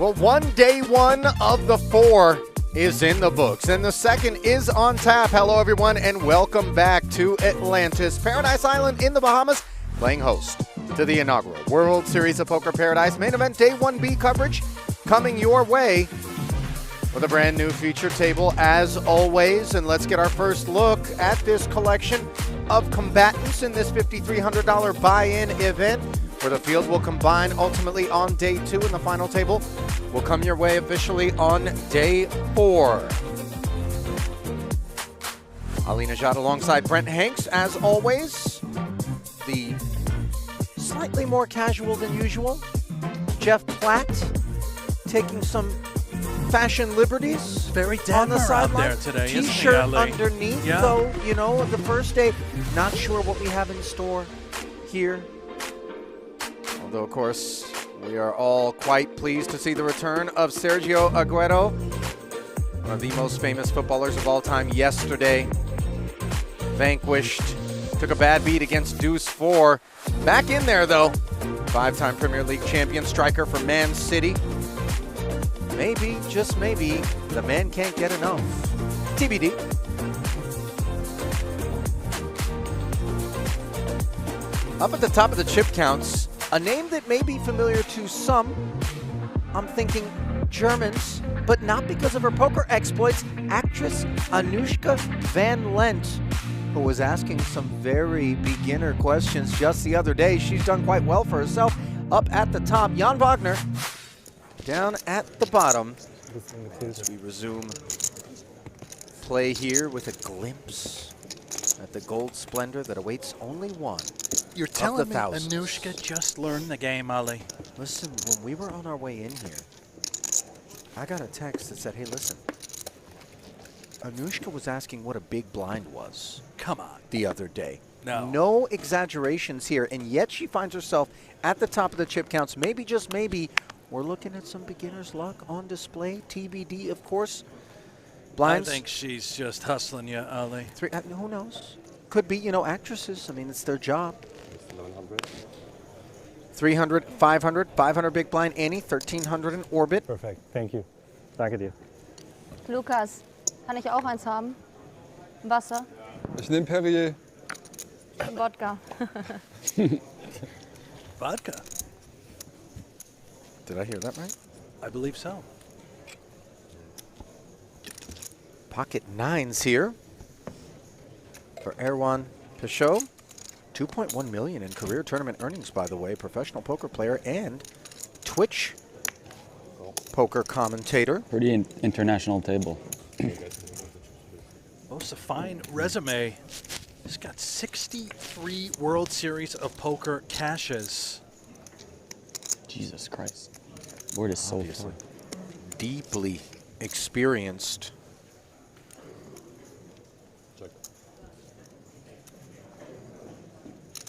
Well, day one of the 4 is in the books, and the second is on tap. Hello, everyone, and welcome back to Atlantis, Paradise Island in the Bahamas, playing host to the inaugural World Series of Poker Paradise main event Day 1B coverage coming your way with a brand new feature table as always. And let's get our first look at this collection of combatants in this $5,300 buy-in event, where the field will combine ultimately on day 2, and the final table will come your way officially on day 4. Ali Najad alongside Brent Hanks, as always. The slightly more casual than usual Jeff Platt taking some fashion liberties. Very on the Denver out sideline. there today, T-shirt isn't he, Ali? underneath, Yeah. though, you know, the first day. Not sure what we have in store here. Although, of course, we are all quite pleased to see the return of Sergio Aguero, one of the most famous footballers of all time, yesterday. Vanquished, took a bad beat against Deuce 4. Back in there, though. 5-time Premier League champion striker for Man City. Maybe, just maybe, the man can't get enough. TBD. Up at the top of the chip counts, a name that may be familiar to some. I'm thinking Germans, but not because of her poker exploits. Actress Anushka van Lent, who was asking some very beginner questions just the other day. She's done quite well for herself. Up at the top, Jan Wagner. Down at the bottom, as we resume play here with a glimpse at the gold splendor that awaits only one. You're telling me thousands. Anushka just learned the game, Ali? Listen, when we were on our way in here, I got a text that said, hey, listen, Anushka was asking what a big blind was. Come on. The other day. No Exaggerations here, and yet she finds herself at the top of the chip counts. Maybe, just maybe, we're looking at some beginner's luck on display. TBD, of course. Blinds. I think she's just hustling you, Ali. Who knows? Could be, you know, actresses. I mean, it's their job. 300, 500, 500 big blind Annie, 1300 in orbit. Perfekt, thank you. Danke dir. Lukas, kann ich auch eins haben? Wasser? Ich nehme Perrier. Wodka. Vodka. Did I hear that right? I believe so. Pocket 9s here for Erwan Pichot. 2.1 million in career tournament earnings, by the way. Professional poker player and Twitch poker commentator. Pretty international table. Boasts a fine resume. He's got 63 World Series of Poker cashes. Jesus Christ. Word is so Obviously. fun. Deeply experienced.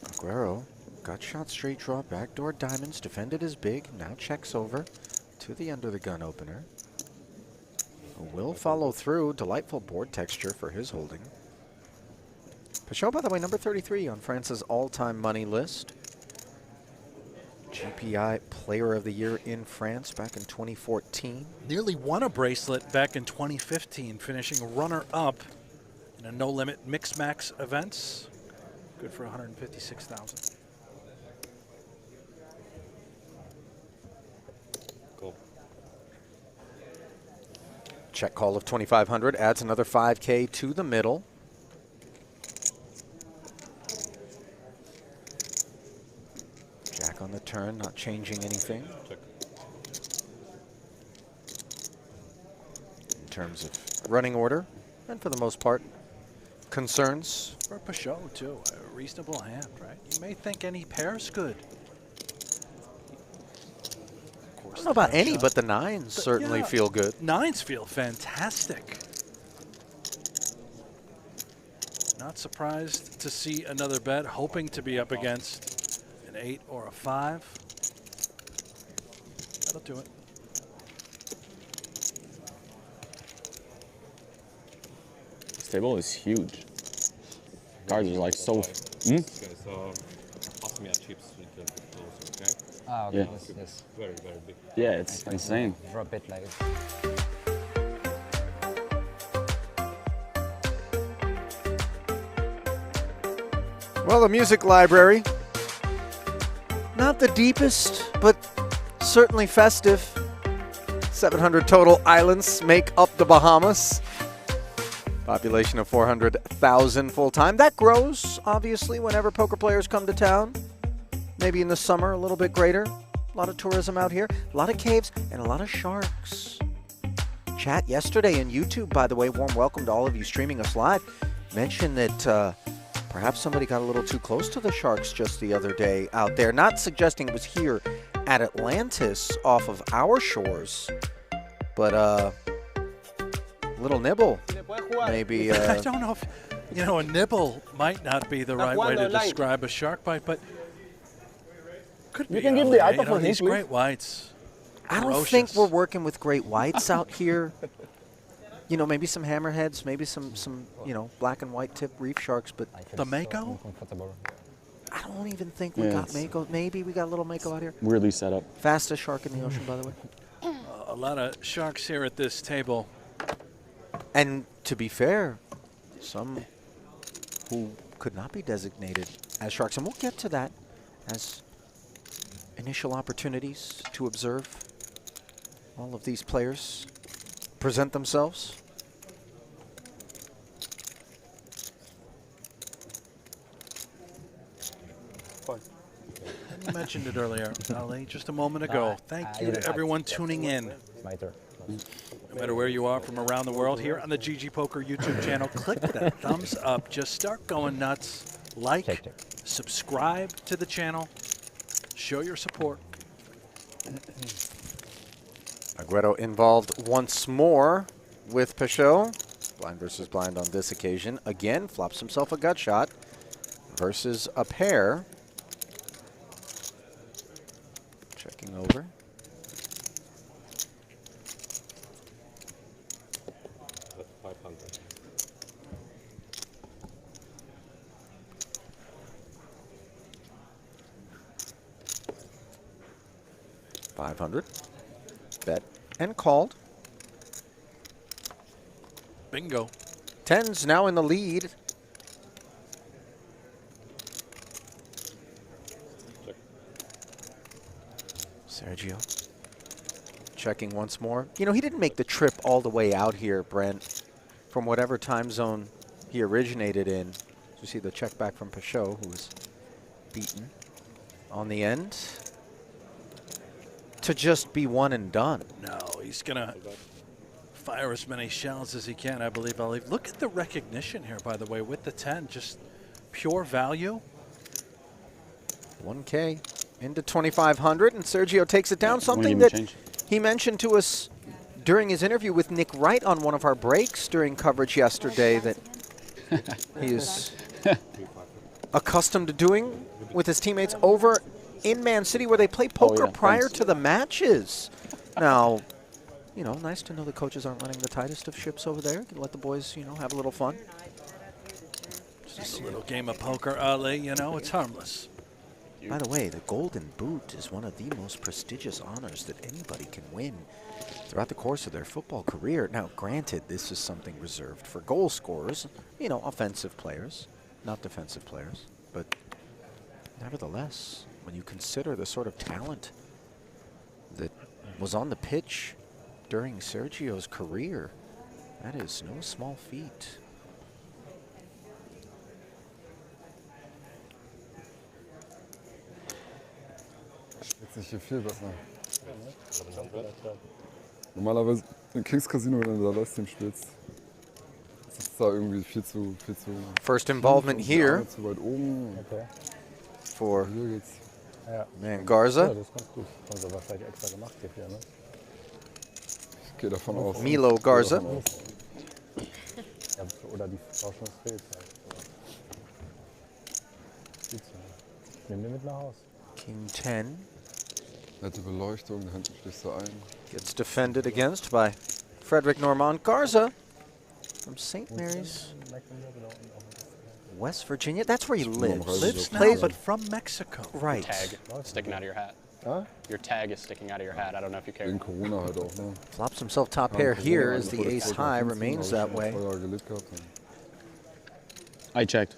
Aguero got shot straight draw, backdoor diamonds, defended as big, now checks over to the under the gun opener. Will follow through. Delightful board texture for his holding. Pichot, by the way, number 33 on France's all-time money list. GPI Player of the Year in France back in 2014. Nearly won a bracelet back in 2015, finishing runner-up in a no-limit mix-max events. Good for 156,000. Cool. Check call of 2,500 adds another 5K to the middle. Jack on the turn, not changing anything. Check. In terms of running order, and for the most part, concerns. For Pichot, too, a reasonable hand, right? You may think any pair's good. I don't know about any, but the 9s certainly yeah, feel good. 9s feel fantastic. Not surprised to see another bet, hoping to be up against an 8 or a 5. That'll do it. This table is huge. Cards are like so. This guy's me a chips a little bit closer, okay? Ah, okay. Yeah. Yes. Very, very big. Yeah, it's insane. For a bit like it. Well, the music library, not the deepest, but certainly festive. 700 total islands make up the Bahamas. Population of 400,000 full-time. That grows, obviously, whenever poker players come to town. Maybe in the summer, a little bit greater. A lot of tourism out here. A lot of caves and a lot of sharks. Chat yesterday on YouTube, by the way, warm welcome to all of you streaming us live. Mentioned that perhaps somebody got a little too close to the sharks just the other day out there. Not suggesting it was here at Atlantis off of our shores, but little nibble. Maybe. I don't know if, a nibble might not be the right way to describe a shark bite, but could be. You can give the iPad for him, these please. great whites. I don't think we're working with great whites out here. Maybe some hammerheads, maybe some black and white tip reef sharks, but the mako? I don't even think we got mako. Maybe we got a little mako out here. Weirdly set up. Fastest shark in the ocean, by the way. A lot of sharks here at this table. And to be fair, some who could not be designated as sharks, and we'll get to that as initial opportunities to observe all of these players present themselves. You mentioned it earlier, Ali, just a moment ago. Thank you to everyone tuning in. My turn. No matter where you are from around the world, here on the GGPoker YouTube channel, click that thumbs up. Just start going nuts. Like, subscribe to the channel, show your support. Aguero involved once more with Peugeot. Blind versus blind on this occasion. Again, flops himself a gut shot versus a pair. Checking over. That's 500. $500. Bet and called. Bingo. 10's now in the lead. Sergio checking once more. He didn't make the trip all the way out here, Brent, from whatever time zone he originated in. You see the check back from Peugeot, who was beaten on the end, to just be one and done. No, he's going to fire as many shells as he can, I believe. Look at the recognition here, by the way, with the 10. Just pure value. 1K into 2,500, and Sergio takes it down. Something that he mentioned to us during his interview with Nick Wright on one of our breaks during coverage yesterday that he is accustomed to doing with his teammates over in Man City, where they play poker prior to the matches. Now, nice to know the coaches aren't running the tightest of ships over there. Can let the boys, have a little fun. Just a little game of poker, Ali, it's harmless. By the way, the Golden Boot is one of the most prestigious honors that anybody can win throughout the course of their football career. Now, granted, this is something reserved for goal scorers, offensive players, not defensive players. But nevertheless, when you consider the sort of talent that was on the pitch during Sergio's career, that is no small feat. Jetzt nicht hier viel besser. Normalerweise im Kings Casino, wenn du da Live-Stream spielst, ist es da irgendwie viel zu First involvement here zu weit oben. Okay. for Hier geht's. Ja. man Garza. Ja, das ist ganz gut. Haben sie wahrscheinlich extra gemacht hierfür, ne? Ich gehe davon aus. Milo Garza. Ja, oder die Forschung fehlt halt. Nimm den mit nach Haus. King 10 Nette Beleuchtung, da hinten stehst du ein. gets defended against by Frederick Normand Garza from St. Mary's. West Virginia. That's where he lives. Lives now, Plays- but from Mexico. Right. Tag sticking out of your hat. Huh? Your tag is sticking out of your hat. I don't know if you care. Wegen Corona halt auch, ne? Flops himself top pair here as the ace high remains that way. I checked.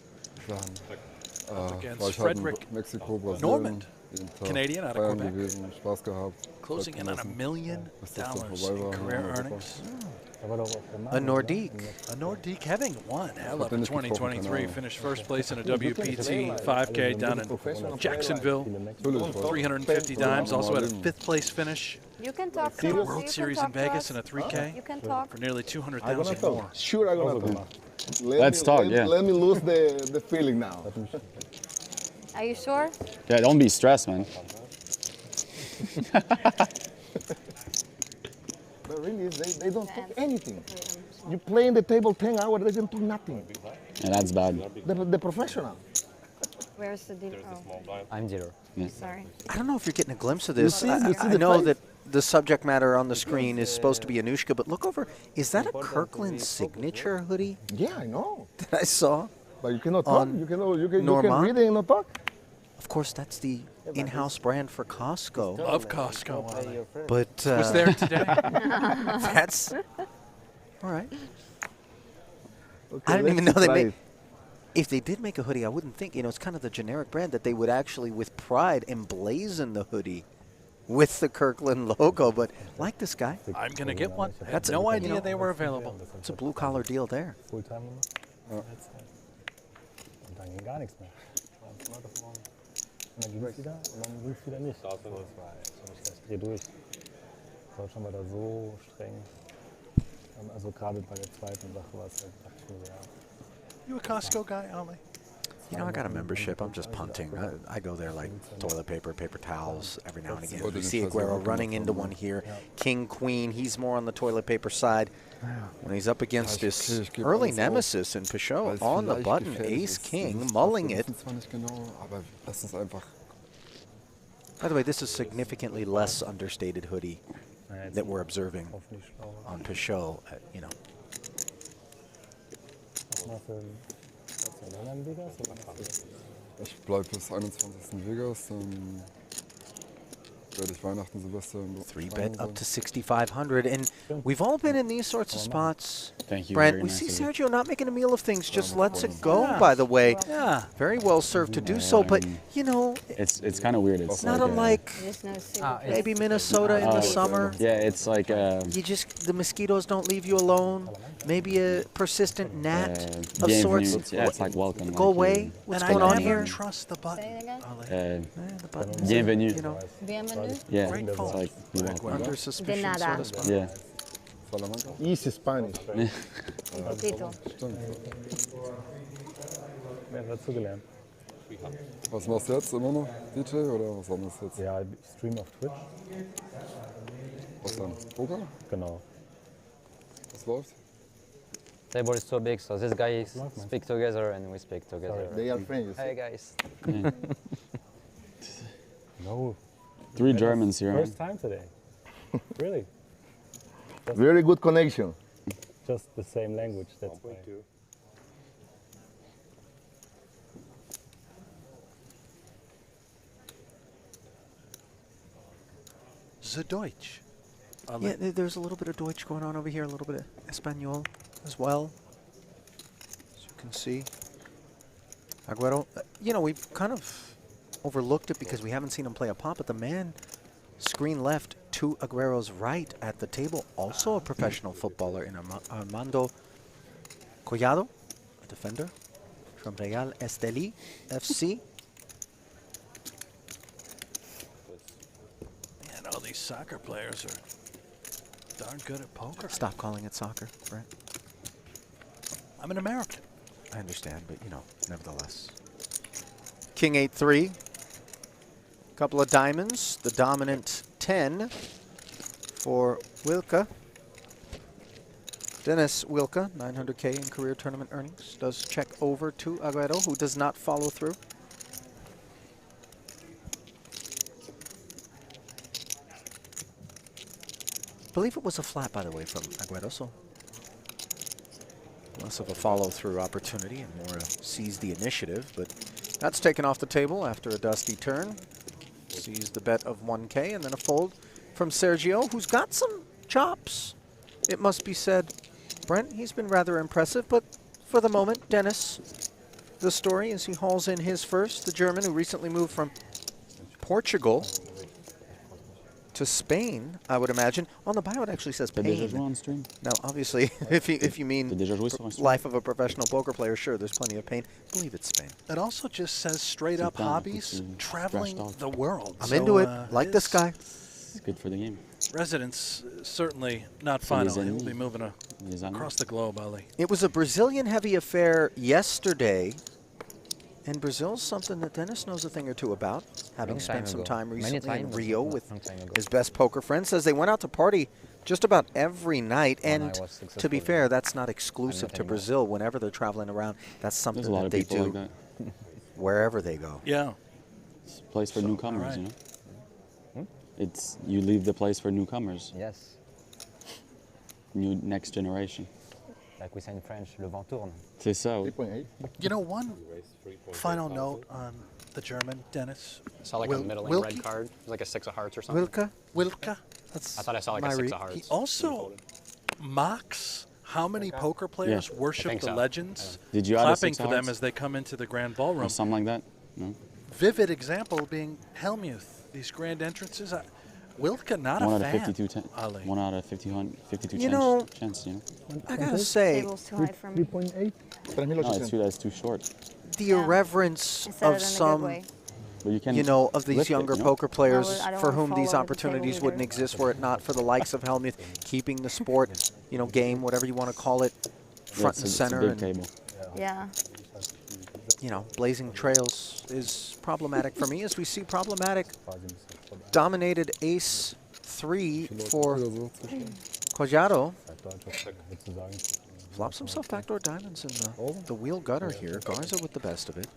Against war ich halt in Frederick Mexiko, Brasilien. Normand, jeden Tag Canadian out of feiern Quebec. gewesen, Spaß gehabt. Closing in on $1 genossen. million Bis das dann in vorbei war, career in Europa. earnings. Da war doch auch der Mann, A Nordique. A Nordique having won hell Hat of er in nicht getroffen, 2023. keine Ahnung. Finished first place in a WPT 5K down in Jacksonville. Natürlich, war 350 dimes. Also had a 5th place finish. You can talk to us. World You can Series talk in to Vegas us. in a 3K You can talk. for nearly 200,000 more. Sure, I'm auch so gonna gemacht. Let's talk, yeah. Let me lose the feeling now. Are you sure? Yeah, don't be stressed, man. But really, they don't talk anything. You play in the table 10 hours, they don't do nothing. Yeah, that's bad. The professional. Where's the deal? Oh, I'm zero. sorry. I don't know if you're getting a glimpse of this. see- you see I the know face? that the subject matter on the screen is supposed to be Anushka, but look over. Is that a Kirkland signature hoodie Yeah, I know. that I saw? But you cannot talk. On You can Normand? read it and not talk. Of course, that's the in-house brand for Costco. Of Costco. Ali. But Was there today. that's all right. Okay, I didn't even let's know they try made. it. If they did make a hoodie, I wouldn't think. It's kind of the generic brand that they would actually, with pride, emblazon the hoodie with the Kirkland logo. But like this guy, I'm going to get one. I had That's- no you idea know, they were available. it's a blue-collar deal there. Fulltime gemacht. Letzte. Und dann ging gar nichts mehr. Von heute auf morgen. Und dann ging es wieder und dann ging es wieder nicht. So, das war so richtig, ich dreh durch. Deutschland war da so streng. Also gerade bei der zweiten Sache war es halt, dachte ich mir so, ja. You a Costco guy, Ali? You know, I got a membership. I'm just punting. I go there like toilet paper, paper towels every now and again. We see Aguero running into one here. King, queen. He's more on the toilet paper side. When he's up against his early nemesis in Peugeot on the button, ace, king, mulling it. By the way, this is significantly less understated hoodie that we're observing Hoffentlich schlau. on Peugeot. You know, Mal für länger in Vegas oder machst du Ich bleibe bis 21. in Vegas, dann werde ich Weihnachten, Silvester in 3-bet up to 6,500. And we've all been in these sorts of spots. Thank you. Brent, very we nice see of you. Sergio not making a meal of things, just lets it go, by the way. Yeah. Very well served to do so, but, you know, It's kind of weird. It's not like, unlike There's no secret. maybe Minnesota in the summer. yeah, it's like You just, the mosquitoes don't leave you alone. Maybe a persistent gnat of bienvenue. sorts. Yeah, it's like welcome. Go like, away. What's And going I on never here? trust the Say button. it again. Ali. The buttons, bienvenue. you know, Bienvenue. Yeah, Great it's phone. like you're welcome. under suspicion De sort nada. of spot. Yeah. Salamanca? Easy Spanish. Un poquito. Stimmt. mehr dazugelernt. Was machst du jetzt? Immer noch DJ oder was anderes jetzt? Ja, ich stream auf Twitch. Was dann? Poker? Genau. Was läuft? Table is so big, so these guys speak together and we speak together. They are friends. you see. Hey guys. No. 3 Germans here. First time today. Really? Very good connection. Just the same language, that's why. The Deutsch. Ali. Yeah, there's a little bit of Deutsch going on over here, a little bit of Espanol as well, as you can see. Aguero, you know, we've kind of overlooked it because we haven't seen him play a pot, but the man screen left to Aguero's right at the table, also a professional footballer in Armando Collado, a defender from Real Esteli FC. Man, all these soccer players are darn good at poker. Stop calling it soccer, Brent. I'm an American. I understand, but, you know, nevertheless. King 8-3. Couple of diamonds. The dominant 10 for Wilke. Dennis Wilke, 900K in career tournament earnings. Does check over to Aguero, who does not follow through. I believe it was a flat, by the way, from Aguero, so Less of a follow-through opportunity and more seize the initiative, but that's taken off the table after a dusty turn. Sees the bet of 1K and then a fold from Sergio, who's got some chops, it must be said. Brent, he's been rather impressive, but for the moment, Dennis, the story as he hauls in his first, the German who recently moved from Portugal to Spain, I would imagine. On the bio, it actually says pain. Now, obviously, if you mean life of a professional poker player, sure, there's plenty of pain. I believe it's Spain. It also just says straight up hobbies, traveling the world. I'm into it. Like this guy. It's good for the game. Residence, certainly not final. He'll be moving across the globe, Ali. It was a Brazilian-heavy affair yesterday. And Brazil's something that Dennis knows a thing or two about, having spent some time recently in Rio with his best poker friends. Says they went out to party just about every night. And to be fair, that's not exclusive to Brazil. Whenever they're traveling around, that's something that they do like that. Wherever they go. Yeah. It's a place for newcomers, you know? It's, you leave the place for newcomers. Yes. Next generation. Like we say in French, le vent tourne. C'est ça. You know, one final note on the German, Dennis. I saw like a middling red card. It was like a 6 of hearts or something. Wilke. That's I thought I saw like a 6 of hearts. He also mocks how many poker players worship the legends, Did you clapping for them as they come into the grand ballroom. Or something like that? No? Vivid example being Hellmuth. These grand entrances. Wilke, not one a out fan. Of 52, 1 out of 52 chance, you know? I gotta say, 3.8. No, that's too short. The irreverence of some, of these younger poker players for whom these opportunities wouldn't exist were it not for the likes of Hellmuth keeping the sport, game, whatever you want to call it, front and center. It's a big table. Yeah. Blazing trails is problematic for me, as we see problematic dominated ace-3 for Collado. Flops himself backdoor diamonds in the wheel gutter here. Garza with the best of it.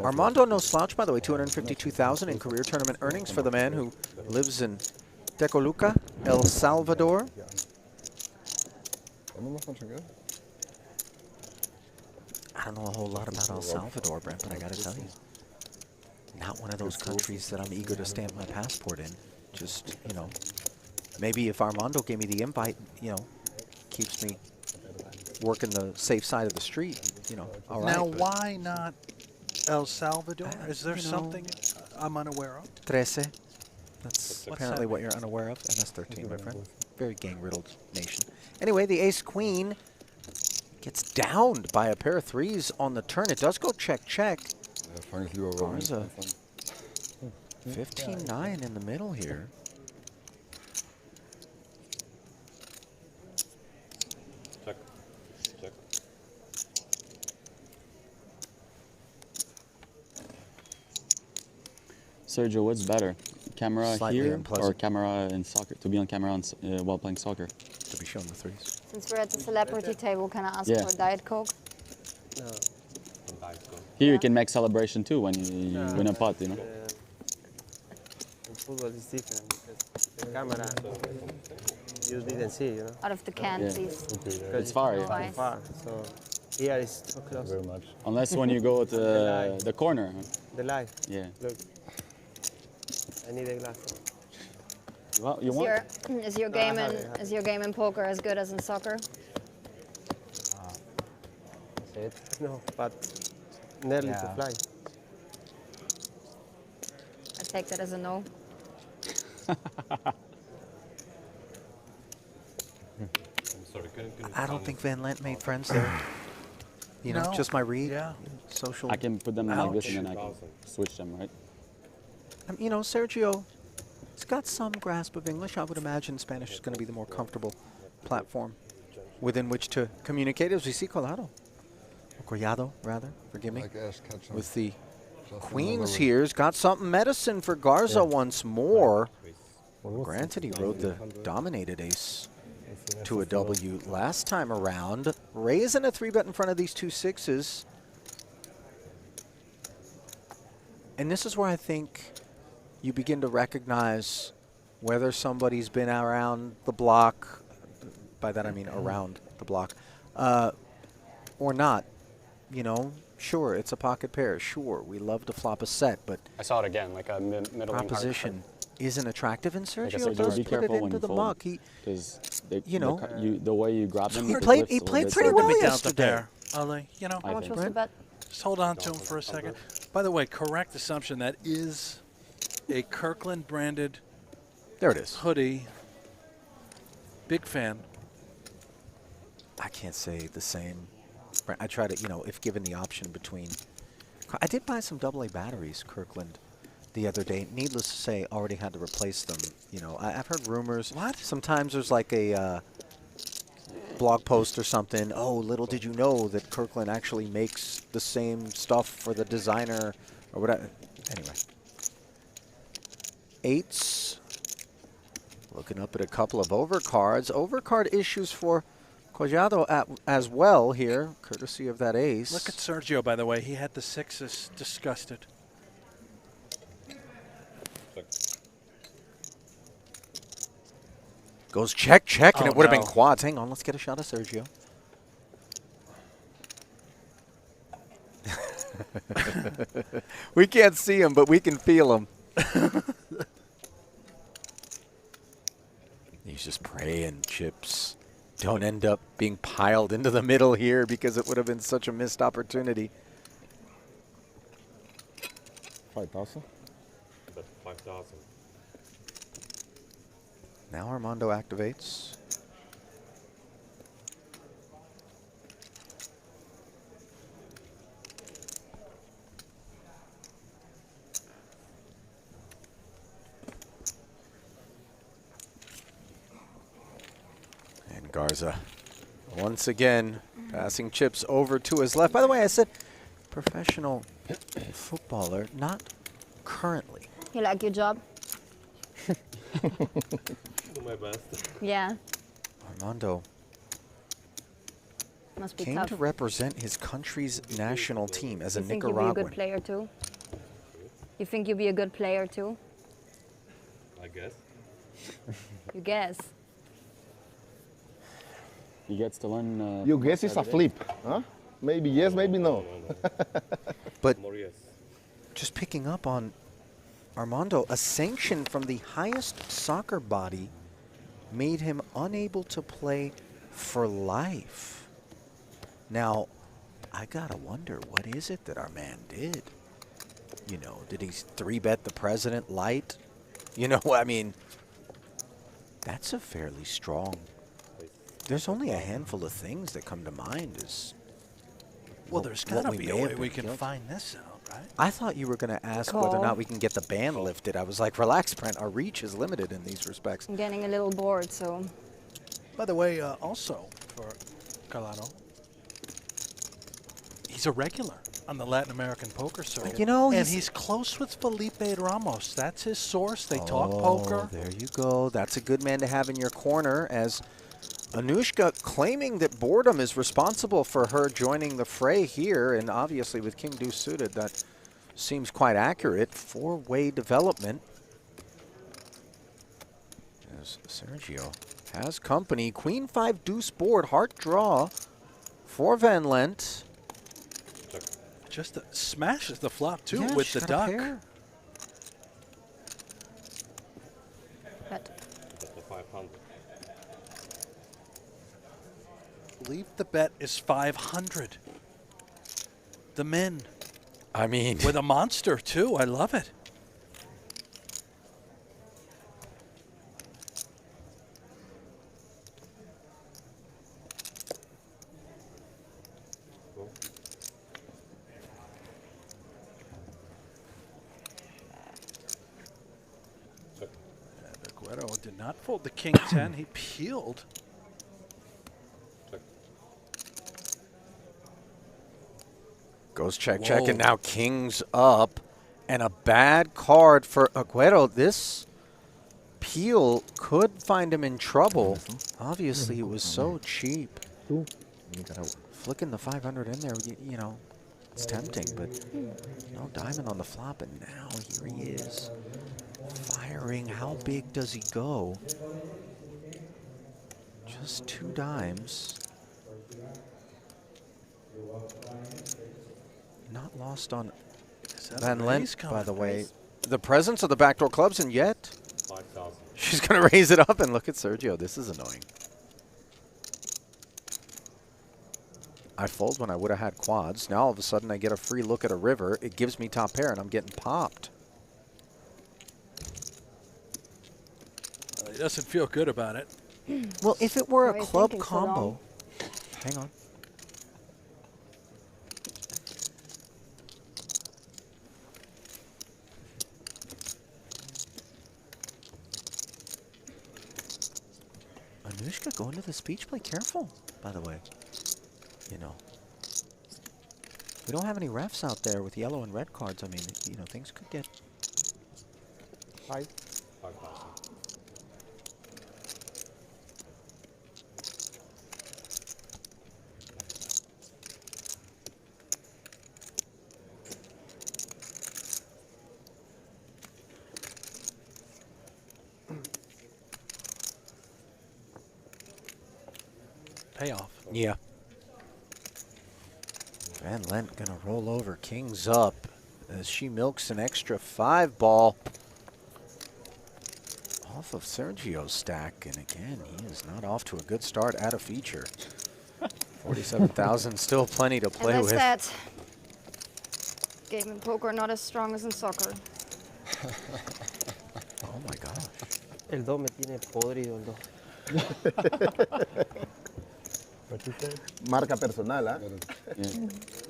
Armando no slouch, by the way, $252,000 in career tournament earnings for the man who lives in Tecoluca, El Salvador. I don't know a whole lot about El Salvador, Brent, but I gotta tell you, not one of those countries that I'm eager to stamp my passport in. Just, maybe if Armando gave me the invite, keeps me working the safe side of the street, all right. Now, why not El Salvador? Is there something I'm unaware of? 13. That's apparently what you're unaware of. And that's 13, my friend. Very gang-riddled nation. Anyway, the ace-queen gets downed by a pair of threes on the turn. It does go check-check. Garza, 15-9 in the middle here. Check. Check. Sergio, what's better? Camera Slightly here unpleasant. or camera in soccer? To be on camera while playing soccer? To be shown the threes. Since we're at the celebrity table, can I ask for Diet Coke? No. Here you can make celebration too when you win a pot, In football is different because the camera you didn't see, Out of the can, please. It's far, Nice. Far, so here is so close. Very much. Unless when you go to the corner. The light. Yeah. Look, I need a glass. Well, you want? Is your game in poker as good as in soccer? No, but nearly to fly. I take that as a no. I don't think Van Lent made friends there. Just my read. Yeah. Social. I can put them like this and then I can switch them, right? Sergio, he's got some grasp of English. I would imagine Spanish is going to be the more comfortable platform within which to communicate. As we see Collado, rather, forgive me, with the queens here. He's got something medicine for Garza once more. Granted, he rode the dominated ace to a W last time around. Raising a 3-bet in front of these 2 sixes. And this is where I think you begin to recognize whether somebody's been around the block, by that I mean around the block, or not. You know, sure, it's a pocket pair. Sure, we love to flop a set, but I saw it again, like a middling proposition isn't attractive. And Sergio Like does be put it careful when into you the fold, muck. He, you know, the way you grab them. He it played. lifts He a little played bit, pretty so well Be down to yesterday. pair, Ali. You know, How much was the bet? just hold on to him for a second. By the way, correct assumption, that is a Kirkland branded There it is. hoodie. Big fan. I can't say the same. I try to, you know, if given the option between. I did buy some AA batteries, Kirkland, the other day. Needless to say, already had to replace them. You know, I've heard rumors. What? Sometimes there's like a blog post or something. Oh, little did you know that Kirkland actually makes the same stuff for the designer or whatever. Anyway. Eights. Looking up at a couple of overcards. Overcard issues for Collado as well here, courtesy of that ace. Look at Sergio, by the way. He had the sixes disgusted. Goes check, check, and Oh, it would have no. been quads. Hang on, let's get a shot of Sergio. We can't see him, but we can feel him. He's just praying chips don't end up being piled into the middle here because it would have been such a missed opportunity. 5,000. Bet 5,000. Now Armando activates. And Garza, once again, passing chips over to his left. By the way, I said professional footballer, not currently. You like your job? Do my best. Yeah. Armando Must be came tough. to represent his country's national team as a You think you'll be a Nicaraguan. good player too? You think you'll be a good player too? I guess. You guess. He gets to learn. You guess it's a flip, huh? Maybe yes, maybe no. But More yes. just picking up on Armando, a sanction from the highest soccer body made him unable to play for life. Now, I gotta wonder, what is it that our man did? You know, did he 3-bet the president light? You know, I mean, that's a fairly strong. There's only a handful of things that come to mind as Well, there's what got to we be may a way have we been can guilty. find this out, right? I thought you were going to ask whether or Call. not we can get the ban lifted. I was like, relax, Brent. Our reach is limited in these respects. I'm getting a little bored, so. By the way, also for Collado, he's a regular on the Latin American poker circuit. You know, and he's close with Felipe Ramos. That's his source. They talk poker. There you go. That's a good man to have in your corner, as Anushka claiming that boredom is responsible for her joining the fray here. And obviously with King Deuce suited, that seems quite accurate. Four-way development. As Sergio has company. Queen 5 deuce board. Heart draw for Van Lent. Just smashes the flop, too, Yeah, with she's the got a duck. pair. Bet. Bet the 500. I believe the bet is 500. The men. I mean, With a monster, too. I love it. Cool. Check. And Aguero did not fold the king 10. He peeled. Check. goes check, check, Whoa. and now king's up. And a bad card for Aguero. This peel could find him in trouble. Obviously, it was so cheap. Flicking the 500 in there, you know, it's tempting, but no diamond on the flop, and now here he is. Firing. How big does he go? Just 2 dimes. Not lost on Van Lent, by the way. The presence of the backdoor clubs, and yet 5,000. she's going to raise it up, and look at Sergio. This is annoying. I fold when I would have had quads. Now all of a sudden I get a free look at a river. It gives me top pair, and I'm getting popped. He doesn't feel good about it. Well, if it were Why a are you club thinking so combo. long? Hang on. Anushka, going to the speech play. Careful, by the way. You know. We don't have any refs out there with yellow and red cards. I mean, you know, things could get... 5,000. Payoff. Yeah. Van Lent gonna roll over, kings up, as she milks an extra 5-ball off of Sergio's stack. And again, he is not off to a good start at a feature. 47,000, still plenty to play And with. that's that. Game in poker not as strong as in soccer. Oh my gosh. El 2 me tiene podrido el 2. What you said? Marca personal, ¿ah?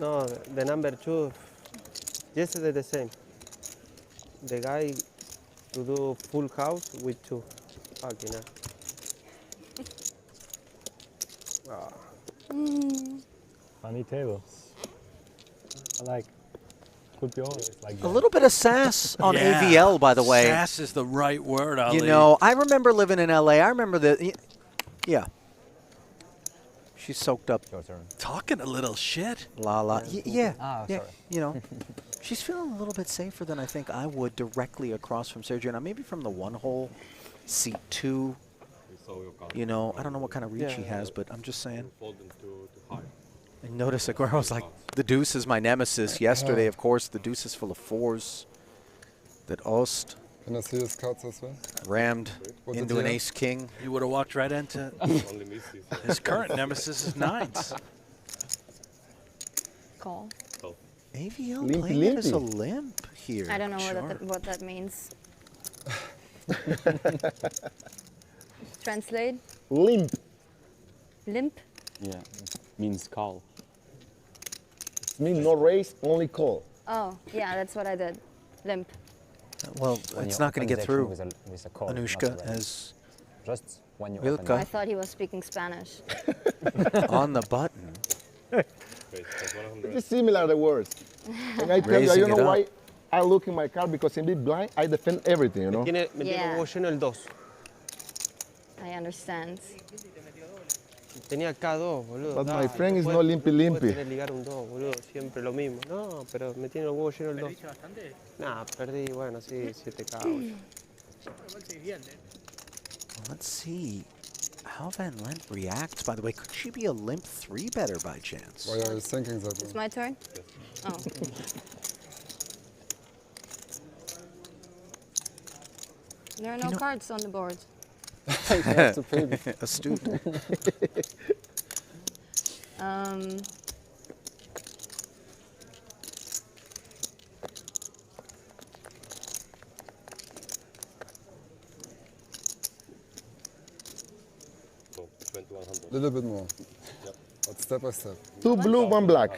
No, the number 2, yesterday the same. The guy to do full house with 2. Fucking hell. Funny table. I like. Could be always like A that. little bit of sass on Yeah. AVL, by the way. Sass is the right word, Ali. You know, I remember living in LA. I remember the... Yeah. She's soaked up. Your turn. Talking a little shit. La la. Yeah. Ah, Yeah. sorry. You know, she's feeling a little bit safer than I think I would directly across from Sergio. Now, maybe from the 1 hole, seat 2. You know, I don't know what kind of reach he has, but I'm just saying. Fold them too high. And notice Aguero's like, the deuce is my nemesis. Yesterday, of course, the deuce is full of 4s that Ost Can I see his cards as well? rammed What did into you an have? ace-king. You would have walked right into Only me sees it. his current nemesis is 9s. Call. Oh, AVL Limpy, playing it as a limpy. limp here. I don't know Sure. what that means. Translate. Limp. Limp. Yeah, means call. It means no raise, only call. Oh, yeah, that's what I did. Limp. Well, When it's you not going to open get the through, action with a call, not Anushka, a raise. as Just when you Wilka. open I thought he was speaking Spanish. on the button. wait, that's 100. It's similar, the words. And I tell you, Raising you know it why up. I look in my card? Because in big blind, I defend everything, you know? Me tiene Yeah. huevo lleno el 2. I understand. Tenía K2, boludo. But my Dale, friend is puede- not limpy puede limpy. tener ligar un 2, boludo. Siempre lo mismo. No, pero me tiene el huevo lleno el 2. Nah, perdí, bueno, sí, 7K. boludo. Let's see how Van Lent reacts. By the way, could she be a limp 3-better by chance? Why are you thinking that? It's my turn? Oh. There are no cards on the board. That's a baby. Astute. So 2100. Little bit more. But step by step. 2 blue, 1 black.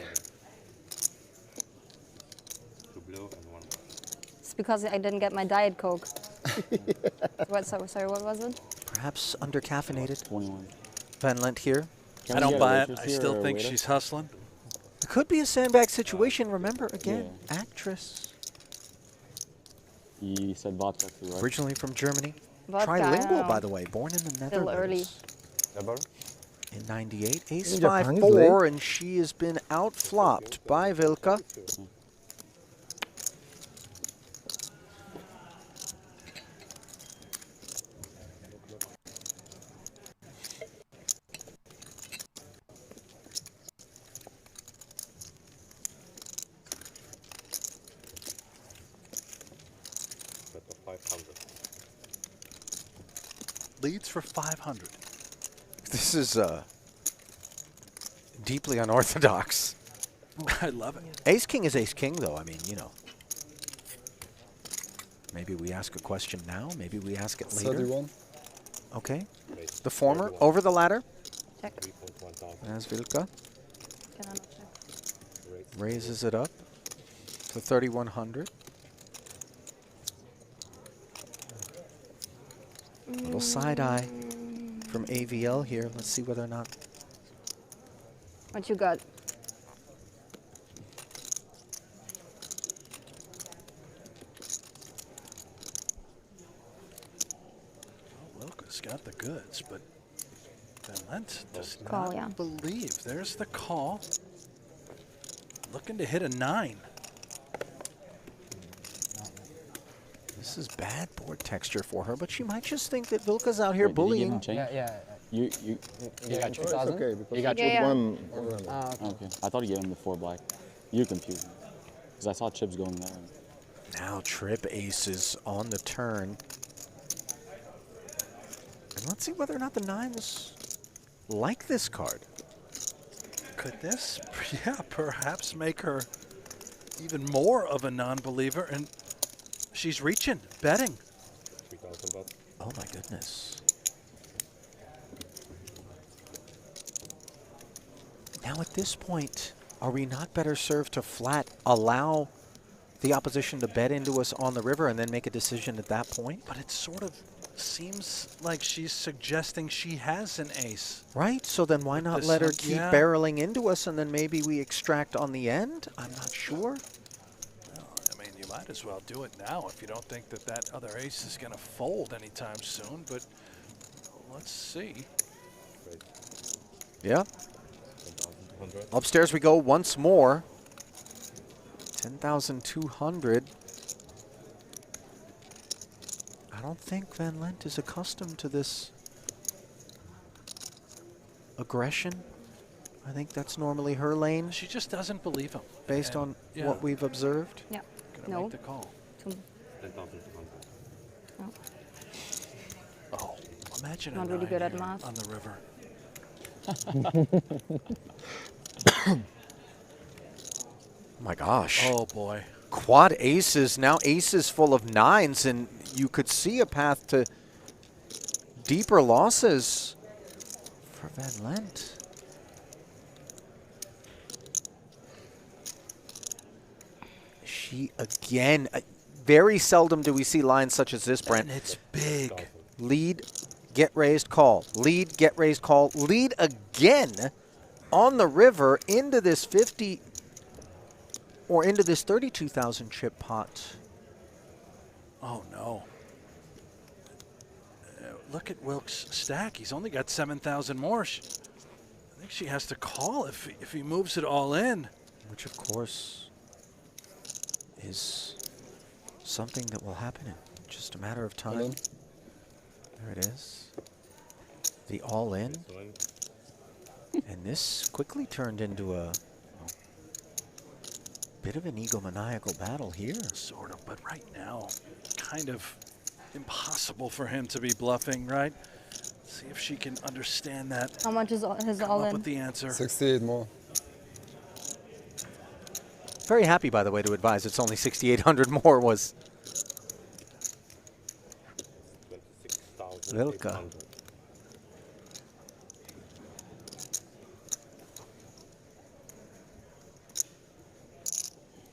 2 blue and 1 black. It's because I didn't get my Diet Coke. Sorry, what was it? Perhaps under-caffeinated. 21. Van Lent here. Can I we don't get buy it. waitress I here still or think waiter? she's hustling. It could be a sandbag situation. Remember, again, actress. He said vodka too, right? Originally from Germany. Vodka, I don't Trilingual, know. by the way. Born in the Still early. Netherlands. In 98. Ace In Japan, 5-4, and she has been out-flopped by Vilka. leads for 500. This is deeply unorthodox. I love it. Ace King is Ace King, though. I mean, you know. Maybe we ask a question now. Maybe we ask it later. 31. Okay. The former over the ladder. Check. As Vilka Can I not check? raises it up to 3,100. Little side eye from AVL here. Let's see whether or not. What you got? Wilka's got the goods, but Van Lent does Call, not yeah. believe. There's the call. Looking to hit a 9. This is bad board texture for her, but she might just think that Vilka's out here bullying. Yeah. You got 2,000? Okay, because You got you Yeah, put yeah. one. okay. I thought you gave him the 4 black. You're confused. Because I saw chips going there. Now trip aces on the turn. And let's see whether or not the 9s like this card. Could this, yeah, perhaps make her even more of a non-believer? And she's reaching, betting. 3,000 bucks. Oh my goodness. Now at this point, are we not better served to flat allow the opposition to bet into us on the river and then make a decision at that point? But it sort of seems like she's suggesting she has an ace. Right, so then why not this let her one, keep yeah. barreling into us and then maybe we extract on the end? I'm not sure. Well, I mean, you might as well do it now if you don't think that that other ace is going to fold anytime soon, but let's see. Yeah. 10,200. Upstairs we go once more. 10,200. I don't think Van Lent is accustomed to this aggression. I think that's normally her lane. She just doesn't believe him. Based And, on yeah, what we've observed. Yeah. gonna No. make the call. 10,200. Oh, imagine Not a really 9 good at here math. on the river. Oh my gosh. Oh boy. Quad aces, now aces full of 9s, and you could see a path to deeper losses for Van Lent. She again, very seldom do we see lines such as this, Brent. And it's big. Lead, get raised, call. Lead, get raised, call. Lead again on the river into this 50 or into this 32,000 chip pot. Oh no. Look at Wilk's stack. He's only got 7,000 more. I think she has to call if he moves it all in. Which, of course, is something that will happen in just a matter of time. There it is. The all-in. And this quickly turned into a bit of an egomaniacal battle here. Sort of, but right now, kind of impossible for him to be bluffing, right? See if she can understand that. How much is his Come all up in? with the answer. 68 more. Very happy, by the way, to advise it's only 6,800 more was 26,800. Vilka.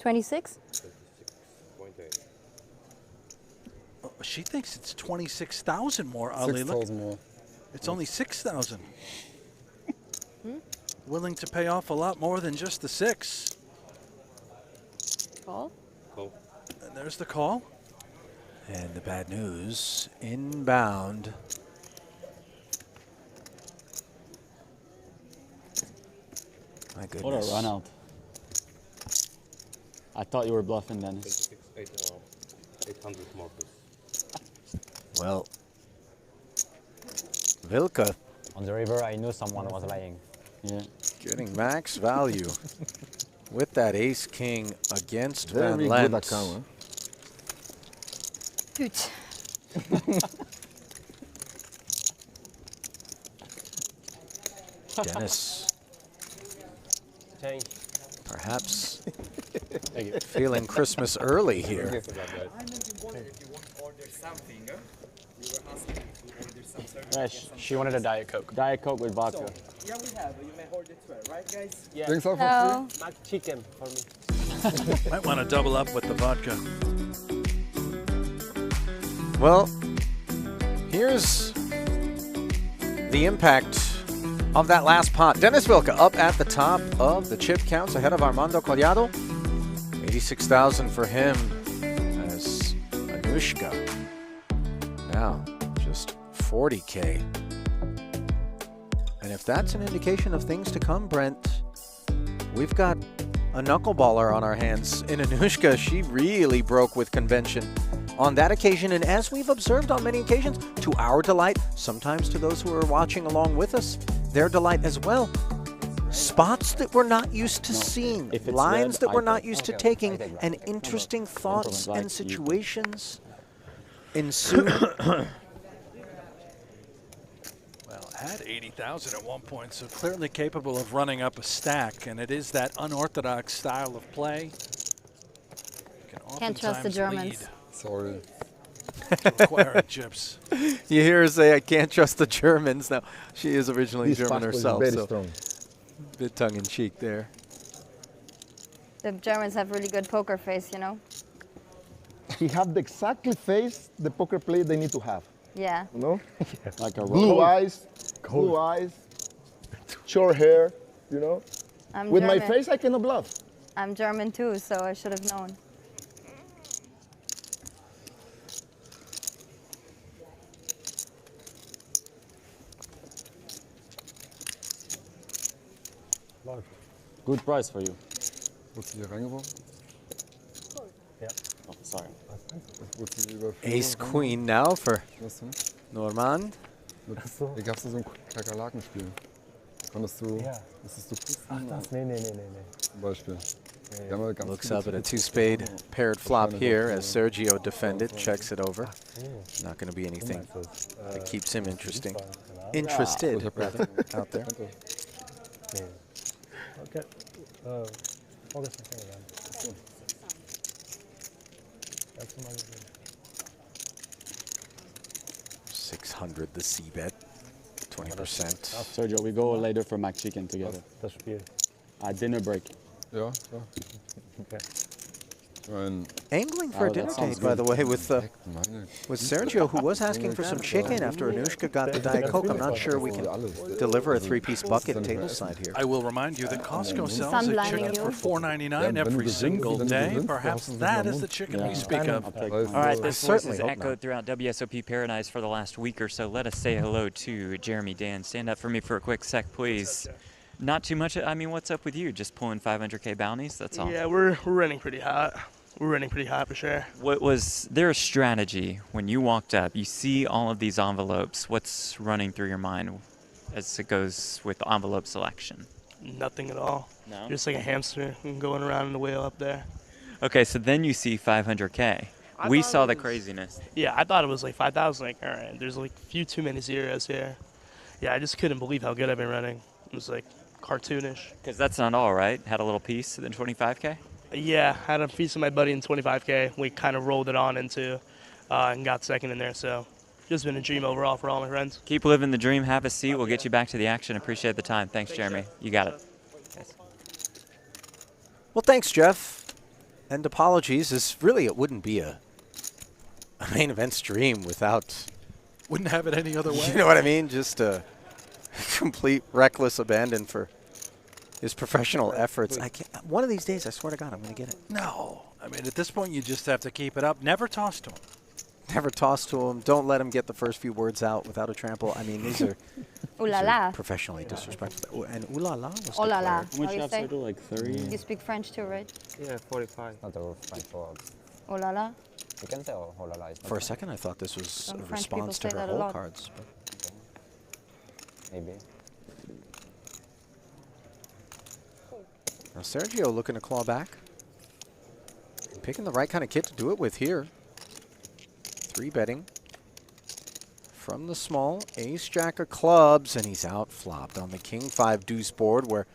$26? 26.8. Oh, she thinks it's 26,000 more, Ali. Look, 6,000 more. it's only 6,000. Willing to pay off a lot more than just the 6. Call? Call. And there's the call. And the bad news, inbound. My goodness. What a run out. I thought you were bluffing, Dennis. 800 more, please. Well, Vilka On the river, I knew someone was lying. Yeah. getting max value with that ace-king against Very Van good Lent. account, Gut. Dennis, Change. perhaps feeling Christmas early here. She wanted a Diet Coke. Diet Coke with vodka. Yeah, we have. You may hold it well, right, guys? Yeah. Drinks are for No. Mac chicken for me. Might want to double up with the vodka. Well, here's the impact of that last pot. Dennis Vilka up at the top of the chip counts ahead of Armando Collado. 86,000 for him as Anushka. Now, just 40K. And if that's an indication of things to come, Brent, we've got a knuckleballer on our hands in Anushka. She really broke with convention on that occasion, and as we've observed on many occasions, to our delight, sometimes to those who are watching along with us, their delight as well. Spots that we're not used to seeing, if it's lines red, that we're I not take- used to okay, taking, I take red. and interesting thoughts black, and you- situations ensue. Well, had 80,000 at one point, so clearly capable of running up a stack, and it is that unorthodox style of play. Can't trust the Germans. Sorry. Acquiring chips. You hear her say, I can't trust the Germans. Now, she is originally This German passport is herself, very so strong. bit tongue-in-cheek there. The Germans have really good poker face, you know? He have the exactly face the poker player they need to have. Yeah. You know? Like a Blue roll. eyes, blue eyes, short hair, you know? I'm With German. my face, I cannot bluff. I'm German too, so I should have known. Good price for you. Wurdest du hier reingeworfen? Ja. Oh, sorry. Wurdest du über Ace Queen now for Weißt du nicht? Normand. Hier gab es so ein Kakerlakenspiel. Konntest du, Ja. musstest du prüfen? Ach, das? Nee. Zum Beispiel. Wir haben ja ganz Looks viele up at a Tipps. two-spade paired flop here as Sergio defended, checks it over. Not going to be anything that keeps him interested, rather, out there. Okay. Vorgestern kennengelernt. Letztes Mal gesehen. 600 the C-bet, 20%. Sergio, we go later for Mac Chicken together. Das Spiel. Dinner break. Ja, ja. Okay. Ich meine, Angling for a Oh, dinner that sounds date, by the way, with meine Sergio, who was asking for some chicken after Anushka got the Diet Coke. I'm not sure we can deliver a three-piece bucket tableside here. I will remind you that Costco sells a Sunblinding chicken you. for $4.99 every single day. Perhaps that is the chicken we speak of. All right, this voice certainly is hope echoed not. throughout WSOP Paradise for the last week or so. Let us say hello to Jeremy Dan. Stand up for me for a quick sec, please. Not too much. I mean, what's up with you? Just pulling 500K bounties? That's all. Yeah, we're running pretty hot. We're running pretty hot for sure. What was there a strategy when you walked up? You see all of these envelopes. What's running through your mind as it goes with envelope selection? Nothing at all. No? Just like a hamster going around in the wheel up there. Okay, so then you see 500K. We saw the craziness. Yeah, I thought it was like 5,000. Like, all right, there's like a few too many zeros here. Yeah, I just couldn't believe how good I've been running. It was like cartoonish. Because that's not all, right? Had a little piece of the 25K? Yeah, had a piece of my buddy in 25K. We kind of rolled it on into and got second in there. So just been a dream overall for all my friends. Keep living the dream. Have a seat. We'll get you back to the action. Appreciate the time. Thanks, Jeremy. You got it. Well, thanks, Jeff. And apologies, it wouldn't be a main event stream without... Wouldn't have it any other way. You know what I mean? Just a complete reckless abandon for his professional efforts. One of these days, I swear to God, I'm going to get it. No. I mean, at this point, you just have to keep it up. Never toss to him. Never toss to him. Don't let him get the first few words out without a trample. I mean, these are, Ooh la these la. are professionally disrespectful. And ooh la la was Oh la la. declared. How much How you you have, say? Sergio? Like 30? You speak French too, right? Yeah, 45. Not a French word. Oh la la. You can say oh la la. It's not For a second, I thought this was Some a French people response to say her that a hole lot. cards. But maybe. now Sergio looking to claw back. Picking the right kind of kit to do it with here. 3-betting from the small, ace-jack of clubs, and he's out-flopped on the king-5 deuce board where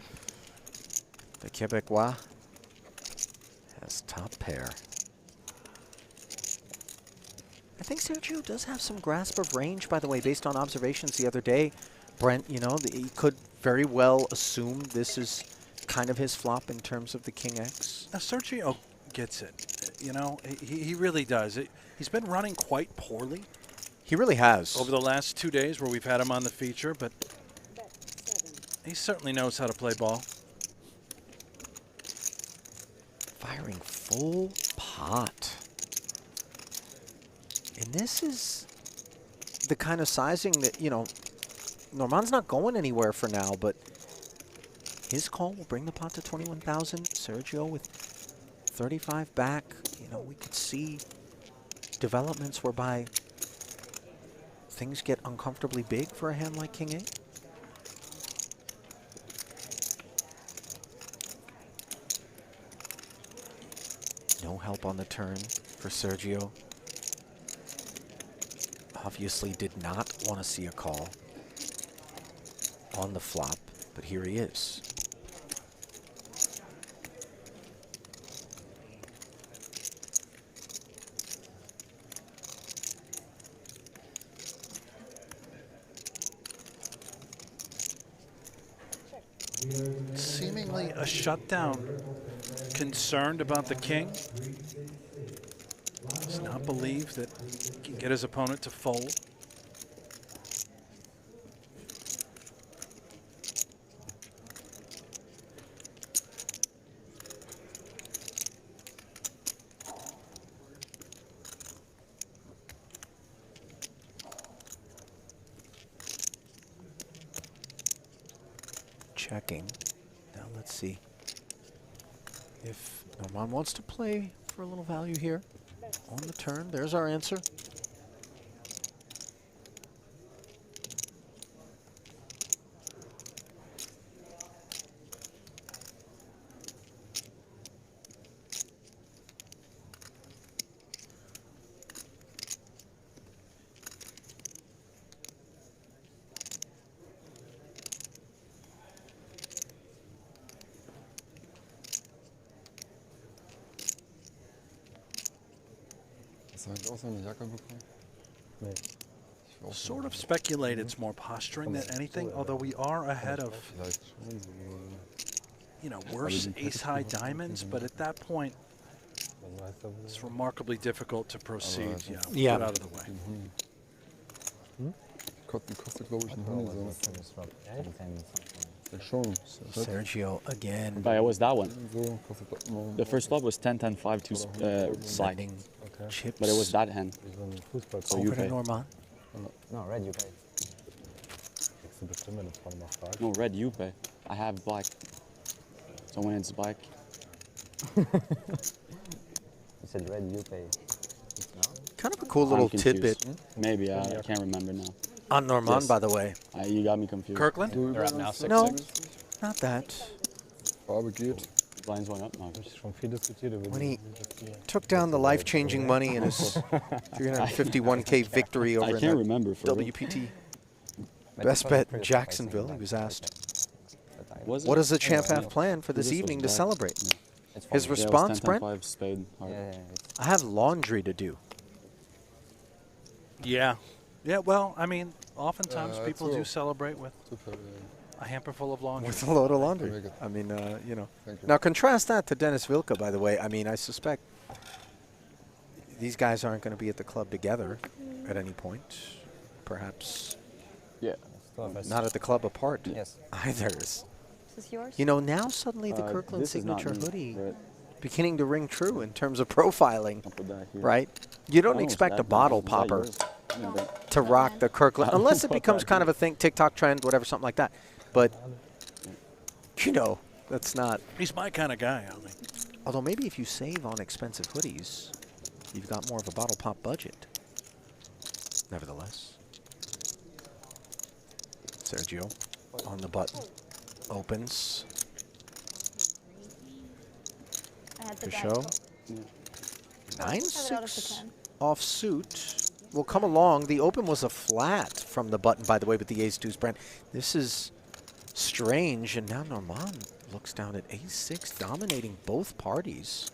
the Quebecois has top pair. I think Sergio does have some grasp of range, by the way, based on observations the other day. Brent, you know, he could very well assume this is kind of his flop in terms of the king X. Now, Sergio gets it. You know, he really does. He's been running quite poorly. He really has. Over the last 2 days where we've had him on the feature, but he certainly knows how to play ball. Firing full pot. And this is the kind of sizing that, you know, Normand's not going anywhere for now, but his call will bring the pot to 21,000. Sergio with 35 back. You know, we could see developments whereby things get uncomfortably big for a hand like King 8. No help on the turn for Sergio. Obviously did not want to see a call on the flop, but here he is. Seemingly a shutdown. Concerned about the king. Does not believe that he can get his opponent to fold. Checking. Now let's see if Normand wants to play for a little value here on the turn. There's our answer. Hast du auch so eine Jacke bekommen? Nee. Sort of speculate it's more posturing than anything, although we are ahead of, you know, worse ace-high diamonds, but at that point, it's remarkably difficult to proceed. Yeah, get out of the way. Kostet, glaube ich, ein Honig. Schon. Sergio again. But it was that one. The first flop was 10, 10, 5, 2 sliding. Chips. But it was that hand. So you pay. Normand. No, red you pay. No, red you pay. I have black. So when it's black. You said red you pay. Kind of a cool little tidbit. Maybe, I can't remember now. On Normand, by the way. You got me confused. Kirkland? They're up now, 6-6. No, not that. Farbe geht. Blinds went up now. When he took down the life-changing money in his 351K victory over in WPT Best Bet in Jacksonville, he was asked, what does the champ have planned for this evening to celebrate? His response, Brent? I have laundry to do. Yeah. Yeah, well, I mean, oftentimes people do celebrate with a hamper full of laundry. With a load of laundry. I mean, you know. Now, contrast that to Dennis Wilke, by the way. I mean, I suspect these guys aren't going to be at the club together at any point. Perhaps not at the club apart either. Is this yours? You know, now suddenly the Kirkland signature hoodie beginning to ring true in terms of profiling, right? You don't expect a bottle popper to rock the Kirkland, unless it becomes kind of a thing, TikTok trend, whatever, something like that. But, you know, that's not. He's my kind of guy, Ali. Although maybe if you save on expensive hoodies, you've got more of a bottle pop budget. Nevertheless, Sergio on the button, opens. I had the For show. diet. 9-6 off suit. will come along. The open was a flat from the button, by the way, with the ace-deuce Brent. This is strange, and now Normand looks down at ace-6, dominating both parties.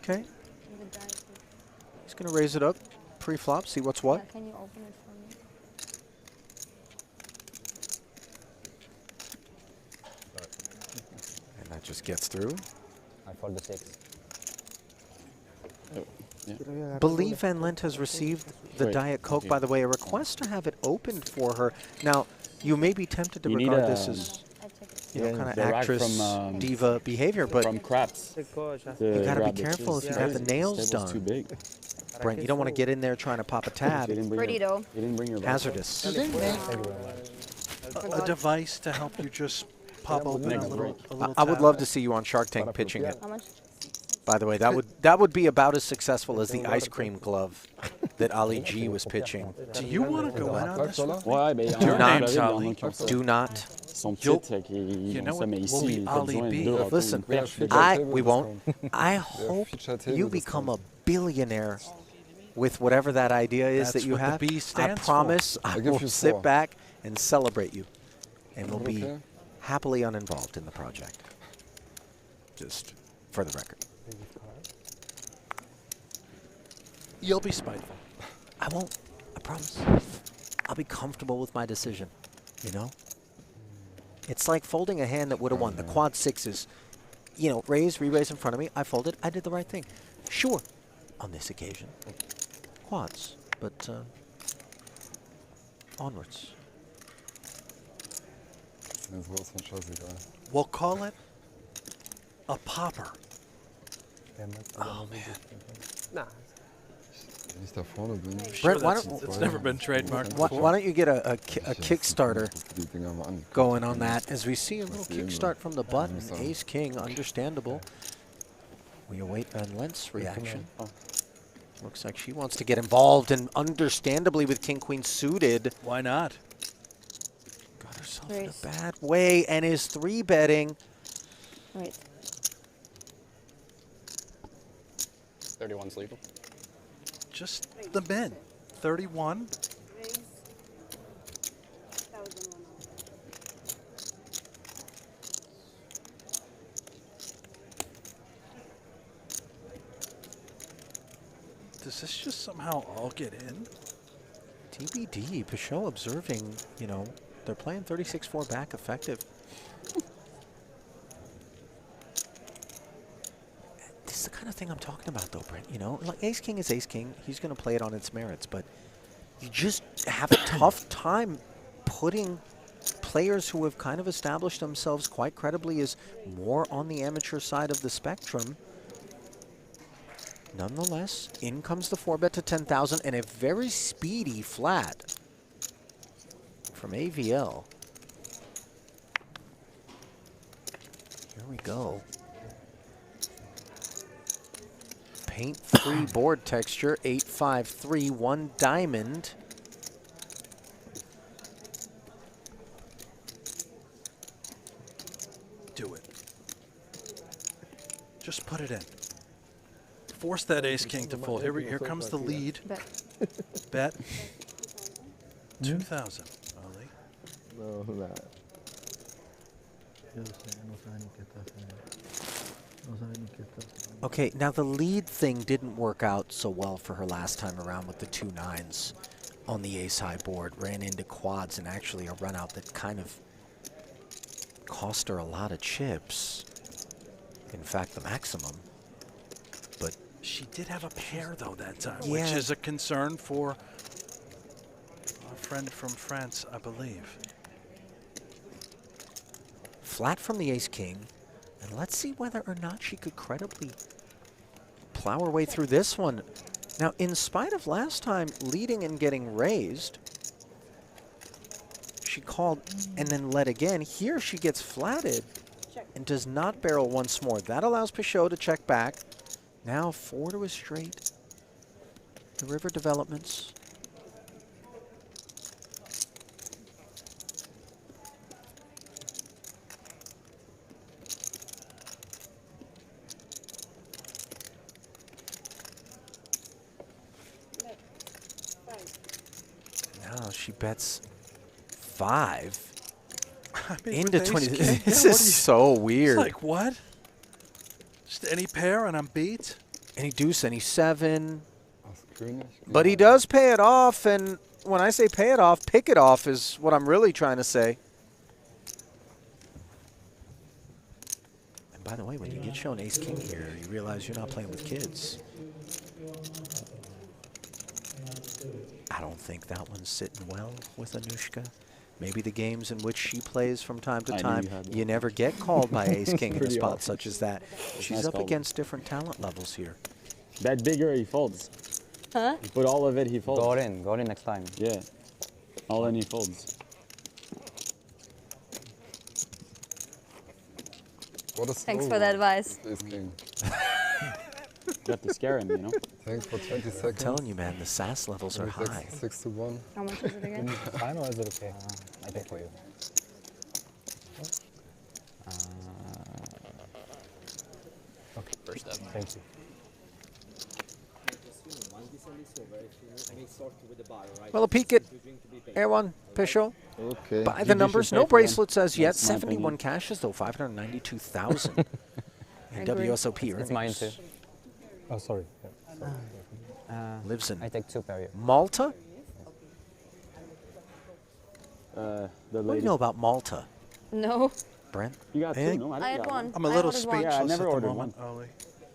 Okay. He's going to raise it up pre-flop, see what's what. Yeah, can you open it for me? And that just gets through. I fold the 6. Believe Van Lent has received the Diet Coke, by the way, a request to have it opened for her. Now, you may be tempted to regard this as kind of actress diva behavior, but from craps. you got to be careful if you have the nails done. Too big. Brent, you don't want to get in there trying to pop a tab. Pretty though. You didn't bring your hazardous. A device to help you just pop open a little I would tab. love to see you on Shark Tank pitching it. How much? By the way, that would be about as successful as the ice cream glove that Ali G was pitching. Do you want to go in on this one? Ouais, mais Do not. do not. Son titre qui know ça what? met We'll ici, be il Ali besoin B. de deux Listen, we won't. I hope you become a billionaire with whatever that idea is That's that you what the have. B I stands for. promise I give will you sit 4. back and celebrate you, and will be Okay. happily uninvolved in the project. Just for the record. You'll be spiteful. I won't. I promise. I'll be comfortable with my decision, you know? It's like folding a hand that would have won. The quad sixes, you know, raise, re-raise in front of me. I folded. I did the right thing. Sure, on this occasion. Quads, but onwards. We'll call it a popper. Oh, man. Nah. Brent, why It's never been trademarked why before. don't you get a Kickstarter going on that as we see a little kickstart from the button. Ace King, understandable. We await Van Lent's reaction. Looks like she wants to get involved, and understandably with King Queen suited. Why not? Got herself in a bad way and is 3-betting. Wait. 31's legal. Just the men. 31. Does this just somehow all get in? TBD, Pichot observing, you know, they're playing 36-4 back effective. This is the kind of thing I'm talking about, though, Brent. You know, like Ace King is Ace King. He's going to play it on its merits, but you just have a tough time putting players who have kind of established themselves quite credibly as more on the amateur side of the spectrum. Nonetheless, in comes the 4-bet to 10,000 and a very speedy flat from AVL. Here we go. Paint 3 board texture, 8-5-3, 1 diamond. Do it. Just put it in. Force that Ace King to fold. Here comes the lead. Bet. 2,000. Ali. No, nah. Okay, now the lead thing didn't work out so well for her last time around with the 2 9s on the ace-high board. Ran into quads and actually a run-out that kind of cost her a lot of chips. In fact, the maximum. But she did have a pair, though, that time, Yeah. which is a concern for a friend from France, I believe. Flat from the ace-king. And let's see whether or not she could credibly plow her way through this one. Now, in spite of last time leading and getting raised, she called and then led again. Here she gets flatted and does not barrel once more. That allows Pichot to check back. Now 4 to a straight. The river developments. she bets 5 I mean, into with 20. ace king, This yeah, what is do you- so weird. It's like, what? Just any pair and I'm beat? Any deuce, any 7. König. But he does pay it off, and when I say pay it off, pick it off is what I'm really trying to say. And by the way, when you get shown ace king here, you realize you're not playing with kids. I don't think that one's sitting well with Anushka. Maybe the games in which she plays from time to time, you never get called by ace king in a spot such as that. She's up against different talent levels here. Bet bigger, he folds. Huh? You put all of it, he folds. Go in next time. Yeah. All in, he folds. Thanks for the advice. Ace king. You have to scare him, you know? Thanks for 20 seconds. I'm telling you, man, the SAS levels are high. 6 to 1. How much is it again? Fine, or is it okay? I pay for you. Okay. First up. Thank you. Well, a peek at Erwan Pishol. Okay. By the GG numbers, should no pay for them. bracelets as yet. That's my 71 opinion. cashes, though, 592,000 in Agree. WSOP earnings. It's mine too. Oh, sorry. Yeah, sorry. Lives in I take 2 per year. Malta? The What do lady. you know about Malta, No. Brent? You got 2, Anything? no? I had got one. I'm a I little ordered one. speechless Yeah, I never at the ordered moment, one. Ollie.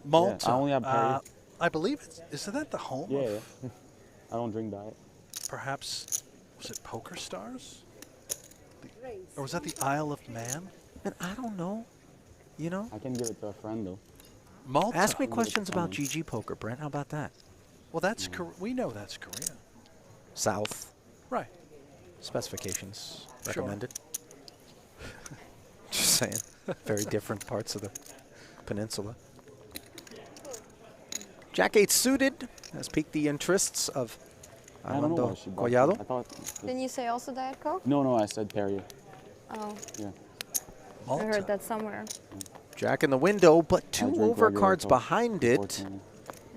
Malta. I only have Perry. I believe isn't that the home Yeah, of yeah. I don't drink diet. perhaps, was it Poker Stars? Or was that the Isle of Man? Man, I don't know. You know? I can give it to a friend, though. Malta. Ask me questions about GGPoker, Brent. How about that? Well, that's we know that's Korea. South. Right. Specifications Sure. recommended. Just saying. Very different parts of the peninsula. Jack 8 suited has piqued the interests of I don't know Armando why she bought Collado. it. I thought. Didn't you say also Diet Coke? No, I said Perrier. Oh, Yeah. I Malta. heard that somewhere. Jack in the window, but I 2 drink overcards regular behind it. unfortunately.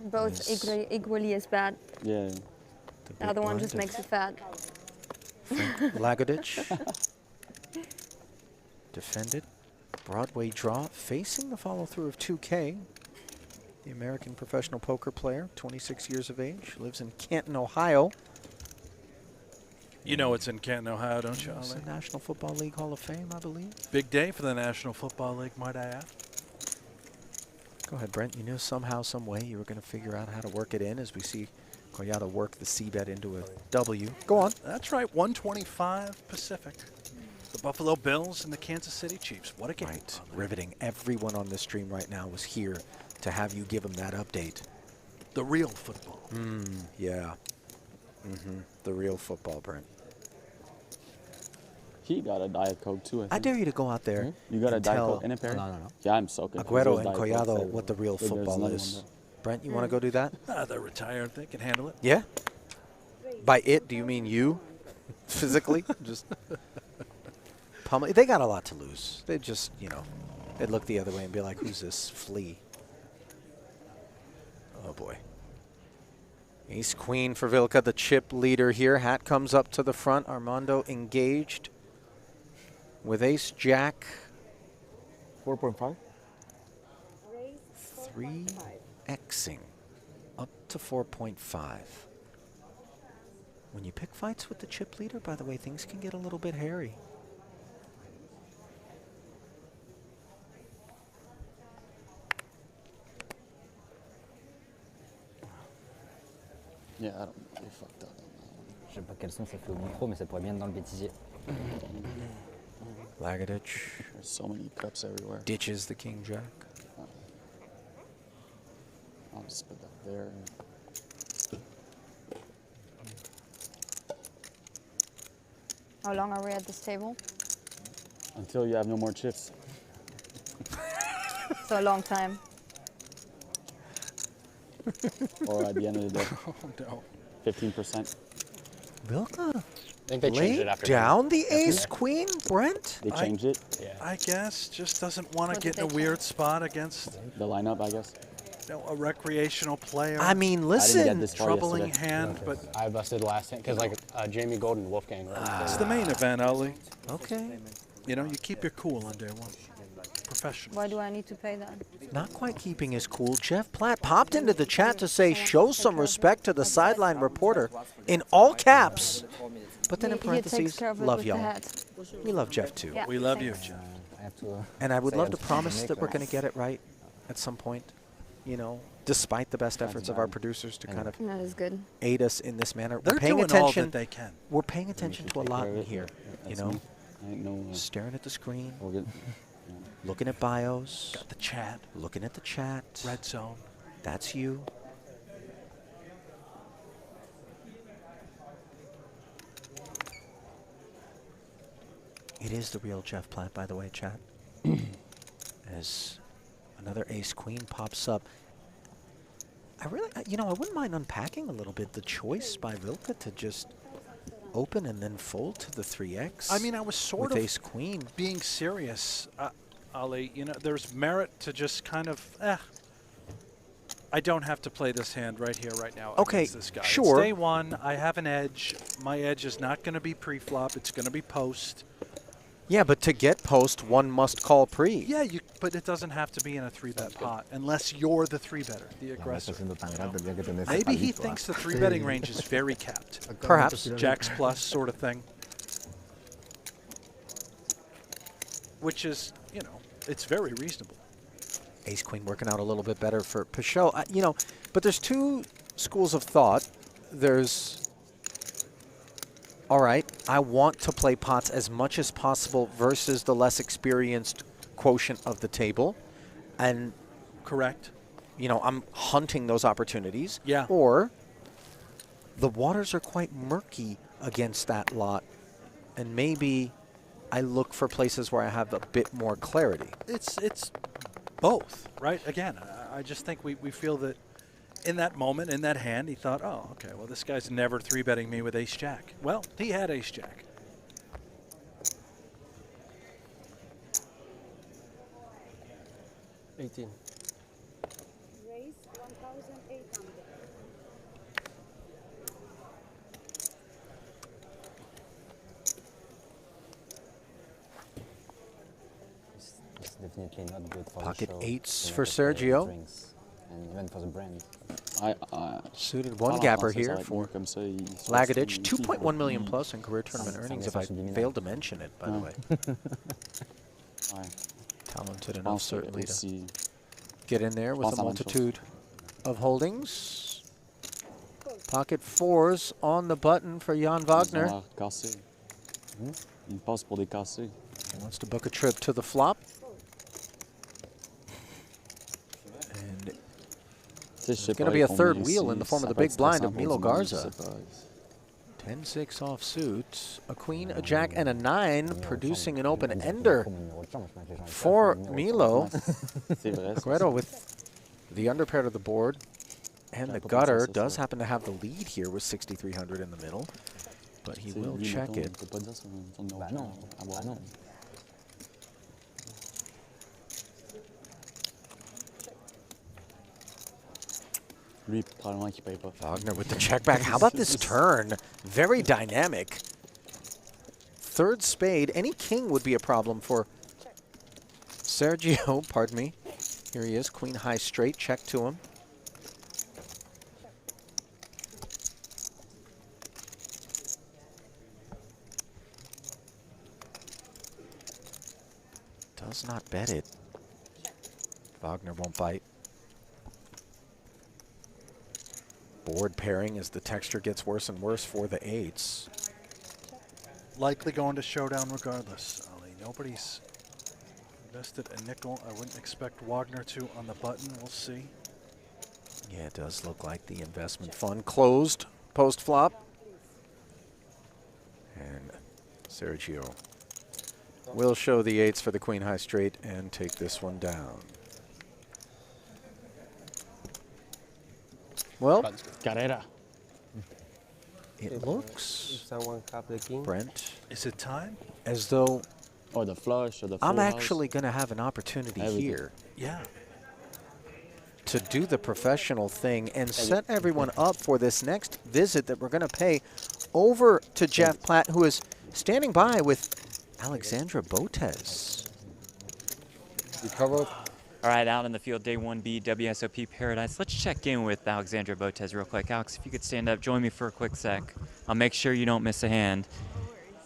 Both Yes. equally as bad. Yeah. The other one just makes you fat. Lagodich. Defended. Broadway draw, facing the follow-through of 2K. The American professional poker player, 26 years of age, lives in Canton, Ohio. You know it's in Canton, Ohio, don't you, It's Ollie? the National Football League Hall of Fame, I believe. Big day for the National Football League, might I add. Go ahead, Brent. You knew somehow, some way you were going to figure out how to work it in as we see Collado work the C-bet into a W. Go on. That's right, 125 Pacific. The Buffalo Bills and the Kansas City Chiefs. What a game. Right. Riveting. Everyone on this stream right now was here to have you give them that update. The real football. Yeah. The real football, Brent. He got a Diet Coke, too, I think. I dare you to go out there. You got a and Diet tell Coke and a Perrier? No. Yeah, I'm soaking. Aguero There's and Diet Cokes Collado everywhere. what the real There's football another is. one there. Brent, you want to go do that? They're retired. They can handle it. Yeah? By it, do you mean you? Physically? Just pummel. They got a lot to lose. They just, you know, they'd look the other way and be like, who's this flea? Oh, boy. Ace Queen for Vilka, the chip leader here. Hat comes up to the front. Armando engaged with Ace Jack. 4.5? 3xing up to 4.5. When you pick fights with the chip leader, by the way, things can get a little bit hairy. Yeah, I don't really fucked up. Je sais pas quel son ça fait au micro, mais ça pourrait bien être dans le bêtisier. Lagodich There's so many cups everywhere. ditches the king jack. I'll just put that there. How long are we at this table? Until you have no more chips. So a long time. Or at the end of the day. Oh, no. 15%. Vilka I think they changed laid it after down the game. ace queen, Brent? They changed it. Yeah. I guess just doesn't want to What get did in a they weird spot against. The lineup, I guess. You know, a recreational player. I mean, listen, troubling hand, but I busted last hand because like Jamie Golden, Wolfgang. Right? it's the main event, Ali. Okay. You know, you keep your cool on day one. Professional. Why do I need to pay that? Not quite keeping his cool. Jeff Platt popped into the chat to say, show some respect to the sideline reporter in all caps. But then in parentheses, love y'all. We love Jeff too. Yeah, we love you, Jeff. And I would love to promise that we're going to get it right at some point, you know, despite the best efforts of our producers to kind of That is good. aid us in this manner. They're we're paying doing attention. all that they can. We're paying attention to a lot in here, you know. No, staring at the screen, good. looking at bios, Got the chat. looking at the chat. Red zone. That's you. It is the real Jeff Platt, by the way, chat. As another ace queen pops up. I really, you know, I wouldn't mind unpacking a little bit the choice by Vilka to just open and then fold to the 3x. I mean, I was sort with of ace queen being serious, Ali. You know, there's merit to just kind of, I don't have to play this hand right here, right now. Okay, against this guy. sure. It's day one. I have an edge. My edge is not going to be pre-flop. It's going to be post. Yeah, but to get post, one must call pre. Yeah, but it doesn't have to be in a 3-bet pot unless you're the 3-better, the aggressor. Maybe he thinks the 3-betting range is very capped. Perhaps. Jacks plus sort of thing. Which is, you know, it's very reasonable. Ace queen working out a little bit better for Pichot. You know, but there's two schools of thought. There's, all right, I want to play pots as much as possible versus the less experienced quotient of the table. And correct. You know, I'm hunting those opportunities. Yeah. Or the waters are quite murky against that lot. And maybe I look for places where I have a bit more clarity. It's both, right? Again, I just think we feel that in that moment, in that hand, he thought, oh, okay, well, this guy's never 3-betting me with ace-jack. Well, he had ace-jack. $18. Raise 1,800. It's definitely not good for Pocket the show, eights you know, for with the Sergio. drinks, and even for the brand. Suited one gapper here for Lagadich. 2.1 million plus in career tournament earnings, if I failed to mention it, by the way. Talented enough, certainly, to get in there with a multitude of holdings. Pocket fours on the button for Jan Wagner. He wants to book a trip to the flop. And there's going to be a third wheel in the form of the big blind of Milo Garza. 10-6 offsuit, a queen, a jack, and a 9, producing an open ender for Milo. Aguero with the underpair of the board, and the gutter does happen to have the lead here with 6,300 in the middle, but he will check it. Wagner with the check back. How about this turn? Very dynamic. Third spade. Any king would be a problem for Sergio. Pardon me. Here he is. Queen high straight. Check to him. Does not bet it. Wagner won't bite. Board pairing as the texture gets worse and worse for the eights. Likely going to showdown regardless, Ali. Nobody's invested a nickel. I wouldn't expect Wagner to on the button. We'll see. Yeah, it does look like the investment fund closed post-flop. And Sergio will show the eights for the queen high straight and take this one down. Well, it looks, someone cap the king. Brent, is it time? As though the flush or the I'm actually going to have an opportunity here. Yeah. to do the professional thing and set everyone up for this next visit that we're going to pay over to Jeff Platt, who is standing by with Alexandra Botez. You covered. All right, out in the field, day 1B, WSOP Paradise. Let's check in with Alexandra Botez real quick. Alex, if you could stand up, join me for a quick sec. I'll make sure you don't miss a hand.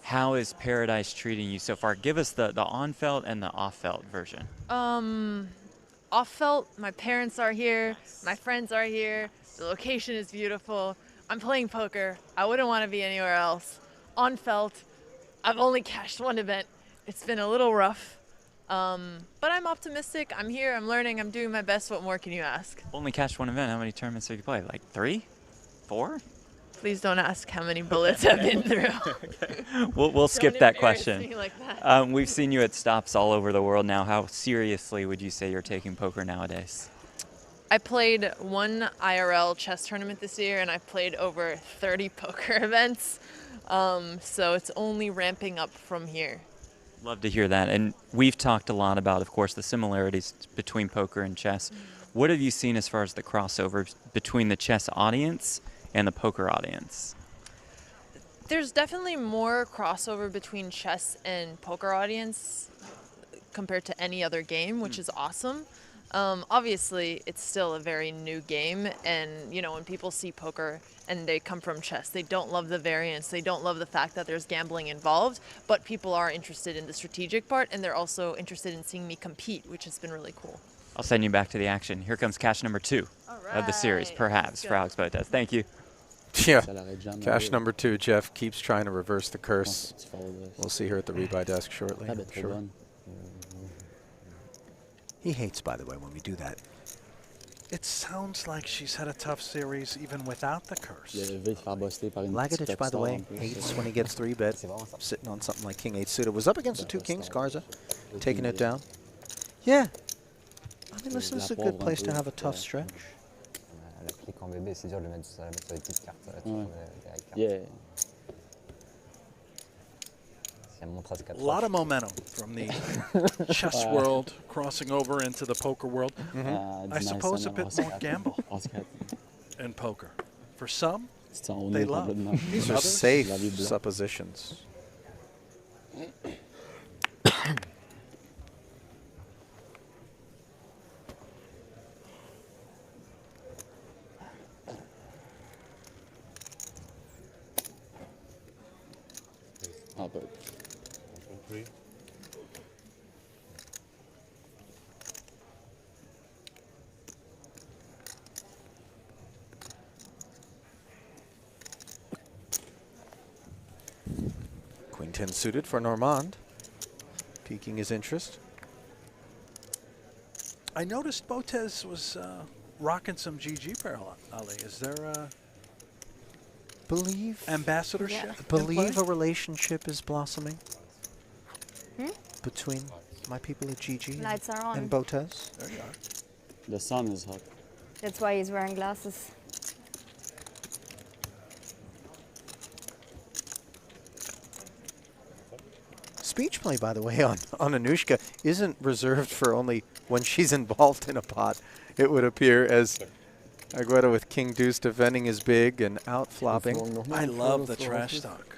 How is Paradise treating you so far? Give us the on-felt and the off-felt version. Off-felt, my parents are here, my friends are here, the location is beautiful. I'm playing poker. I wouldn't want to be anywhere else. On-felt, I've only cashed one event. It's been a little rough. But I'm optimistic. I'm here. I'm learning. I'm doing my best. What more can you ask? Only cashed one event. How many tournaments have you played? Like 3? 4? Please don't ask how many bullets I've been through. Okay. We'll skip that question. Me like that. We've seen you at stops all over the world now. How seriously would you say you're taking poker nowadays? I played one IRL chess tournament this year, and I played over 30 poker events. So it's only ramping up from here. Love to hear that. And we've talked a lot about, of course, the similarities between poker and chess. What have you seen as far as the crossover between the chess audience and the poker audience? There's definitely more crossover between chess and poker audience compared to any other game, which is awesome. Obviously, it's still a very new game, and you know, when people see poker and they come from chess, they don't love the variance, they don't love the fact that there's gambling involved, but people are interested in the strategic part, and they're also interested in seeing me compete, which has been really cool. I'll send you back to the action. Here comes cash number 2 of the series, perhaps, for Alex Botez. Thank you. Yeah, cash number 2. Jeff keeps trying to reverse the curse. We'll see her at the rebuy desk shortly. I'm sure. He hates, by the way, when we do that. It sounds like she's had a tough series even without the curse. Lagadich, by the way, hates when he gets 3-bet, sitting on something like King 8 suited. Was up against the 2 Kings, Garza, taking it down. Yeah. I mean, listen, this is a good place to have a tough stretch. Yeah. A lot of momentum from the chess world crossing over into the poker world. I suppose a bit more gamble in poker. For some, they love. These are safe suppositions. Queen 10 suited for Normand, piquing his interest. I noticed Botez was rocking some GGPoker, Ali. Is there a ambassadorship? Believe a relationship is blossoming between my people at GG Lights are on. and Botez. There you are. The sun is hot. That's why he's wearing glasses. Speech play, by the way, on Anushka isn't reserved for only when she's involved in a pot. It would appear, as Aguero with King Deuce defending his big and out flopping. I love the trash talk.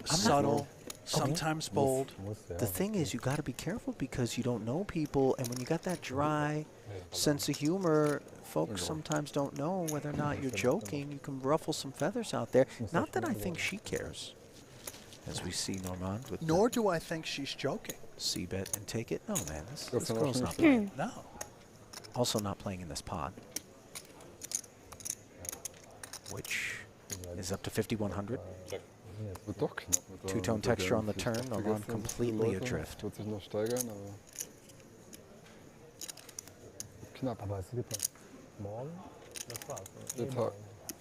Subtle, sometimes bold. The thing is, you got to be careful because you don't know people, and when you got that dry sense of humor, folks sometimes don't know whether or not you're joking. You can ruffle some feathers out there. Not that I think she cares. As we see Normand with Nor do I think she's joking. C-bet and take it. No, man, this girl's not playing. No. Also not playing in this pod, which is up to 5,100. Two-tone texture on the turn. Normand completely adrift. Wird sich noch steigern, aber knapp. Aber es gibt noch morgen, das war's.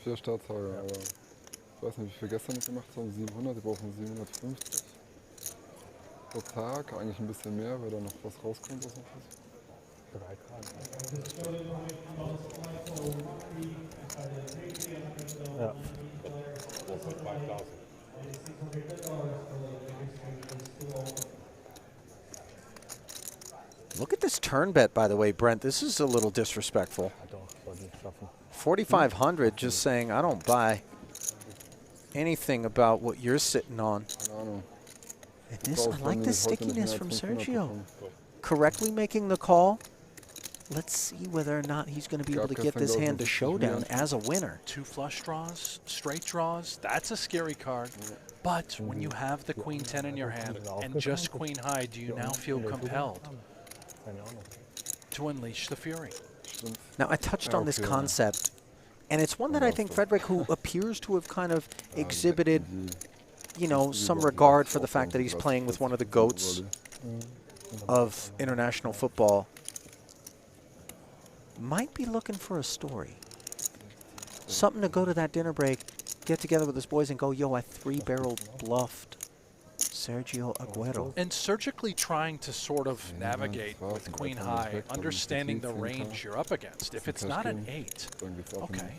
4 Starttage, aber ich weiß nicht, wie viel gestern nicht gemacht haben. 700, die brauchen 750 pro Tag. Eigentlich ein bisschen mehr, weil da noch was rauskommt aus dem Fuß. 3 Grad. Ja. Look at this turn bet, by the way, Brent. This is a little disrespectful. 4,500, just saying I don't buy anything about what you're sitting on. And this, I like the stickiness from Sergio. Correctly making the call. Let's see whether or not he's going to be able to get this hand to showdown as a winner. 2 flush draws, straight draws. That's a scary card. But when you have the queen 10 in your hand and just queen high, do you now feel compelled to unleash the fury? Now, I touched on this concept, and it's one that I think Frederick, who appears to have kind of exhibited, you know, some regard for the fact that he's playing with one of the GOATs of international football, might be looking for a story. Something to go to that dinner break, get together with his boys and go, yo, I 3-barreled bluffed Sergio Aguero. And surgically trying to sort of navigate with queen high, understanding the range you're up against. If it's not an 8, okay,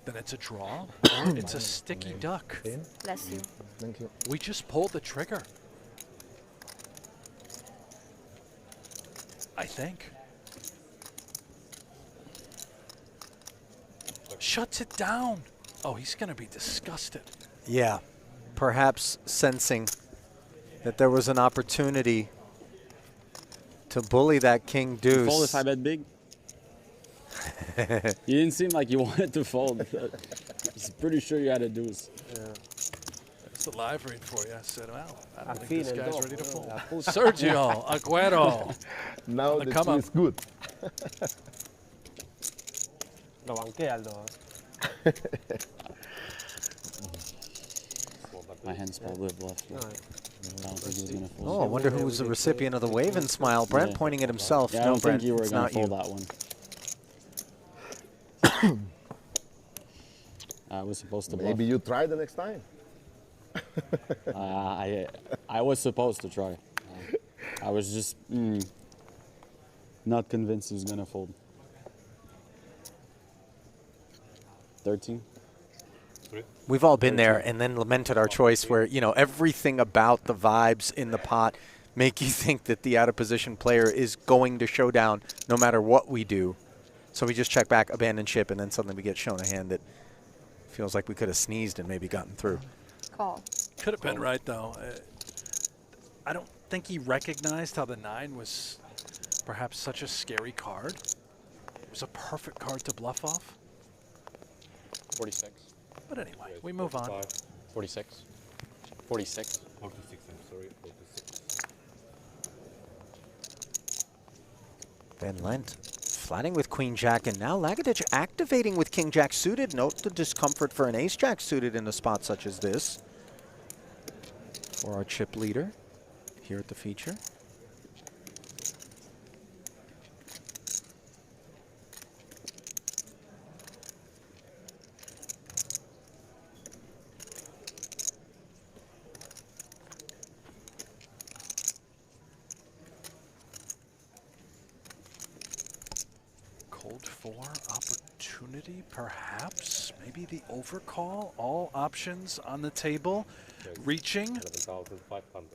then it's a draw or it's a sticky duck. Bless you. Thank you. We just pulled the trigger. I think. Shuts it down. Oh, he's going to be disgusted. Yeah, perhaps sensing that there was an opportunity to bully that king deuce. Fold if I bet big. You didn't seem like you wanted to fold. I'm pretty sure you had a deuce. Yeah. It's a live read for you. I said, well, I don't I think this feel guy's it ready to though. fold. Sergio Aguero. Now the come two up. is good. Lo banqué, Aldo. My hand's probably a bluff. I don't think he was going to fold. Oh, I wonder who was the recipient of the wave and smile. Brent pointing at himself. Yeah, I No, don't Brent, think you were it's going not to fold you. that one. I was supposed to bluff. Maybe you try the next time. I was supposed to try. I was just not convinced he was going to fold. 13. We've all been there and then lamented our choice where, you know, everything about the vibes in the pot make you think that the out-of-position player is going to showdown no matter what we do. So we just check back, abandon ship, and then suddenly we get shown a hand that feels like we could have sneezed and maybe gotten through. Call. Could have been right, though. I don't think he recognized how the 9 was perhaps such a scary card. It was a perfect card to bluff off. 46. But anyway, we move on. 46. 46. 46, I'm sorry, 46. Ben Lent flatting with Queen Jack, and now Lagadich activating with King Jack suited. Note the discomfort for an Ace Jack suited in a spot such as this for our chip leader here at the feature. Cold 4 opportunity, perhaps. Maybe the overcall. All options on the table. Yes. Reaching. 11,500.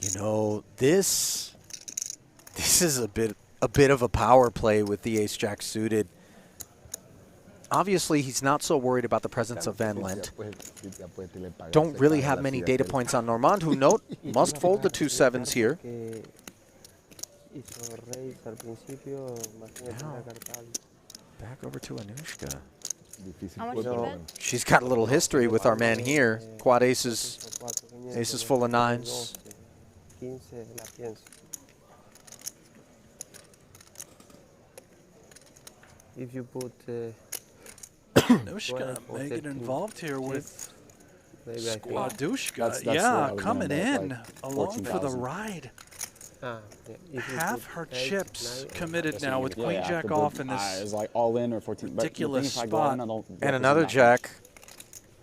You know, this is a bit of a power play with the Ace Jack suited. Obviously, he's not so worried about the presence of Van Lent. Don't really have many data points on Normand, who note must fold the 2 7s here. Now, back over to Anushka. How much do you bet? She's got a little history with our man here. Quad aces, aces full of 9s. If you put Anushka may get involved here with Squadushka. Yeah, coming in along for the ride. Half her chips committed now with Queen Jack off in this it's like all in or 14. ridiculous But if I go in, spot. I don't And another jack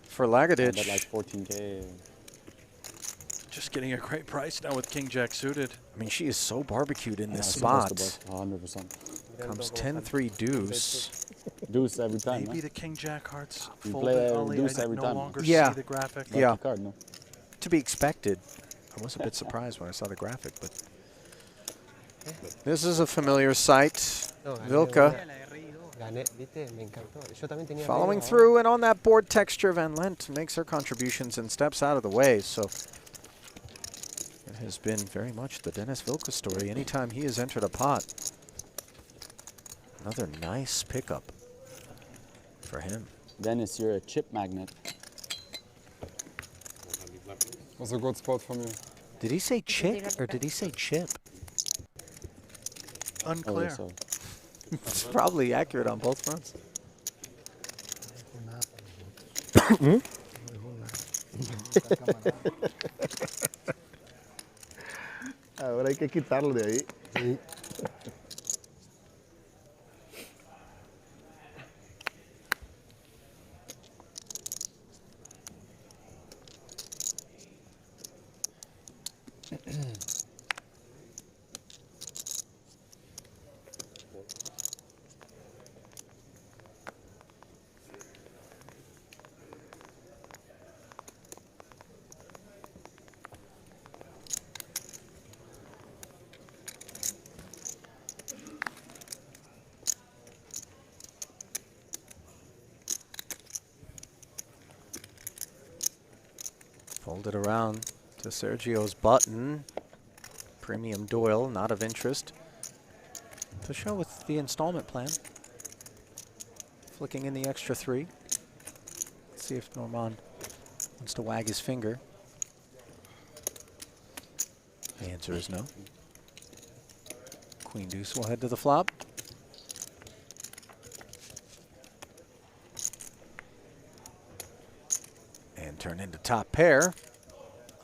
for Lagadich. bet like 14K. Just getting a great price now with King Jack suited. I mean, she is so barbecued in this supposed spot. to bluff, 100%. Comes 10-3 deuce. Deuce every time. Maybe no? the king jack hearts You folded, play Ollie. deuce I every no time. longer Yeah. see the graphic. Yeah. Lucky card, no? To be expected. I was a bit surprised when I saw the graphic, but this is a familiar sight. Vilka following through, and on that board texture, Van Lent makes her contributions and steps out of the way. So it has been very much the Dennis Vilka story anytime he has entered a pot. Another nice pickup for him. Dennis, you're a chip magnet. Was a good spot for me. Did he say chick or did he say chip? Unclear. So. It's probably accurate on both fronts. Ahora hay que quitarlo de ahí. Fold it around to Sergio's button. Premium Doyle, not of interest. To show with the installment plan. Flicking in the extra 3. Let's see if Normand wants to wag his finger. The answer is no. Queen Deuce will head to the flop. And turn into top pair.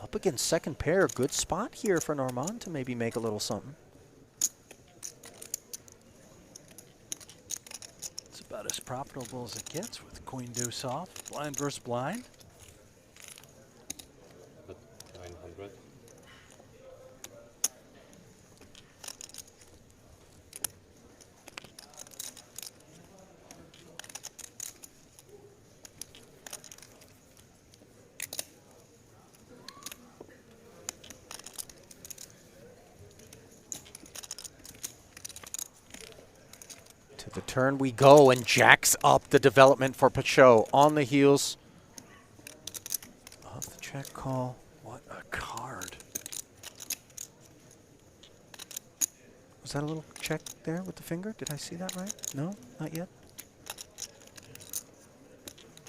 Up against second pair. Good spot here for Normand to maybe make a little something. It's about as profitable as it gets with Queen Deuce off. Blind versus blind. But 900. To the turn we go, and jacks up the development for Pachot on the heels of the check call. What a card. Was that a little check there with the finger? Did I see that right? No, not yet.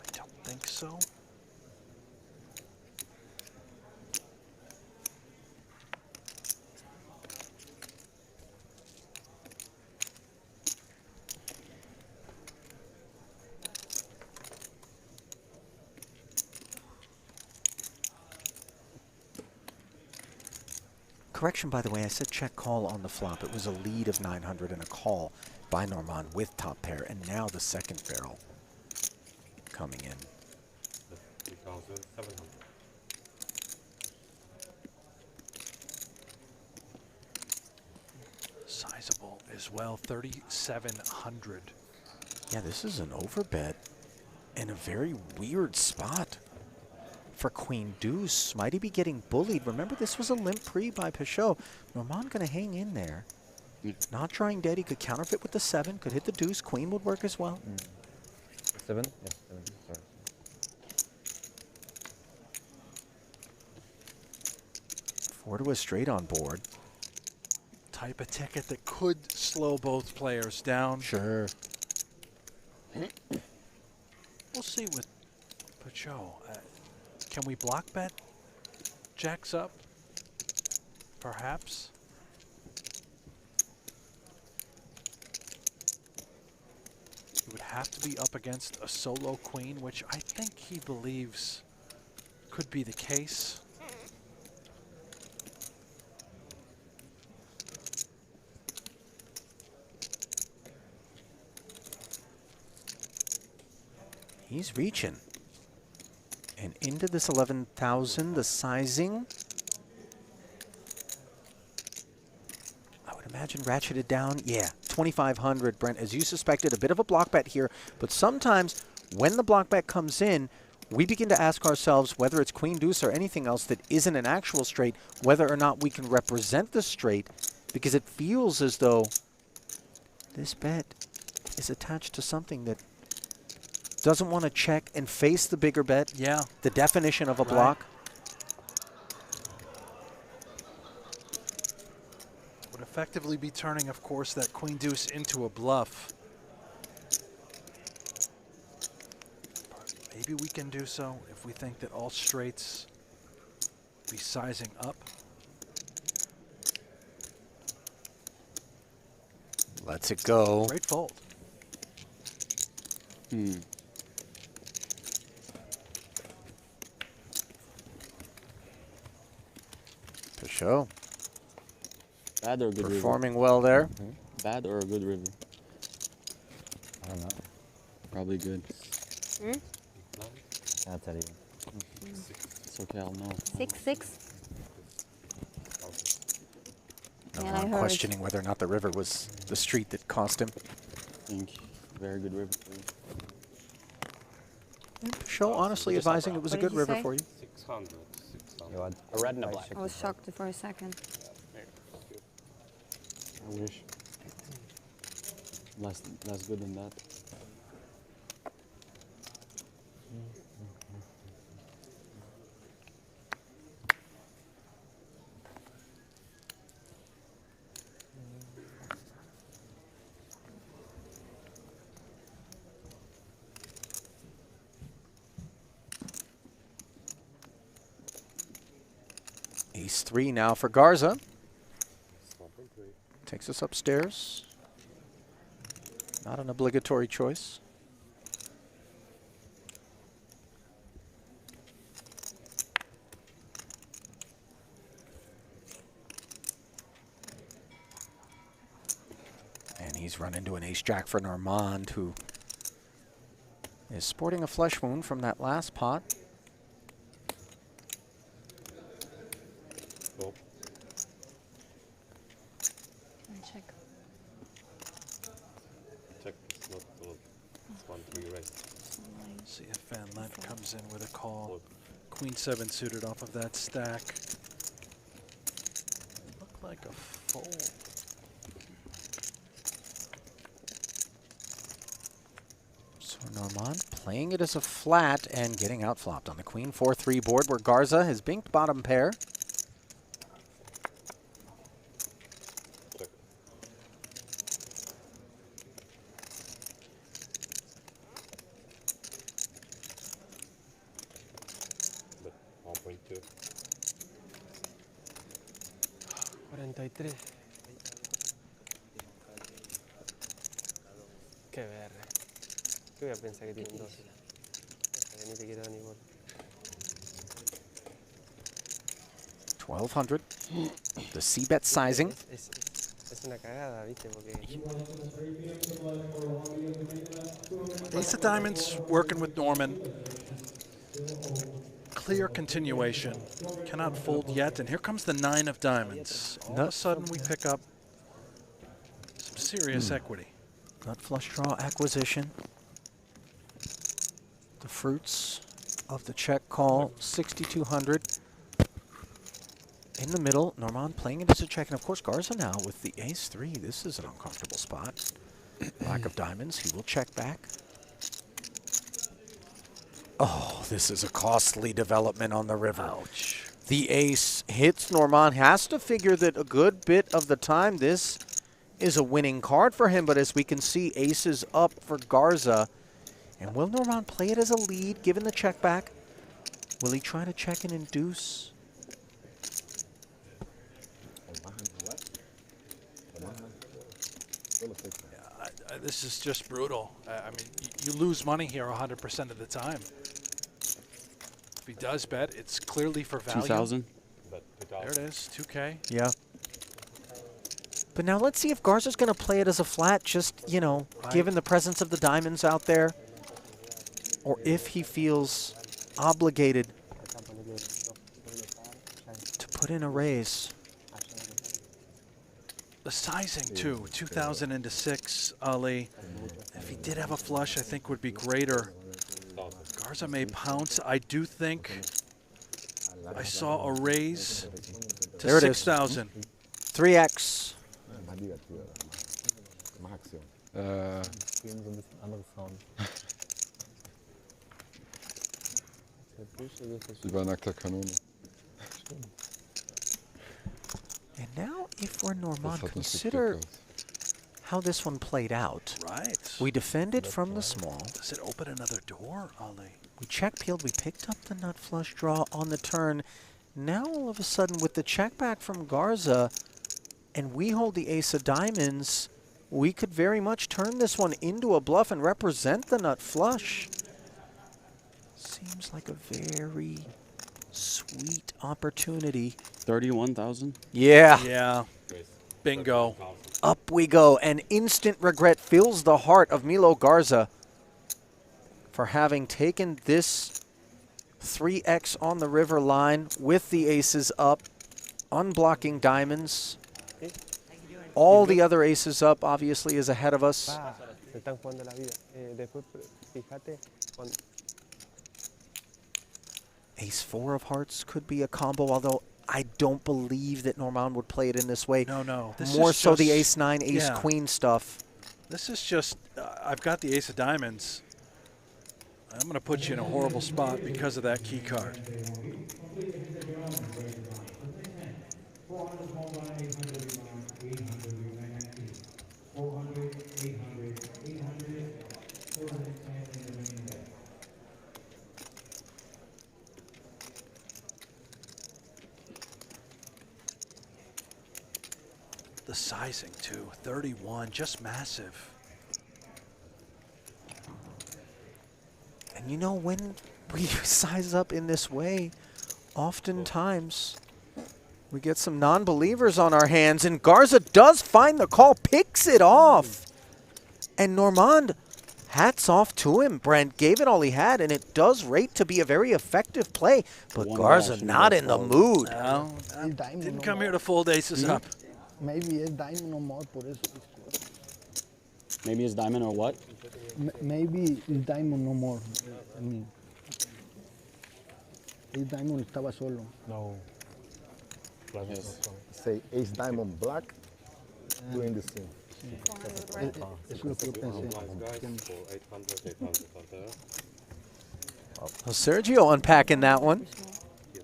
I don't think so. Correction, by the way, I said check call on the flop. It was a lead of 900 and a call by Normand with top pair, and now the second barrel coming in. 3,700. Sizable as well, 3,700. Yeah, this is an overbet in a very weird spot for Queen Deuce. Might he be getting bullied? Remember, this was a limp pre by Pachot. Normand going to hang in there. Not drawing dead. He could counterfeit with the 7. Could hit the deuce. Queen would work as well. 7? Yes, 7. Sorry. 4 to a straight on board. Type of ticket that could slow both players down. Sure. We'll see with Pachot. Can we block bet jacks up? Perhaps. He would have to be up against a solo queen, which I think he believes could be the case. He's reaching. And into this 11,000, the sizing. I would imagine ratcheted down. Yeah, 2,500, Brent, as you suspected, a bit of a block bet here. But sometimes when the block bet comes in, we begin to ask ourselves whether it's queen deuce or anything else that isn't an actual straight, whether or not we can represent the straight, because it feels as though this bet is attached to something that doesn't want to check and face the bigger bet. Yeah. The definition of a block. Would effectively be turning, of course, that queen deuce into a bluff. Maybe we can do so if we think that all straights be sizing up. Lets it go. Great fold. To show. Bad or good Performing river? well there. Bad or a good river? I don't know. Probably good. I'll tell you. It's okay, I'll know. 6-6. No, Man, I I'm heard. questioning whether or not the river was the street that cost him. I think very good river for you. And Show honestly advising it was a What good did you river say? for you. 600. 600. A red and a black. I was shocked for a second. I wish. Less good than that. Ace-3 now for Garza. Takes us upstairs. Not an obligatory choice. And he's run into an ace-jack for Normand, who is sporting a flesh wound from that last pot. Check. Check. It's not good. It's 1-3 raise. See if Van Lent comes in with a call. Queen 7 suited off of that stack. Look like a fold. So Normand playing it as a flat and getting outflopped on the Queen 4-3 board where Garza has binked bottom pair. But 1.2. 43. Qué verga. ¿Qué voy a pensar que tienen 12? Que ni te quiero ni bola. 1,200. The C-bet sizing. Es una cagada, ¿viste? Porque... Ace of diamonds working with Norman. Clear continuation. Cannot fold yet, and here comes the 9 of diamonds. All of a sudden we pick up some serious equity. Nut flush draw acquisition. The fruits of the check call, 6,200. In the middle, Normand playing it as a check, and of course Garza now with the ace-3. This is an uncomfortable spot. Lack of diamonds, he will check back. Oh, this is a costly development on the river. Ouch. The ace hits Normand. Has to figure that a good bit of the time this is a winning card for him, but as we can see, ace is up for Garza. And will Normand play it as a lead, given the check back? Will he try to check and induce? This is just brutal. I mean, you lose money here 100% of the time. If he does bet, it's clearly for value. 2,000. There it is, 2K. Yeah. But now let's see if Garza's going to play it as a flat, just, you know, given the presence of the diamonds out there. Or if he feels obligated to put in a raise. The sizing, too. 2,000 into 6, Ali. If he did have a flush, I think would be greater. Garza may pounce. I do think I saw a raise to There it is. 6,000. 3x. Wie bei nackter Kanone. And now, if we're Normand, Das hat nicht consider geklappt. how this one played out. Right. We defended from the small. Does it open another door, Ali? We check peeled. We picked up the nut flush draw on the turn. Now, all of a sudden, with the check back from Garza, and we hold the ace of diamonds, we could very much turn this one into a bluff and represent the nut flush. Seems like a very sweet opportunity. 31,000? Yeah. Yeah. Bingo. Up we go, and instant regret fills the heart of Milo Garza for having taken this 3x on the river line with the aces up, unblocking diamonds. All the other aces up, obviously, is ahead of us. Se están jugando la vida. Después, fíjate, Ace 4 of hearts could be a combo, although I don't believe that Normand would play it in this way. No. More so the ace 9, ace queen stuff. This is just, I've got the ace of diamonds. I'm going to put you in a horrible spot because of that key card. The sizing, too. 31, just massive. And you know, when we size up in this way, oftentimes we get some non-believers on our hands, and Garza does find the call, picks it off. And Normand, hats off to him. Brent gave it all he had, and it does rate to be a very effective play. But Garza not in the mood. No, didn't come here to fold aces up. Maybe it's diamond no more, por eso. Maybe it's diamond or what? Maybe it's diamond no more. I mean, ace diamond estaba solo. No. Yes. Say ace diamond black doing the same. Es lo que yo pensé. Well, Sergio unpacking that one. Ich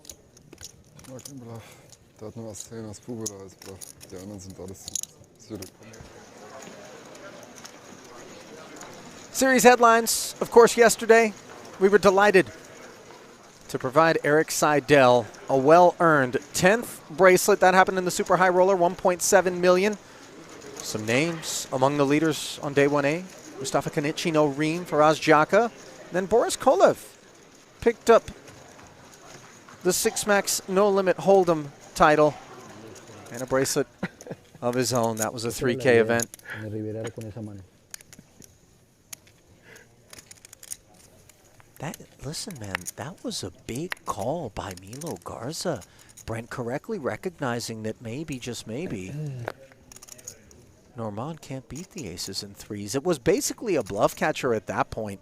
mag den Bluff. Der hat nur was 10 als Bube oder als Bluff. Die anderen sind alles Zürich. Series headlines, of course, yesterday. We were delighted to provide Eric Seidel a well-earned 10th bracelet. That happened in the Super High Roller, 1.7 million. Some names among the leaders on day 1A. Mustafa Kanichi, no Reem, Faraz Jaka. Then Boris Kolev picked up the Six Max No Limit Hold'em title and a bracelet of his own. That was a 3K event. Listen, man, that was a big call by Milo Garza. Brent correctly recognizing that maybe, just maybe, Normand can't beat the aces and threes. It was basically a bluff catcher at that point.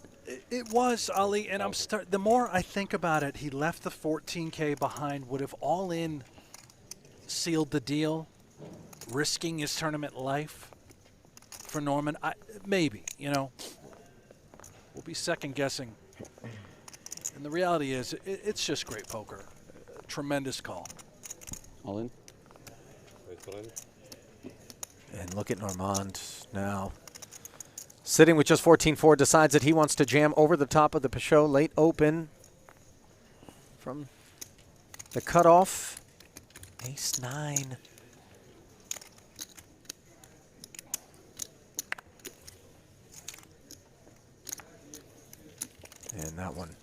It was, Ali, and the more I think about it, he left the 14K behind, would have all in sealed the deal, risking his tournament life for Norman. Maybe, you know, we'll be second guessing. And the reality is, it's just great poker. Tremendous call. All in. And look at Normand now. Sitting with just 14-4, decides that he wants to jam over the top of the Peugeot late open. From the cutoff, ace-9. And that one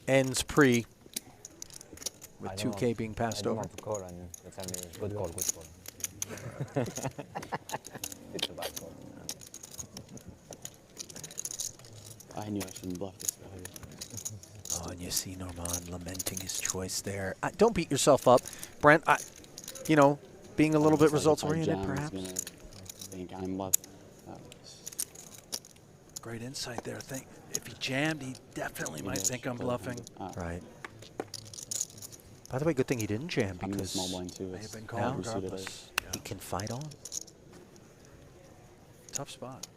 ends pre with 2K being passed over. Good call. It's a bad call. I knew I shouldn't bluff this guy. Oh, and you see Normand lamenting his choice there. Don't beat yourself up. Brent, you know, being a little bit It's like results if I oriented, jam, perhaps. He's gonna think I'm bluff. Great insight there. Think if he jammed, he definitely might think I'm bluffing. Right. By the way, good thing he didn't jam I'm in the because small blind too. May have been It's called oversuited regardless. ace. he can fight on. Tough spot.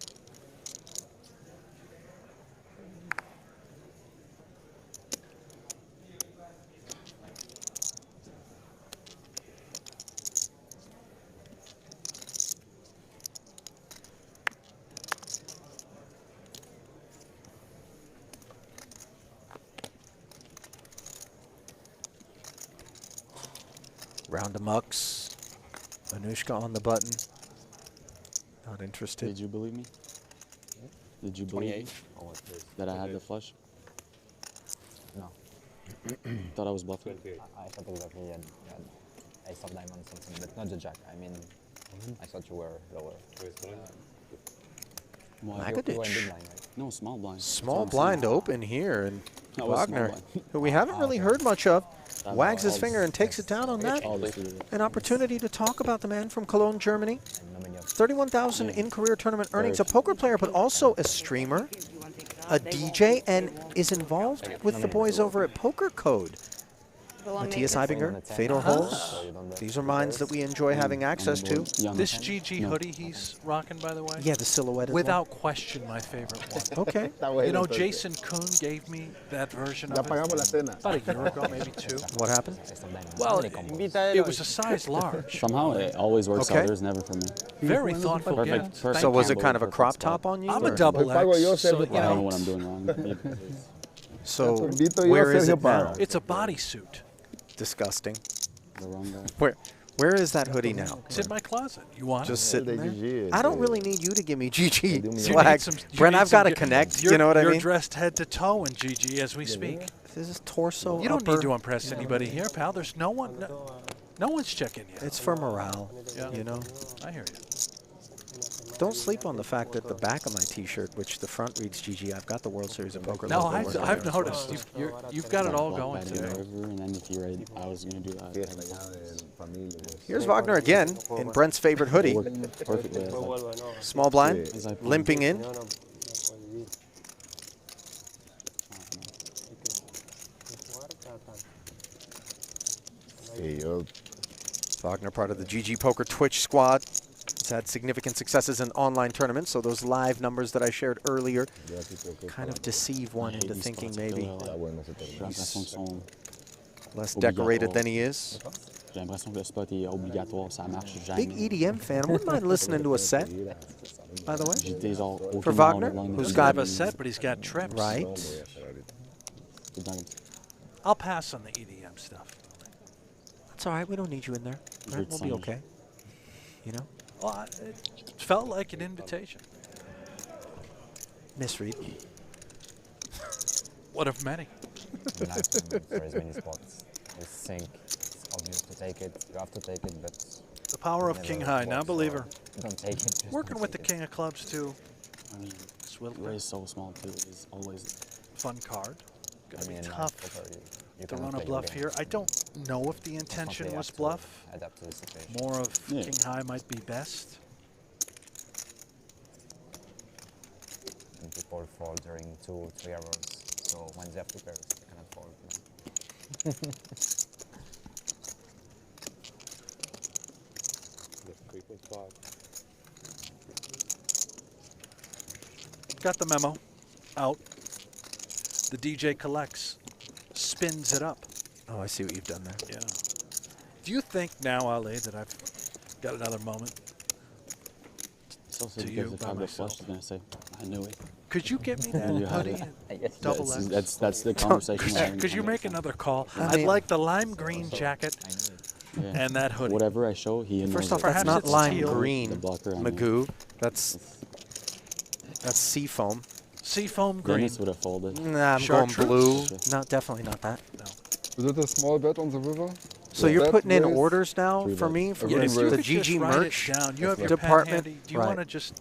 Round of mucks. Anushka on the button. Not interested. Did you believe me? Did you believe me? That I had the flush? No. Thought I was bluffing? I thought exactly you had ace of diamonds something, but not the jack. I mean, I thought you were lower. Why? You were in big blind, right? No, small blind. Small blind open here, and That was small Wagner, blind. who we haven't really heard much of, wags his finger and takes it down on that. An opportunity to talk about the man from Cologne, Germany. 31,000 in career tournament earnings, a poker player, but also a streamer, a DJ, and is involved with the boys over at Poker Code. Matthias Eibinger, Fatal Holes. These are minds that we enjoy having access to. This GG hoodie he's rocking, by the way. Yeah, the silhouette. Without question, my favorite one. Okay. You know, Jason Kuhn gave me that version of it about a year ago, maybe 2. What happened? Well, it was a size large. Somehow it always works Okay. out. There's never for me. Very thoughtful gift. Perfect So was it combo, kind of a perfect crop spot. top on you? I'm a or- double X, so, you I don't know know, what I'm doing wrong. So where is it now? it's a bodysuit. Disgusting. The wrong guy. Where is that hoodie now? It's in my closet. You want it? Just sitting there? I don't really need you to give me GG You need swag. some- you Brent, need I've some got to gi- connect. You're, You know what I you're mean? dressed head to toe in GG as we speak. This is torso. You don't upper. need to impress anybody here, pal. There's no one. No one's checking you. It's for morale. Yeah. You know. I hear you. Don't sleep on the fact that the back of my T-shirt, which the front reads GG, I've got the World Series of Poker. No, logo I've working I've there. noticed you've got it all going Betting today. river, and then if you raid, I was gonna do that. Here's Wagner again in Brent's favorite hoodie. Worked perfectly. I was like, Small blind, as I pulled- limping in. Wagner, part of the GG Poker Twitch squad. He's had significant successes in online tournaments, so those live numbers that I shared earlier kind of deceive one into thinking maybe he's less decorated than he is. J'ai l'impression que le spot est obligatoire, ça marche Big jamais. EDM fan. I wouldn't mind listening to a set, by the way. J'étais genre For aucune Wagner, borderline who's Doesn't got have a set, but he's got trips. right. Tout le temps. I'll pass on the EDM stuff. That's all right. We don't need you in there. Brent, we'll be okay. You know, Well, it felt like an invitation. misread. One of many. For as many spots. You think it's obvious to take it, you have to take it, but The power of never King High, now works, believer. or don't take it. Just Working don't with the take it. King of Clubs too. I mean, raise so small too is always Fun card. Gotta I mean, be in tough live poker, you to cannot run a play your bluff game. here. I don't know if the intention Constantly was have to bluff. Adapt to the situation. More of Yeah. King High might be best. And people fold during 2-3 hours. So when they have 2 pairs, they cannot fold. The 3.5. Got the memo. Out. The DJ collects. Spins it up. Oh, I see what you've done there. Yeah. Do you think now, Ali, that I've got another moment? It's also To because you if by I go flush, myself. I'm gonna say, I knew it. Could you get me I knew that how hoodie? to- and Double X. That's the conversation we're having. Could you make another call? I I'd mean- like the lime green jacket Yeah. and that hoodie. Whatever I show, he knows First it. off, that's Perhaps not it's lime teal. green, The blocker on it. Magoo. That's seafoam. Seafoam green. Dennis would have folded. Nah, I'm going Chartreuse? blue. No, definitely not that. Is it a small bet on the river? So you're Bet putting in raise? orders now Three for bets. me for Yeah, if the you could just GG write it merch down. You have your department. pen handy. Do you Right. want to just...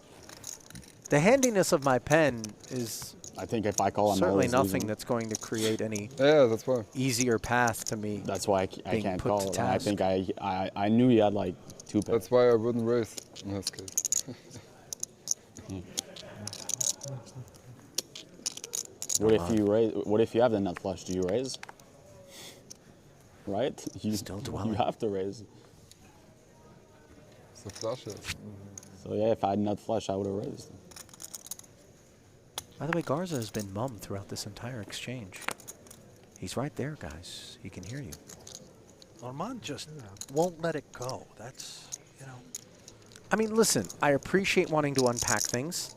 The handiness of my pen is I think if I call, I'm certainly always nothing losing. that's going to create any Yeah, that's why. easier path to me. That's why I being can't put to call. I task. think I knew he had like Two pair. That's why I wouldn't raise in this case. What if you raise? What if you have the nut flush? Do you raise? Right? You Still dwelling. You have to raise. It's a flush, yes. So yeah, if I had nut flush, I would have raised. By the way, Garza has been mum throughout this entire exchange. He's right there, guys. He can hear you. Armand just won't let it go. That's, you know. I mean, listen, I appreciate wanting to unpack things.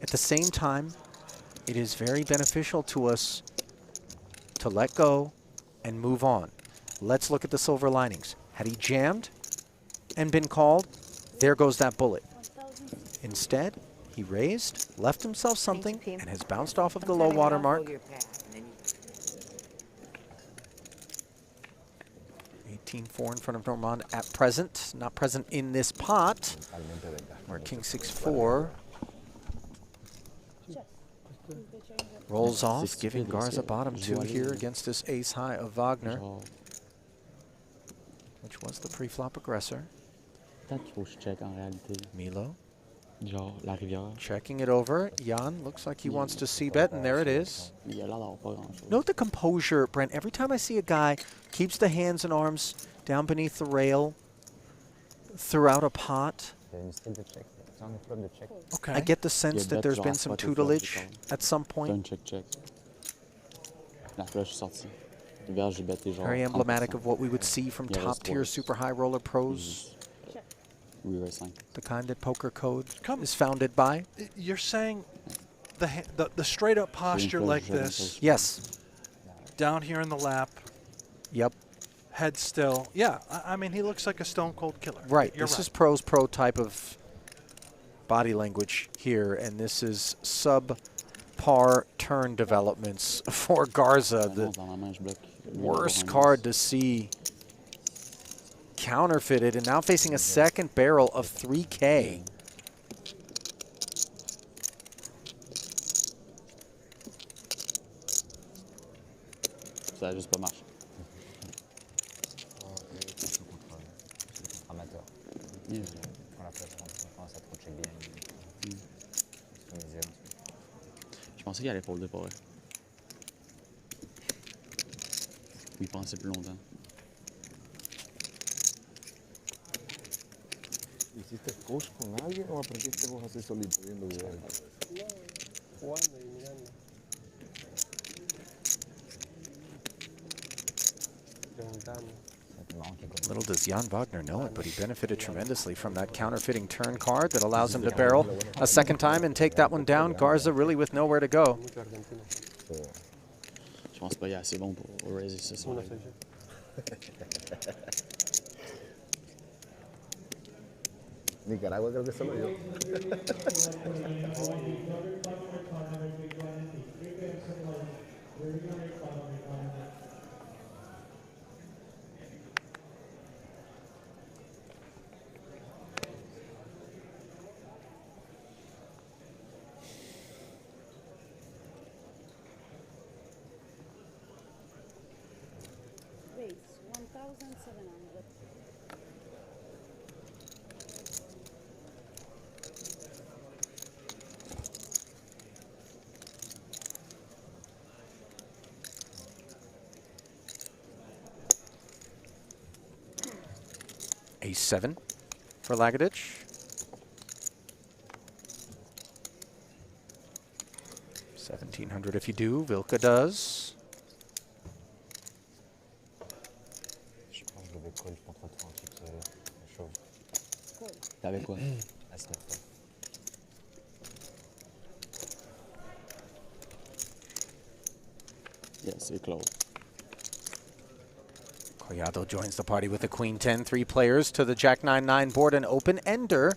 At the same time, it is very beneficial to us to let go and move on. Let's look at the silver linings. Had he jammed and been called, there goes that bullet. Instead, he raised, left himself something, and has bounced off of the low water mark. 18-4 in front of Normand at present. Not present in this pot, where King 6-4 rolls off, giving Garza bottom 2 here against this ace-high of Wagner, which was the pre-flop aggressor. Milo. Checking it over. Jan looks like he wants to c-bet, and there it is. Note the composure, Brent. Every time I see a guy keeps the hands and arms down beneath the rail throughout a pot, Okay. I get the sense that there's been some tutelage at some point. Very emblematic of what we would see from top-tier super high roller pros. The kind that poker code is founded by. You're saying the straight up posture like this. Yes. Down here in the lap. Yep. Head still. Yeah, I mean, he looks like a stone cold killer. Right. You're This right. is pro type of body language here, and this is sub-par turn developments for Garza. The worst card to see counterfeited, and now facing a second barrel of 3K. Ça a juste pas marché. Amateur. Quand la flèche commence à trop check bien, il se met. Je pensais qu'il allait folder pour eux. Il pensait plus longtemps. ¿Hiciste coach con alguien o aprendiste vos así solito viendo videos? No, jugando y mirando. Preguntando. Little does Jan Wagner know it, but he benefited tremendously from that counterfeiting turn card that allows him to barrel a second time and take that one down. Garza really with nowhere to go. Je pense pas qu'il est assez bon pour raiser ce soir. Nicaragua creo que solo yo. Raise 1,700. Ace-7 for Lagadich. 1,700 if you do. Vilka does. Je pense que je vais call contre toi un truc chauve. T'avais quoi? À SnapCam. Yes, c'est close. Collado joins the party with the Queen 10, 3 players to the Jack 9-9 board, an open ender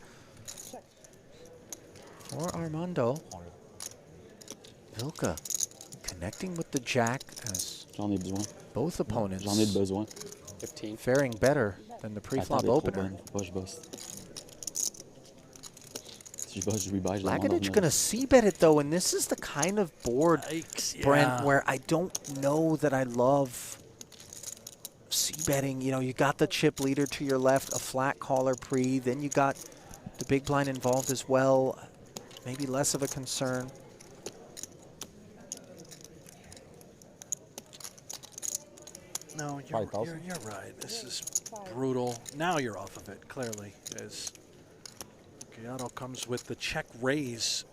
for Armando. Vilka connecting with the Jack as both opponents 15. faring better than the pre-flop opener. Lagadich gonna c-bet it though, and this is the kind of board, Yikes, Brent, yeah. where I don't know that I love c-betting. You know, you got the chip leader to your left, a flat caller pre, then you got the big blind involved as well. Maybe less of a concern. No, you're right. This is brutal. Now you're off of it, clearly, as Collado comes with the check raise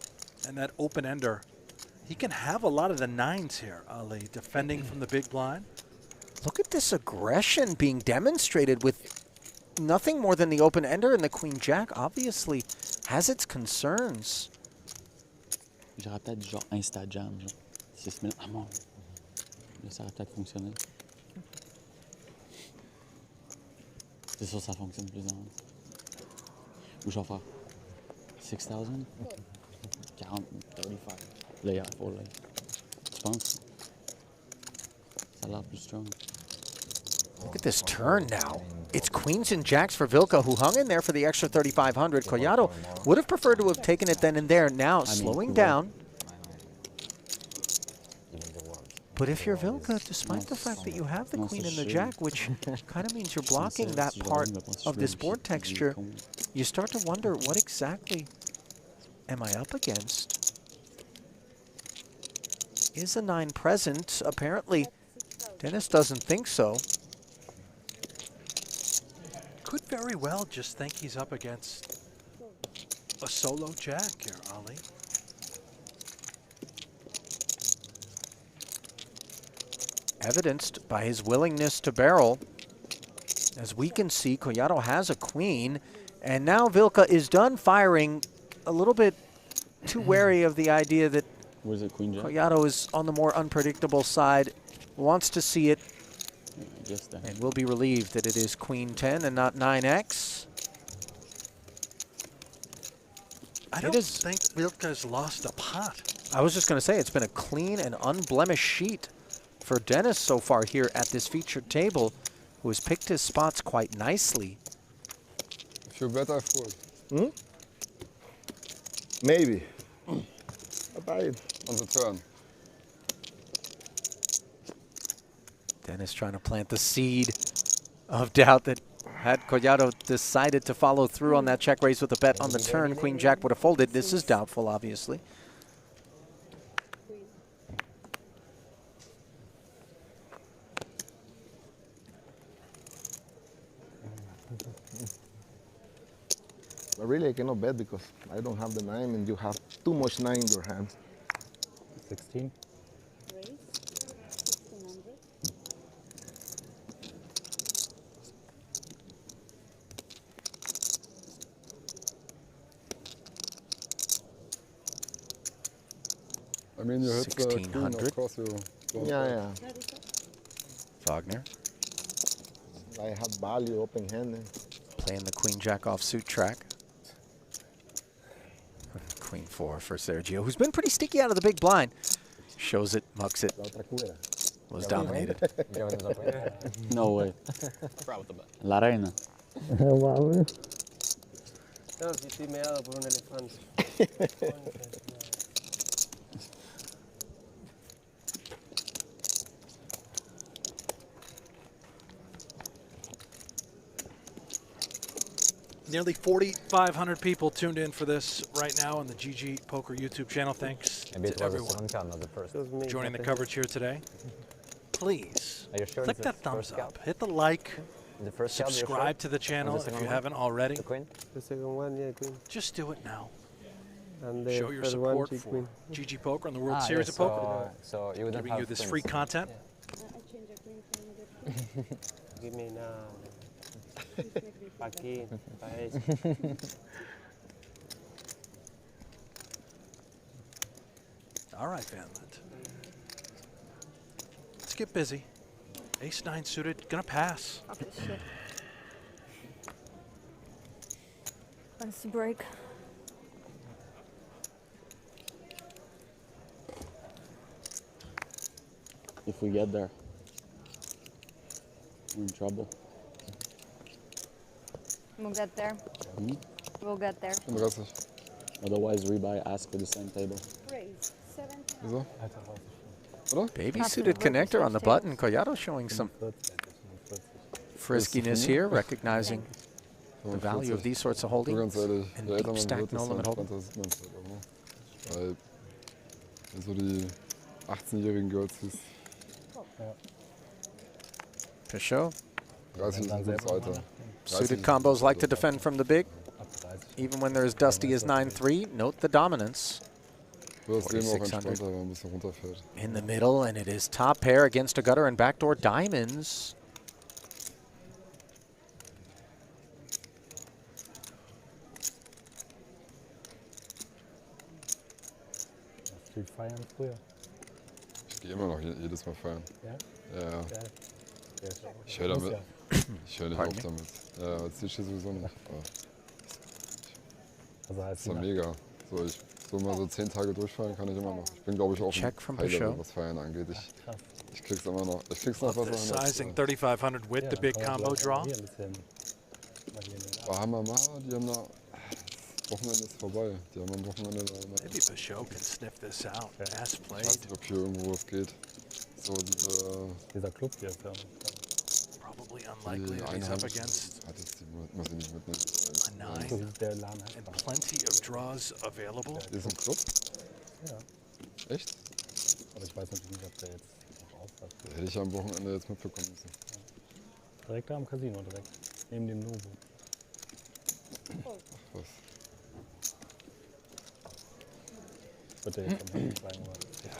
and that open ender. He can have a lot of the nines here, Ali, defending from the big blind. Look at this aggression being demonstrated with nothing more than the open ender, and the queen jack obviously has its concerns. J'aurais peut-être du genre Insta Jam, genre 6 minutes à mort. Là, ça aurait peut-être fonctionné. C'est sûr que ça fonctionne plus en. Ou je vais faire 6,000? 40, 35. Lay out, 4 lay. Tu penses? Ça a l'air plus strong. Look at this turn now. It's queens and jacks for Vilka, who hung in there for the extra 3,500. Collado would have preferred to have taken it then and there. Now slowing down. But if you're Vilka, despite the fact that you have the queen and the jack, which kind of means you're blocking that part of this board texture, you start to wonder, what exactly am I up against? Is a 9 present? Apparently, Dennis doesn't think so. Could very well just think he's up against a solo jack here, Ali. Evidenced by his willingness to barrel. As we can see, Collado has a queen, and now Vilka is done firing, a little bit too wary of the idea that Was it queen jack? Collado is on the more unpredictable side, wants to see it, and will be relieved that it is queen 10 and not 9x. I don't think Vilka's lost a pot. I was just going to say, it's been a clean and unblemished sheet for Dennis so far here at this featured table, who has picked his spots quite nicely. If you bet, I fold. Hmm? Maybe. I buy it. On the turn. Dennis trying to plant the seed of doubt that had Collado decided to follow through on that check raise with a bet on the turn, queen jack would have folded. This is doubtful, obviously. But really, I cannot bet because I don't have the 9 and you have too much 9 in your hand. 16. I mean, you hit the queen, 1600. of course you don't Yeah, bet. Wagner I have value open handed. playing the queen jack offsuit track. Queen 4 for Sergio, who's been pretty sticky out of the big blind. Shows it, mucks it, was dominated. No way. Proud with the bet. La reina. No, si estoy meado por un elefante. Nearly 4,500 people tuned in for this right now on the GGPoker YouTube channel. Thanks to everyone joining the coverage here today. Please click that thumbs up, hit the like, subscribe to the channel if you haven't already. The second one, yeah, queen. Just do it now. And the Show your third support one, for queen. GGPoker on the World Series of Poker. So you wouldn't Giving you this free content. Give me now. Pa' aquí, pa' eso. All right, Vanland. Let's get busy. Ace-9 suited, gonna pass. Okay, shit. When's the break? If we get there, we're in trouble. We'll get there. Hmm? We'll get there. Otherwise, rebuy, ask for the same table. Baby suited connector on the button. Collado showing some friskiness here, recognizing the value of these sorts of holdings. Ganz ehrlich, and je älter deep man stack wird, no desto limit holding. entspannter sieht man es halt auch, ne? Weil so die 18-jährigen Girls ist Peugeot. 30 ist ein gutes Alter. Suited combos like to defend from the big. Even when they're as dusty as 9-3, note the dominance. Wird das Leben auch 4600 entspannter, wenn man ein bisschen runterfährt. in the middle, and it is top pair against a gutter and backdoor diamonds. Viel feiern früher. Ich gehe immer noch jedes Mal feiern. Ja? Ja, ja. Geil. Ich höre damit. Ja. Ich höre nicht Pardon auf damit. Ja, als DJ sowieso nicht. Also heißt ist doch mega. So, ich so mal so 10 Tage durchfallen kann ich immer noch. Ich bin, glaube ich, auch Check from ein High-Level, Peugeot. was Feiern angeht. Ich krieg's immer noch. Ich krieg's noch Love besser this hin. sizing 3500 with the big combo draw. Bahamas, die haben da. Das Wochenende ist vorbei. Die haben am Wochenende da. Maybe Peugeot can sniff this out. As Ich played. weiß nicht, ob hier irgendwo was geht. So dieser Club hier. Probably unlikely that he's up against hat jetzt die, muss ich nicht mitnehmen. a 9 and plenty of draws available. Hier ist ein Club? Ja. Echt? Aber ich weiß natürlich nicht, ob der jetzt noch aufhat. Hätte ich am Wochenende jetzt mitbekommen müssen. Direkt da am Casino, direkt. Neben dem Novo. Ach was. Wird der jetzt am Handy zeigen, oder? Ja.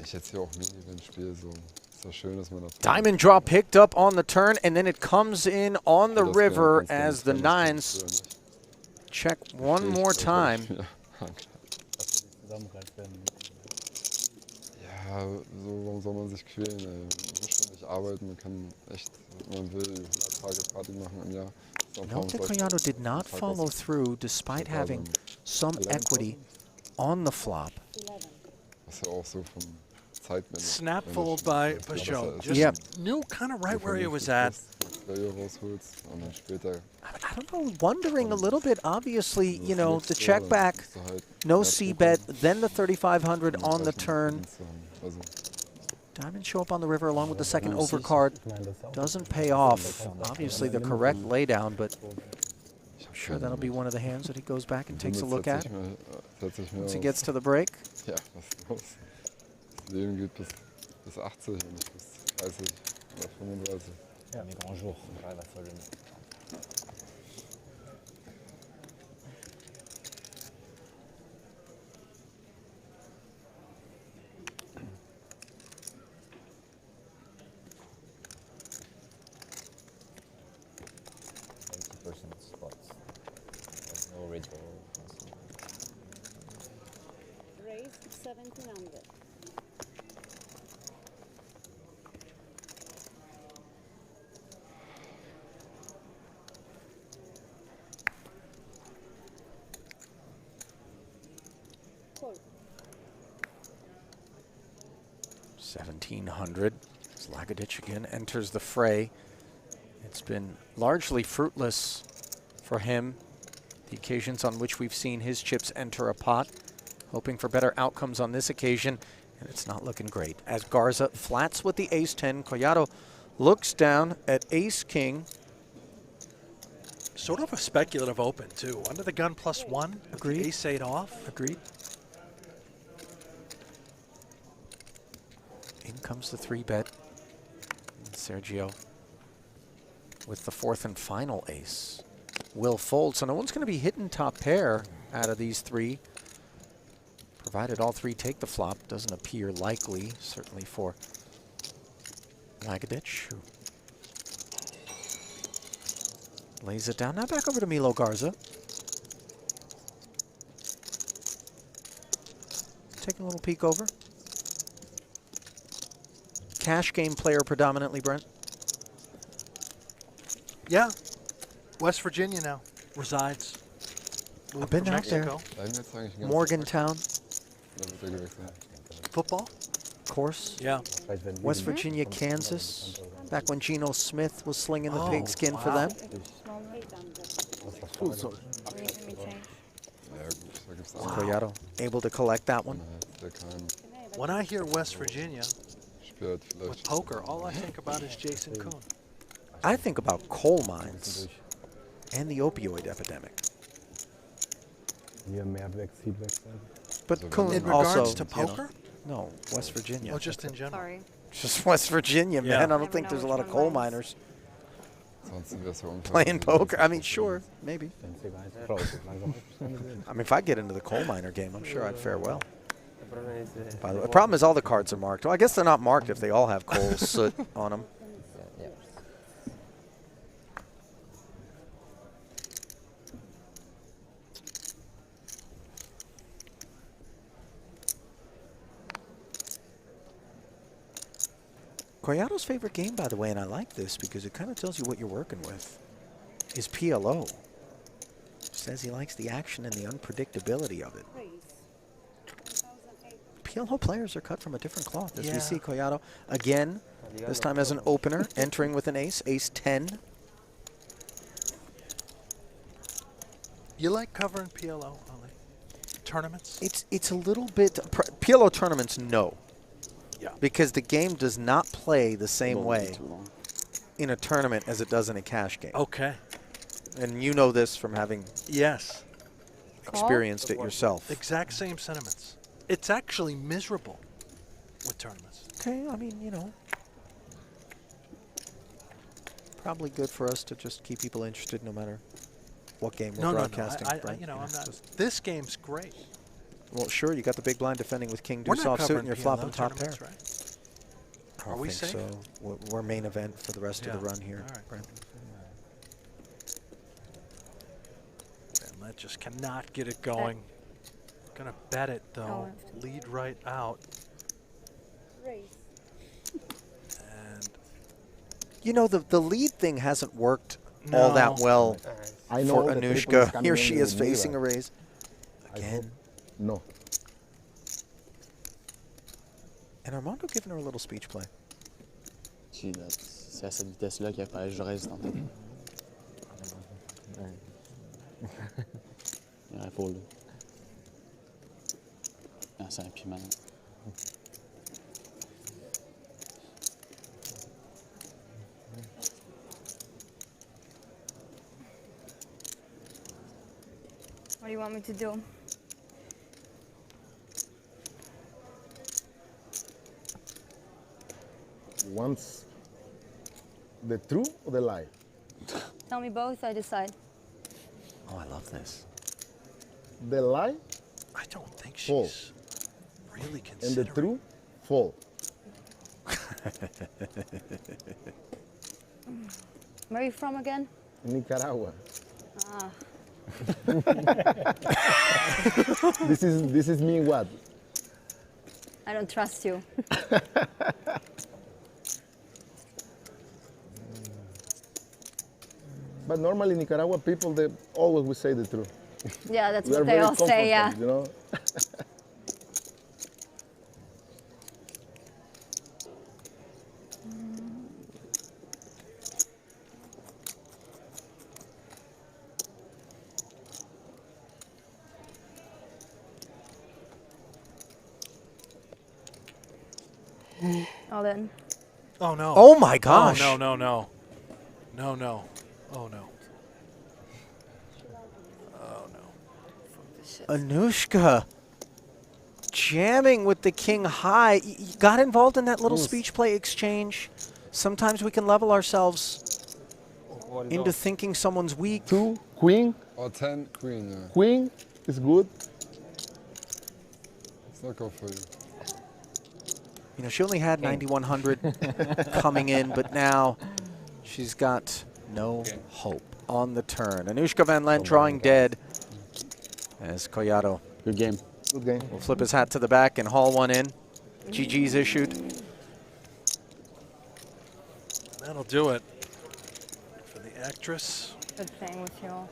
Ich jetzt hier auch Mini-Event spiele, so. Ist doch schön, dass man das. Diamond draw picked up on the turn, and then it comes in on the river as the nines check one more time. Ja, so, warum soll man sich quälen, ey? Man muss schon nicht arbeiten, man kann echt, wenn man will, 100 Tage Party machen im Jahr. Note that Collado did not follow through despite having some equity on the flop. Was ja auch so vom Zeitmanagement. Snap fold by Peugeot. Just Yep. knew kind of right where he was at. rausholst und dann später. I don't know, wondering a little bit. Obviously, you know, the check back, no c-bet, then the 3,500 on the turn. Diamonds show up on the river along with the second overcard. Doesn't pay off. Obviously, the correct laydown, but I'm sure that'll be one of the hands that he goes back and takes a look at once he gets to the break. Ja, was ist los? Das Leben geht bis 80 und nicht bis 30 oder 35. Ja, mais grand jour, j'arrive à folle. Spots. There's no red ball. Raise 1700. Call. 1,700. Lagadich again enters the fray. It's been largely fruitless for him, the occasions on which we've seen his chips enter a pot. Hoping for better outcomes on this occasion, and it's not looking great. As Garza flats with the ace-10, Collado looks down at ace-king. Sort of a speculative open, too. Under the gun +1. Agreed. Ace-8 off. Agreed. In comes the 3-bet. Sergio with the fourth and final ace will fold. So no one's going to be hitting top pair out of these three, provided all three take the flop. Doesn't appear likely, certainly for Lagadich, who lays it down. Now back over to Milo Garza. Taking a little peek over. Cash game player predominantly, Brent? Yeah. West Virginia now. Resides. I've been out there. Morgantown. Football? Course. Yeah. West Virginia, Kansas. Back when Geno Smith was slinging the pigskin for them. Collado able to collect that one. When I hear West Virginia with poker, all I think about is Jason Kuhn. I think about coal mines and the opioid epidemic. Hier mehr weg, Seed wechseln. But Kuhn in also, regards to poker? No, West Virginia. Oh, just in general. Sorry. Just West Virginia, Yeah. man. I don't think there's a lot of coal miners Ansonsten wär's ja unfair. playing poker. I mean, sure, maybe. Wenn es egal ist, Close. Langsam aufstellen. I mean, if I get into the coal miner game, I'm sure I'd fare well. The problem is, By the way, the problem is all the cards are marked. Well, I guess they're not marked if they all have coal soot on them. Yeah. Coyato's favorite game, by the way, and I like this because it kind of tells you what you're working with, is PLO. Says he likes the action and the unpredictability of it. PLO players are cut from a different cloth, as we see Coyato again, this time as an opener, entering with an ace, ace-10. You like covering PLO, Ollie? Tournaments? It's a little bit, PLO tournaments, no. Yeah. Because the game does not play the same way in a tournament as it does in a cash game. Okay. And you know this from having experienced it yourself. Exact same sentiments. It's actually miserable with tournaments. Okay, I mean, you know, probably good for us to just keep people interested no matter what game we're broadcasting. No. You know, I'm not. This game's great. Well, sure, you got the big blind defending with King We're Deuce not offsuit and covering you're PLO flopping top pair. tournaments, right? I don't Are we think safe? so. We're main event for the rest of the run here. All right. Brent. And that just cannot get it going. Gonna bet it though. Lead right out. Raise. And You know, the lead thing hasn't worked all that well I know for the triple is Anushka. coming Here in she with is me, facing but a raise. I Again. hope no. And Armando giving her a little speech play. C'est à cette vitesse-là qu'il fallait que je reste en tête. Il aurait foldé. Ah, c'est un piment. What do you want me to do? Once the truth or the lie? Tell me both, I decide. Oh, I love this. The lie? I don't think fall. she's really And considering. the truth? Fall. Where are you from again? Nicaragua. Ah. This is me what? I don't trust you. But normally Nicaragua people, they always will say the truth. Yeah, that's We are what they very all say, yeah. comfortable, you know? All in. Oh no. Oh my gosh. Oh, no. Oh no. Oh no. Anushka jamming with the king high. You got involved in that little speech play exchange. Sometimes we can level ourselves into thinking someone's weak. 2, queen. Or 10, queen, yeah. Queen is good. It's not go for you. You know, she only had 9,100 coming in, but now she's got no hope on the turn. Anushka Van Lent drawing dead as Collato. Good game. Good game. Will flip his hat to the back and haul one in. GG's issued. That'll do it for the actress. Good playing with you all.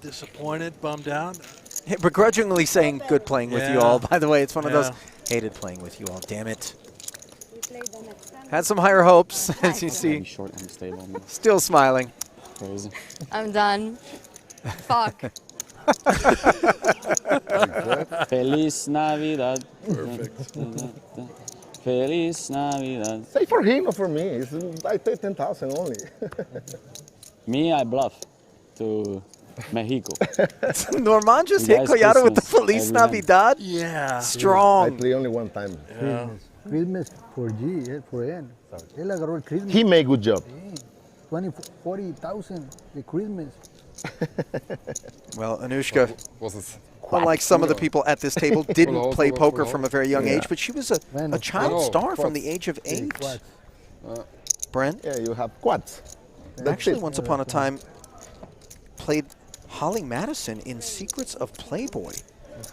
Disappointed, bummed out. Begrudgingly saying good playing with you Yeah. all. By the way, it's one of those hated playing with you all. Damn it. Had some higher hopes, as you see. Short and stable. Still smiling. Crazy. I'm done. Fuck. Feliz Navidad. Perfect. Feliz Navidad. Say for him or for me. I pay 10,000 only. Me, I bluff to Mexico. Norman just You hit guys Collado with the Christmas Feliz every night. Navidad. Yeah. I Strong. play only one time. Yeah. Christmas for G, for N. Él agarró el Christmas. He made good job. 40,000 the Christmas. Well, Anushka, Was es unlike some of the people at this table, didn't play poker from a very young Yeah. age, but she was a child star from the age of 8. Brent? Yeah, you have quads. Actually, once upon a time, played Holly Madison in Secrets of Playboy.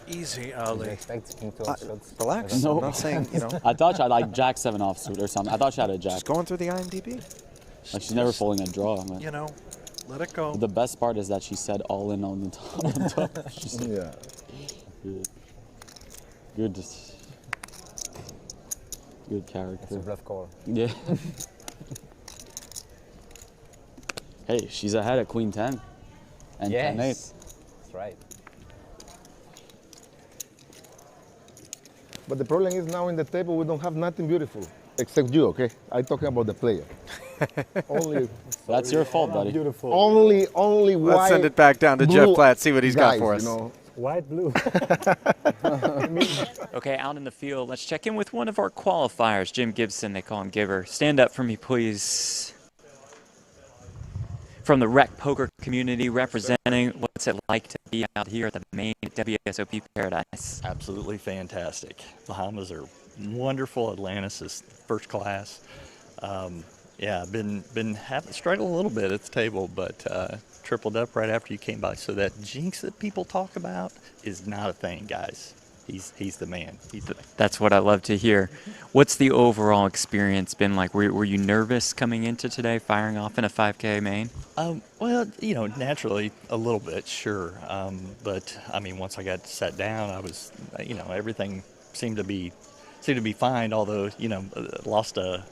Easy, Ali. Relax. No. I'm not saying, you know. I thought she had like Jack 7 offsuit or something. I thought she had a Jack. Just going through the IMDb. Like she's never folding a draw. Man. You know, let it go. The best part is that she said all in on the top. She said, Yeah. Good. Good character. It's a bluff call. Yeah. Hey, she's ahead at Queen 10 and 10-8. That's right. But the problem is now in the table we don't have nothing beautiful except you, okay? I'm talking about the player. Only. That's your fault, buddy. Beautiful. Only white. Let's send it back down to blue Jeff Platt, see what he's got guys, for us. You know. White, blue. Okay, out in the field, let's check in with one of our qualifiers, Jim Gibson. They call him Giver. Stand up for me, please. From the rec poker community, representing what's it like to be out here at the main WSOP Paradise? Absolutely fantastic. Bahamas are wonderful. Atlantis is first class. Yeah, been having struggled a little bit at the table, but tripled up right after you came by. So that jinx that people talk about is not a thing, guys. He's the man. That's what I love to hear. What's the overall experience been like? Were you nervous coming into today, firing off in a 5K main? Well, you know, naturally a little bit, sure. But I mean, once I got sat down, I was, you know, everything seemed to be fine. Although, you know, lost a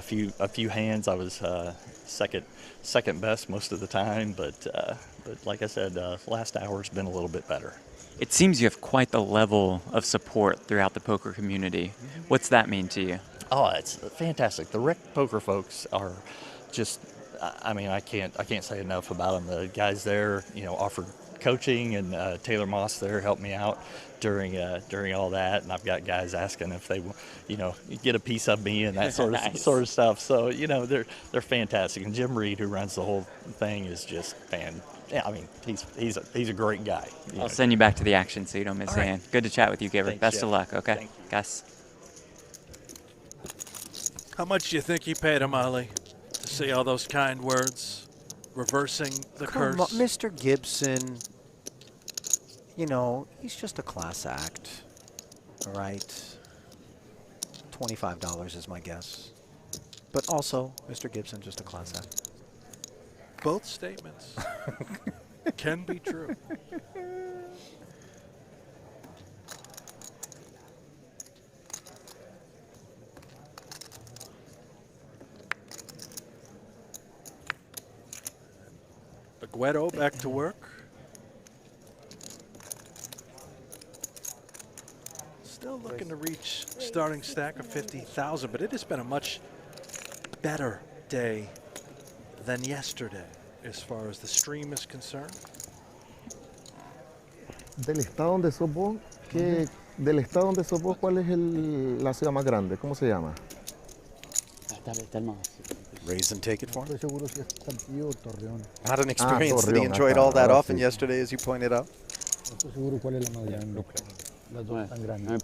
few hands. I was second best most of the time. But like I said, last hour's been a little bit better. It seems you have quite the level of support throughout the poker community. What's that mean to you? Oh, it's fantastic. The rec poker folks are just, I mean, I can't say enough about them. The guys there, you know, offered coaching, and Taylor Moss there helped me out during all that. And I've got guys asking if they, you know, get a piece of me and that sort of stuff. So, you know, they're fantastic. And Jim Reed, who runs the whole thing, is just yeah, I mean, he's a great guy. I'll send you back to the action so you don't miss a hand. Good to chat with you, Giver. Thanks, Best Jeff. of luck, okay? Thank you. Gus? How much do you think you paid him, Ali, to say all those kind words, reversing the Come curse? on, Mr. Gibson, you know, he's just a class act, all right? $25 is my guess. But also, Mr. Gibson, just a class act. Both statements can be true. Aguero back to work. Still looking to reach starting stack of 50,000, but it has been a much better day than yesterday as far as the stream is concerned. Del estado donde sos vos, del estado donde sos vos, ¿cuál es la ciudad más grande? ¿Cómo se llama? Raise and take it for him. Estoy seguro si es Saltillo o Torreón. Not an experience that he enjoyed all that often yesterday, as you pointed out. No estoy seguro cuál es la más grande. Las dos están grandes.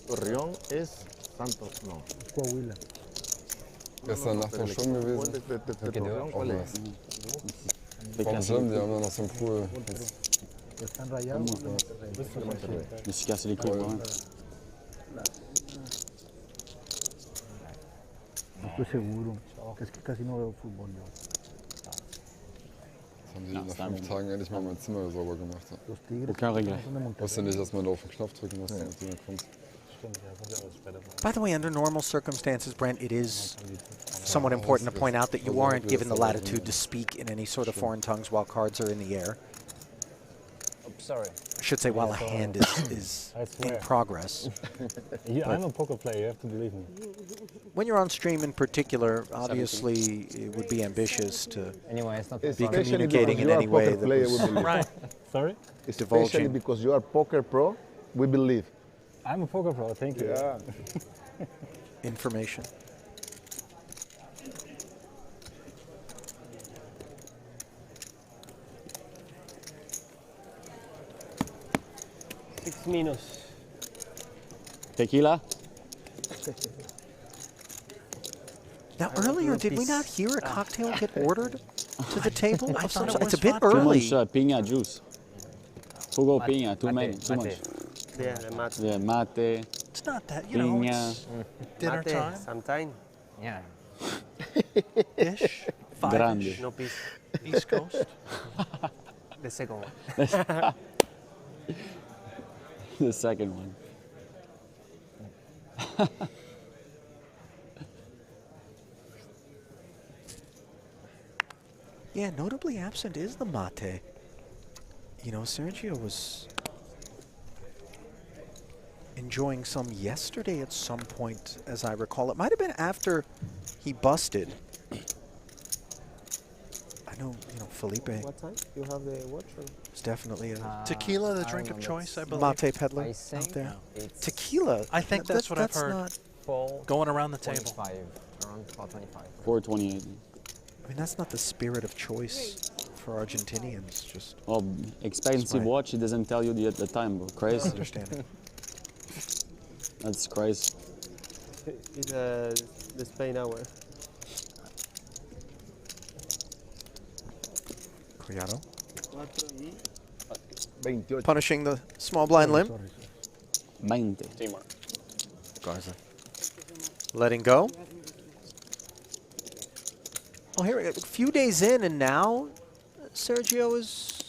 Torreón es Santos, no. Es Coahuila. Gestern Nacht war schon gewesen. Auch nice. Vom Gym, die haben ja noch so einen Pool. Están rayados. Je suis cassé les couilles, ouais. No estoy seguro. Es que casi no veo fútbol yo. Das haben die nach 5 Tagen endlich mal mein Zimmer sauber gemacht. Los Tigres. Wusste nicht, dass man da auf den Knopf drücken muss, damit die kommt. By the way, under normal circumstances, Brent, it is somewhat important to point out that you aren't given the latitude to speak in any sort of foreign tongues while cards are in the air. Oops, sorry. should say while a hand is in progress. I'm a poker player, you have to believe me. When you're on stream in particular, obviously it would be ambitious to be communicating in any way that was Right. Sorry? Especially divulging. because you are poker pro, we believe. I'm a poker pro, thank you. Yeah. Information. -6. Tequila? Now, earlier, did we not hear a cocktail get ordered to the table? I of some thought sort? it It's a was bit vodka. Too early. much piña juice. Jugo piña, too many, too much. Yeah, the mate. Yeah, mate. It's not that, you know, Piña. it's dinner Mate, time. sometime. Yeah. Ish. Grande. No peace. East Coast. The second one. The second one. Yeah, notably absent is the mate. You know, Sergio was enjoying some yesterday at some point, as I recall. It might have been after he busted. I know, you know, Felipe What time? You have the watch? Or? is definitely a Tequila, the I drink don't of know, choice, I let's believe. mate peddler I out think there. it's Tequila. I think that's what I've heard. Not, Going around the table. 425, around 425. 428. I mean, that's not the spirit of choice for Argentinians. Just Well, expensive Right. watch, it doesn't tell you the time, bro. Crazy. understand it. That's crazy. It's the Spain hour. Criado. 28. Punishing the small blind limb. 20. Teamwork. Garza. Letting go. Oh, here we go. A few days in, and now Sergio is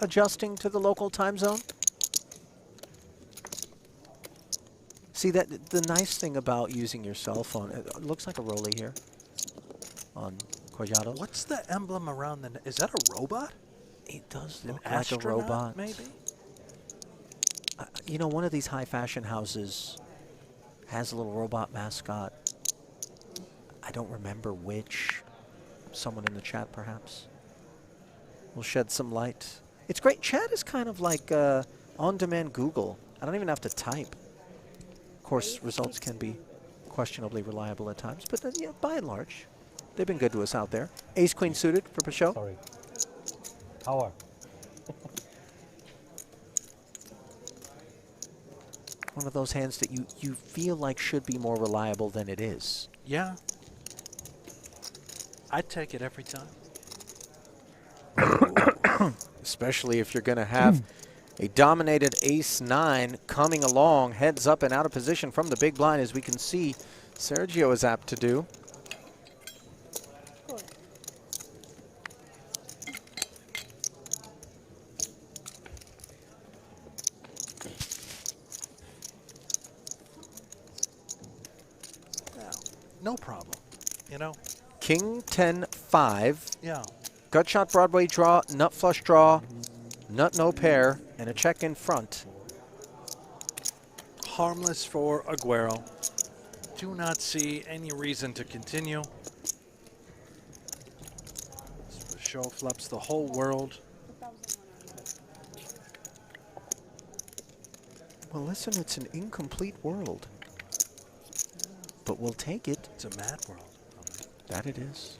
adjusting to the local time zone. See, that the nice thing about using your cell phone, it looks like a rollie here on Collado. What's the emblem around the? Is that a robot? It does An look like a astronaut, robot. maybe. You know, one of these high fashion houses has a little robot mascot. I don't remember which. Someone in the chat, perhaps, will shed some light. It's great. Chat is kind of like on-demand Google. I don't even have to type. Of course, results can be questionably reliable at times, but yeah, by and large, they've been good to us out there. Ace-Queen suited for Pachot. Sorry. Power. One of those hands that you feel like should be more reliable than it is. Yeah. I'd take it every time. Especially if you're going to have a dominated ace-9 coming along, heads up and out of position from the big blind, as we can see Sergio is apt to do. No problem. You know? King 10-5. Yeah. Gut shot Broadway draw, nut flush draw, nut no pair, and a check in front. Harmless for Aguero. Do not see any reason to continue. The show flips the whole world. Well, listen, it's an incomplete world. But we'll take it. It's a mad world. That it is.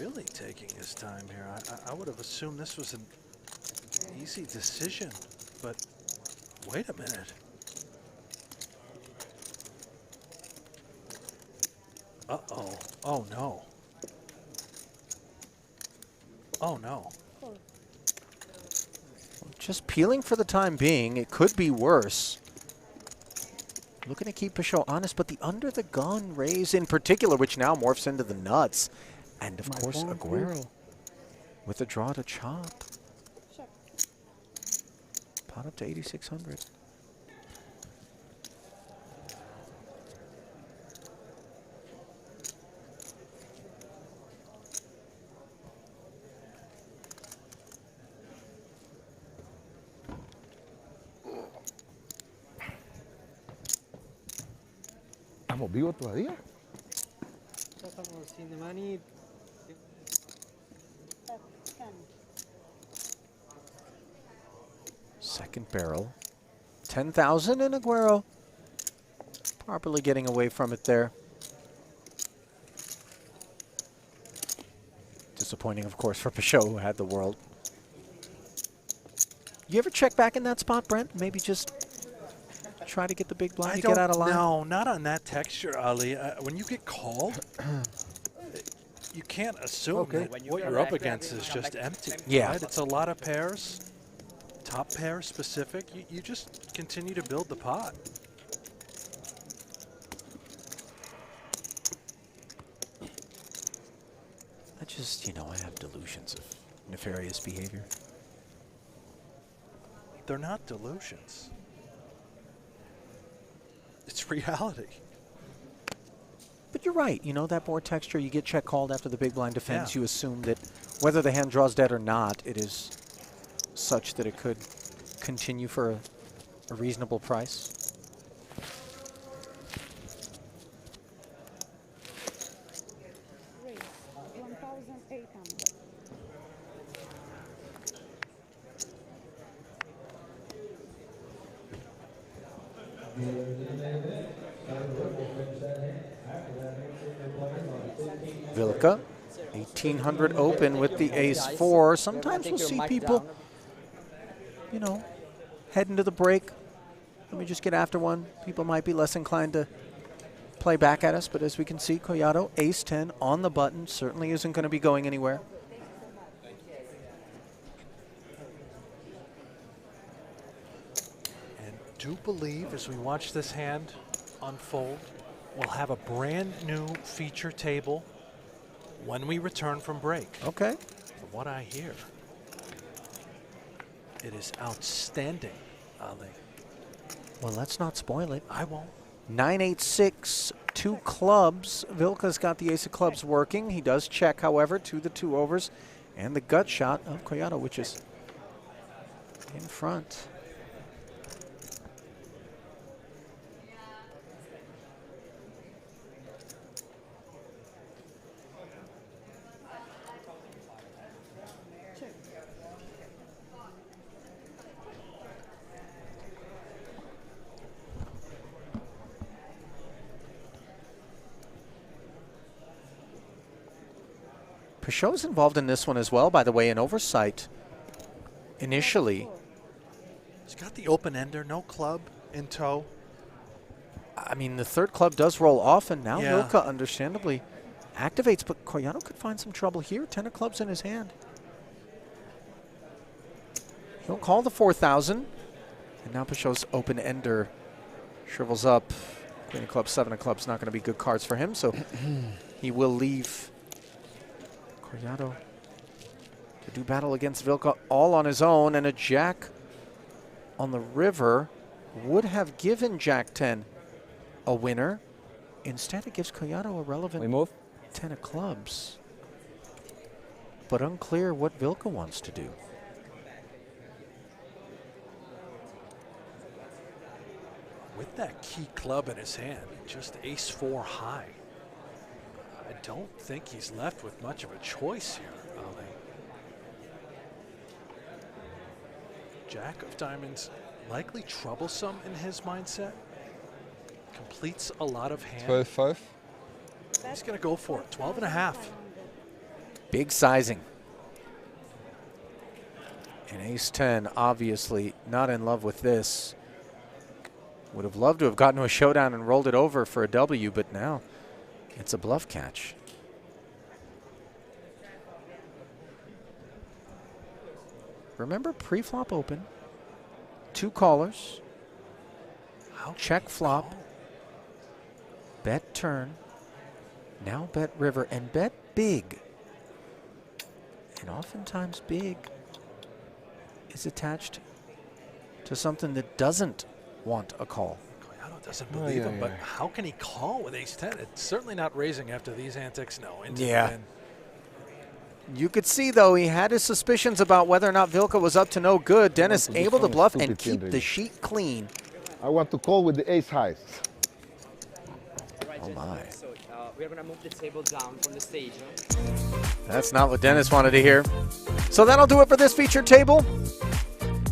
Really taking his time here. I would have assumed this was an easy decision, but wait a minute. Uh-oh. Oh, no. Oh, no. Just peeling for the time being. It could be worse. Looking to keep Pachot honest, but the under the gun raise in particular, which now morphs into the nuts. And of course, Aguero with a draw to chop. Pot up to 8,600. ¿Estamos vivos todavía? Ya estamos sin the money. Second barrel. 10,000 and Aguero properly getting away from it there. Disappointing, of course, for Peugeot, who had the world. You ever check back in that spot, Brent? Maybe just try to get the big blind to get out of line? No, not on that texture, Ali. When you get called, you can't assume that what you're up against is just empty. Yeah. Right? It's a lot of pairs, top pair specific. You just continue to build the pot. I just, you know, I have delusions of nefarious behavior. They're not delusions. It's reality. But you're right. You know, that board texture, you get check called after the big blind defense. You assume that whether the hand draws dead or not, it is such that it could continue for a reasonable price. Vilka, 1,800 open with the ace-4. Sometimes we'll see people, you know, head into the break. Let me just get after one. People might be less inclined to play back at us, but as we can see, Collado, ace-10 on the button, certainly isn't going to be going anywhere. And do believe, as we watch this hand unfold, we'll have a brand new feature table when we return from break. Okay. From what I hear, it is outstanding, Ali. Well, let's not spoil it. I won't. 9-8-6, 2 clubs. Vilka's got the ace of clubs working. He does check, however, to the 2 overs and the gut shot of Collado, which is in front. Peugeot's involved in this one as well, by the way, an oversight initially. He's got the open ender, no club in tow. I mean, the 3rd club does roll off, and now Yeah. Vilka understandably activates, but Collado could find some trouble here. 10 of clubs in his hand. He'll call the 4,000, and now Peugeot's open ender shrivels up. Queen of clubs, 7 of clubs, not going to be good cards for him, so he will leave Collado to do battle against Vilka all on his own, and a jack on the river would have given Jack 10 a winner. Instead, it gives Collado a relevant 10 of clubs. But unclear what Vilka wants to do. With that key club in his hand, just ace-4 high, I don't think he's left with much of a choice here, Ali. Jack of diamonds, likely troublesome in his mindset. Completes a lot of hands. 12-5. He's going to go for it. 12.5. Big sizing. And ace-10, obviously not in love with this. Would have loved to have gotten to a showdown and rolled it over for a W, but now it's a bluff catch. Remember, pre-flop open, 2 callers, check flop, bet turn, now bet river, and bet big. And oftentimes big is attached to something that doesn't want a call. Gallardo doesn't believe him, but how can he call with ace-10? It's certainly not raising after these antics. No, into the pin. You could see, though, he had his suspicions about whether or not Vilka was up to no good. Dennis able to bluff and keep the sheet clean. I want to call with the ace highs. Oh, my. So we're going to move the table down from the stage. That's not what Dennis wanted to hear. So that'll do it for this featured table.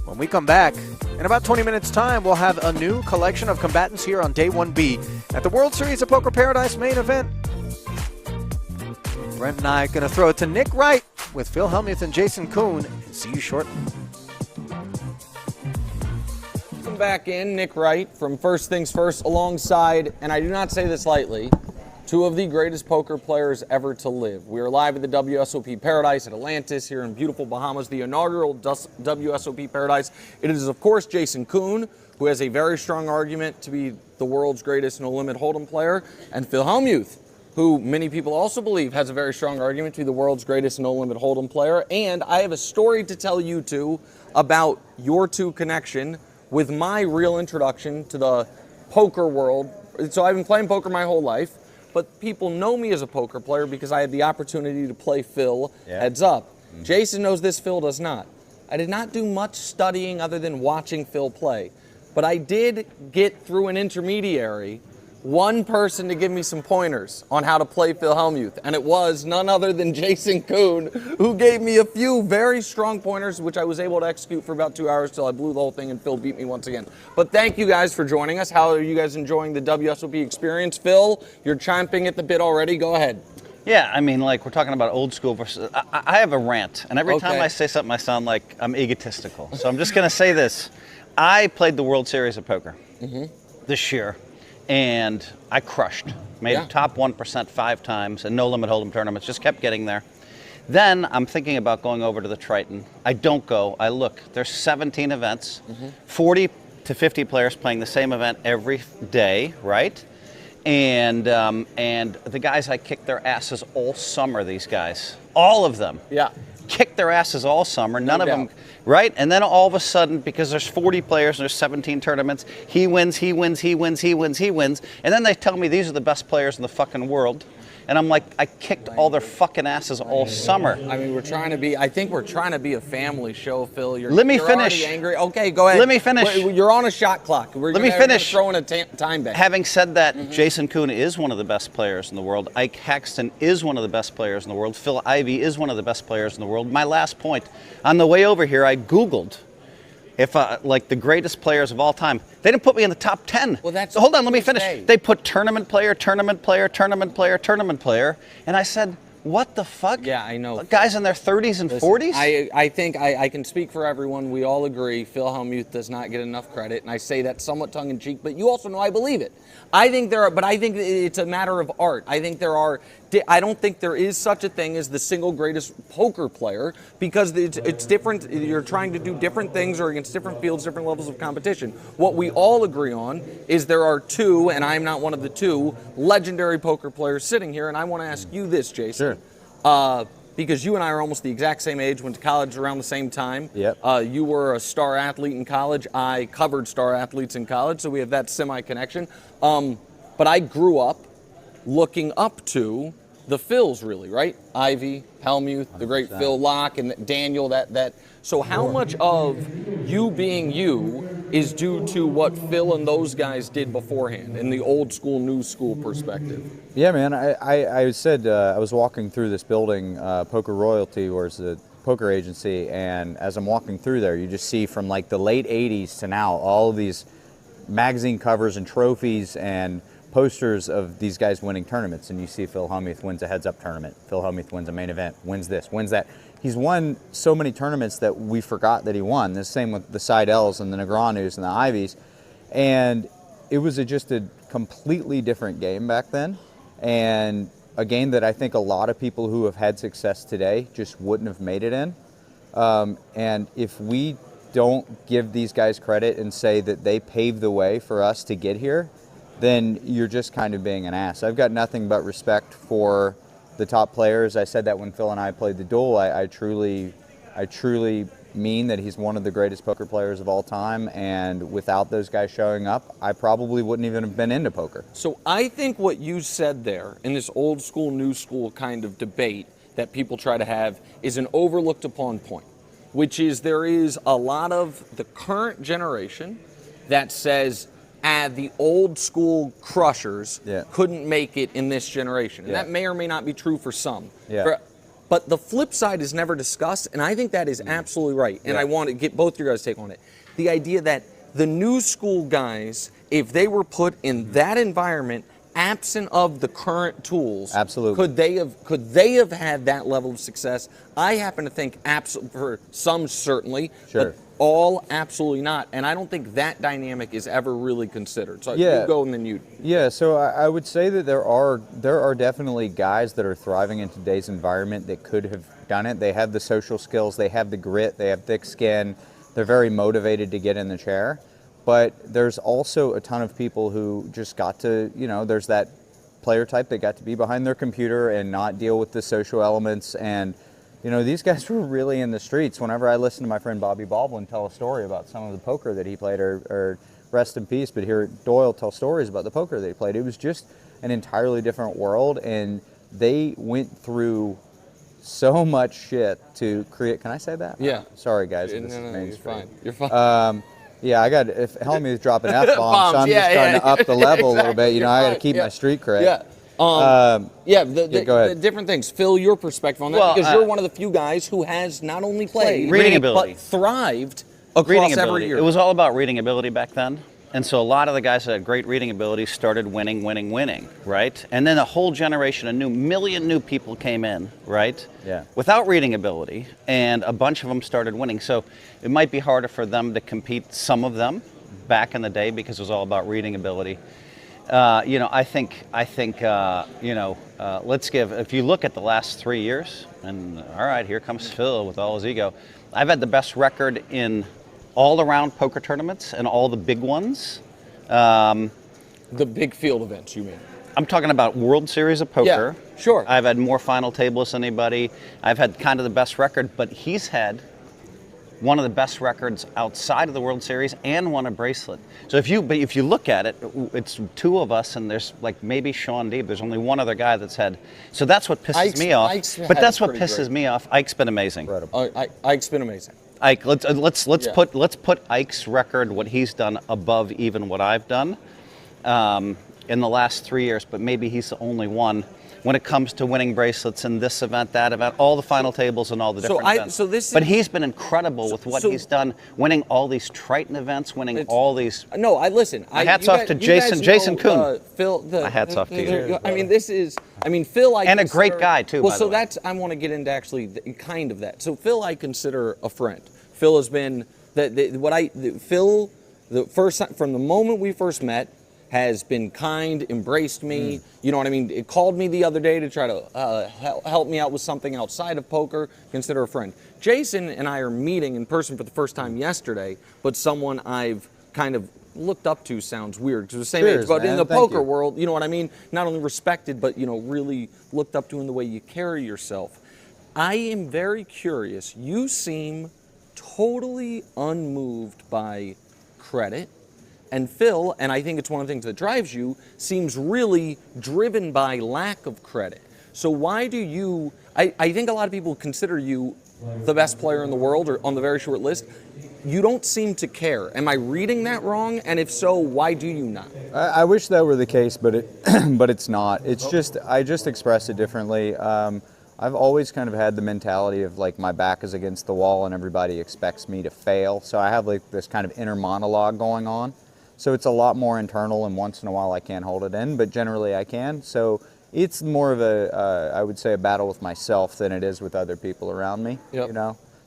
When we come back, in about 20 minutes' time, we'll have a new collection of combatants here on Day 1B at the World Series of Poker Paradise main event. Brent and I are going to throw it to Nick Wright with Phil Hellmuth and Jason Kuhn. See you shortly. Welcome back in, Nick Wright from First Things First, alongside, and I do not say this lightly, two of the greatest poker players ever to live. We are live at the WSOP Paradise at Atlantis here in beautiful Bahamas, the inaugural WSOP Paradise. It is, of course, Jason Kuhn, who has a very strong argument to be the world's greatest no-limit hold'em player, and Phil Hellmuth, who many people also believe has a very strong argument to be the world's greatest no-limit hold'em player. And I have a story to tell you two about your two connection with my real introduction to the poker world. So I've been playing poker my whole life, but people know me as a poker player because I had the opportunity to play Phil heads up. Jason knows this, Phil does not. I did not do much studying other than watching Phil play, but I did get through an intermediary one person to give me some pointers on how to play Phil Hellmuth, and it was none other than Jason Kuhn, who gave me a few very strong pointers, which I was able to execute for about 2 hours till I blew the whole thing and Phil beat me once again. But thank you guys for joining us. How are you guys enjoying the WSOP experience? Phil, you're champing at the bit already. Go ahead. Yeah, I mean, like, we're talking about old school versus... I have a rant, and every time I say something, I sound like I'm egotistical. So I'm just going to say this. I played the World Series of Poker this year. And I crushed. Made top 1% 5 times in no-limit hold'em tournaments. Just kept getting there. Then I'm thinking about going over to the Triton. I don't go. I look. There's 17 events, 40 to 50 players playing the same event every day, right? And the guys, I kicked their asses all summer, these guys. All of them. Yeah. Kicked their asses all summer. None of them, right? And then all of a sudden, because there's 40 players and there's 17 tournaments, he wins, he wins, he wins, he wins, he wins. And then they tell me these are the best players in the fucking world. And I'm like, I kicked all their fucking asses all summer. I mean, I think we're trying to be a family show, Phil. Let me finish. Already angry. Okay, go ahead. Let me finish. You're on a shot clock. Let me finish. Throwing a time back. Having said that, Jason Kuhn is one of the best players in the world. Ike Haxton is one of the best players in the world. Phil Ivey is one of the best players in the world. My last point, on the way over here, I Googled if like the greatest players of all time. They didn't put me in the top 10. Well, that's so hold on, let me finish. They put tournament player, tournament player, tournament player, tournament player, and I said, what the fuck? Yeah, I know. Guys in their 30s and 40s? I think I can speak for everyone. We all agree Phil Hellmuth does not get enough credit, and I say that somewhat tongue-in-cheek, but you also know I believe it. I think it's a matter of art. I don't think there is such a thing as the single greatest poker player because it's different. You're trying to do different things or against different fields, different levels of competition. What we all agree on is there are two, and I'm not one of the two, legendary poker players sitting here, and I want to ask you this, Jason. Sure. Because you and I are almost the exact same age, went to college around the same time. Yep. You were a star athlete in college. I covered star athletes in college, so we have that semi-connection. But I grew up looking up to the Phils, really, right? Ivy, Hellmuth, the great Phil Locke, and Daniel, that. So how much of you being you is due to what Phil and those guys did beforehand in the old school, new school perspective? Yeah, man, I said I was walking through this building, Poker Royalty, where it's a poker agency, and as I'm walking through there, you just see from like the late 80s to now, all of these magazine covers and trophies and posters of these guys winning tournaments, and you see Phil Hellmuth wins a heads-up tournament, Phil Hellmuth wins a main event, wins this, wins that. He's won so many tournaments that we forgot that he won. The same with the Seidels and the Negreanus and the Ivies. And it was just a completely different game back then. And a game that I think a lot of people who have had success today just wouldn't have made it in. And if we don't give these guys credit and say that they paved the way for us to get here, then you're just kind of being an ass. I've got nothing but respect for the top players. I said that when Phil and I played the duel. I truly mean that he's one of the greatest poker players of all time, and without those guys showing up, I probably wouldn't even have been into poker. So I think what you said there in this old school, new school kind of debate that people try to have is an overlooked upon point, which is there is a lot of the current generation that says, the old school crushers couldn't make it in this generation. And that may or may not be true for some. But the flip side is never discussed, and I think that is absolutely right. And I want to get both your guys' take on it. The idea that the new school guys, if they were put in that environment, absent of the current tools, could they have had that level of success? I happen to think for some certainly, but all absolutely not. And I don't think that dynamic is ever really considered. So you go and then you. Yeah, so I would say that there are definitely guys that are thriving in today's environment that could have done it. They have the social skills, they have the grit, they have thick skin, they're very motivated to get in the chair. But there's also a ton of people who just got to, there's that player type that got to be behind their computer and not deal with the social elements. And, these guys were really in the streets. Whenever I listen to my friend Bobby Baldwin tell a story about some of the poker that he played, or rest in peace, but hear Doyle tell stories about the poker that he played, it was just an entirely different world. And they went through so much shit to create, can I say that? Yeah. Sorry, guys. No, this is you're mainstream. fine. You're fine. Yeah, if Hellmuth dropping F-bombs, so I'm just trying to up the level a little bit. I got to keep my street cred. Go ahead. The different things. Phil, your perspective on that, because you're one of the few guys who has not only played, reading ability, but thrived across every year. It was all about reading ability back then. And so a lot of the guys that had great reading ability started winning, right? And then a whole generation, million new people came in, right? Yeah. Without reading ability, and a bunch of them started winning. So it might be harder for them to compete, some of them, back in the day, because it was all about reading ability. I think, let's give, if you look at the last 3 years, and all right, here comes Phil with all his ego. I've had the best record in all-around poker tournaments and all the big ones. The big field events, you mean? I'm talking about World Series of Poker. Yeah, sure. I've had more final tables than anybody. I've had kind of the best record, but he's had one of the best records outside of the World Series and won a bracelet. So if you look at it, it's two of us, and there's like maybe Sean Deeb. There's only one other guy that's had. So that's what pisses me off. But that's what pisses me off. Ike's been amazing. Ike's been amazing. Ike, let's put Ike's record, what he's done, above even what I've done in the last 3 years. But maybe he's the only one when it comes to winning bracelets in this event, that event, all the final tables and all the different events. But he's been incredible with what he's done, winning all these Triton events, winning all these. No, listen. My hats off to Jason Kuhn. Phil, my hats off to you. I mean, Phil, and a great guy too. Well, by so the way. that's I want to get into actually kind of that. So Phil, I consider a friend. Phil has been Phil, the first time from the moment we first met, has been kind, embraced me. You know what I mean? It called me the other day to try to help me out with something outside of poker. Consider a friend. Jason and I are meeting in person for the first time yesterday, but someone I've kind of looked up to sounds weird because the same age, but in the poker world, you know what I mean? Not only respected, but really looked up to in the way you carry yourself. I am very curious. You seem totally unmoved by credit. And Phil, and I think it's one of the things that drives you, seems really driven by lack of credit. So why do you, I think a lot of people consider you the best player in the world or on the very short list. You don't seem to care. Am I reading that wrong? And if so, why do you not? I wish that were the case, but it's not. It's just, I just express it differently. I've always kind of had the mentality of like my back is against the wall and everybody expects me to fail. So I have like this kind of inner monologue going on. So it's a lot more internal, and once in a while I can't hold it in, but generally I can. So it's more of a, I would say, a battle with myself than it is with other people around me,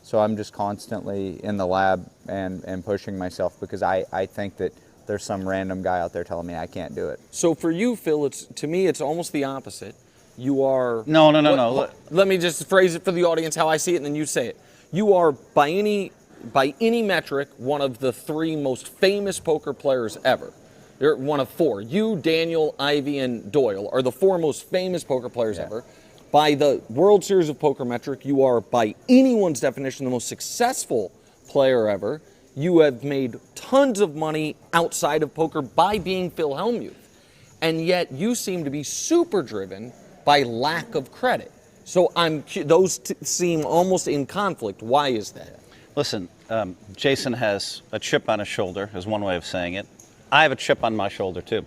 So I'm just constantly in the lab and pushing myself because I think that there's some random guy out there telling me I can't do it. So for you, Phil, to me, it's almost the opposite. You are... No. Let me just phrase it for the audience how I see it, and then you say it. You are, by any metric, one of the 3 most famous poker players ever. You're one of 4. You, Daniel, Ivy, and Doyle are the 4 most famous poker players ever. By the World Series of Poker metric, you are, by anyone's definition, the most successful player ever. You have made tons of money outside of poker by being Phil Hellmuth. And yet you seem to be super driven by lack of credit. So those seem almost in conflict. Why is that? Listen, Jason has a chip on his shoulder, is one way of saying it. I have a chip on my shoulder too.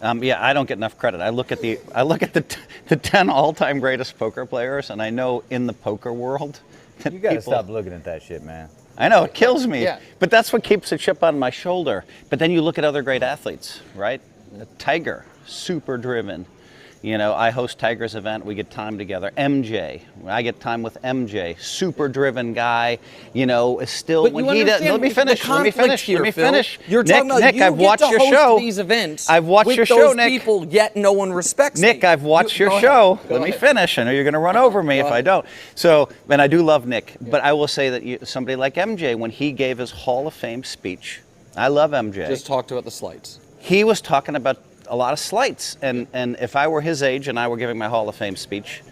Yeah, I don't get enough credit. I look at the 10 all-time greatest poker players, and I know in the poker world that You gotta people, stop looking at that shit, man. I know, it kills me. Yeah. But that's what keeps a chip on my shoulder. But then you look at other great athletes, right? Tiger, super driven. You know, I host Tiger's event. We get time together. MJ, I get time with MJ. Super driven guy. You know, is still. But when you he does, understand let me the finish. Let me conflict finish. here, Let me Phil. finish. You're Nick, talking about Nick, you I've get watched to your host show. these events. I've watched with your show, those Nick. people, yet no one respects Nick, me. I've watched your go show. ahead. Go Let me ahead. finish. I know you're going to run over me Go if I ahead. don't. So, and I do love Nick, but I will say that somebody like MJ, when he gave his Hall of Fame speech, I love MJ. Just talked about the slights. He was talking about a lot of slights, and if I were his age and I were giving my Hall of Fame speech,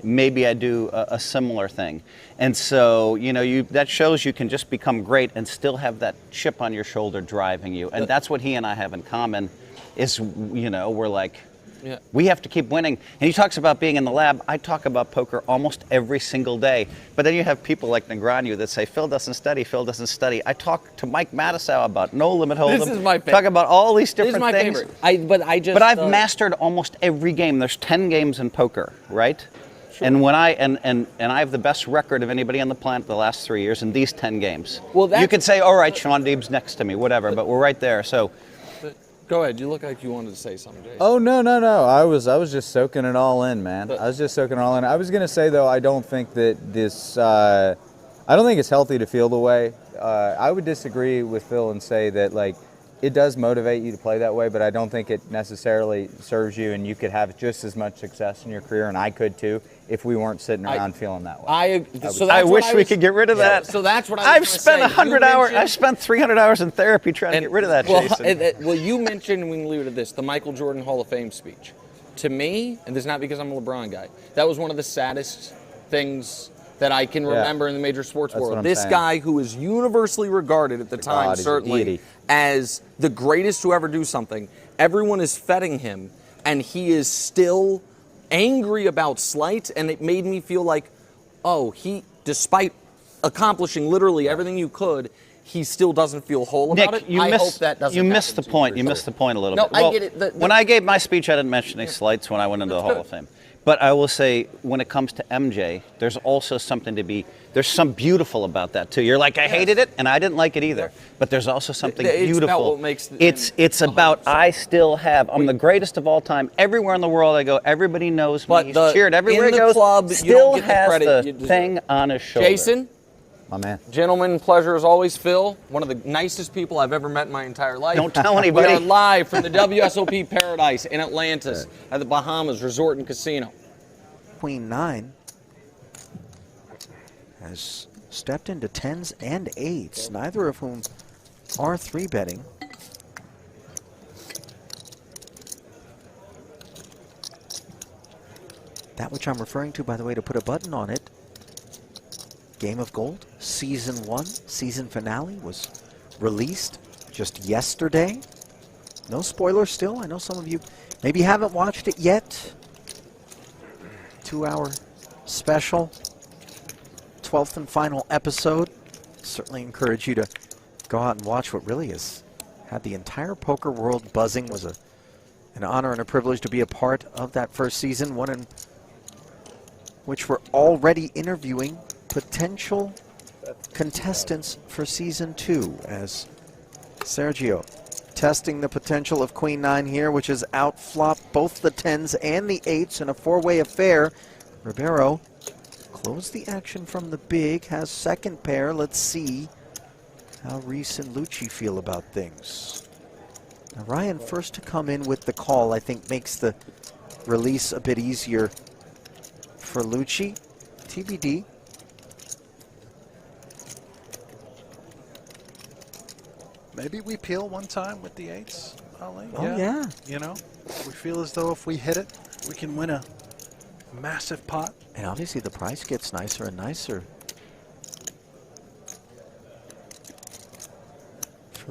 maybe I'd do a similar thing. And so, you know, that shows you can just become great and still have that chip on your shoulder driving you. And that's what he and I have in common is, you know, we're like, Yeah. we have to keep winning. And he talks about being in the lab. I talk about poker almost every single day. But then you have people like Negreanu that say, Phil doesn't study, Phil doesn't study. I talk to Mike Matisow about no limit hold'em. This is my favorite. Talk about all these different This is my things. favorite. But I've mastered almost every game. There's 10 games in poker, right? Sure. And when and I have the best record of anybody on the planet the last 3 years in these 10 games. Well, you could say, all right, Sean Deeb's next to me, whatever, but we're right there. So Go ahead. You look like you wanted to say something, Jason. Oh no. I was just soaking it all in, man. I was just soaking it all in. I was gonna say though, I don't think that this. I don't think it's healthy to feel the way. I would disagree with Phil and say that like it does motivate you to play that way, but I don't think it necessarily serves you, and you could have just as much success in your career, and I could too, if we weren't sitting around feeling that way. I wish we could get rid of that. So that's what I've spent 100 hours. I've spent 300 hours in therapy trying to get rid of that, Jason. Well, you mentioned, and we can leave it at this, the Michael Jordan Hall of Fame speech. To me, and this is not because I'm a LeBron guy, that was one of the saddest things that I can remember in the major sports world. This guy who is universally regarded at the time, certainly, as the greatest to ever do something, everyone is feting him, and he is still angry about slight, and it made me feel like, oh, despite accomplishing literally everything you could, he still doesn't feel whole about it. You missed the point. You missed the point a little bit. Well, I get it. When I gave my speech, I didn't mention any slights when I went into the Hall of Fame. But I will say, when it comes to MJ, there's also something there's some beautiful about that too. You're like, I hated it, and I didn't like it either. But there's also something beautiful. About what makes it's about, I'm the greatest of all time. Everywhere in the world I go, everybody knows me. He's cheered everywhere he goes. Club, still you don't get has the credit the thing on his shoulder. Jason? My man. Gentlemen, pleasure as always, Phil. One of the nicest people I've ever met in my entire life. Don't tell anybody. We are live from the WSOP Paradise in Atlantis at the Bahamas Resort and Casino. Queen 9 has stepped into 10s and 8s, neither of whom are 3-betting. That which I'm referring to, by the way, to put a button on it, Game of Gold, Season 1, season finale was released just yesterday. No spoilers still. I know some of you maybe haven't watched it yet. 2-hour special, 12th and final episode. Certainly encourage you to go out and watch what really has had the entire poker world buzzing. Was an honor and a privilege to be a part of that first season, one in which we're already interviewing potential contestants for season 2, as Sergio testing the potential of Queen 9 here, which has outflopped both the 10s and the 8s in a 4-way affair. Ribeiro closed the action from the big, has second pair. Let's see how Reese and Lucci feel about things. Now Ryan first to come in with the call, I think makes the release a bit easier for Lucci. TBD. Maybe we peel one time with the 8s, Ali. Oh, yeah. You know, we feel as though if we hit it, we can win a massive pot. And obviously the price gets nicer and nicer.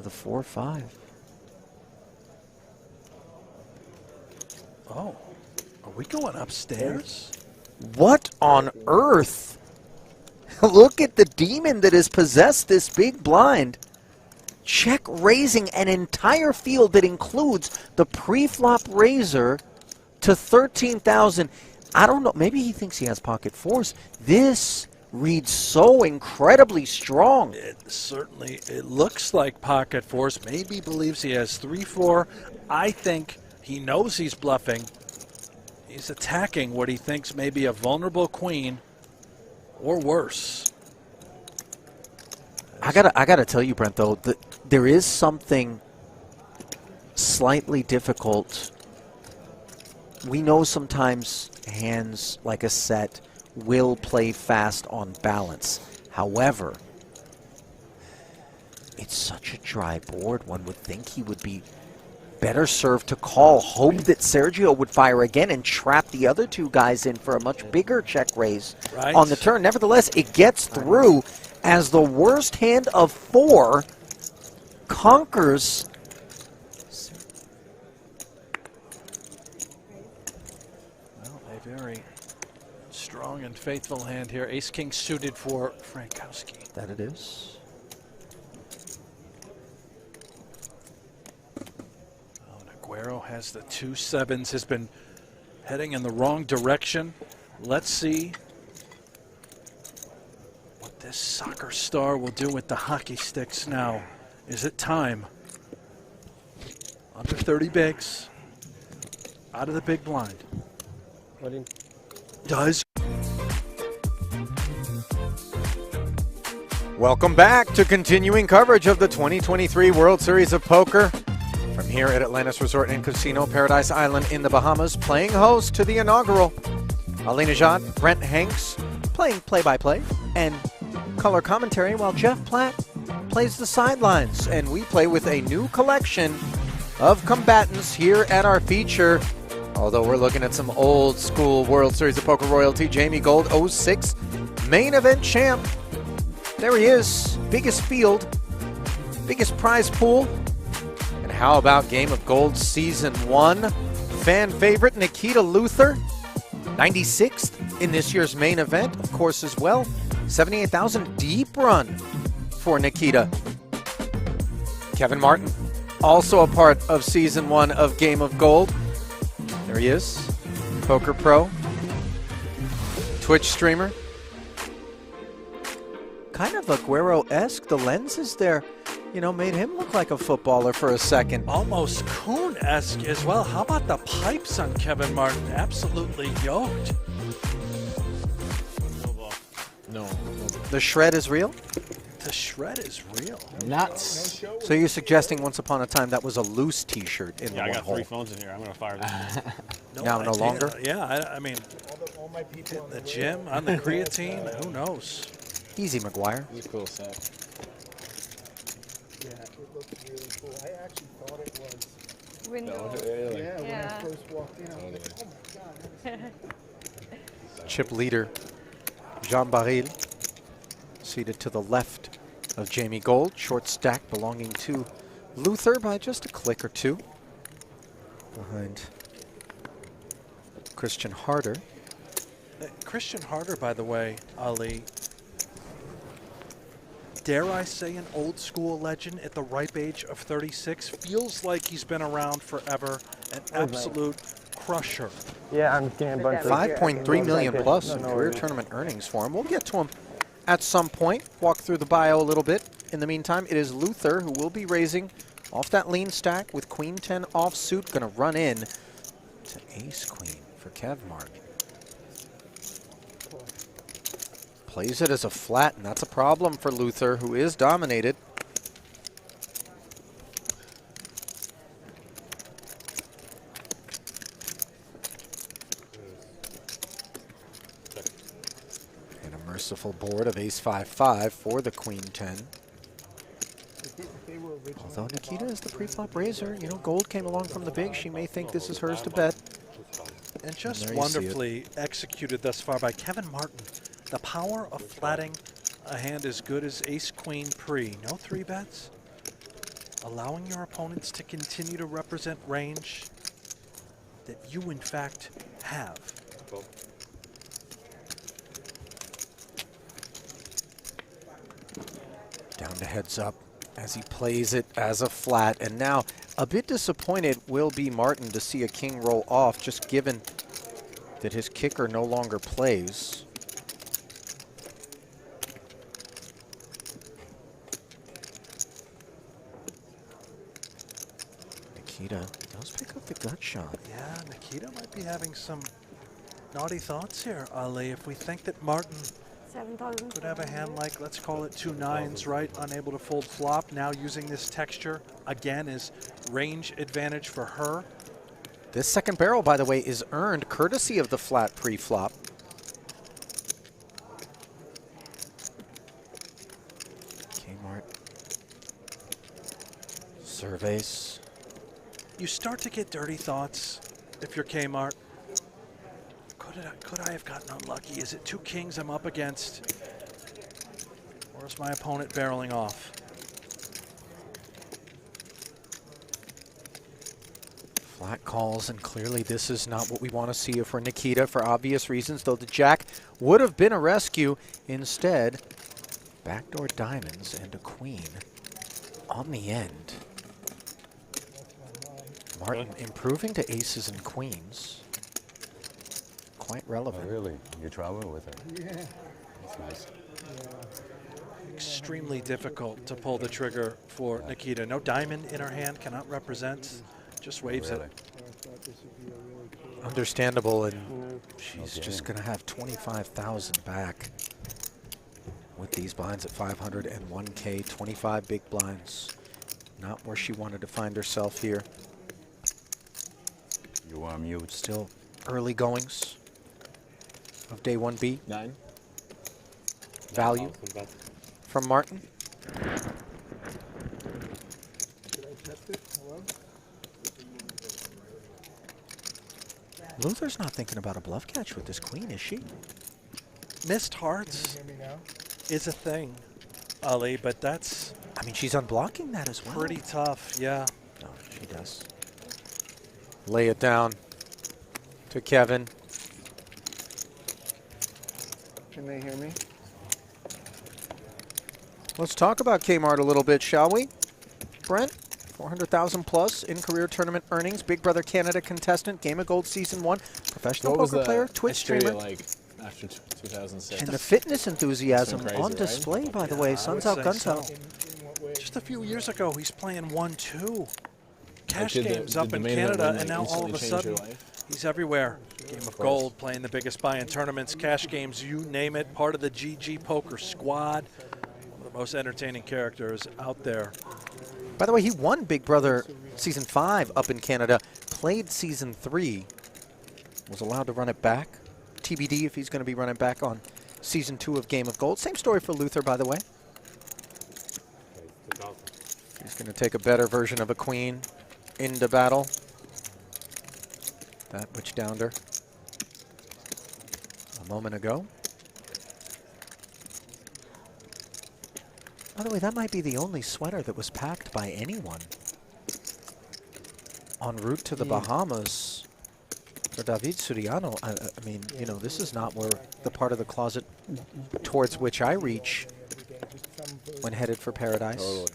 the 4-5. Oh, are we going upstairs? What on earth? Look at the demon that has possessed this big blind. Check raising an entire field that includes the pre-flop raiser to 13,000. I don't know. Maybe he thinks he has pocket fours. This reads so incredibly strong. It looks like pocket fours. Maybe believes he has 3-4. I think he knows he's bluffing. He's attacking what he thinks may be a vulnerable queen, or worse. I gotta tell you, Brent, though, that there is something slightly difficult. We know sometimes hands like a set will play fast on balance. However, it's such a dry board. One would think he would be better served to call, hope that Sergio would fire again and trap the other two guys in for a much bigger check raise on the turn. Nevertheless, it gets through as the worst hand of 4 conquers. Well, a very strong and faithful hand here. Ace-King suited for Frankowski. That it is. Aguero has the 2 sevens, has been heading in the wrong direction. Let's see what this soccer star will do with the hockey sticks now. Is it time? Under 30 bigs. Out of the big blind. Does. Welcome back to continuing coverage of the 2023 World Series of Poker. From here at Atlantis Resort and Casino, Paradise Island in the Bahamas, playing host to the inaugural. Ali Najad, Brent Hanks, playing play-by-play and color commentary, while Jeff Platt plays the sidelines. And we play with a new collection of combatants here at our feature. Although we're looking at some old school World Series of Poker royalty. Jamie Gold, 06 main event champ. There he is, biggest field, biggest prize pool. And how about Game of Gold Season 1? Fan favorite Nikita Luther, 96th in this year's main event, of course, as well. 78,000 deep run for Nikita. Kevin Martin, also a part of Season 1 of Game of Gold. There he is, Poker Pro, Twitch streamer. Kind of Aguero-esque. The lenses there, you know, made him look like a footballer for a second. Almost Kuhn-esque as well. How about the pipes on Kevin Martin? Absolutely yoked. No. The shred is real? The shred is real. Nuts. So you're suggesting once upon a time that was a loose T-shirt in the one I got hole. 3 phones in here. I'm going to fire them. Now no longer? Yeah, I mean, hitting the gym, on the creatine, who knows? Easy, McGuire. It's a cool set. Yeah, it looked really cool. I actually thought it was Window. Yeah, when I first walked in, I was like, oh my God. Chip leader Jean Baril, seated to the left of Jamie Gold. Short stack belonging to Luther by just a click or two. Behind Christian Harder. Christian Harder, by the way, Ali, dare I say an old school legend at the ripe age of 36, feels like he's been around forever, an absolute crusher. Yeah, I'm getting a bunch of 5.3 million plus in career tournament earnings for him. We'll get to him at some point. Walk through the bio a little bit. In the meantime, it is Luther who will be raising off that lean stack with Queen 10 offsuit. Going to run in to Ace Queen for Kev Mark. Plays it as a flat, and that's a problem for Luther, who is dominated. And a merciful board of Ace-5-5 for the Queen 10. Although Nikita is the pre-flop raiser, you know, Gold came along from the big. She may think this is hers to bet. And just there you see it. wonderfully executed thus far by Kevin Martin. The power of flatting a hand as good as Ace-Queen pre. No 3 bets. allowing your opponents to continue to represent range that you, in fact, have. Cool. Down to heads up as he plays it as a flat. And now a bit disappointed will be Martin to see a king roll off, just given that his kicker no longer plays. Nikita does pick up the gut shot. Yeah, Nikita might be having some naughty thoughts here, Ali. If we think that Martin could have a hand like, let's call it 2 9s, right? Unable to fold flop. Now using this texture, again, is range advantage for her. This second barrel, by the way, is earned courtesy of the flat pre-flop. Kmart surveys. You start to get dirty thoughts if you're Kmart. Could I have gotten unlucky? Is it 2 kings I'm up against? Or is my opponent barreling off? Flat calls, and clearly this is not what we want to see for Nikita for obvious reasons, though the jack would have been a rescue. Instead, backdoor diamonds and a queen on the end. Martin improving to aces and queens. Quite relevant. Oh, really? You're traveling with her? Yeah. That's nice. Extremely difficult to pull the trigger for Nikita. No diamond in her hand, cannot represent, just waves it. Understandable, and she's just going to have 25,000 back with these blinds at 500 and 1K, 25 big blinds. Not where she wanted to find herself here. You are mute. Still early goings of day 1B. 9. Value from Martin. Luther's not thinking about a bluff catch with this queen, is she? Missed hearts is a thing, Ali, but that's... I mean, she's unblocking that as well. Pretty tough, yeah. No, she does. Lay it down to Kevin. Can they hear me? Let's talk about Kmart a little bit, shall we? Brent, 400,000 plus in career tournament earnings, Big Brother Canada contestant, Game of Gold Season 1, professional poker player, Twitch streamer. Like after 2006? And the fitness enthusiasm crazy, on right? display, by the way. Suns out, guns out. Just a few years ago, he's playing 1-2 cash did games the up in main event Canada, win, and like, now all of a instantly change your sudden, life? he's everywhere. Game of Gold, playing the biggest buy-in tournaments, cash games, you name it, part of the GGPoker squad. One of the most entertaining characters out there. By the way, he won Big Brother Season 5 up in Canada, played Season 3, was allowed to run it back. TBD if he's going to be running back on Season 2 of Game of Gold. Same story for Luther, by the way. He's going to take a better version of a queen into battle. That which downed her a moment ago. By the way, that might be the only sweater that was packed by anyone en route to the Bahamas for David Suriano. I mean, you know, this is not where the part of the closet towards which I reach when headed for Paradise. Totally.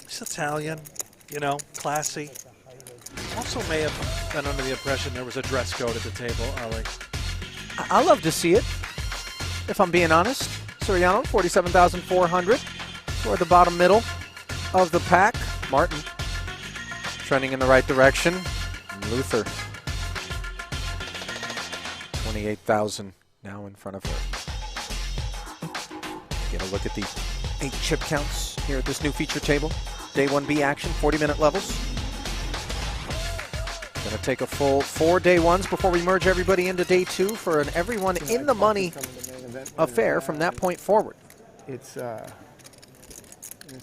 He's Italian, you know, classy. Also may have been under the impression there was a dress code at the table, Ali. I love to see it, if I'm being honest. Suriano, 47,400. Toward the bottom middle of the pack. Martin trending in the right direction. And Luther, 28,000 now in front of her. Get a look at the 8 chip counts here at this new feature table. Day 1B action, 40-minute levels. Going to take a full 4 day ones before we merge everybody into day 2 for an everyone in the money affair from that point forward. It's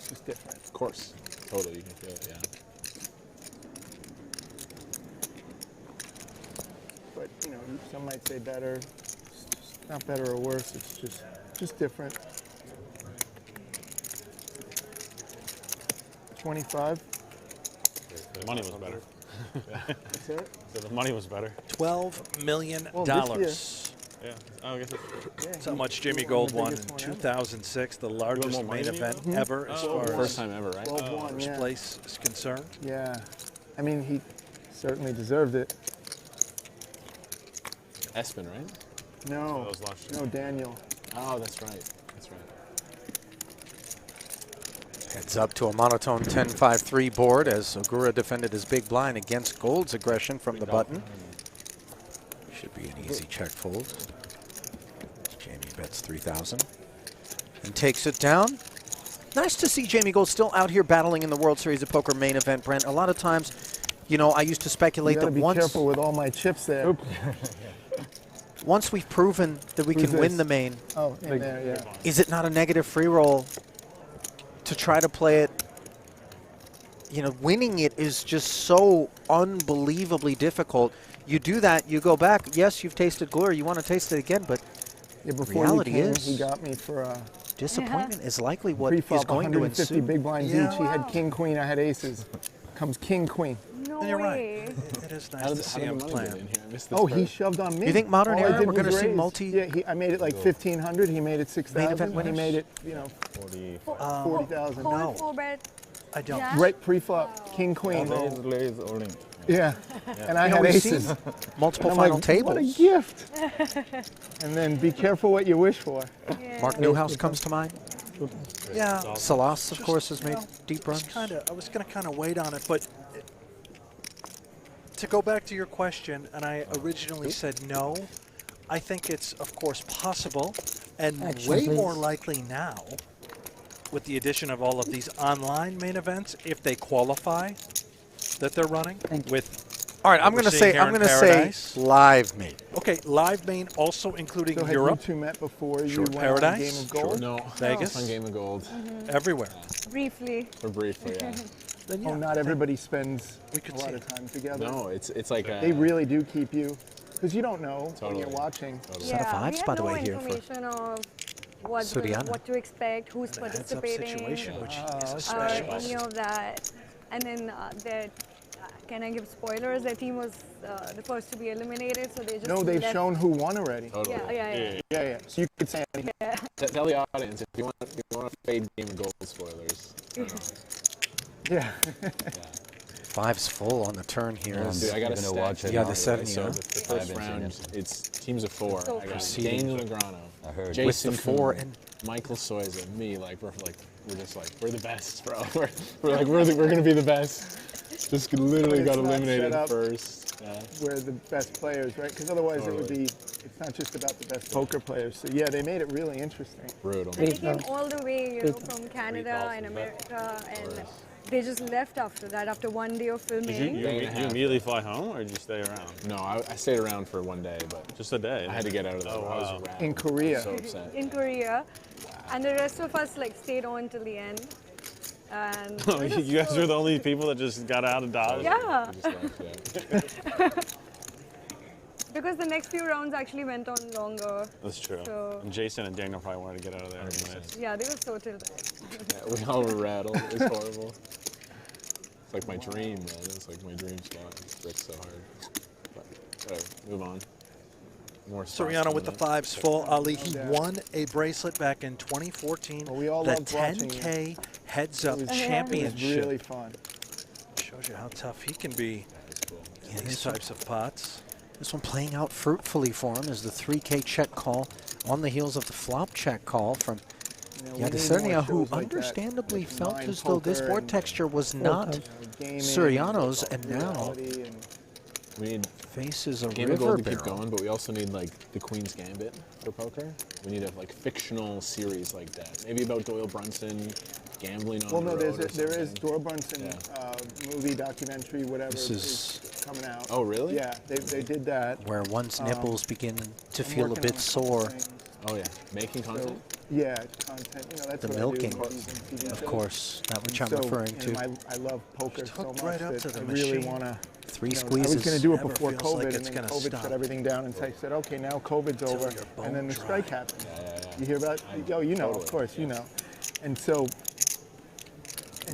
just different. Of course. Totally, you can feel it, yeah. But, you know, some might say better. It's just not better or worse. It's just different. 25. The money was better. That's it? So the money was better. $12 million. Well, this Yeah. Oh, I guess That's how much Jamie Gold won in 2006, the largest main event ever as far as first time ever, right? first place is concerned. Yeah. I mean, he certainly deserved it. Espen, right? No. That was last year. No, Daniel. Oh, that's right. That's right. Heads up to a monotone 10-5-3 board as Aguero defended his big blind against Gold's aggression from the button. Should be an easy check fold. Jamie bets 3,000 and takes it down. Nice to see Jamie Gold still out here battling in the World Series of Poker main event, Brent. A lot of times, you know, I used to speculate that be once... careful with all my chips there. Once we've proven that we can win the main, oh, in there, yeah. is it not a negative free roll to try to play it? You know, winning it is just so unbelievably difficult. You do that, you go back. Yes, you've tasted glory. You want to taste it again, but before reality you came, is he got me for disappointment is likely what is pre-flop going to 150 ensue. big blinds each. He had king, queen. I had aces. Comes king, queen. No You're way. right. It is nice to see him plan. Oh, he shoved on me. You think modern All I era did we're going to was see raise. multi? Yeah, I made it like 1,500. He made it 6,000. He winners? made it, you know, 40,000. Whole four bet. I don't. Yeah. Right pre-flop, king, queen. Lays all in. Yeah. And I You know, had we've aces. seen multiple And I'm final like, tables. What a gift. And then be careful what you wish for. Mark Newhouse comes to mind. Yeah. Salas, of course, has made deep runs. I was going to kind of wait on it, but to go back to your question, and I originally said no, I think it's, of course, possible and way more likely now with the addition of all of these online main events, if they qualify, that they're running with. All right, I'm going to say live main. Okay, live main also including So have Europe. you two met before you Sure. went Paradise. on Game of Gold? No. Vegas. On Game of Gold. Everywhere. Briefly. Or briefly, yeah. Then, Oh, not everybody spends we could a lot see of time together. No, it's like They really do keep you, because you don't know when you're Totally. watching. Set of fives, by the way, here for information of what, Suriana. what to expect, who's The heads-up participating, situation, which is a or special. any of that. And then can I give spoilers? Their team was the first to be eliminated, so they just No, they've left. shown who won already. Totally. Yeah. So you could say anything. Yeah. Tell the audience if you want to fade Game of Gold spoilers. Yeah. Five's full on the turn here. Dude, I got a watch stat. it. Yeah, the 70. So huh? the first round, it's teams of four. So I got Proceeding. Daniel Negreanu, I heard. Jason With the four Kuhn, and- Michael Soiza, me. We're the best, bro. We're gonna be the best. Just literally But it's got not eliminated set up first. Yeah. We're the best players, right? Because otherwise it would be, it's not just about the best poker players. So yeah, they made it really interesting. Brutal. And they came all the way, you know, from Canada and America, and they just left after that, after one day of filming. Did you immediately fly home, or did you stay around? No, I stayed around for one day, but just a day. I had to get out of there. I was rattled. In Korea. So upset. In Korea, and the rest of us like stayed on till the end. And You guys were the only people that just got out of Dodge? Yeah. Because the next few rounds actually went on longer. That's true. So, And Jason and Daniel probably wanted to get out of there anyways. yeah, they were so tilted. We all were rattled. It was horrible. It's like my dream, man. It's like my dream spot. It's worked so hard. But whatever, move on. More spots Soriano coming with the up. fives full. Ali, he won a bracelet back in 2014. We all the loved watching 10K Heads Up It was Championship. really fun. Shows you how tough he can be in these this one- types of pots. This one playing out fruitfully for him is the 3K check call on the heels of the flop check call from we need Sergio, more who shows like that, understandably like felt Mind as though this Poker board and texture was not gaming, Suriano's, and now reality, and We need faces a Game of river Gold to keep barrel. going, but we also need like the Queen's Gambit for poker. We need a like fictional series like that, maybe about Doyle Brunson gambling on Well, the no, road there is Doyle Brunson movie, documentary, whatever This is coming out. Oh, really? Yeah, they did that. Where one's nipples begin to I'm feel a working bit on sore. Oh yeah, making content. Yeah, content. You know, that's The what milking, I do in TV of shows. course, that which I'm And so, referring you know, to. I love poker so hooked much right up that to the I really machine. want to. Three I was squeezes. going to do it Never before feels COVID, like and it's then gonna COVID stop. shut everything down, and I said, okay, now COVID's over, your and then the bone strike dry. happened. You hear about? Oh, you know, of course, you know. And so.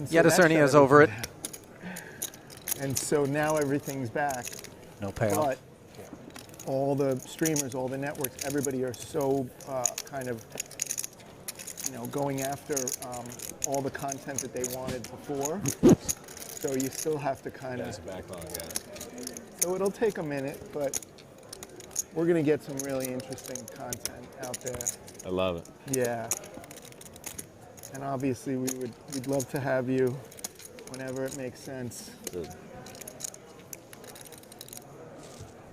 Yeah, that shut Sergio's over it. everything And so now everything's back. No payoff. But all the streamers, all the networks, everybody are so kind of, going after all the content that they wanted before. So you still have to kind of. That's a backlog, yeah. So it'll take a minute, but we're going to get some really interesting content out there. I love it. Yeah. And obviously we'd love to have you whenever it makes sense. Good.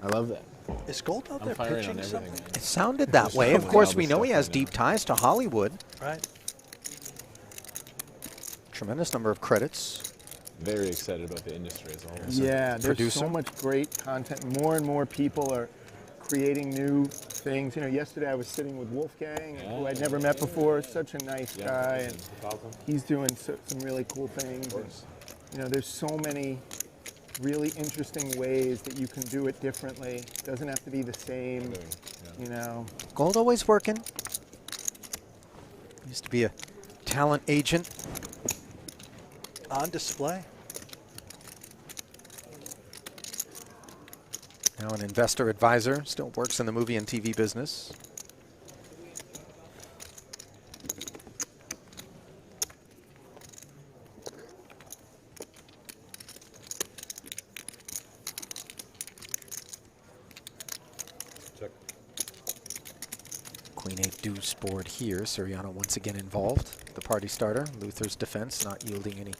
I love that. Is Gold out there firing pitching on something? everything. It sounded that way. Of course, we know he has deep ties to Hollywood. Right. Tremendous number of credits. Very excited about the industry as a whole. Yeah, there's so much great content. More and more people are creating new things. Yesterday I was sitting with Wolfgang, who I'd never met before. Such a nice guy, and he's doing some really cool things. And, there's so many really interesting ways that you can do it differently. It doesn't have to be the same, Gold always working. Used to be a talent agent. On display. Now an investor advisor, still works in the movie and TV business. Check. Queen 8 deuce board here. Soriano once again involved. The party starter. Luther's defense not yielding any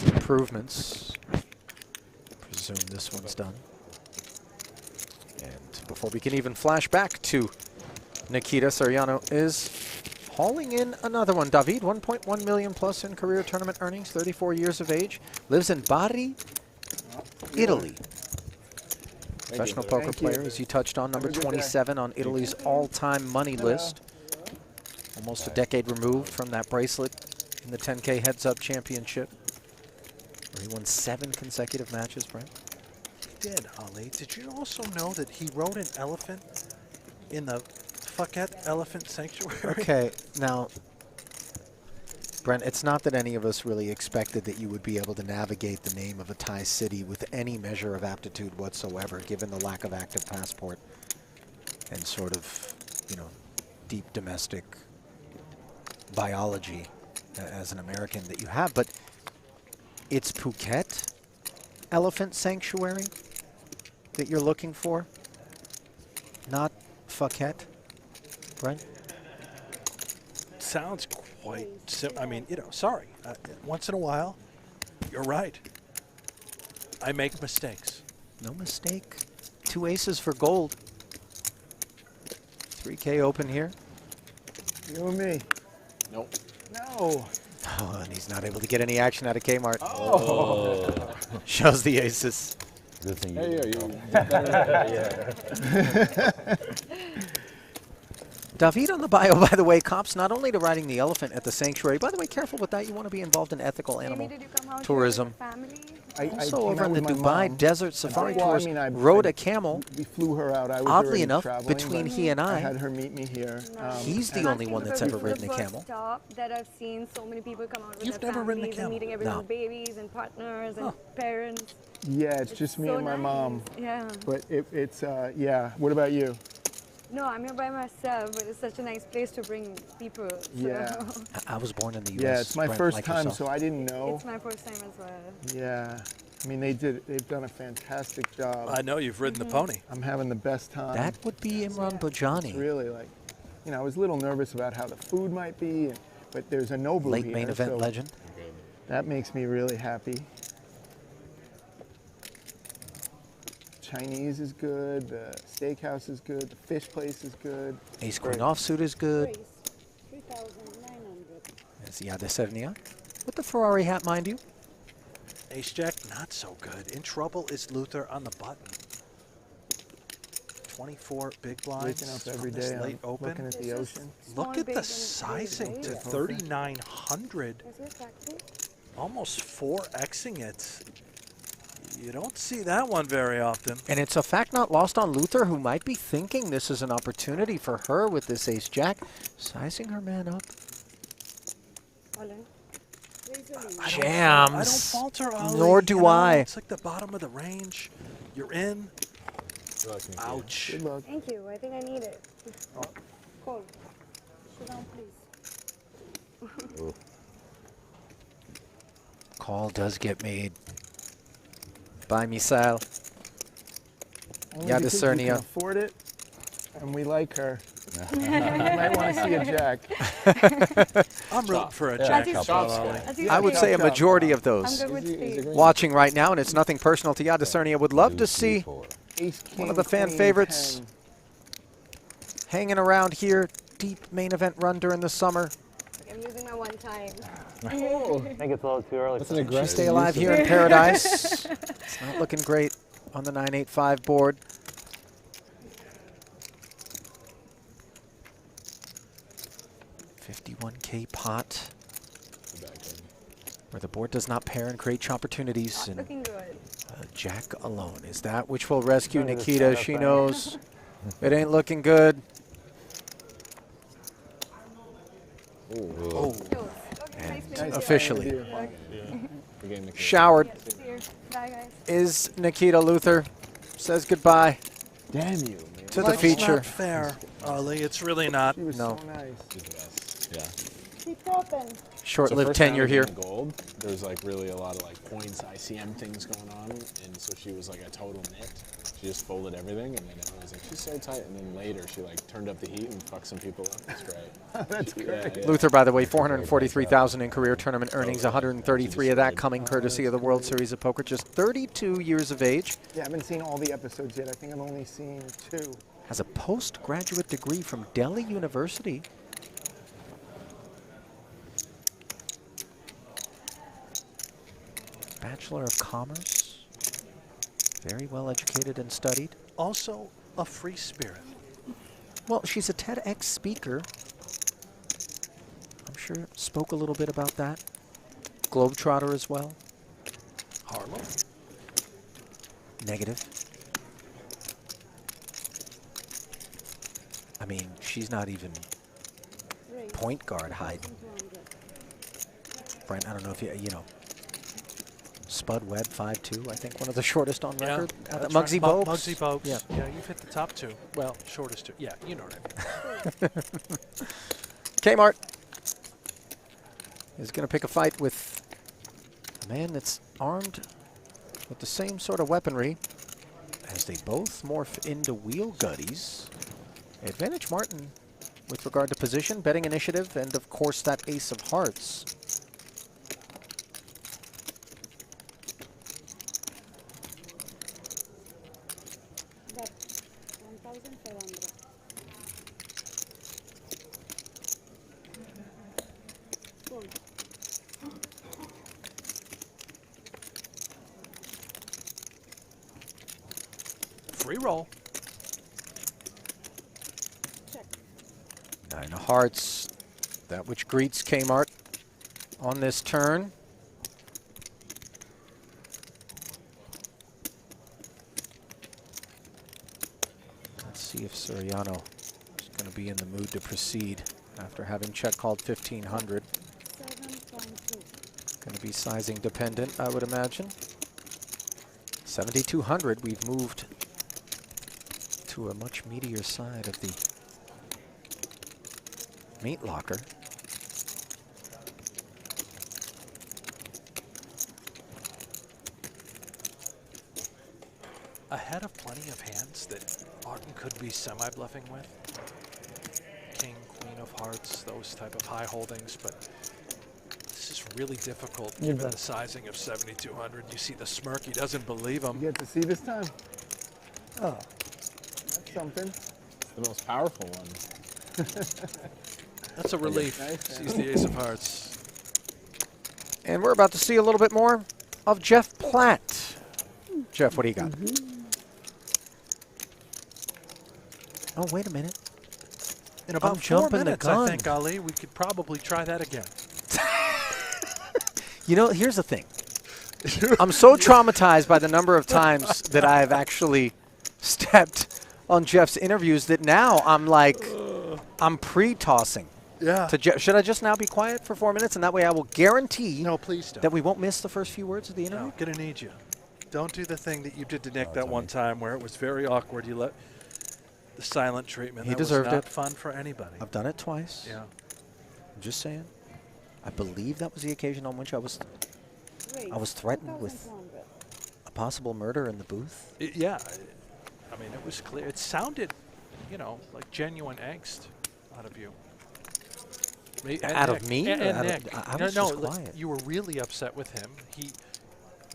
improvements. Presume this one's done. And before we can even flash back to Nikita, Soriano is hauling in another one. David, 1.1 million plus in career tournament earnings, 34 years of age, lives in Bari, Italy. Professional poker player, as you touched on, number 27 on Italy's all-time money list. Almost a decade removed from that bracelet in the 10K Heads-Up Championship, where he won 7 consecutive matches, Brent. He did, Ali. Did you also know that he rode an elephant in the Phuket Elephant Sanctuary? Okay, now, Brent, it's not that any of us really expected that you would be able to navigate the name of a Thai city with any measure of aptitude whatsoever, given the lack of active passport and sort of, deep domestic biology as an American that you have. But it's Phuket Elephant Sanctuary that you're looking for, not Phuket, Brent? Sounds quite I mean, sorry. Once in a while, you're right. I make mistakes. No mistake. 2 aces for Gold. 3K open here. You and me. Nope. No. Oh, and he's not able to get any action out of Kmart. Oh. Shows the aces. Good thing you. Hey, David on the bio, by the way, comps not only to riding the elephant at the sanctuary. By the way, careful with that. You want to be involved in ethical animal tourism. Also over in the Dubai Desert Safari Tours, rode a camel. We flew her out. I was Oddly enough, traveling, between he and I had her meet me here. He's the only one that's ever ridden a camel. That I've seen so many people come out with You've their never ridden a families and camel? meeting everyone's babies and partners and parents. Yeah, it's just me so and my mom. Yeah. But it's yeah. What about you? No, I'm here by myself, but it's such a nice place to bring people. So. Yeah. I was born in the U.S. Yeah, it's my Brent, first like time, yourself. so I didn't know. It's my first time as well. Yeah. I mean, they've done a fantastic job. I know you've ridden the pony. I'm having the best time. That would be Imran Bojani. It's really I was a little nervous about how the food might be, but there's a Nobu Late here, main event so legend. That makes me really happy. Chinese is good, the steakhouse is good, the fish place is good. Ace Queen offsuit is good. 3,900. As Yadesernia with the Ferrari hat, mind you. Ace Jack, not so good. In trouble is Luther on the button. 24 big blinds Waking up from every this day, late I'm open. looking at the ocean. Look at the sizing to 3,900. Almost 4xing it. You don't see that one very often. And it's a fact not lost on Luther, who might be thinking this is an opportunity for her with this ace-jack, sizing her man up. Jams. I don't falter, Ali. Nor do I. It's like the bottom of the range. You're in. Ouch. Good luck. Thank you. I think I need it. Cool. Sit down, please. Call does get made by Misael. Only because we can Yadesernia. afford it, and we like her. You might want to see a jack. I'm rooting for a jack. I would say a majority of those I'm good with Steve. watching right now, and it's nothing personal to Yadesernia, would love to see one of the fan favorites hanging around here. Deep main event run during the summer. I'm using my one time. I think it's a little too early. That's an She aggressive stay alive use here of in it. Paradise. It's not looking great on the 985 board. $51K pot, where the board does not pair and create opportunities. And Looking good. Jack alone is that which will rescue Nikita. She knows it ain't looking good. Oh. And officially Yeah. showered Bye, guys. is Nikita Luther. Says goodbye. Damn you, to the Life's feature. not fair, Ali. It's really not. She was No. so nice. Yeah. Keep open. Short-lived first tenure round here. in Gold, there's like really a lot of like points, ICM things going on, and so she was like a total nit. She just folded everything, and then everyone was like, she's so tight. And then later, she like turned up the heat and fucked some people up. That's great. That's great. Luther, by the way, 443,000 in career tournament earnings, 133 of that coming courtesy of the World Series of Poker. Just 32 years of age. Yeah, I haven't seen all the episodes yet. I think I've only seen 2. Has a postgraduate degree from Delhi University. Bachelor of Commerce. Very well educated and studied. Also a free spirit. Well, she's a TEDx speaker. I'm sure spoke a little bit about that. Globetrotter as well. Harlem. Negative. I mean, she's not even point guard height. Brent, I don't know if you know. Spud Webb, 5'2", I think one of the shortest on record. That's Muggsy right. Bogues. Muggsy Bogues. Yeah. Yeah, you've hit the top 2. Well, shortest 2. Yeah, you know what I mean. Kmart is going to pick a fight with a man that's armed with the same sort of weaponry as they both morph into wheel gutties. Advantage Martin with regard to position, betting initiative, and of course that ace of hearts. That 1,500. Gold. Free roll. Check. 9 of hearts, that which greets Kmart on this turn. Let's see if Soriano is going to be in the mood to proceed after having check called 1,500. 7.2. Going to be sizing dependent, I would imagine. 7,200, we've moved to a much meatier side of the meat locker. Ahead of plenty of hands that Martin could be semi-bluffing with. King, Queen of Hearts, those type of high holdings, but this is really difficult You given bet. the sizing of 7,200. You see the smirk, he doesn't believe him. You get to see this time. Oh. That's something. It's the most powerful one. That's a relief. Nice, Sees the ace of hearts. And we're about to see a little bit more of Jeff Platt. Jeff, what do you got? Oh, wait a minute. In about I'm 4 jumping the minutes, gun. I think, Ali, we could probably try that again. You know, here's the thing. I'm so traumatized by the number of times that I've actually stepped on Jeff's interviews that now I'm like, I'm pre-tossing Yeah. Should I just now be quiet for 4 minutes, and that way I will guarantee please don't. that we won't miss the first few words of the interview? No, gonna need you. Don't do the thing that you did to Nick that one time where it was very awkward. You let the silent treatment. He that deserved was not it. fun for anybody. I've done it twice. Yeah. I'm just saying. I believe that was the occasion on which I was threatened with a possible murder in the booth. Yeah. I mean, it was clear. It sounded, you know, like genuine angst out of you. Out of me? And Nick. I was just quiet. You were really upset with him. He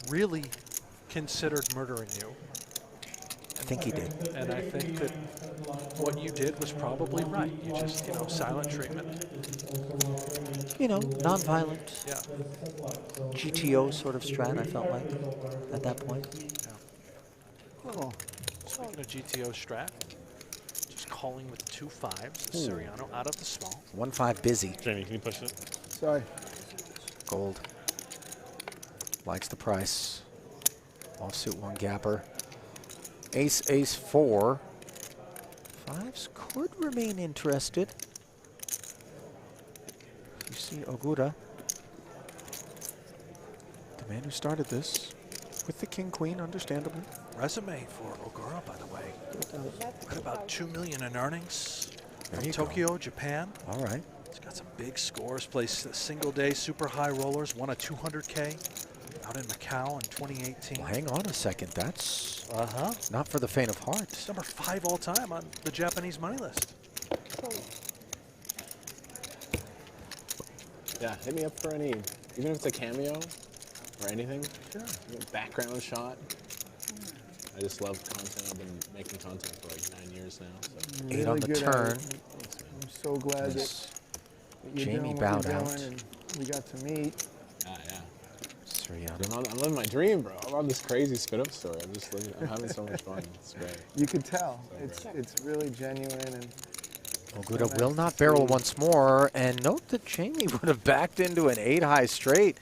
really considered murdering you. I think he did. And I think that what you did was probably right. You just, you know, silent treatment. You know, non-violent. Yeah. GTO sort of strat, I felt like, at that point. Yeah. Oh. Speaking of GTO strat, just calling with 2 5s. Siriano out of the small. 1-5 busy. Jamie, can you push it? Sorry. Gold. Likes the price. Offsuit 1 gapper. Ace, ace 4. 5s could remain interested. You see Ogura, the man who started this, with the king queen, understandably. Resume for Ogura, by the way. At about $2 million in earnings There from you Tokyo, go. Japan. All right. He's got some big scores. Plays single day super high rollers. Won a 200K out in Macau in 2018. Well, hang on a second. That's not for the faint of heart. He's number 5 all time on the Japanese money list. Yeah, hit me up for any, even if it's a cameo or anything. Sure. Background shot. I just love content. I've been making content for like 9 years now. So. Really 8 on the good turn. at it. I'm so glad that you're Jamie doing what bowed you're out. doing and we got to meet. Yeah. Siriano. I'm living my dream, bro. I'm on this crazy spin-up story. I'm having so much fun. It's great. You could tell. It's really genuine and Ogura will not barrel once more, and note that Jamie would have backed into an 8 high straight.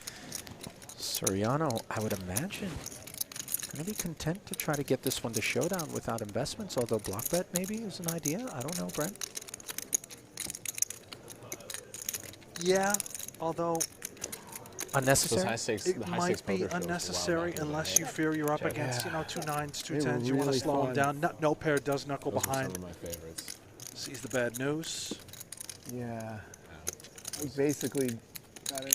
Siriano, I would imagine, going to be content to try to get this one to showdown without investments, although block bet maybe is an idea. I don't know, Brent. Yeah, although unnecessary. It might be unnecessary unless you fear you're up against, you know, 2 9s, 2 10s. You want to slow him down. No pair does knuckle behind. Those are some of my favorites. Sees the bad news. yeah. We basically got an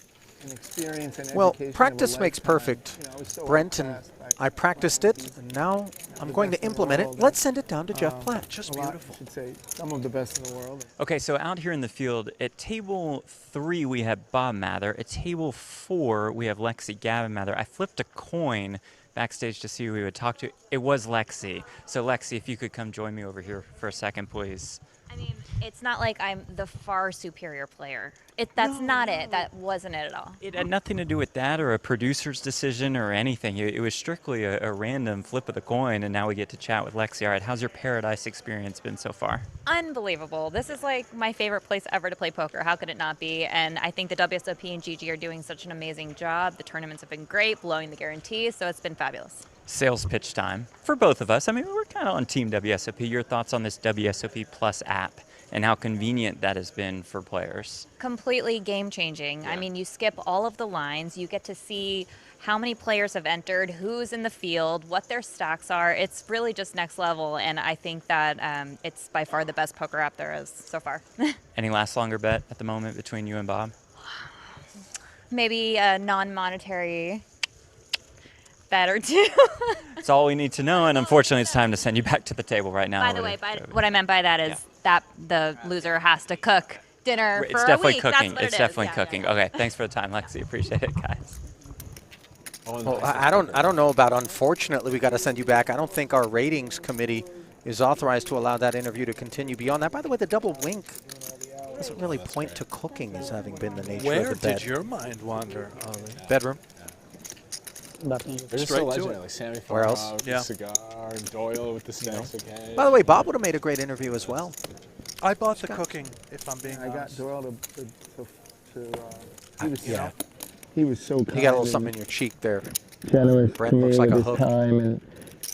experience and Well, education. practice makes perfect, You know, I was so Brent, and impressed. I practiced it, and now I'm going to implement it. Let's send it down to Jeff Platt. Just a lot, beautiful. I should say some of the best in the world. Okay, so out here in the field, at table 3 we have Bob Mather. At table 4 we have Lexi Gavin Mather. I flipped a coin backstage to see who we would talk to. It was Lexi. So Lexi, if you could come join me over here for a second, please. I mean, it's not like I'm the far superior player. That's not it. That wasn't it at all. It had nothing to do with that or a producer's decision or anything. It was strictly a random flip of the coin, and now we get to chat with Lexi. All right, how's your Paradise experience been so far? Unbelievable. This is like my favorite place ever to play poker. How could it not be? And I think the WSOP and GG are doing such an amazing job. The tournaments have been great, blowing the guarantees, so it's been fabulous. Sales pitch time for both of us. I mean, we're kind of on Team WSOP. Your thoughts on this WSOP Plus app and how convenient that has been for players? Completely game-changing. I mean, you skip all of the lines. You get to see how many players have entered, who's in the field, what their stocks are. It's really just next level, and I think that it's by far the best poker app there is so far. Any last longer bet at the moment between you and Bob? Maybe a non-monetary bet or two. That's all we need to know, and unfortunately it's time to send you back to the table right now. By the way, what I meant by that is that the loser has to cook dinner It's for definitely a week. cooking. That's what It's it definitely is. cooking. Okay, thanks for the time, Lexi. Appreciate it, guys. Well, I don't know about unfortunately we got to send you back. I don't think our ratings committee is authorized to allow that interview to continue beyond that. By the way, the double wink doesn't really point to cooking as having been the nature Where of the bed. did your mind wander, Ollie? Bedroom. They're just so legendary, like Sammy Where Farrar else? with the cigar, and Doyle with the stacks of cash. By the way, Bob would have made a great interview as well. I bought the cooking, if I'm being I got honest. Doyle he was so kind. You got a little and something in your cheek there. generous Brent to me looks like with a his hook. time and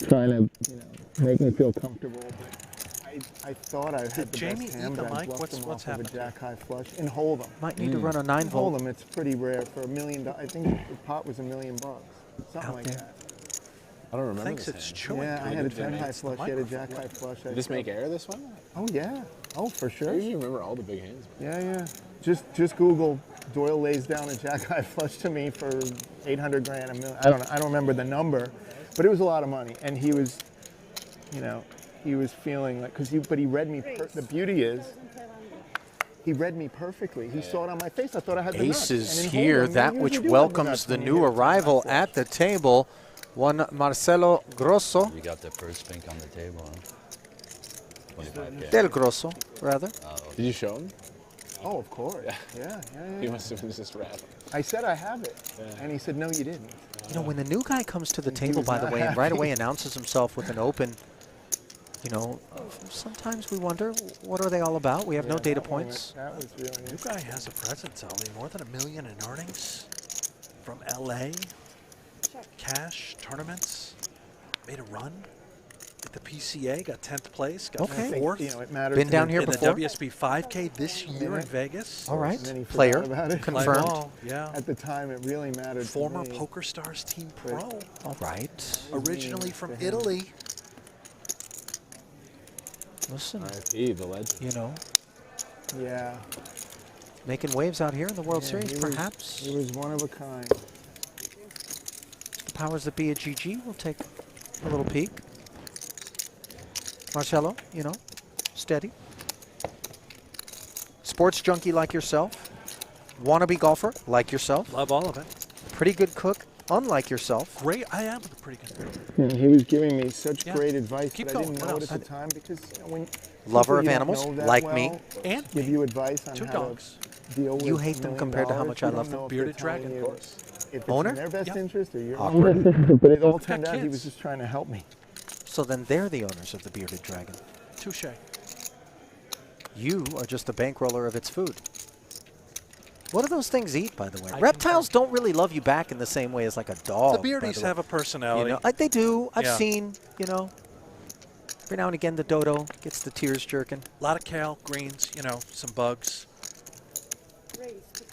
trying to make me feel comfortable. But I thought I had the Jamie best hand, eat the but I mic? bluffed What's him off of a happened? jack-high flush in Hold'em. Might need to run a 9 In volt. Hold'em, it's pretty rare for $1 million. I think the pot was $1 million, something Out like there. that. I don't remember Thinks this it's hand. chewing. Yeah, I through had a the 10 high microphone. flush, he had a jack high flush. Did this make air, this one? Oh yeah, oh for I sure. usually remember all the big hands. Yeah, yeah. Just Google Doyle lays down a jack high flush to me for 800 grand, $1 million. I don't know, I don't remember the number, but it was a lot of money. And he was, you know, he was feeling like, but he read me, the beauty is, he read me perfectly. He saw it on my face. I thought I had the nuts. Aces And in here, Hold'em, that you which usually do have the welcomes nuts the when you new hit a jack high arrival flush. at the table, one Marcelo Grosso. You got the first pink on the table, huh? 25K. Del Grosso, rather. Did you show him? Oh, of course. Yeah. He must have been just rap. I said I have it, and he said, no, you didn't. You know, when the new guy comes to the He table, was by the not way, and right happy. away announces himself with an open, you know, sometimes we wonder, what are they all about? We have no data points. That was really New guy has a presence, Ali. More than $1 million in earnings from LA. Cash, tournaments. Made a run at the PCA, got 10th place, got Okay. 4th. You know, it matters Been to down me. here in before? the WSB 5K this year in Vegas. All right. And then he forgot Player, about it. confirmed. Play ball, yeah. At the time, it really mattered Former to me. PokerStars Team Pro. All right. Originally from Italy. Listen, R.I.P. the legend. you know, Yeah. making waves out here in the World Yeah, Series, he perhaps. He was one of a kind. The powers that be at GG will take a little peek. Marcelo, you know, steady. Sports junkie like yourself. Wannabe golfer like yourself. Love all of it. Pretty good cook, unlike yourself. Great. I am a pretty good. Yeah, he was giving me such Yeah. great advice, Keep but I going. didn't What know it else? at the time because you know, when Lover people of you don't animals, know that like well me. And give you advice on 2 how dogs. to deal with You hate them $1 million, compared to how much I you don't love them. know if Bearded they're telling dragon, you of course. If it's Owner? in their best Yep. interest or your Awkward. own. But it all Got turned out he kids. was just trying to help me. So then they're the owners of the bearded dragon. Touche. You are just the bankroller of its food. What do those things eat, by the way? I Reptiles don't really love you back in the same way as like a dog. The by beardies way. have a personality. You know, they do. I've Yeah. seen, you know, every now and again the dodo gets the tears jerking. A lot of kale, greens, you know, some bugs.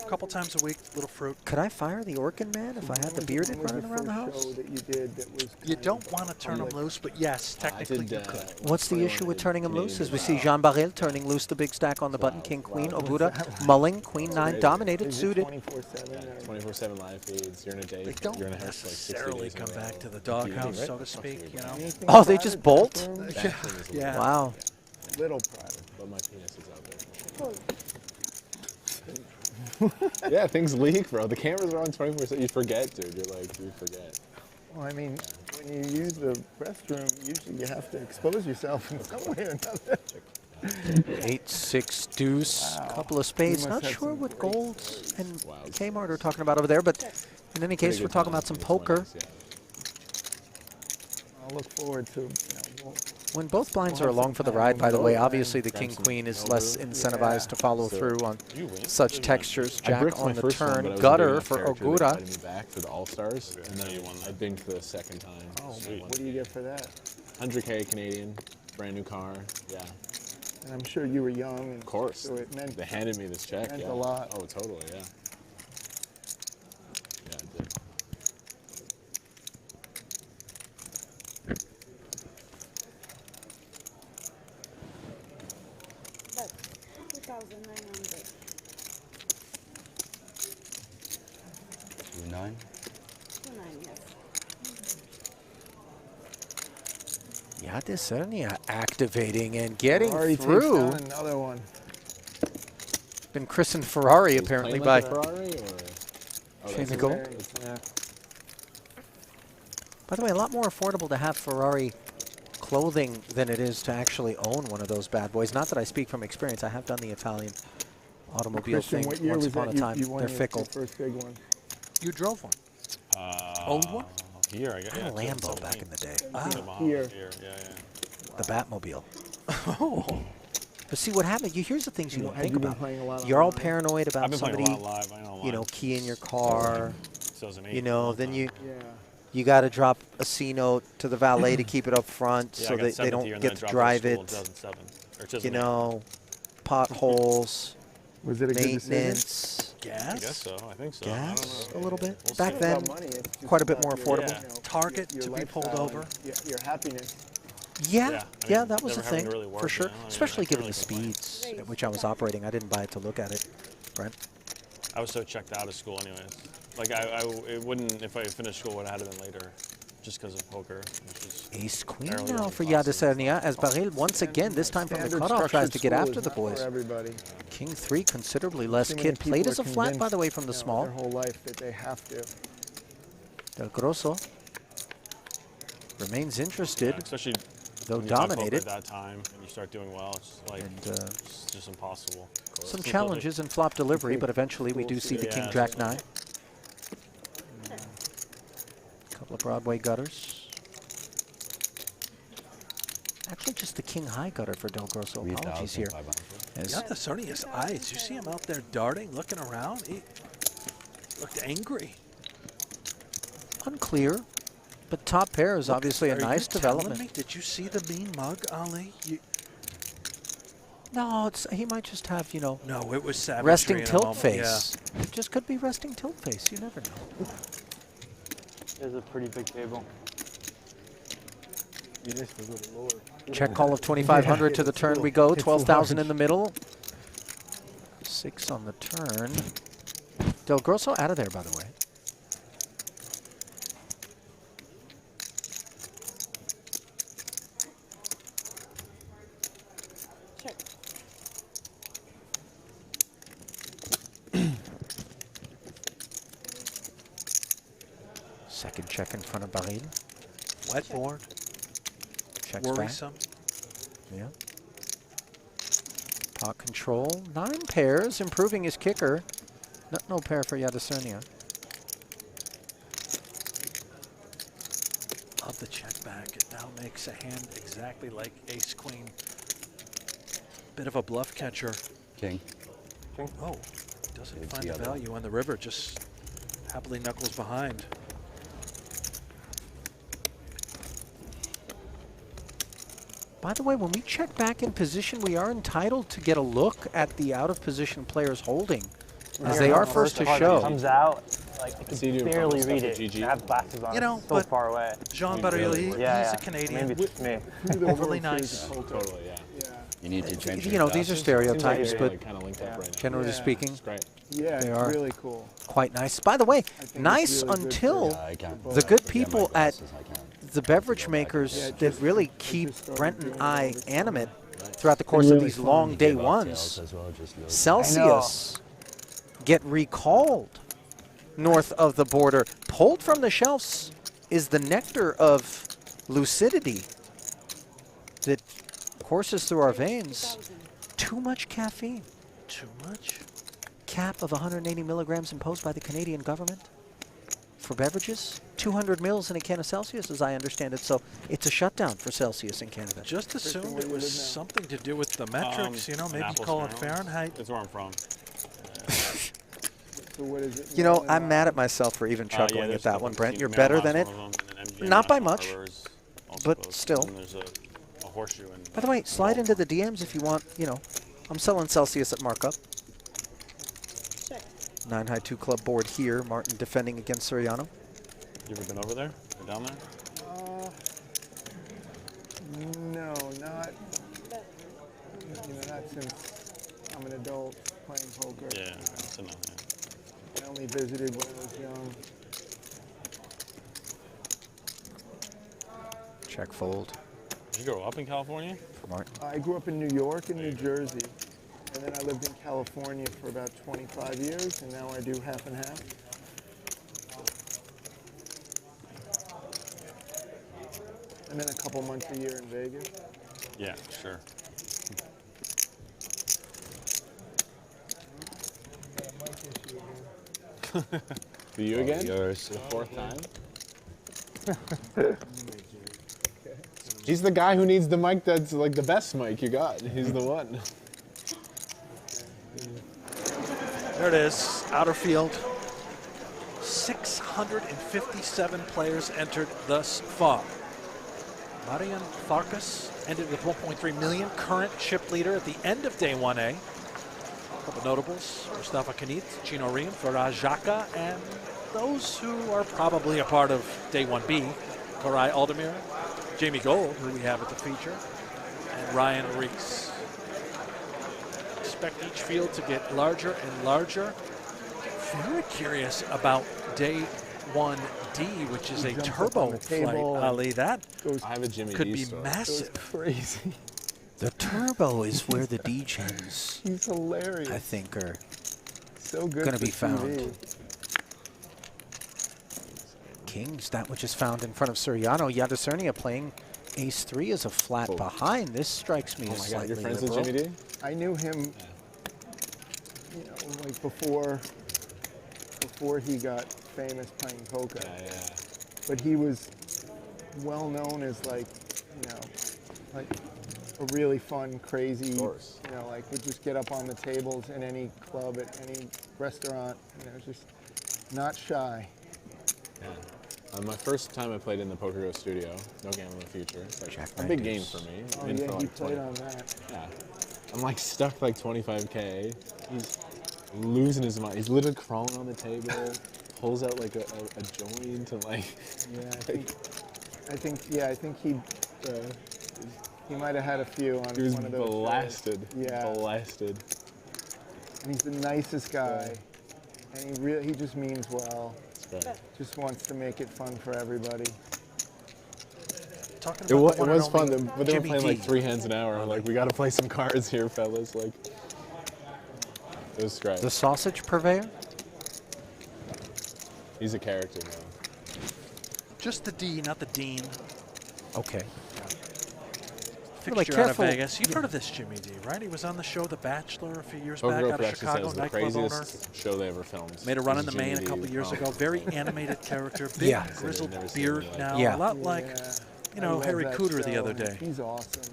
A couple times a week, little fruit. Could I fire the Orkin man if I had the bearded What was running around the first house? show that you did that was You kind don't of want to turn them public? loose, but yes, technically you could. What's the issue with turning him loose? As we see Jean Baril turning loose the big stack on the button, King, Queen, Ogura, mulling, Queen 9, dominated, Is it suited. 24/7? 24/7 live feeds. You're in a day. They don't you're in a house for like 60 necessarily days in a come row. back to the doghouse, Right? so to speak, you know. Anything Oh, they private, just bolt? bathroom? Bathroom is a Yeah. Wow. Little private. But my penis is out there. Yeah, things leak, bro. The cameras are on 24/7. You forget, dude. You're like, you forget. Well, I mean, when you use the restroom, usually you have to expose yourself in some way or another. 8-6 deuce, couple of spades. You Not must have sure some what great Golds and Kmart are talking about over there, but in any case, we're talking about some poker. I'll look forward to, When both blinds We'll are have along some for the time ride, when by the both way, lines obviously the grab King some Queen is elbow. less incentivized to follow So, through on you win. such textures. I Jack bricked my on the first one, but I turn, was gutter doing a for character that Ogura. invited me back for the All-Stars, and then I binked the second time. Oh, So I won. what do you get for that? 100K Canadian, brand new car. Yeah, And I'm sure you were young. And of course. So it meant They handed me this check. meant Yeah. a lot. Oh, totally. Yeah. Yeah, it did. That's 2,900. 2-9. 2,900, yes. Yeah, this certainly activating and getting Ferrari takes through. down another one. Been christened Ferrari apparently by Playing like a Ferrari, or? Oh, Shane that's Nicole. hilarious. Yeah. By the way, a lot more affordable to have Ferrari clothing than it is to actually own one of those bad boys. Not that I speak from experience. I have done the Italian automobile Christian, thing what year once was upon that a time. you won They're your fickle. first big one? You drove one. Owned one? Here, I guess. I had a Lambo back in the day. Here. Yeah. The Batmobile. Oh. But see what happened? Here's the things you don't Had think you been about. playing a lot You're all online? paranoid about I've been playing somebody, a lot live. I know you know, keying your car. 2008. You know, then you. Yeah. You got to drop a C note to the valet to keep it up front Yeah, so I got they 7th don't here and get then to I dropped drive out of it. school in 2007, or 2008. You know, potholes. Was it a good maintenance? Gas? I guess so. I think so. Gas? I don't know. A little bit. We'll Back see. then, It's about money. It's just quite a bit about more your, affordable. you know, Target your to be pulled lifestyle over. and your happiness. Yeah, Yeah, I mean, that was a never having thing, to really work, for sure. you know? I mean, Especially I given can't the really complain. speeds at which I was operating. I didn't buy it to look at it. Brent? I was so checked out of school anyways. Like, it wouldn't, if I finished school, would have had it been later, just because of poker. Ace queen now for Yadesernia as Baril once again, this time from the Standard cutoff, tries to structured get school after is the not for boys. everybody. King 3, considerably less. Too many Kid played people as a are flat, by the way, convinced, from the you know, small. their whole life that they have to. Del Grosso remains interested, Yeah, especially though when you play poker dominated. at that time and you start doing well, it's like it's just impossible. Some It's challenges in flop delivery, but eventually we do see the King Jack 9. Couple of Broadway gutters. Actually, just the King High gutter for Del Grosso. Apologies here. Yeah, the Sony's eyes. You see him out there darting, looking around. He looked angry. Unclear, but top pair is obviously a nice development. Me, did you see the mean mug, Ali? No, he might just have, you know, no, it was savagery resting in a tilt moment, face. It just could be resting tilt face. You never know. There's a pretty big table. Check call of 2,500 to the turn we go. 12,000 in the middle. 6 on the turn. Del Grosso out of there, by the way. Second check in front of Baril. Wet board. Checks Worrisome. back. Yeah. Pot control. 9 pairs, improving his kicker. No pair for Yadesernia. Love the check back. It now makes a hand exactly like ace queen. Bit of a bluff catcher. King. Oh, doesn't It's find the the other value on the river. Just happily knuckles behind. By the way, when we check back in position, we are entitled to get a look at the out-of-position players holding, as they are first to show. Comes out, like I can barely read it. I have glasses on. You know, so far away. Jean Baril, he's a Canadian. Maybe it's me. Overly nice. Totally, yeah. You need to change You know, these are stereotypes, but generally Yeah. speaking, It's great. Yeah, they it's are really cool. quite nice. By the way, nice really good until for the good Yeah, my people at glasses, I can't. the beverage makers Yeah, that just- really I keep just started Brent and doing it I all the time. animate throughout the course of Really these fun. long day Give up ones. tails as well, just load. Celsius get recalled north of the border. Pulled from the shelves is the nectar of lucidity that courses through our veins. Too much caffeine. Too much? Cap of 180 milligrams imposed by the Canadian government for beverages. 200 mils in a can of Celsius, as I understand it. So it's a shutdown for Celsius in Canada. Just assumed it was something to do with the metrics, you know, maybe Apples call it Fahrenheit. That's where I'm from. So what is it? You know, I'm mad at myself for even chuckling at that one, Brent. You're better than it. Not by much, but still. And there's a horseshoe in. By the way, slide into the DMs if you want, you know. I'm selling Celsius at markup. 9 high 2 club board here. Martin defending against Soriano. You ever been over there or down there? No, not. You know, not since I'm an adult playing poker. Yeah, that's enough. I only visited when I was young. Check fold. Did you grow up in California? For Martin. I grew up in New York and New Jersey, and then I lived in California for about 25 years, and now I do half and half. And then a couple months a year in Vegas. Yeah, sure. For you again? Yours. For the 4th time? He's the guy who needs the mic that's like the best mic you got. He's the one. There it is, outer field. 657 players entered thus far. Marian Farkas ended with 1.3 million, current chip leader at the end of day 1A. A couple notables, Mustafa Kanit, Chino Riem, Faraj Xhaka, and those who are probably a part of day 1B, Koray Aldemir, Jamie Gold, who we have at the feature, and Ryan Reese. Expect each field to get larger and larger. Very curious about day 1D, which is a turbo flight, Ali. That I have a Jimmy could D be story. massive. Crazy. The turbo is where the D-gens, He's hilarious. I think, are so good going to for be found. TV. Kings, that which is found in front of Suriano. Yadacernia playing ace-3 as a flat behind. This strikes me as slightly you're friends with liberal. Jimmy D? I knew him, you know, like before he got famous playing poker. Yeah. But he was well known as like, you know, like a really fun, crazy, you know, like would just get up on the tables in any club at any restaurant, you know, just not shy. Yeah. My first time I played in the PokerCraft studio, no game in the future. It's like a nine big deuce. game for me. Oh, I'm in yeah, for he like played 20. on that. Yeah. I'm like stuck like 25K. He's losing his mind. He's literally crawling on the table, pulls out like a joint and like. Yeah, I think he might have had a few on He was one of those. blasted. Yeah. Blasted. And he's the nicest guy, and he just means well. Just wants to make it fun for everybody. Talking It about was fun, but they were Jimmy playing D. like 3 hands an hour. I'm like, we got to play some cards here, fellas. Like, it was great. The sausage purveyor? He's a character, man. Just the D, not the Dean. Okay. Fixture out of Vegas. You've heard of this Jimmy D, right? He was on the show The Bachelor a few years back out of PokerCraft Chicago, says the nightclub owner. craziest show they ever filmed. Made a run in was the main a Jimmy couple D. years Oh. ago. Very animated character, big grizzled beard now. A lot like, you know, Harry Cooter the other day. He's awesome.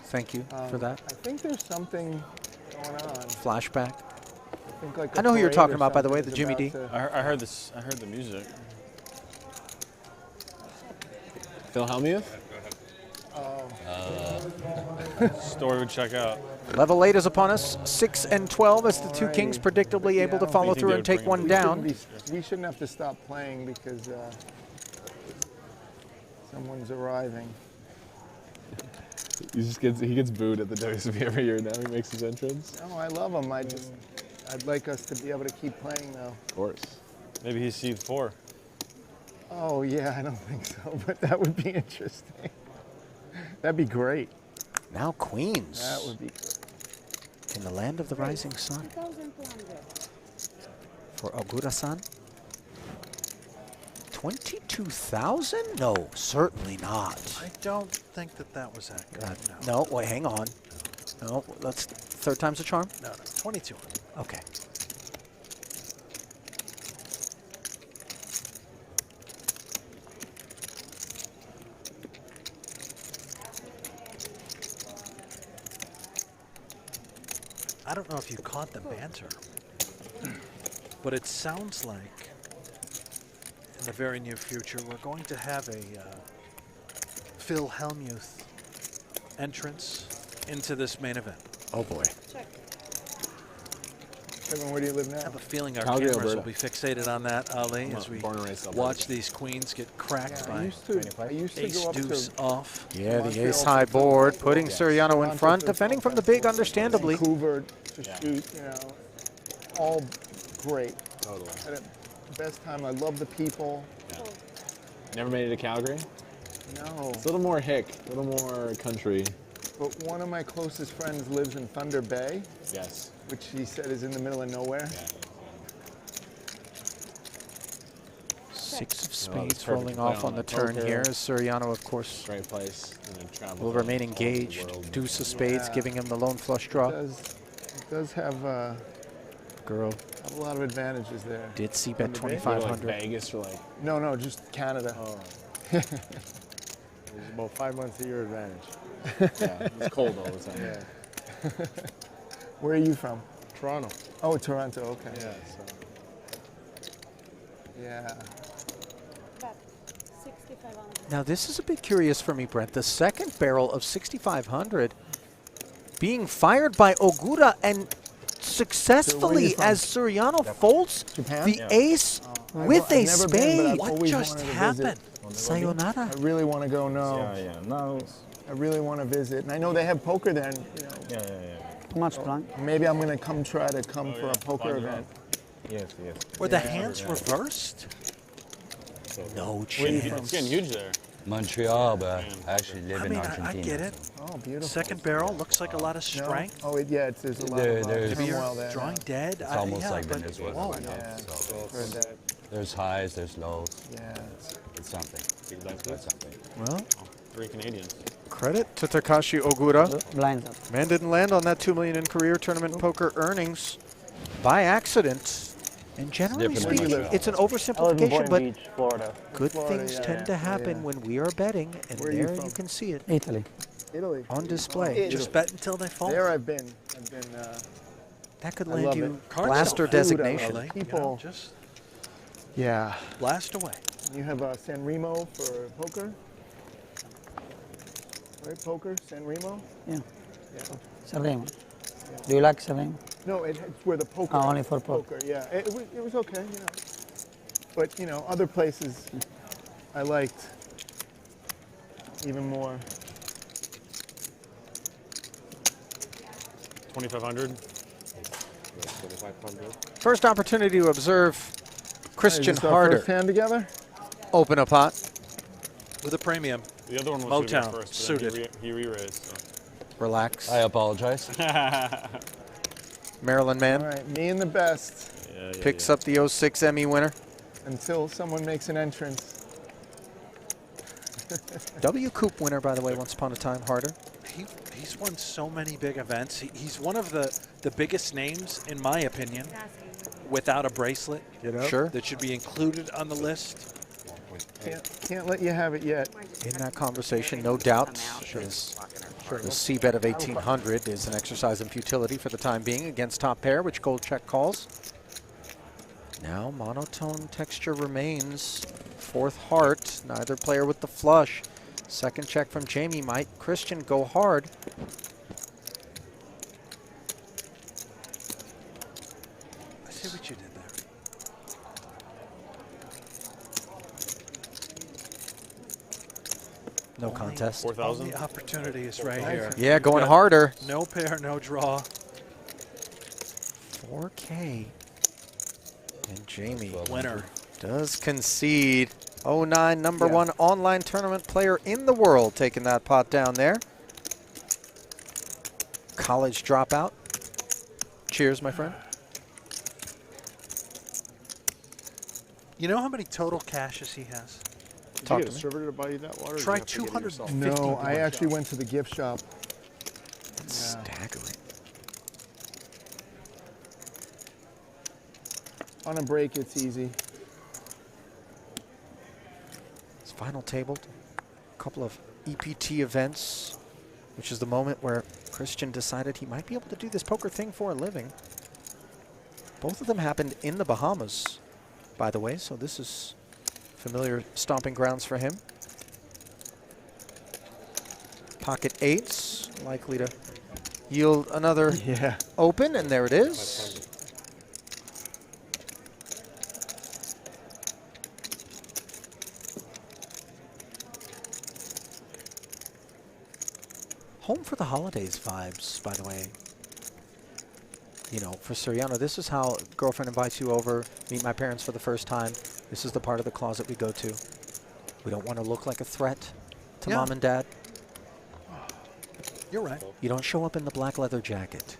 Thank you for that. I think there's something going on. Flashback. I think like I know who you're talking about, by the way, the Jimmy D. I heard this. I heard the music. Phil Hellmuth? Story would check out. Level 8 is upon us. 6 and 12 as the two kings predictably able to follow through and take one down. We shouldn't have to stop playing because someone's arriving. He gets booed at the WSOP every year now. He makes his entrance. No, I love him. I'd like us to be able to keep playing though. Of course. Maybe he's seed 4. Oh yeah, I don't think so, but that would be interesting. That'd be great. Now queens. That would be great. In the land of the rising sun. For Ogura-san. 22,000? No, certainly not. I don't think that was accurate. No, wait, hang on. No, that's third time's a charm? No, 22. Okay. I don't know if you caught the banter, but it sounds like in the very near future we're going to have a Phil Hellmuth entrance into this main event. Oh boy. Kevin, where do you live now? I have a feeling our Calgary, cameras will Alberta. be fixated on that, Ali, as we born and raised Alberta. watch these queens get cracked I by used to ace go up deuce to off. Yeah, the Montreal ace-high to board, film putting festival. Suriano in Toronto front, to defending film from the big, festival. understandably. Vancouver to shoot, you know, all great. Totally. Had a best time. I love the people. Never made it to Calgary? No. It's a little more hick, a little more country. But one of my closest friends lives in Thunder Bay. Yes. Which he said is in the middle of nowhere. Six of it's spades perfect rolling to play off on the poker. turn here as Suriano, of course, Great place. Travel will remain engaged. Deuce of spades, giving him the lone flush draw. It does have Girl. a lot of advantages there. Did see bet Thunder Bay? 2,500. Like Vegas or like. No, just Canada. Oh. There's about 5 months of your advantage. Yeah, it's cold all the time. Yeah. Where are you from? Toronto. Oh, Toronto. Okay. Yeah. So. Yeah. But 6,500. Now this is a bit curious for me, Brent. The second barrel of 6,500 being fired by Ogura and successfully as Suriano folds the ace with a spade. What just happened? Sayonara. I really want to go now. Yeah, now. I really want to visit. And I know they have poker there. And, you know, Yeah. How much blank? Maybe I'm going to try to come for a poker event. Yes. Were the hands reversed? No chance. It's getting huge there. Montreal, but I actually live I in mean, Argentina. I get it. Oh, beautiful. Second barrel looks like a lot of strength. No? Oh, yeah, there's a lot of turmoil there. Drawing dead. It's almost like but Venezuela whoa. right now. Yeah, So heard that. there's highs, there's lows. Yeah. It's something. It's something. Well, 3 Canadians. credit to Takashi Ogura. Blind. Man didn't land on that $2 million in career tournament poker earnings by accident. And generally speaking, it's an oversimplification, but Beach, Florida. good things tend to happen when we are betting, and Where are there you you can see it Italy. Italy. on display. Just bet until they fall. There I've been. That could I land love you it. blaster Food, designation. Really, People. just Yeah. blast away. You have San Remo for poker? Right, poker, San Remo? Yeah. Yeah. Salim. Do you like Salim? No, it's where the poker. Oh, only for poker. Yeah, it was okay, you know. But, you know, other places I liked even more. 2,500. First opportunity to observe Christian Is this our Harder first hand together? open a pot. With a premium. The other one was Motown, first, suited. He re-raised. So. Relax. I apologize. Maryland man All right, me and the best picks up the 06 Emmy winner. until someone makes an entrance. W Coop winner, by the way, once upon a time, Harder. He's won so many big events. He's one of the biggest names, in my opinion, without a bracelet. You know? Sure. That should be included on the list. Can't let you have it yet. In that conversation, no doubt, the C-bet of 1,800 is an exercise in futility for the time being against top pair, which gold check calls. Now monotone texture remains. Fourth heart, neither player with the flush. Second check from Jamie. Might Christian go hard? I see what you did there. No contest. 4,000. The opportunity is right here. Yeah, going harder. No pair, no draw. 4K. And Jamie Winner. does concede. 09, number one online tournament player in the world, taking that pot down there. College dropout. Cheers, my friend. You know how many total cashes he has? Did you get a server to buy you that water? or Try did you have to get it yourself? No, I actually went to the gift shop. Staggering. On a break, it's easy. It's final table. A couple of EPT events, which is the moment where Christian decided he might be able to do this poker thing for a living. Both of them happened in the Bahamas, by the way, so this is familiar stomping grounds for him. Pocket eights, likely to yield another open, and there it is. Home for the holidays vibes, by the way. You know, for Suriano, this is how girlfriend invites you over, meet my parents for the first time. This is the part of the closet we go to. We don't want to look like a threat to mom and dad. You're right. You don't show up in the black leather jacket.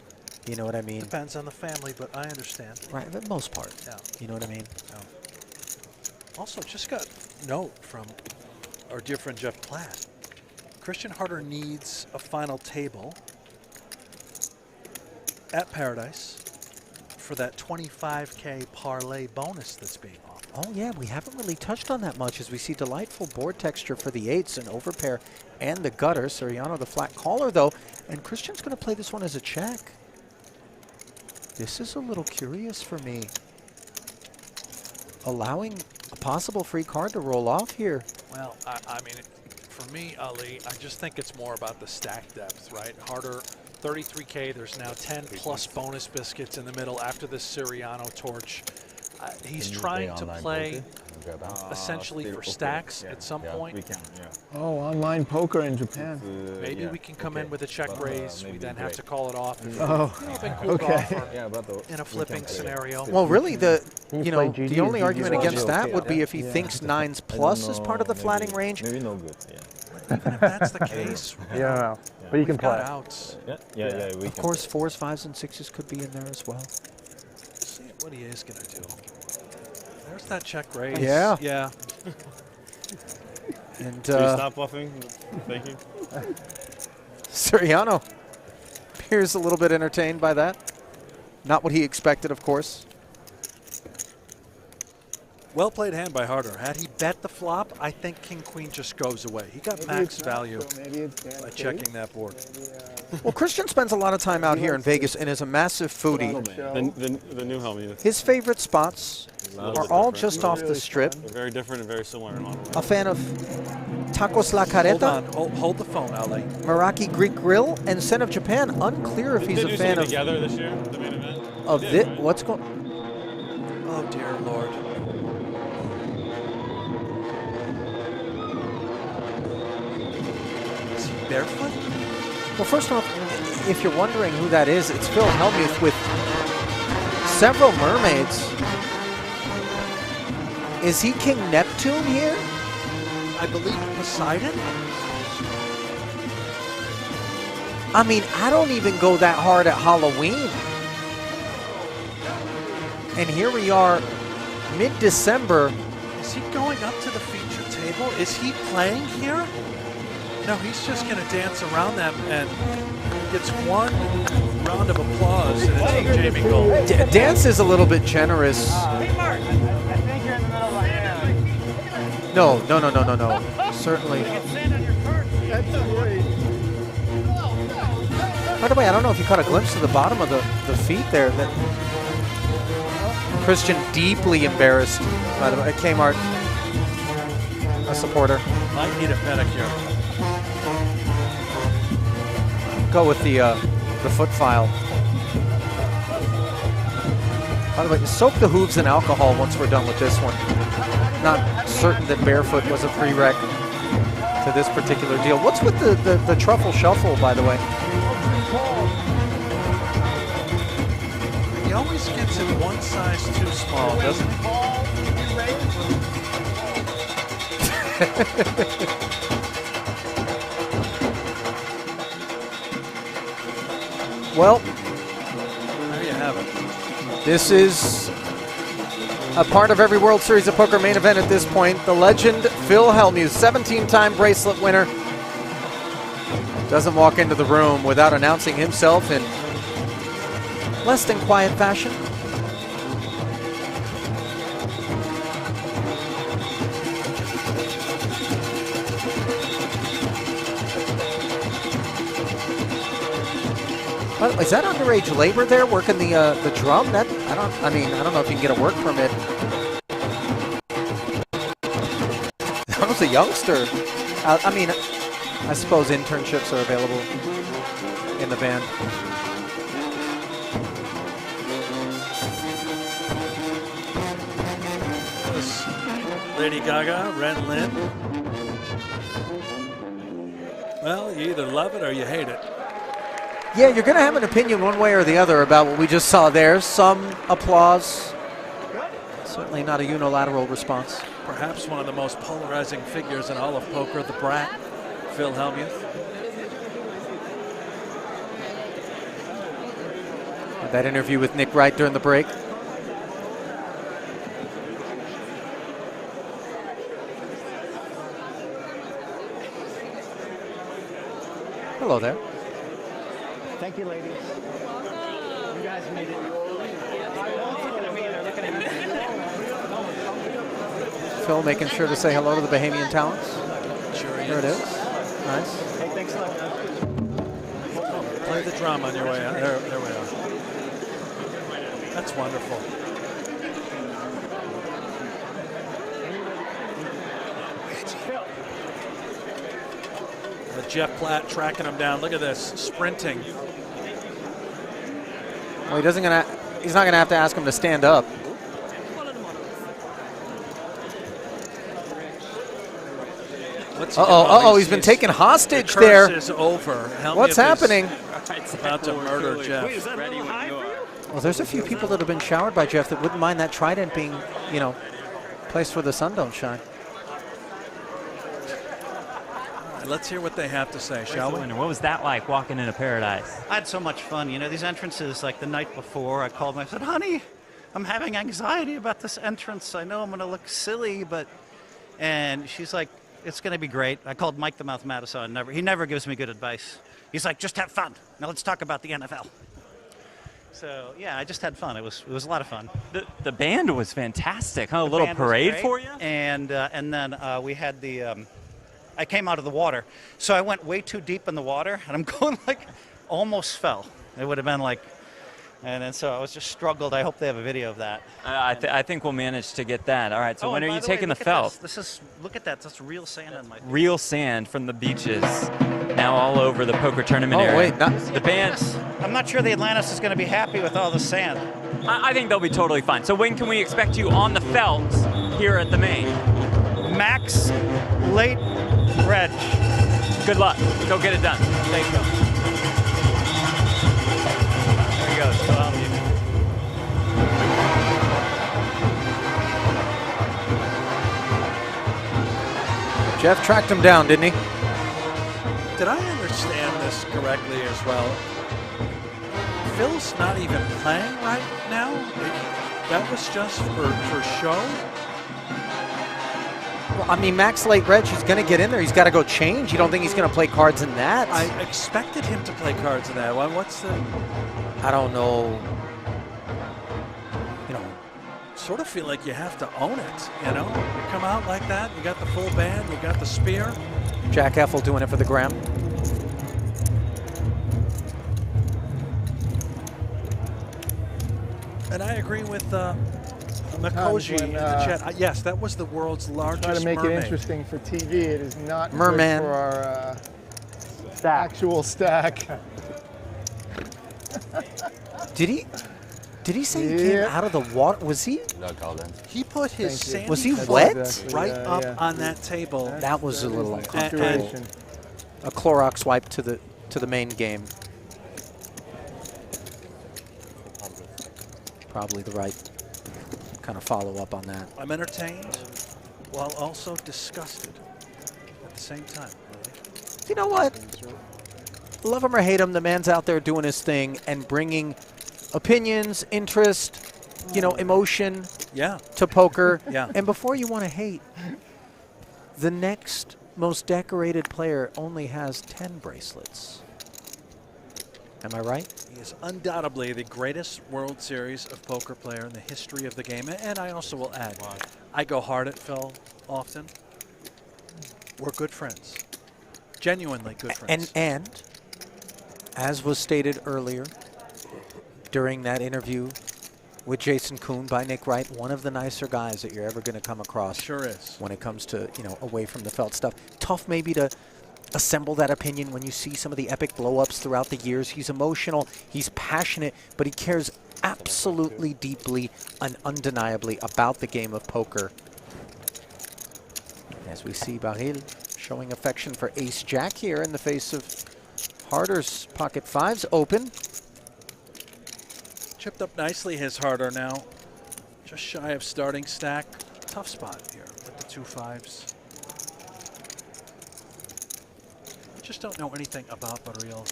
You know what I mean? Depends on the family, but I understand. Right, for the most part. Yeah. You know what I mean? Yeah. Also, just got a note from our dear friend Jeff Platt. Christian Harder needs a final table at Paradise for that 25K parlay bonus that's being offered. Oh yeah, we haven't really touched on that much as we see delightful board texture for the eights and overpair and the gutter. Suriano the flat caller though, and Christian's going to play this one as a check. This is a little curious for me. Allowing a possible free card to roll off here. Well, I mean, for me, Ali, I just think it's more about the stack depth, right? Harder, 33K, there's now 10 plus bonus biscuits in the middle after this Siriano torch. He's trying to play essentially for stacks at some point. We can, Oh, online poker in Japan. Maybe we can come in with a check raise. We then have to call it off. If in a flipping scenario. Well, really, the only argument against that would be if he thinks 9s plus is part of the flatting range. Maybe no good. Even if that's the case, Yeah, but you can play. outs. We Of course, 4s, 5s, and 6s could be in there as well. See what he is going to do. There's that check raise. Yeah. Yeah. And Can you stop bluffing? Thank you. Siriano appears a little bit entertained by that. Not what he expected, of course. Well played hand by Harder. Had he bet the flop, I think King Queen just goes away. He got max value by checking that board. Well, Christian spends a lot of time out here in Vegas and is a massive foodie. The new Hellmuth. His favorite spots are all just off the strip. They're very different and very similar in a lot of ways. A fan of Tacos La Careta, hold the phone, Ali. Meraki Greek Grill, and Sen of Japan. Unclear if he's a fan of together this year, the main event? of this. What's going? Oh dear Lord. Is he barefoot? Well, first off, if you're wondering who that is, it's Phil Hellmuth with several mermaids. Is he King Neptune here? I believe Poseidon. I mean, I don't even go that hard at Halloween. And here we are, mid-December. Is he going up to the feature table? Is he playing here? No, he's just going to dance around them and gets one round of applause, and it's from Jamie Gold. Dance is a little bit generous. No. Certainly. By the way, I don't know if you caught a glimpse of the bottom of the feet there. That Christian deeply embarrassed, by the way. Kmart, a supporter. Might need a pedicure. Go with the foot file. By the way, soak the hooves in alcohol once we're done with this one. Not certain that barefoot was a prereq to this particular deal. What's with the truffle shuffle, by the way? He always gets it one size too small, doesn't he? Well, there you have it. This is a part of every World Series of Poker main event at this point. The legend Phil Hellmuth, 17-time bracelet winner, doesn't walk into the room without announcing himself in less than quiet fashion. Is that underage labor there working the drum? That I don't know if you can get a work permit. That was a youngster. I suppose internships are available in the band. Lady Gaga, Ren Lin. Well, you either love it or you hate it. Yeah, you're going to have an opinion one way or the other about what we just saw there. Some applause. Certainly not a unilateral response. Perhaps one of the most polarizing figures in all of poker, the brat, Phil Hellmuth. That interview with Nick Wright during the break. Hello there. Thank you, ladies. You guys made it. Phil making sure to say hello to the Bahamian talents. Sure There it is. Nice. Hey, thanks a lot, guys. Play the drum on your way out. There we are. That's wonderful. But Jeff Platt tracking him down. Look at this, sprinting. Well, he's not gonna have to ask him to stand up. He's been taken hostage there. The curse is over. What's happening? It's about to murder Jeff. Well, there's a few people that have been showered by Jeff that wouldn't mind that trident being, placed where the sun don't shine. All right, let's hear what they have to say, shall we? What was that like walking into Paradise? I had so much fun. These entrances, like the night before, I called my, I said, honey, I'm having anxiety about this entrance. I know I'm going to look silly, and she's like, it's going to be great. I called Mike the mathematician. He never gives me good advice. He's like, just have fun. Now let's talk about the NFL. So yeah, I just had fun. It was a lot of fun. The band was fantastic. Huh? A little parade for you. And then we had the. I came out of the water, so I went way too deep in the water, and I'm going almost fell. It would have been like. And then so I was just struggled. I hope they have a video of that. I think we'll manage to get that. All right. So when are you taking the felt? Look at that. That's real sand on my feet. Real sand from the beaches. Now all over the poker tournament area. Wait, the band. I'm not sure the Atlantis is going to be happy with all the sand. I think they'll be totally fine. So when can we expect you on the felt here at the main? Max, late, Reg. Good luck. Go get it done. Thank you. Jeff tracked him down, didn't he? Did I understand this correctly as well? Phil's not even playing right now? That was just for show? Well, I mean, Max Late Reg, he's going to get in there. He's got to go change. You don't think he's going to play cards in that? I expected him to play cards in that. What's the... I don't know. Sort of feel like you have to own it, You come out like that, you got the full band, you got the spear. Jack Effel doing it for the gram. And I agree with Makoji in the chat. Yes, that was the world's largest Try to make mermaid. it interesting for TV. It is not Merman. good for our actual stack. Did he say he came out of the water? Was he? He put his sandy Was he foot wet? right up on that table. That was a little uncomfortable. And A Clorox wipe to the main game. Probably the right kind of follow up on that. I'm entertained while also disgusted at the same time. You know what? Love him or hate him, the man's out there doing his thing and bringing opinions, interest, emotion to poker. Yeah. And before you want to hate, the next most decorated player only has 10 bracelets. Am I right? He is undoubtedly the greatest World Series of poker player in the history of the game. And I also will add, I go hard at Phil often. We're good friends. Genuinely good friends. And as was stated earlier, during that interview with Jason Kuhn by Nick Wright, one of the nicer guys that you're ever going to come across. Sure is. When it comes to, away from the felt stuff. Tough maybe to assemble that opinion when you see some of the epic blow-ups throughout the years. He's emotional, he's passionate, but he cares absolutely deeply and undeniably about the game of poker. As we see Bahil showing affection for Ace-Jack here in the face of Harder's pocket fives open. Chipped up nicely his Harder now. Just shy of starting stack. Tough spot here with the 2 5s. Just don't know anything about Baril.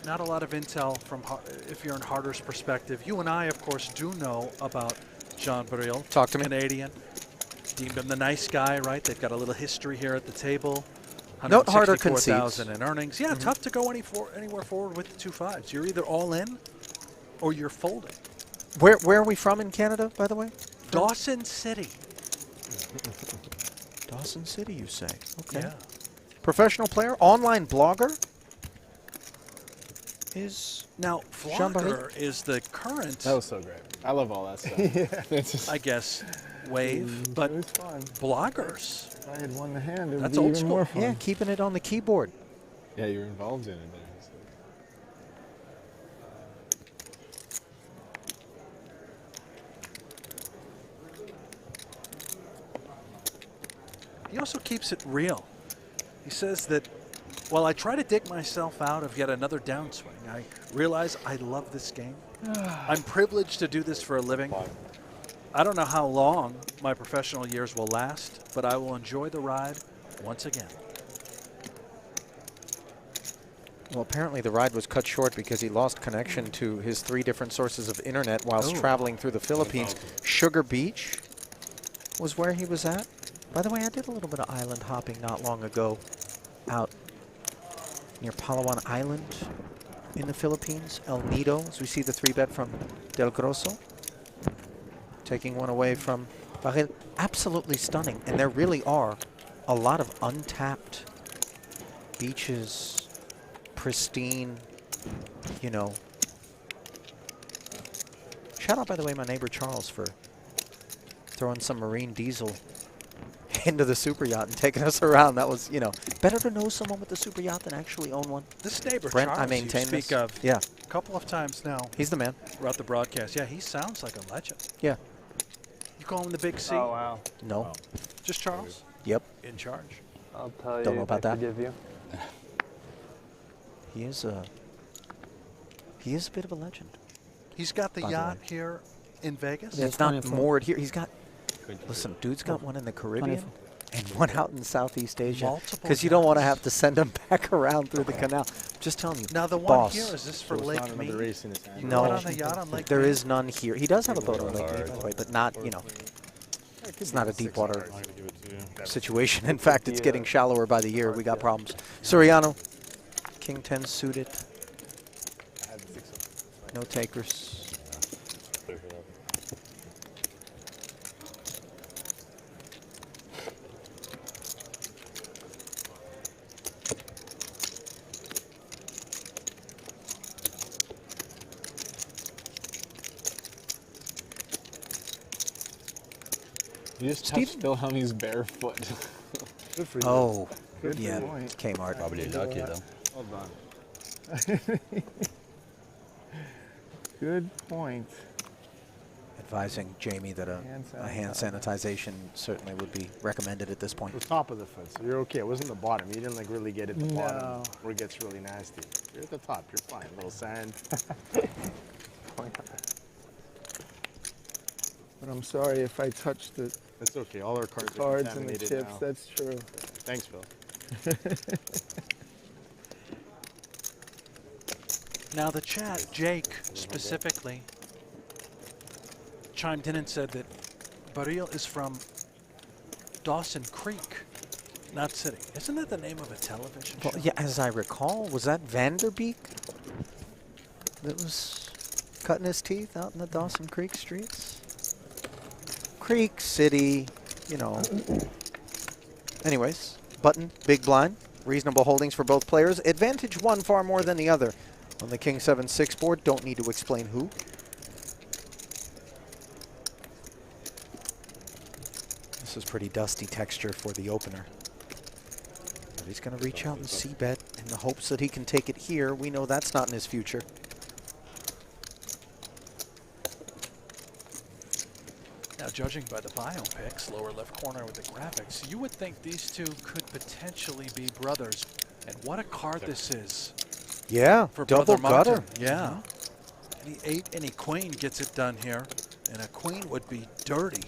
Not a lot of intel from if you're in Harder's perspective. You and I, of course, do know about John Baril. Talk to me. Canadian. Deemed him the nice guy, right? They've got a little history here at the table. Note Harder 164,000 in earnings. Yeah, tough to go anywhere forward with the 2 5s. You're either all in or you're folding. Where are we from in Canada, by the way? Dawson City. Dawson City, you say? Okay. Yeah. Professional player, online blogger. is now Flogger is the current. That was so great. I love all that stuff. I guess wave, but it was fun. bloggers. If I had won the hand, it would That's be old even school. more fun. Yeah, keeping it on the keyboard. Yeah, you're involved in it there. He also keeps it real. He says that while I try to dig myself out of yet another downswing, I realize I love this game. I'm privileged to do this for a living. I don't know how long my professional years will last, but I will enjoy the ride once again. Well, apparently the ride was cut short because he lost connection to his 3 different sources of internet whilst traveling through the Philippines. Sugar Beach was where he was at. By the way, I did a little bit of island hopping not long ago out near Palawan Island in the Philippines. El Nido, as we see the 3-bet from Del Grosso. Taking one away from Baril. Absolutely stunning. And there really are a lot of untapped beaches, pristine, you know. Shout out, by the way, my neighbor Charles for throwing some marine diesel into the super yacht and taking us around. That was, you know, better to know someone with a super yacht than actually own one. This neighbor Brent, Charles I maintain you speak this. of Yeah. a couple of times now. He's the man. Throughout the broadcast. Yeah, he sounds like a legend. Yeah. You call him the Big C? Oh, wow. No. Just Charles? Yep. In charge. I'll tell you. Don't know about that. Forgive you. He is a bit of a legend. He's got the By the yacht way. here in Vegas? It's not moored here. He's got, listen, dude's got one in the Caribbean and one out in Southeast Asia. Multiple Because you don't want to have to send them back around through the canal. Just telling you, Now the one boss. here, is this for Lake Mead? You No, go out on the yacht on Lake there Mead? is none here. He does have a boat on Lake Mead, by the way, but not, you know, it's not a deep water situation. In fact, it's getting shallower by the year. We got problems. Soriano, King 10 suited. No takers. You just touched Wilhelm's bare foot. Good for you. Oh, Good yeah, point. Kmart. Probably a ducky, though. Hold on. Good point. Advising Jamie that a hand sanitization certainly would be recommended at this point. The top of the foot, so you're okay. It wasn't the bottom. You didn't like really get at the No. bottom where it gets really nasty. You're at the top. You're fine. A little sand. But I'm sorry if I touched the That's okay. All our cards, cards are and the contaminated chips. now. That's true. Thanks, Phil. Now the chat, Jake specifically, chimed in and said that Baril is from Dawson Creek, not City. Isn't that the name of a television show? Well, yeah, as I recall, was that Vanderbeek that was cutting his teeth out in the Dawson Creek streets? Creek City, you know. Anyways, button, big blind, reasonable holdings for both players. Advantage one far more than the other. On the King 7-6 board, don't need to explain who. This is pretty dusty texture for the opener. But he's going to reach out and c-bet in the hopes that he can take it here. We know that's not in his future. Now, judging by the bio pics, lower left corner with the graphics, you would think these two could potentially be brothers. And what a card this is. Yeah, for double Brother gutter. Martin. Yeah. Any 8, any queen gets it done here. And a queen would be dirty.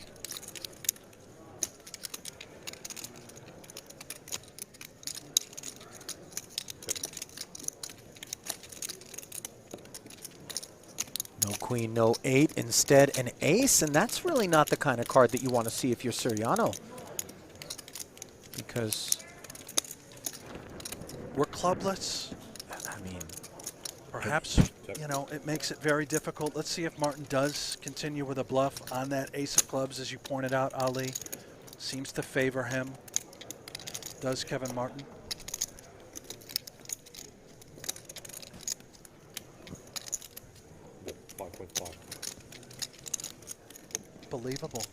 No queen, no 8. Instead, an ace. And that's really not the kind of card that you want to see if you're Soriano. Because we're clubless. I mean, perhaps, you know, it makes it very difficult. Let's see if Martin does continue with a bluff on that ace of clubs, as you pointed out, Ali. Seems to favor him. Does Kevin Martin? unbelievable.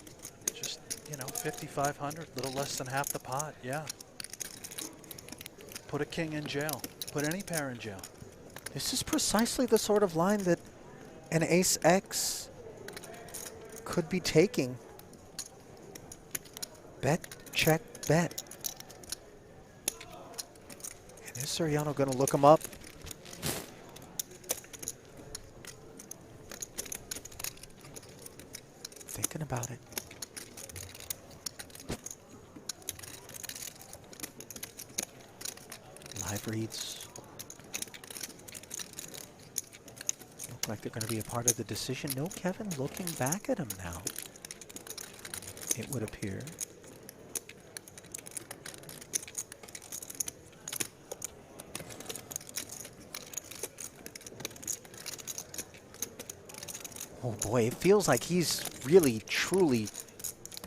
Just, you know, 5,500, little less than half the pot, yeah. Put a king in jail. Put any pair in jail. This is precisely the sort of line that an ace-X could be taking. Bet, check, bet. And is Soriano going to look him up? Thinking about it. Live reads. Look like they're going to be a part of the decision. No Kevin looking back at him now, it would appear. Oh boy, it feels like he's really, truly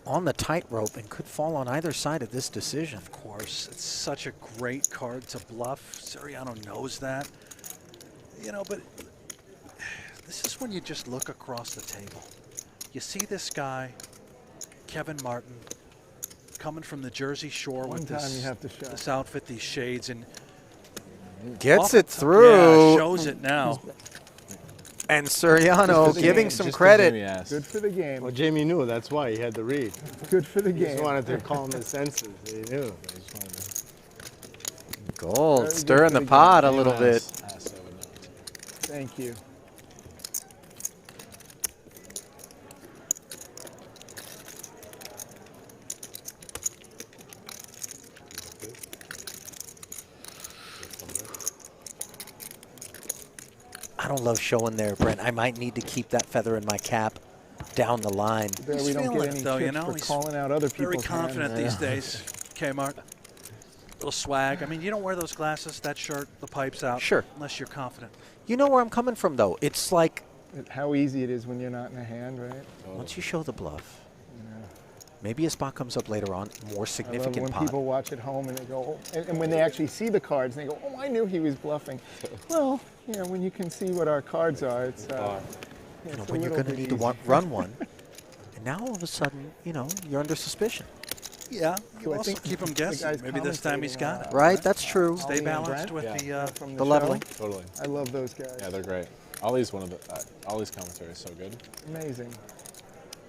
on the tightrope and could fall on either side of this decision. Of course, it's such a great card to bluff. Soriano knows that. You know, but this is when you just look across the table. You see this guy, Kevin Martin, coming from the Jersey Shore with this outfit, these shades, and gets it through. Yeah, shows it now. And Soriano giving some credit. Good for the game. Well, Jamie knew. That's why he had to read. Good for the He game. just wanted to calm his senses. He knew. Gold, stirring the pot a little bit. Thank you. I don't love showing there, Brent. I might need to keep that feather in my cap down the line. There we don't get any though, you tips know, for he's calling out other very people's confident hands. these days. Kmart, little swag. I mean, you don't wear those glasses, that shirt, the pipes out. Sure. Unless you're confident. You know where I'm coming from, though. It's like how easy it is when you're not in a hand, right? once you show the bluff, maybe a spot comes up later on, more significant I love when pot. people watch at home and they go, oh, and when they actually see the cards, and they go, oh, I knew he was bluffing. Well, you know, when you can see what our cards are, it's You know, when you're going to need to run one, and now all of a sudden, you know, you're under suspicion. Yeah, So you I also think keep him the guessing. guy's Maybe this time he's got it. Right, that's true. Stay balanced with from the leveling. Totally. I love those guys. Yeah, they're great. Ollie's one of the Ollie's commentary is so good. Amazing.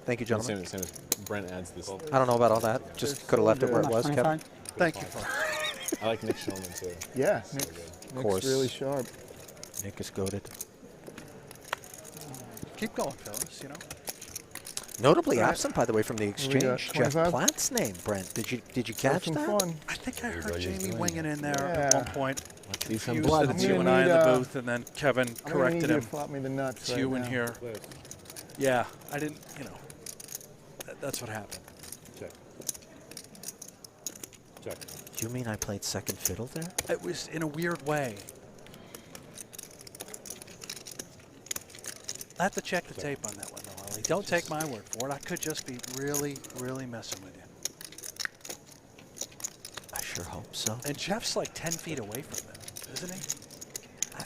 Thank you, gentlemen. Same as Brent adds this. I don't know about all that. Just could have left it where it was, Kevin. Thank you. I like Nick Shulman too. Yeah, So Nick's, good. Of course. Nick's really sharp. Nick is goated. Keep going, fellas, you know. Notably All right. absent, by the way, from the we exchange, got Jeff 25? Platt's name, Brent. Did you catch Some that? fun. I think I heard Jamie winging in there Yeah. at one point. See some Confused blood. that it's I'm you gonna and I in need, the booth, and then Kevin I'm gonna need corrected you him. to flop me the nuts It's right you in now. here. Yeah, I didn't, you know. That's what happened. Check. Check. Do you mean I played second fiddle there? It was in a weird way. I have to check the tape on that one, though, Ollie. Don't take my word for it. I could just be really, really messing with you. I sure hope so. And Jeff's like 10 feet away from them, isn't he?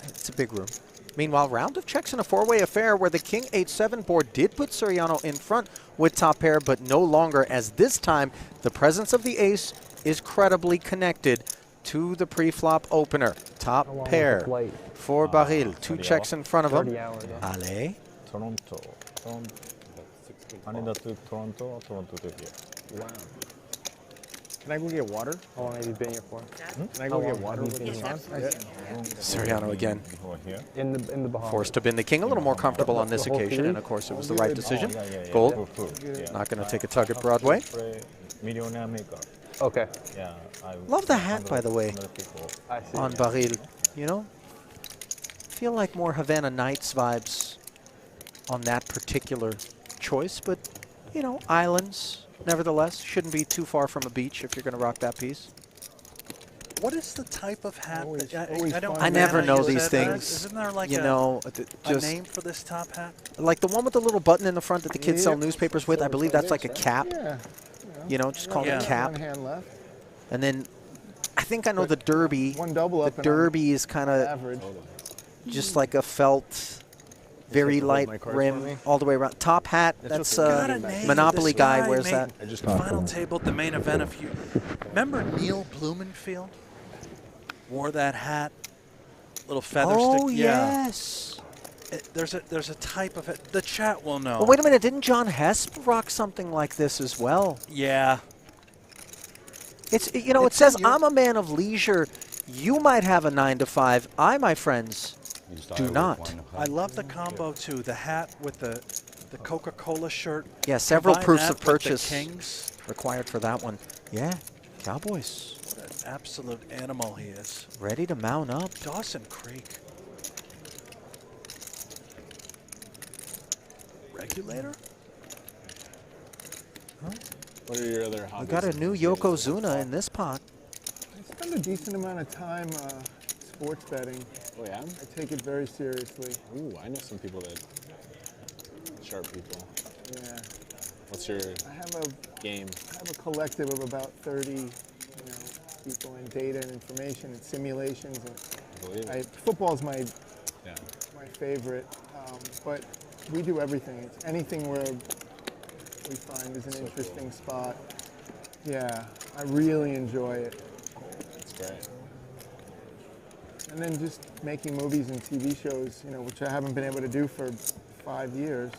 It's a big room. Meanwhile, round of checks in a four-way affair where the King 8-7 board did put Soriano in front with top pair, but no longer, as this time the presence of the ace is credibly connected to the pre-flop opener. Top pair for Baril. 2 checks in front of him. Ale. Toronto. Canada to Toronto or Toronto to here? Wow. Can I go get water? How long have you been here for? Can I go get water with this on? Soriano again. In the Bahamas. Forced to bin the king, a little more comfortable on this occasion, and of course it was the right decision. Gold. Not going to take a tug at Broadway. Millionaire maker. Okay. Yeah. Love the hat, by the way, I see. on Baril. You know? Feel like more Havana Nights vibes on that particular choice, but, you know, islands, nevertheless, shouldn't be too far from a beach if you're going to rock that piece. What is the type of hat that I don't? I never know you these said that. things. Isn't there like you a, know, a just name for this top hat? like the one with the little button in the front that the kids sell newspapers with. I believe that's like a cap. Yeah. You know, just call it a cap. One hand left. And then I think I know the derby. One double up. The derby is kind of average. just like a felt very have to hold light my cards for rim me? all the way around. Top hat, That's that's okay. Monopoly guy wears made that. the final table at the main event. Remember Neil Blumenfield? Wore that hat, little feather Oh, stick. yes. There's a type of it. The chat will know. Well, wait a minute. Didn't John Hesp rock something like this as well? Yeah. It's it says I'm a man of leisure. You might have a 9 to 5. I, my friends, do not. I love the combo too. The hat with the Coca-Cola shirt. Yeah, several Combine proofs that of with the purchase Kings. required for that one. Yeah, Cowboys. What an absolute animal he is. Ready to mount up. Dawson Creek. Regulator? What are your other We hobbies? got a new Yokozuna in this pot. I spend a decent amount of time sports betting. Oh yeah? I take it very seriously. Ooh, I know some people that sharp people. Yeah. What's your I have a game? I have a collective of about 30, people in data and information and simulations. And football's my favorite, but we do everything. It's anything where we find is an interesting spot. Yeah, I really enjoy it. That's great. And then just making movies and TV shows, which I haven't been able to do for 5 years.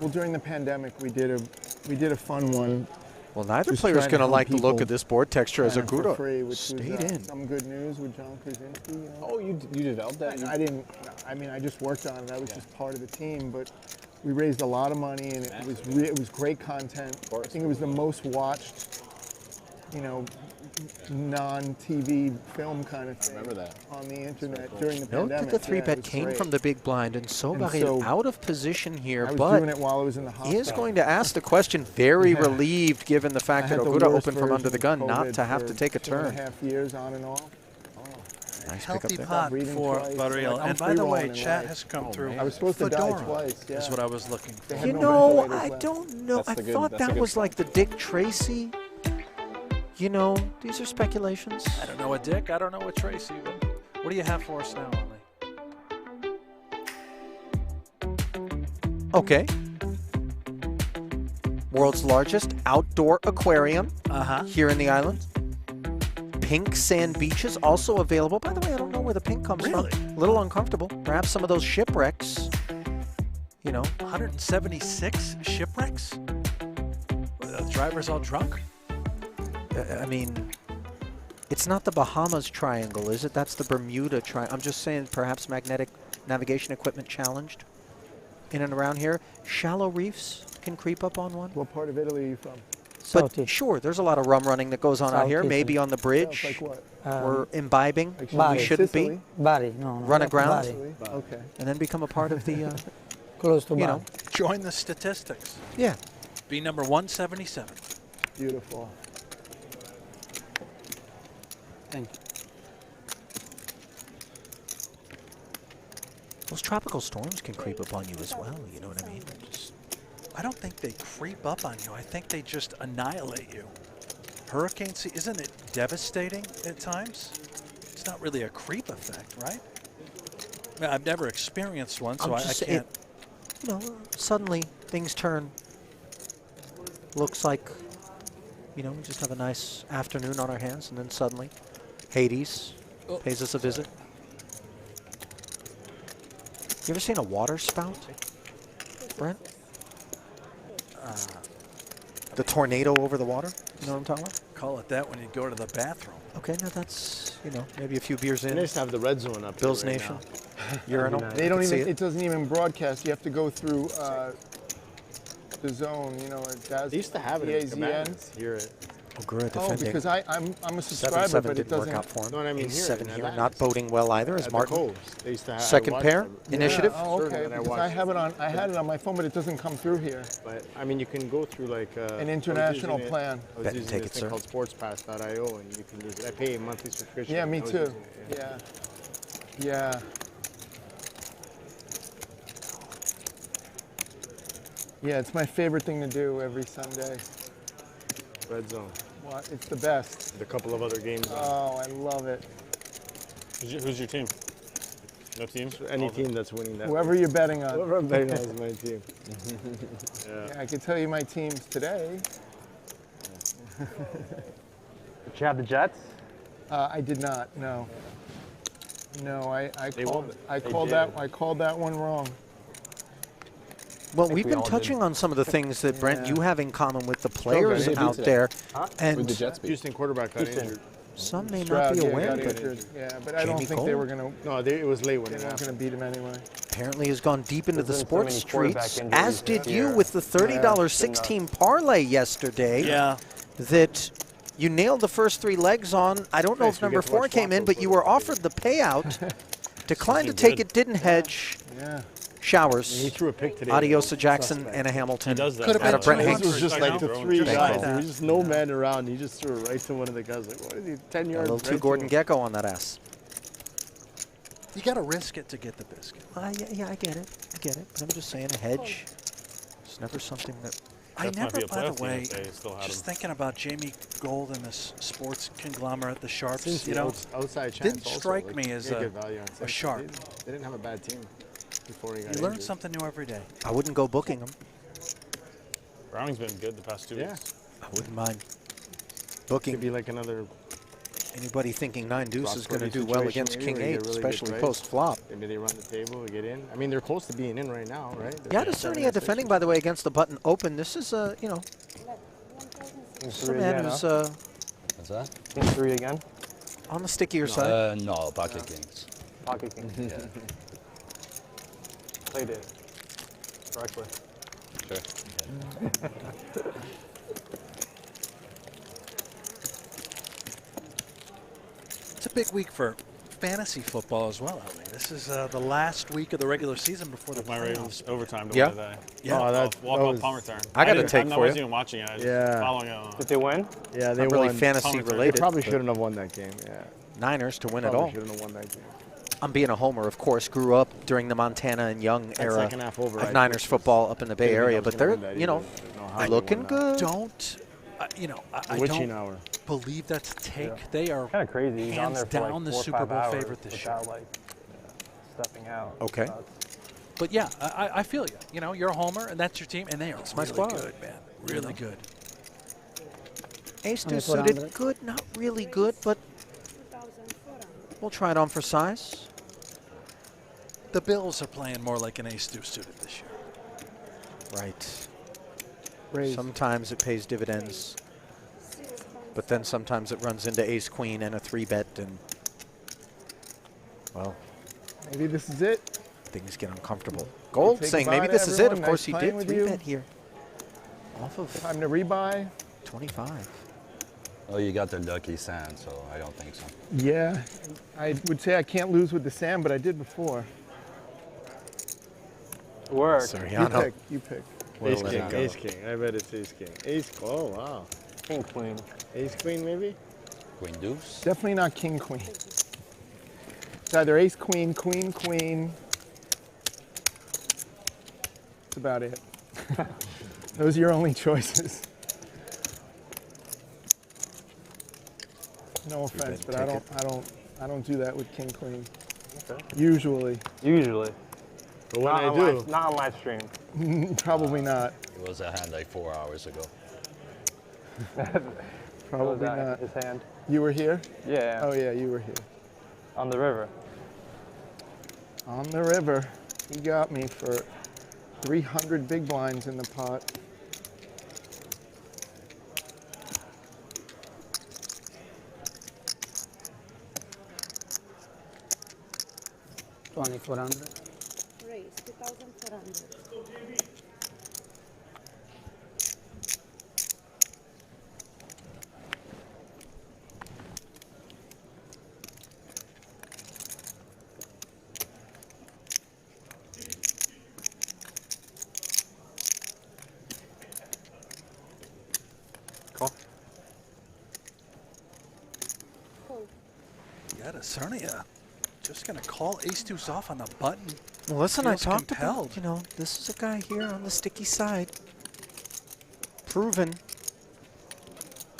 Well, during the pandemic, we did a fun one. Well, neither Just player's trying to going to help like the look people of this board texture as a for Gouda. free, which Stayed was, in. Some good news with John Krasinski. Oh, you developed that? I didn't. I mean, I just worked on it. I was just part of the team, but we raised a lot of money, and it was great content. I think it was the most watched, non-TV film kind of thing. Remember that. On the internet during the Note pandemic. that the 3-bet it was came great. from the big blind, and Sobaril out of position here, I was but doing it while I was in the hospital. is going to ask the question, very Yeah. relieved given the fact I that had the Ogura worst opened from under the version gun, of not COVID to have for to take a turn. 2.5 years on and off. Nice Healthy pickup there. pot Breathing for twice. Baril. I'm And by the way, free-rolling in chat life. has come Oh, through. man. I was supposed to die Fedora twice, yeah. is what I was looking for. They had You no know, ventilators I left. don't know. That's I the good- thought that's a that good was like the Dick Tracy. These are speculations. I don't know a Dick. I don't know a Tracy. What do you have for us now, Ollie? Okay. World's largest outdoor aquarium here in the island. Pink sand beaches also available. By the way, I don't know where the pink comes from. A little uncomfortable. Perhaps some of those shipwrecks. 176 shipwrecks? The drivers all drunk? I mean, it's not the Bahamas Triangle, is it? That's the Bermuda Triangle. I'm just saying perhaps magnetic navigation equipment challenged in and around here. Shallow reefs can creep up on one. What part of Italy are you from? But sure, there's a lot of rum running that goes on out here. Southeast. Maybe on the bridge. Like what? We're imbibing. Like when we Bari. shouldn't Sicily? be. Bari, no. Run not aground. Bari. Okay. And then become a part of the, Close to you Bari. know. Join the statistics. Yeah. Be number 177. Beautiful. Thank you. Those tropical storms can creep up on you as well, you know what I mean? I don't think they creep up on you. I think they just annihilate you. Hurricane season, isn't it devastating at times? It's not really a creep effect, right? I mean, I've never experienced one, so I can't. Suddenly things turn. Looks like, we just have a nice afternoon on our hands, and then suddenly Hades pays us a visit. You ever seen a water spout, Brent? The tornado over the water? You know what I'm talking about? Call it that when you go to the bathroom. Okay, now that's, maybe a few beers in. They just have the red zone up Bill's here right Nation. now. Urinal. They don't See even. It doesn't even broadcast. You have to go through the zone. They used to have it in DAZN. Commandments here at defending. because I'm a subscriber, 7-7 but it didn't work doesn't. out for him. No, I mean here. 7 in here, Atlantis. not boding well either, as At the Martin. Coves. They used to have, Second pair, initiative. Oh, okay. And I Because watched I have it on. I had it on my phone, but it doesn't come through here. But I mean, you can go through like An international plan. I was Bet and using take this it, thing sir. called sportspass.io, and you can use it. I pay a monthly subscription. Yeah, me I was too. using it, Yeah. Yeah. Yeah, it's my favorite thing to do every Sunday. Red zone. What? It's the best. With a couple of other games. Oh, I love it. Who's your team? No team? Any team that's winning that. Whoever you're betting on. Whoever I'm betting on is my team. Yeah, I can tell you my teams today. Did you have the Jets? I did not. No. No, I called that one wrong. Well, we've been touching on some of the things that, Brent, you have in common with the players out there. And with the Jets, Houston quarterback got injured. Some may not be aware, but but I don't think they were going to. No, it was late when they weren't going to beat him anyway. Apparently has gone deep into the sports streets, as did here. you with the $30 16 parlay yesterday. Yeah. That you nailed the first 3 legs on. I don't know if number 4 came in, but you were offered the payout. Declined to take it, didn't hedge. Yeah. Showers. He threw a pick today. Adiosa Jackson and a Hamilton. He does that. Could have been Brent This Hicks. was just like the 3 guys. There was just no man around. He just threw it right to one of the guys. Like, what is he, 10 yards? A little too Gordon Gecko on that ass. You got to risk it to get the biscuit. Yeah, I get it. But I'm just saying a hedge. It's never something that... I never, by the way, just thinking about Jamie Gold and this sports conglomerate, the Sharps, Since you know, outside chance didn't also, strike like, me as you a get value on Saints. Sharp. They didn't have a bad team before he got You learn injured. something new every day. I wouldn't go booking them. Browning's been good the past 2 weeks. I wouldn't mind booking. Could be like another... Anybody thinking 9 deuce is going to do situation well against maybe, King where you 8, get really especially good price. post-flop. Maybe they run the table, we get in. I mean, they're close to being in right now, right? Yeah, to Sergio defending, by the way, against the button open. This is, you know, King a man who's What's that? King 3 again? on the stickier side. No, pocket kings. Pocket King. Yeah. Played it correctly. Sure. It's a big week for fantasy football as well, Ali. This is the last week of the regular season before the My playoffs. Ravens overtime to Yeah. win today. Yeah. Oh, that Walk-off was- punt return. I got a didn't- take for I wasn't you. even watching it. I was Yeah. following it on. Did they win? Yeah, they Not really won. fantasy They related. probably but shouldn't have won that game, yeah. Niners to win it Probably all. shouldn't have won that game. I'm being a homer, of course. Grew up during the Montana and Young era second half override of Niners was- football up in the Bay didn't think I Area, was but gonna they're, win that you know, either. I don't know how they looking won that. good. Don't, I Witching don't hour. believe that's a take. Yeah. They are Kind of crazy. He's on hands there for down like the 4 or Super 5 Bowl hours favorite this year. without, like, stepping out. Okay. But yeah, I feel you. You know, you're a homer, and that's your team, and they are my really squad. good, man. Really good. Ace 2 suited, good, not really good, but we'll try it on for size. The Bills are playing more like an ace-2 suited this year. Right. Raise. Sometimes it pays dividends, but then sometimes it runs into ace queen and a 3-bet, and well, Maybe this is it. things get uncomfortable. Gold Say saying goodbye maybe to this is it. Of everyone. course, Nice he did playing with you. 3-bet here. Off of Time to rebuy. 25. Oh, you got the lucky sand, so I don't think so. Yeah, I would say I can't lose with the Sam, but I did before. Work. Soriano. You pick. Ace Will king, it go? ace king. I bet it's ace king. Ace, oh wow. King queen. Ace queen maybe? Queen deuce. Definitely not king queen. It's either ace queen, queen queen. That's about it. Those are your only choices. No offense, but I don't do that with king queen. Okay. Usually. But when Not I on do, live, not on live stream. Probably not. It was a hand like 4 hours ago. Probably What was that? not. His hand. You were here? Yeah. Oh yeah, you were here. On the river. On the river. He got me for 300 big blinds in the pot. Raise 2,400. Call. Yeah, Sergio. Just going to call ace-2's off on the button. Well, listen, I Feels talked compelled. about, you know, this is a guy here on the sticky side. Proven.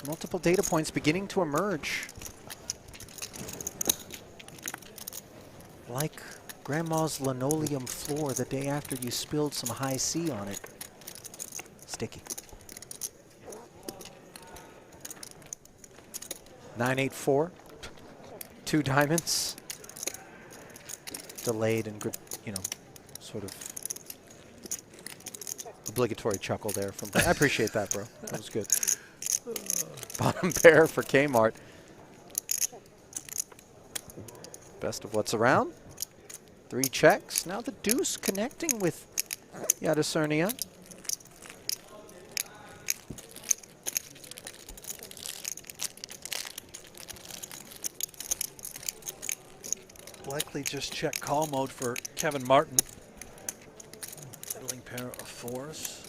Multiple data points beginning to emerge. Like Grandma's linoleum floor the day after you spilled some high C on it. Sticky. 9-8-4. 2 diamonds. Delayed and, you know, sort of obligatory chuckle there from. I appreciate that, bro. That was good. Bottom pair for Kmart. Best of what's around. 3 checks. Now the deuce connecting with Yadacernia. Likely just check call mode for Kevin Martin. Middling pair of 4s.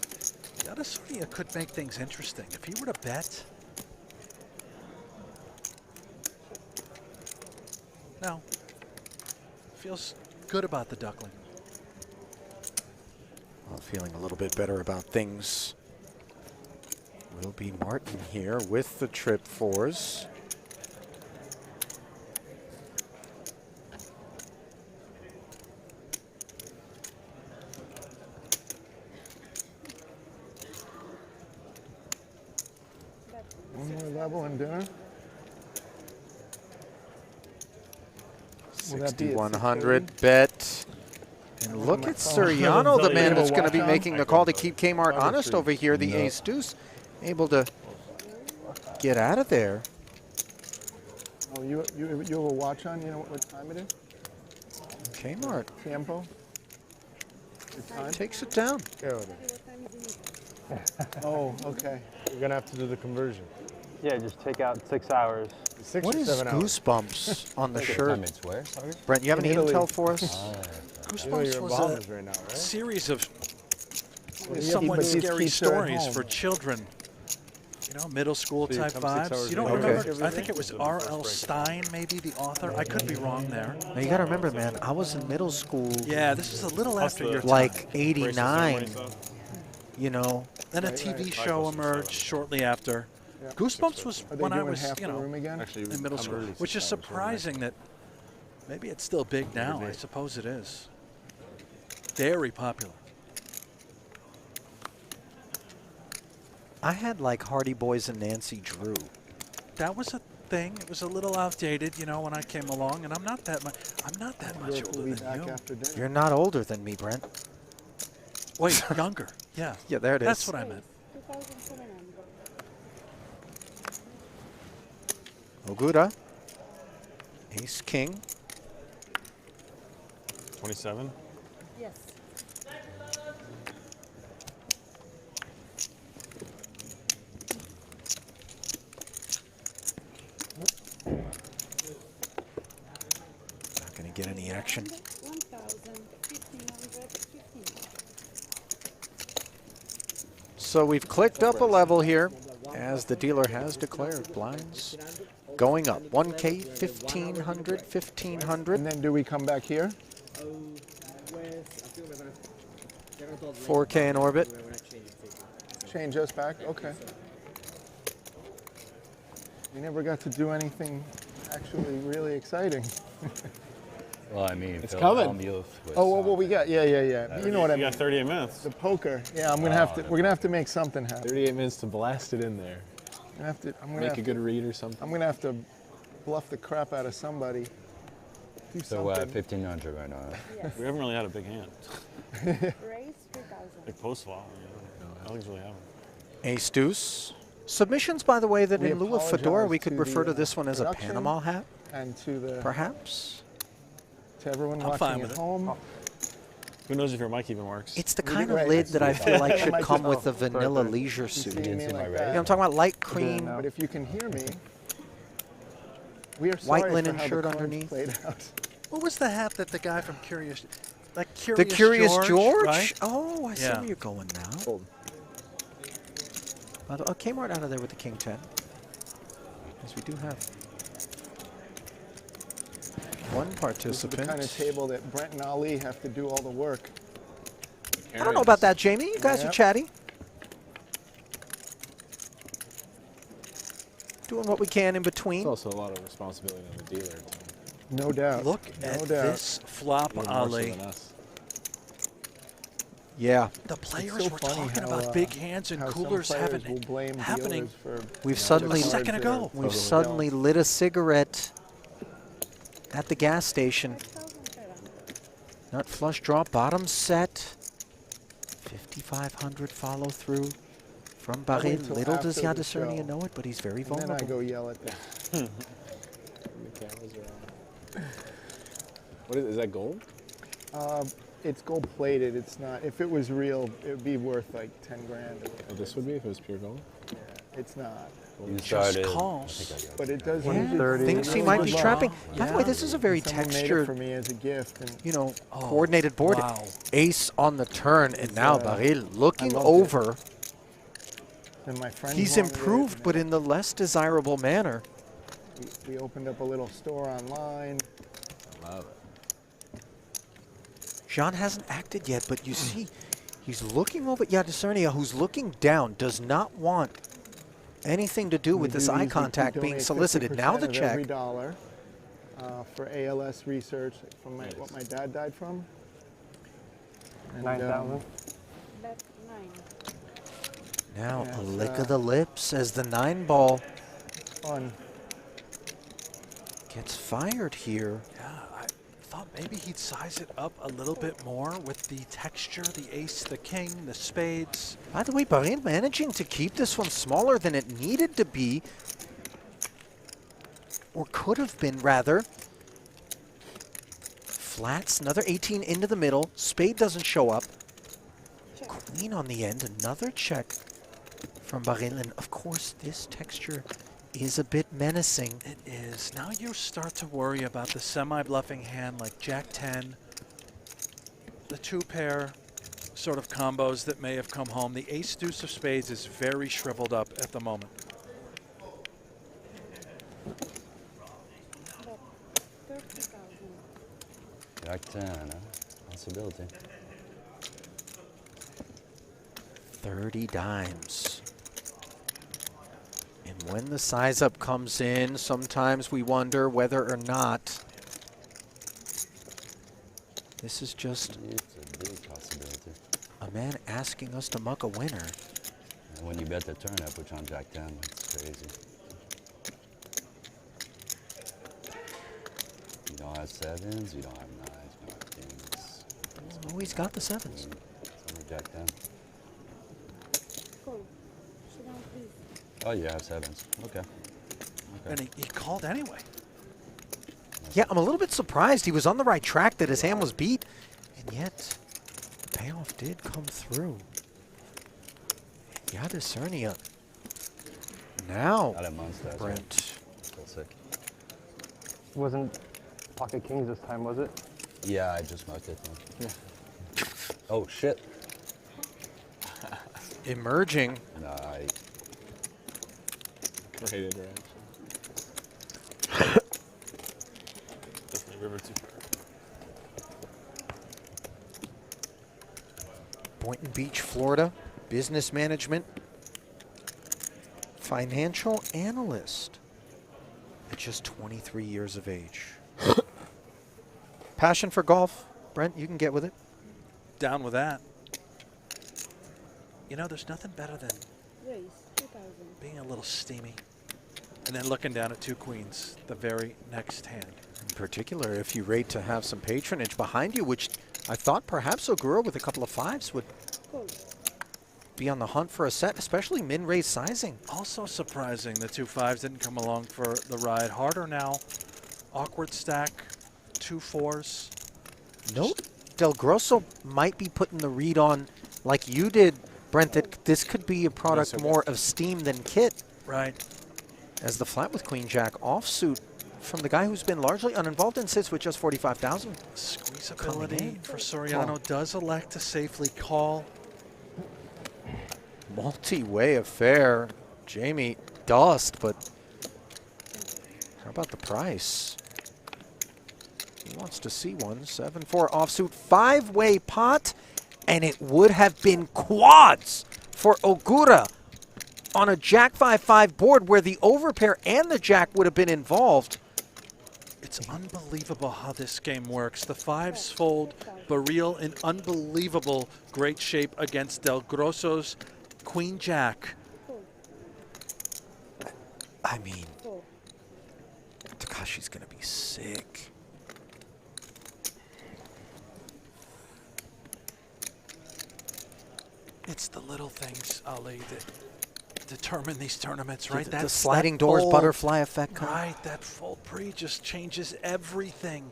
Yadacernia could make things interesting. If he were to bet. No. Feels good about the duckling. Well, feeling a little bit better about things will be Martin here with the trip 4s. One more level and dinner. Will that be at 6,100 bet. And look at Suriano, the man that's going to be making the call to keep Kmart honest over here. The ace deuce able to get out of there. Oh, you have a watch on? You know what time it is? Kmart. Tiempo? The time? Takes it down. Oh, okay. You're going to have to do the conversion. Yeah, just take out 6 hours. 6 What or is 7 hours. Goosebumps on the shirt? Where? Sorry? Brent, you have any Italy. intel for us? Goosebumps was Bahamas a right now, right? series of Well, somewhat but these scary keeps her at stories home. for children. You know, middle school So you type come 6 vibes. hours You don't later. remember? Okay. I think it was R.L. Stein, maybe the author. I could be wrong there. Now you got to remember, man, I was in middle school. Yeah, this is a little after your time. Like 89, you know. Then a TV show emerged shortly after. Yeah. Goosebumps was Are they when I doing was, half you the know, room again? in middle school, which is surprising that maybe it's still big now. I suppose it is. Very popular. I had like Hardy Boys and Nancy Drew. That was a thing. It was a little outdated, you know, when I came along, and I'm not that much. I'm not that much older than you. After dinner. You're not older than me, Brent. Wait, younger. Yeah. Yeah, there it is. That's what I meant. 2,700. Ogura. Ace King. 27? Yes. Not going to get any action. 1,000, 1,500, 15. So we've clicked up a level here as the dealer has declared blinds going up. 1K, 1,500, 1,500. And then do we come back here? 4K in orbit. Change us back? Okay. We never got to do anything actually really exciting. Well, I mean, It's Phil coming. Hellmuth with, Oh, well, we got, yeah. You know what I You mean. got 38 minutes. The poker. Yeah, I'm gonna have to. We're gonna have to make something happen. 38 minutes to blast it in there. I'm gonna Make have a good read or something. I'm gonna have to bluff the crap out of somebody. Do So we're at something. 1,500 right now. Yes. We haven't really had a big hand. Raise 3,000. Like post flop. Nothing's really happening. Ace deuce. Submissions, by the way, that We in lieu of fedora, apologize we could to refer the, to this one as a production Panama hat, And to the perhaps. to everyone I'm fine watching with at it. home. Who knows if your mic even works? It's the We kind did- of right, lid that I feel like should Might come just- with a vanilla perfect. leisure You suit. see You me know, like I'm that? talking about light cream, But if you can hear me, we are white sorry linen for how shirt the cards underneath. played out. What was the hat that the guy from Curious, like The Curious George? right? Oh, I see Yeah. where you're going now. Kmart out of there with the King 10. Because we do have one This is participant. the kind of table that Brent and Ali have to do all the work. I don't know about that, Jamie. You guys are Yep. chatty. Doing what we can in between. It's also a lot of responsibility on the dealer. No doubt. Look at this flop, Ali. Yeah. The players so were funny talking how, about big hands and how some coolers players will blame happening. dealers for We've suddenly a second ago. We've suddenly lit a cigarette at the gas station. Nut flush draw, bottom set. 5,500 follow through from I'll wait Baril. till Little does after the Yadisarnia show, know it, but he's very and then I vulnerable. go yell at them. The cameras are on. What is that gold? It's gold plated. It's not. If it was real, it would be worth like 10 grand. Oh, this would be if it was pure gold? Yeah, it's not. You Just started. calls. But it does. Yeah, thinks he might be trapping. By the way, this is a very Someone made it textured, for me as a gift, and you know, coordinated board. wow. Ace on the turn, and now Baril looking loved over. then my friend. He's improved, but in the less desirable manner. We opened up a little store online. I love it. Jean hasn't acted yet, but you see, he's looking over at Yadisarnia, who's looking down, does not want anything to do with this eye contact being solicited. Now the of check. every dollar for ALS research from what my dad died from. And, 9,000. That's 9. Now Yeah, a it's, lick of the lips as the 9-ball fun. gets fired here. Yeah, I thought maybe he'd size it up a little bit more with the texture, the ace, the king, the spades. By the way, Baril managing to keep this one smaller than it needed to be, or could have been, rather. Flats, another 18 into the middle. Spade doesn't show up. Queen on the end, another check from Baril. And of course, this texture is a bit menacing. It is. Now you start to worry about the semi-bluffing hand like Jack-10, the two-pair sort of combos that may have come home. The ace-deuce of spades is very shriveled up at the moment. Jack 10, huh? Possibility. 30 dimes. And when the size up comes in, sometimes we wonder whether or not this is just It's a big possibility. a man asking us to muck a winner. And when you bet the turn up, which on Jack 10, it's crazy. You don't have sevens, you don't have nines, you don't have kings. Oh, he's got the sevens. It's only Jack 10. Cool. Sit down, please. Oh, you have sevens. Okay. And he called anyway. Yeah, I'm a little bit surprised. He was on the right track, that his hand was beat, and yet the payoff did come through. Yadisarnia. Now, Not at monster, that's Brent. right. Still sick. Wasn't pocket kings this time, was it? Yeah, I just marked it. Yeah. Oh, shit. Emerging. Nice. Great interaction. Definitely river too far. Boynton Beach, Florida, business management, financial analyst at just 23 years of age. Passion for golf, Brent, you can get with it. Down with that. You know, there's nothing better than Raise 2,000. being a little steamy and then looking down at two queens the very next hand. In particular, if you rate to have some patronage behind you, which I thought perhaps Aguero with a couple of fives would Cool. be on the hunt for a set, especially min-raise sizing. Also surprising the two fives didn't come along for the ride. Harder now. Awkward stack. 2 4s. Note Del Grosso might be putting the read on, like you did, Brent, that this could be a product more of steam than kit. Right. As the flat with Queen Jack offsuit from the guy who's been largely uninvolved and sits with just 45,000. Squeezability for Soriano does elect to safely call. Multi-way affair. Jamie, dust, but how about the price? He wants to see one. 7-4 offsuit, 5-way pot, and it would have been quads for Ogura on a Jack 5-5 board where the overpair and the Jack would have been involved. It's unbelievable how this game works. The fives fold, Baril in unbelievable great shape against Del Grosso's Queen Jack. I mean, Takashi's going to be sick. It's the little things, Ali, that determine these tournaments, right? The sliding doors, fold, butterfly effect. Right, that fold pre just changes everything.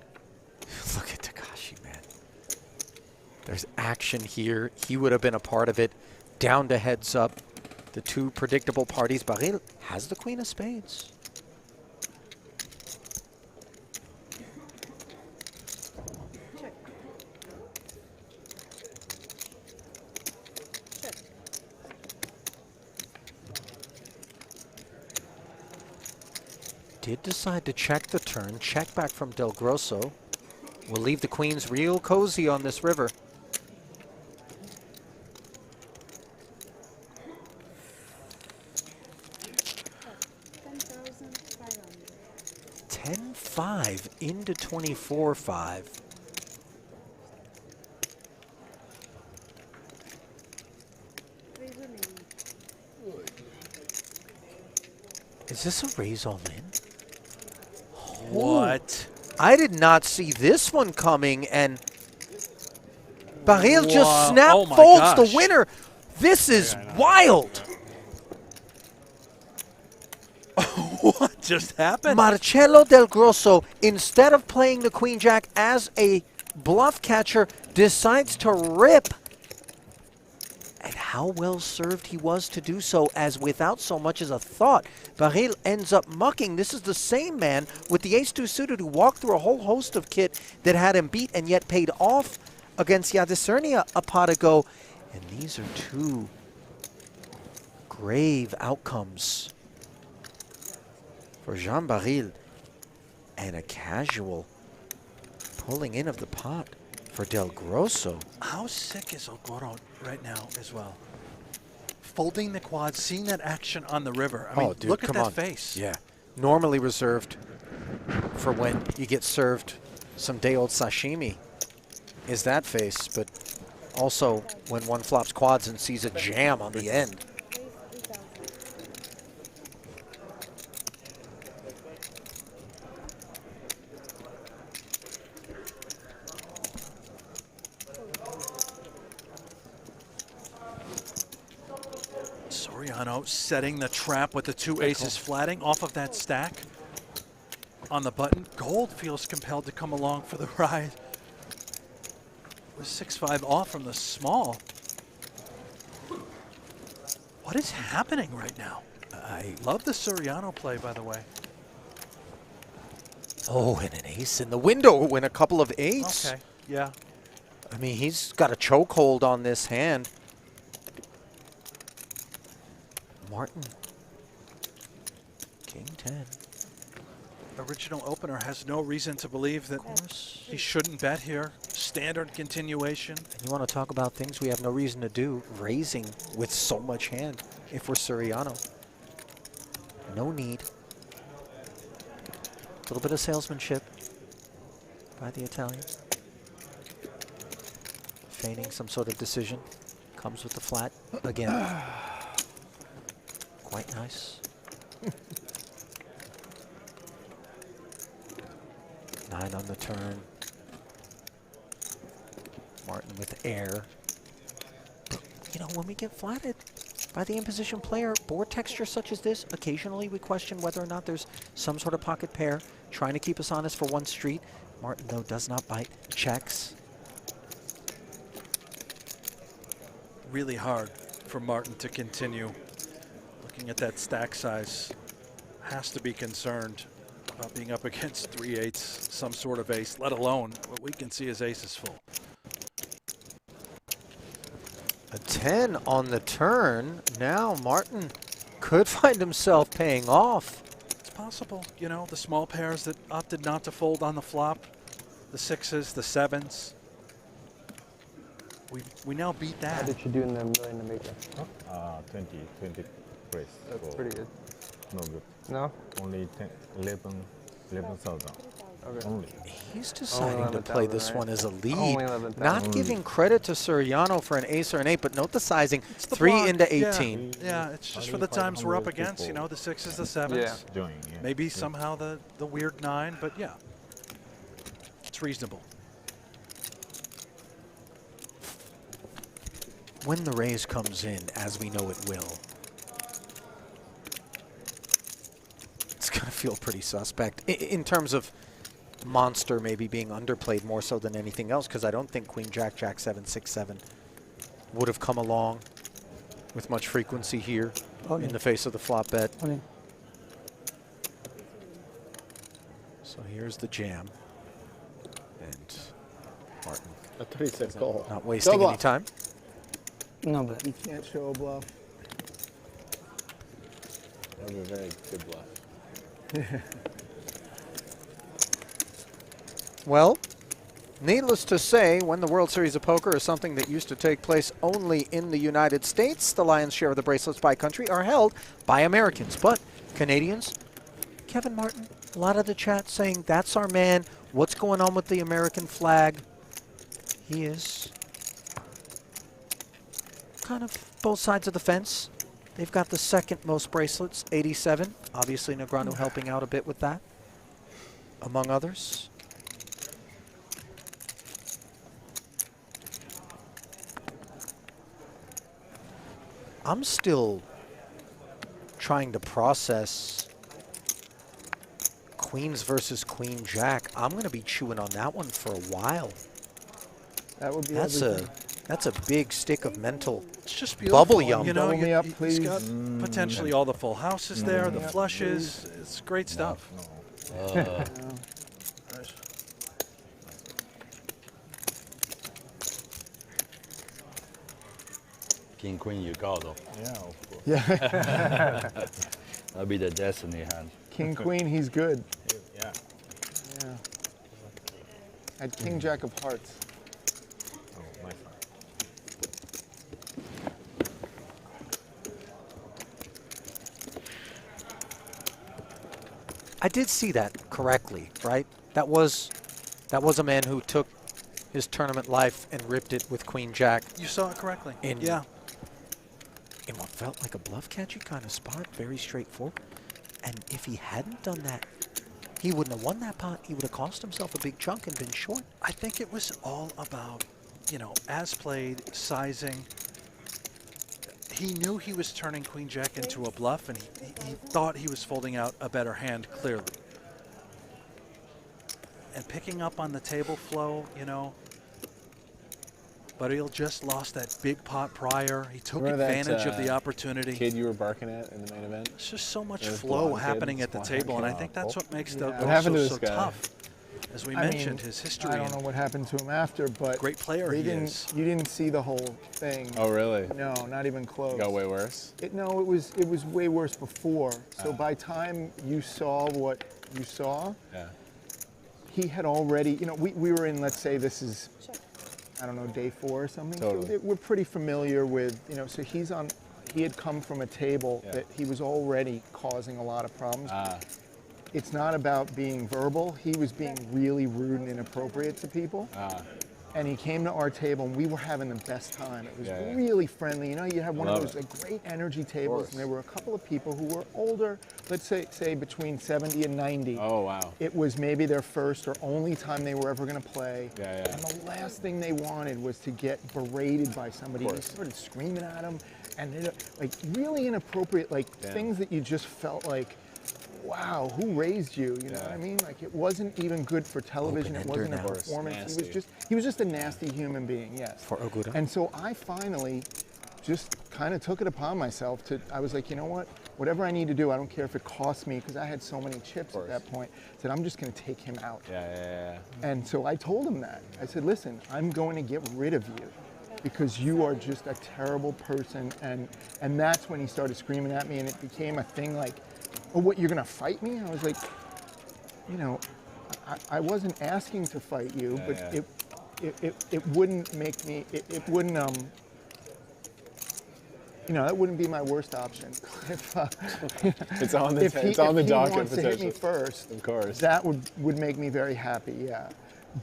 Look at Takashi, man. There's action here. He would have been a part of it. Down to heads up. The two predictable parties. Baril has the queen of spades. Did decide to check the turn. Check back from Del Grosso. Will leave the queens real cozy on this river. $10,500 into 24,500. Is this a raise all in? What? I did not see this one coming, and Baril just snap Oh my folds gosh. the winner. This is wild. What just happened? Marcelo Del Grosso, instead of playing the queen jack as a bluff catcher, decides to rip. And how well served he was to do so, as without so much as a thought, Baril ends up mucking. This is the same man with the ace-2 suited who walked through a whole host of kit that had him beat and yet paid off against Yadesernia a pot ago. And these are two grave outcomes for Jean Baril, and a casual pulling in of the pot for Del Grosso. How sick is Aguero right now as well? Folding the quads, seeing that action on the river. I mean, dude, look at come that on. face. Yeah. Normally reserved for when you get served some day-old sashimi is that face, but also when one flops quads and sees a jam on the end. Soriano setting the trap with the two aces flatting off of that stack on the button. Gold feels compelled to come along for the ride. With 6-5 off from the small. What is happening right now? I love the Soriano play, by the way. Oh, and an ace in the window and a couple of eights. Okay, yeah. I mean, he's got a chokehold on this hand. Martin, King 10. Original opener has no reason to believe that he shouldn't bet here. Standard continuation. You want to talk about things we have no reason to do, raising with so much hand if we're Soriano. No need. A little bit of salesmanship by the Italian. Feigning some sort of decision. Comes with the flat again. Quite nice. 9 on the turn. Martin with air. But, you know, when we get flatted by the in-position player, board texture such as this, occasionally we question whether or not there's some sort of pocket pair trying to keep us honest for one street. Martin, though, does not bite. Checks. Really hard for Martin to continue. Looking at that stack size, has to be concerned about being up against 3/8, some sort of ace, let alone what we can see as aces full. A 10 on the turn. Now Martin could find himself paying off. It's possible, you know, the small pairs that opted not to fold on the flop, the 6s, the 7s. We now beat that. How did you do in the million America? 20 race. That's pretty good. No good. No? Only 11,000. He's deciding to play this one as a lead, Only 11,000. not giving credit to Suriano for an ace or an 8, but note the sizing, It's the 3 block. into 18. Yeah, it's just for the times we're up against, you know, the 6s, the 7s. Maybe somehow the weird 9, but yeah, it's reasonable. When the raise comes in, as we know it will, it's going to feel pretty suspect in terms of monster maybe being underplayed more so than anything else, because I don't think Queen Jack, Jack 7, 6, 7 would have come along with much frequency here in the face of the flop bet. So here's the jam. And Martin. I thought he said call. Not wasting any time. No, but You can't show a bluff. That would be a very good bluff. Well, needless to say, when the World Series of Poker is something that used to take place only in the United States, the lion's share of the bracelets by country are held by Americans. But Canadians, Kevin Martin, a lot of the chat saying, that's our man. What's going on with the American flag? He is kind of both sides of the fence. They've got the second most bracelets, 87. Obviously, Negreanu helping out a bit with that, among others. I'm still trying to process Queens versus Queen Jack. I'm going to be chewing on that one for a while. That would be That's a big stick of mental It's just beautiful. bubble yum. You know, Double me up, he's got please. potentially all the full houses there, the me up, flushes. It's great stuff. King Queen you got though. Yeah, of course. Yeah. That'll be the destiny hand. King Queen, he's good. Yeah. Yeah. Had King Jack of Hearts. Oh, my fault. I did see that correctly, right? That was a man who took his tournament life and ripped it with Queen Jack. You saw it correctly. Yeah. In what felt like a bluff catchy kind of spot, very straightforward. And if he hadn't done that, he wouldn't have won that pot. He would have cost himself a big chunk and been short. I think it was all about, you know, as played, sizing. He knew he was turning Queen Jack into a bluff, and he thought he was folding out a better hand, clearly. And picking up on the table flow, you know, but he just lost that big pot prior. He took advantage of the opportunity. Kid you were barking at in the main event? It's just so much flow happening at the table, and I think that's what makes the What happened to so this guy? tough. As we mentioned, his history. I don't know what happened to him after, but great player you he is. You didn't see the whole thing. Oh, really? No, not even close. It got way worse? It was way worse before. So by time you saw what you saw, he had already, you know, we were in, let's say this is, I don't know, day 4 or something. Totally. So we're pretty familiar with, you know, so he had come from a table that he was already causing a lot of problems. It's not about being verbal. He was being really rude and inappropriate to people. And he came to our table, and we were having the best time. It was really friendly. You know, you have one of those great energy tables, and there were a couple of people who were older, let's say between 70 and 90. Oh, wow. It was maybe their first or only time they were ever going to play. Yeah. And the last thing they wanted was to get berated by somebody. They started screaming at him, and like really inappropriate, like things that you just felt like, wow, who raised you? You know what I mean? Like, it wasn't even good for television. It wasn't a performance. He was just a nasty human being, yes. For Aguero. And so I finally just kind of took it upon myself I was like, you know what? Whatever I need to do, I don't care if it costs me, because I had so many chips at that point, I said, I'm just going to take him out. And so I told him that. I said, listen, I'm going to get rid of you, because you are just a terrible person. And that's when he started screaming at me, and it became a thing like, oh, what, you're gonna fight me? I was like, you know, I wasn't asking to fight you, but it wouldn't make me, it wouldn't, you know, that wouldn't be my worst option. If, It's on the if he docket wants to hit me potentially. first, Of course. that would make me very happy. Yeah,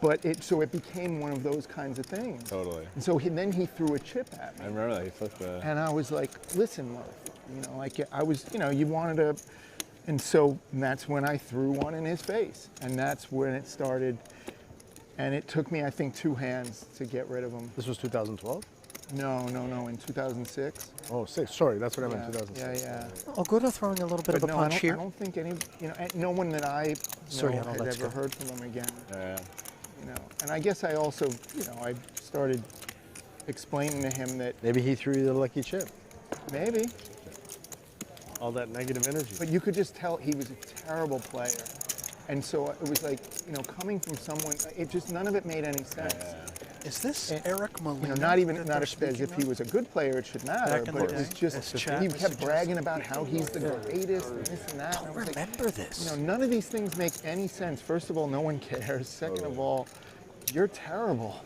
but so it became one of those kinds of things. Totally. And so then he threw a chip at me. I remember that he flipped the. And I was like, listen, motherfucker, you know, like I was, you know, you wanted to, and so that's when I threw one in his face, and that's when it started. And it took me, I think, 2 hands to get rid of him. This was 2012? No, in 2006. Oh, 6. Sorry, that's what I meant. 2006. Yeah. Aguero throwing a little bit of a no, punch here. I don't think any, you know, no one that I know Soriano, had let's ever go. heard from him again. Yeah. You know, and I guess I also, you know, I started explaining to him that Maybe he threw you the lucky chip. maybe, All that negative energy. but you could just tell he was a terrible player. And so it was like, you know, coming from someone, it just, none of it made any sense. Is this Eric Molina? You know, not even, that not they're as if speaking he was a good player, it should matter, Back in but the it was day, just, as chat he was kept bragging suggesting. about how he's the greatest and this and that. I And I don't was like, remember this. you know, none of these things make any sense. First of all, no one cares. Second of all, you're terrible.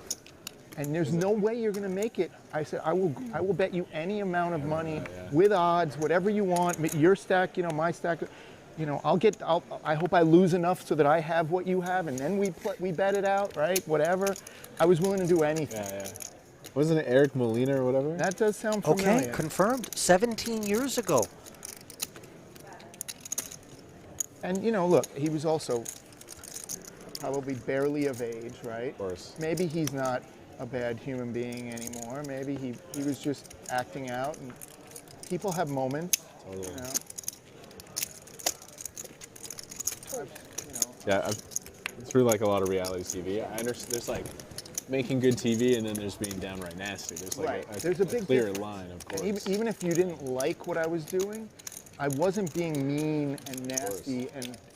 And there's no way you're going to make it. I said, I will bet you any amount of money with odds, whatever you want. Your stack, you know, my stack. You know, I hope I lose enough so that I have what you have, and then we bet it out, right? Whatever. I was willing to do anything. Yeah. Wasn't it Eric Molina or whatever? That does sound familiar. Okay, confirmed. 17 years ago. And you know, look, he was also probably barely of age, right? Of course. Maybe he's not a bad human being anymore. Maybe he was just acting out, and people have moments. Totally. You know? Yeah, through like a lot of reality TV, I understand there's like making good TV and then there's being downright nasty. There's like There's a big clear difference. line, of course. And even if you didn't like what I was doing, I wasn't being mean and nasty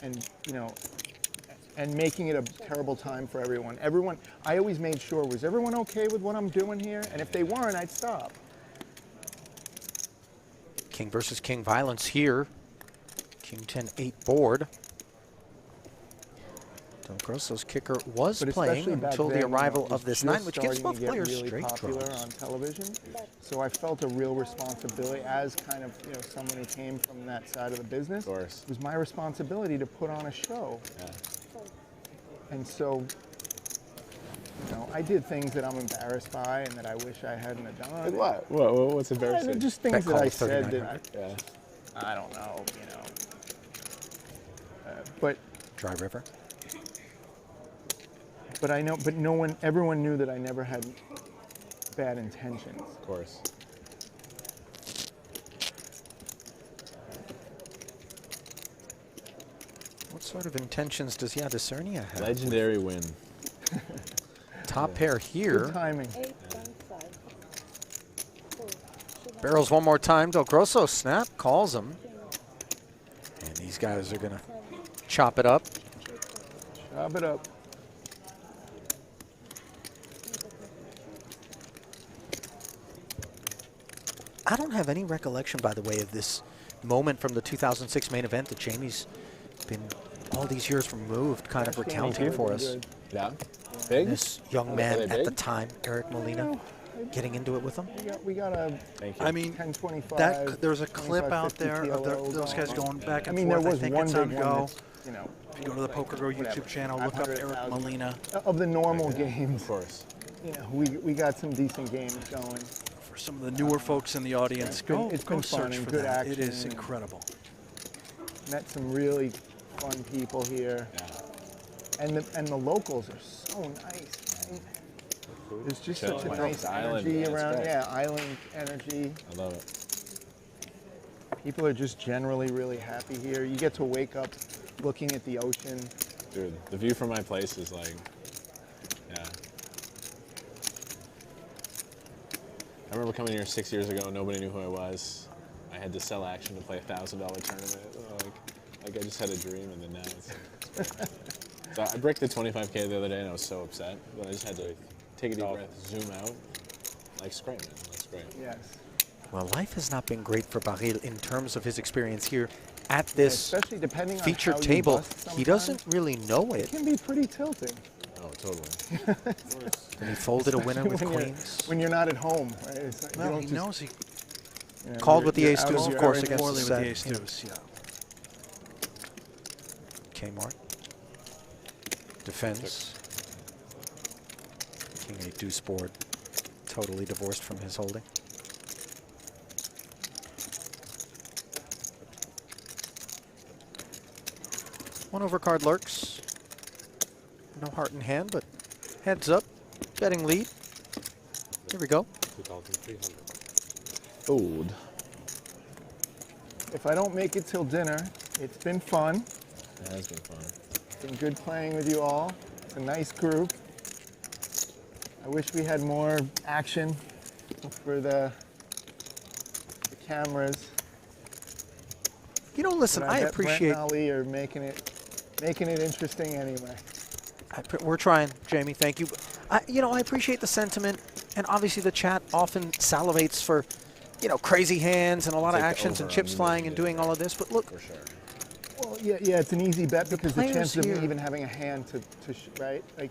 and you know, and making it a terrible time for everyone. I always made sure, was everyone okay with what I'm doing here? And if they weren't, I'd stop. King versus king violence here. King 10-8 board. Del Grosso's kicker was But playing especially back until then, the you know, arrival it was of this just 9, which gives starting both to get players really straight popular draws. on television. So I felt a real responsibility as kind of, you know, someone who came from that side of the business. Of course. It was my responsibility to put on a show. Yeah. And so, you know, I did things that I'm embarrassed by and that I wish I hadn't have done. Like what? What's embarrassing? Just things that I said that Yeah. I don't know, you know. But Dry River. But I know, everyone knew that I never had bad intentions. Of course. What sort of intentions does Discernia have? Legendary win. Top pair here. Good timing. Barrels one more time. Del Grosso snap, calls him. And these guys are going to chop it up. Chop it up. I don't have any recollection, by the way, of this moment from the 2006 main event that Jamie's been all these years removed kind of recounting for us. Yeah. Big? This young man at the time, Eric Molina, getting into it with him. We got a. I mean, 1025. there's a clip out there of those guys going back and I mean, forth. there was I think one it's big on one Go. that's, you know, if you go to the Poker Go YouTube channel, look up Eric Molina. Of the normal games. Of course. You know, we got some decent games going. For some of the newer folks in the audience, go it's been fun search and for good that. action. It is incredible. Met some really fun people here. And the locals are so nice. Right? There's just such a nice energy around. Yeah, island energy. I love it. People are just generally really happy here. You get to wake up looking at the ocean. Dude, the view from my place is like, yeah. I remember coming here 6 years ago, nobody knew who I was. I had to sell action to play a $1,000 tournament. Like I just had a dream, and then now it's so I bricked the 25K the other day, and I was so upset. But I just had to take a deep breath, zoom out. Life's great, man. Life's great. Yes. Well, life has not been great for Baril in terms of his experience here at this especially depending on featured how you table. bust He doesn't really know It it. can be pretty tilting. Oh, totally. And he folded a winner with when you're- queens. When you're not at home, right? It's like, you Well, don't he just- knows You know, Called with the you're ace out deuce, of of your course, element. against Poorly the with the ace set. deuce, yeah. Kmart. Defends. King 8 deuce board. Totally divorced from his holding. One overcard lurks. No heart in hand, but heads up. Betting lead. Here we go. 2,300. Fold. If I don't make it till dinner, it's been fun. It has been fun. It's been good playing with you all. It's a nice group. I wish we had more action for the cameras. You know, listen, But I bet appreciate. Brent and Ali are making it interesting anyway. We're trying, Jamie. Thank you. You know, I appreciate the sentiment, and obviously the chat often salivates for, you know, crazy hands and a lot of Take the actions and over chips on flying and doing all of this. But look, For sure. Well, yeah, it's an easy bet because the players chances of here me even having a hand right? Like,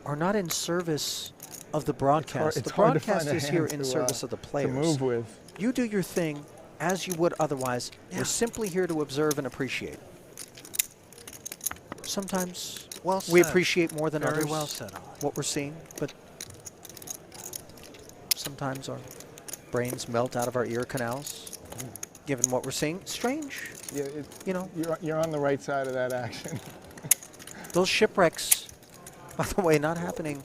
are not in service of the broadcast. it's The hard to find broadcast a is here hand in to, service of the players. to move with. You do your thing as you would otherwise. We're simply here to observe and appreciate. Sometimes Well we said. appreciate more than Very others well said, Ali. what we're seeing, but sometimes our brains melt out of our ear canals, given what we're seeing. Strange. Yeah, you know, you're on the right side of that action. Those shipwrecks, by the way, not happening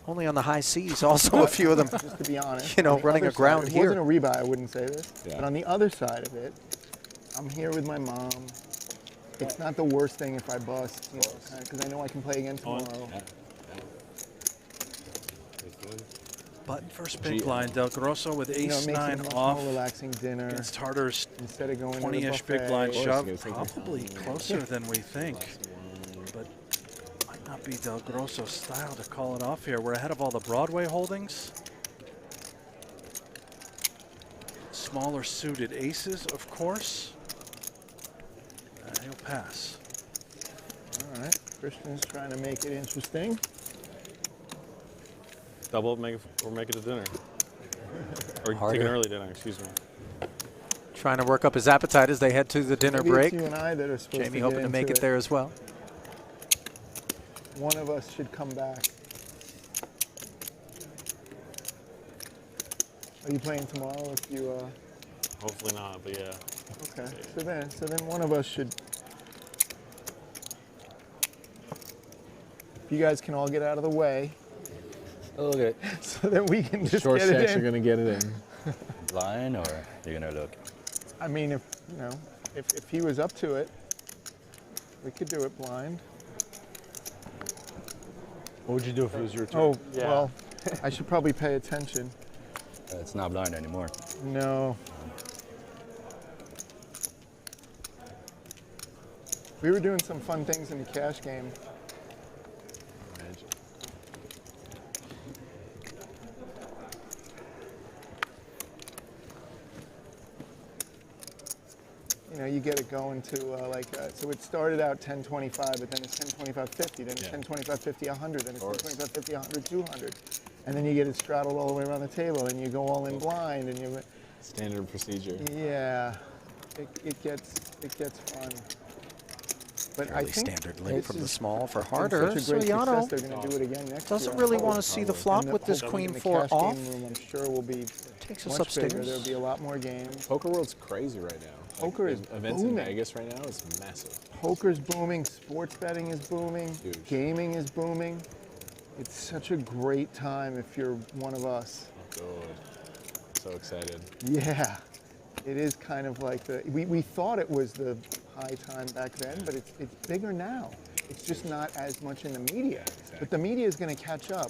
only on the high seas. Also, a few of them, Just to be honest, you know, on the running other aground side, if here. it wasn't a rebuy, I wouldn't say this. Yeah. But on the other side of it, I'm here with my mom. It's not the worst thing if I bust, you know, because I know I can play again tomorrow. Button first big blind. Del Grosso with You know, it ace makes it a 9 much off. more relaxing dinner. Against Harder's Instead of going to the 20-ish big buffet. blind Of course, shove. you gotta take your Probably time. closer than we think. But might not be Del Grosso style to call it off here. We're ahead of all the Broadway holdings. Smaller suited aces, of course. He'll pass. All right, Christian's trying to make it interesting. Double up, or make it to dinner. Or take Harder. an early dinner, excuse me. Trying to work up his appetite as they head to the dinner Maybe break. it's you and I that are supposed Jamie to hoping get to make into it there as well. One of us should come back. Are you playing tomorrow if you Hopefully not, but yeah. Okay. So then one of us should. If you guys can all get out of the way. Oh, look at it. So that we can The just short get it stacks in. are gonna get it in. Blind, or you're gonna look? I mean, if you know, if he was up to it, we could do it blind. What would you do if it was your turn? Oh, well, I should probably pay attention. It's not blind anymore. No. We were doing some fun things in the cash game. You know, you get it going to so it started out 10.25, but then it's 10.25.50, then it's 10.25.50, 100, then it's 10.25.50, 100, 200. And then you get it straddled all the way around the table, and you go all in blind, and you... Standard procedure. Yeah, it gets fun. But Fairly I think standard limp from the is- small for it's been Harder. such a great Soriano success, they're going to do it again next doesn't year. really want to see the flop And with this hopefully queen the 4 cash off. game room, I'm sure, will be Takes us much bigger. upstairs. There'll be a lot more games. Poker world's crazy right now. Poker is events booming. in Vegas right now is massive. Poker's booming, sports betting is booming, gaming is booming. It's such a great time if you're one of us. Oh, good. So excited. Yeah, it is kind of like we thought it was the high time back then, but it's bigger now. It's just not as much in the media. But the media is going to catch up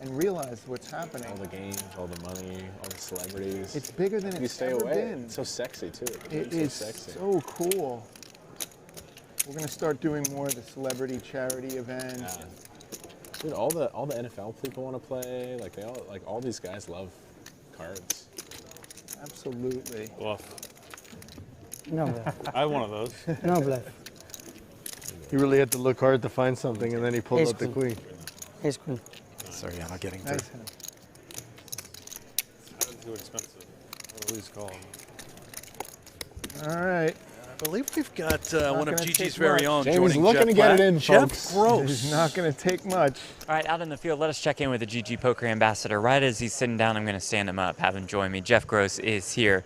and realize what's happening. All the games, all the money, all the celebrities. It's bigger than You it's stay ever away. been. It's so sexy too. It It's is so sexy. so cool. We're going to start doing more of the celebrity charity events. Yeah. Dude, all the NFL people want to play. Like all these guys love cards. Absolutely. Bluff. No bluff. I have one of those. No bluff. He really had to look hard to find something, and then he pulled Ace up the queen. queen. Ace queen. Soriano getting Nice through. hand. Too expensive. Please call. All right. I believe we've got one of gonna Gigi's take very much. own James joining looking Jeff to get it Platt. in, Jeff folks. Gross. He's not going to take much. All right, out in the field, let us check in with the GG Poker ambassador. Right as he's sitting down, I'm going to stand him up, have him join me. Jeff Gross is here.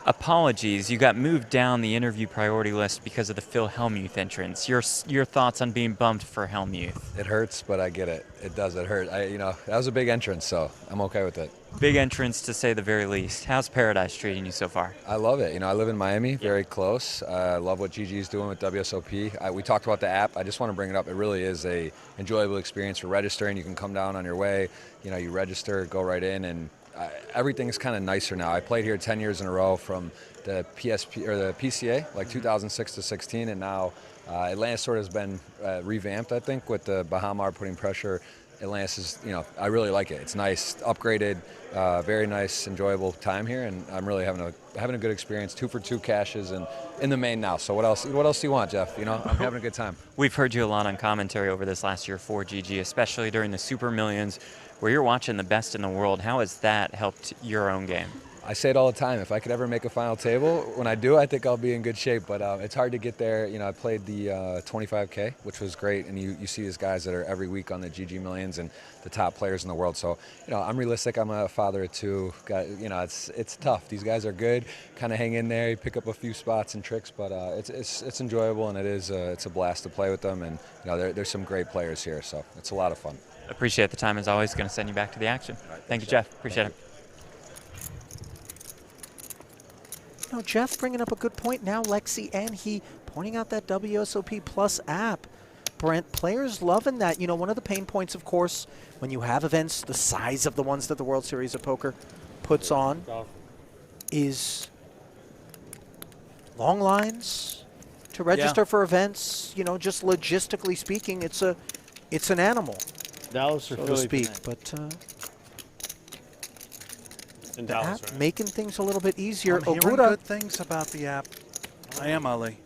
Apologies, you got moved down the interview priority list because of the Phil Hellmuth entrance. Your thoughts on being bumped for Hellmuth? It hurts, but I get it. It does. It hurt. That was a big entrance, so I'm okay with it. Big entrance, to say the very least. How's Paradise treating you so far? I love it. I live in Miami, very close. I love what GG's doing with WSOP. We talked about the app. I just want to bring it up. It really is a enjoyable experience for registering. You can come down on your way. You register, go right in, and everything's kind of nicer now. I played here 10 years in a row from the PSP or the PCA, like 2006 to 16, and now Atlantis sort of has been revamped, I think, with the Bahamas putting pressure. Atlantis is, I really like it. It's nice, upgraded, very nice, enjoyable time here, and I'm really having a good experience. 2 for 2 cashes and in the main now. So what else do you want, Jeff? I'm having a good time. We've heard you a lot on commentary over this last year for GG, especially during the Super Millions, where you're watching the best in the world. How has that helped your own game? I say it all the time. If I could ever make a final table, when I do, I think I'll be in good shape. But it's hard to get there. I played the 25K, which was great. And you see these guys that are every week on the GG Millions and the top players in the world. So, I'm realistic. I'm a father of 2. It's tough. These guys are good. Kind of hang in there. You pick up a few spots and tricks. But it's enjoyable, and it's a blast to play with them. And there's some great players here. So it's a lot of fun. Appreciate the time as always. Going to send you back to the action. Right, Thank you, Jeff. Appreciate it. Jeff bringing up a good point now, Lexi, and he pointing out that WSOP Plus app. Brent, players loving that. One of the pain points, of course, when you have events the size of the ones that the World Series of Poker puts on is long lines to register for events. Just logistically speaking, it's an animal, Dallas or so to Philly speak. tonight? But In the Dallas, app right? making things a little bit easier. I'm hearing Ogura, good things about the app. I am, Ali.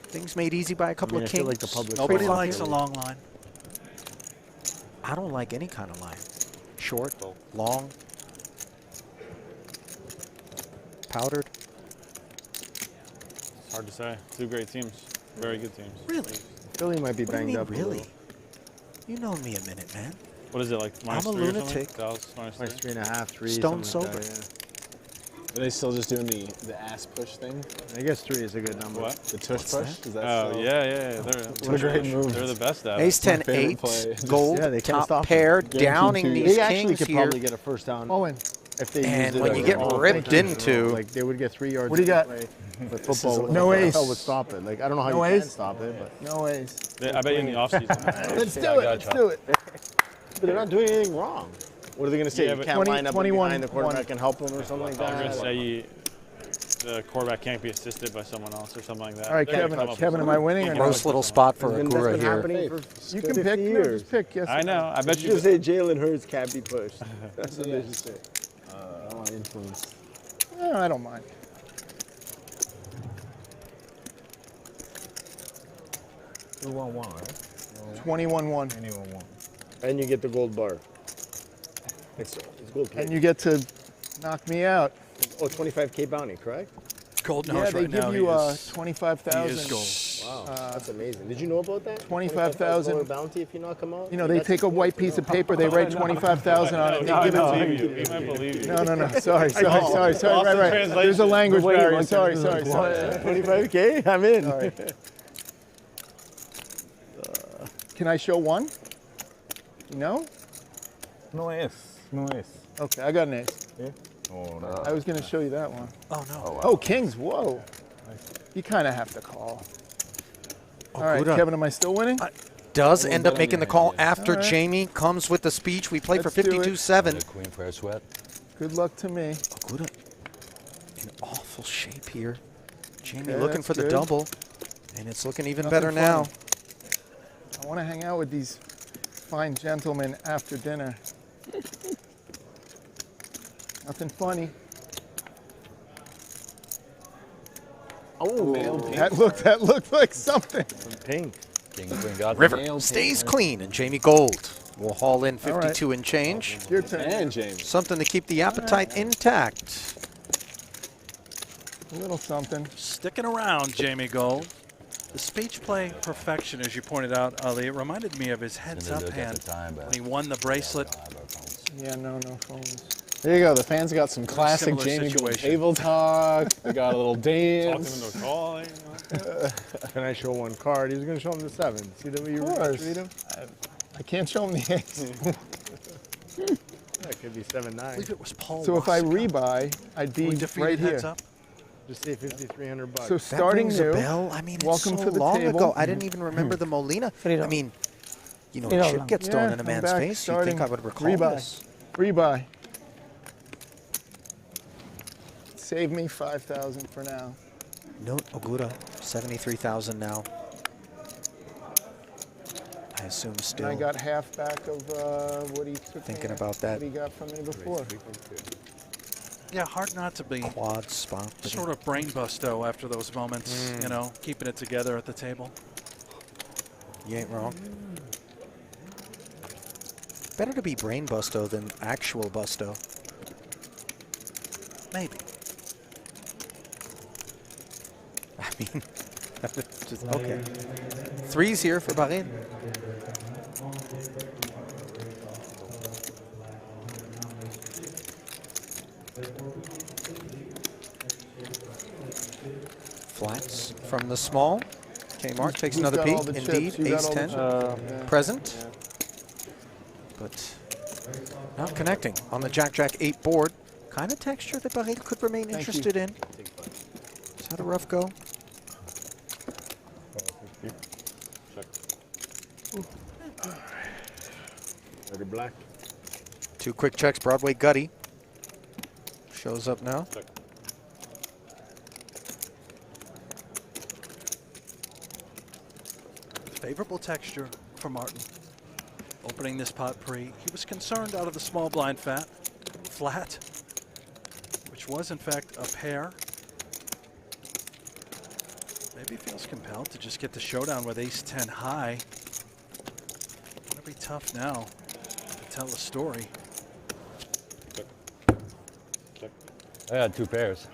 things made easy by a couple of I kings. feel like the public Nobody Straight likes a up. long line. I don't like any kind of line. Short, long, powdered. It's hard to say. 2 great teams. Very good teams. Really? Philly might be What do you banged mean, up. really? You know me a minute, man. What is it, like I'm a -3 or something? lunatic. Dallas -3? 3.5, 3. Stone something like sober. that, Are they still just doing the ass push thing? I guess 3 is a good number. What? The tush What's push? that? Is that Oh, still? yeah. What a great move. They're the best at Ace it. 10 favorite 8, play. gold, Yeah, they can't top stop pair, them. downing Guaranteed these They actually kings could here. probably get a first down Owen, if they And used it when as you a get ball. ripped into- Like, they would get 3 yards. What do you got? But football, No the ace. NFL would stop it. Like, I don't know how No you ace? can stop it, but no ways. I bet you in the offseason. Let's do it. Let's do it. but they're not doing anything wrong. What are they going to say? Yeah, you but can't 20, line up 21, behind the quarterback and help them or something like I was that? going to say the quarterback can't be assisted by someone else or something like that. All right, They're gonna come up Kevin, with am I winning or no? Gross little spot for That's Aguero been here. happening for You can 50 pick. No, years. just pick. Yes. I know. I bet You you. just say Jalen Hurts can't be pushed. That's what they should say. I don't want to influence. No, I don't mind. You want one, right? 21-1. Anyone won. And you get the gold bar. It's gold plate. And you get to knock me out. Oh, 25K bounty, correct? Gold Yeah, nose they right give now. you he is 25,000. gold. Wow, that's amazing. Did you know about that? 25,000 $25,000 bounty if you knock them out? You know, they take a white piece of paper, they write 25,000 on it, they give it to you. We might believe you. No. Sorry. Lost Right. in There's a language Wait, barrier. one Sorry. second. 25K? I'm in. All right. Can I show one? No? No ace. No ace. Okay, I got an ace. Yeah? Oh, no. I was going to show you that one. Oh, no. Oh, kings. Whoa. You kind of have to call. All right, Ogura Kevin, am I still winning? does end up making the call after All right. Jamie comes with the speech. We play Let's for do it. 52-7. Queen for a sweat. Good luck to me. Ogura in awful shape here. Jamie Okay, looking that's for the good. double, and it's looking even Nothing better funny. now. I want to hang out with these fine gentlemen after dinner. Nothing funny. Oh, male pink. That looked like something. Pink. King Queen got River stays clean, and Jamie Gold will haul in All right. 52 and change. Your turn. And James. Something to keep the appetite intact. A little something. Sticking around, Jamie Gold. The speech play perfection, as you pointed out, Ali, it reminded me of his heads-up hand when he won the bracelet. Yeah, no phones. There you go. The fans got some classic Similar Jamie Gold situation. table talk. They got a little dance. Talking into a call. Can I show one card? He was going to show him the 7. See the way you read him? I can't show him the ace. That could be 7-9. I believe it was Paul So if I Wasika. rebuy, I'd be We defeated right here. heads up. Just say $5,300. So That starting rings new. a bell. I mean, welcome it's so to the long table. ago. I didn't even remember the Molina. I mean, you know, a chip gets thrown in a I'm man's back, face. You think starting I would recall rebuy. this? Rebuy. Save me 5,000 for now. Note Ogura, 73,000 now. I assume still. And I got half back of what he took. Thinking about that. What he got from me before. Yeah, hard not to be quad spot. sort of brain busto after those moments, you know, keeping it together at the table. You ain't wrong. Better to be brain busto than actual busto. Maybe. I mean, just, okay. 3s here for Bahrain. Flats from the small. Kmart takes Who's another got all peek. the chips? Indeed, You got ace all the 10 chips? present. But not connecting on the Jack-Jack 8 board. Kind of texture that Bahrain could remain Thank interested in. Just had a rough go. Ready black. 2 quick checks. Broadway Gutty shows up now. Favorable texture for Martin. Opening this pot pre, he was concerned out of the small blind flat, which was in fact a pair. Maybe feels compelled to just get the showdown with ace 10 high. Gonna be tough now to tell a story. I got 2 pairs.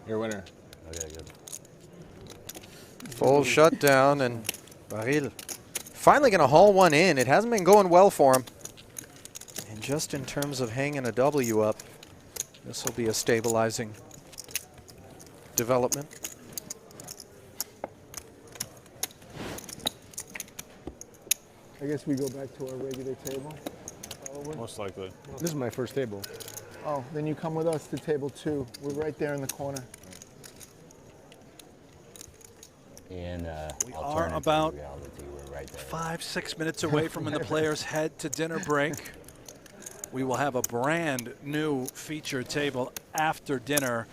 Your winner. Okay, good. Full shutdown, and Baril finally going to haul one in. It hasn't been going well for him. And just in terms of hanging a W up, this will be a stabilizing development. I guess we go back to our regular table. Probably. Most likely. This is my first table. Oh, then you come with us to table 2. We're right there in the corner. And We are about 5-6 minutes away from when the players head to dinner break. We will have a brand new featured table after dinner.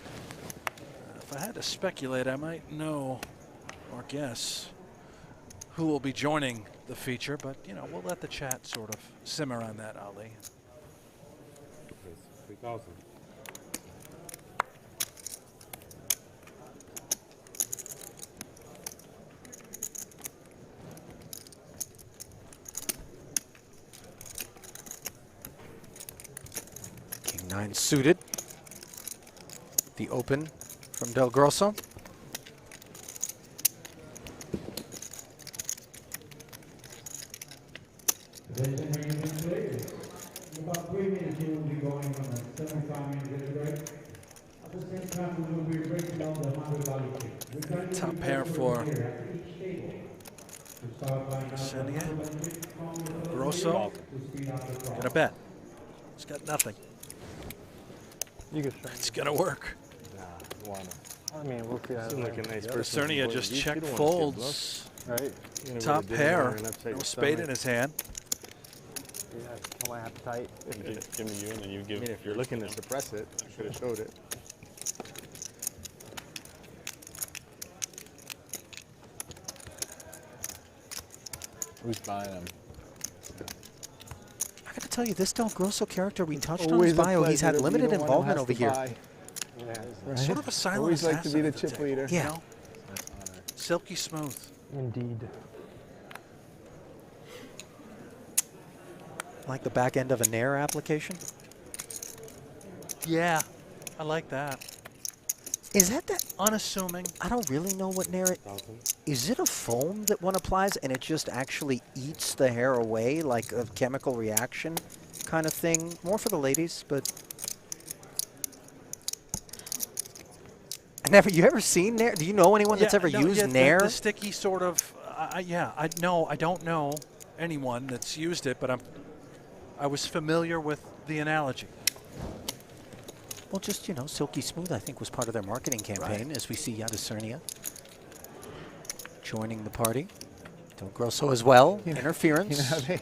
If I had to speculate, I might know or guess who will be joining the feature, but you know, we'll let the chat sort of simmer on that, Ali. 3,000. King 9 suited. The open from Del Grosso. About 3 minutes, we will be going on a 75-minute break. At the same time, we will be breaking down the $100 Top pair for Senia. Grosso. Gonna bet. He's got nothing. It's gonna work. I mean, we'll see. Seems like a nice person. Cernia just You check don't wanna folds. skip, right? You're gonna Top go to dinner, pair. you're gonna upset No your spade in stomach. his hand. Yeah, tell my appetite. Give me you, and then you give. I mean, if you're looking to suppress it, I should have showed it. Who's buying them? I got to tell you, this Del Grosso character, we touched on Always his a bio. He's pleasure had to be limited the one who involvement has over to here. buy. Right. Sort of a silent Always like to be the assassin chip at the leader. table, you know? Silky smooth. Indeed. Like the back end of a Nair application. Yeah, I like that. Is that unassuming? I don't really know what Nair. Is it a foam that one applies and it just actually eats the hair away, like a chemical reaction kind of thing? More for the ladies, but you ever seen Nair? Do you know anyone that's ever used Nair? The sticky sort of. I don't know anyone that's used it, but I was familiar with the analogy. Well, just, Silky Smooth, I think, was part of their marketing campaign, as we see Yadasernia joining the party. Del Grosso as well. Interference. You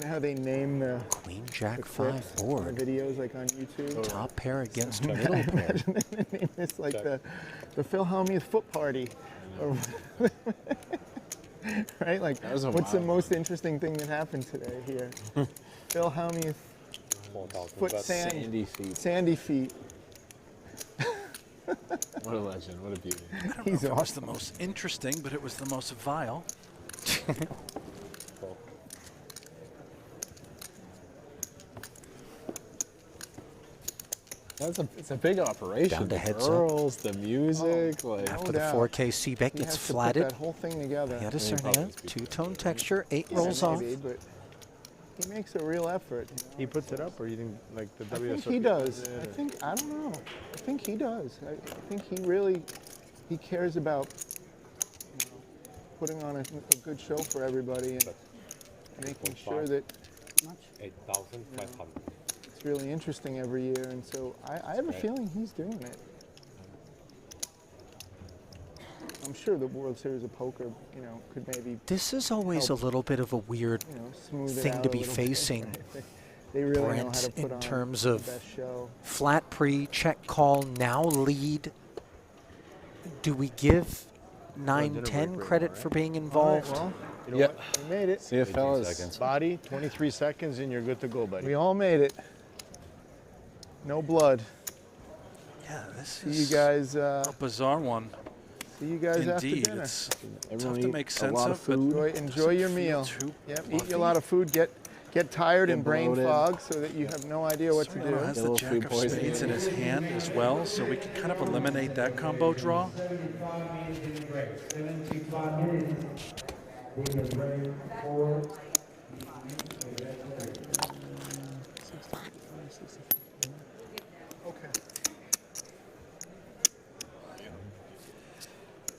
know how they name the Queen Jack the 5 board. the videos like on YouTube? Top pair against middle pair. Imagine they name this like the Phil Hellmuth foot party. Right? Like, what's the most interesting thing that happened today here? Phil Hellmuth foot sandy feet. Sandy feet. What a legend. What a beauty. I don't know if it was the most interesting, but it was the most vile. It's a big operation. Down to the heads girls, the music, like After the 4K C-bet He gets has to put flatted. that whole thing together. Yadasernia, two-tone texture, 8 rolls off. Maybe, but he makes a real effort. He puts it up, or you think like the I WSOP? think he does. I don't know. I think he does. I think he cares about putting on a good show for everybody and making sure that 8,500. it's really interesting every year. And so I have a feeling he's doing it. I'm sure the World Series of Poker, could maybe. This is always a little bit of a weird smooth it thing out to a be little facing. bit. They really know how Brent to put in on terms the of best show. flat pre, check call, now lead. Do we give 9-10 credit for being involved? Well, Yeah. we made it. See you, fellas. Body, 23 seconds, and you're good to go, buddy. We all made it. No blood. Yeah, this See is you guys. a bizarre one. See you guys after Indeed, dinner. it's tough to make sense of, but Enjoy your meal. Yep, eat a lot of food. Get tired and brain fog so that you have no idea what to do. Sergio has the Jack of Spades in his hand as well, so we can kind of eliminate that combo draw. 75 minutes in break. 75 minutes. Being a break for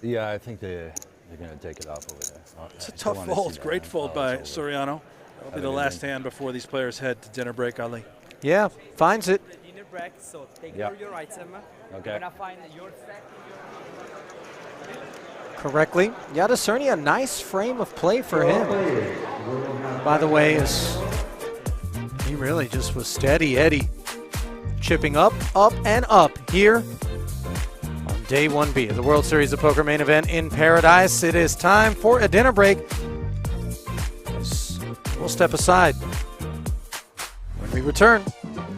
Yeah, I think they're going to take it off over there. It's a tough fold. Great fold by Soriano. That'll be the last hand before these players head to dinner break, Ali. Yeah, finds it. Dinner break, so take Yeah. your item. Okay. You're gonna find your set. Correctly. Yadasernia, a nice frame of play for him. By the way, he really just was steady Eddie. Chipping up, and up here on day 1B of the World Series of Poker main event in Paradise. It is time for a dinner break. We'll step aside. When we return,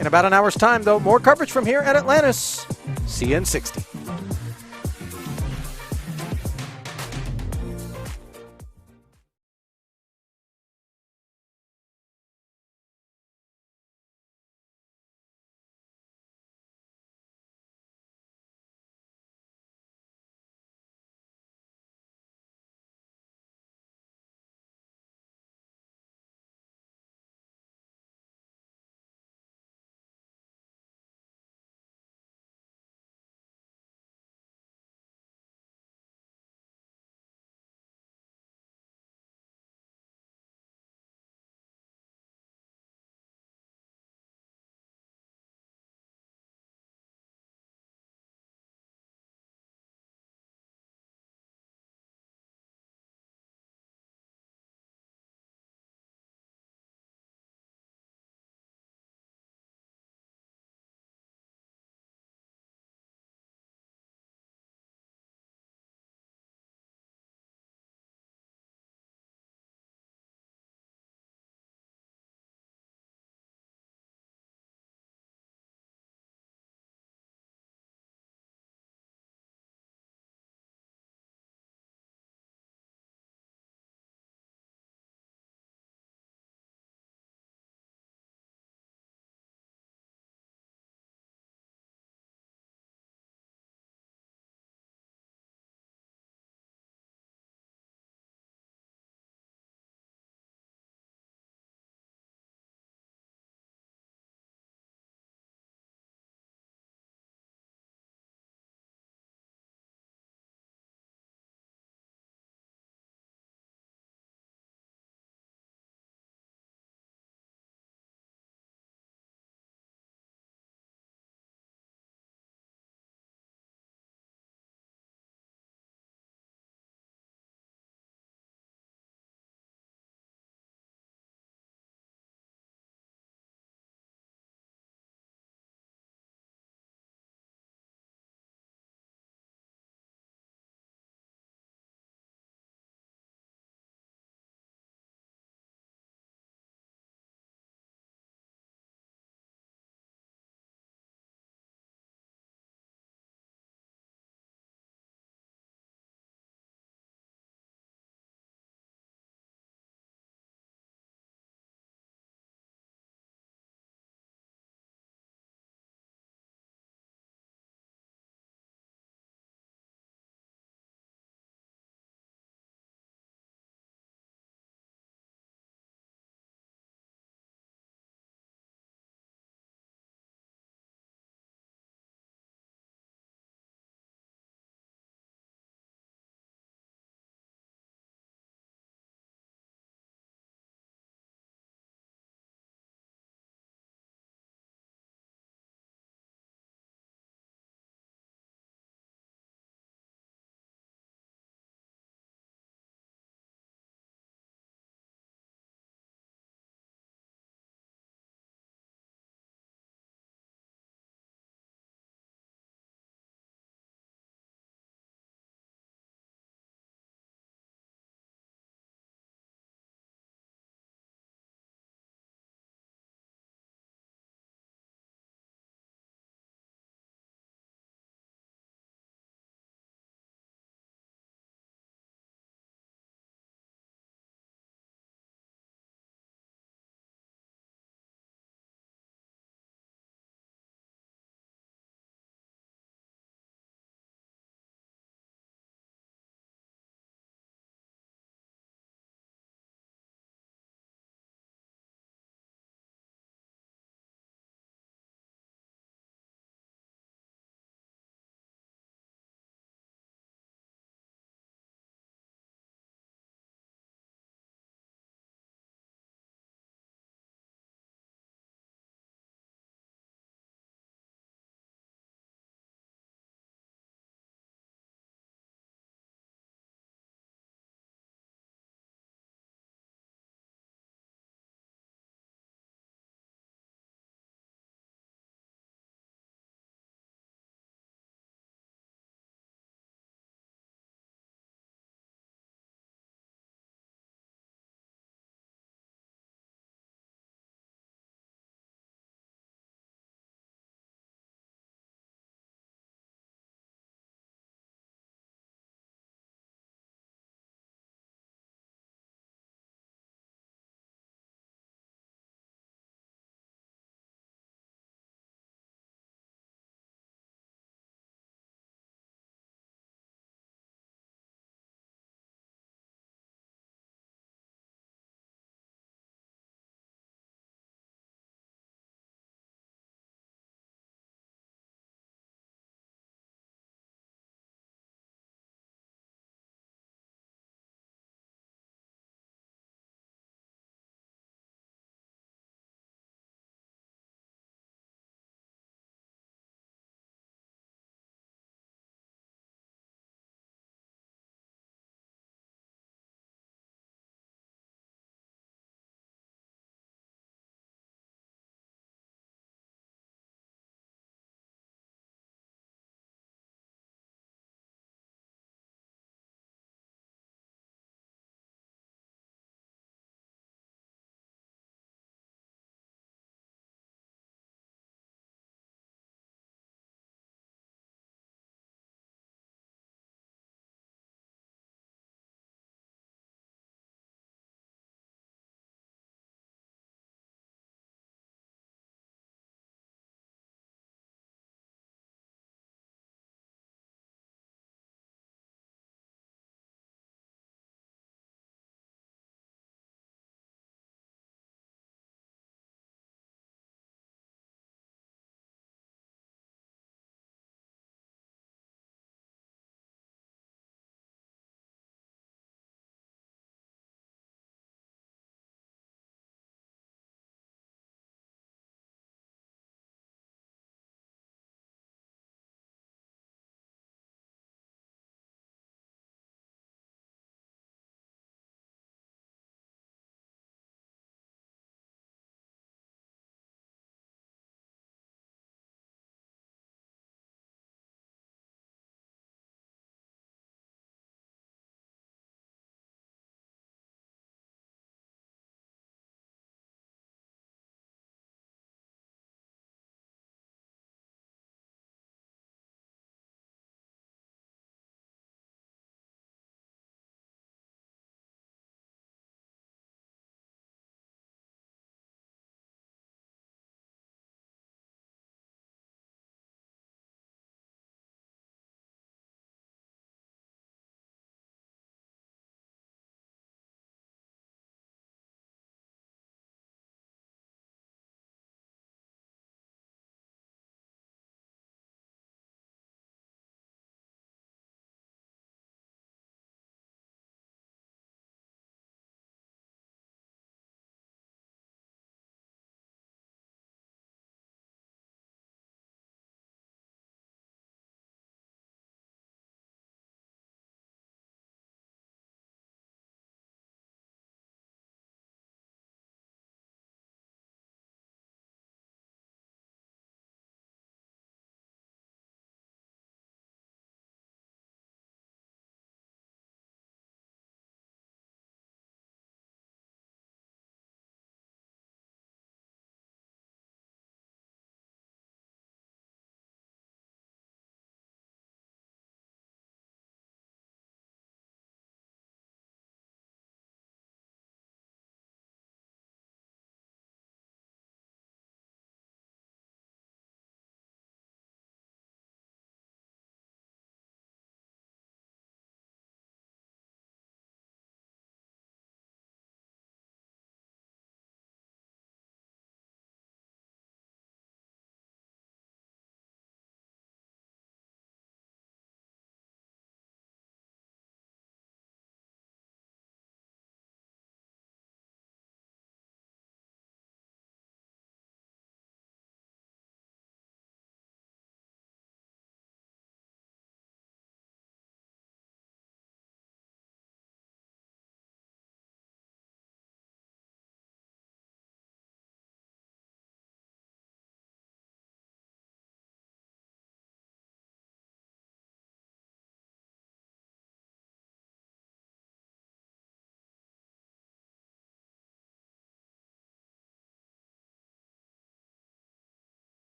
in about an hour's time, though, more coverage from here at Atlantis. CN60.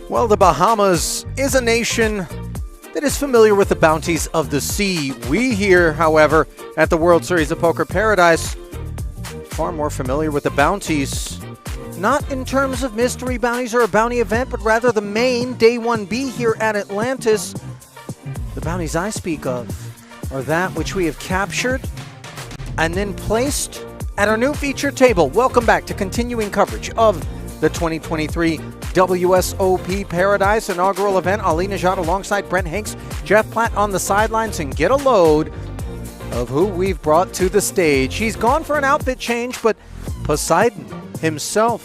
Well, the Bahamas is a nation that is familiar with the bounties of the sea. We here, however, at the World Series of Poker Paradise, far more familiar with the bounties, not in terms of mystery bounties or a bounty event, but rather the main Day 1B here at Atlantis. The bounties I speak of are that which we have captured and then placed at our new feature table. Welcome back to continuing coverage of the 2023 WSOP Paradise inaugural event. Ali Najad alongside Brent Hanks, Jeff Platt on the sidelines, and get a load of who we've brought to the stage. He's gone for an outfit change, but Poseidon himself,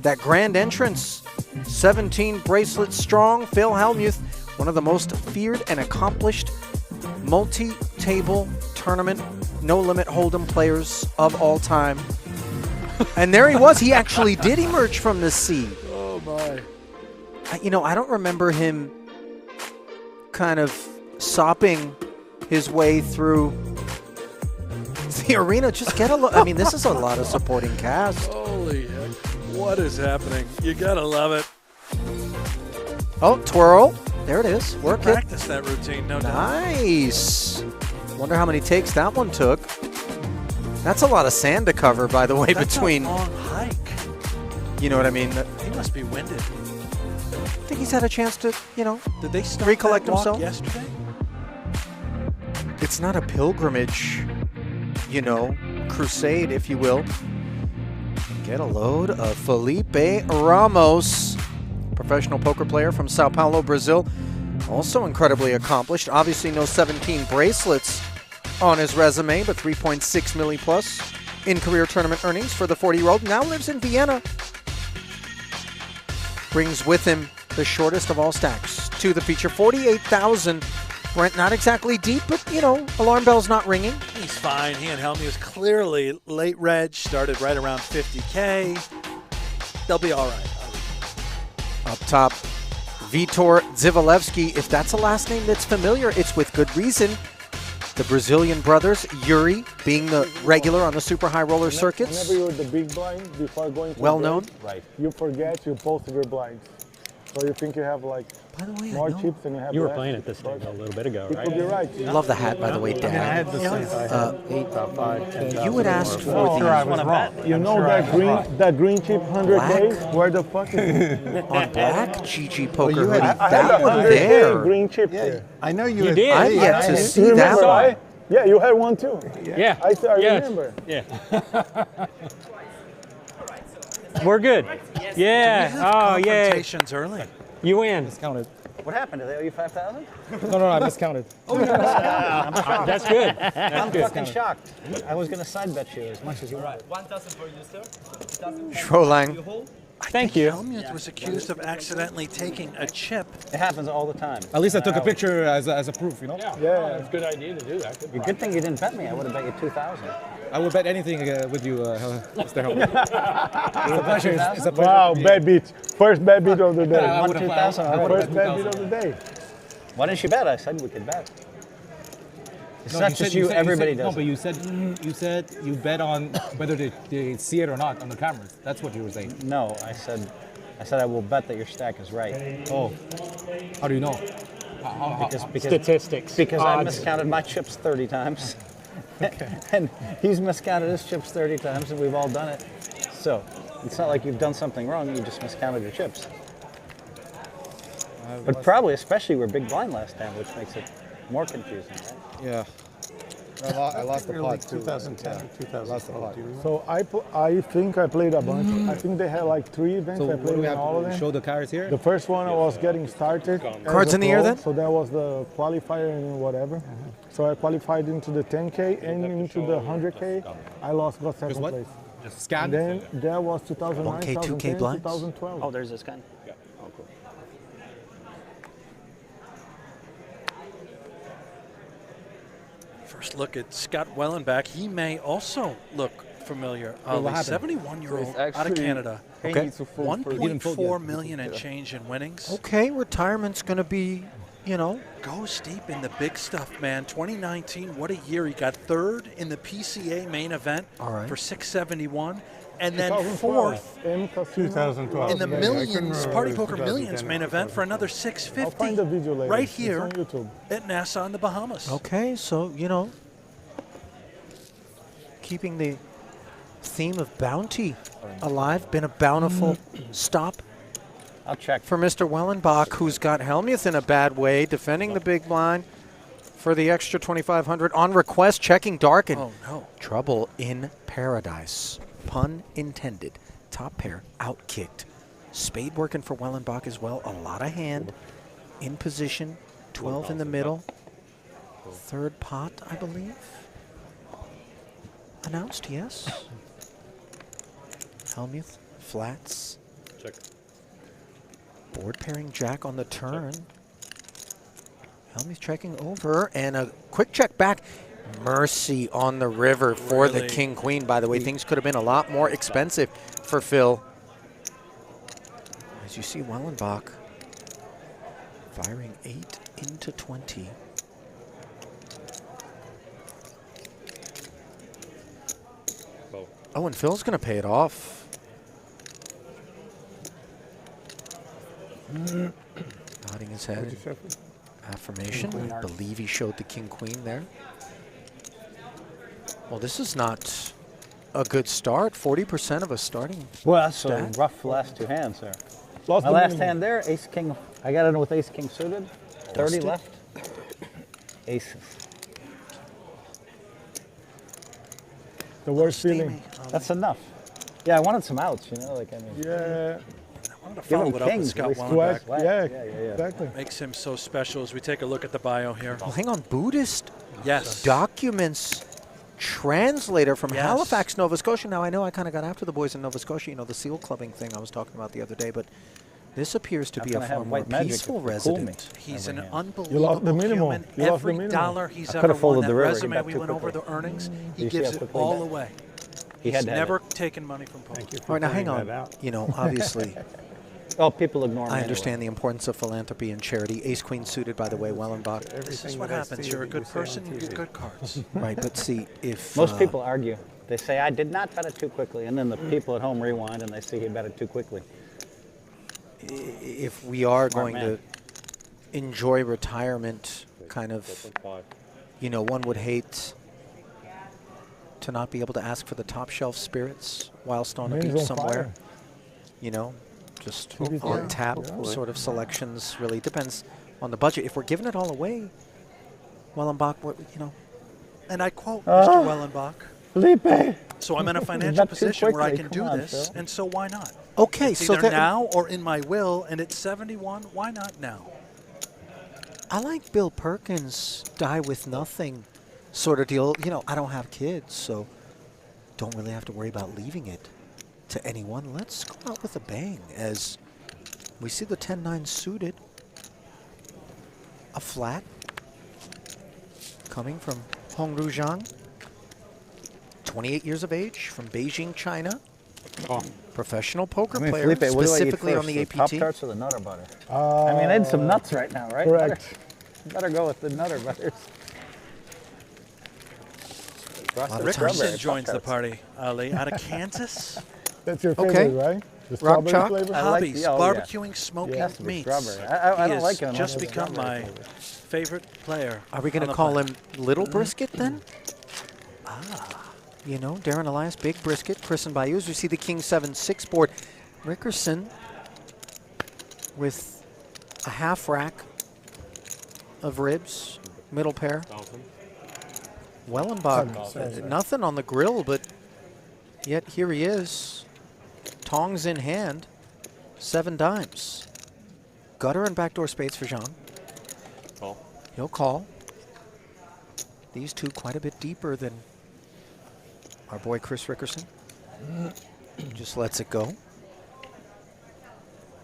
that grand entrance, 17 bracelets strong, Phil Hellmuth, one of the most feared and accomplished multi-table tournament, no-limit hold'em players of all time. And there he was. He actually did emerge from the sea. Oh, my. I don't remember him kind of sopping his way through the arena. Just get a look. I mean, this is a lot of supporting cast. Holy heck. What is happening? You got to love it. Oh, twirl. There it is. Work it. Practice that routine, no doubt. Nice. Wonder how many takes that one took. That's a lot of sand to cover, by the way, That's between. a long hike. You know what I mean? He must be winded. I think he's had a chance to, Did they start recollect that walk himself yesterday? It's not a pilgrimage, crusade, if you will. Get a load of Felipe Ramos, professional poker player from Sao Paulo, Brazil. Also incredibly accomplished. Obviously no 17 bracelets on his resume, but 3.6 million plus in career tournament earnings for the 40-year-old. Now lives in Vienna. Brings with him the shortest of all stacks to the feature, 48,000. Brent, not exactly deep, but, alarm bell's not ringing. He's fine. He and Hellmuth clearly late reg, started right around 50K. They'll be all right. Up top, Vitor Zivalevski. If that's a last name that's familiar, it's with good reason. The Brazilian brothers, Yuri being the regular on the super high roller circuits. Whenever you're the big blind, before going to well known. Right. You forget you posted your blinds. So you think you have more chips than you have. You were left. playing at this stage a little bit ago, You right? could be right. I love the hat, by the way, Dad. I had the same. About 5, 10,000 You would ask for No, the... I was wrong. You know that green chip 100K? Where the fuck is it? On black GGPoker you hoodie. had- I had That the one 100K there. green chip there. I know you You had- did. I've yet to see You that remember, one. right? Yeah, you had one too. Yeah. I Yes. remember. Yeah. We're good. Yeah. Oh, yeah. Confrontations early. You win. Discounted. What happened? Did they owe you 5,000? No, I miscounted. I'm shocked. That's good. I'm fucking shocked. I was going to side bet you as much as you wanted. 1,000 for you, sir. 2,000 Schrolang. Thank you. Hellmuth was accused of accidentally taking a chip. It happens all the time. At least I took a picture as a proof, Yeah. It's a good idea to do that. Good thing you didn't bet me. I would have bet you 2,000. I would bet anything with you, Mr. Hellmuth. It's a pleasure. It's a pleasure. Wow, bad beat. First bad beat of the day. I Won 2,000 already. First bad beat of the day. Why didn't you bet? I said we could bet. It's No, not just you. Everybody does. No, but you said you bet on whether they see it or not on the cameras. That's what you were saying. No, I said I will bet that your stack is right. Oh, how do you know? Because Statistics. Because I odds. miscounted my chips 30 times. And he's miscounted his chips 30 times, and we've all done it. So it's not like you've done something wrong. You just miscounted your chips. But probably, especially, we're big blind last time, which makes it more confusing. Right? Yeah. I lost the pot too. 2010, 2012. So I think I played a bunch. I think they had like 3 events. So I what played do we in have all of to them. show the cards here? The first one I was getting started. Cards in the air then? So that was the qualifier and whatever. So I qualified into the 10K and into the 100K. I got second what? place. Just scan. And then that was 2009, 1K, 2K 2010, blinds? Oh, 2012. there's this kind. Yeah. Oh, cool. First look at Scott Wellenbach. He may also look familiar. what happened? 71-year-old So it's out of actually- Canada. He Okay. needs to fold first. 1.4 million and change in winnings. Okay, retirement's going to be, Goes deep in the big stuff, man. 2019, what a year. He got third in the PCA main event All right. for 671. And then 2012. fourth In casino. 2012. in the Yeah, I couldn't Millions, remember Party if Poker 2010 Millions or main event for 2012. another I'll find the video later. right It's here on YouTube. at Nassau in the Bahamas. Okay, so, you know, keeping the theme of bounty alive, been a bountiful stop. I'll check. For Mr. Wellenbach, who's got Hellmuth in a bad way, defending the big blind for the extra 2,500 on request, checking dark, and Oh, no. trouble in paradise. Pun intended. Top pair outkicked. Spade working for Wellenbach as well. A lot of hand in position. 12 in the middle. Third pot, I believe. Announced, yes. Hellmuth, flats. Check. Board pairing jack on the turn. Hellmuth checking over, and a quick check back. Mercy on the river for the Really? king-queen. By the way, things could have been a lot more expensive for Phil. As you see Wellenbach firing 8 into 20. Oh, and Phil's going to pay it off. Nodding his head. Affirmation. I believe he showed the king-queen there. Well, this is not a good start. 40% of a starting Well, that's a stat. rough last two hands there. Lost My the last minimum. hand there, ace king. I got it with ace king suited. 30 Dusted. left. Aces. The worst feeling. That's enough. Yeah, I wanted some outs, you know, like I mean. Yeah. I wanted to Give follow him it up with kings, Scott at least Wellenbach. Sweat. Yeah, yeah. exactly. Makes him so special as we take a look at the bio here. Well, hang on. Buddhist Yes. documents translator from Yes. Halifax, Nova Scotia. Now, I know I kind of got after the boys in Nova Scotia, you know, the seal clubbing thing I was talking about the other day, but this appears to How be can a I have far more white magic peaceful if you cool me? resident. He's Every an hand. unbelievable You lost the minimum. human. You lost the Every minimum. dollar he's I ever could've won, folded that the river, resume got we too went over the quickly. earnings, he You see gives how it quickly all that- away. He He's had to have never it. taken money from poker. All right, now hang on. You know, obviously, Oh, people ignore me. I understand the importance of philanthropy and charity. Ace-queen suited, by the way, Wellenbach. This is what happens. You're a good person, you get good cards. Right, but see, if... Most people argue. They say, I did not bet it too quickly. And then the people at home rewind and they see he bet it too quickly. If we are Smart going man. to enjoy retirement, kind of, you know, one would hate to not be able to ask for the top shelf spirits whilst on a Man's beach on somewhere. fire. You know, just Yeah. on tap Yeah. sort of selections. Really depends on the budget. If we're giving it all away, Wellenbach, you know. And I quote Ah. Mr. Wellenbach. Felipe! So I'm in a You financial bet too position where I quickly. can Come do on, this, Phil. and so why not? Okay, It's so either that now or in my will, and it's 71. Why not now? I like Bill Perkins' die with nothing sort of deal. You know, I don't have kids, so don't really have to worry about leaving it to anyone. Let's go out with a bang as we see the 10-9 suited. A flat coming from Hongru Zhang. 28 years of age from Beijing, China. Professional poker I mean, player, Felipe, what do I eat specifically on first, the Pop APT. Tarts or the Nutter Butter? I mean, I had some nuts right now, right? Correct. Better go with the Nutter Butters. Rickerson joins the party, Ali, out of Kansas. That's your Okay. favorite, right? The Rock strawberry chalk? flavor? I like Hobbies, the- oh, yeah. barbecuing, smoking Yeah, has to be meats. strawberry. I He don't like has it unless just it's become strawberry my flavor. favorite player. Are we going on to the call planet. him Little Brisket then? You know, Darren Elias, Big Brisket, Chris and Bayous. We see the King 7-6 board. Rickerson with a half rack of ribs, middle pair. Wellenbach, nothing on the grill, but yet here he is. Tongs in hand, 7 dimes. Gutter and backdoor spades for Jean. Call. He'll call. These two quite a bit deeper than our boy Chris Rickerson. Just lets it go.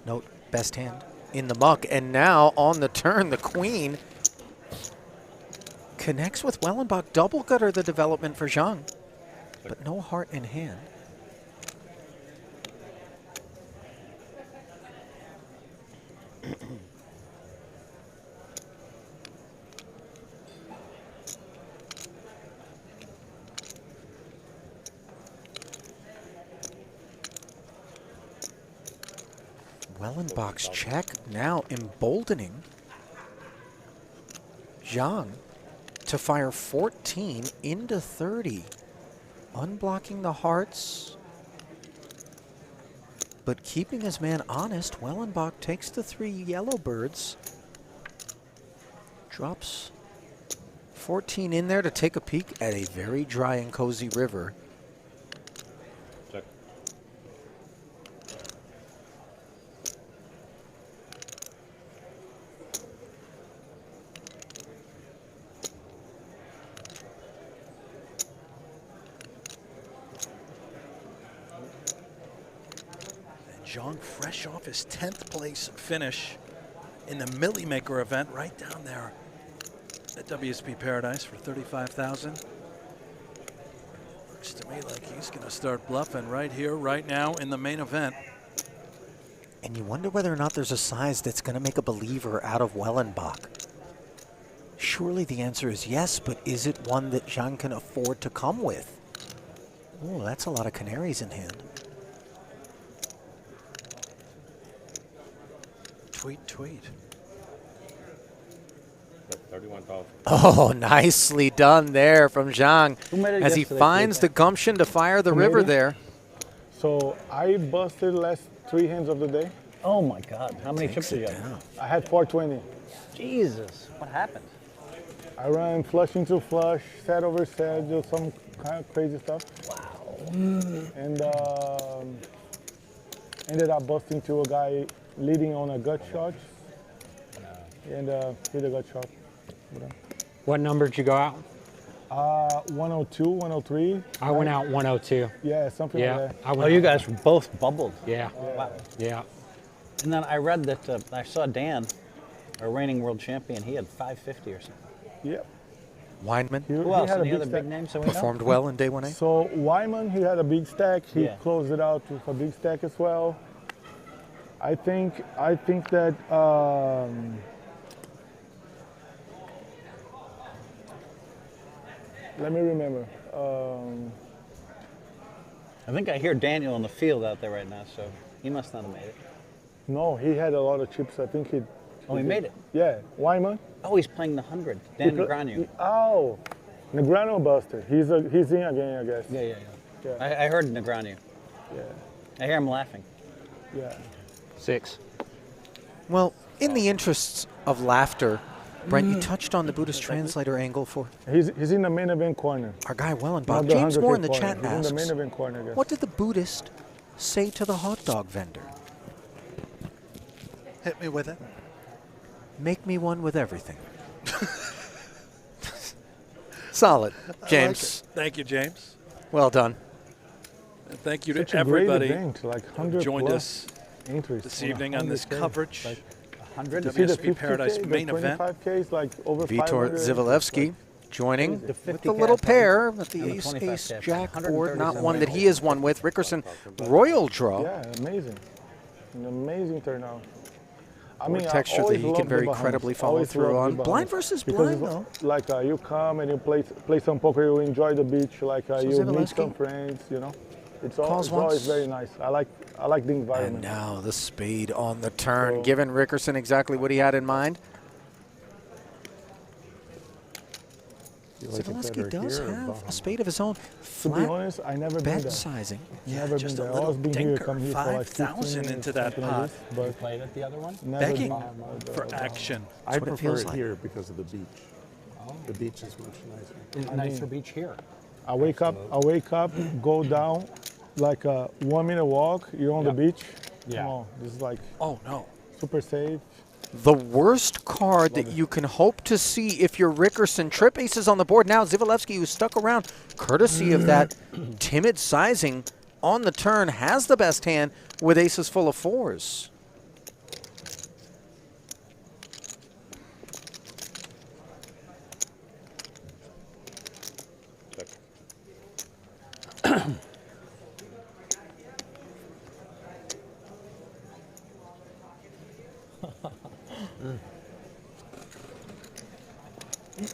Note, best hand in the muck. And now on the turn, the queen connects with Wellenbach. Double gutter the development for Zhang, but no heart in hand. Wellenbach's check now emboldening Zhang to fire 14 into 30. Unblocking the hearts, but keeping his man honest. Wellenbach takes the 3 yellow birds, drops 14 in there to take a peek at a very dry and cozy river. Check. Zhang fresh off his 10th place finish in the Millie Maker event right down there at WSOP Paradise for 35,000. Looks to me like he's going to start bluffing right here, right now in the main event. And you wonder whether or not there's a size that's going to make a believer out of Wellenbach. Surely the answer is yes, but is it one that Zhang can afford to come with? Oh, that's a lot of canaries in hand. Tweet, tweet. 31,000. Oh, nicely done there from Zhang as he finds the gumption to fire the river there. So I busted last 3 hands of the day. Oh my God! How many chips did you have? I had 420. Jesus, what happened? I ran flush into flush, set over set, just some kind of crazy stuff. Wow. And ended up busting to a guy leading on a gut shot. And hit a gut shot. What number did you go out? 102, 103. I went out 102. Yeah, something like that. Oh, you guys both bubbled. Yeah. Wow. Yeah. And then I read that I saw Dan, our reigning world champion. He had 550 or something. Yep. Weinman. Who else? Any other big names that we know? Performed well in day 1A. So Wyman, he had a big stack. He Yeah. closed it out with a big stack as well. I think that let me remember. I think I hear Daniel in the field out there right now, so he must not have made it. No, he had a lot of chips. I think he. Oh, he made it? Yeah, Wyman. Oh, he's playing the 100. Dan Negreanu. Oh, Negreanu busted. He's in again, I guess. Yeah. I heard Negreanu. Yeah. I hear him laughing. Yeah. 6. Well, in the interests of laughter, Brent, you touched on the Buddhist translator angle for He's in the main event corner. our guy Not Wellenbach. the James 100K Moore in the corner. chat He's asks, in the main event corner, I guess. what did the Buddhist say to the hot dog vendor? Hit me with it. Make me one with everything. Solid, James. Like Thank you, James. Well done. And thank you Such to a great everybody event, like who 100 joined plus us entries this on evening on this 100K. coverage. Like of 100. You see the WSOP Paradise 50K, main the event. 25K is like over Vitor 500. Zivalevsky joining The with 50 the little cash pair and at the the ace, 25 ace, cash. jack board, 137 not one that he is one with. Rickerson, royal draw. Yeah, amazing. An amazing turnout. I Board mean, texture I that always he love can the very Bahamas. credibly follow Always through love on. the Blind Bahamas. versus Because blind, though. Like you come and you play some poker, you enjoy the beach, like you meet Zivalevsky some friends, you know. It's calls always once. very nice. I like the environment. And now the spade on the turn, giving Rickerson exactly what he had in mind. Zivalevsky does have a spade of his own. To be honest, I never been bet there. sizing. Never just been a there. little Always been here, dinker, come here for like 5,000 into that something pot. like this, but You played at the other one? never Begging been- for action. I what it prefer feels it like. here because of the beach. The beach is much nicer. There's a nicer beach here. I wake up, go down, like a 1 minute walk. You're on the beach. Yeah. Come on, this is like Oh, no. super safe. The worst card that you can hope to see if you're Rickerson. Trip aces on the board now. Zivalevsky, who's stuck around, courtesy of that timid sizing on the turn, has the best hand with aces full of fours.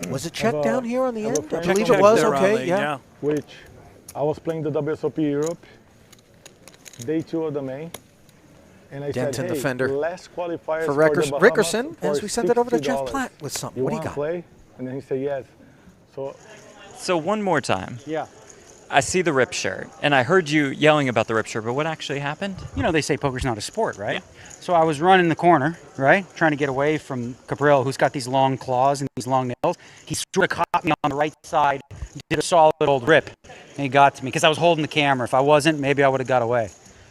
Was it check down here on the end? I believe it was, okay, yeah. Which I was playing the WSOP Europe, day 2 of the main, And I Dent said, in the hey, fender. less qualifiers For the Bahamas Rickerson, for as we send it over to Jeff $60. Platt with something. You What do you wanna got? play? And then he said yes. So one more time. Yeah. I see the rip shirt, and I heard you yelling about the rip shirt, but what actually happened? You know, they say poker's not a sport, right? So I was running the corner, right, trying to get away from Cabral, who's got these long claws and these long nails. He sort of caught me on the right side, did a solid old rip, and he got to me because I was holding the camera. If I wasn't, maybe I would have got away.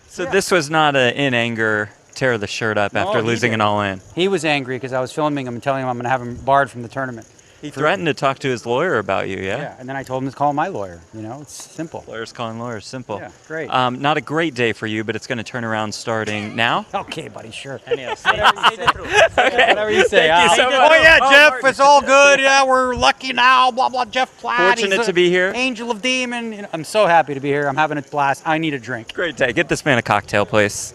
So this was not a in anger tear the shirt up after losing an all-in. He was angry because I was filming him and telling him I'm going to have him barred from the tournament. He threatened to talk to his lawyer about you, yeah? Yeah, and then I told him to call my lawyer. You know, it's simple. Lawyers calling lawyers, simple. Yeah, great. Not a great day for you, but it's going to turn around starting now. Okay, buddy, sure. Whatever you say. Thank you so much. Oh, yeah, Jeff, it's all good. Yeah, we're lucky now. Blah, blah, Jeff Platt. Fortunate to be here. Angel of Demon. You know, I'm so happy to be here. I'm having a blast. I need a drink. Great day. Get this man a cocktail, please.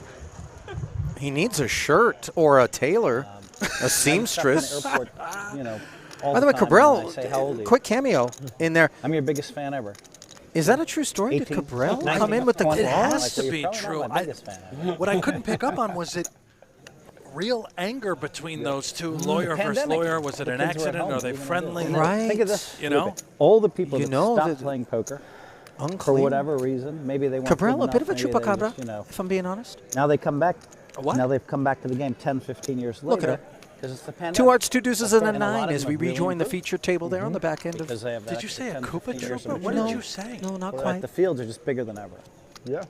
He needs a shirt or a tailor, a seamstress. You know, By the way, Cabral, quick cameo in there. I'm your biggest fan ever. Is that a true story? Did Cabral come in with the claws? It has to be true. What I couldn't pick up on was it real anger between those two, lawyer versus lawyer. Was it an accident? Are they friendly? Right. Think of this. You know, all the people You that know stopped that- playing poker for Unclean. whatever reason, maybe they weren't Cabral, good a bit of a enough, maybe they chupacabra, just, you know. if I'm being honest. Now they come back. What? Now they've come back to the game 10, 15 years Look later. at it. Because it's the pandemic. 2 hearts, 2 deuces, and a And a lot 9 of as them we have really rejoin the improved. feature table there on the back end of. Because they have Did that you say a 10, Koopa 15 years Trooper? of What No. did you say? No, not Well, quite. The fields are just bigger than ever. Yeah.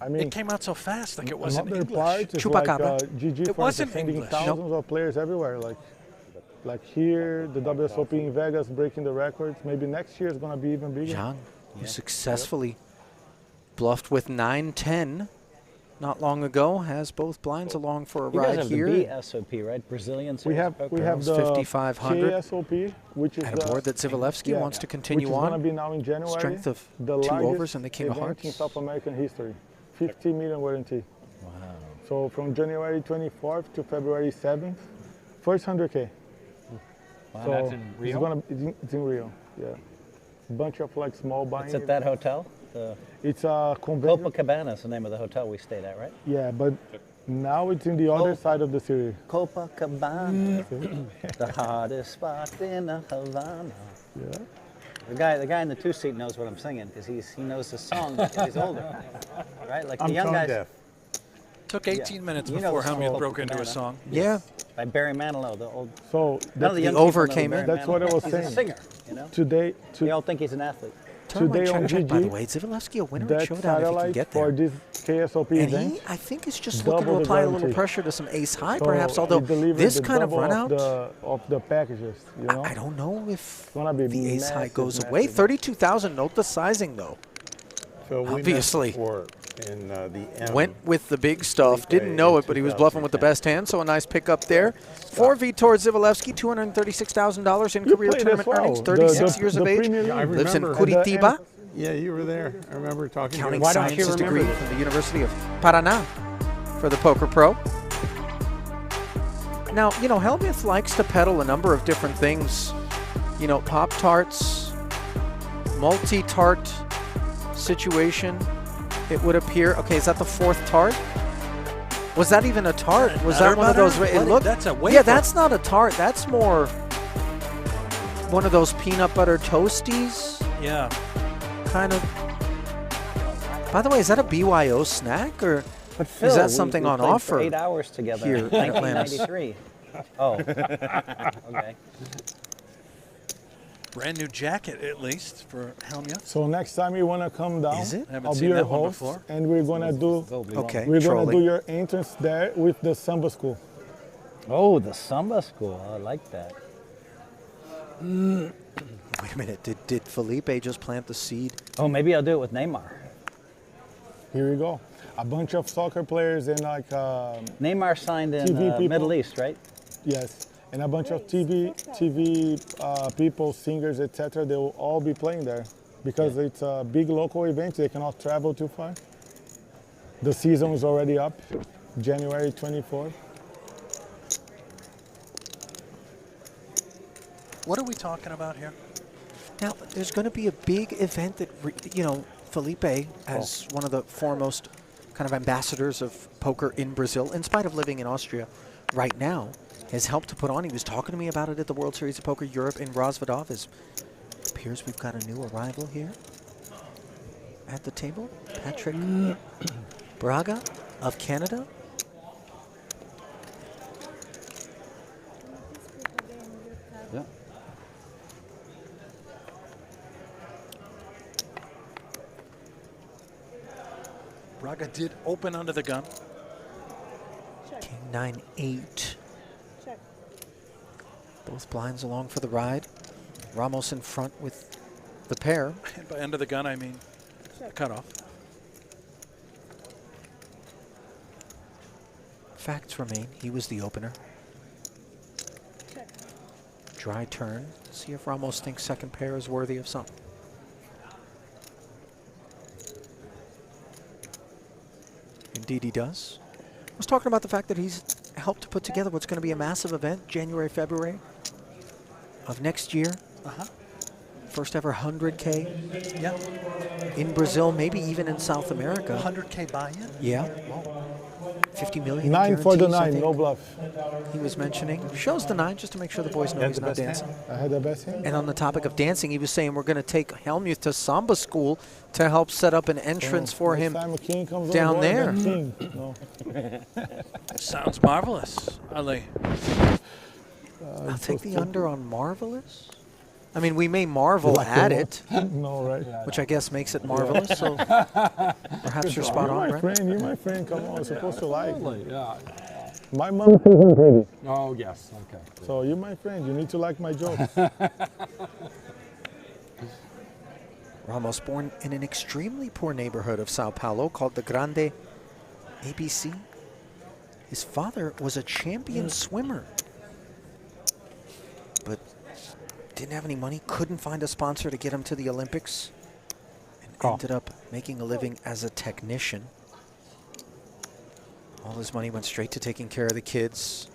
I mean, It came out so fast, like it wasn't another English. part is like Chupacabra. GG It for wasn't sending English. thousands of players everywhere. Like here, the WSOP in Vegas breaking the records. Maybe next year is going to be even bigger. Zhang, who successfully bluffed with 9-10 not long ago, has both blinds along for a You ride guys have here. the BSOP, right? Brazilian We Series have of we Poker. have the 5,500 KSOP, which is at a board that Zivalevsky wants to continue which is on. going to be now in January. Strength of the 2 largest overs and the King of event Hearts. in South American history. 50 million guarantee. Wow. So from January 24th to February 7th, first 100K. Wow, So that's in Rio? It's in Rio, yeah. Bunch of like small buying. It's at that hotel? It's a convention. Copacabana is the name of the hotel we stayed at, right? Yeah, but now it's in the other side of the city. Copacabana, the hardest spot in Havana. Yeah. The guy in the 2-seat knows what I'm singing because he knows the song because he's older, right? Like the young guys. Took 18 minutes You know before the song Hellmuth broke into a Copacabana? song. Yeah. By Barry Manilow, the old. So None of the young over people know came in. Barry That's what I Manilow. was He's saying. a singer, you know. Today, They all think he's an athlete. Tournament today on check, by the GG, way. Zivalevsky a winner in that Showdown if he can satellite get for there. this KSOP And event. he, I think, is just looking to double the apply a little guarantee. pressure to some ace high, So perhaps. he Although delivered this the kind of double run out, of the packages, you know. I don't know if gonna be the ace high massive, goes away. 32,000. Note the sizing though. So we Obviously. missed four in the M. Went with the big stuff. Didn't know it, but he was bluffing with the best hand, so a nice pickup there. 4V towards Zivalevsky, $236,000 in You career played as tournament well. earnings, The- 36 the- years the of age, Premier League. I lives in remember. Curitiba. Yeah, you were there. I remember talking Accounting to you. sciences degree from the University of Paraná for the Poker Pro. Now, you know, Hellmuth likes to peddle a number of different things. You know, Pop-Tarts, multi-tart situation, it would appear. Okay, is that the 4th tart? Was that even a tart? Was that one of those? It looked. That's a wafer. Yeah, that's not a tart. That's more one of those peanut butter toasties. Yeah. Kind of. By the way, is that a BYO snack or But Phil, is that we something on played offer? for 8 hours together here in in Atlantis? 1993. Oh, okay. Brand new jacket, at least, for Hellmuth. So next time you want to come down, Is it? I haven't I'll be seen your that one host, before. and we're gonna do. Okay, We're gonna trolling. do your entrance there with the Samba School. Oh, the Samba School. I like that. Wait a minute. Did Felipe just plant the seed? Oh, maybe I'll do it with Neymar. Here we go. A bunch of soccer players and like. Neymar signed in TV people. Middle East, right? Yes, and a bunch of TV people, singers, etc. They will all be playing there because it's a big local event. They cannot travel too far. The season is already up, January 24th. What are we talking about here? Now, there's going to be a big event that, you know, Felipe, as one of the foremost kind of ambassadors of poker in Brazil, in spite of living in Austria right now, has helped to put on. He was talking to me about it at the World Series of Poker Europe in Rozvadov. It appears we've got a new arrival here at the table. Patrick Braga of Canada. Yeah. Braga did open under the gun. King 9-8. Both blinds along for the ride. Ramos in front with the pair. And by under the gun, I mean the cutoff. Facts remain, he was the opener. Dry turn. See if Ramos thinks second pair is worthy of something. Indeed he does. I was talking about the fact that he's helped to put together what's going to be a massive event, January, February of next year. First ever 100K. Yeah. In Brazil, maybe even in South America. 100K buy-in? Yeah. 50 million. 9 for the guarantees, I 9, think no bluff. He was mentioning. Shows the 9 just to make sure the boys know he's not dancing. I had the best hand. And on the topic of dancing, he was saying we're going to take Hellmuth to Samba school to help set up an entrance for him down there. No. Sounds marvelous, Ali. I'll take the under on marvelous. I mean, we may marvel at it. No, right? Which I guess makes it marvelous. So perhaps you're spot on, You're my Brent. friend. You're my friend. Come on, I'm supposed to like. Yeah. My mom thinks I'm pretty. Oh, yes. Okay. So you're my friend. You need to like my jokes. Ramos born in an extremely poor neighborhood of Sao Paulo called the Grande ABC. His father was a champion swimmer, but didn't have any money, couldn't find a sponsor to get him to the Olympics, and ended up making a living as a technician. All his money went straight to taking care of the kids,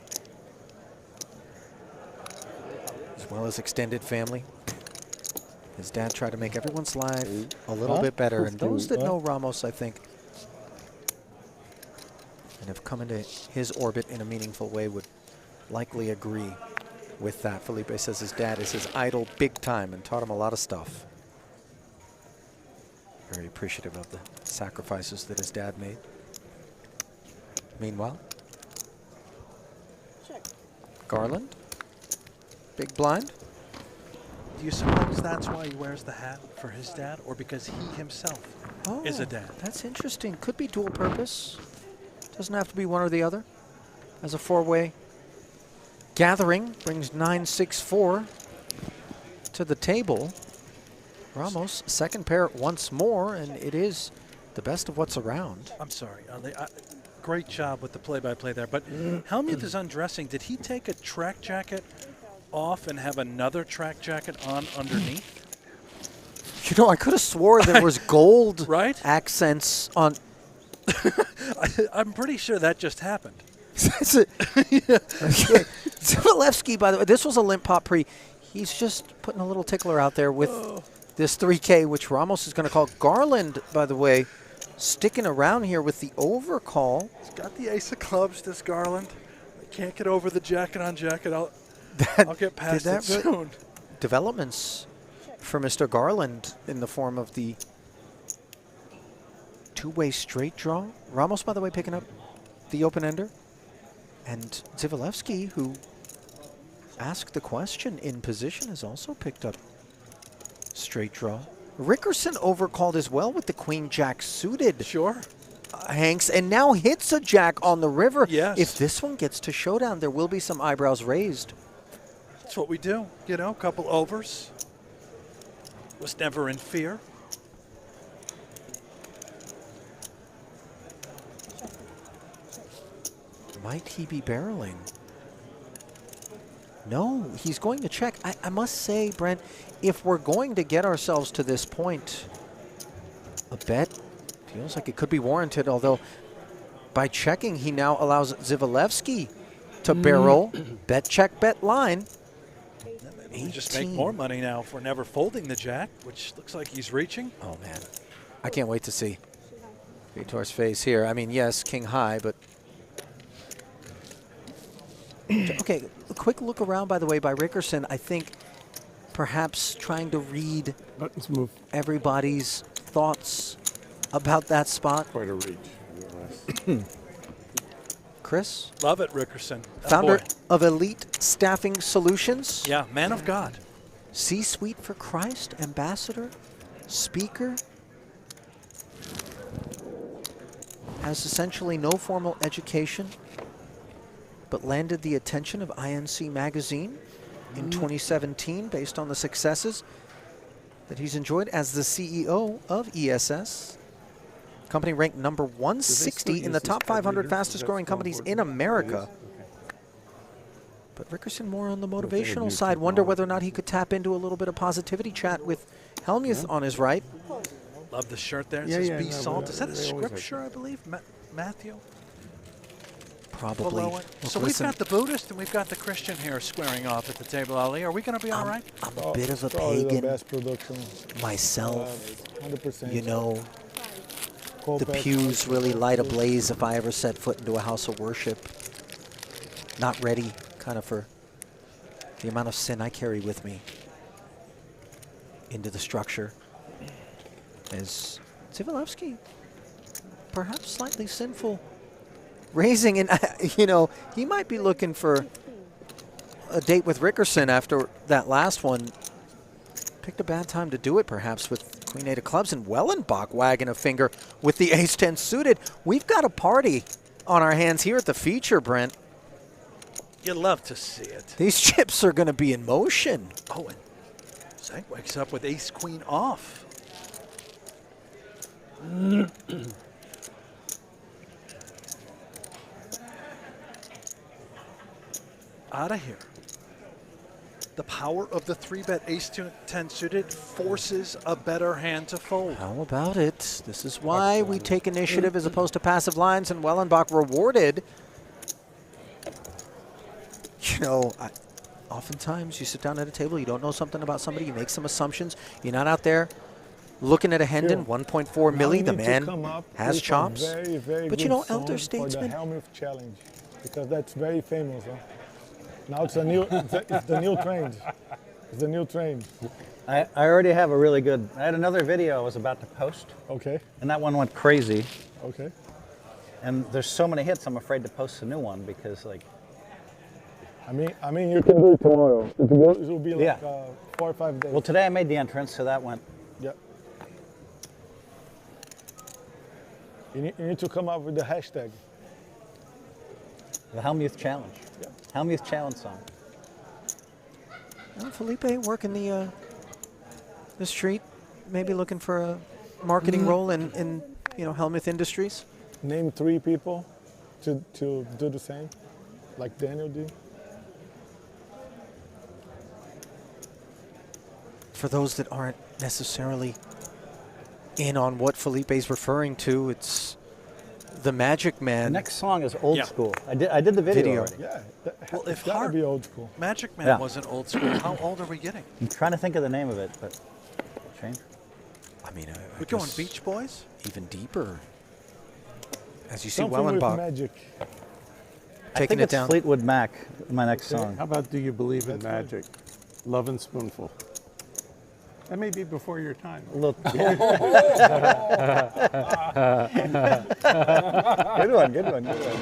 as well as extended family. His dad tried to make everyone's life a little bit better, and those that know Ramos, I think, and have come into his orbit in a meaningful way would likely agree with that. Felipe says his dad is his idol big time and taught him a lot of stuff. Very appreciative of the sacrifices that his dad made. Meanwhile, Garland, big blind. Do you suppose that's why he wears the hat for his dad, or because he himself is a dad? That's interesting. Could be dual purpose. Doesn't have to be one or the other. As a four-way gathering brings 9-6-4 to the table. Ramos, second pair once more, and it is the best of what's around. I'm sorry, Ali. Great job with the play-by-play there. But Hellmuth is undressing. Did he take a track jacket off and have another track jacket on underneath? You know, I could have swore there was gold accents on. I'm pretty sure that just happened. Zivilevsky, by the way, this was a limp pop pre. He's just putting a little tickler out there with this 3K, which Ramos is going to call. Garland, by the way, sticking around here with the overcall. He's got the ace of clubs, this Garland. I can't get over the jacket on jacket. I'll get past it soon. Developments for Mr. Garland in the form of the two-way straight draw. Ramos, by the way, picking up the open-ender. And Zivilevsky, who asked the question in position, has also picked up straight draw. Rickerson overcalled as well with the queen-jack suited. Sure. Hanks, and now hits a jack on the river. Yes. If this one gets to showdown, there will be some eyebrows raised. That's what we do. You know, a couple overs. Was never in fear. Might he be barreling? No, he's going to check. I must say, Brent, if we're going to get ourselves to this point, a bet feels like it could be warranted, although by checking, he now allows Zivilevsky to barrel. Bet, check, bet, line. We just make more money now for never folding the jack, which looks like he's reaching. Oh, man. I can't wait to see. Vitor's face here. I mean, yes, king high, but... Okay, a quick look around, by the way, by Rickerson. I think perhaps trying to read everybody's thoughts about that spot. Quite a reach. Chris? Love it, Rickerson. Founder of Elite Staffing Solutions. Yeah, man of God. C-Suite for Christ, ambassador, speaker. Has essentially no formal education, but landed the attention of INC Magazine in 2017 based on the successes that he's enjoyed as the CEO of ESS. Company ranked number 160 in the top 500 fastest growing companies in America. But Rickerson more on the motivational side. Wonder whether or not he could tap into a little bit of positivity chat with Hellmuth on his right. Love the shirt there. It Yeah, says yeah, be no, salt. Is that a they always scripture, I believe? Matthew? Probably. Below it. Look, So we've listen, got the Buddhist and we've got the Christian here squaring off at the table, Ali. Are we going to be all right? I'm a bit of a Probably the pagan best production. myself. 100%. You know, the pews really light ablaze if I ever set foot into a house of worship. Not ready, kind of, for the amount of sin I carry with me into the structure. As Zivalevsky, perhaps slightly sinful, raising, and you know, he might be looking for a date with Rickerson after that last one. Picked a bad time to do it, perhaps, with Queen 8 of clubs, and Wellenbach wagging a finger with the Ace 10 suited. We've got a party on our hands here at the feature, Brent. You love to see it. These chips are going to be in motion. Oh, and Zank wakes up with ace queen off. Out of here. The power of the 3-bet ace-10 suited forces a better hand to fold. How about it? This is why we take initiative as opposed to passive lines, and Wellenbach rewarded. You know, oftentimes you sit down at a table, you don't know something about somebody, you make some assumptions. You're not out there looking at a Hendon, 1.4 milli. The man has chops. Very, very but you good know, song Elder Statesman. For the Hellmuth challenge, because that's very famous. Huh? Now it's a new, it's the new trend. It's the new trend. I already have a really good. I had another video I was about to post. Okay. And that one went crazy. Okay. And there's so many hits, I'm afraid to post a new one because, like. I mean, you can do it tomorrow. It will be like 4 or 5 days. Well, today I made the entrance, so that went. Yeah. You need to come up with the hashtag. The Hellmuth Challenge. Yeah. Hellmuth Challenge song. Well, Felipe working the street, maybe looking for a marketing role in you know, Hellmuth Industries. Name 3 people to do the same, like Daniel did. For those that aren't necessarily in on what Felipe's referring to, it's the Magic Man. The next song is old school. I did the video already. Yeah. Well, if gotta be old school. Magic Man wasn't old school, how old are we getting? I'm trying to think of the name of it, but change. I mean, We're going Beach Boys? Even deeper. As you see Something with Wellenbach magic. I think it's Fleetwood Mac, my next song. How about Do You Believe in Magic? Love and Spoonful. That may be before your time. Look. Good one, good one, good one.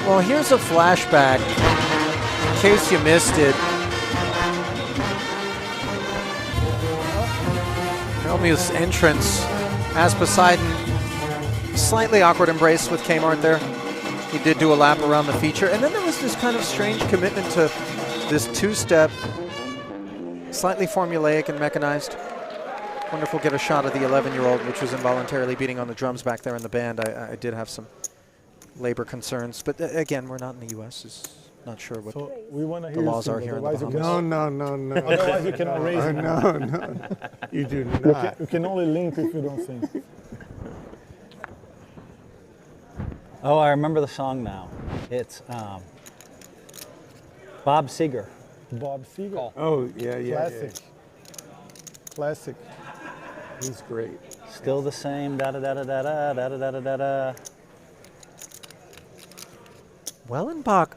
Well, here's a flashback, in case you missed it. Hellmuth's entrance as Poseidon. Slightly awkward embrace with Kmart there. He did do a lap around the feature. And then there was this kind of strange commitment to this two-step, slightly formulaic and mechanized. Wonder if we'll get a shot of the 11-year-old, which was involuntarily beating on the drums back there in the band. I did have some labor concerns. But again, we're not in the U.S. Not sure what we want to the laws are here in the Bahamas. No. Otherwise you cannot raise it. No. You do not. You can only link if you don't sing. Oh, I remember the song now. It's Bob Seger. Bob Seger. Oh, yeah. Classic. Classic. He's great. Still the same. Da da da da da da da da da da da. Wellenbach,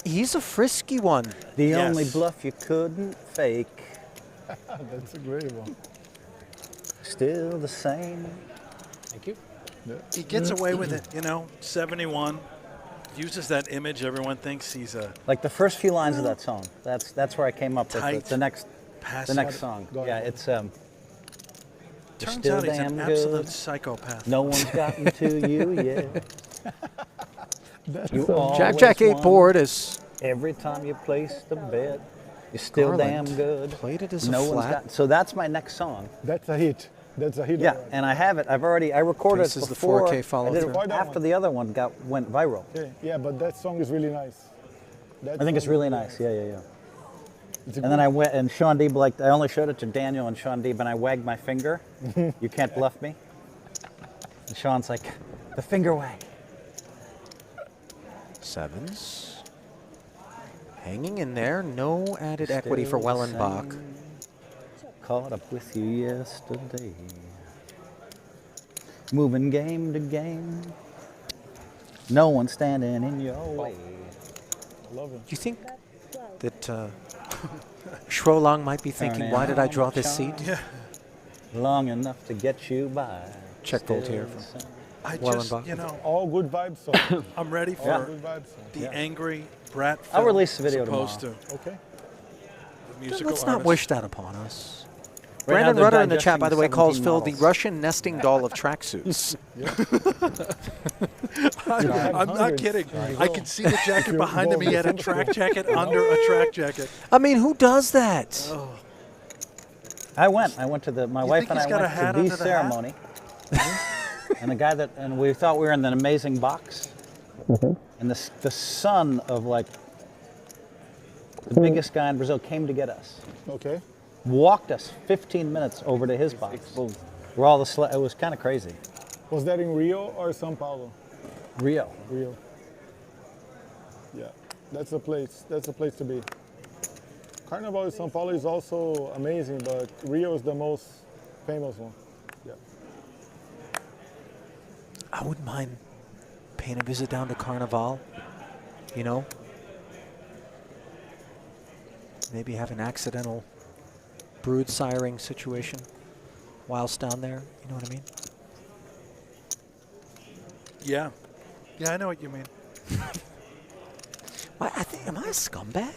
he's a frisky one. The only bluff you couldn't fake. That's a great one. Still the same. Thank you. He gets away with it, you know. 71. Uses that image. Everyone thinks he's a Like the first few lines of that song. That's where I came up with Tight, the next passive. song. Yeah, it's you're Turns still out he's damn an absolute good. psychopath. No one's gotten to you yet. You Jack always 8 won. board is Every time you place the bet, you're still Garland damn good. played it as a no one's flat. got. So that's my next song. That's a hit. That's a hit. Yeah, already. and I have it. I recorded This it is the before. 4K follow I did it through. after the other one went viral. Okay. Yeah, but that song is really nice. I think it's really nice. Yeah. And then I went, and Sean Deeb, like, I only showed it to Daniel and Sean Deeb, and I wagged my finger. You can't bluff me. And Sean's like, the finger wag. sevens. Hanging in there, no added equity for Wellenbach. Caught up with you yesterday. Moving game to game. No one standing in your way. Love it. Do you think that Schrolang might be thinking, why did I draw this seat? Yeah. Long enough to get you by. Check fold here. I Wellenbach. just, you know, all good vibes. So. I'm ready for All good vibes. the angry brat I'll film release the video supposed tomorrow. to. Okay. The musical Let's not artist. wish that upon us. Right now Brandon they're Rudder in the chat, digesting by the way, calls 17 Phil the models. Russian nesting doll of tracksuits. I'm not kidding. I can see the jacket behind him. He had a track jacket under a track jacket. I mean, who does that? Oh. I went to my wife think and I he's got a went hat to the under the hat? ceremony. And the guy and we thought we were in an amazing box. And the son of like the biggest guy in Brazil came to get us. Okay. Walked us 15 minutes over to his box. Where all the it was kind of crazy. Was that in Rio or São Paulo? Rio. Rio. Yeah, that's a place. That's a place to be. Carnival in São Paulo is also amazing, but Rio is the most famous one. Yeah. I wouldn't mind paying a visit down to Carnival, you know? Maybe have an accidental brood siring situation whilst down there, you know what I mean? Yeah. Yeah, I know what you mean. I think, am I a scumbag?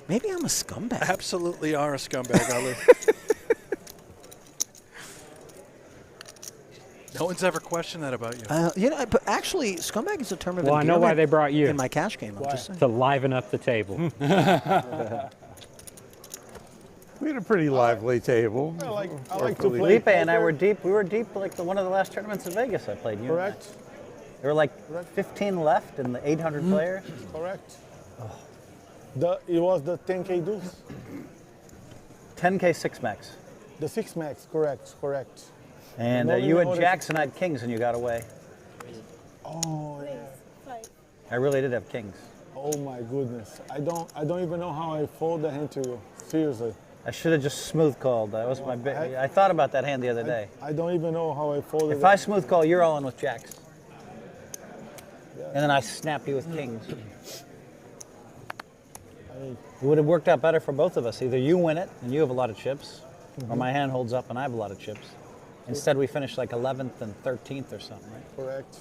Maybe I'm a scumbag. Absolutely are a scumbag, Ali. No one's ever questioned that about you. You know, but actually, scumbag is a term of Well, I know why endearment they brought you. in my cash game. I'm just saying. To liven up the table. We had a pretty lively table. I like to play Felipe and I poker. were deep. We were deep like one of the last tournaments in Vegas I played. You and I. Correct. There were like 15 left in the 800 players. Correct. It was the 10K deuce. 10K 6 max. The 6 max. Correct. Correct. And No you limit had order. jacks and I had kings and you got away. Oh yeah. I really did have kings. Oh my goodness. I don't even know how I fold that hand to you. Seriously. I should have just smooth called. That was my big. I thought about that hand the other day. I don't even know how I folded If I smooth call, you're all in with jacks. And then I snap you with kings. It would have worked out better for both of us. Either you win it and you have a lot of chips, or my hand holds up and I have a lot of chips. Instead, we finished like 11th and 13th or something, right? Correct.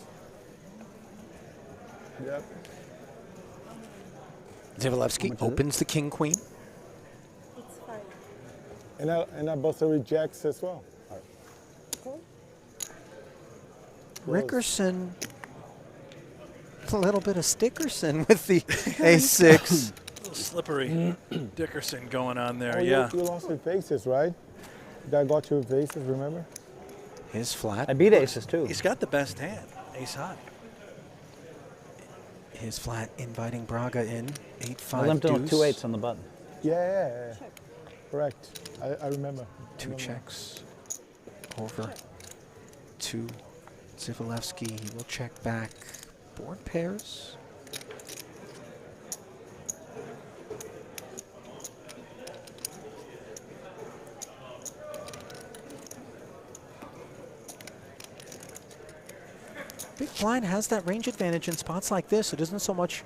Yep. Zivalevsky opens the king-queen. And I busted with jacks as well. Rickerson, a little bit of Stickerson with the A6. Slippery Dickerson going on there, Oh, yeah. You lost with faces, right? That got you with faces, remember? His flat. I beat aces too. He's got the best hand, ace high. His flat inviting Braga in, 8-5 I limped in with deuce. 2 8s on the button. Yeah. Correct. I remember. Two checks over to Zivalevsky. He will check back. Board pairs. big blind has that range advantage in spots like this. It isn't so much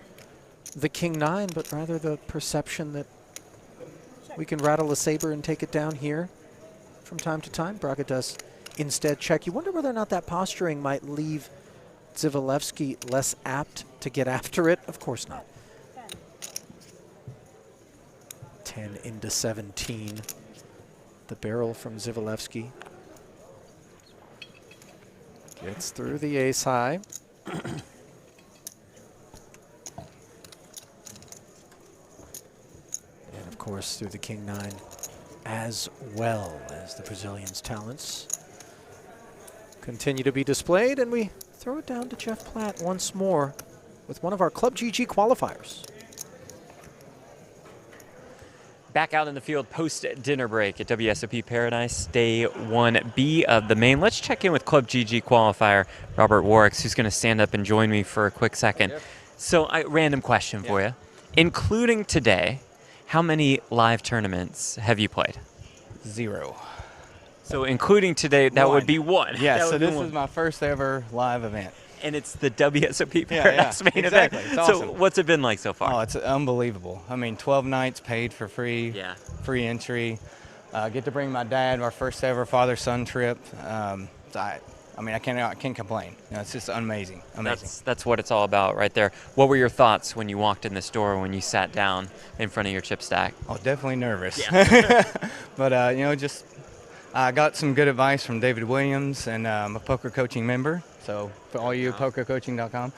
the king-9, but rather the perception that we can rattle a saber and take it down here from time to time. Braga does instead check. You wonder whether or not that posturing might leave Zivalevsky less apt to get after it. Of course not. 10 into 17. The barrel from Zivalevsky gets through the ace high. And of course through the king-9 as well, as the Brazilian's talents continue to be displayed. And we throw it down to Jeff Platt once more with one of our Club GG qualifiers. Back out in the field post-dinner break at WSOP Paradise, day 1B of the main. Let's check in with Club GG qualifier Robert Warricks, who's going to stand up and join me for a quick second. Yep. So, random question for you. Including today, how many live tournaments have you played? 0. So, including today, that would be 1. Yeah, so this is my first ever live event. And it's the WSOP Paradise main event. It's awesome. So what's it been like so far? Oh, it's unbelievable. I mean, 12 nights paid for free, free entry. Get to bring my dad, our first ever father-son trip. I mean, I can't complain. You know, it's just amazing. That's what it's all about right there. What were your thoughts when you walked in the store, when you sat down in front of your chip stack? Oh, definitely nervous. Yeah. But, you know, just I got some good advice from David Williams, and I'm a poker coaching member. So for all you, PokerCoaching.com,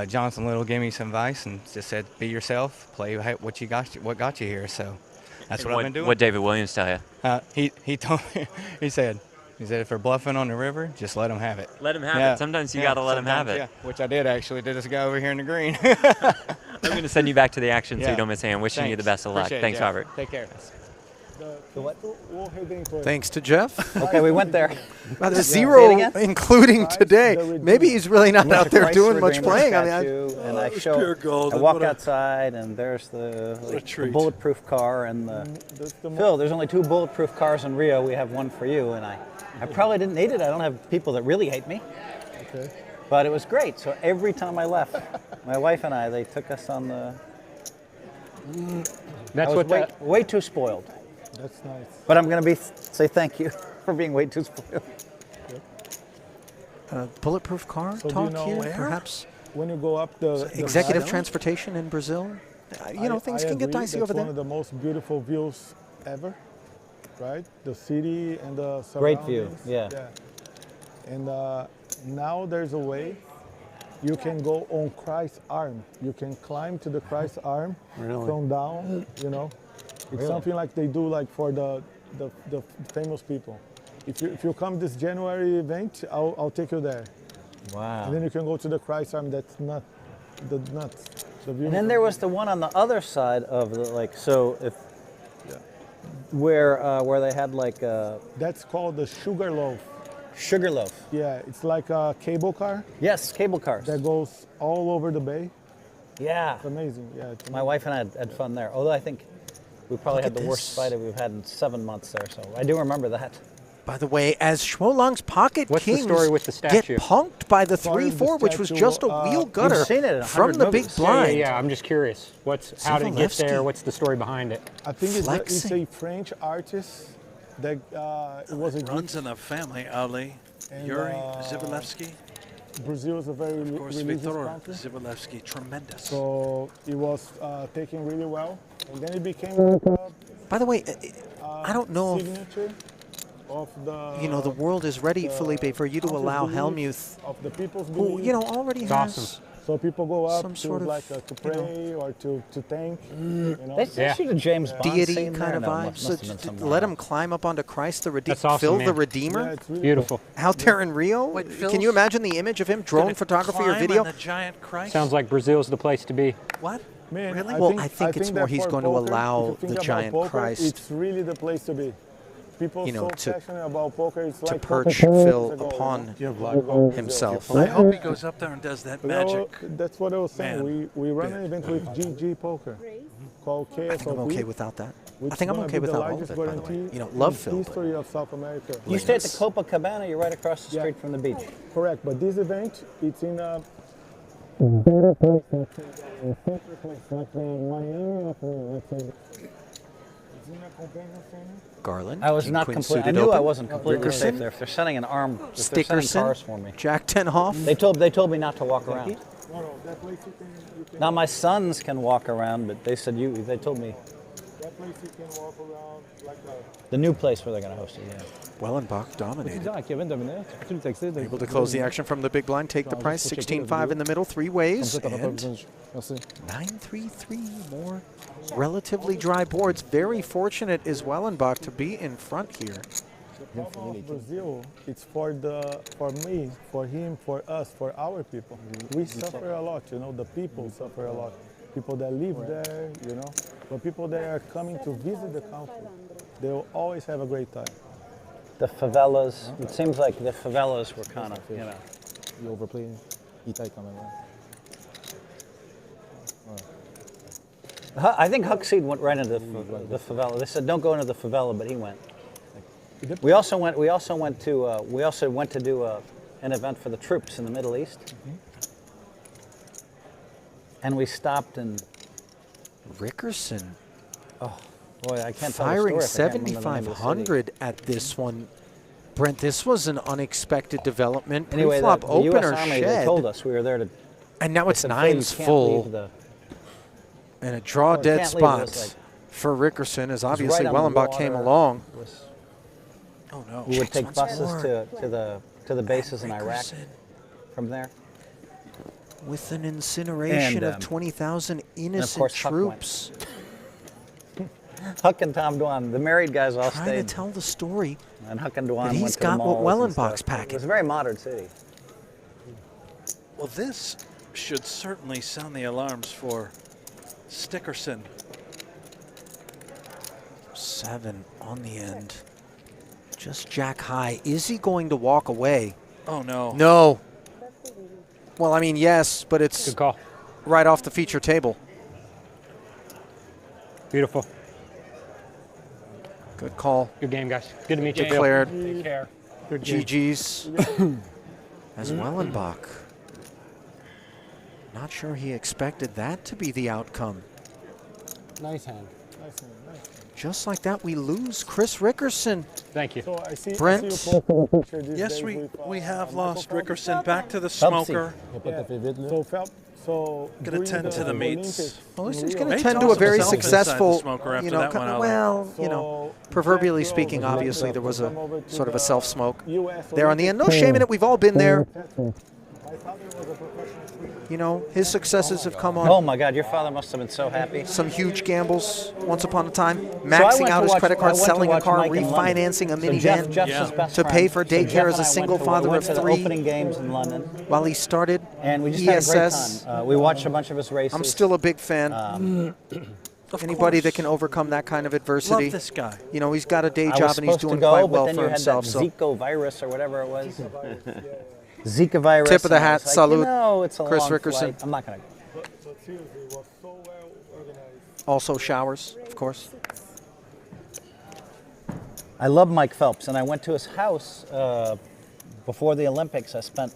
Jonathan Little gave me some advice and just said, be yourself, play what got you here. So that's what I've been doing. What David Williams tell you? He told me, he said, if they're bluffing on the river, just let them have it. Let them have it. Sometimes you got to let them have it. Yeah, which I did actually. Did this guy over here in the green. I'm going to send you back to the action so you don't miss any. I'm wishing you the best of luck. Thanks, Robert. Take care. Thanks to Jeff. Okay, we went there. Well, there's 0, including today. Maybe he's really not out there doing much playing. I mean, I walk outside, and there's the bulletproof car, and Phil, there's only 2 bulletproof cars in Rio. We have one for you, and I probably didn't need it. I don't have people that really hate me. Okay. But it was great. So every time I left, my wife and they took us on the. That's I was way too spoiled. That's nice. But I'm going to say thank you for being way too spoiled. Bulletproof car talk here, perhaps? When you go up the executive transportation in Brazil, you know, things can get dicey over there. One of the most beautiful views ever, right? The city and the surroundings. Great view, yeah. And now there's a way you can go on Christ's arm. You can climb to the Christ's arm from down, you know. It's something like they do like for the famous people. If you come this January event, I'll take you there. Wow. And then you can go to the Christ arm. That's not the nuts. And then there was the one on the other side of the where they had like that's called the sugar loaf. Sugar loaf. Yeah, it's like a cable car. Yes, cable cars. That goes all over the bay. Yeah. It's amazing. Yeah. My wife and I had fun there. Although I think we probably had the worst fight we've had in 7 months there. So I do remember that. By the way, as Schwolong's pocket kings the story with the statue? Get punked by the 3-4, which was just a wheel gutter from the big blind. Yeah, I'm just curious. How did it get there? What's the story behind it? I think it's a French artist that it was a runs in the family, Ali. Yuri Zivalevsky. Brazil is a very religious country. Zivalevsky, tremendous. So it was taken really well, and then it became like a, by the way, I don't know signature of the, you know, the world is ready, Felipe, for you to allow Hellmuth, of the people's who, you know, already has awesome. So people go up some to sort of, like to pray or to thank. You know? They shoot a James Bond deity scene kind of vibe. So let him climb up onto Christ the Redeemer. Awesome, Phil man. the Redeemer. Yeah, it's really beautiful. Out there in Rio. Can you imagine the image of him, drone photography or video? The giant Christ? Sounds like Brazil's the place to be. What? Man, really? Well, I think it's more he's going to allow the giant poker, Christ. It's really the place to be. People you know, so passionate about poker. It's to like perch Phil upon himself. Well, I hope he goes up there and does that magic. That's what I was saying. We run an event with GGPoker called KSOP. I think I'm okay without that. which I think I'm gonna okay be with the all of largest it, by the way. guarantee You know, love in Phil, but- history of South America. You stay at the Copacabana, you're right across the street from the beach. Correct, but this event, it's in a better place, let's say, a safer place, like Miami, let's say. It's in a convention center. Garland. I was King not Queen completely. I suited knew I open. wasn't completely Rickerson. safe there. If they're sending an arm, if they're sending Stickerson. cars for me. Jack 10 off. They told me not to walk around. That place you can Now my sons can walk around, but they said they told me that place you can walk around like a the new place where they're going to host it. Yeah. Wellenbach dominated. Able Able to close the action from the big blind, take the price, 16-5 in the middle, three ways, and 9-3-3, more relatively dry boards. Very fortunate is Wellenbach to be in front here. The problem of Brazil, it's for me, for him, for us, for our people. We suffer a lot, you know, the people suffer a lot. People that live there, you know, but people that are coming to visit the country, they'll always have a great time. The favelas. It seems like the favelas were kind of, you know. You overplaying? I think Huckseed went right into the favela. They said don't go into the favela, but he went. We also went to do an event for the troops in the Middle East, and we stopped in Rickerson. Oh boy, I can't Firing tell the story if I can't remember the name of the city. 7,500 at this one. Brent, this was an unexpected development. Anyway, Pre-flop the opener US Army, shed. they told us we were there to. And now they it's said, "Phil, nines you can't full. leave the-" And a draw Oh, dead can't leave, it was spot like- for Rickerson as it was obviously right on the Wellenbach came water. along. It was- Oh no. We would Checks take once buses more. to the bases in Iraq Rickerson. from there. With an incineration And, of 20,000 and of innocent course, Huck went. troops. Huck and Tom Dwan, the married guys all Trying stayed. to tell the story. And Huck and Dwan But went he's to got the what malls and Wellenbach's stuff. packing. It was a very modern city. Well, this should certainly sound the alarms for Stickerson. 7 on the end. Just jack high. Is he going to walk away? Oh no. No. Well, I mean, yes, but it's Good call. right off the feature table. Beautiful. Good call. Good game, guys. Good to meet you. Declared. Take care. Good game. GG's as Wellenbach. Not sure he expected that to be the outcome. Nice hand. Just like that, we lose Chris Rickerson. Thank you. So I see, Brent. I see you posted a picture these Yes, days we with, have Michael lost Phelps. Rickerson back to the smoker. Yeah. So Phelps, so Gonna during tend to the meets. Olympics Well, in he's Rio, going to He tend to tossed a very himself inside the successful, smoker after you know, that one, Alex. well, you know, proverbially speaking, obviously there was a sort of a self-smoke there on the end. No shame in it. We've all been there. You know, his successes have come on. Oh my God, your father must have been so happy. Some huge gambles once upon a time, I maxing went out to his watch- credit I card, went to selling a watch car, Mike in London. refinancing a So minivan Jeff's his best to friend. pay for So Jeff daycare and as a I single went father of to the 3 opening games in London, while he started and we just had a great ESS. time. We watched a bunch of his races. I'm still a big fan. Anybody that can overcome that kind of adversity. Love this guy. You know, he's got a day I job was and he's supposed to doing go, quite but well then for you had himself. that So Zika virus or whatever it was. Zika virus. Tip of the and I hat, was like, salute, You know, it's a Chris long Rickerson. flight. I'm not going to. But seriously, it was so well organized. also showers, of course. I love Mike Phelps, and I went to his house before the Olympics. I spent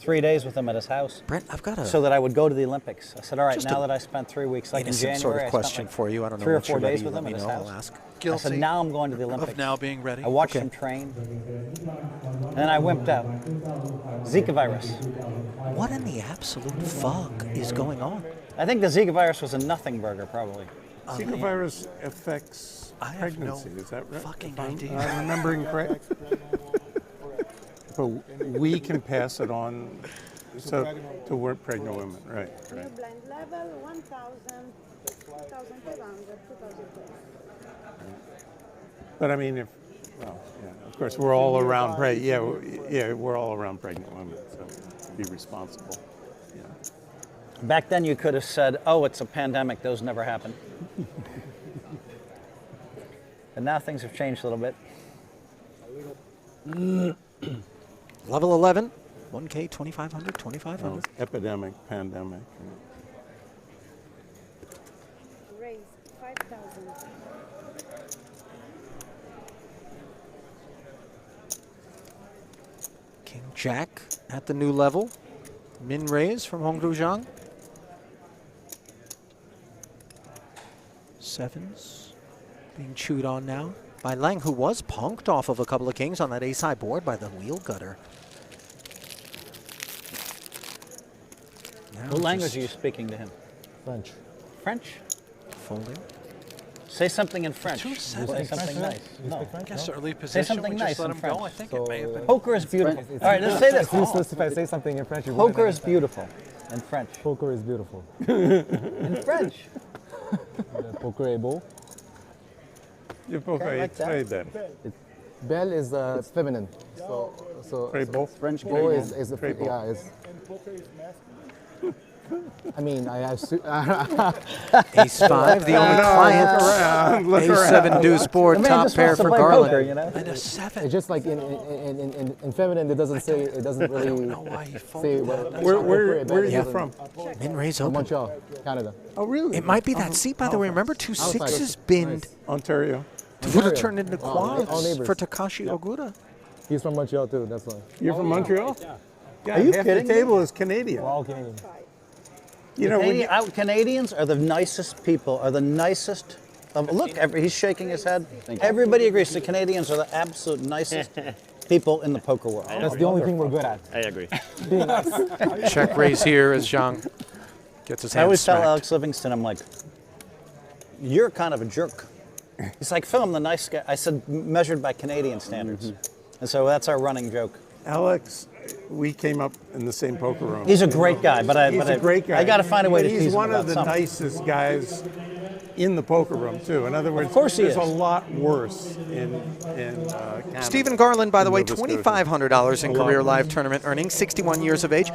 3 days with him at his house. Brent, I've got a so that I would go to the Olympics. I said, all right, just now a that I spent 3 weeks, like in innocent January, sort of I spent question like for you. I don't know 3 or once 4 you're ready, days with let him me at his know, house. I'll ask. I said, now I'm going to the Olympics. Of now being ready. I watched him train, and then I wimped out. Zika virus. What in the absolute fuck is going on? I think the Zika virus was a nothing burger, probably. Zika virus affects pregnancy, is that right? Fucking I'm idea. remembering correct? But we can pass it on to work pregnant women, right? New blind level 1,000, 2,200, 2,000. But I mean, of course, we're all around we're all around pregnant women, so be responsible. Back then, you could have said, oh, it's a pandemic. Those never happen. And now things have changed a little bit. Level 11, 1K, 2,500, 2,500. Epidemic, pandemic. Raise 5,000. King Jack at the new level. Min raise from Hongru Zhang. Sevens being chewed on now by Lang, who was punked off of a couple of kings on that ace-high board by the wheel gutter. What language are you speaking to him? French. French? Folding. Say something in French. Two Say seconds. something nice. No. I guess early Say position, something we nice just let in him French. go. I think it may have been. Poker is beautiful. All right, let's say this. It's useless if I say something in French. Poker is beautiful in French. Poker is beautiful. In French. Poker est beau. Le poker Okay, I like est that. très belle. Belle is feminine. So Très beau. French beau is a Très beau. yeah. I mean, I have. Ace-5, the only client. Look Ace-7 around. deuce board, top pair for Garland. Poker, you know? And a 7. It's just like in feminine, it doesn't say. It doesn't really. I don't know why he say folded what. that. Where are you Yeah. from? Min raise open. Montreal, Canada. Oh, really? It might be that seat, by the way. Remember, two Outside. sixes binned. Ontario. Would have turned into All quads neighbors. for Takashi Ogura. He's from Montreal too. That's why. You're from Montreal? Yeah. Are you half kidding the me? table is Canadian. We're all Canadian. You know, when you, Canadians are the nicest people, are the nicest. Look, he's shaking his head. Everybody agrees the Canadians are the absolute nicest people in the poker world. That's the only thing we're good at. I agree. Being nice. Check raise here as Zhang gets his I hand always tell smacked. Alex Livingston, I'm like, you're kind of a jerk. He's like, Phil, I'm the nice guy. I said, measured by Canadian standards. And so that's our running joke. Alex, we came up in the same poker room. He's a great guy, but he's a great guy. I got to find a way to But tease he's him one about of the something. nicest guys in the poker room too. In other words, course he there's is. a lot worse in Canada. Stephen Garland, by the way, Nova Scotia. $2,500 in A lot career more. live tournament earnings, 61 years of age.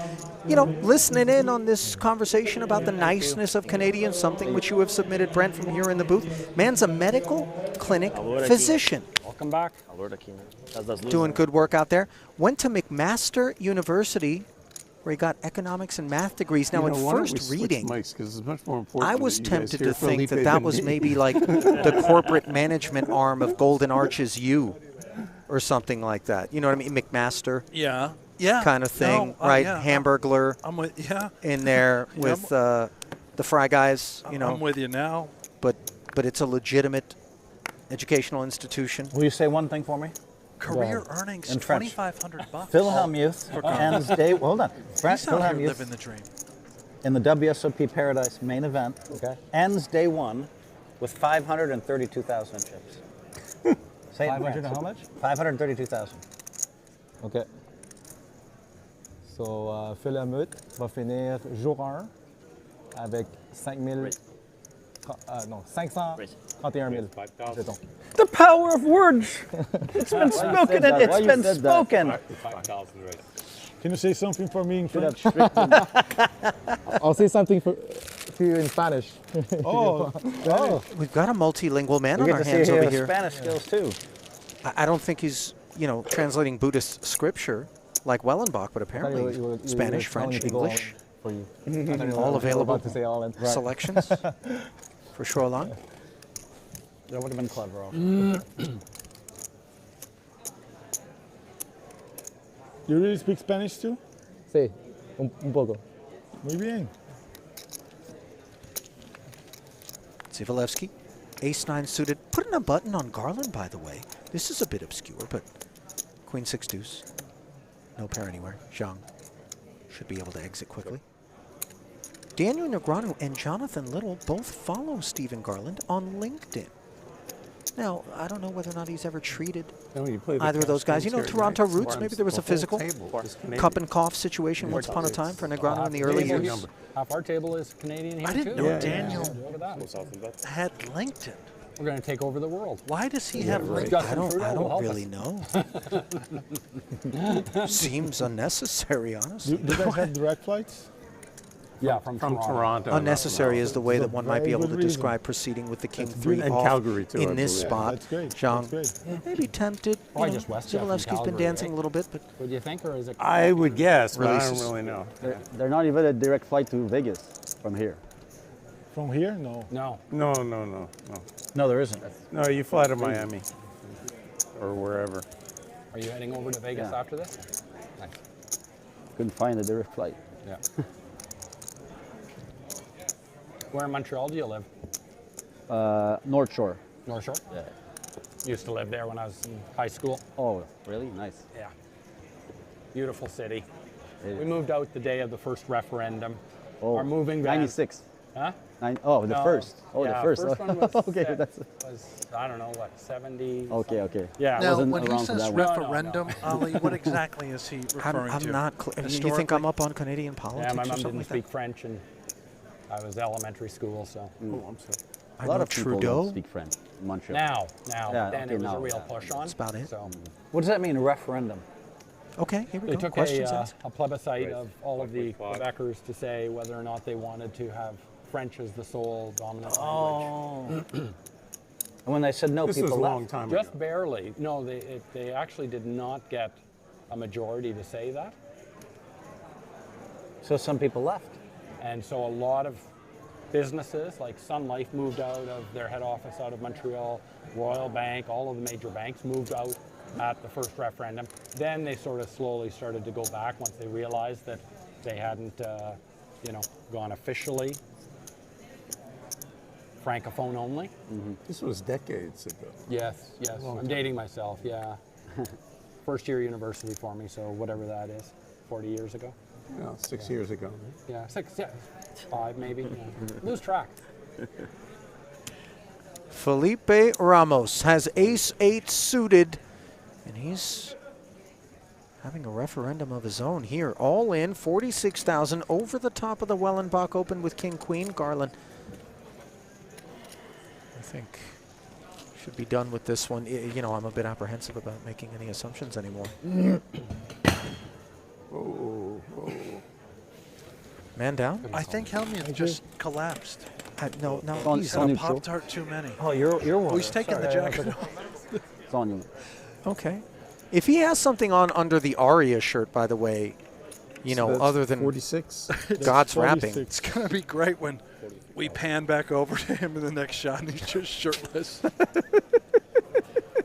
You know, listening in on this conversation about the niceness of Canadians, something which you have submitted, Brent, from here in the booth. Man's a medical clinic physician. Welcome back. That's Doing good work out there. Went to McMaster University, where he got economics and math degrees. Now, You at know, why don't we first switch reading, mics, 'cause it's much more important I that was you guys tempted hear to think Felipe that than was me. maybe like the corporate management arm of Golden Arches U or something like that. You know what I mean? McMaster. Yeah. Kind of thing, No, right? yeah. Hamburglar. I'm with, yeah. In there Yeah, with the Fry guys, you know. I'm with you now. But it's a legitimate educational institution. Will you say one thing for me? Career earnings, In French. $2,500. Phil Hellmuth ends day. Hold on. He's Phil out here Hellmuth living the dream. in the WSOP Paradise main event. Okay. Ends day one with 532,000 in chips. Say it in 500 French. and how much? 532,000. OK. So, Phil Hellmuth va finir jour 1 avec 531 000 jetons. The power of words. It's been spoken. It's been spoken. Can you say something for me in French? I'll say something for you in Spanish. Oh. We've got a multilingual man We on get our to see hands here over his here. Spanish skills too. I don't think he's, you know, translating Buddhist scripture like Wellenbach, but apparently Spanish, French, English, For you. all available To say all in. selections for Shoreline. That would have been clever. Also. You really speak Spanish too? Sí, un poco. Muy bien. Zivalevsky, ace-9 suited, putting a button on Garland, by the way. This is a bit obscure, but queen 6 deuce. No pair anywhere. Zhang should be able to exit quickly. Daniel Negreanu and Jonathan Little both follow Stephen Garland on LinkedIn. Now, I don't know whether or not he's ever treated either of those guys. You know, Toronto roots, maybe there was a physical cup and cough situation once upon a time for Negreanu in the early years. Half our table is Canadian here I didn't too. know Daniel had LinkedIn. We're going to take over the world. Why does he have LinkedIn? I don't really know. Seems unnecessary, honestly. Do you guys have direct flights? Yeah, from Toronto. Unnecessary is the way that one might be able to Very good reason. describe proceeding with the King 3 And off Calgary, too, in I this believe. spot. That's great. Zhang That's great. maybe tempted. Or you know, just WestJet from Zivalevsky's been Calgary, dancing right? a little bit, but What do you think, or is it? I would guess, but I Releases. don't really know. They're not even a direct flight to Vegas from here. From here? No. No. No. No, there isn't. No, you fly to Miami or wherever. Are you heading over to Vegas after this? Nice. Couldn't find a direct flight. Yeah. Where in Montreal do you live? North Shore. North Shore? Yeah. Used to live there when I was in high school. Oh, really? Nice. Yeah. Beautiful city. It We is. moved out the day of the first referendum. Oh, Our moving van. 96. Huh? Oh, the No. first. Oh, yeah, the first. one was, Okay, that's. was, I don't know, what, 70? Okay, okay. Yeah. Now, wasn't when he around for says that one. referendum, Ali, what exactly is he referring I'm to? not clear. You think I'm up on Canadian politics Yeah, my or mom something didn't like speak that? French, and I was elementary school, so. Mm. Oh, I'm sorry. A lot of people don't speak French in Montreal. Now, Yeah, then okay, it was now, a real yeah. push on. That's about it. So What does that mean, a referendum? Okay, here we they go. took Questions a asked. plebiscite of all of the Quebecers to say whether or not they wanted to have French as the sole dominant language. And when they said no, This people was a left. long time Just barely. No, they actually did not get a majority to say that. So some people left. And so a lot of businesses, like Sun Life moved out of their head office out of Montreal, Royal Bank, all of the major banks moved out at the first referendum. Then they sort of slowly started to go back once they realized that they hadn't, gone officially Francophone only. This was decades ago. Yes, yes. Long I'm time. dating myself, yeah. First year university for me, so whatever that is, 40 years ago. Yeah, 6 years ago. Yeah, 6, yeah, 5 maybe. Yeah. Lose track. Felipe Ramos has ace-8 suited, and he's having a referendum of his own here. All in, 46,000 over the top of the Wellenbach Open with King-Queen. Garland, I think, should be done with this one. You know, I'm a bit apprehensive about making any assumptions anymore. Oh, Man down? I think Hellmuth just collapsed. No, He's had a Pop-Tart too many. Oh, you're Oh, he's taking the jacket off. It's on you. Okay. If he has something on under the Aria shirt, by the way, you know, that's other than 46. God's wrapping. It's going to be great when we pan back over to him in the next shot and he's just shirtless.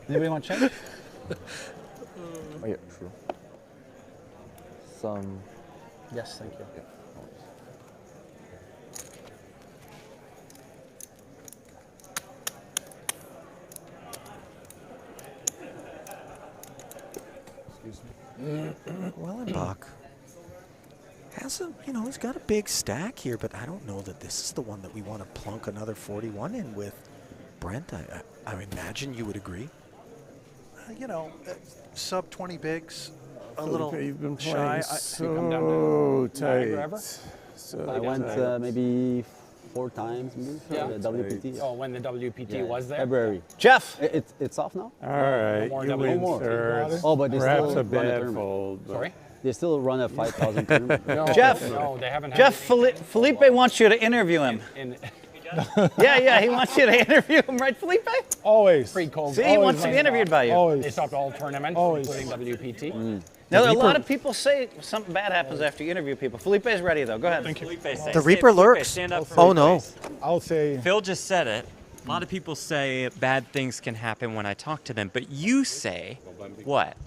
Anybody want to check? Oh, yeah, true. Some. Yes, thank you. Wellenbach has a, he's got a big stack here, but I don't know that this is the one that we want to plunk another 41 in with. Brent, I imagine you would agree. Sub 20 bigs, a Felipe, little you've been shy. playing so tight. So I went tight. maybe 4 times, maybe, Yeah. for the WPT. Oh, when the WPT Yeah, was there? February. Jeff! It's off now? All right, more you double win, more. sir. Oh, but they Perhaps still a run bad tournament. fold. but- Sorry? They still run a 5,000 tournament. No, Jeff! No, they haven't. Jeff, Felipe wants you to interview him. Yeah, he wants you to interview him, right, Felipe? Always. Pre-COVID. See, he wants to be interviewed by you. Always. They stopped all tournaments, Always. including WPT. Now, a lot of people say something bad happens after you interview people. Felipe's ready, though. Go ahead. Thank you. The Reaper lurks. Stand up for Oh, no. I'll say. Phil just said it. A lot of people say bad things can happen when I talk to them, but you say what?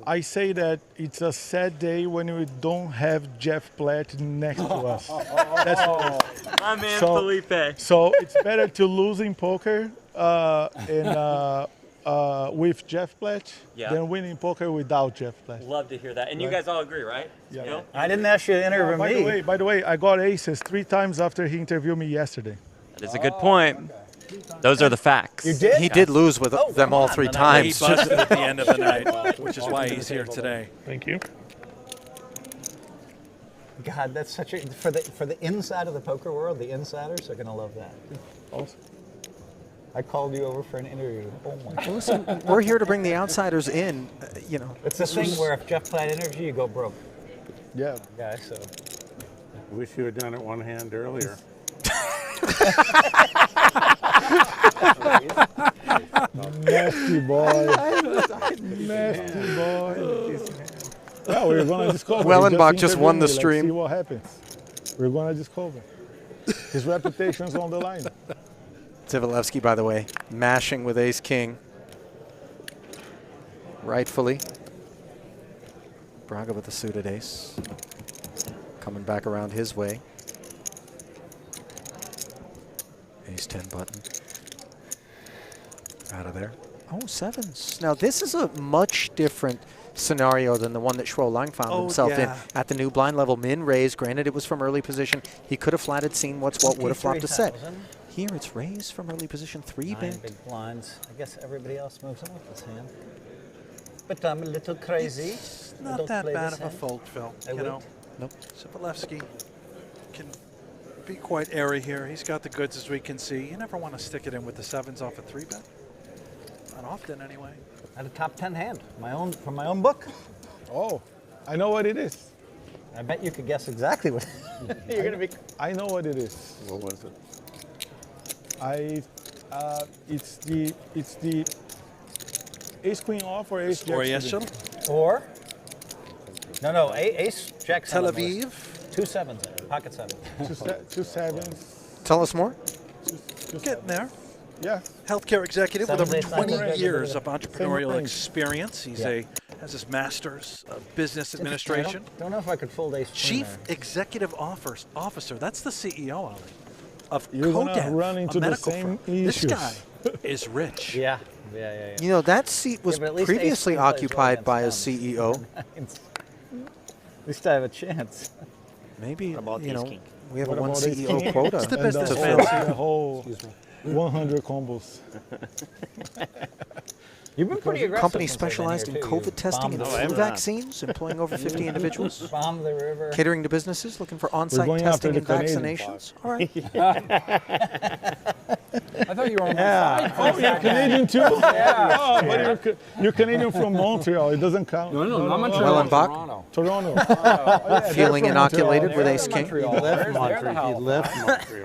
I say that it's a sad day when we don't have Jeff Platt next to us. That's My man Felipe. So it's better to lose in poker with Jeff Platt than winning poker without Jeff Platt. Love to hear that. And you guys all agree, right? Yeah. Phil? I didn't ask you to interview me. By the way, I got aces 3 times after he interviewed me yesterday. That is a good point. Those are the facts. You did? He did lose with them all 3 He times. busted at the end of the night, which is why he's here today. Thank you. God, that's such a for the inside of the poker world. The insiders are gonna love that. Awesome. I called you over for an interview. Oh my God. Listen, we're here to bring the outsiders in, It's the thing where if Jeff Platt interviews you, you go broke. Yeah. Yeah, so. Wish you had done it one hand earlier. Nasty boy. Nasty boy. Yeah, we're gonna discover. Wellenbach just won the Let's stream. see what happens. We're gonna discover. His reputation's on the line. Zivalevsky, by the way, mashing with ace-king. Rightfully. Braga with the suited ace. Coming back around his way. Ace 10 button. Out of there. Oh, sevens. Now this is a much different scenario than the one that Schwolang found himself in at the new blind level. Min raise. Granted, it was from early position. He could have flatted, seen what's what, would have flopped a set. Here it's raised from early position, 3 bet. 9 big blinds. I guess everybody else moves in with this hand. But I'm a little crazy. It's not that bad of a fold, Phil. You know, nope. Sobolewski can be quite airy here. He's got the goods, as we can see. You never want to stick it in with the sevens off a 3-bet. Not often, anyway. At a top 10 hand, from my own book. Oh, I know what it is. I bet you could guess exactly what you're gonna be. I know what it is. What was it? It's the ace queen off or ace jack. Or no, ace jack. Tel Aviv. 2 sevens, pocket 7. 2 sevens. Tell us more. Getting there. Yeah. Healthcare executive with over 7 days, 20 years of entrepreneurial thing. experience. He's has his master's of business administration. Don't know if I could fold ace queen Chief there. Executive Officer. That's the CEO, Ali, of You're gonna Codev, run into a the medical same firm. This issues. guy is rich. Yeah. You know, that seat was but at least ace previously queen plays well occupied by a against CEO. At least I have a chance. Maybe, about you ace know, king? we have a What one about ace CEO king? quota. It's the And business the fancy. whole 100 combos. You've been pretty aggressive. Company since I've been specialized in here, too. COVID You've testing and bombed flu the river. vaccines, employing over 50 individuals. Bombed the river. Catering to businesses looking for We're on-site going after testing the and Canadians. vaccinations. All right. I thought you were on Yeah. my Oh, you're Canadian too? Yeah. Oh, but you're Canadian from Montreal. It doesn't count. No, not Montreal. Wellenbach. Toronto. Feeling inoculated with ace king. Montreal. They're the house.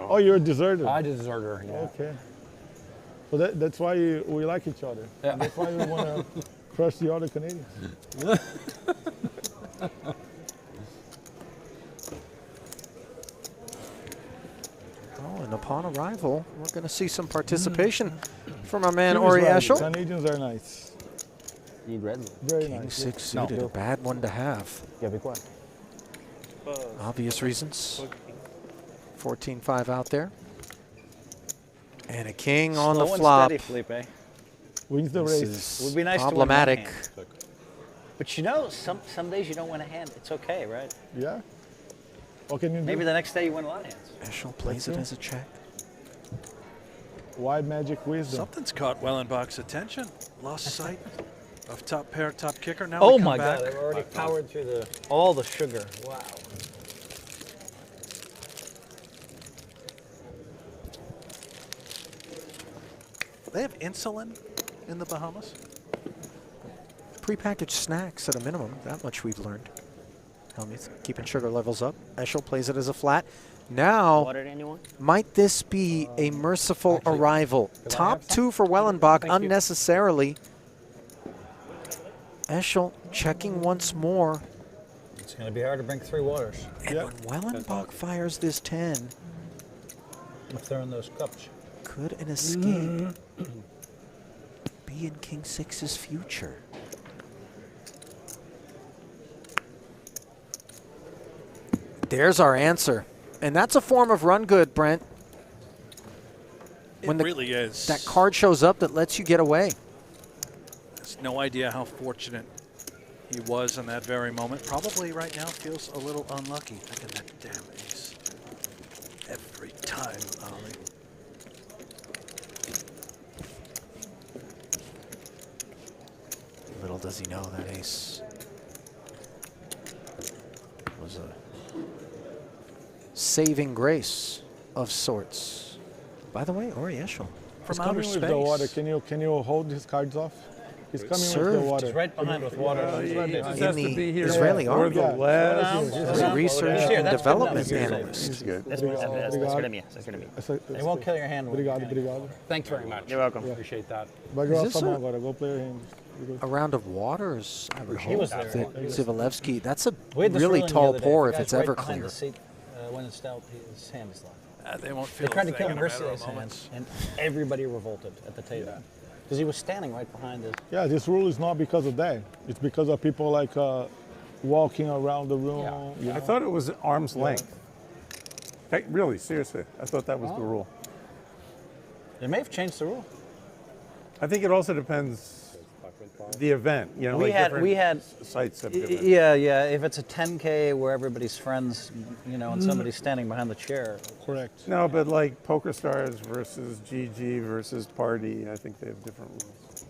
Oh, you're a deserter. I deserter. Yeah. Okay. So that's why we like each other. Yeah. That's why we want to crush the other Canadians. Oh, and upon arrival, we're going to see some participation from our man He was Ori right. Eschel. Canadians are nice. Need red. Very King nice. 6 suited, a bad one to have. Avec quoi? Obvious reasons. 14-5 out there. And a king on the Slow and flop. steady, Felipe. Wins the This race. is Would be nice problematic. to win one hand. But you know, some days you don't win a hand. It's okay, right? Yeah. What can you do? Maybe the next day you win a lot of hands. Eschel plays it as a check. Wide magic wisdom. Something's caught Wellenbach's attention. Lost sight of top pair, top kicker. Now Oh we come my back. God! They've already powered through all the sugar. Wow. They have insulin in the Bahamas. Prepackaged snacks at a minimum. That much we've learned. Hellmuth keeping sugar levels up. Eschel plays it as a flat. Now, Water to anyone? might this be a merciful arrival? Top 2 for Wellenbach unnecessarily. Eschel checking once more. It's going to be hard to bring 3 waters. And when Wellenbach fires this 10, If they're in those cups. could an escape be in King 6's future? There's our answer. And that's a form of run good, Brent. It really is. That card shows up that lets you get away. Has no idea how fortunate he was in that very moment. Probably right now feels a little unlucky. Look at that damn ace. Every time, Ollie. Little does he know that ace was a saving grace of sorts. By the way, Ori Eschel. He's From outer coming with space. the water. Can you hold his cards off? He's coming with Served. the water. He's right behind with water. He's right behind. In the Israeli army. As a research and development analyst. They won't kill your hand. Obrigado. Thanks very much. You're welcome. Appreciate that. Vai Is jogar this sua mão a- agora. Go play your hand. A round of waters, I would He was hope, there. that Zivalevsky. That's a We had this really ruling the tall other day. pour The if guy's it's right ever behind clear. the seat, when it's out, his hand is locked. They won't They feel tried a to thing kill in a matter of Mercier's hand, moments. and everybody revolted at the table. Because he was standing right behind his... Yeah, this rule is not because of that. It's because of people like walking around the room. You know? I thought it was arm's length. Hey, really, seriously, I thought that was the rule. They may have changed the rule. I think it also depends the event. You know, we had sites have different. Yeah. If it's a 10K where everybody's friends, you know, and somebody's standing behind the chair. Correct. No, but like Poker Stars versus GG versus Party, I think they have different rules.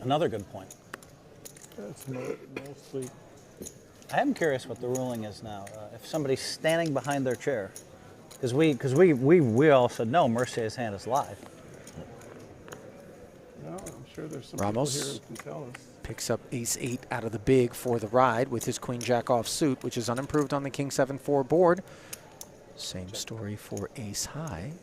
Another good point. That's mostly. I am curious what the ruling is now. If somebody's standing behind their chair, because we all said no, Mercier's hand is live. No, I'm sure there's some Ramos people here who can tell us. picks up ace-8 out of the big for the ride with his queen-jack offsuit, which is unimproved on the king-7-4 board. Same story for ace-high.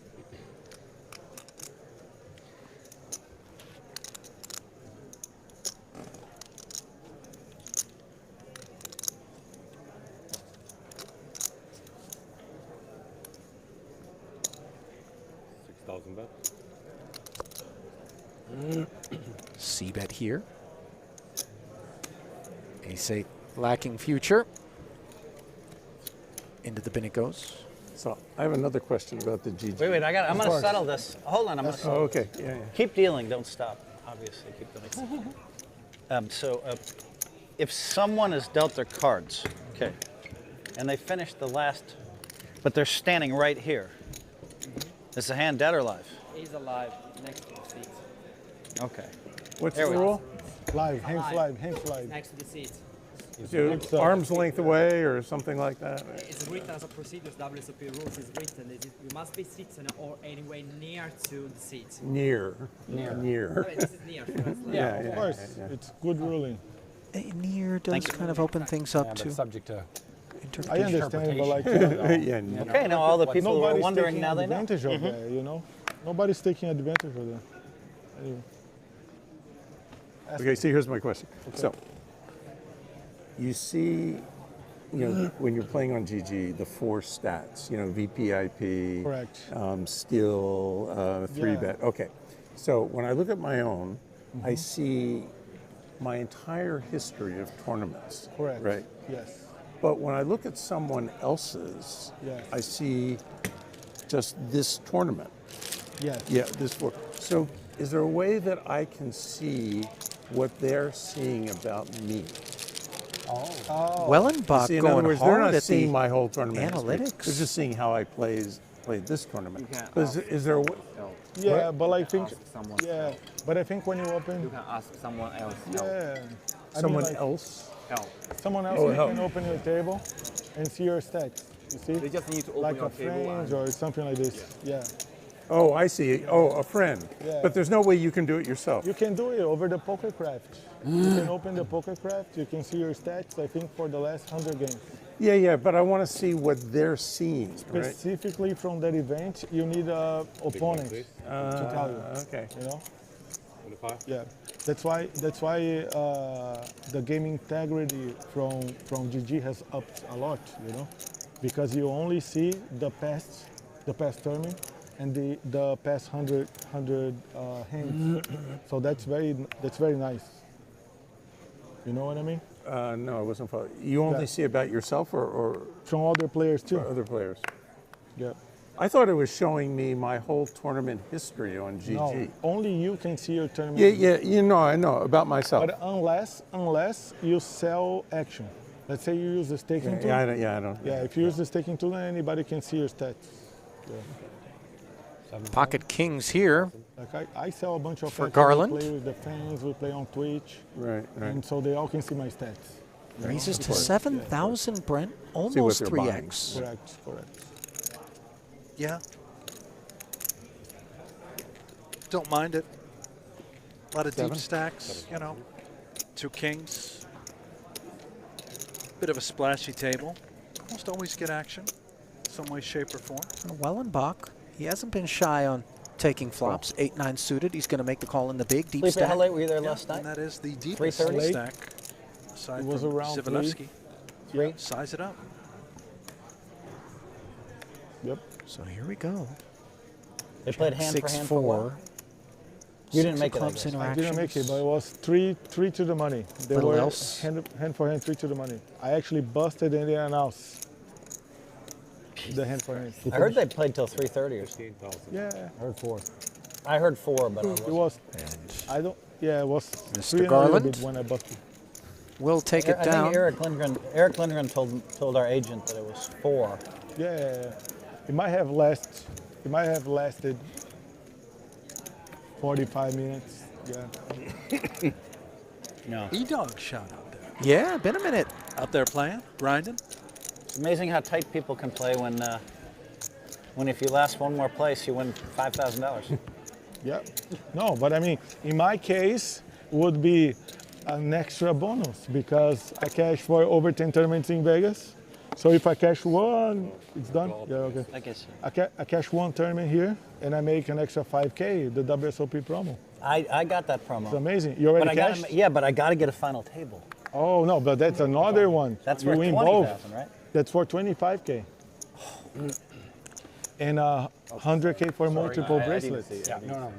C-bet here. Ace-8 lacking future. Into the bin it goes. So I have another question about the GG. Wait, I'm going to settle this. Hold on, I'm going to settle okay. this. Yeah. Keep dealing, don't stop. Obviously, keep dealing. If someone has dealt their cards, okay, and they finished the last, but they're standing right here, is the hand dead or live? He's alive next to the seat. Okay. What's the rule? Live, hands live, hands live. Next to the seat. Arm's length away or something like that? It's written as a procedure, WSOP rules is written. You must be sitting or anyway near to the seat. Near. This is near. Yeah, of course. Yeah. It's good ruling. Near does kind of open things up to subject to I understand, but like, Okay, now all the people who are nobody's wondering taking now they know. advantage of that, you know? Nobody's taking advantage of that. Anyway. Okay, so here's my question. Okay. So, you see, you know, when you're playing on GG, the 4 stats, you know, VPIP, correct, steal, 3-bet. Yeah. Okay, so when I look at my own, I see my entire history of tournaments. Correct. Right? Yes. But when I look at someone else's, Yes. I see just this tournament. Yes. Yeah, this 4. So is there a way that I can see what they're seeing about me? Wellenbach See, in going other words, hard they're not at seeing the my whole tournament history. analytics. They're just seeing how I played this tournament. Is there a way? Yeah, What? but I think, someone yeah, but I think when you open, You can ask someone else. yeah, Someone like, else? Help. someone else Oh, you help. can open your table and see your stacks. You see, They just need to open like your a table friend and- or something like this. Yeah. Oh, I see. Oh, a friend. Yeah. But there's no way you can do it yourself. You can do it over the PokerCraft. You can open the PokerCraft. You can see your stats. I think for the last 100 games. Yeah, but I want to see what they're seeing. Right? Specifically from that event, you need a opponent to tell you. Okay. You know. Yeah. That's why the game integrity from GG has upped a lot. You know, because you only see the past tournament and the past 100 hands. So that's very nice. You know what I mean? No, I wasn't following. You only see about yourself or from other players too? Other players. Yeah. I thought it was showing me my whole tournament history on GG. No, only you can see your tournament. Yeah, you know, I know about myself. But unless you sell action. Let's say you use the staking tool. I don't. Yeah, if you use the staking tool, then anybody can see your stats. Yeah. Pocket kings here. Like I sell a bunch of For action. Garland. We play with the fans, we play on Twitch. Right. And so they all can see my stats. Raises to 7,000, Brent. what Almost they're buying. 3x. Correct. Yeah. Don't mind it. A lot of deep stacks, you know. 2 kings. Bit of a splashy table. Almost always get action, some way, shape, or form. Wellenbach, he hasn't been shy on taking flops. 8-9 suited. He's going to make the call in the big deep Felipe, stack. how late were you there last night? And that is the deepest 3:30? stack. Aside It was from around Sivanovsky. 3. Size it up. Yep. So here we go. They played hand for hand for what? 6-4. You didn't make it. clubs I didn't make it, but it was three to the money. They Little were else? hand for hand, 3 to the money. I actually busted and then announced the hand for hand. I heard they played till 3:30 or something. Yeah. I heard 4. I heard 4, but It was. I don't. Yeah, it was Mr. 3 and a Garland? little bit when I busted. We'll take it I down. think Eric Lindgren told our agent that it was 4. Yeah, it might have lasted 45 minutes. Yeah. No. E-Dog shot out there. Yeah, been a minute. Out there playing, grinding. It's amazing how tight people can play when if you last one more place, you win $5,000. Yeah. No, but I mean, in my case, would be an extra bonus because I cash for over 10 tournaments in Vegas. So if I cash one, it's done. Yeah, okay. I guess. I cash one tournament here, and I make an extra 5K, the WSOP promo. I got that promo. It's amazing. You already but cashed? Yeah, but I got to get a final table. Oh, no, but that's another one. That's you worth win 20,000, right? That's for 25K. And 100K for multiple bracelets. Yeah, no.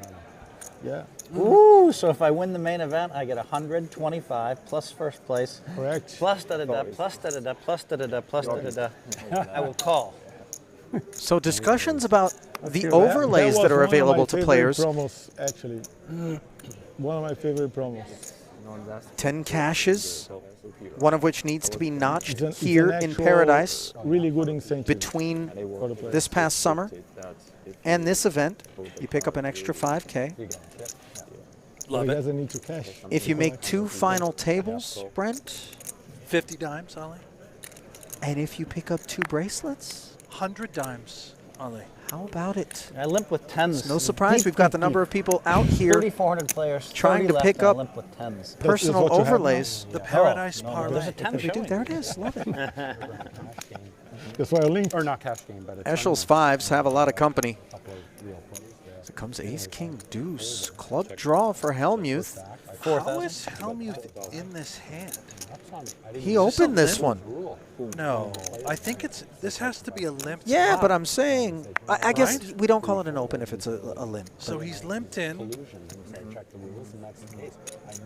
Yeah. Ooh, so if I win the main event, I get 125 plus first place. Correct. Plus da-da-da, plus da-da-da, plus da-da-da, plus da-da-da. I will call. So discussions about the That overlays was that are one of available my to favorite players. Promos, actually. One of my favorite promos. 10 caches, one of which needs to be notched It's here an in actual Paradise really good incentive between for the players. this past summer and this event. You pick up an extra 5K. Love he it. doesn't need to cash. If you make 2 final tables, Brent, 50 dimes, Ollie. and if you pick up 2 bracelets, 100 dimes, Ollie. how about it? I limp with 10s. It's no surprise we've got the number of people out here 3,400 players, trying 30 to left, pick and I up limp with 10s. personal what you have now? overlays. The Paradise no, Parlay. there's a 10 We do. showing. There it is. Love it. That's why I linked. Or not cash game, but it's Eschel's 5s have a lot of company. So comes ace, king, deuce. Club draw for Hellmuth. How is Hellmuth in this hand? He opened this one. No, I think this has to be a limp. Yeah, flop. but I'm saying, I guess Right? we don't call it an open if it's a limp. So he's limped in.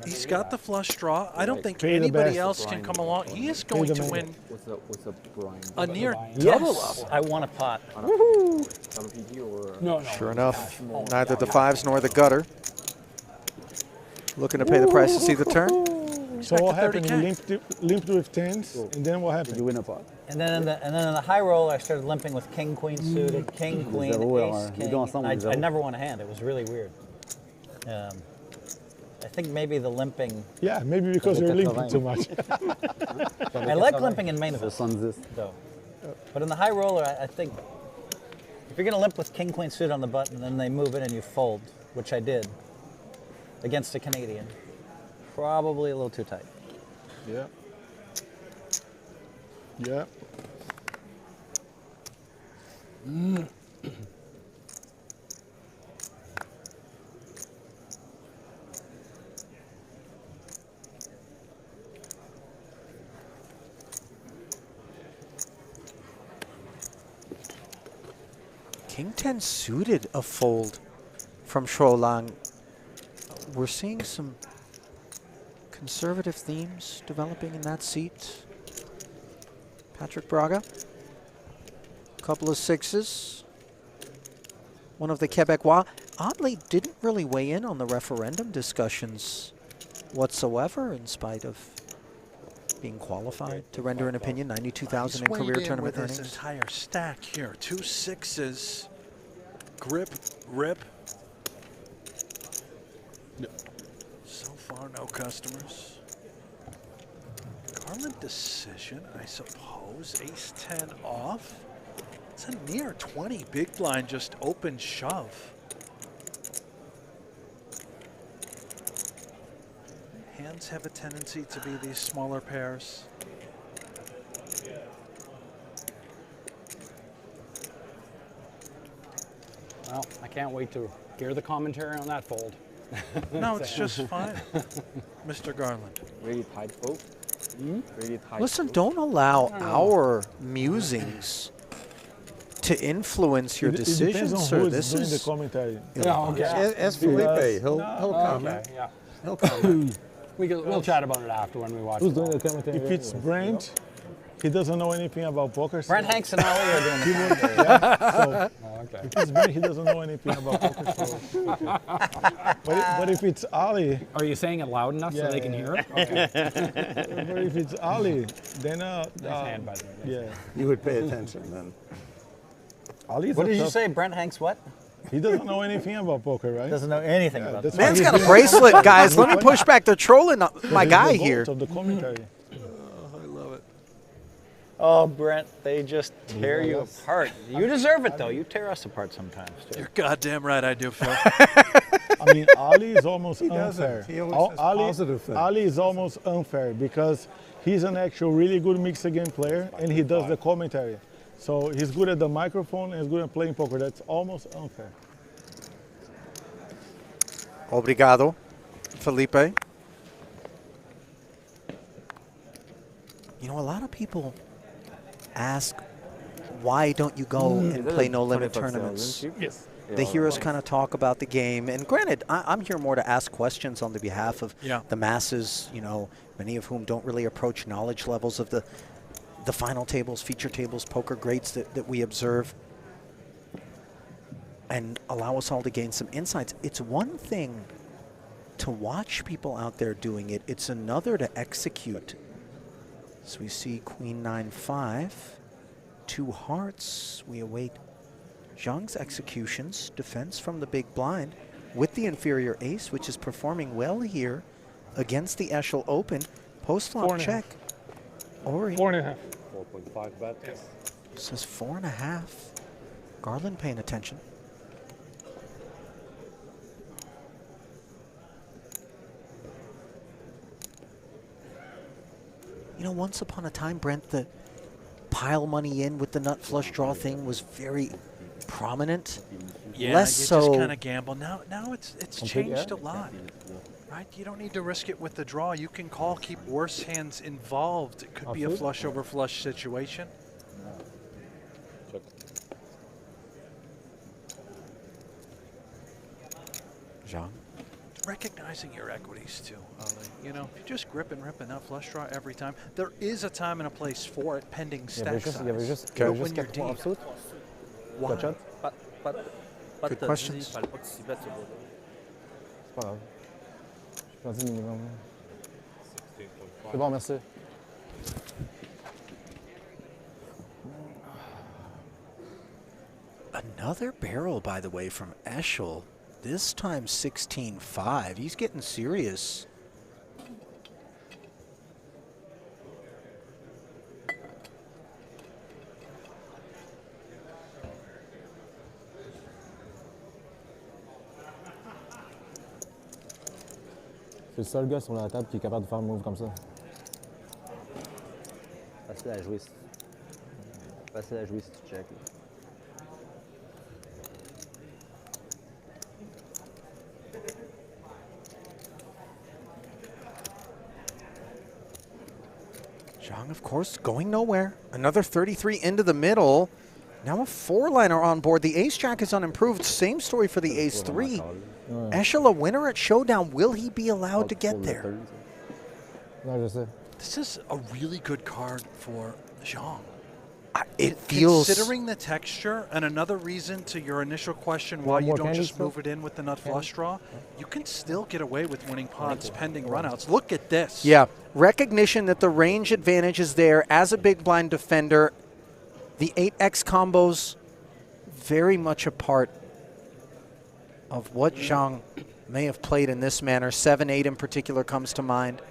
He's got the flush draw. I don't think Pay the anybody best. else can come along. He is going to win What's up, Brian? a near Yes, double up. I won a pot. No. Sure enough, neither the 5s nor the gutter. Looking to pay the price to see the turn. So what to happened? You 30K. limped with 10s, and then what happened? You win a pot. And then in the high roll, I started limping with king, queen suited, king, queen, Zero ace, or- you king. don't sound I, like zero. I never won a hand. It was really weird. I think maybe the limping. Yeah, maybe because you're limping too much. I like limping in main The events, sun's this. though. But in the high roller, I think if you're going to limp with king, queen suited on the button, then they move in and you fold, which I did against a Canadian. Probably a little too tight. Yeah. Yeah. King 10 suited a fold from Shuolang. We're seeing some conservative themes developing in that seat. Patrick Braga, couple of 6s. One of the Quebecois, oddly, didn't really weigh in on the referendum discussions whatsoever, in spite of being qualified to render an opinion. 92,000 in career Weighed in tournament with his earnings. entire stack here. 2 6s. Grip, rip. So far, no customers. Garland decision, I suppose. Ace 10 off. It's a near 20 big blind, just open shove. Hands have a tendency to be these smaller pairs. Well, I can't wait to hear the commentary on that fold. No, it's just fine, Mr. Garland. Really tight fold. Really tight. Listen, don't allow our musings to influence your It decisions, depends on sir. who This is doing the is commentary. Ask Felipe. He'll comment. Okay, yeah. He'll comment. We'll chat about it after when we watch Who's it. doing the commentary? If it's Brent, he doesn't know anything about poker. So Brent Hanks and Ali are doing the commentary. Yeah, so okay. if it's Brent, he doesn't know anything about poker. So, okay. But if it's Ali, Are you saying it loud enough so they can hear it? Okay. but if it's Ali, then Nice hand, by the way. yeah, You would pay attention then. Ali's What a did you tough- say? Brent Hanks what? He doesn't know anything about poker, right? Doesn't know anything about that's poker. why Man's he's got a doing bracelet, commentary. guys. Let me push back. They're trolling my He's guy the here. goat of the commentary. I love it. Oh, Brent, they just tear you apart. You deserve it, though. You tear us apart sometimes, too. You're goddamn right I do, Phil. I mean, Ali is almost unfair. He always says positive things. Ali is almost unfair because he's an actual really good mixed game player and he does the commentary. So he's good at the microphone and he's good at playing poker. That's almost unfair. Obrigado, Felipe. You know, a lot of people ask, why don't you go and play no-limit tournaments? Yes. They hear us kind of talk about the game. And granted, I'm here more to ask questions on the behalf of the masses, you know, many of whom don't really approach knowledge levels of the final tables, feature tables, poker greats that we observe, and allow us all to gain some insights. It's one thing to watch people out there doing it. It's another to execute. So we see Queen 9-5, 2 hearts. We await Zhang's executions, defense from the big blind with the inferior ace, which is performing well here against the Eshel Open. Post-flop check. Ori. 4.5. 4.5 bet. Yes. Says 4.5. Garland paying attention. You know, once upon a time, Brent, the pile money in with the nut flush draw thing was very prominent. Yeah, Less you so. just kind of gamble. Now it's changed a lot, right? You don't need to risk it with the draw. You can call, keep worse hands involved. It could be a flush over flush situation. Zhang. Recognizing your equities too, Ali. You know, if you just grip and rip a nut flush draw every time, there is a time and a place for it pending stack size. But when you're deep, why? Good questions. C'est pas grave. Je pense minimum. C'est bon, merci. Another barrel, by the way, from Eshel. This time 16-5. He's getting serious. C'est le seul gars sur la table qui est capable de faire un move comme ça. Facile à jouer. Facile à jouer si tu check. Zhang, of course, going nowhere. Another 33 into the middle. Now a 4-liner on board. The ace-jack is unimproved. Same story for the ace-3. Eshel, a winner at Showdown. Will he be allowed to get there? This is a really good card for Zhang. It feels... Considering the texture, and another reason to your initial question why you don't just move it in with the nut flush draw, you can still get away with winning pots pending runouts. Look at this. Yeah, recognition that the range advantage is there as a big blind defender. The 8x combos, very much a part of what Zhang may have played in this manner. 7-8 in particular comes to mind.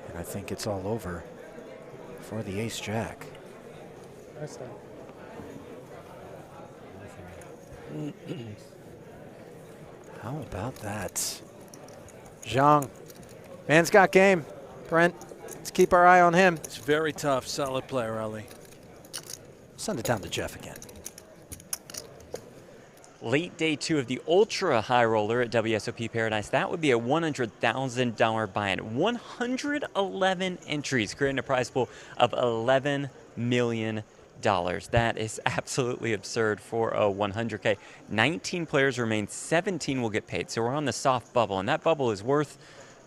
And I think it's all over for the ace-jack. How about that? Zhang, man's got game. Brent, let's keep our eye on him. It's very tough. Solid player, Ali. Send it down to Jeff again. late day 2 of the ultra high roller at WSOP Paradise. That would be a $100,000 buy-in. 111 entries, creating a prize pool of $11 million. That is absolutely absurd for a 100K. 19 players remain, 17 will get paid. So we're on the soft bubble, and that bubble is worth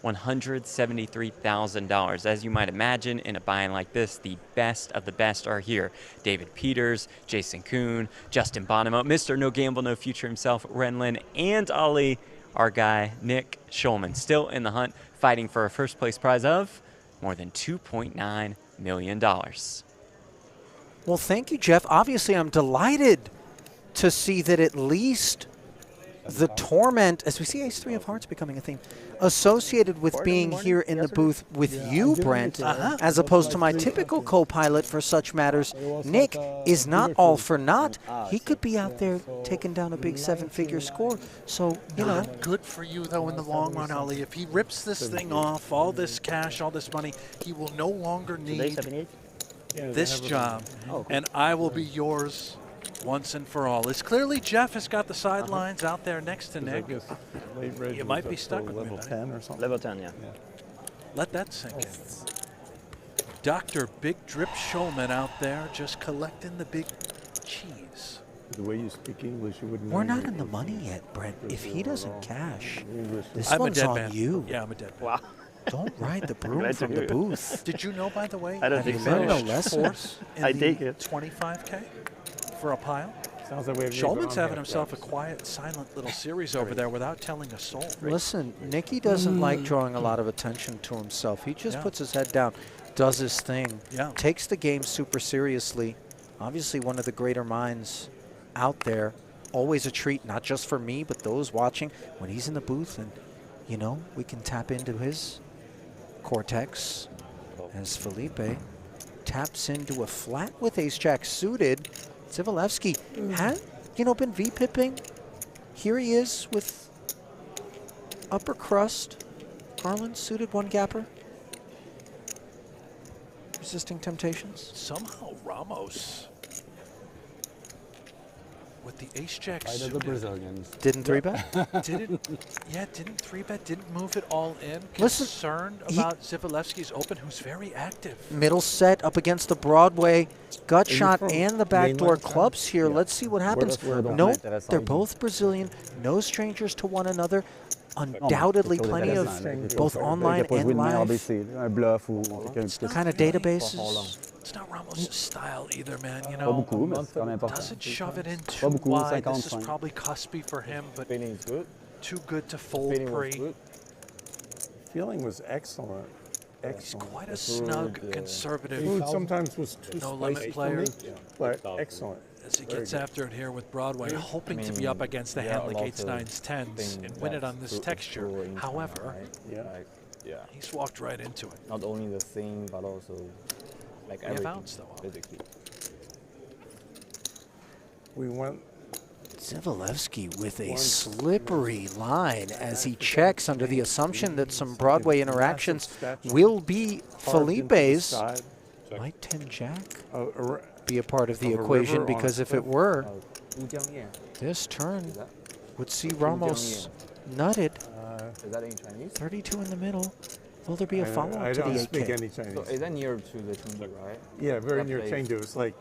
$173,000. As you might imagine, in a buy-in like this, the best of the best are here. David Peters, Jason Kuhn, Justin Bonomo, Mr. No Gamble, No Future himself, Renlin, and Ali, our guy, Nick Schulman, still in the hunt, fighting for a first place prize of more than $2.9 million. Well, thank you, Jeff. Obviously, I'm delighted to see that at least the torment, as we see Ace-3 of Hearts becoming a theme, associated with being here in the booth with you, Brent, as opposed to my typical co-pilot for such matters. Nick is not all for naught. He could be out there taking down a big 7-figure score. So, you know. Good for you, though, in the long run, Ali. If he rips this thing off, all this cash, all this money, he will no longer need this job, and I will be yours once and for all. It's clearly Jeff has got the sidelines out there next to Nick. You might be stuck with level me, 10 or something. Level 10, yeah. Let that sink in. Dr. Big Drip Schulman out there just collecting the big cheese. The way you speak English, you wouldn't know. We're not in the money yet, Brent. If he doesn't cash, this I'm one's a dead on man. you. Yeah, I'm a dead man. Wow. Don't ride the broom from the booth. Did you know, by the way, I don't that think he so. finished No lesson. fourth in I the take it. 25K for a pile? Sounds like we have Schulman's having himself a quiet, silent little series over there without telling a soul. Listen, Nicky doesn't like drawing a lot of attention to himself. He just puts his head down, does his thing, takes the game super seriously. Obviously one of the greater minds out there. Always a treat, not just for me, but those watching when he's in the booth. And, you know, we can tap into his cortex as Felipe taps into a flat with ace-jack suited. Zivalevsky had, you know, been V-pipping. Here he is with upper crust. Garland suited one gapper. Resisting temptations. Somehow Ramos with the ace-jack Fight of the suited. Brazilians. Didn't 3-bet? Didn't 3-bet, didn't move it all in. Listen, Concerned about Zivalevsky's open, who's very active. Middle set up against the Broadway gut shot and the backdoor clubs here. Let's see what happens. No, they're both Brazilian, no strangers to one another. Undoubtedly plenty of both online and live kind of databases. It's not Ramos' style either, man. You know, doesn't shove it in too wide. This is probably cuspy for him, but too good to fold pre. Feeling was excellent. He's quite a snug, conservative, Food sometimes was too no-limit spicy player. for me, but excellent. As he gets after it here with Broadway, hoping to be up against the hand like 8s, 9s, 10s and win it on this texture. However, he's walked right into it. Not only the thing, but also like We have everything. outs, though. Basically. We went. Zivalevsky with a slippery line as he checks under the assumption that some Broadway interactions will be Felipe's. Might 10-jack be a part of the equation, because if it were, this turn would see Ramos nutted. Is that in Chinese? 32 in the middle. Will there be a follow-up to the 8K? I don't speak any Chinese. So is that near to the Chengdu, right? Yeah, very That near place? Chengdu. It's like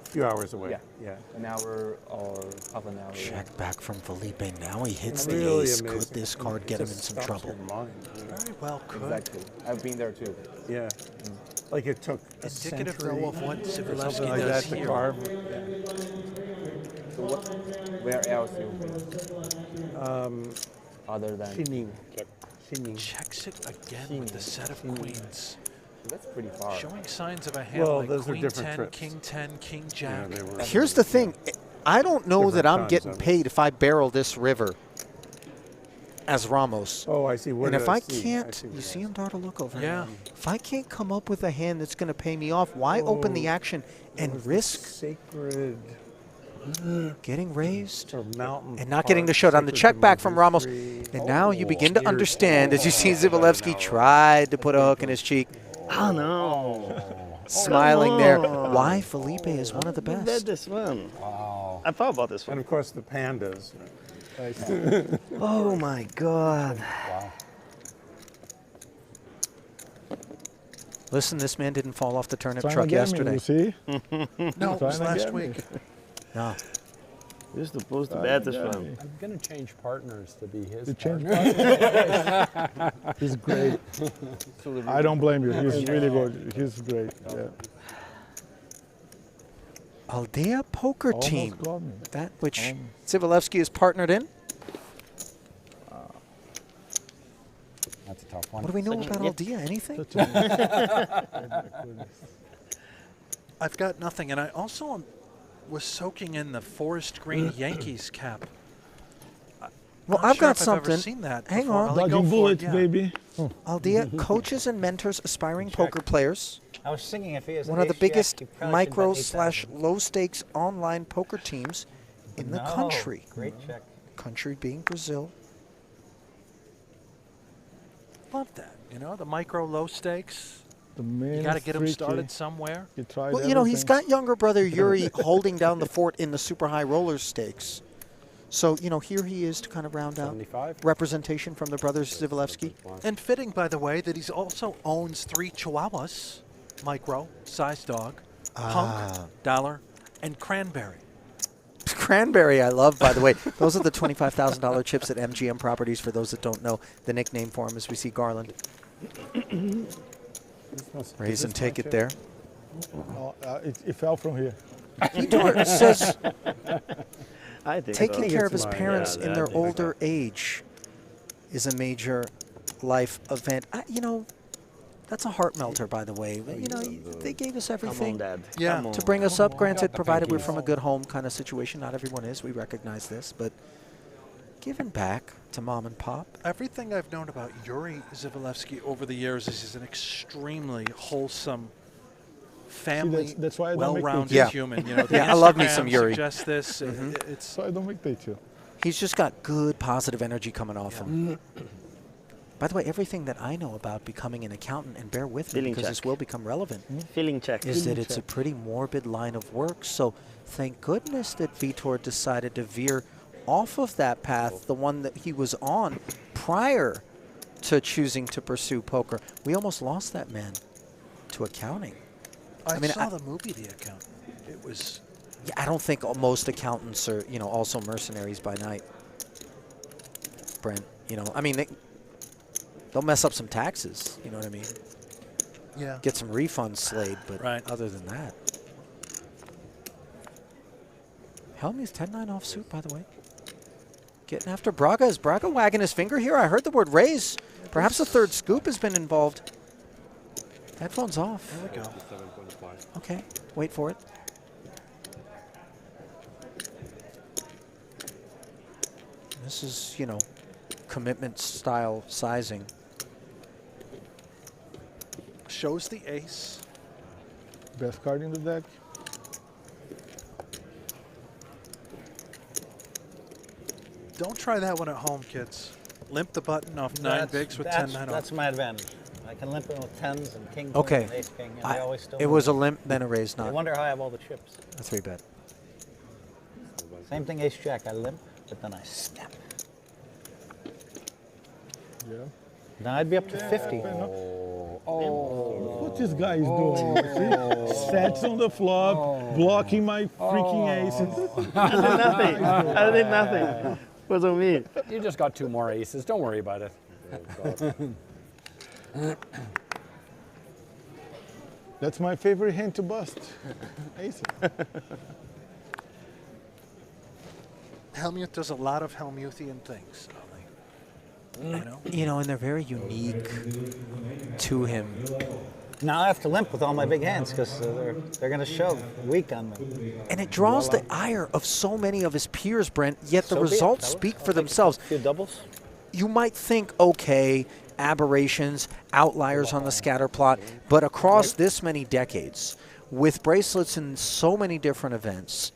a few hours away. Yeah. An hour or half an hour. Check back from Felipe. Now he hits Really the ace. amazing. Could this card get him in some trouble? Very well could. Exactly. I've been there too. Yeah. Like it took a Indicative, century though, of what or Zivalevsky something like does that to here. carve. So where else you other than Shining. Checks it again with the set of queens. That's pretty far. Showing signs of a hand Well, like those are Queen different 10, trips. King 10, King Jack. Here's the thing. I don't know that I'm times getting of it. paid if I barrel this river as Ramos. Oh, I see. What And did if I see? can't, I you see him dart a look over. Yeah. If I can't come up with a hand that's going to pay me off, why open the action and risk Sacred getting raised mountain and not getting the showdown? The check back from Ramos. And now you begin to understand as you see Zivalevsky tried to put a hook in his cheek. Oh no. smiling there. Why Felipe is one of the best. Bet this one. Wow. I thought about this one. And of course the pandas. Oh my God. Wow. Listen, this man didn't fall off the turnip Trying truck to get me, yesterday. you see? No, it was Trying to last get me. week. No. You're supposed to bet this one. I'm going to change partners to be his You change partner. partners? He's great. I don't blame you. He's really good. He's great. Yeah. Aldea Poker Almost Team. got me. That which Zivalevsky is partnered in. That's a tough one. What do we know about Aldea? Anything? I've got nothing, and I also was soaking in the forest green Yankees cap. Well, I'm not I've sure got if I've ever something. seen that Hang before. on. I'll let go Dodging for it, bullets, yeah. baby. Aldea coaches and mentors aspiring poker players. I was thinking if he has One of the biggest he probably should micro bet / low stakes online poker teams in the No, country. great check. Country being Brazil. Love that. You know, the micro low stakes. The man You got to is get him freaky. started somewhere. You tried Well, you know, he's everything. got younger brother Yuri holding down the fort in the super high roller stakes. So, you know, here he is to kind of round out 75. representation from the brothers Zivalevsky. And fitting, by the way, that he also owns 3 Chihuahuas, micro, size dog, Punk, Dollar, and Cranberry. Cranberry, I love, by the way. Those are the $25,000 chips at MGM Properties, for those that don't know. The nickname for him is we see Garland. Raise and take it there. Oh, it fell from here. Fedor says I think taking so. care of his parents in their older age is a major life event. You know, that's a heart melter, by the way. You know, they gave us everything Dad. Yeah. Come to on. bring us up. Granted, the provided we're pinkies. from a good home kind of situation. Not everyone is. We recognize this, but giving back to mom and pop. Everything I've known about Yuri Zivalevsky over the years is he's an extremely wholesome, family, that's why I don't make well-rounded pictures. human. You know, the Yeah, I love me Instagram some Yuri. suggests this. It's So I don't make they too. He's just got good, positive energy coming off him. By the way, everything that I know about becoming an accountant, and bear with me Feeling because check. this will become relevant, Feeling check. is that it's a pretty morbid line of work. So thank goodness that Vitor decided to veer off of that path, the one that he was on prior to choosing to pursue poker. We almost lost that man to accounting. I mean, saw the movie The Accountant. It was Yeah, I don't think most accountants are, you know, also mercenaries by night. Brent, you know, I mean, they'll mess up some taxes, you know what I mean? Yeah. Get some refunds slayed, but Right. other than that. Hellmuth 10-9 offsuit, by the way. Getting after Braga. Is Braga wagging his finger here? I heard the word raise. Perhaps a third scoop has been involved. Headphones off. There we go. Okay, wait for it. This is, you know, commitment style sizing. Shows the ace. Best card in the deck. Don't try that one at home, kids. Limp the button off 9 That's- bigs with that's- 10-9 off. That's my advantage. I can limp it with 10s and king, Okay. and ace king, and they always still It win. was a limp, then a raise, They not wonder how I have all the chips. a 3-bet. Same thing, ace jack. I limp, but then I snap. Yeah. Now I'd be up to 50. What this guy is doing? See? Sets on the flop, blocking my freaking aces. I did nothing. I did nothing. Was on me. You just got 2 more aces. Don't worry about it. That's my favorite hand to bust. Aces. Hellmuth does a lot of Hellmuthian things. You know, and they're very unique to him. Now I have to limp with all my big hands because they're going to shove weak on me. And it draws the ire of so many of his peers, Brent, yet the So be it, results fellas. speak I'll for take themselves. A few doubles. You might think, okay, aberrations, outliers on the scatter plot, but across this many decades, with bracelets in so many different events,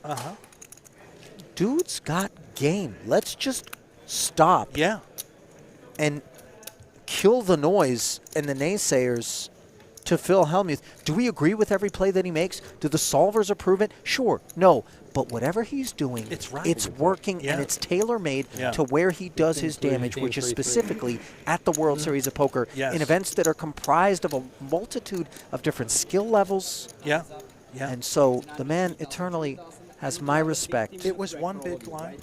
dude's got game. Let's just stop. Yeah. And kill the noise and the naysayers to Phil Hellmuth. Do we agree with every play that he makes? Do the solvers approve it? Sure. No. But whatever he's doing, it's working, and it's tailor-made to where he does his damage, which is specifically at the World Series of Poker in events that are comprised of a multitude of different skill levels. Yeah. And so the man eternally has my respect. It was one big blind,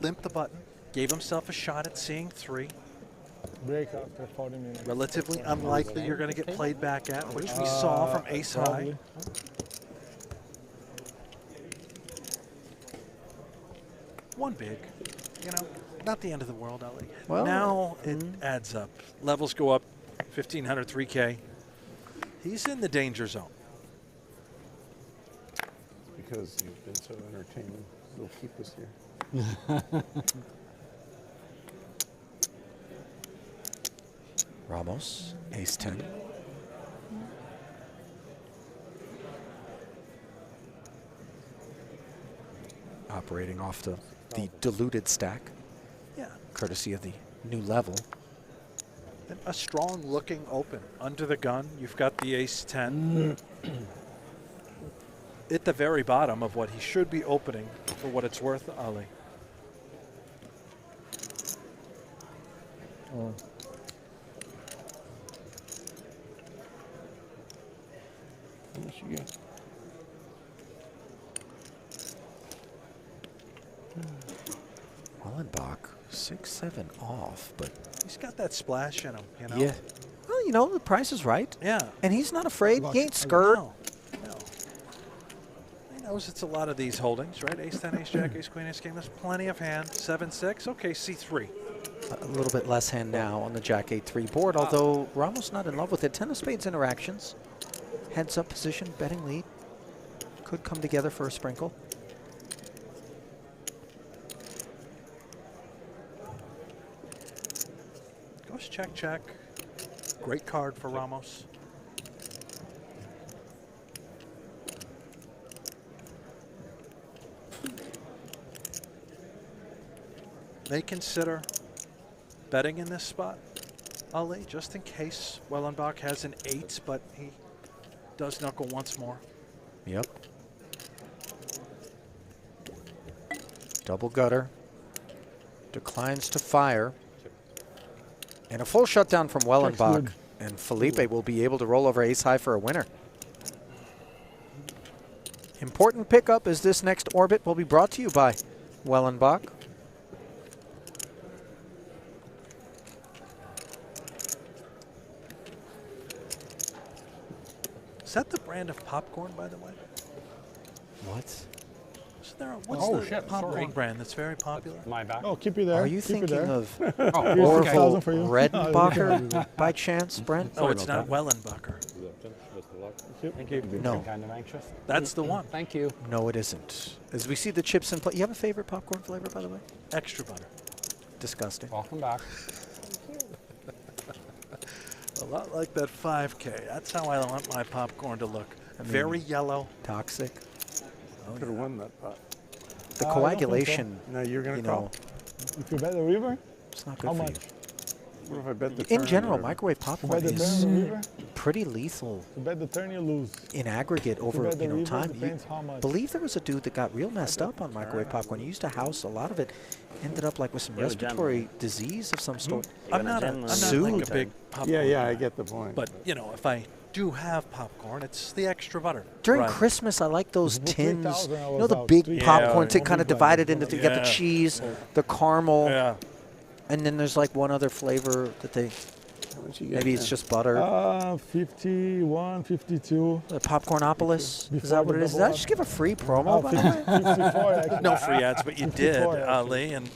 limped the button, gave himself a shot at seeing 3. Break after 40 minutes. Relatively unlikely you're going to get played back at, which we saw from ace high. One big, you know, not the end of the world, Ali. Well, now it adds up. Levels go up, 1,500, 3K. He's in the danger zone. Because you've been so entertaining, you'll keep us here. Ramos, ace-10. Operating off the diluted stack. Yeah. Courtesy of the new level. And a strong looking open. Under the gun, you've got the ace-10. At the very bottom of what he should be opening for what it's worth, Ali. How much you get? Wallenbach, 6-7 off, but he's got that splash in him, you know? Yeah. Well, you know, the price is right. Yeah. And he's not afraid. He ain't scared. No. He knows it's a lot of these holdings, right? Ace-10, ace-jack, ace-queen, ace-king. There's plenty of hand. 7-6. Okay, C3. A little bit less hand now on the Jack 8-3 board, although Ramos not in love with it. 10 of spades interactions. Heads up position, betting lead. Could come together for a sprinkle. Goes check, check. Great card for Ramos. May consider betting in this spot, Ali, just in case Wellenbach has an 8, but he does knuckle once more. Yep. Double gutter. Declines to fire. And a full shutdown from Wellenbach. And Felipe will be able to roll over ace high for a winner. Important pickup as this next orbit will be brought to you by Wellenbach. Is that the brand of popcorn, by the way? What? Is there a, what's the popcorn brand that's very popular? My back. Oh, keep it there. Are you keep thinking it there. of Here's 6,000 for you. Redenbacher by chance, Brent? Oh, it's not Wellenbacher. Thank you. No. Kind of anxious. That's the one. Thank you. No, it isn't. As we see the chips in play. You have a favorite popcorn flavor, by the way? Extra butter. Disgusting. Welcome back. A lot like that 5K. That's how I want my popcorn to look. Very yellow. Toxic. Could have won that pot. The coagulation. No, you're going you to know, call? If you bet the river, it's not good how for much? you. What if I bet the In turn general, or- microwave You popcorn bet the turn is the river. pretty lethal You bet the turn, you lose. in aggregate over bet the river, time. depends how much. Believe there was a dude that got real messed up on microwave popcorn. He used to house a lot of it. Ended up like with some respiratory disease of some sort. I'm not like a big popcorn. Yeah, I get the point. But, you know, if I do have popcorn, it's the extra butter. During Right. Christmas, I like those Put tins. 3,000, I You know was the out. big Yeah, popcorn yeah. tin, kind of divided into. You got the Yeah. cheese, the caramel, Yeah. and then there's like one other flavor that they. Maybe it's just butter. 51, 52. The Popcornopolis. Is Before that what the it is? Did double I just give a free promo? By the way? 54 actually. No free ads, but you did, 54 actually. Ali, and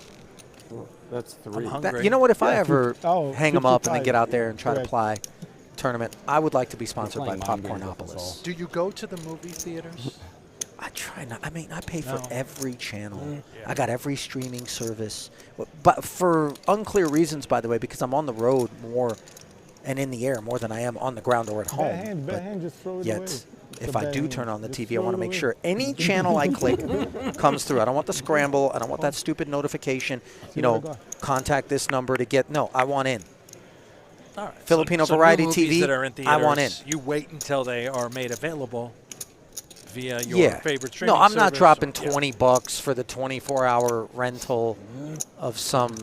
That's I'm 3. hungry. You know what? If I Yeah, ever oh, hang them up and then 55. get out there and try to Correct. play tournament, I would like to be sponsored by playing mind games with us Popcornopolis. Do you go to the movie theaters? I try not. I mean, I pay for No. every channel. Yeah. I got every streaming service, but for unclear reasons, by the way, because I'm on the road more and in the air more than I am on the ground or at home. Bad But hand, just throw it yet, away. It's if a I bad do hand. turn on the Just TV, I throw want it to make away. sure any channel I click comes through. I don't want the scramble. I don't want that stupid notification. You know, contact this number to get. No, I want in. All right. Filipino so Variety new movies TV, that are in I want in. theaters, you wait until they are made available via your favorite streaming No, I'm not service. dropping 20 bucks for the 24-hour rental of some,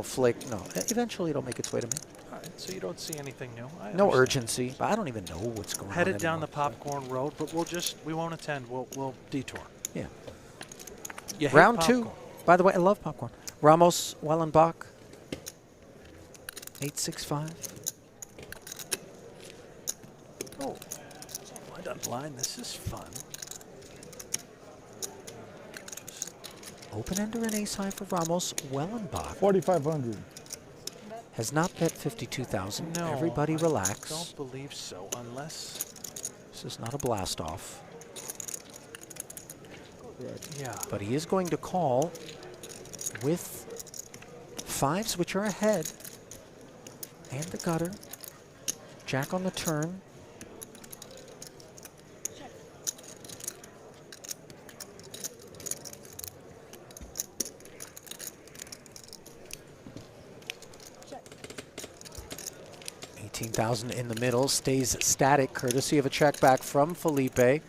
flick. No, eventually it'll make its way to me. All right, so you don't see anything new. I No understand. urgency, but I don't even know what's going on Headed down anymore. the popcorn road, but we won't attend. We'll detour. Yeah. You hate Round popcorn. 2. By the way, I love popcorn. Ramos, Wellenbach, 865. Oh, blind on blind. This is fun. Open ender and ace high for Ramos. Wellenbach 4,500. has not bet 52,000. No, Everybody relax. I don't believe so, unless This is not a blast off. Yeah. But he is going to call with fives, which are ahead, and the gutter. Jack on the turn. $18,000 in the middle, stays static, courtesy of a check back from Felipe.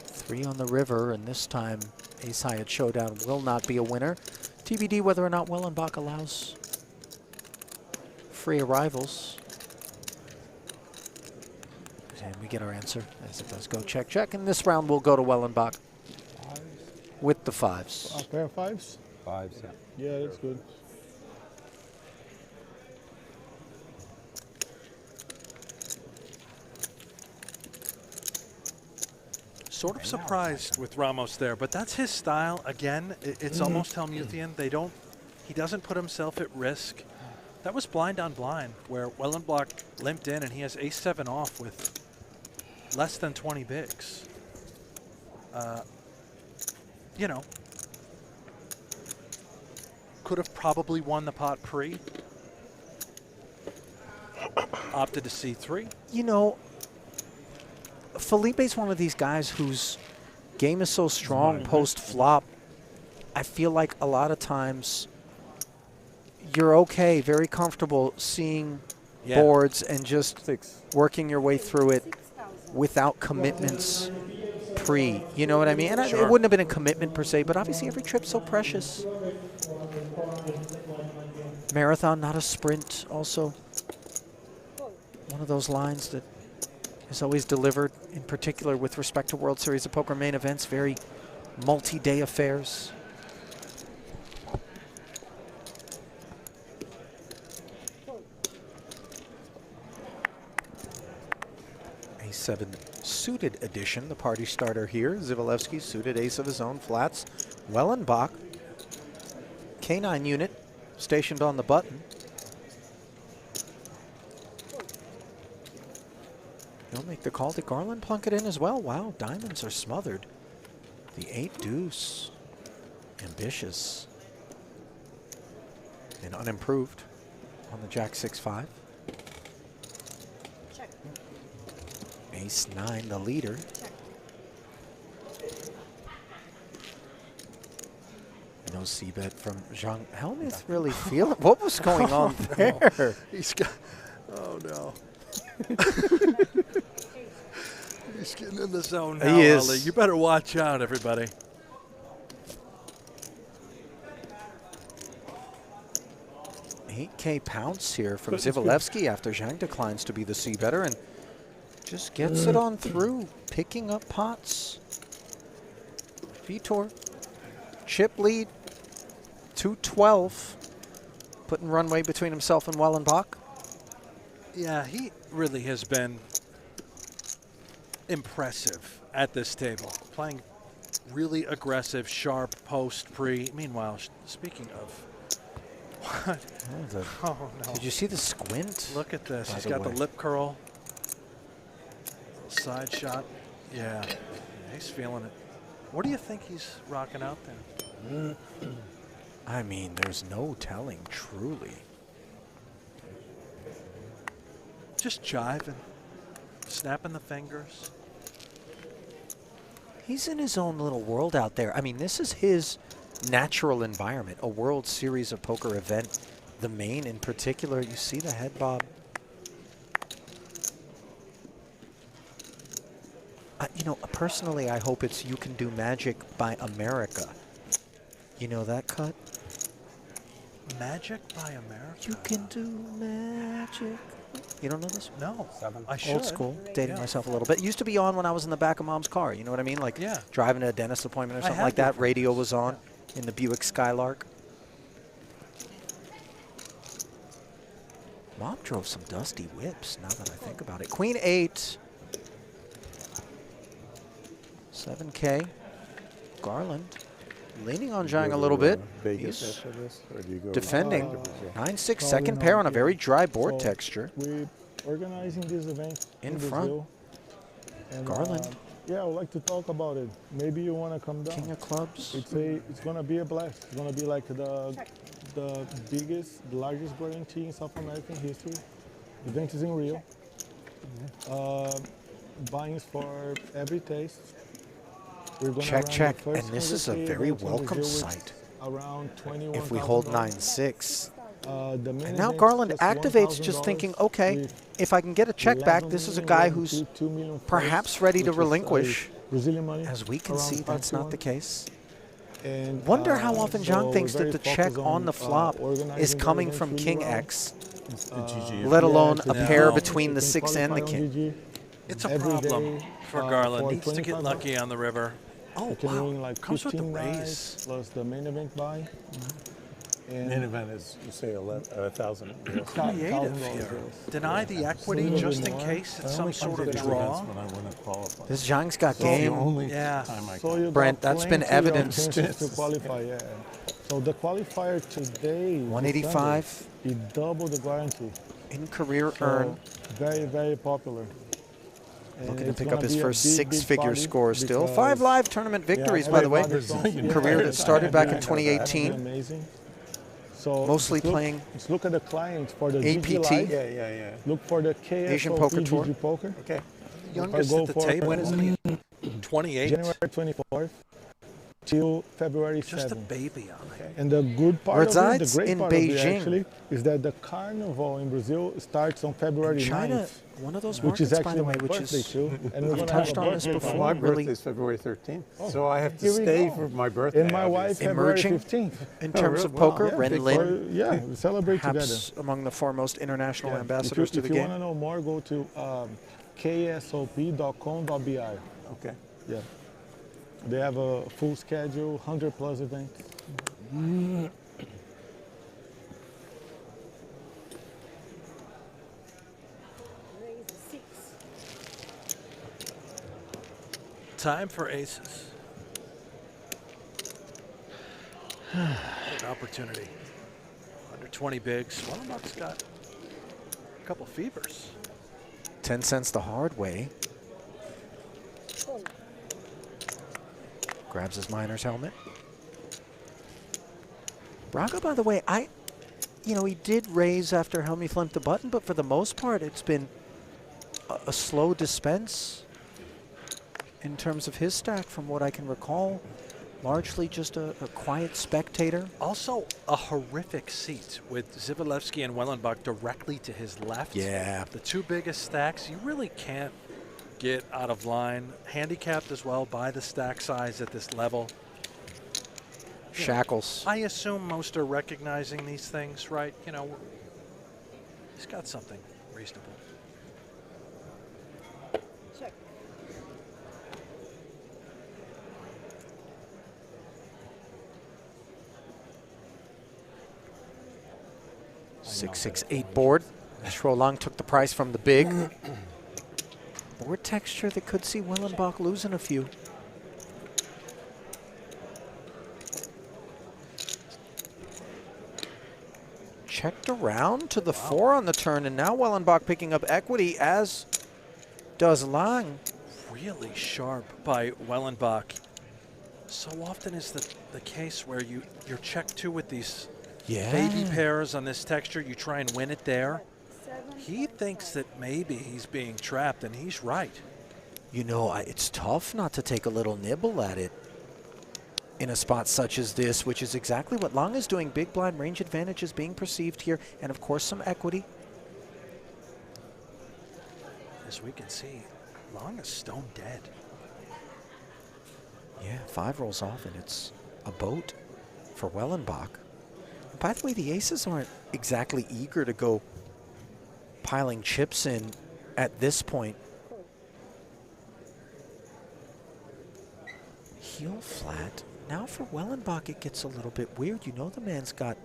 3 on the river, and this time ace high at showdown will not be a winner. TBD whether or not Wellenbach allows free arrivals. And we get our answer as it does go check, check. And this round will go to Wellenbach with the fives. A pair of fives? Fives, yeah. Yeah, that's good. Sort of surprised with Ramos there, but that's his style. Again, it's almost Hellmuthian. He doesn't put himself at risk. That was blind on blind, where Wellenbach limped in and he has ace-7 off with less than 20 bigs. Could have probably won the pot pre. Opted to C3. Felipe's one of these guys whose game is so strong post-flop. I feel like a lot of times you're okay, very comfortable seeing boards and just working your way through it without commitments pre. You know what I mean? And it wouldn't have been a commitment per se, but obviously every trip's so precious. Marathon, not a sprint, also. One of those lines that is always delivered, in particular with respect to World Series of Poker main events, very multi-day affairs. A7 suited edition, the party starter here. Zivalevsky suited ace of his own flats. Wellenbach, K9 unit, stationed on the button. He'll make the call. Did Garland plunk it in as well? Wow, diamonds are smothered. The 8 deuce. Ambitious. And unimproved on the Jack 6-5. Check. Ace 9, the leader. Check. No c-bet from Jean. Hellmuth really feel it? What was going on there? He's got, oh no. He's getting in the zone now, He is. Ollie. You better watch out, everybody. $8K pounce here from Zivalevsky after Zhang declines to be the c-better and just gets it on through, picking up pots. Vitor, chip lead, 212, putting runway between himself and Wellenbach. Yeah, he really has been impressive at this table, playing really aggressive, sharp post pre. Meanwhile, speaking of what? Oh, no. Did you see the squint? Look at this. By He's the got way. the lip curl. Side shot. Yeah. He's feeling it. What do you think he's rocking out there? I mean, there's no telling, truly. Just jiving, snapping the fingers. He's in his own little world out there. I mean, this is his natural environment, a World Series of Poker event the main in particular, you see the head bob. You know, personally, I hope it's You Can Do Magic by America. You know that cut? Magic by America. You can do magic. You don't know this? No. I should. Old school. Dating myself a little bit. It used to be on when I was in the back of Mom's car. You know what I mean? Like driving to a dentist appointment or something like that. Radio was on in the Buick Skylark. Mom drove some dusty whips, now that I think about it. Queen 8. 7K. Garland leaning on Zhang a little bit. He's defending. 9-6, second pair on a very dry board texture. We're organizing this event in front. And, Garland. Yeah, I would like to talk about it. Maybe you want to come down. King of clubs. It's going to be a blast. It's going to be like the biggest, the largest guarantee in South American history. The event is in Rio. Buy-ins for every taste. Check. And this is a very welcome sight. If we hold 9-6. And now Garland activates just thinking, okay, if I can get a check back, this is a guy who's perhaps ready to relinquish. As we can see, that's not the case. Wonder how often Zhang thinks that the check on the flop is coming from King X, let alone a pair between the 6 and the King. It's a problem for Garland. Needs to get lucky on the river. Oh, wow. Like comes with the 15 raise. guys plus the main event buy. And Main event is, you say, 1,000. Creative here. Deny the equity just in case it's some sort of draw. This Zhang's got game. Yeah. So Brent, that's been evidenced. To qualify, yeah. So the qualifier today, 185. He doubled the guarantee. In career earn. Very, very popular. Looking to pick up his first six-figure score still. 5 live tournament victories, by the way. Career that started back in 2018. Amazing. So mostly playing. Let's look at the clients for the APT. GG Live. Look for the KSOP Asian Poker Tour. GGPoker. Okay. Youngest at the table. When is he? 28. January 24th till February 7th. Just a baby on it. And the good part Resides of it, the great in part Beijing. of it actually, is that the carnival in Brazil starts on February China, 9th. one of those which is markets, actually by the way, my which birthday is too. And we're we've gonna touched have a on this birthday before. My Really, birthday is February 13th, so I have to Here we stay go. for my birthday. And my wife, February emerging 15th. in terms of poker. Yeah, Ren Lin, yeah, we celebrate perhaps together. among the foremost international Yeah. ambassadors to the If you game. want to know more, go to ksop.com.br. Okay. Yeah. They have a full schedule, 100+ events. Time for aces. What an opportunity. Under 20 bigs. Wellenbach's got a couple fevers. 10 cents the hard way. Grabs his miner's helmet. Braga, by the way, he did raise after Hellmuth limped the button, but for the most part, it's been a slow dispense in terms of his stack, from what I can recall. Largely just a quiet spectator. Also, a horrific seat with Zivalevsky and Wellenbach directly to his left. Yeah. The two biggest stacks, you really can't get out of line. Handicapped as well by the stack size at this level. Shackles. I assume most are recognizing these things, right? You know, he's got something reasonable. Check. Six, 8 board. Schrolang took the price from the big. Board texture that could see Wellenbach losing a few. Checked around to the 4 on the turn, and now Wellenbach picking up equity, as does Lang. Really sharp by Wellenbach. So often is the case where you're checked two with these baby pairs on this texture. You try and win it there. He thinks that maybe he's being trapped, and he's right. You know, it's tough not to take a little nibble at it. in a spot such as this, which is exactly what Long is doing. Big blind range advantage is being perceived here, and of course some equity. As we can see, Long is stone dead. Yeah, 5 rolls off, and it's a boat for Wellenbach. By the way, the aces aren't exactly eager to go piling chips in at this point. Heel flat. Now for Wellenbach, it gets a little bit weird. You know the man's got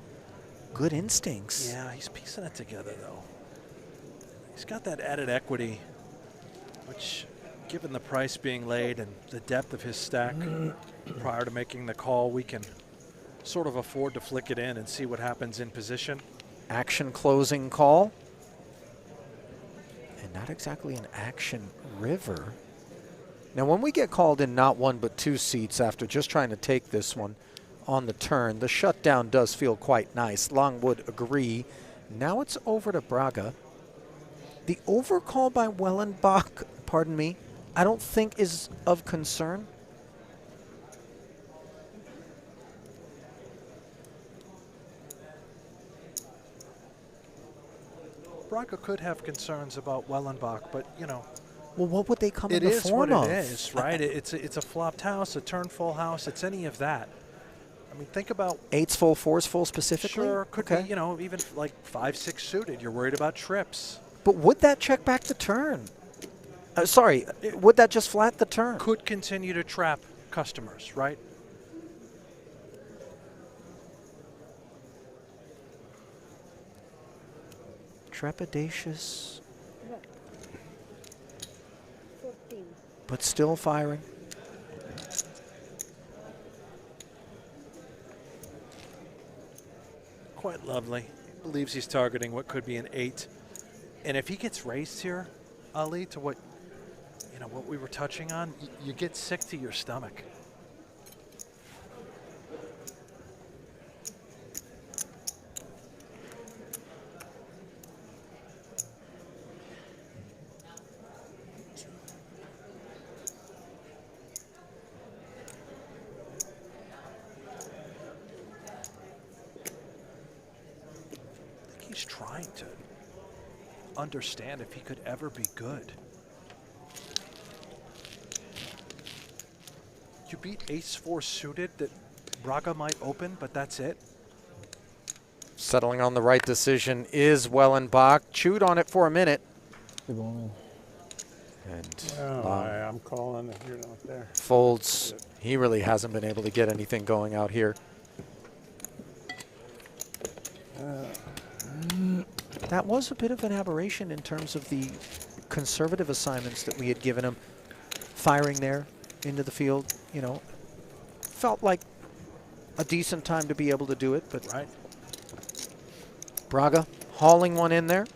good instincts. Yeah, he's piecing it together, though. He's got that added equity, which, given the price being laid and the depth of his stack prior to making the call, we can sort of afford to flick it in and see what happens in position. Action closing call. And not exactly an action river. Now, when we get called in not 1 but 2 seats after just trying to take this one on the turn, the shutdown does feel quite nice. Long would agree. Now it's over to Braga. The overcall by Wellenbach, pardon me, I don't think is of concern. Braga could have concerns about Wellenbach, but, you know. Well, what would they come in It the is form what of? it is, right? It's a flopped house, a turn full house. It's any of that. I mean, think about 8s full, 4s full specifically? Sure, could be, you know, even like 5-6 suited. You're worried about trips. But would that check back the turn? Sorry, would that just flat the turn? Could continue to trap customers, right? Trepidatious, 14. but still firing. Quite lovely. Believes he's targeting what could be an 8. And if he gets raised here, Ali, to what, you know, what we were touching on, you get sick to your stomach. He's trying to understand if he could ever be good. You beat ace-4 suited that Braga might open, but that's it. Settling on the right decision is Wellenbach. Chewed on it for a minute. And I'm calling if you're not there. folds. He really hasn't been able to get anything going out here. That was a bit of an aberration in terms of the conservative assignments that we had given him. Firing there into the field, you know, felt like a decent time to be able to do it, but right. Braga hauling one in there.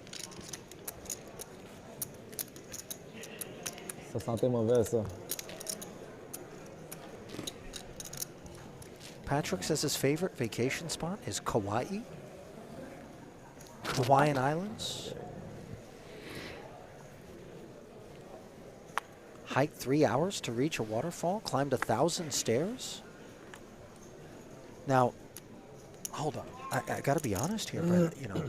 Ça sentait mauvais, ça. Patrick says his favorite vacation spot is Kauai. Hawaiian Islands. Hiked 3 hours to reach a waterfall, climbed 1,000 stairs. Now, hold on. I got to be honest here, Brett. You know,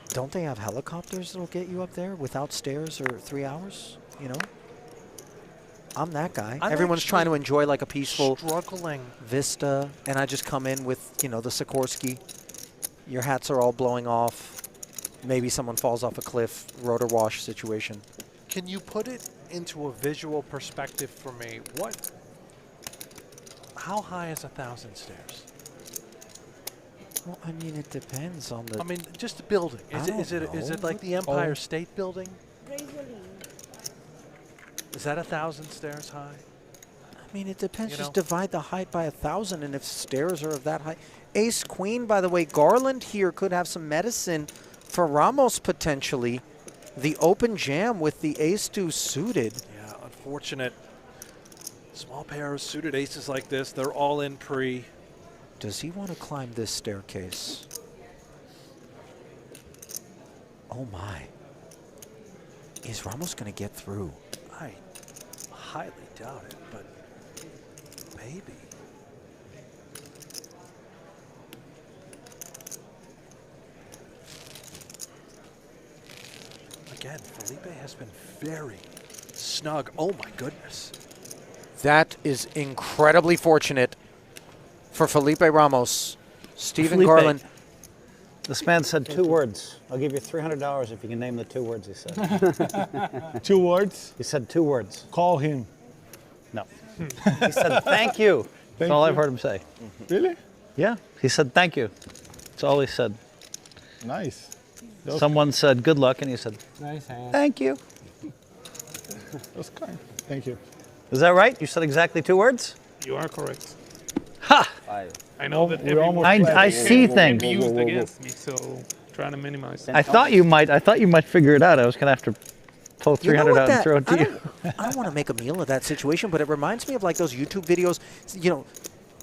don't they have helicopters that'll get you up there without stairs or 3 hours? You know, I'm that guy. I'm Everyone's trying to enjoy like a peaceful struggling vista, and I just come in with, you know, the Sikorsky. Your hats are all blowing off. Maybe someone falls off a cliff, rotor wash situation. Can you put it into a visual perspective for me? How high is 1,000 stairs? Well, I mean, it depends on the. I mean, just the building. Is it like the Empire State Building? Is that 1,000 stairs high? I mean, it depends. You Just know? divide the height by 1,000, and if stairs are of that height. Ace Queen, by the way, Garland here could have some medicine for Ramos potentially. The open jam with the ace-2 suited. Yeah, unfortunate. Small pairs, suited aces like this, they're all in pre. Does he want to climb this staircase? Oh my. Is Ramos going to get through? I highly doubt it, but baby. Again, Felipe has been very snug. Oh my goodness. That is incredibly fortunate for Felipe Ramos. Stephen Felipe, Garland. This man said 2 words. I'll give you $300 if you can name the 2 words he said. 2 words? He said 2 words. Call him. No. He said thank you. That's all I've heard him say. Really? Yeah. He said thank you. That's all he said. Nice. Someone said good luck, and he said Nice hand. thank you. That's kind. Thank you. Is that right? You said exactly 2 words? You are correct. Ha! I know that I see things. Can be used against me, so trying to minimize. I thought you might figure it out. I was going to have to pull 300 out and throw it to you. I don't want to make a meal of that situation, but it reminds me of like those YouTube videos, you know,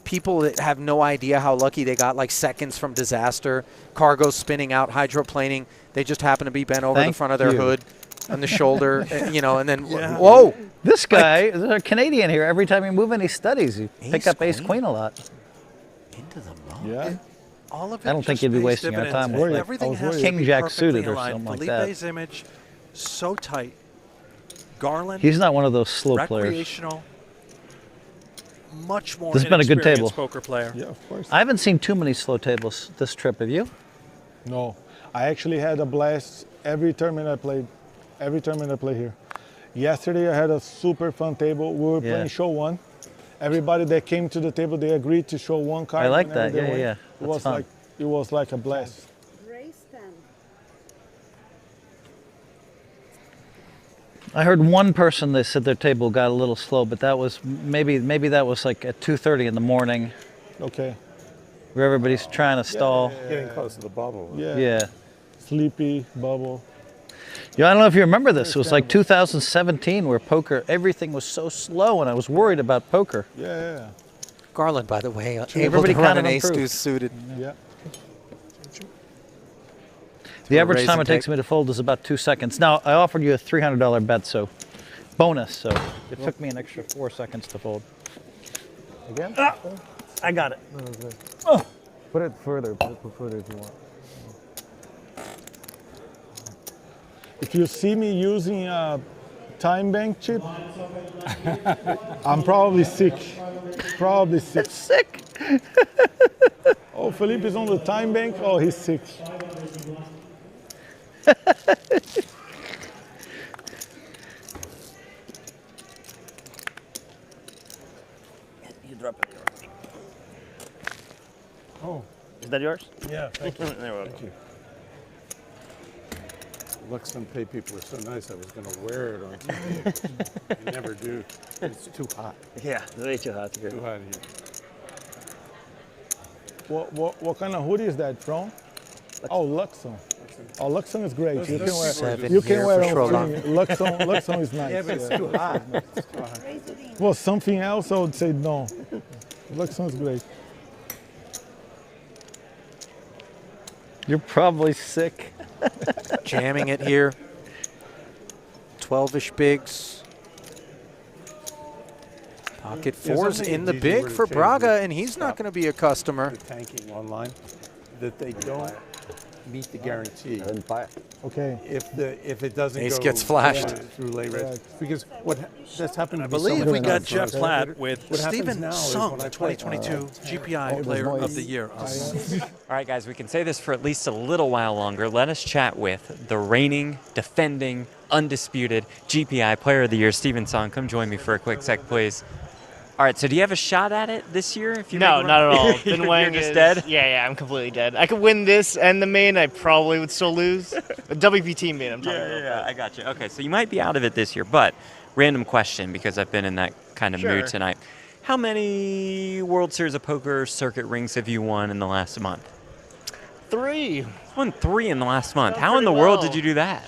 people that have no idea how lucky they got, like seconds from disaster, cargo spinning out, hydroplaning. They just happen to be bent over the front of their hood on the shoulder, you know, and then, whoa. This guy, there's a Canadian here. Every time you move in, he studies. You pick up ace queen a lot. Into the mouth. Yeah. All of it I don't think you'd be wasting our time with Everything has to King be Jack perfectly suited or aligned. something like Felipe's that. image, so tight. Garland. He's not one of those slow players. Recreational. Much more This has been a good table. inexperienced poker player. Yeah, of course. I haven't seen too many slow tables this trip. Have you? No. I actually had a blast every tournament I played. Every tournament I play here. Yesterday I had a super fun table. We were playing show 1. Everybody that came to the table, they agreed to show 1 card. I like whenever that. they Yeah, win. yeah. It was like a blast. Race 10. I heard one person that said their table got a little slow, but that was maybe that was like at 2:30 in the morning. Okay. Where everybody's trying to stall. Getting close to the bubble. Yeah. Yeah. Sleepy, bubble. Yeah, I don't know if you remember this. It was like 2017 where poker, everything was so slow, and I was worried about poker. Yeah. Garland, by the way, able Everybody to run kind an of ace improved. deuce suited. Yeah. The average raise time and it takes take. me to fold is about 2 seconds. Now, I offered you a $300 bet, so bonus. So it took me an extra 4 seconds to fold. Again? I got it. Oh. Put it further. Put it further if you want. If you see me using a time bank chip, I'm probably sick. Probably sick. Sick. Oh, Felipe is on the time bank. Oh, he's sick. You drop it. Oh. Is that yours? Yeah, thank you. Thank you. Looks and pay people are so nice. I was going to wear it on TV. I never do. It's too hot. Yeah, it's way too hot. Too hot here. What kind of hoodie is that from? Oh, Luxon. Oh, Luxon is great. You can wear. Seven You can here wear for on Luxon is nice. Yeah, but it's too hot. It's too hot. Well, something else, I would say no. Luxon is great. You're probably sick. Jamming it here. 12-ish bigs. Pocket fours in the big for Braga, and he's not going to be a customer. The tanking online, that they don't meet the guarantee. Okay. If it doesn't Ace go gets flashed. through late red, because that's happened to I be believe someone we got else. Jeff Platt with What happens Stephen now is Sung, when I the play- 2022 GPI Player of the Year. All right, guys, we can say this for at least a little while longer. Let us chat with the reigning, defending, undisputed GPI Player of the Year, Stephen Song. Come join me for a quick sec, please. All right, so do you have a shot at it this year? If you No, make a not at run? all. You're Been weighing just is- dead? Yeah, I'm completely dead. I could win this and the main, I probably would still lose. The WPT main, I'm talking about. Yeah, I got you. Okay, so you might be out of it this year, but random question because I've been in that kind of Sure. mood tonight. How many World Series of Poker circuit rings have you won in the last month? 3. Won 3 in the last month. Done How in the pretty world well. did you do that?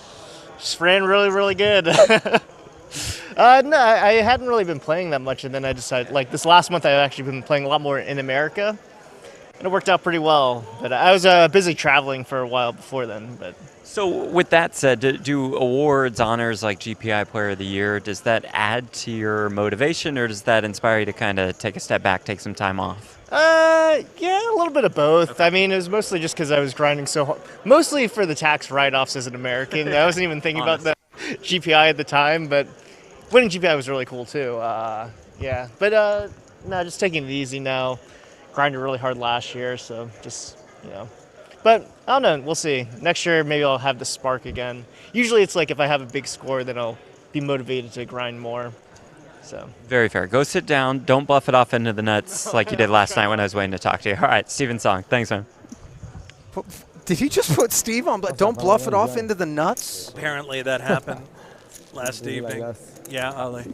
Just ran really, really good. No, I hadn't really been playing that much, and then I decided, like, this last month I've actually been playing a lot more in America. and it worked out pretty well. But I was busy traveling for a while before then. But So with that said, do awards, honors like GPI Player of the Year, does that add to your motivation, or does that inspire you to kind of take a step back, take some time off? yeah, a little bit of both. I mean, it was mostly just because I was grinding so hard. Mostly for the tax write-offs as an American. I wasn't even thinking about the GPI at the time, but winning GPI was really cool too. Yeah, but no, just taking it easy now. Grinded really hard last year, so just, But I don't know. We'll see. Next year, maybe I'll have the spark again. Usually it's like if I have a big score, then I'll be motivated to grind more. So Very fair. Go sit down. Don't bluff it off into the nuts like you did last night when I was waiting to talk to you. All right, Steven Song. Thanks, man. Did he just put Steve on? Don't bluff it off into the nuts? Apparently that happened last evening. Yeah, Ali.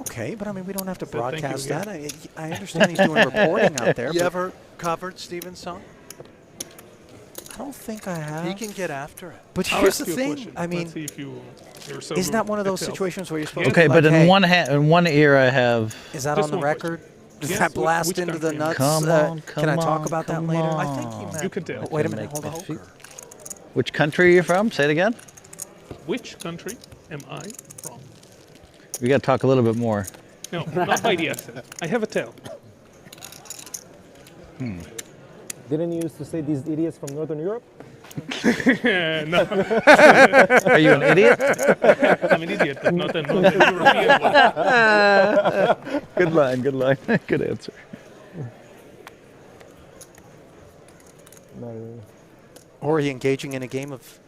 Okay, but I mean, we don't have to So thank you broadcast again. that. I understand he's doing reporting out there. You but ever covered Steven's song? I don't think I have. He can get after it. But I'll here's ask the you a thing. question. I mean, Let's see if you're so isn't that good one of at those help. situations where you're supposed Okay, to be but like, in hey, one ear I have. Is that Just on the one record? Does Yes, that which blast into the country? nuts? Come on, Can I come talk on, about that come later? on. I think he meant You can tell. Wait a minute. Hold on. poker. Which country are you from? Say it again. Which country am I from? We got to talk a little bit more. No, not by the accent. I have a tell. Didn't you used to say these idiots from Northern Europe? No. Are you an idiot? I'm an idiot, but not a European one. Good line, good line. Good answer. Or are you engaging in a game of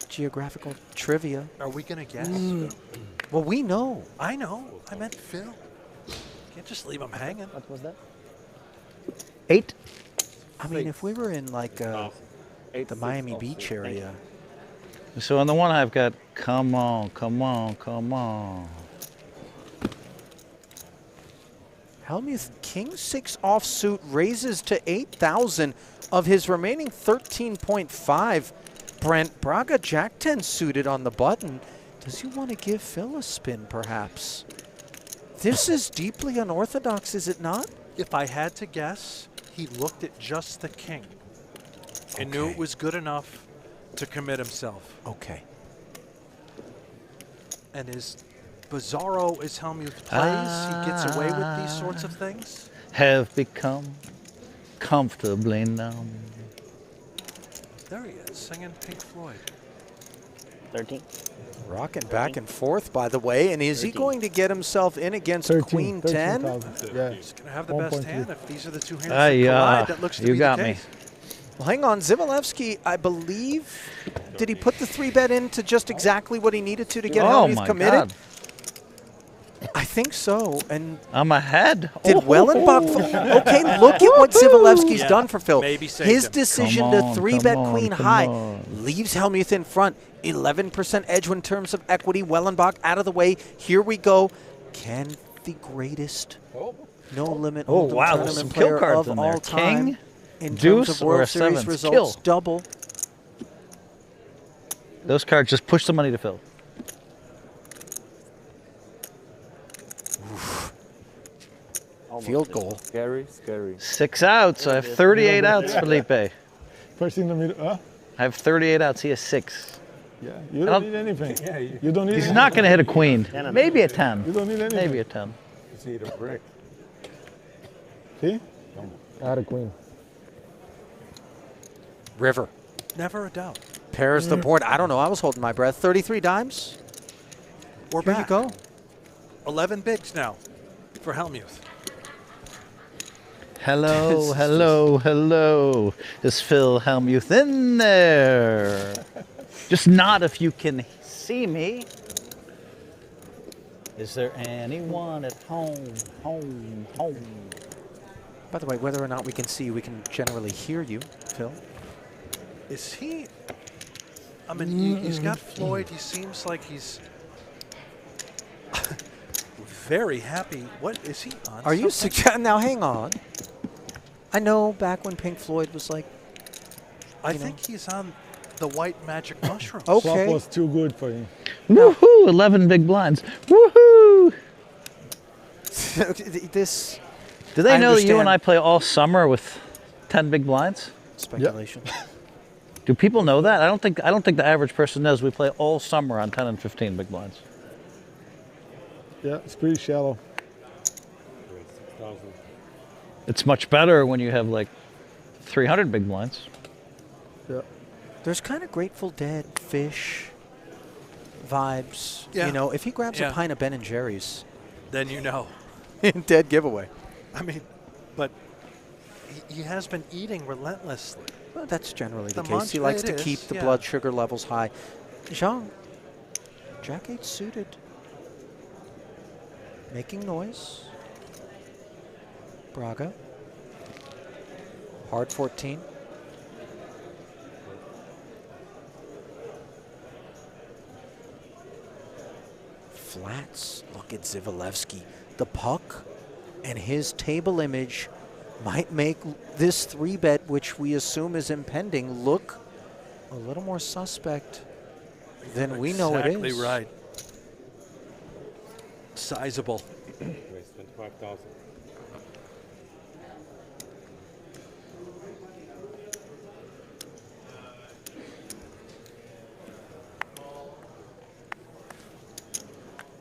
geographical trivia? Are we going to guess? Well, we know. I know. I meant Phil. Can't just leave him hanging. What was that? 8. I mean, if we were in like the Miami Beach area. So on the one I've got, come on, come on, come on. Hellmuth, King 6 offsuit raises to 8,000 of his remaining 13.5. Brent Braga, Jack 10 suited on the button. Does he want to give Phil a spin, perhaps? This is deeply unorthodox, is it not? If I had to guess, he looked at just the king and knew it was good enough to commit himself. Okay. And as bizarro as Hellmuth plays, he gets away with these sorts of things. Have become comfortably numb. There he is, singing Pink Floyd. 13. Rocking back and forth, by the way. And is he going to get himself in against 13, Queen 10? 13,000. Yeah. He's going to have the best 1.3. hand if these are the two hands that collide. That looks to you be got the me. case. Well, hang on. Zivalevsky, I believe, did he put the 3-bet into just exactly what he needed to get Oh Hellmuth my committed? God. I think so. And I'm ahead. did Wellenbach? Okay, look at what Zivalevsky's Yeah, done for Phil. maybe saved His him. decision Come to on, 3-bet come on, Queen come high on. leaves Hellmuth in front. 11% edge in terms of equity. Wellenbach out of the way. Here we go. Can the greatest no limit Oh, Hold'em wow, there's some tournament kill player cards of in there. all time King, in deuce, terms of or a World Series sevens. results Kill. double? Those cards just push the money to Phil. Field goal. Scary, scary. 6 outs. I have 38 outs, Felipe. First in the middle. I have 38 outs. He has 6. Yeah, you don't need anything. You don't need He's anything. not going to hit a queen. Maybe a 10. You don't need anything. Maybe a 10. Just eat a brick. See? I had a queen. River. Never a doubt. Pairs the board. I don't know. I was holding my breath. 33 dimes. We're Here back. you go. 11 bigs now for Hellmuth. Hello, hello, hello. Is Phil Hellmuth in there? Just nod if you can see me. Is there anyone at home? Home, home. By the way, whether or not we can see you, we can generally hear you, Phil. Is he? I mean, he's got Floyd. He seems like he's very happy. What is he on? Are you something? suggesting? Now, hang on. I know back when Pink Floyd was like. I think he's on the white magic mushroom. Swap Okay. was too good for him. Woohoo! 11 big blinds. Woohoo! This. Do they know that you and I play all summer with 10 big blinds? Speculation. Do people know that? I don't think the average person knows we play all summer on 10 and 15 big blinds. Yeah, it's pretty shallow. It's much better when you have like 300 big blinds. Yeah. There's kind of Grateful Dead, Fish vibes. Yeah. You know, if he grabs Yeah. a pint of Ben & Jerry's. Then you know. Dead giveaway. I mean, but he has been eating relentlessly. Well, that's generally the The case. He mantra likes it to is, keep the yeah. blood sugar levels high. Zhang, Jack 8 suited. Making noise. Braga. Hard 14. Flats. Look at Zivalevsky. The puck and his table image might make this 3-bet, which we assume is impending, look a little more suspect than we know it is. Exactly right. Sizable. 25,000.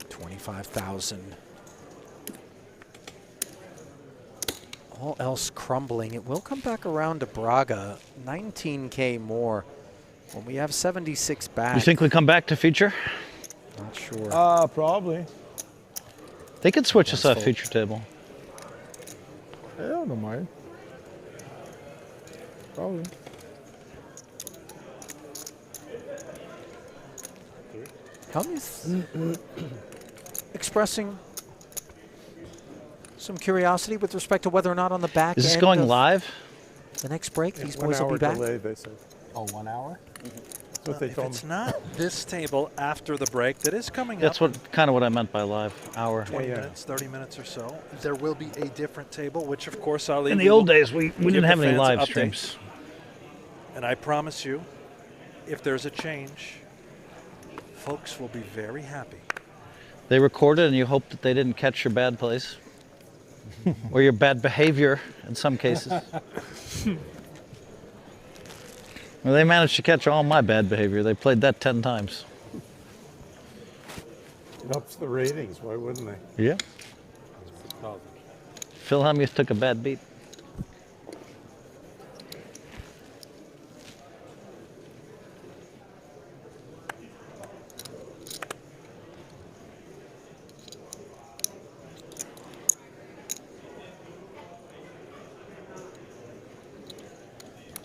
$25,000. All else crumbling. It will come back around to Braga. 19K more. When we have 76 back. You think we come back to feature? Not sure. Probably. They could switch us off feature table. Yeah, I don't mind. Probably. Hellmuth expressing some curiosity with respect to whether or not on the back Is this end going of live? the next break, these 1 boys will hour be back. delay, they said. Oh, 1 hour? That's what they If told it's me. not this table after the break that is coming That's up. what kind of what I meant by live hour. 20 minutes, 30 minutes or so. There will be a different table, which of course Ali. In the we old will days, we give didn't the have any fans live updates. streams. And I promise you, if there's a change, folks will be very happy. They recorded, and you hope that they didn't catch your bad plays or your bad behavior in some cases. Well, they managed to catch all my bad behavior. They played that 10 times. It ups the ratings. Why wouldn't they? Yeah. Phil Hellmuth took a bad beat.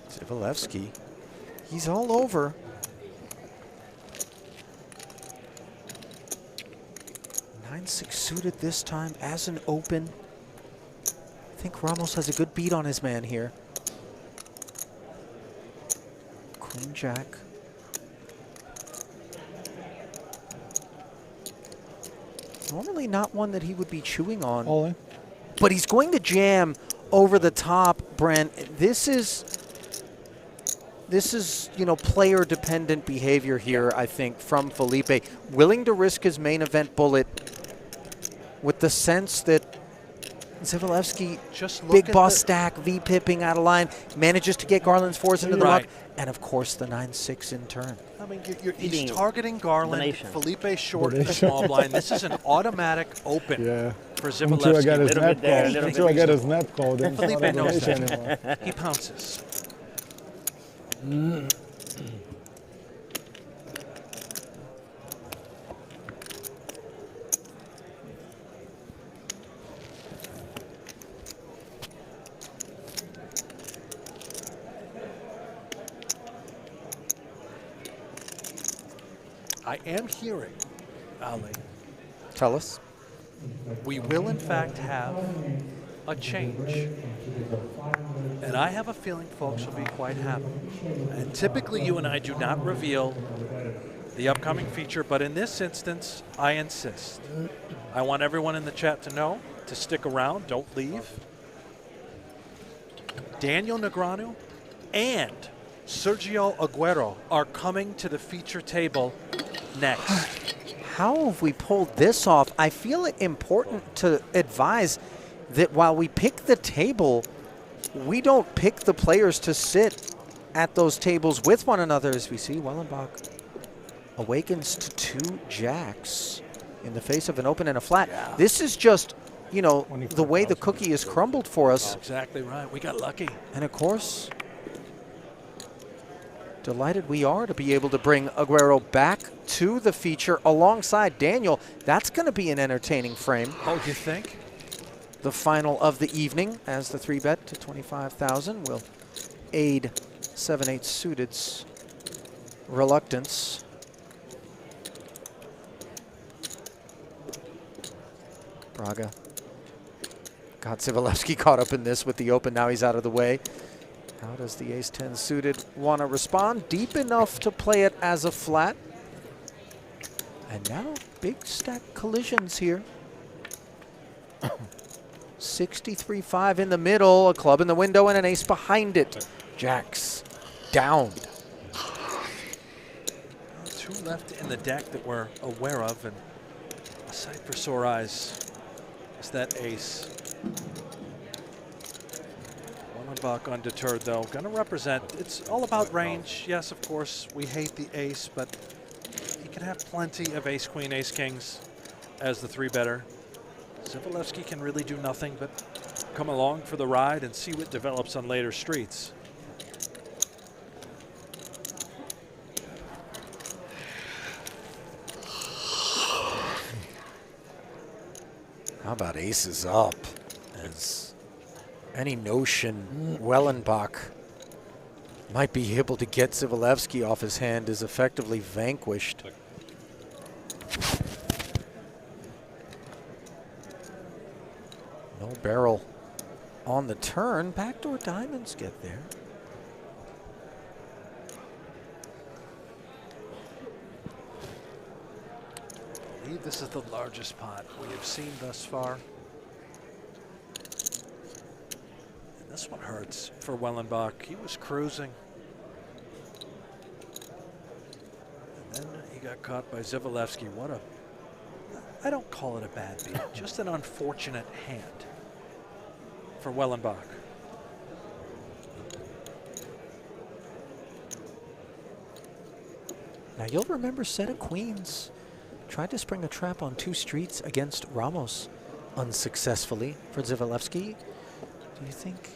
Zivalevsky, he's all over. Nine-six suited this time as an open. I think Ramos has a good beat on his man here. Queen Jack. Normally not one that he would be chewing on. All in. But he's going to jam over the top, Brent. This is, you know, player-dependent behavior here, I think, from Felipe. Willing to risk his main event bullet with the sense that Zivalevsky, big boss stack, V-pipping out of line, manages to get Garland's fours into the muck, and of course the 9-6 in turn. I mean, he's targeting Garland. Felipe short in the small blind. This is an automatic open for Zivalevsky. Until I get his net call. Until I get his net call, then it's not Felipe a knows donation that. anymore. He pounces. I am hearing, Ali. Tell us. We will, in fact, have a change. And I have a feeling folks will be quite happy. And typically, you and I do not reveal the upcoming feature, but in this instance, I insist. I want everyone in the chat to know, to stick around, don't leave. Daniel Negreanu and Sergio Aguero are coming to the feature table next. How have we pulled this off? I feel it important to advise that while we pick the table, we don't pick the players to sit at those tables with one another. As we see, Wellenbach awakens to 2 jacks in the face of an open and a flat. Yeah. This is just, you know, the way the cookie is crumbled for us. That's exactly right. We got lucky. And of course, delighted we are to be able to bring Aguero back to the feature alongside Daniel. That's going to be an entertaining frame. Oh, you think? The final of the evening, as the 3-bet to 25,000 will aid 7/8 suited's reluctance. Braga got Zivalevsky caught up in this with the open. Now he's out of the way. How does the ace-10 suited want to respond? Deep enough to play it as a flat. And now big stack collisions here. 63-5 in the middle, a club in the window and an ace behind it. Jacks downed. 2 left in the deck that we're aware of, and a sight for sore eyes is that ace. Wellenbach undeterred though, gonna represent, it's all about range. Yes, of course, we hate the ace, but he can have plenty of ace queen, ace kings as the 3-better. Zivalevsky can really do nothing but come along for the ride and see what develops on later streets. How about aces up? As any notion Wellenbach might be able to get Zivalevsky off his hand is effectively vanquished. No barrel on the turn. Backdoor diamonds get there. I believe this is the largest pot we have seen thus far. And this one hurts for Wellenbach. He was cruising. And then he got caught by Zivalevsky. What a, I don't call it a bad beat, just an unfortunate hand for Wellenbach. Now you'll remember set of queens. Tried to spring a trap on 2 streets against Ramos unsuccessfully for Zivalevsky. Do you think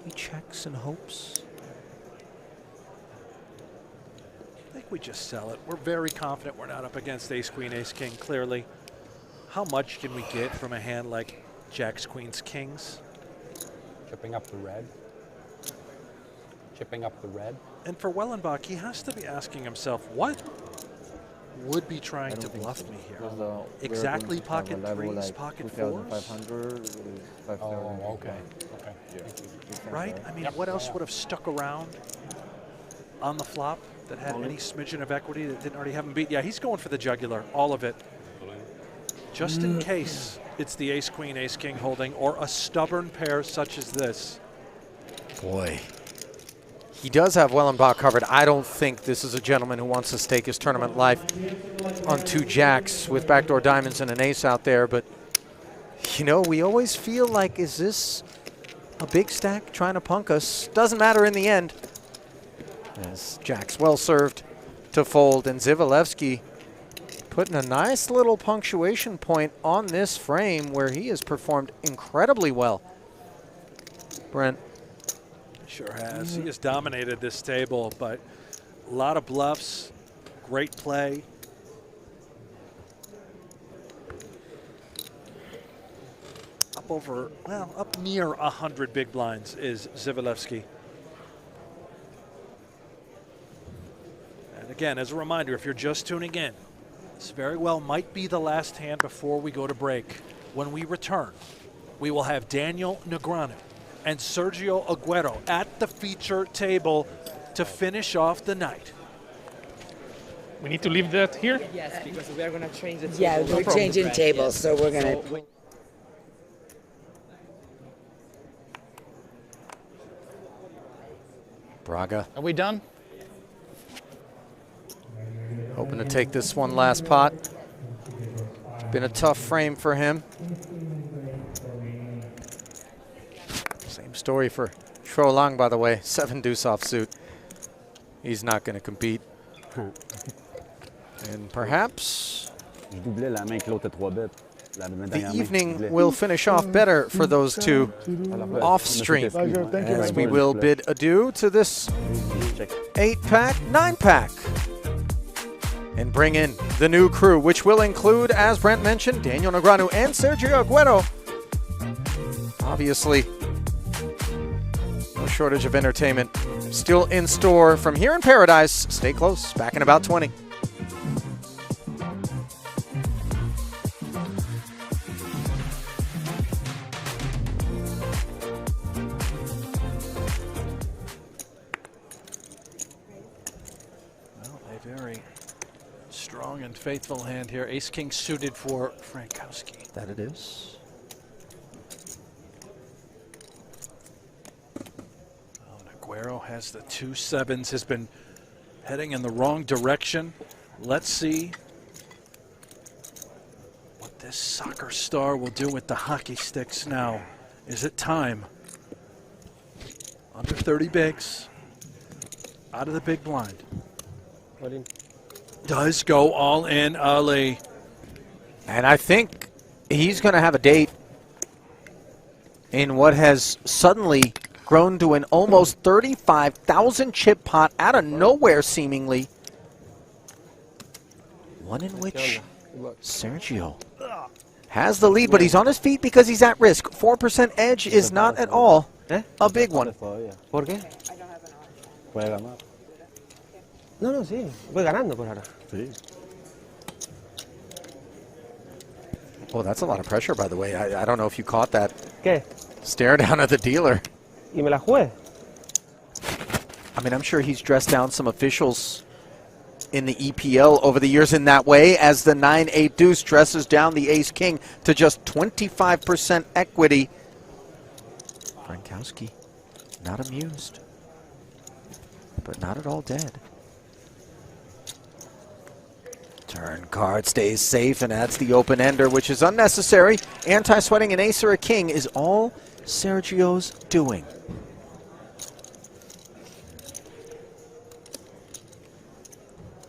he checks and hopes? I think we just sell it. We're very confident we're not up against ace queen, ace king, clearly. How much can we get from a hand like jacks, queens, kings? Chipping up the red. Chipping up the red. And for Wellenbach, he has to be asking himself, what would be trying to bluff me here? Exactly pocket 3s, pocket 4s? Oh, okay. Right? I mean, what else would have stuck around on the flop that had any smidgen of equity that didn't already have him beat? Yeah, he's going for the jugular, all of it. Just in case it's the ace queen, ace king holding, or a stubborn pair such as this. Boy. He does have Wellenbach covered. I don't think this is a gentleman who wants to stake his tournament life on 2 jacks with backdoor diamonds and an ace out there. But, you know, we always feel like, is this a big stack trying to punk us? Doesn't matter in the end. As Jack's well served to fold, and Zivalevsky putting a nice little punctuation point on this frame where he has performed incredibly well. Brent. Sure has. He has dominated this table, but a lot of bluffs, great play. Up over, well, up near 100 big blinds is Zivalevsky. And again, as a reminder, if you're just tuning in, this very well might be the last hand before we go to break. When we return, we will have Daniel Negreanu and Sergio Aguero at the feature table to finish off the night. We need to leave that here? Yes, because we are going to change the table. Yeah, we're changing tables, so we're going to... Braga. Are we done? Hoping to take this one last pot. Been a tough frame for him. story for Shuo Lang, by the way. 7 deuce offsuit. He's not going to compete. And perhaps the evening will finish off better for those two off stream, as we will bid adieu to this 8-pack, 9-pack, and bring in the new crew, which will include, as Brent mentioned, Daniel Negreanu and Sergio Aguero. Obviously, no shortage of entertainment still in store from here in Paradise. Stay close. Back in about 20. Well, a very strong and faithful hand here. Ace-king suited for Frankowski. That it is. Aguero has the 2 sevens, has been heading in the wrong direction. Let's see what this soccer star will do with the hockey sticks now. Is it time? Under 30 bigs, out of the big blind. Does go all in, Ali. And I think he's going to have a date in what has suddenly grown to an almost 35,000 chip pot out of nowhere, seemingly. One in which Sergio has the lead, but he's on his feet because he's at risk. 4% edge is not at all a big one. ¿Por qué? Puede ganar. No, no, sí. Voy ganando por ahora. Sí. Oh, that's a lot of pressure, by the way. I don't know if you caught that. ¿Qué? Stare down at the dealer. Y me la jugué. I mean, I'm sure he's dressed down some officials in the EPL over the years in that way, as the 9-8 deuce dresses down the ace-king to just 25% equity. Frankowski not amused, but not at all dead. Turn card stays safe and adds the open-ender, which is unnecessary. Anti-sweating an ace or a king is all Sergio's doing.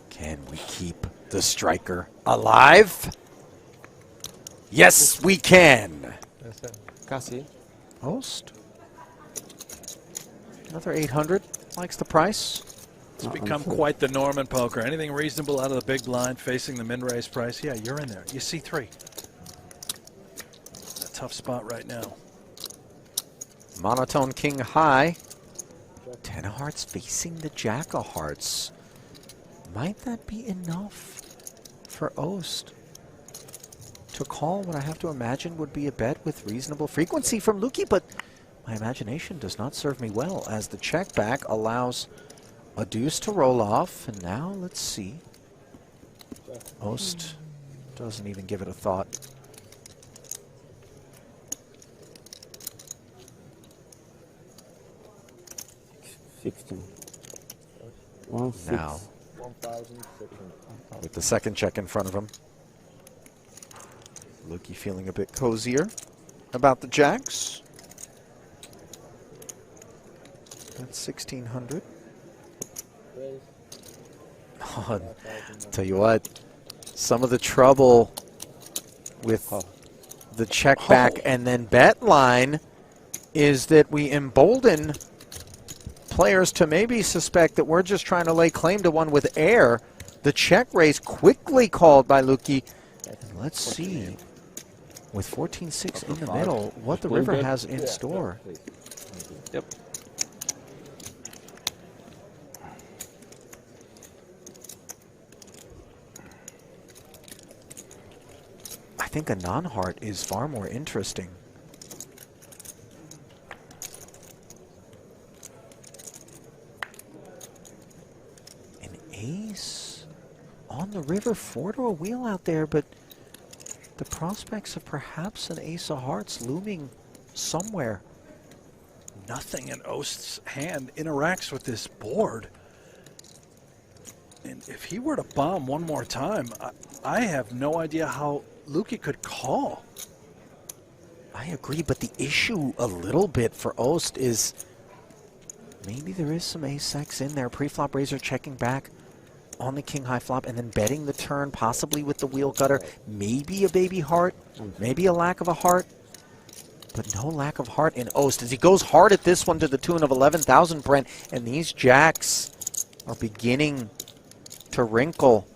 Can we keep the striker alive? Yes, we can. Casi. Host. Another 800. Likes the price. It's become quite the norm in poker. Anything reasonable out of the big blind facing the min-raise price, yeah, you're in there. You see 3. A tough spot right now. Monotone king high. 10 of hearts facing the jack of hearts. Might that be enough for Ost to call what I have to imagine would be a bet with reasonable frequency from Lukey? But my imagination does not serve me well, as the check back allows a deuce to roll off. And now let's see. Ost doesn't even give it a thought. Now, with the second check in front of him, Lukey feeling a bit cozier about the jacks. That's 1,600. Oh, tell you what, some of the trouble with the check back and then bet line is that we embolden players to maybe suspect that we're just trying to lay claim to one with air. The check raise quickly called by Lukey. And let's see, with 14-6 in the middle, what the river has in store. Yep. I think a non-heart is far more interesting. An ace on the river, 4 to a wheel out there, but the prospects of perhaps an ace of hearts looming somewhere. Nothing in Ost's hand interacts with this board. And if he were to bomb one more time, I have no idea how Lukey could call. I I agree, but the issue a little bit for Ost is maybe there is some ace-X in there. Pre-flop razor checking back on the king high flop and then betting the turn, possibly with the wheel gutter. Maybe a baby heart, maybe a lack of a heart, but no lack of heart in Ost as he goes hard at this one to the tune of 11,000, Brent, and these jacks are beginning to wrinkle.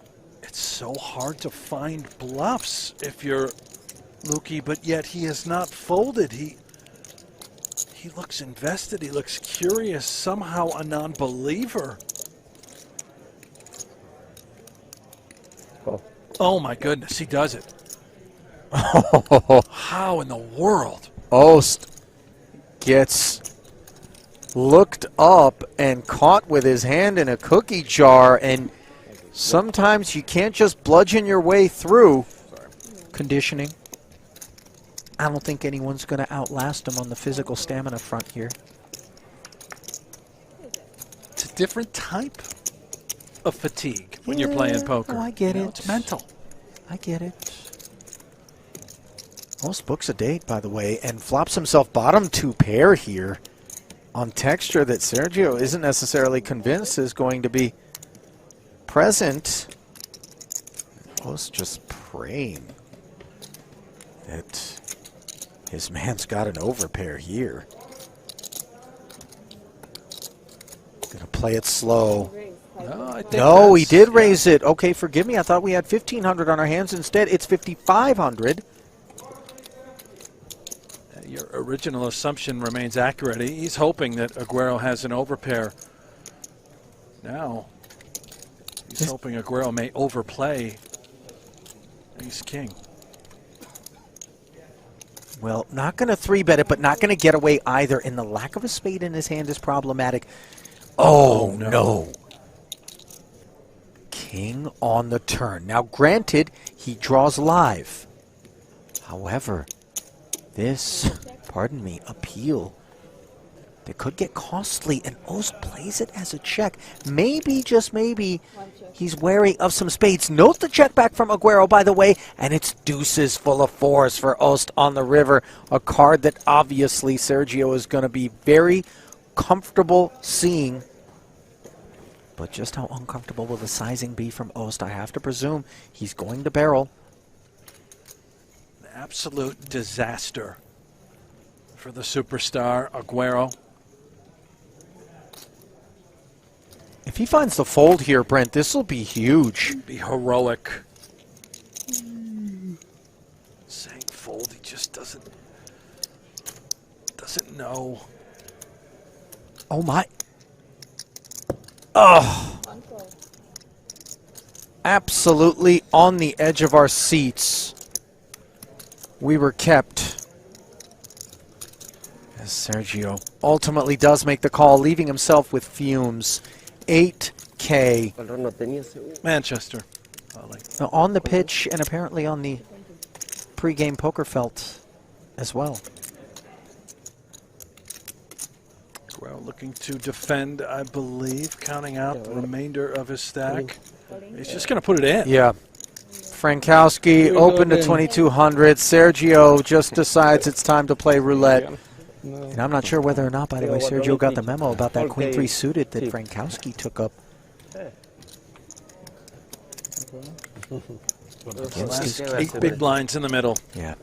It's so hard to find bluffs if you're Lukey, but yet he has not folded. He looks invested. He looks curious, somehow a non-believer. Oh my goodness, he does it. How in the world? Ost gets looked up and caught with his hand in a cookie jar, and sometimes you can't just bludgeon your way through. Conditioning. I don't think anyone's going to outlast him on the physical stamina front here. It's a different type of fatigue when you're playing poker. Oh, I get it. It's mental. I get it. Most books a date, by the way, and flops himself bottom 2 pair here on texture that Sergio isn't necessarily convinced is going to be present. Most just praying that his man's got an overpair here. Gonna play it slow. No, he did raise it. Okay, forgive me. I thought we had 1,500 on our hands. Instead, it's 5,500. Your original assumption remains accurate. He's hoping that Aguero has an overpair. Now, he's hoping Aguero may overplay ace-king. Well, not going to 3-bet it, but not going to get away either. And the lack of a spade in his hand is problematic. Oh, no. King on the turn. Now, granted, he draws live. However, this, pardon me, appeal, that could get costly, and Ost plays it as a check. Maybe, just maybe, he's wary of some spades. Note the check back from Aguero, by the way, and it's deuces full of 4s for Ost on the river, a card that obviously Sergio is going to be very comfortable seeing. But just how uncomfortable will the sizing be from Ost? I have to presume he's going to barrel. An absolute disaster for the superstar, Aguero. If he finds the fold here, Brent, this will be huge. Be heroic. Saying fold, he just doesn't know. Oh my. Oh. Absolutely on the edge of our seats. We were kept. As Sergio ultimately does make the call, leaving himself with fumes. 8K. Manchester. Now on the pitch and apparently on the pre-game poker felt as well. Well, looking to defend, I believe, counting out the remainder of his stack. He's just going to put it in. Yeah. Frankowski open to 2,200. Sergio just decides it's time to play roulette. And I'm not sure whether or not, by the way, Sergio got the memo about that Queen 3 suited that Frankowski took up. Last 8 big blinds in the middle. Yeah.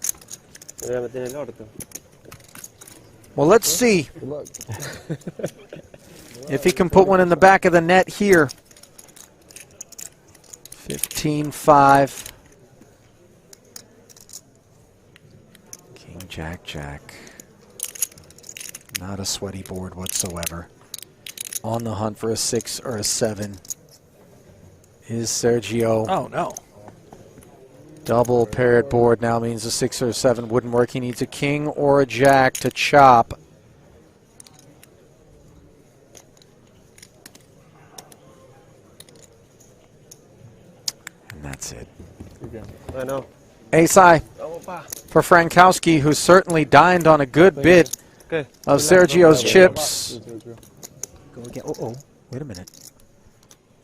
Well, let's see if he can put one in the back of the net here. 15-5. King, Jack, Jack. Not a sweaty board whatsoever. On the hunt for a 6 or a 7 is Sergio. Oh, no. Double paired board now means a 6 or a 7 wouldn't work. He needs a king or a jack to chop. And that's it. Ace-high for Frankowski, who certainly dined on a good bit of Sergio's chips. Go again. Oh, wait a minute.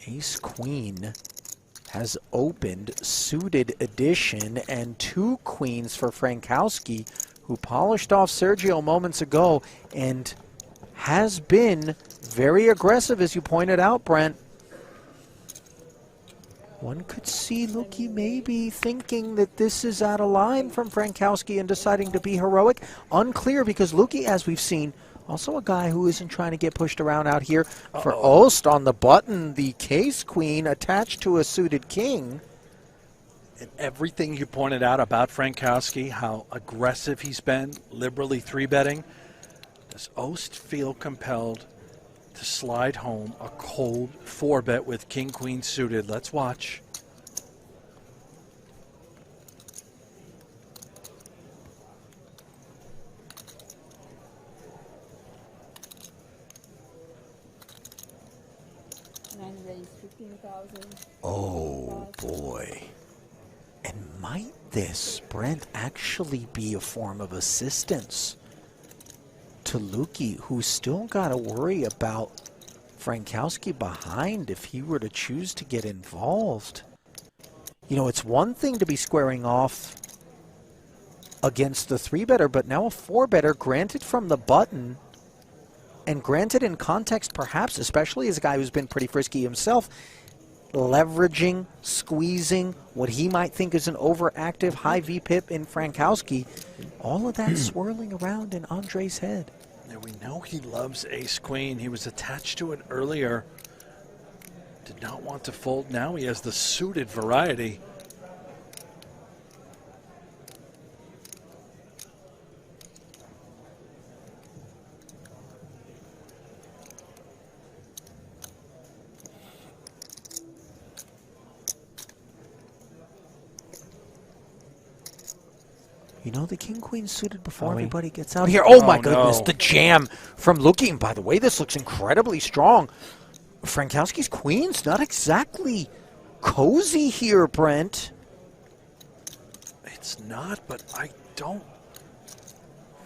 Ace-queen has opened suited edition and 2 queens for Frankowski, who polished off Sergio moments ago and has been very aggressive, as you pointed out, Brent. One could see Luki maybe thinking that this is out of line from Frankowski and deciding to be heroic. Unclear, because Luki, as we've seen, also a guy who isn't trying to get pushed around out here. For Ost on the button, the case queen attached to a suited king. And everything you pointed out about Frankowski, how aggressive he's been, liberally 3-betting, does Ost feel compelled to slide home a cold 4-bet with king-queen suited? Let's watch. Oh, boy. And might this, Brent, actually be a form of assistance to Luki, who's still got to worry about Frankowski behind if he were to choose to get involved? You know, it's one thing to be squaring off against the 3-better, but now a 4-better, granted from the button, and granted in context perhaps, especially as a guy who's been pretty frisky himself, leveraging, squeezing what he might think is an overactive high VPIP in Frankowski. All of that swirling around in Andre's head. And we know he loves ace-queen. He was attached to it earlier. Did not want to fold. Now he has the suited variety. You know, the king-queen suited before everybody gets out here. Oh, my goodness, no. The jam from Luki. And by the way, this looks incredibly strong. Frankowski's queen's not exactly cozy here, Brent. It's not, but I don't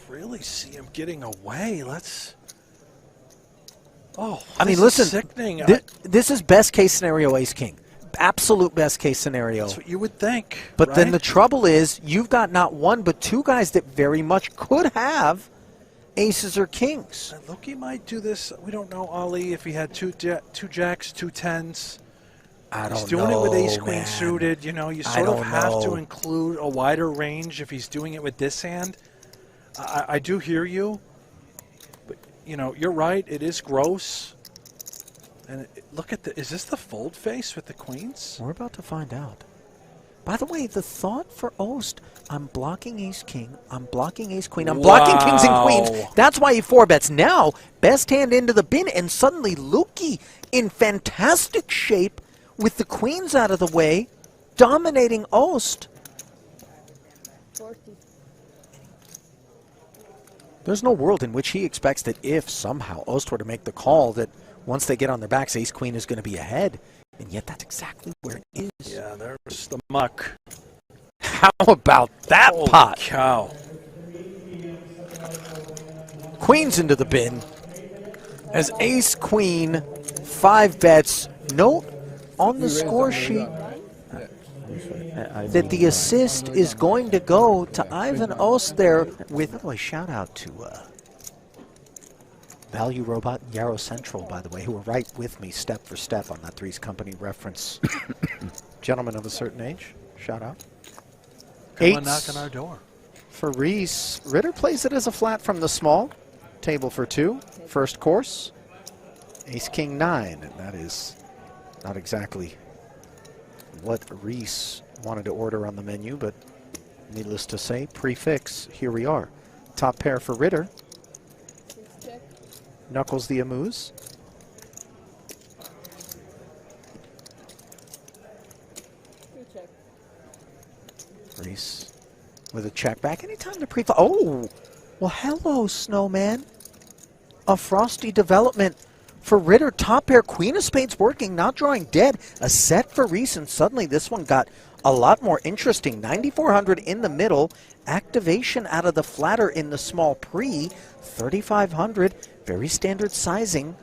really see him getting away. Let's... Oh, I mean, this listen, is sickening. This is best-case scenario ace-king. Absolute best-case scenario. That's what you would think, But then right? the trouble is, you've got not one, but two guys that very much could have aces or kings. Look, he might do this. We don't know, Ali, if he had two jacks, 2 10s. I don't know, He's doing it with ace-queen suited. You know, you sort of have to include a wider range if he's doing it with this hand. I do hear you. But, you know, you're right. It is gross. And look at the, is this the fold face with the queens? We're about to find out. By the way, the thought for Ost, I'm blocking ace-king, I'm blocking ace-queen, I'm blocking kings and queens. That's why he 4-bets. Now, best hand into the bin, and suddenly Luki in fantastic shape with the queens out of the way, dominating Ost. There's no world in which he expects that if somehow Ost were to make the call that once they get on their backs, ace-queen is going to be ahead. And yet that's exactly where it is. Yeah, there's the muck. How about that Holy pot? Cow. Queens into the bin. As ace-queen, 5-bets. Note on the score sheet that the assist is going to go to Ivan Ost there with a shout-out to Value Robot and Yarrow Central, by the way, who were right with me step for step on that Three's Company reference. Gentlemen of a certain age, shout out. Come on, knock on our door. For Reese. Ritter plays it as a flat from the small. Table for 2. First course. Ace-King 9. And that is not exactly what Reese wanted to order on the menu, but needless to say, prefix, here we are. Top pair for Ritter. Knuckles the Amuse. Reese with a check back. Anytime to pre-flop. Oh, well, hello, Snowman. A frosty development for Ritter. Top pair, Queen of Spades working, not drawing dead. A set for Reese, and suddenly this one got a lot more interesting. 9,400 in the middle. Activation out of the flatter in the small pre. 3,500. Very standard sizing.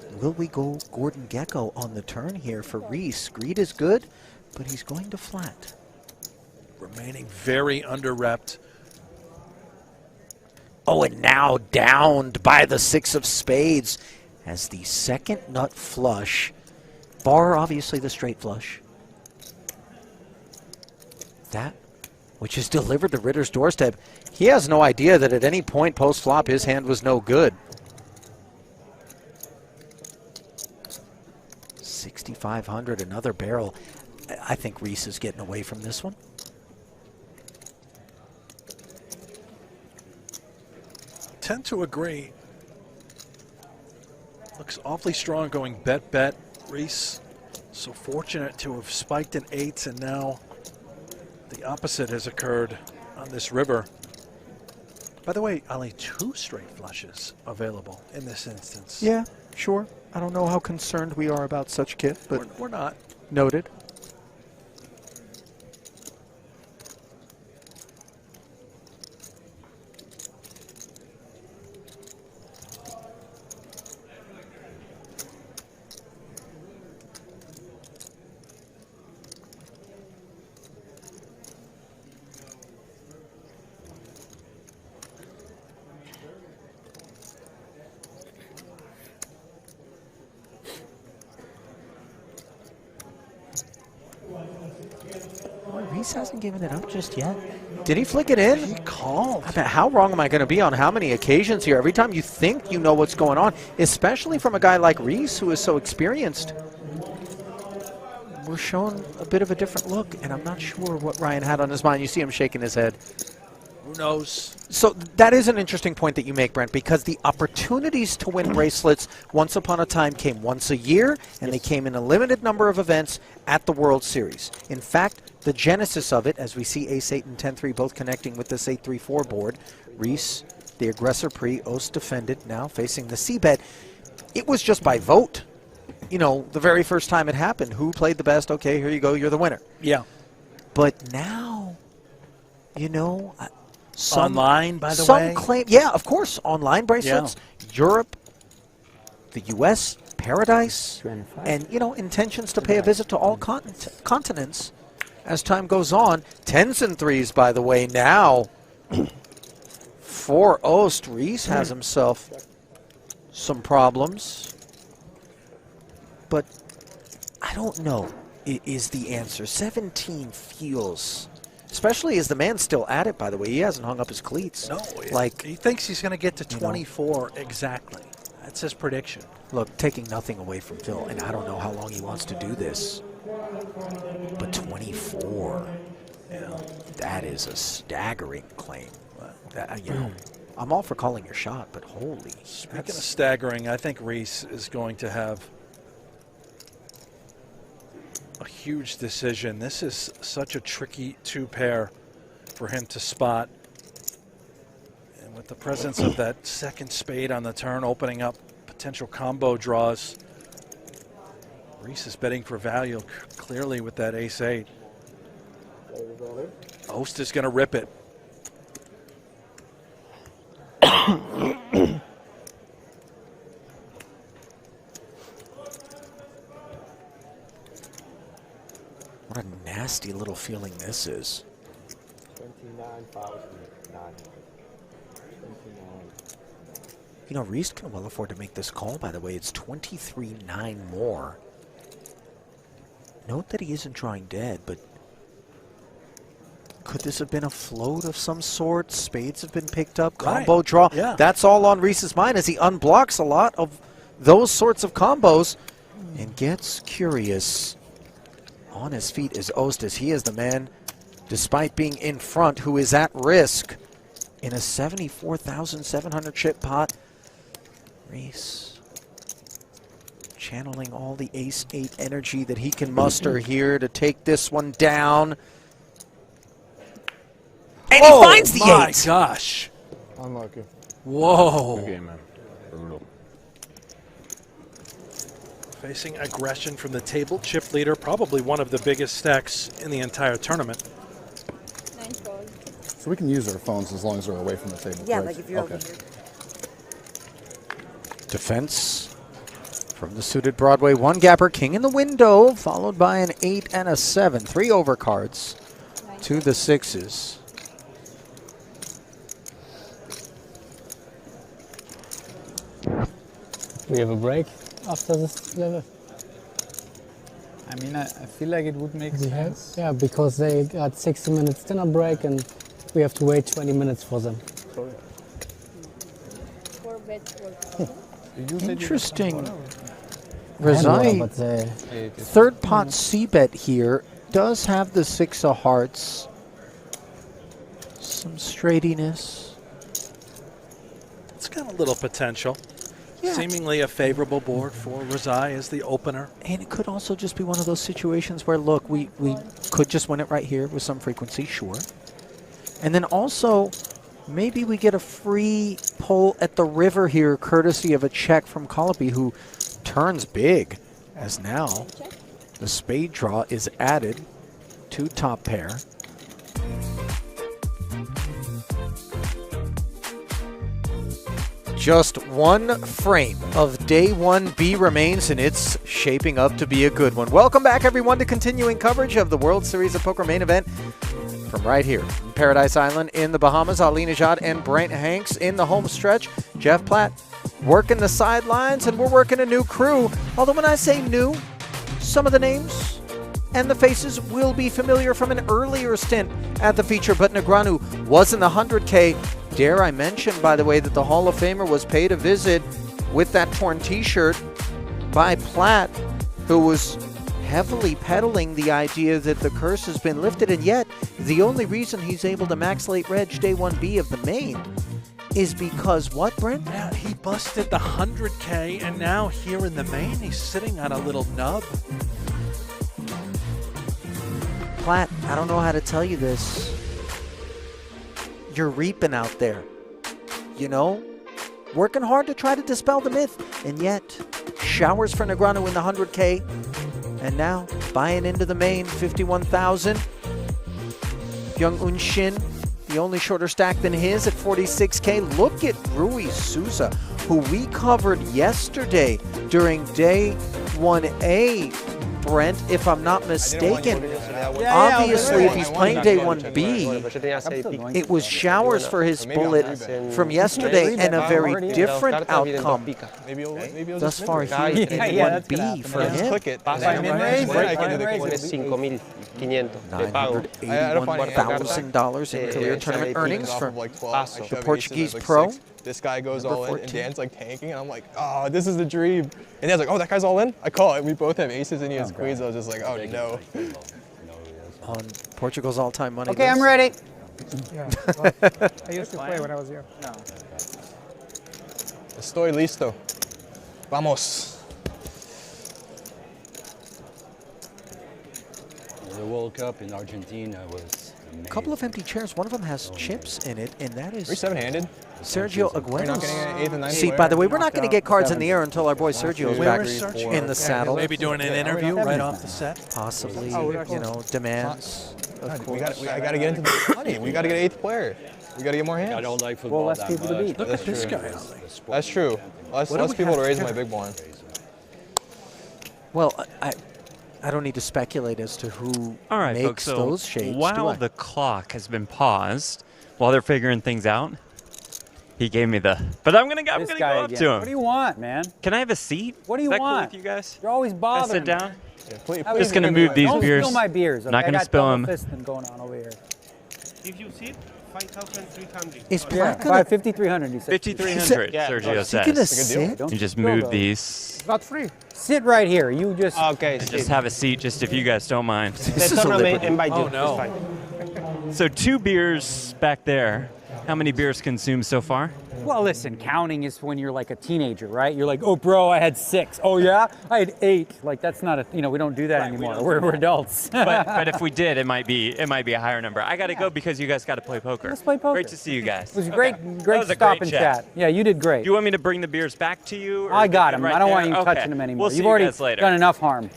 And will we go Gordon Gecko on the turn here for Reese? Greed is good, but he's going to flat. remaining very under-repped. Oh, and now downed by the 6 of spades as the second nut flush, bar obviously the straight flush. That which is delivered to Ritter's doorstep. He has no idea that at any point post-flop his hand was no good. 6,500, another barrel. I think Reese is getting away from this one. Tend to agree. Looks awfully strong going bet. Reese, so fortunate to have spiked in 8s, and now the opposite has occurred on this river. By the way, only 2 straight flushes available in this instance. Yeah, sure. I don't know how concerned we are about such kit, but we're not. Noted. Reese hasn't given it up just yet. Did he flick it in? He called. I mean, how wrong am I going to be on how many occasions here? Every time you think you know what's going on, especially from a guy like Reese who is so experienced, we're shown a bit of a different look, and I'm not sure what Ryan had on his mind. You see him shaking his head. Who knows? So that is an interesting point that you make, Brent, because the opportunities to win bracelets once upon a time came once a year, and they came in a limited number of events at the World Series. In fact, the genesis of it, as we see Ace-8 and 10-3 both connecting with this 8-3-4 board, Reese, the aggressor pre, Ost defended, now facing the C-bet. It was just by vote. You know, the very first time it happened, who played the best? Okay, here you go, you're the winner. Yeah. But now, you know... online, by the some way? Claim, yeah, of course, online bracelets, Europe, the U.S., Paradise, and, you know, intentions to pay a visit to all continents as time goes on. 10s and 3s, by the way, now. For Ost, Reese has himself some problems. But I don't know is the answer. 17 feels... Especially as the man's still at it, by the way. He hasn't hung up his cleats. No, like he thinks he's going to get to 24 exactly. That's his prediction. Look, taking nothing away from Phil, and I don't know how long he wants to do this, but 24, that is a staggering claim. That, you know, I'm all for calling your shot, but holy. Speaking of staggering, I think Reese is going to have a huge decision. This is such a tricky 2-pair for him to spot. And with the presence of that second spade on the turn, opening up potential combo draws, Reese is betting for value clearly with that Ace-8. Ost is going to rip it. What a nasty little feeling this is. 29,900. You know, Reese can well afford to make this call, by the way. It's 23-9 more. Note that he isn't drawing dead, but could this have been a float of some sort? Spades have been picked up, combo draw. Yeah. That's all on Reese's mind as he unblocks a lot of those sorts of combos and gets curious. On his feet is Ost, as he is the man, despite being in front, who is at risk in a 74,700 chip pot. Reese channeling all the Ace-8 energy that he can muster here to take this one down. And he finds the 8! My gosh. Unlucky. Whoa. Good game, man. Brutal. Facing aggression from the table chip leader, probably one of the biggest stacks in the entire tournament. So we can use our phones as long as we're away from the table. Yeah, right? like if you're okay. over here. Defense from the suited Broadway. One gapper, king in the window, followed by an 8 and a 7. 3 overcards. to the sixes. We have a break after this level. I mean, I feel like it would make sense. Yeah, because they got 60 minutes dinner break and we have to wait 20 minutes for them. Interesting. Razai, third pot C-bet here, does have the 6 of hearts. Some straightiness. It's got a little potential. Yeah. Seemingly a favorable board for Razai as the opener. And it could also just be one of those situations where, look, we could just win it right here with some frequency, sure. And then also, maybe we get a free pull at the river here, courtesy of a check from Colopy, who turns big, as now the spade draw is added to top pair. Just one frame of day 1B remains, and it's shaping up to be a good one. Welcome back, everyone, to continuing coverage of the World Series of Poker main event from right here in Paradise Island in the Bahamas. Ali Najad and Brent Hanks in the home stretch. Jeff Platt working the sidelines, and we're working a new crew. Although when I say new, some of the names and the faces will be familiar from an earlier stint at the feature, but Negreanu was in the 100K. Dare I mention, by the way, that the Hall of Famer was paid a visit with that torn t-shirt by Platt, who was heavily peddling the idea that the curse has been lifted, and yet the only reason he's able to max late reg day 1B of the main is because what, Brent? Yeah, he busted the 100K, and now here in the main, he's sitting on a little nub. Platt, I don't know how to tell you this. You're reaping out there, you know? Working hard to try to dispel the myth, and yet showers for Negreanu in the 100K, and now buying into the main, 51,000. Young Unshin, the only shorter stack than his at 46K. Look at Rui Souza, who we covered yesterday during day 1A. Brent, if I'm not mistaken. Obviously, if he's playing day 1B, it was showers for his bullet from yesterday and a very different outcome thus far here in 1B for him. $981,000 in career tournament earnings for the Portuguese pro. This guy goes all in, and Dan's like tanking, and I'm like, oh, this is the dream. And Dan's like, oh, that guy's all in? I call it. We both have aces, and he has queens. I was just like, oh, no. On Portugal's all-time money Okay, list. I'm ready. Yeah, well, I used to play when I was here. No. Estoy listo. Vamos. The World Cup in Argentina was amazing. A couple of empty chairs. One of them has chips in it, and that is 7-handed. Sergio Aguero. Aguero. See, by the way, we're not going to get cards in the air until our boy Sergio is back in the saddle. Maybe doing an interview right off the set. Possibly, you know, demands. Of course. I got to get into the money. We got to get 8th player. We got to get more hands. I don't like football less people to beat. Look at this guy. That's true. Less people to raise my big blind. Well, I don't need to speculate as to who makes folks, so those shapes. While the clock has been paused, while they're figuring things out, he gave me the. But I'm gonna go up to him. What do you want, man? Can I have a seat? What do you Is that want? Cool with you guys? You're always Can I bothering sit down? me. I'm just gonna move these beers. Don't spill my beers. Okay? Not gonna spill them. Going on over here. If you sit, 5,300. Is Platt 5,300, you said. 5,300, Sergio says. Gonna sit? You just move these. It's not free. Sit right here. You just. Okay. Just have a seat, just if you guys don't mind. This is a liberty. Oh, no. So 2 beers back there. How many beers consumed so far? Well, listen, counting is when you're like a teenager, right? You're like, oh, bro, I had 6. Oh, yeah? I had 8. Like, that's not a, we don't do that anymore. We're adults. but if we did, it might be a higher number. I got to go because you guys got to play poker. Let's play poker. Great to see you guys. It was great stop and chat. Yeah, you did great. Do you want me to bring the beers back to you? Or I got them. right I don't want there? you Okay. touching them anymore. We'll You've see already you guys later. done enough harm.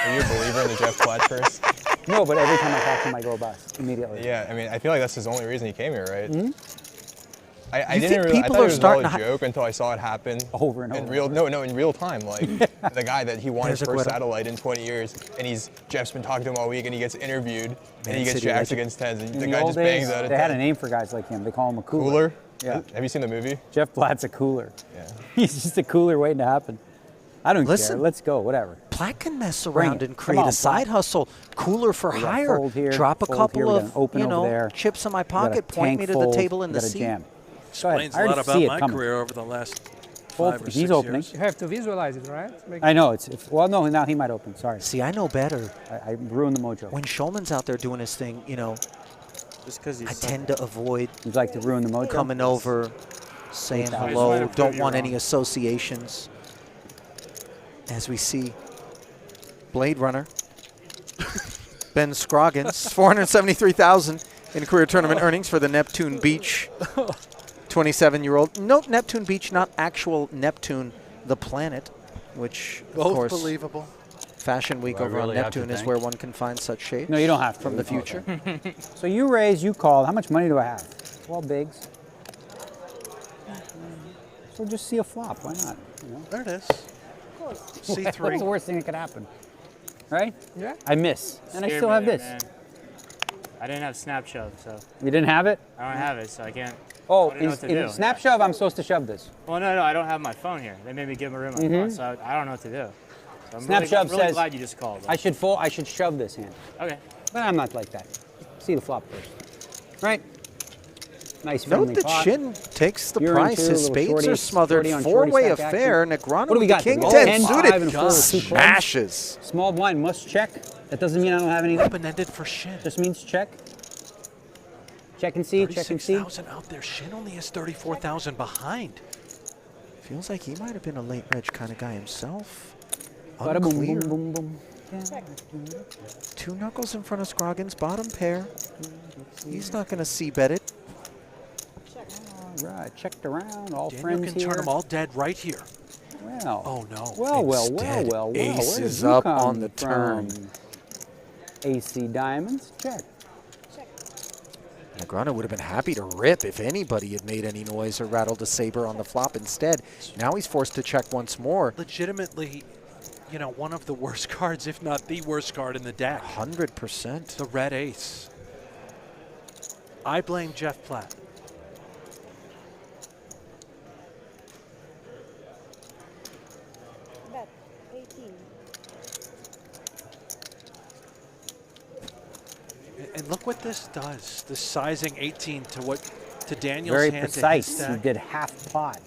Are you a believer in the Jeff Platt curse? No, but every time I talk to him, I go bust immediately. Yeah, I mean, I feel like that's his only reason he came here, right? I You didn't think really. I people thought are it was starting all a to joke until I saw it happen over and in over. real. No, in real time. Like the guy that he won his There's first Aguero. satellite in 20 years, and Jeff's been talking to him all week, and he gets interviewed, and he gets City jacks legend. against tens, and In the the guy old just days, bangs out they at had a 10. name for guys like him. They call him a cooler. Cooler. Yeah. Have you seen the movie? Jeff Blatt's a cooler. Yeah. He's just a cooler waiting to happen. I don't Listen, care. Let's go. Whatever. Platt can mess Bring around it. and Come create on, a side Platt. hustle, cooler for We got hire. fold here, Drop a fold couple here, we got of an open over there. chips in my We got a pocket. Point tank me to fold, the table in we the got a seat. jam. Explains I a already lot see about it my coming. career over the last Fold, 5 or 6 he's opening. years. You have to visualize it, right? I know. Well, no, now he might open. Sorry. See, I know better. I ruined the mojo. When Shulman's out there doing his thing, Just because I tend to avoid You'd like to ruin the mojo? coming over, saying 8,000. hello, don't want any associations. As we see Blade Runner, Ben Scroggins, 473,000 in career tournament earnings for the Neptune Beach 27-year-old. Note Neptune Beach, not actual Neptune, the planet, which, of Both course, believable. Fashion Week Do I over really on have to Neptune is think? where one can find such shades. No, you don't have to. From the future. So you raise, you call. How much money do I have? 12 bigs. So just see a flop. Why not? You know? There it is. What's C3. the worst thing that could happen? Right? Yeah. I miss. And I Scared still me have there, this. man. I didn't have snap shove, so You didn't have it? I don't have it, so I can't. Oh, I don't know what to do. in snap shove, I'm supposed to shove this. Well, no, I don't have my phone here. They made me give my room my phone, so I don't know what to do. So I'm Snap really, shove really says glad you just called. I should fold. I should shove this hand. Okay. But I'm not like that. See the flop first. Right? Nice Note friendly that pot. Shin takes the You're price. into His little spades shorty- are smothered. shorty on shorty Four-way stack affair. action. Negreanu What do we with got? the king Oh, 10 10, suited. 5, and 4 with 2 clubs. Smashes. Small blind must check. That doesn't mean I don't have anything. Open-ended for Shin. Just means check. Check and see. Check and see. 36,000 out there. Shin only has 34,000 behind. Feels like he might have been a late reg kind of guy himself. Bada boom, Unclear. boom, boom, boom. Two knuckles in front of Scroggins, bottom pair. He's not going to c-bet it. All right, checked around. All Daniel friends can here. turn them all dead right here. Well. Oh, no. Well. Instead, Where ace did is you up come on the turn. from? AC diamonds. Check. Negreanu would have been happy to rip if anybody had made any noise or rattled a saber on the flop instead. Now he's forced to check once more. Legitimately, you know, one of the worst cards, if not the worst card in the deck. 100%. The red ace. I blame Jeff Platt. Bet 18. And look what this does. This sizing 18 to Daniel's Very hand. precise. To his He stack. did half pot.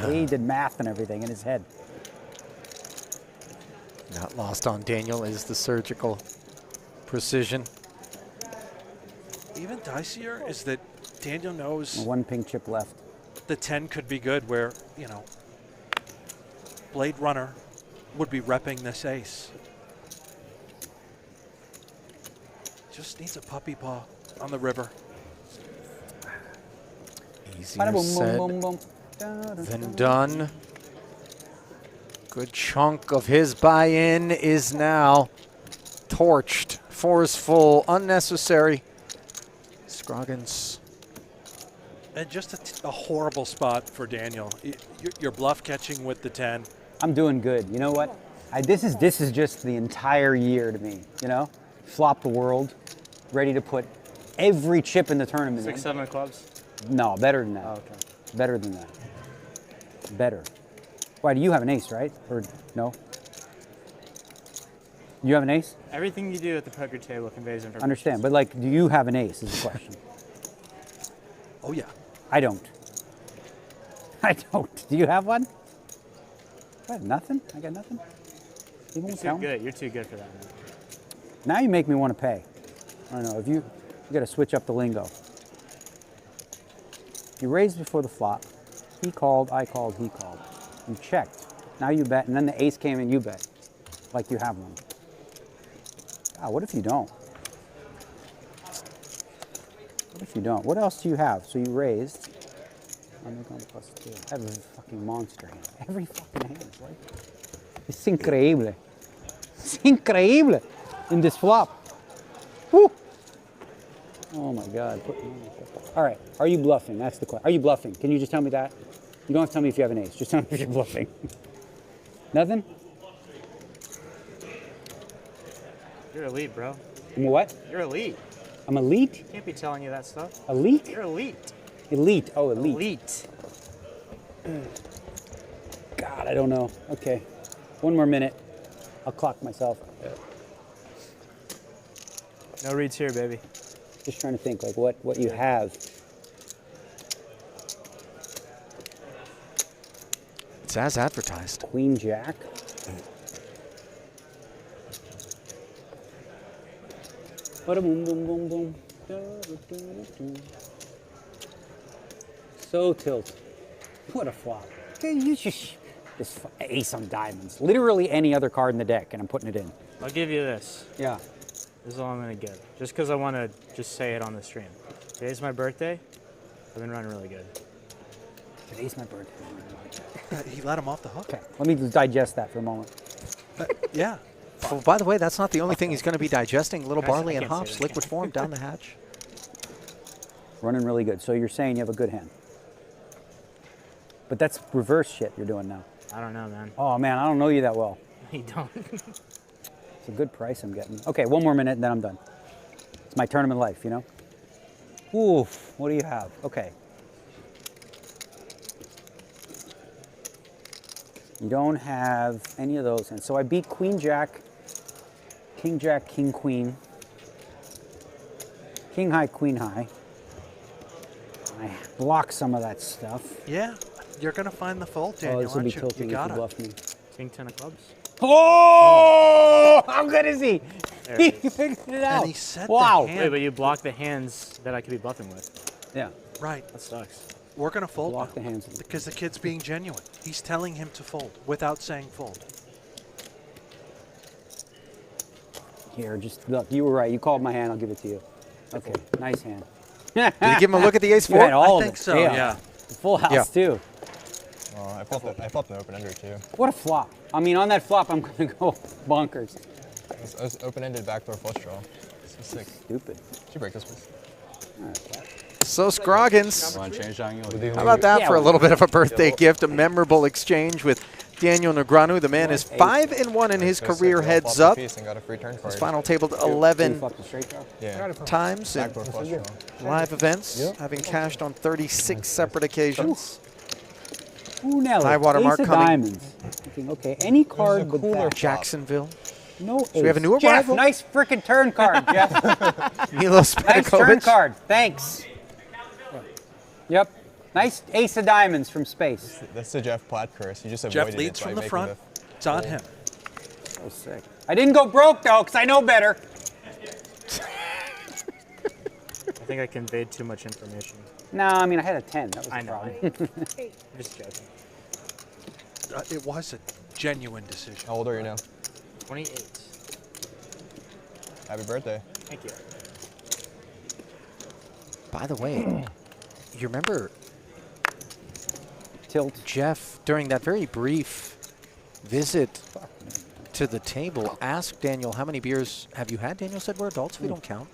He did math and everything in his head. Not lost on Daniel is the surgical precision. Even dicier is that Daniel knows One pink chip left. the 10 could be good where, you know, Blade Runner would be repping this ace. Just needs a puppy paw on the river. Easier Bada boom, said boom, boom, boom. than done. Good chunk of his buy-in is now torched. Fours full, unnecessary. Scroggins. And just a horrible spot for Daniel. You're bluff catching with the 10. I'm doing good. You know what? This is just the entire year to me. You know, flop the world, ready to put every chip in the tournament. 6, 7 clubs. No, better than that. Oh, okay. Better than that. Better. Why, do you have an ace, right? Or no? You have an ace? Everything you do at the poker table conveys information. Understand, but like, do you have an ace is the question. Oh, yeah. I don't. I don't. Do you have one? What, nothing? I got nothing? You You're won't too tell me? good. You're too good for that, man. Now you make me want to pay. I don't know, if you got to switch up the lingo. You raised before the flop. He called, I called, he called. You checked. Now you bet, and then the ace came and you bet. Like you have one. God, what if you don't? What if you don't? What else do you have? So you raised. I'm going +2. I have a fucking monster hand. Every fucking hand is like it's increíble. It's increíble in this flop. Woo! Oh my God. All right. Are you bluffing? That's the question. Are you bluffing? Can you just tell me that? You don't have to tell me if you have an ace. Just tell me if you're bluffing. Nothing? You're elite, bro. I'm what? You're elite. I'm elite? Can't be telling you that stuff. Elite? You're elite. Elite. Oh, elite. Elite. God, I don't know. Okay. One more minute. I'll clock myself. No reads here, baby. Just trying to think, like, what you have. It's as advertised. Queen Jack. Bada boom, boom, boom, boom. So tilt. What a flop. You just ace on diamonds. Literally any other card in the deck, and I'm putting it in. I'll give you this. Yeah. This is all I'm going to give. Just because I want to just say it on the stream. Today's my birthday. I've been running really good. Today's my birthday. He let him off the hook. Okay, let me just digest that for a moment. Yeah. Well, by the way, that's not the only thing he's going to be digesting. Little barley and can't say hops, that. liquid form down the hatch. Running really good. So you're saying you have a good hand. But that's reverse shit you're doing now. I don't know, man. Oh, man, I don't know you that well. You don't. It's a good price I'm getting. Okay, one more minute and then I'm done. It's my tournament life, you know? Oof, what do you have? Okay. You don't have any of those. And so I beat Queen Jack, King Jack, King Queen, King High, Queen High. I block some of that stuff. Yeah, you're going to find the fault, Daniel, Oh, this will be aren't you? tilting You if you got bluff me. King 10 of clubs. Oh! How good is he? There He it is. figured it out. And he said Wow. the hand. Wait, but you blocked the hands that I could be bluffing with. Yeah. Right. That sucks. We're going to fold Block now the hands. because the kid's being genuine. He's telling him to fold without saying fold. Here, just look. You were right. You called my hand. I'll give it to you. Okay, nice hand. Did you give him a look at the ace You four? had all I of think it. so, yeah. The full house Yeah. too. Oh, I flopped an open ender too. What a flop. I mean, on that flop, I'm gonna go bonkers. It was open-ended backdoor flush draw. This is sick. Stupid. Should you break this, please? So Scroggins, Want to change on you? how about that Yeah, for a well- little bit of a birthday gift, a memorable exchange with Daniel Negreanu. The man is 5-1 in his career, heads up. And got a free turn His card. final tabled You 11 flopped the straight draw? Yeah. times in Backdoor flush draw. live events, having cashed on 36 separate occasions. Ooh, Nelly. High water Ace mark of coming. diamonds. Thinking, okay, any card but that. Jacksonville. No ace. we have a new Jeff, arrival? nice frickin' turn card, Jeff. Milos Nice turn Petkovic. card. Thanks. Yep. Nice ace of diamonds from space. That's the Jeff Platt curse. You just avoided Jeff leads it by from the making front. It's on him. So sick. I didn't go broke though, because I know better. I think I conveyed too much information. No, I mean I had a 10. That was I the know. problem. I'm just joking. It was a genuine decision. How old are you now? 28. Happy birthday. Thank you. By the way, you remember Tilt. Jeff, during that very brief visit to the table, asked Daniel, how many beers have you had? Daniel said, we're adults, we don't count.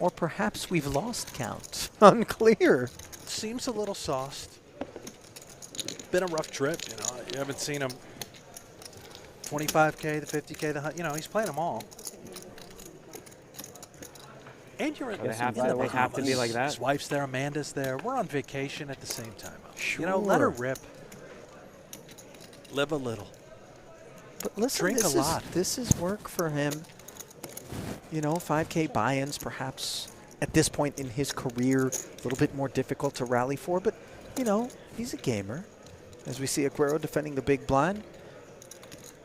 Or perhaps we've lost count. Unclear. Seems a little sauced. Been a rough trip, you know. You haven't seen him 25K, the 50K, you know, he's playing them all. And you're in, They have in the to Bahamas. be like that. His wife's there, Amanda's there. We're on vacation at the same time. You know, let her rip. Live a little. But listen, Drink a lot. This is work for him. You know, 5K buy-ins perhaps at this point in his career, a little bit more difficult to rally for, but, you know, he's a gamer. As we see Aguero defending the big blind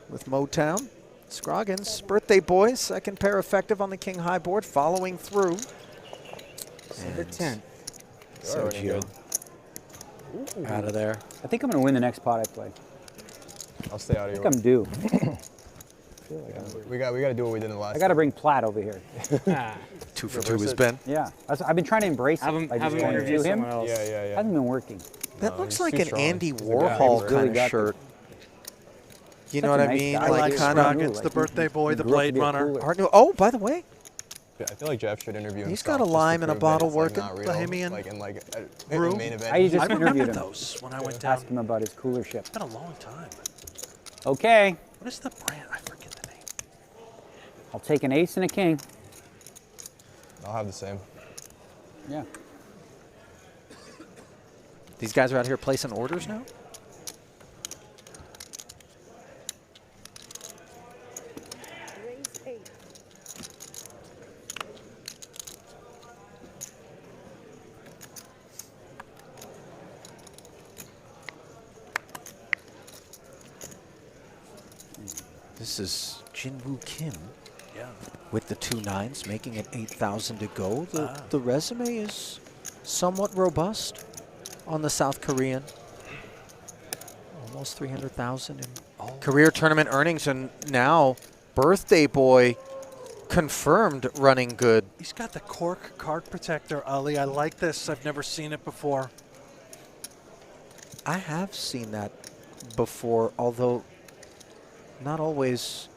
with Motown. Scroggins, birthday boy, second pair effective on the king high board, following through. Number 10. Sergio out of there. I think I'm going to win the next pot I play. I'll stay out of I your think I'm due. We got to do what we did in the last. I got to bring Platt over here. 2 for 2 has been. Yeah, I've been trying to embrace it. Have him by just going interview to him. someone else. Yeah. Hasn't been working. That looks he's like too an strong. Andy He's a guy. Warhol He's kind really of got shirt. You Such know a what I nice mean? guy. I like Like kind of Scroggins, the birthday boy, the Blade Runner. Art Nouveau. Oh, by the way, I feel like Jeff should interview him. He's got a lime and a bottle working, Bohemian. Like in like a brew. main event. I just I remember interviewed him. those when I went down. Ask him about his cooler ship. It's been a long time. Okay. What is the brand? I forget the name. I'll take an ace and a king. I'll have the same. Yeah. These guys are out here placing orders now? This is Jinwoo Kim. Yeah. With the 2 9s, making it 8,000 to go. The resume is somewhat robust on the South Korean. Almost 300,000 in career tournament earnings, and now birthday boy confirmed running good. He's got the cork card protector, Ali. I like this. I've never seen it before. I have seen that before, although not always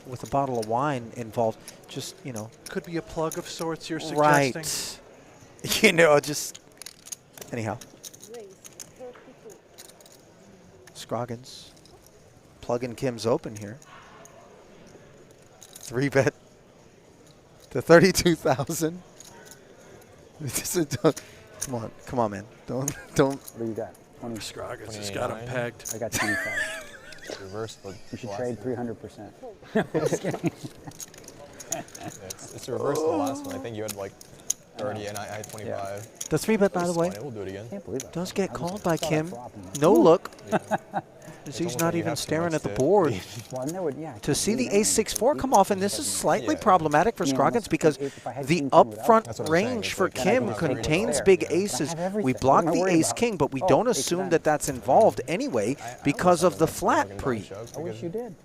with a bottle of wine involved. Just, you know. Could be a plug of sorts you're suggesting. Right. You know, just anyhow. Scroggins plugging Kim's open here. 3-bet to 32,000. Come on, man. Don't. What do you got? 20. Scroggins has got him pegged. I got 25. Reverse. You should trade 300%. It's the reverse of the last one. I think you had like 30 and I had 25. Yeah. The 3-bet, by the way, We'll do it again. does get called by Kim. No look. As he's not even staring at the board. To see the ace-6-4 come off, and this is slightly problematic for Scroggins because the upfront range for Kim contains big aces. We block the ace-king, but we don't assume that that's involved anyway because of the flat pre. I wish you did.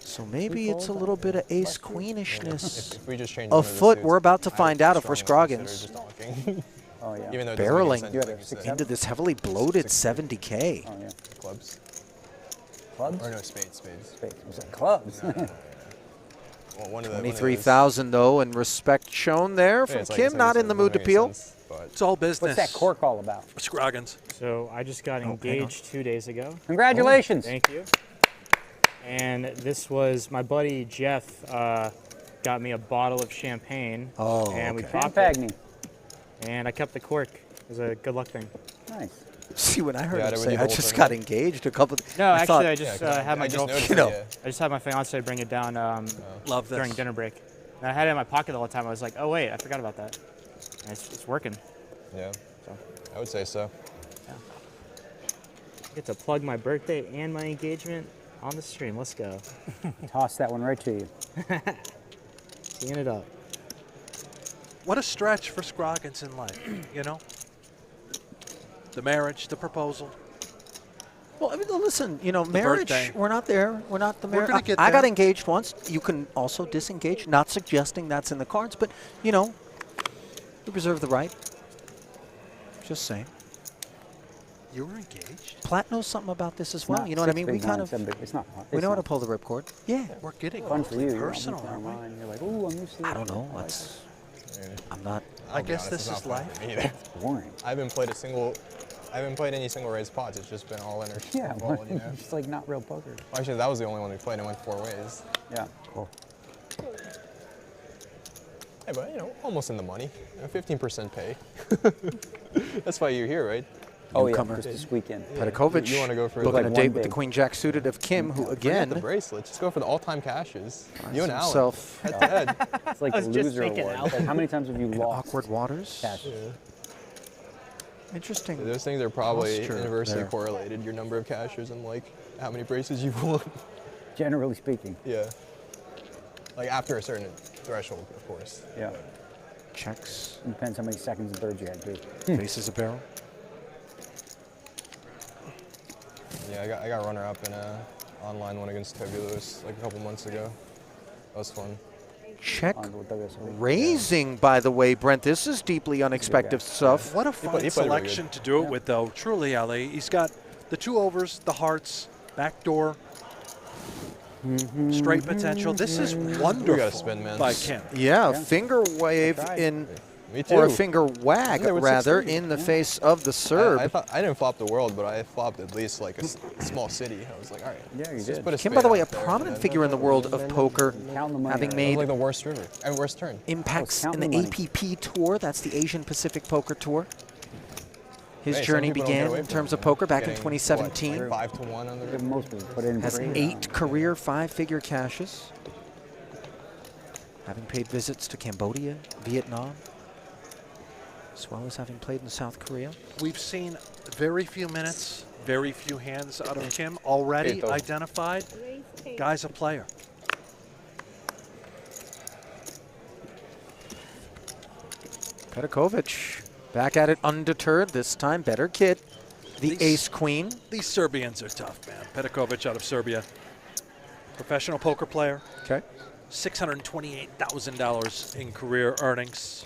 So maybe it's a little bit of ace-queenishness If we just change afoot. We're about to find out if we're Scroggins. Oh, yeah. Even though it doesn't make Barreling sense, like you said. into this heavily bloated 70K. Oh, yeah. Clubs. Clubs? Or no, spades. Spades. Was it clubs? Well, one of the 23,000 though, and respect shown there from it's like- Kim. it's like Not you in the said, mood to doesn't make peel. sense, but It's all business. What's that cork all about? Scroggins. So I just got engaged 2 days ago. Congratulations. Thank you. And this was my buddy Jeff got me a bottle of champagne. Oh, and we okay. popped Champagne. it. And I kept the cork. It was a good luck thing. Nice. See, when I heard Yeah, him did we say, do the I whole just thing? got engaged a couple. No, actually, thought, I just had my girlfriend. you know, I just had my fiance bring it down Love this. during dinner break. And I had it in my pocket all the time. I was like, oh wait, I forgot about that. And it's working. Yeah, So I would say so. I get to plug my birthday and my engagement on the stream. Let's go. Toss that one right to you. Teeing it up. What a stretch for Scroggins in life, you know? The marriage, the proposal. Well, I mean, listen, you know, marriage, birthday. we're not there. We're not the We're marriage. gonna get I got there. engaged once. You can also disengage. Not suggesting that's in the cards, but, you know, you reserve the right. Just saying. You were engaged? Platt knows something about this as well. Not You know what I 6 mean? big We kind nines, of, 7 big- It's not. we it's know how not. to pull the ripcord. Yeah. We're getting Fun for you. personal, You're aren't we? You're like, ooh, I'm used to I don't know. That's, I'm not. I guess this is life. It's boring. I haven't played any single raised pots. It's just been all in or Yeah, ball, you know. it's like not real poker. Well, actually, that was the only one we played. It went 4 ways. Yeah, cool. Hey, but you know, almost in the money. 15% pay. That's why you're here, right? Oh yeah, Newcomer. just this weekend. Petakovic You wanna go for looking like a date one with the big. queen jack suited of Kim, who Forget the again bracelets. Just go for the all-time cashes. finds You and Alan. himself Head to head. It's like I the was just loser thinking, award. Alan. Like, how many times have you in lost? awkward waters. Cash. Interesting. Those things are probably Posture inversely there. correlated. Your number of cashes and like how many braces you've won. Generally speaking. Yeah. Like after a certain threshold, of course. Yeah. Checks. Depends how many seconds and thirds you had too. Faces a barrel. Yeah, I got runner-up in a online one against Toby Lewis like a couple months ago. That was fun. Check On with WSOP. raising, by the way, Brent. This is deeply unexpected stuff. What a played fun really selection good. to do it with, though. Truly, Ali. He's got the 2 overs, the hearts, backdoor. straight potential. This is wonderful We gotta spin, man. by Kim. Yeah, finger wave in, Me too. or a finger wag, there with rather, 630. in the face of the Serb. I thought I didn't flop the world, but I flopped at least like a small city. I was like, all right. Yeah, you let's did. put a Kim, spade by the way, a out there, prominent and figure in the world of poker, having That was made like the worst river. And worst turn. impacts in counting the the money. APP Tour. That's the Asian Pacific Poker Tour. His Hey, some journey people don't get began away in from terms it, of man. poker back in Getting, 2017. What, 5 to 1 on the river. Most people put in Has free. 8 career 5-figure cashes. Having paid visits to Cambodia, Vietnam, as well as having played in South Korea. We've seen very few minutes, very few hands out of Kim already identified. Guy's a player. Petkovic back at it undeterred, this time better kid. The ace-queen. These Serbians are tough, man. Petkovic out of Serbia. Professional poker player. Okay. $628,000 in career earnings.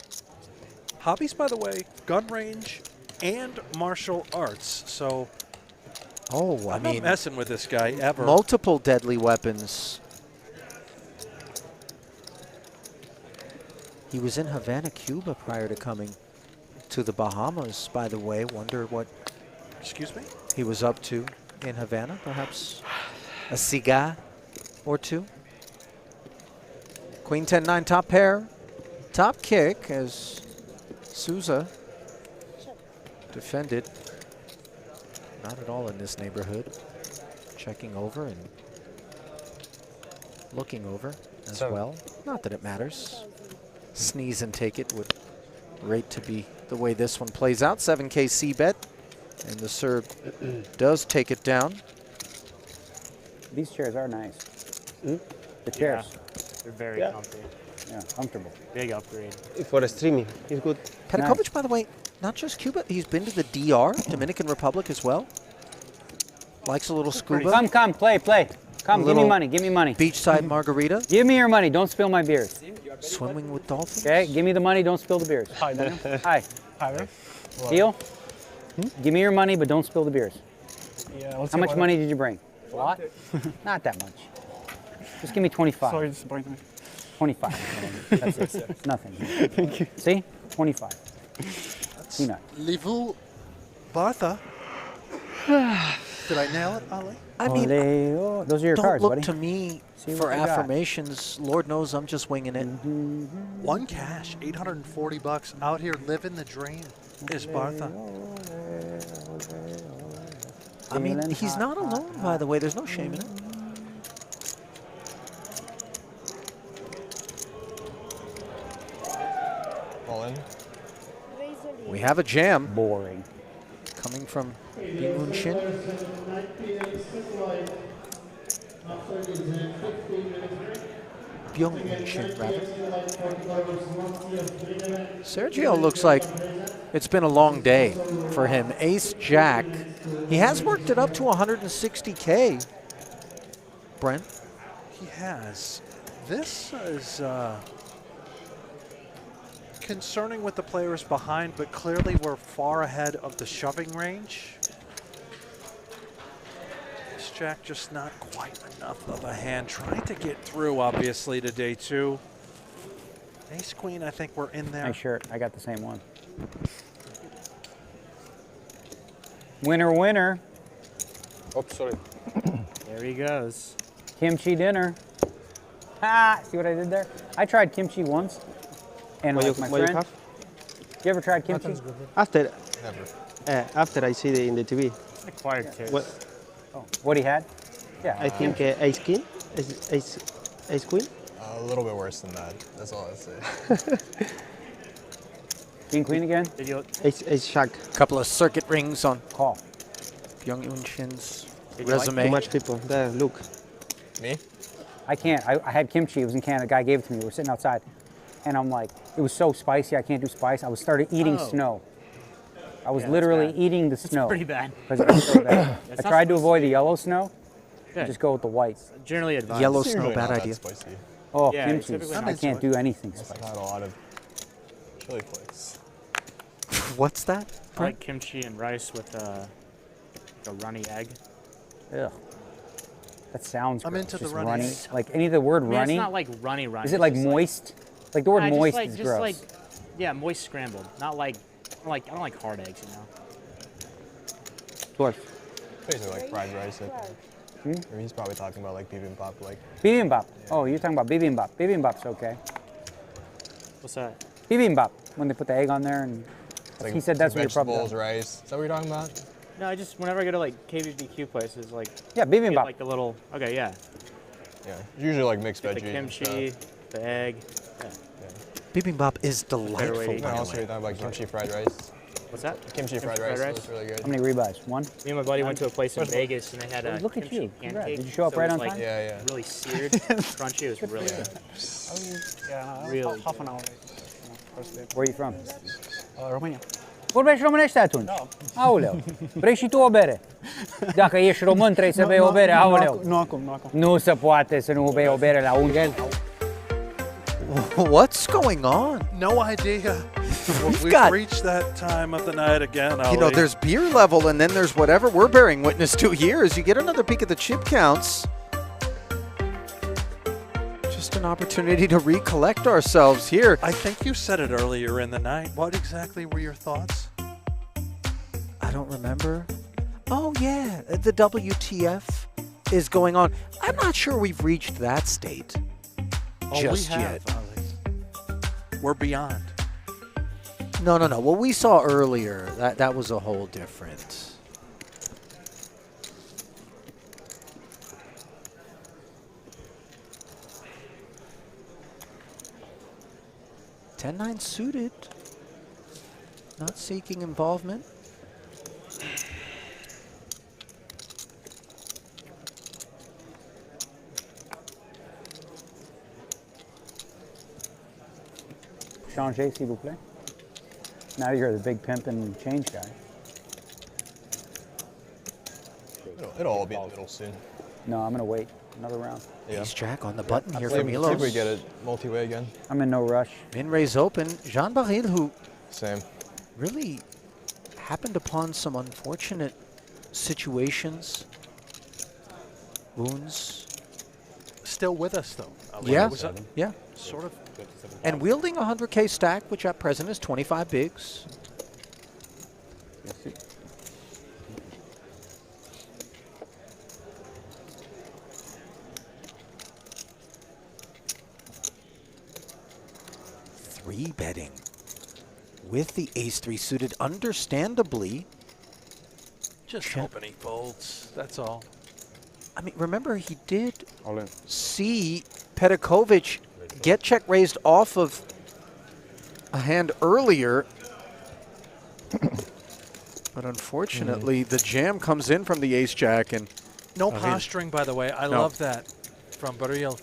Hobbies, by the way, gun range and martial arts. So I'm not messing with this guy ever. Multiple deadly weapons. He was in Havana, Cuba prior to coming to the Bahamas, by the way. Wonder what Excuse me? he was up to in Havana. Perhaps a cigar or two. Queen 10-9 top pair. Top kick as Souza defended. Not at all in this neighborhood. Checking over and looking over as well. Not that it matters. Sneeze and take it would rate to be the way this one plays out. 7K C-bet. And the Serb does take it down. These chairs are nice. The chairs. Yeah, they're very comfy. Yeah, comfortable. Big upgrade. For streaming, it's good. Petkovic, by the way, not just Cuba, he's been to the DR, Dominican Republic as well. Likes a little scuba. Come, play. Come, give me money, Beachside margarita. Give me your money, don't spill my beers. Swimming with dolphins. Okay, give me the money, don't spill the beers. Hi, Daniel. Hi. Hi there. Deal? Give me your money, but don't spill the beers. Yeah, let's How see much what money did you bring? A lot? Not that much. Just give me 25. Sorry, disappointment. 25. That's it. It's nothing. Thank you. See? 25. Peanut. Livu Bartha. Did I nail it, Ali? I mean, those are your don't cards, look buddy. to me See for what you got. affirmations. Lord knows I'm just winging it. One cash, $840 out here living the dream is Bartha. I mean, he's not alone, by the way. There's no shame in it. All in. We have a jam. Boring. Coming from Byung-Hun. Byung-Hun, rather. Sergio looks like it's been a long day for him. Ace-Jack. He has worked it up to 160K. Brent? He has. This is concerning with the players behind, but clearly we're far ahead of the shoving range. This Jack just not quite enough of a hand. Trying to get through, obviously, to day two. Ace Queen, I think we're in there. Nice shirt. I got the same one. Winner, winner. Oops, sorry. There he goes. Kimchi dinner. Ha! See what I did there? I tried kimchi once. And What like you- my what you friend. have? You ever tried kimchi? After, Never. after I see it in the TV. Acquired taste. What he had? Yeah. I think ace king, ace queen. A little bit worse than that. That's all I'd say. King queen again? Ace jack. Couple of circuit rings on Call. Byung-Hun's Too resume. much people. There, look. Me? I can't. I had kimchi. It was in Canada. A guy gave it to me. We were sitting outside. And I'm like, it was so spicy. I can't do spice. I started eating snow. I was literally eating the snow. pretty bad. Because it was so bad. It's I not tried to supposed avoid the yellow snow. Yeah. Just go with the white. Generally advised. Yellow snow, bad Not that idea. spicy. Oh, Yeah, kimchi. typically I not can't do anything I've spicy. had a lot of chili flakes. What's that? I like kimchi and rice with a runny egg. Ugh. That sounds I'm gross. into the Just runny. runny. Like any of the word I mean, runny. it's not like runny. Is it like it's moist? Like the word just moist like, is just gross. like, yeah, moist scrambled. Not like, I don't like hard eggs, you know. Dwarf. Basically like fried rice. Hmm? Or he's probably talking about like bibimbap, like. Bibimbap. Oh, you're talking about bibimbap. Bibimbap's okay. What's that? Bibimbap. When they put the egg on there and Like he said that's what you're probably. vegetables, rice. Is that what you're talking about? No, I just whenever I go to like KBBQ places, like yeah, bibimbap. get, like the little. Okay, yeah. Yeah, usually like mixed Get veggies. the kimchi, the egg. Yeah. Bibimbap is delightful. You by can the also way. eat like kimchi fried rice. What's that? Kimchi fried rice. Looks really good. How many ribeyes? One? Me and my buddy went to a place in Vegas and they had a Look at kimchi you. Congrats. pancake. Did you show up so right it was, on like, time? Yeah, yeah. Really seared, crunchy. It was really good. Really half an hour Where are you from? România. Vorbești românește atunci. Aoleu. Vrei și tu o bere? Dacă ești român trebuie să bei o bere, aoleu. Nu acum, nu acum. Nu se poate să nu bei o bere la un gel. What's going on? No idea. We've got- reached that time of the night again, You know, Ali. there's beer level, and then there's whatever we're bearing witness to here. As you get another peek at the chip counts, just an opportunity to recollect ourselves here. I think you said it earlier in the night. What exactly were your thoughts? I don't remember. Oh yeah, the WTF is going on. I'm not sure we've reached that state just we have, yet. Ali. We're beyond. No. What we saw earlier, that was a whole different. (10-9) suited, not seeking involvement. Changer, s'il vous plaît. Now you're the big pimp and change guy. It'll all be in the middle soon. No, I'm gonna wait another round. Yeah. Ace Jack on the button here See for if we Milos. get it multi-way again. I'm in no rush. Min raise open. Jean Baril, who Same. really happened upon some unfortunate situations, wounds. Still with us, though. Ali. Yeah, Was that yeah. sort of. And wielding a 100K stack, which at present is 25 bigs. Three betting with the ace-3 suited, understandably. Just hoping he folds. That's all. I mean, remember, he did All in. see Petkovic get check raised off of a hand earlier. But unfortunately, the jam comes in from the ace-jack. And No posturing, by the way. I No. love that from Baril.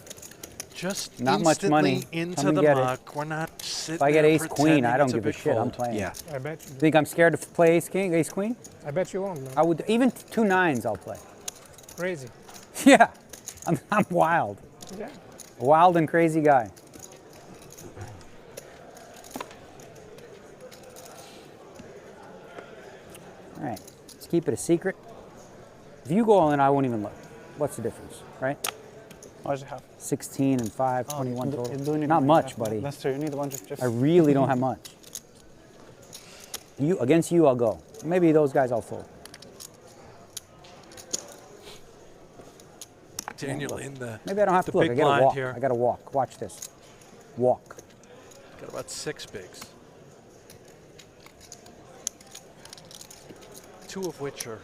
Just Not much instantly money. into Come and the get it. muck. We're not sitting If I get there ace queen, pretending I don't it's a give a big shit. I'm fold. playing. Yeah. I bet you. Think I'm scared to play ace king, ace queen? I bet you won't. Man. I would even 2 9s. I'll play. Crazy. Yeah, I'm wild. Yeah. A wild and crazy guy. All right, let's keep it a secret. If you go all in, I won't even look. What's the difference, right? What does it have? 16 and 5, Oh, 21 you total. do need Not one. much, buddy. That's true. You need a bunch of chips. I really don't have much. You against you, I'll go. Maybe those guys I'll fold. Daniel in the Maybe I don't have the to look. big I gotta blind walk. here. I gotta walk. Watch this. Walk. Got about 6 bigs. 2 of which are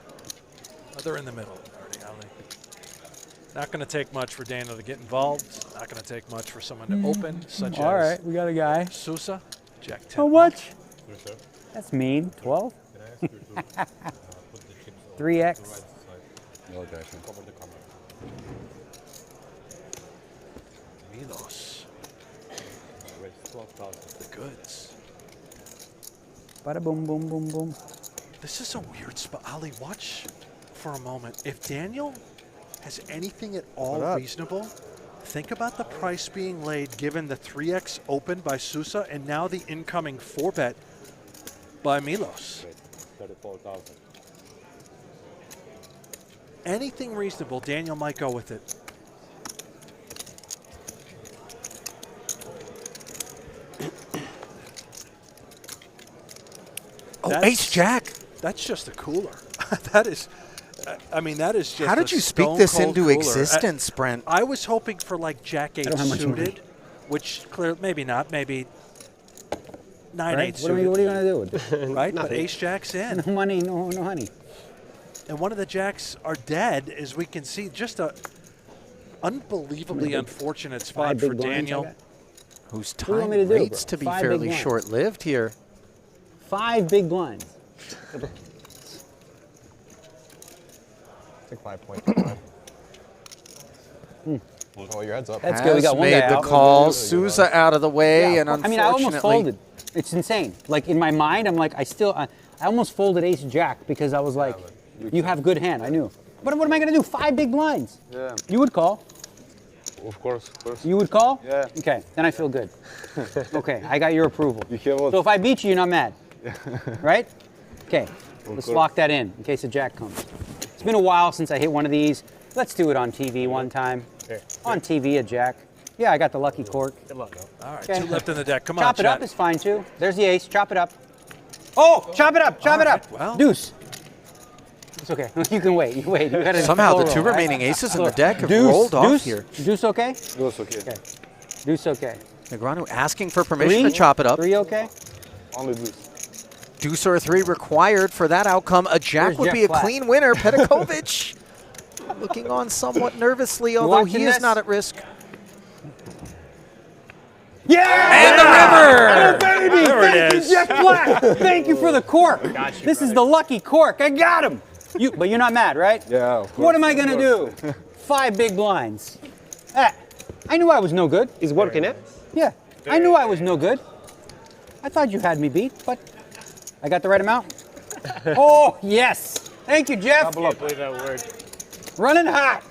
they're in the middle. Already, Ali. Not going to take much for Daniel to get involved. Not going to take much for someone to open, such All as right, we got a guy. Sousa, Jack 10. How much? That's mean. 12? 3x. Milos. The goods. Bada boom, boom, boom, boom. This is a weird spot. Ali, watch for a moment. If Daniel has anything at all reasonable, think about the price being laid given the 3x open by Sousa and now the incoming 4-bet by Milos. 34,000. anything reasonable, Daniel might go with it. Oh, ace jack. That's just a cooler. That is, I mean, that is just. How did you speak this into existence, Brent? I was hoping for like jack 8 suited, which clearly maybe not, maybe 9-8 suited. What are you going to do? Right, but ace jack's in. No money, no honey. And one of the jacks are dead, as we can see. Just a unbelievably unfortunate spot for Daniel, whose time rates to be fairly short-lived here. 5 big blinds. Take 5.5. Oh, your head's up. That's good. We got one made guy the out. call. Souza out of the way, and I unfortunately, mean, I almost folded. It's insane. Like in my mind, I'm like, I almost folded ace jack because I was like, you have good hand. I knew. But what am I going to do? 5 big blinds. Yeah. You would call. Of course. You would call? Yeah. Okay, then I feel good. Okay, I got your approval. You hear what? So if I beat you, you're not mad. Right? Okay, let's lock that in case a jack comes. It's been a while since I hit one of these. Let's do it on TV one time. On TV, a jack. Yeah, I got the lucky cork. Good luck. All right, 2 left in the deck. Come on, Chop it up is fine too. There's the ace. Chop it up. Oh, chop it up. Chop it up. Well. Deuce. It's okay. You can wait. You wait. You gotta somehow the roll, 2 right? remaining aces in the deck have Deuce, rolled off deuce, here. Deuce okay? Deuce okay. Okay. Deuce okay. Negreanu asking for permission to chop it up. 3 okay? Only deuce. Deuce or 3 required for that outcome. A jack Where's would Jack be a flat? clean winner. Petkovic looking on somewhat nervously, although he is not at risk. Yeah! And the river! Oh, baby! There it Thank is. you, Jeff Black! Thank you for the cork. This is the lucky cork. I got him! But you're not mad, right? Yeah, of course. What am I going to do? 5 big blinds. I knew I was no good. He's working it. Yeah, I knew I was no good. I thought you had me beat, but I got the right amount. Oh, yes. Thank you, Jeff. I can't believe that word. Running hot.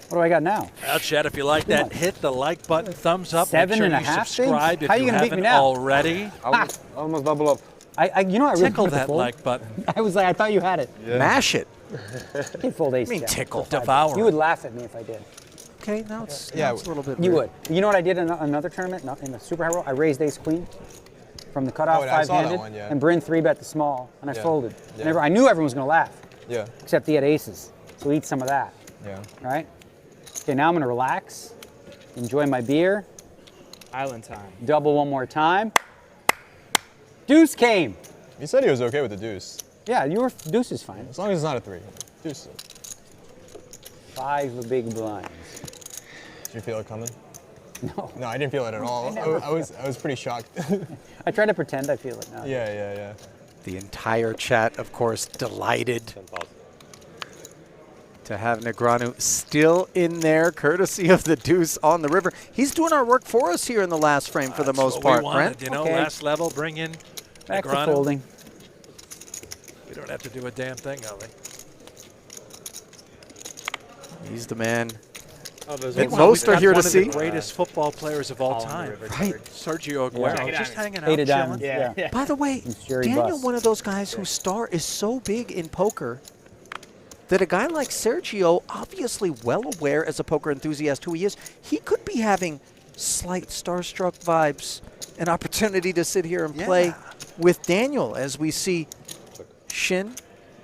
What do I got now? Well, Chad, if you like that, hit the like button, thumbs up. 7 Make and sure a you half subscribe bigs? if How are you you gonna beat me haven't now? already. Almost double up. You know, I really Tickle wanted to that fold. like button. I was like, I thought you had it. Yeah. Mash it. I can't fold ace. I mean, jack. tickle. Devour. You would laugh at me if I did. Okay, now it's, Yeah, now it's a little bit You weird. would. You know what I did in another tournament, in the Super High Roll? I raised ace queen from the cutoff Oh, yeah, I saw that 5-handed, one, yeah. and Bryn 3-bet the small, and I Yeah. folded. Yeah. And I knew everyone was going to laugh, Yeah. except he had aces. So eat some of that, Yeah. right? Okay, now I'm going to relax, enjoy my beer, Island time. double one more time. Deuce came. He said he was okay with the deuce. Yeah, deuce is fine. As long as it's not a 3. Deuce. 5 big blinds. Did you feel it coming? No. No, I didn't feel it at all. I was pretty shocked. I try to pretend I feel it now. Yeah. The entire chat, of course, delighted to have Negreanu still in there, courtesy of the deuce on the river. He's doing our work for us here in the last frame for the most part, we wanted, Brent. you know, Okay. last level, bring in Back to Negreanu. folding. We don't have to do a damn thing, Ollie. He's the man Oh, those that are most are Got here to one of see. the greatest football players of all All on the time. river Right. covered. Sergio Aguero, Yeah. just hanging out, 8 of chilling. diamonds. Yeah. By the way, And Jerry Daniel, Buss. one of those guys whose star is so big in poker that a guy like Sergio, obviously well aware as a poker enthusiast who he is, he could be having slight starstruck vibes, an opportunity to sit here and play with Daniel as we see Shin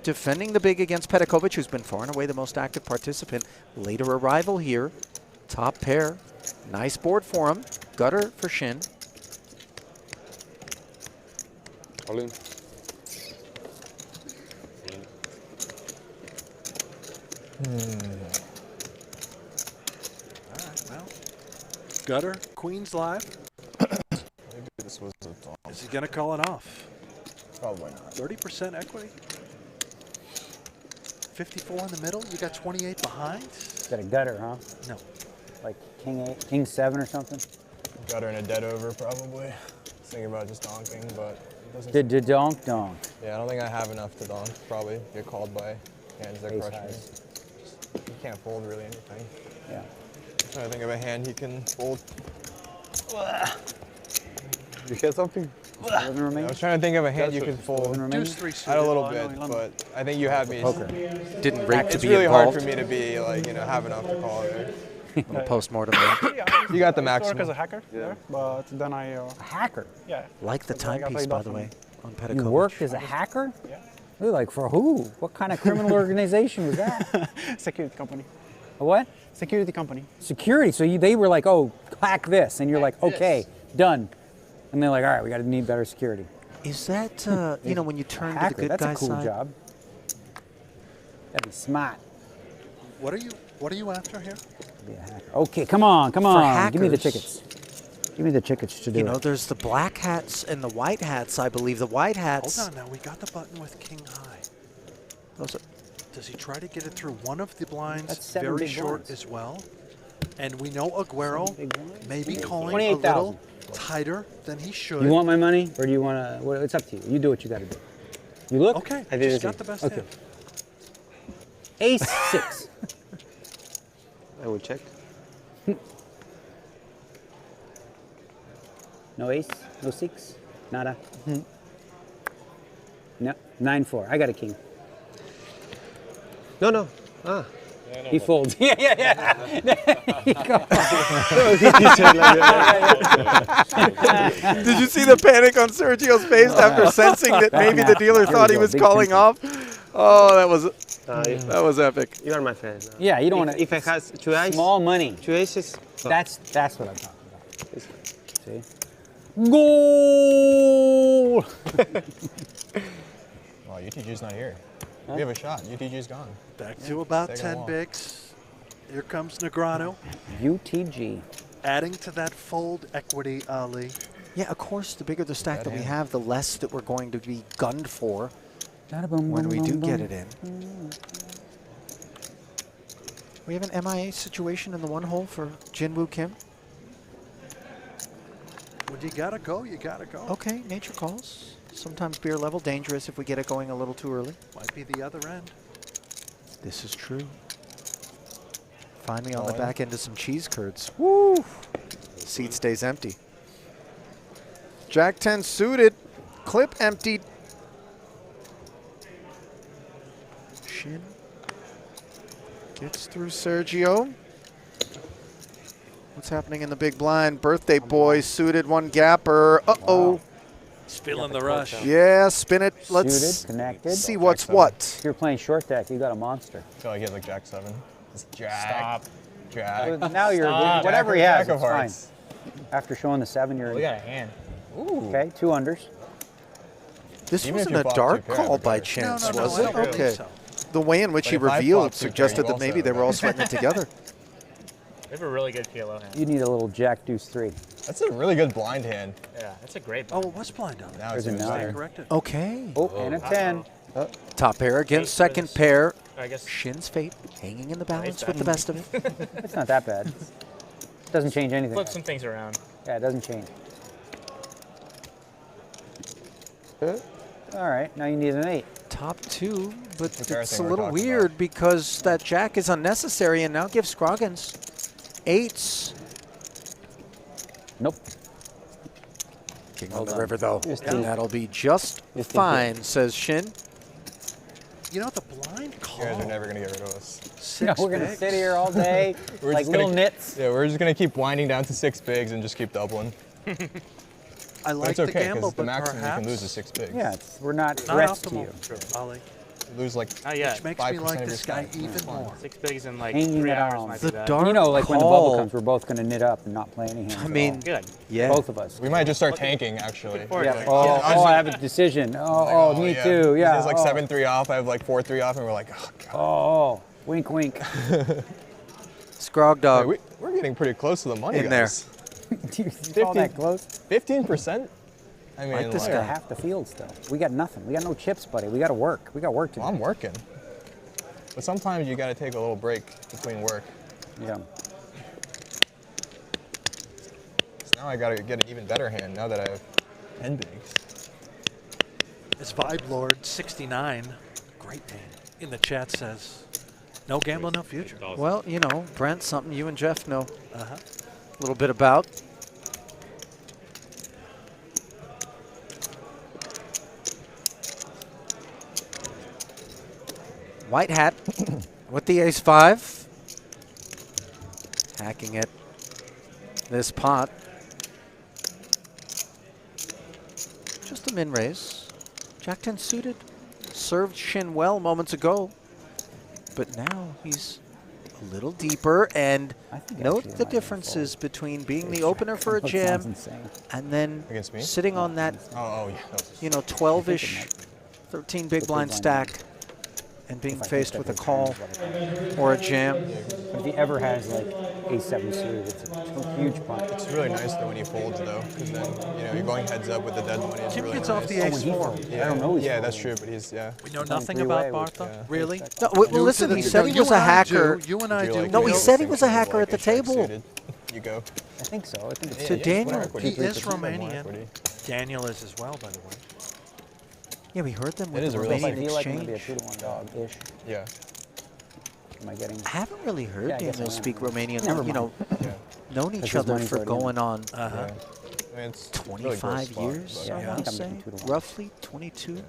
defending the big against Petkovic, who's been far and away the most active participant. Later arrival here, top pair, nice board for him, gutter for Shin. All in. All right, well, gutter, Queen's live. Maybe this was a thought. Is he going to call it off? Probably not. 30% equity? 54 in the middle? You got 28 behind? Is that a gutter, huh? No. Like king 8, king 7 or something? Gutter and a dead over, probably. I was thinking about just donking, but it doesn't. Did donk donk. Yeah, I don't think I have enough to donk. Probably get called by hands that Ace crush me. highs. He can't fold really anything. Yeah. I'm trying to think of a hand he can fold. You had something? I was trying to think of a hand you could fold. Deuce three I had a suited. little bit, but I think you have me. Didn't rate to It's be really hard involved. for me to be like, you know, have enough to call there. Little postmortem there. You got the I maximum. work as a hacker there, but then I... a hacker? Yeah. Like the That's what I got timepiece, laid by off the on. way, on You Petticoat. worked as a hacker? Yeah. Ooh, like for who? What kind of criminal organization was that? Security company. A what? Security company. Security. So they were like, oh, hack this. And you're like, okay, done. And they're like, all right, we got to need better security. Is that, you know, when you turn to the Hacker, good that's guy a cool side? job. That'd be smart. What are you after here? Be a hacker. Okay, come on. Give me the hackers, tickets. Give me the tickets to do You know, it. there's the black hats and the white hats, I believe. The white hats. Hold on now. We got the button with king high. Those are, Does he try to get it through one of the blinds That's 7 very big short blinds. as well? And we know Aguero may be calling a 28,000. little tighter than he should. You want my money, or do you want to? Well, it's up to you. You do what you got to do. You look. Okay, I did just it. got the best Okay. hand. Ace 6. I will check. No ace. No 6. Nada. No. 9-4. I got a king. No. Ah. He folds. Yeah. Did you see the panic on Sergio's face after sensing that maybe the dealer thought he was calling off? Oh, that was epic. You are my friend. Yeah, you don't want to. If I has 2 aces. Small money. 2 aces. That's what I'm talking about. See? Goal! Oh, UTG's not here. We have a shot. UTG's gone. Back to about Taking 10 a while. bigs. Here comes Negreanu. UTG. Adding to that fold equity, Ali. yeah, of course, the bigger the stack that we have, the less that we're going to be gunned for when we do get it in. We have an MIA situation in the one hole for Jinwoo Kim. When you gotta go, you gotta go. Okay, nature calls. Sometimes beer level, dangerous if we get it going a little too early. Might be the other end. This is true. Find me on the in. back end of some cheese curds. Woo! Seat stays empty. Jack 10 suited. Clip emptied. Shin gets through Sergio. What's happening in the big blind? Birthday boy suited, one gapper. Uh-oh. He's feeling the rush. Yeah, spin it. Let's Suited, connected. see what's what. If you're playing short deck, you got a monster. I feel like he has like Jack 7. It's Jack. Jack. Well, now you're Stop. whatever he Jack has. of It's fine. hearts. After showing the 7, you're. We got a hand. Ooh. Okay, 2 unders. This Even if wasn't you a flop dark 2 pair, call I by would chance, No, I was it? don't Okay. think so. The way in which But he if I revealed flop 2 pair, suggested you that also maybe have they a were all bet. sweating it together. They have a really good PLO hand. You need a little Jack Deuce 3. That's a really good blind hand. Yeah, that's a great Oh, it was blind on. Now There's it's a even 9. better. Corrected. Okay. Oh, and a 10. Top pair against second pair. I guess. Shin's fate hanging in the balance Nice with the best of it. It's not that bad. Doesn't change anything. Flip some things around. Yeah, it doesn't change. All right, now you need an 8. Top 2, but Comparison it's a we're little talking weird because that jack is unnecessary and now gives Scroggins 8s. Nope. King on Hold the on. river though. Just And think. that'll be just Just think fine, says Shin. You know, the blind call. You guys are never going to get rid of us. No, we're going to sit here all day We're like just little gonna- nits. Yeah, we're just going to keep winding down to 6 bigs and just keep doubling. I But like it's the okay, gamble, because the but maximum you can perhaps lose is 6 bigs. Yeah, we're not not threats to you. optimal, Ali. You lose like Not yet. Which makes 5% me like of your this guy stack. even more. 6 bigs in like Hanging 3 it hours on. might The be bad. dark You know, like when the bubble call. comes, we're both going to knit up and not play any hands. I at mean, all. Good. yeah. Both of us. We might just start tanking, actually. Yeah. Oh, I have a decision. Oh, me too. Yeah. He's like 7-3 off. I have like 4-3 off, and we're like, oh, God. Oh, wink, wink. Scrog dog. Hey, we're getting pretty close to the money, In there. guys. Do you call that close? 15%? I mean, Like this We're guy. half the field still. We got nothing. We got no chips, buddy. We got to work. We got work to do. Well, I'm working. But sometimes you got to take a little break between work. Yeah. So now I got to get an even better hand now that I have 10 bigs. It's Vibe Lord 69. Great name. In the chat says, no gambling, no future. Well, you know, Brent, something you and Jeff know Uh-huh. a little bit about. White hat with the ace-5. Hacking at this pot. Just a min-raise. Jack-10 suited. Served Shin well moments ago. But now he's a little deeper, and note the differences between being the opener for a jam and then sitting on that, you know, 12-ish, 13 big blind stack and being faced with a call or a jam. But if he ever has like ace-7 suited, it's a huge punt. It's really nice though when he folds though, because then you know you're going heads up with the dead money. It's Kim really gets nice. off the ace-4. Yeah, I don't know. Yeah, that's true, but he's We know nothing about Bartha, really. No, well, listen, he said he was a hacker. You and I do. No, he said he was a hacker at the table. You go. I think so. I think it's To Daniel. He is Romanian. Daniel is as well, by the way. Yeah, we heard them with It is the a real Romanian I feel like I'm gonna be a exchange. 2-to-1 dog-ish. Yeah. Am I getting? I haven't really heard Yeah, I guess Daniel I am. speak Romanian. Never You know, known each his other money's for already in. going on I mean, it's really 25 gross spot, years, but- I Yeah, I want think to I'm say. getting 2-to-1. Roughly 22.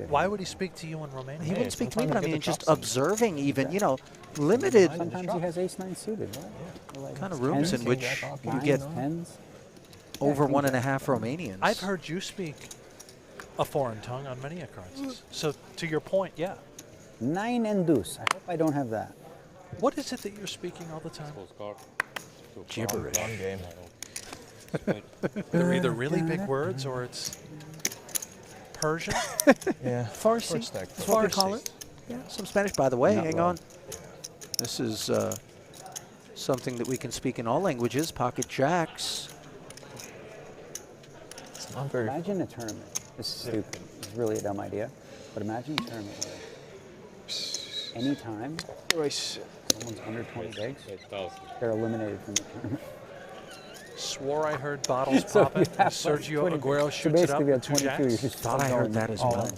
Why would he speak to you in Romanian? He wouldn't speak to me, but I sometimes you mean, get the just chops in. observing even, you know, limited Sometimes he has ace-9 suited, right? Or like kind of rooms in tens, which you nines, get tens. over king 1.5 jack. Romanians. I've heard you speak a foreign tongue on many cards. So to your point, yeah. 9 and deuce. I hope I don't have that. What is it that you're speaking all the time? Gibberish. Long game. They're either really big words or it's Persian. Yeah. Farsi, that's what we call it. Yeah, some Spanish. By the way, hang on. This is something that we can speak in all languages, pocket jacks. It's not very. Imagine a tournament. This is stupid. It's really a dumb idea. But imagine a tournament where anytime someone's under 20 bigs, they're eliminated from the tournament. Swore I heard bottles So popping. you have Sergio 20 Aguero So shoots it up basically, we have with 2 22. You're jacks. just Thought I heard that as all well. in.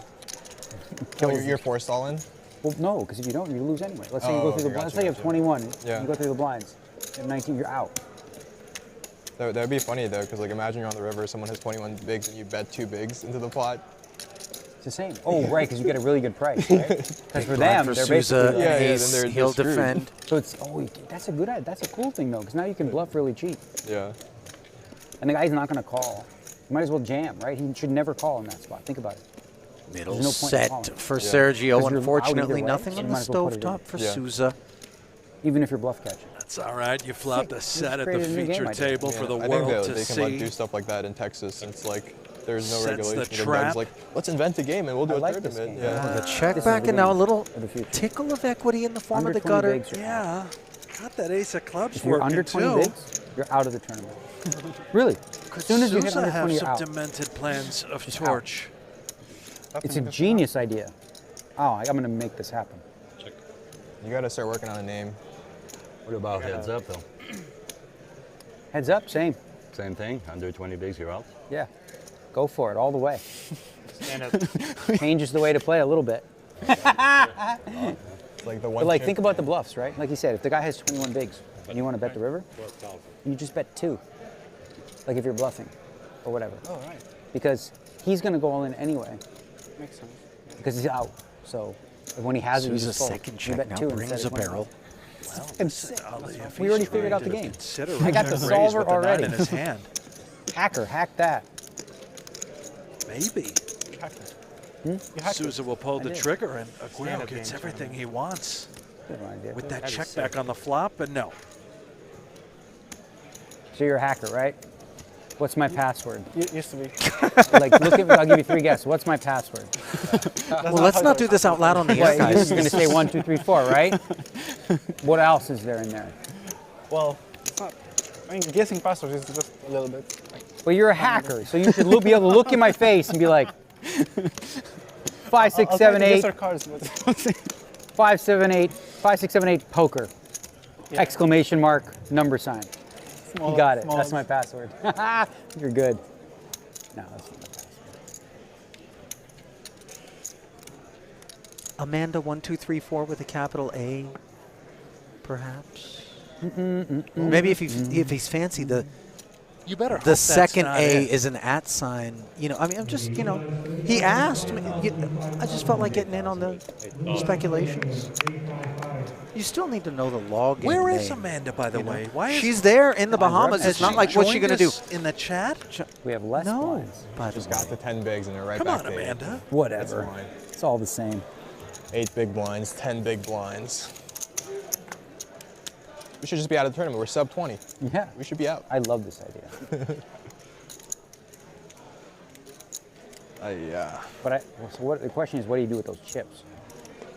Oh, you're forced all in? Well, no, because if you don't, you lose anyway. Let's say you go through the blinds. Let's say you have 21. Yeah. You go through the blinds. You have 19. You're out. That would be funny though, because like imagine you're on the river, someone has 21 bigs, and you bet 2 bigs into the pot. It's the same. Oh, right, because you get a really good price, right? Because for them, they're Sousa, basically ace, he'll defend. So it's that's a good idea. That's a cool thing though, because now you can bluff really cheap. Yeah. And the guy's not going to call. You might as well jam, right? He should never call in that spot. Think about it. Middle There's no point in set calling. for Yeah. Sergio. 'Cause you're out Unfortunately, either way, nothing so on you the might as well put it in. stovetop for Yeah. Sousa. Even if you're bluff catching. That's all right. You flopped a set at the created a new game feature idea. table for the I world think to they can see. do stuff like that in Texas, since like there's no Sets the regulation. The trap. Doug's like, let's invent a game and we'll do I a like this tournament. game. Yeah. The check This is back the and now a game little for the future. tickle of equity in the form Under of the 20 gutter. bigs, you're out. Yeah. Got that ace of clubs If you're working under 20 too. bigs, you're out of the tournament. Really. As soon as you hit Sousa under have 20, you're some out. demented plans of Just torch. It's a genius idea. Oh, I'm going to make this happen. You got to start working on a name. What about heads up though? Heads up, same. Same thing. Under 20 bigs, you're out. Yeah. Go for it all the way. Stand up. Changes the way to play a little bit. Like the one. But like, chip. think about the bluffs, right? Like you said, if the guy has 21 bigs and you want to bet the river, you just bet 2. Like if you're bluffing or whatever. Oh right. Because he's going to go all in anyway Makes sense. because he's out. So when he has it, he Sousa's just folds. second You check bet now 2 brings instead a of 21. barrel. Fucking sick. If We he's already figured trying out the to game. consider I got the raise solver with the 9 already. in his hand. Hacker, hack that. Maybe. Sousa will pull the trigger and Aguero gets everything he wants with that check back on the flop, but no. So you're a hacker, right? What's my password? Used to be. Like, look at. I'll give you 3 guesses. What's my password? Well, let's not do this out loud on the air, Well, guys. this is going to say 1, 2, 3, 4, right? What else is there in there? Well, it's not. I mean, guessing passwords is just a little bit. Well, you're a hacker, so you should be able to look in my face and be like, 5, 6, 7, 8. Cards, but 5, 7, 8. 5, 6, 7, 8. Poker. Exclamation mark. Number sign. You got it. That's my password. You're good. No, that's not my password. Amanda 1234 with a capital A, perhaps. Maybe if he's fancy, the You better hope The that's second not A it. is an @ sign. You know, I mean, I'm just, you know, he asked me. I just felt like getting in on the speculations. You still need to know the login Where name, is Amanda, by the you know? way? Why is She's there in the Bahamas. Has It's not she like what's she joined going to do? us in the chat? We have less blinds. Just got the 10 bigs and they're right Come back on, to 8. Amanda. Whatever. That's fine. It's all the same. 8 big blinds, 10 big blinds. We should just be out of the tournament. We're sub 20. Yeah. We should be out. I love this idea. Yeah. But so what the question is, what do you do with those chips?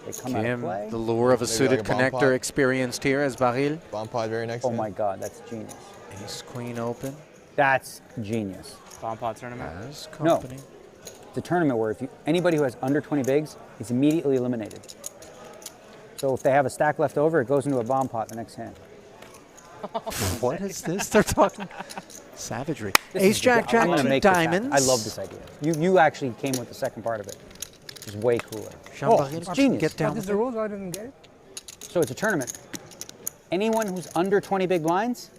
They come out of Kim, play. the lure of a Maybe suited like a bomb connector pot. experienced here as Baril. Bomb pod very next. Oh my God, that's genius. Ace Queen open. That's genius. Bomb pot tournament. As No, company. it's a tournament where anybody who has under 20 bigs is immediately eliminated. So if they have a stack left over, it goes into a bomb pot the next hand. What is this? They're talking savagery. This Ace is Jack I'm gonna two make this happen. diamonds. I love this idea. You actually came with the second part of it, which is way cooler. Jean-Marie, It's genius. get down What is the rules? I didn't get it. So it's a tournament. Anyone who's under 20 big blinds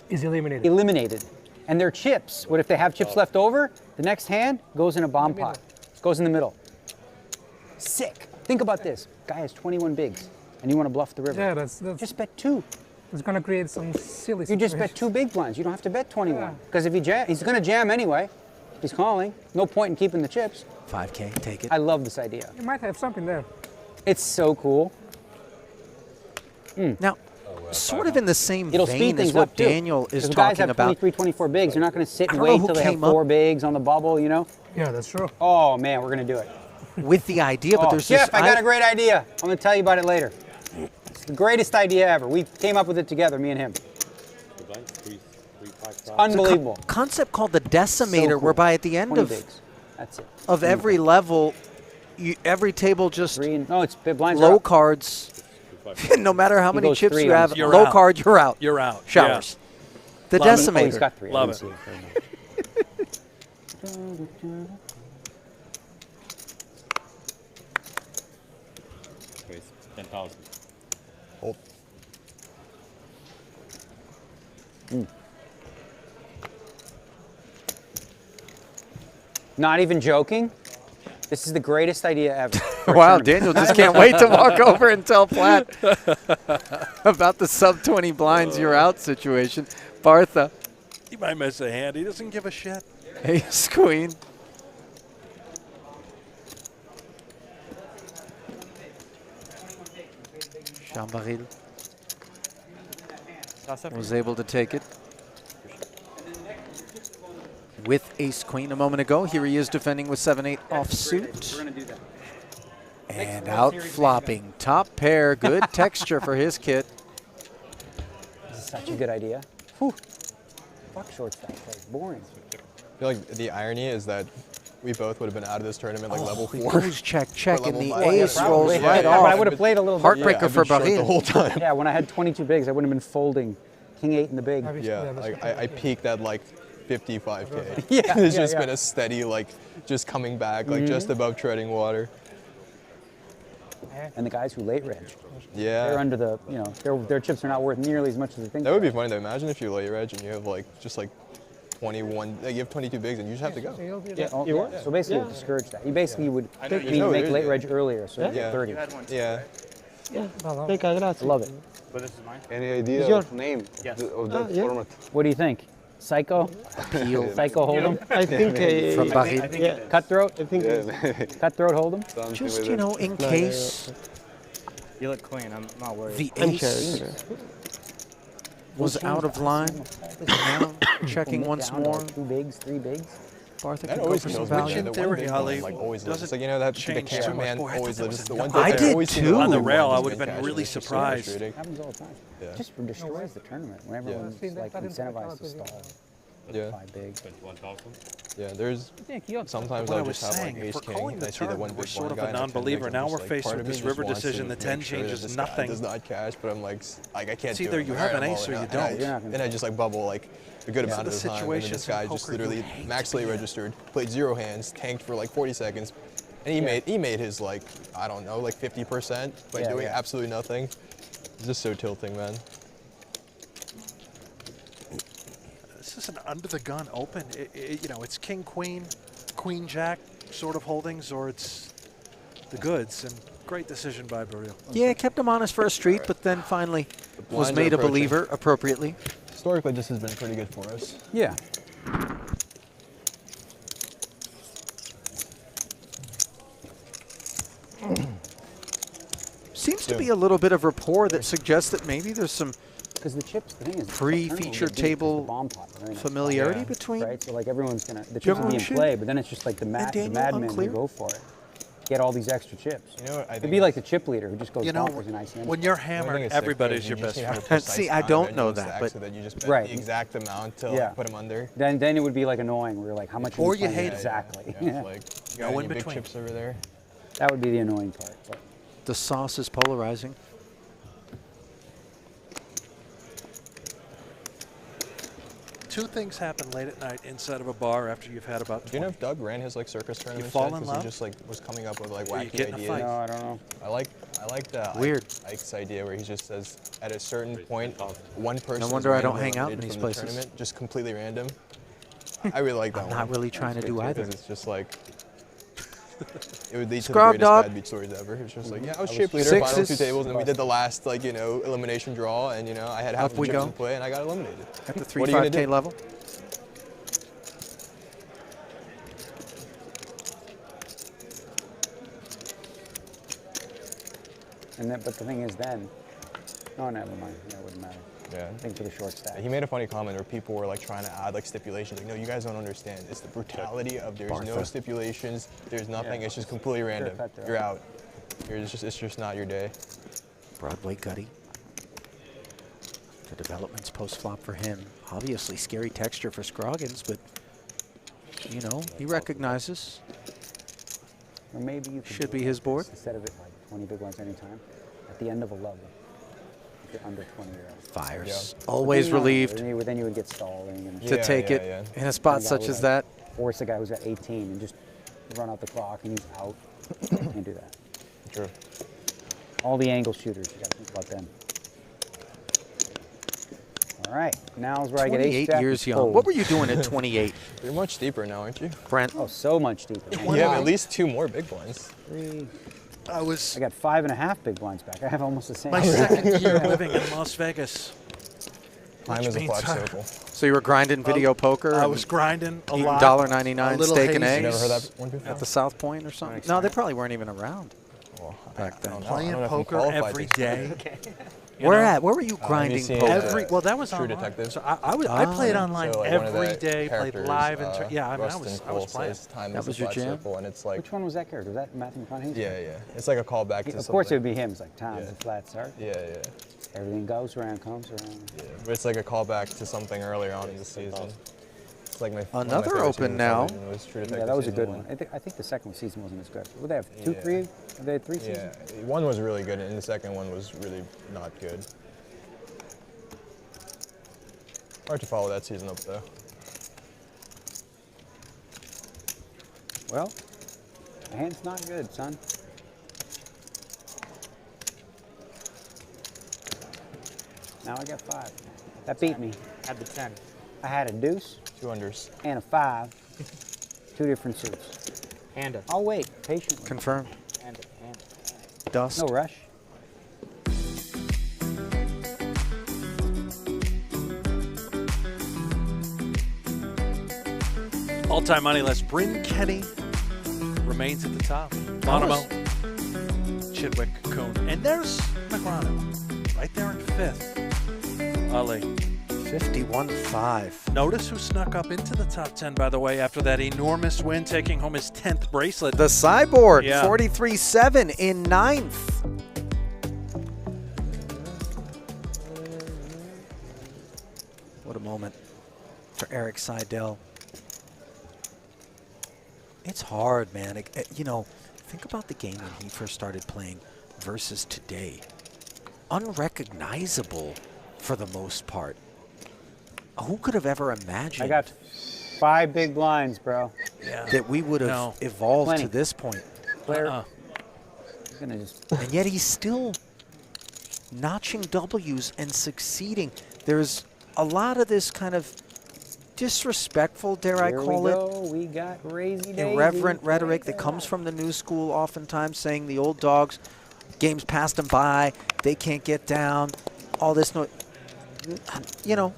Is eliminated. eliminated. And their chips, what if they have chips left over? The next hand goes in a bomb pot. Goes in the middle. Sick. Think about this. Guy has 21 bigs, and you want to bluff the river. Yeah, that's just bet 2. It's gonna create some silly. You just bet 2 big blinds. You don't have to bet 21. Because if he he's going to jam anyway. He's calling. No point in keeping the chips. 5K, take it. I love this idea. You might have something there. It's so cool. Now, sort of in the same It'll vein speed as things what up too. Daniel is 'Cause guys talking have about. 23, 24 bigs. You're not going to sit I and don't know wait who till they have came up- 4 bigs on the bubble, you know? Yeah, that's true. Oh, man, we're going to do it. With the idea, but Oh, there's Jeff, this. I got a great idea. I'm going to tell you about it later. It's the greatest idea ever. We came up with it together, me and him. It's unbelievable. Concept called the decimator, So cool. whereby at the end 20 of bigs. That's it. of every level, every table just No, it's blinds are low up. cards. No matter how He many goes chips 3 you on have, the You're low out. card, you're out. You're out. Showers. The Love it. decimator. Oh, he's got 3. Love I didn't it. see it. Space 10,000. Hold. Not even joking. This is the greatest idea ever. for a Wow, tournament. Daniel just can't wait to walk over and tell Platt about the sub 20 blinds you're out situation. Bartha, He might miss a hand. He doesn't give a shit. Ace Queen. Jean-Marie was able to take it with Ace Queen a moment ago. Here he is defending with 7-8 offsuit. And out flopping. Top pair. Good texture for his kit. This is such a good idea. Whew. Fuck short stack play. Boring. I feel like the irony is that we both would have been out of this tournament like level He 4. goes check, check, Or and level the 5. ace rolls Yeah, right but off. I would have played a little bit. Heartbreaker for I've been short Bahrain. the whole time. Yeah, when I had 22 bigs, I wouldn't have been folding King 8 in the big. Yeah, like I peaked at like 55K. Yeah, It's yeah, just yeah. been a steady, like, just coming back, like just above treading water. And the guys who late reg, Yeah. they're under the, you know, their chips are not worth nearly as much as they think. That would be funny though. Imagine if you late reg and you have like just like 21, like you have 22 bigs and you just have to go. Yeah, yeah. So basically, you discourage that. You basically would make late reg earlier, so you get 30. Yeah. Love it. But this is mine. Any idea Is yours? of name Yes. of that format? What do you think? Psycho? Appeal. Psycho Hold'em? I think From Bahrain. I think it is. Cutthroat? I think Cutthroat Hold'em? Just, you know, in case You look clean. I'm not worried. the ace was out of line. Now checking once more. 2 bigs, 3 bigs. Bartha That can go always for kills some me. value. The theory, one big Ali, one, like always lives. doesn't It's like, you know, that the change too much. cameraman Boy, I always thought that lives. was The a one no- I big did always seem too. to On the win rail, one I has would have been casual. really It's so surprised. frustrating. Happens all the time. Yeah. Just destroys the tournament when everyone's like incentivized to stall. Yeah. 5 big. 21,000. Yeah, there's sometimes What I I'll was just have saying, like if ace we're king calling and the I see the one tournament, we're big sort blind of a guy and I non-believer. think Now I'm we're just, faced part with of me this just river wants to decision. The make 10 sure that changes this guy nothing. does not cash, but I'm like, I can't It's do either it. you All have right, an I'm ace all or in. you And don't. And I just like bubble like a good amount of the the time. And then situations this guy in just poker you literally hate max to late be in. registered, played 0 hands, tanked for like 40 seconds, and he made his like, I don't know, like 50% by Yeah, doing yeah. absolutely nothing. It's just so tilting, man. This this is an under-the-gun open. You know, it's king, queen, queen, jack sort of holdings, or it's the goods. And great decision by Baril. Yeah, kept him honest for a street, but then finally was made a believer appropriately. Historically, this has been pretty good for us. Yeah. Seems to be a little bit of rapport that suggests that maybe there's some because the chips, the thing is, pre-feature table familiarity between. Right, so like everyone's gonna the chips will be in play, but then it's just like the madmen who go for it. Get all these extra chips. You know what, It'd be like the chip leader who just goes bonkers and ice hand. when you're hammered, everybody's your best friend. See, I don't know that, but so that you just bet the exact amount to like, put them under. Then it would be like annoying. Where you're like, how much? Or are you hate exactly. Yeah, like you got no any in big between. chips over there. That would be the annoying part. But. The sauce is polarizing. Two things happen late at night inside of a bar after you've had about 20. Do you know if Doug ran his like circus tournament? fall in Because love? he just like was coming up with like Or you wacky get in a ideas. fight? No, I don't know. I like that Weird. Ike's idea where he just says at a certain point, one person. No wonder is I don't randomly hang out in eliminated these from places. the tournament, just completely random. I really like that I'm one. not really trying to do either. Because it's just like. It would lead to the Scrub greatest dog. bad beat stories ever. It's just like, yeah, I was chip leader, final two tables, and then we did the last, like, you know, elimination draw, and, you know, I had half Up of we the chips go. in play, and I got eliminated. At the What are you gonna 3-5K do? level. And then, but the thing is, then, no, never mind. That wouldn't matter. Yeah. I think for the short stack. He made a funny comment where people were like trying to add like stipulations. Like, no, you guys don't understand. It's the brutality of there's no Bartha. stipulations. There's nothing. Yeah. It's just completely random. cut there. You're out. It's just not your day. Broadway Gutty. The developments post-flop for him. Obviously scary texture for Scroggins, but, you know, he recognizes. Or maybe you could Should do be it his like board. this, instead of it like 20 big ones anytime. At the end of a level, if you're under 20 or else. Fires. But Always then, you know, relieved then you would get stalling and to take it in a spot such as that. Force a guy who's at 18 and just run out the clock and he's out. Can't do that. True. All the angle shooters, you got to think about them. All right, now's where I get 28 ace-jack years and young. fold. What were you doing at 28? You're much deeper now, aren't you? Brent? Oh, so much deeper. You have at least 2 more big blinds. 3. I got 5.5 big blinds back. I have almost the same. My second year living in Las Vegas. Time which is a means flat I- circle. So you were grinding video poker? I and was grinding a eating lot. $1.99 a little steak and hazy. eggs Never heard that one before? at the South Point or something? No, they probably weren't even around back then. Playing I don't know if I'm poker qualified every to day. You Where know? at? Where were you grinding seen, poker? Well, that was True online. Detective. So I played online So, like, one of every the day, played characters, live, and yeah, I mean, I Rustin was Cole playing. says time That is was a your flat jam? circle, and it's like, Which one was that character? Was that Matthew McConaughey? yeah. It's like a callback to Of something. course it would be him. It's like time's Yeah. a flat circle. Yeah. Everything goes around, comes around. Yeah, but it's like a callback to something earlier on in the season. It's like one of my Another favorite open seasons now. ever was True Detective Yeah, that was a season good one. I think the second season wasn't as good. Would they have Yeah. they had 3 seasons? Yeah, one was really good, and the second one was really not good. Hard to follow that season up, though. Well, my hand's not good, son. Now I got 5. That beat me. Had the 10. I had a deuce 2 unders. and a 5. 2 different suits. Hand it. I'll wait patiently. Confirmed. Hand it. Hand it. Dust. No rush. All-time money list. Bryn Kenny remains at the top. Bonomo, Chidwick, Kuhn, and there's Negreanu right there in 5th. Ali. 51-5. Notice who snuck up into the top 10, by the way, after that enormous win, taking home his 10th bracelet. The sideboard, Yeah. 43-7 in 9th. What a moment for Eric Seidel. It's hard, man. You know, think about the game when he first started playing versus today. Unrecognizable for the most part. Who could have ever imagined I got 5 big blinds, bro. that we would have evolved Plenty. to this point? Player. He's gonna just. And yet he's still notching W's and succeeding. There's a lot of this kind of disrespectful, dare I call it. We got crazy daisy. Irreverent rhetoric that comes from the new school, oftentimes saying the old dogs, games passed them by, they can't get down, all this noise. You know,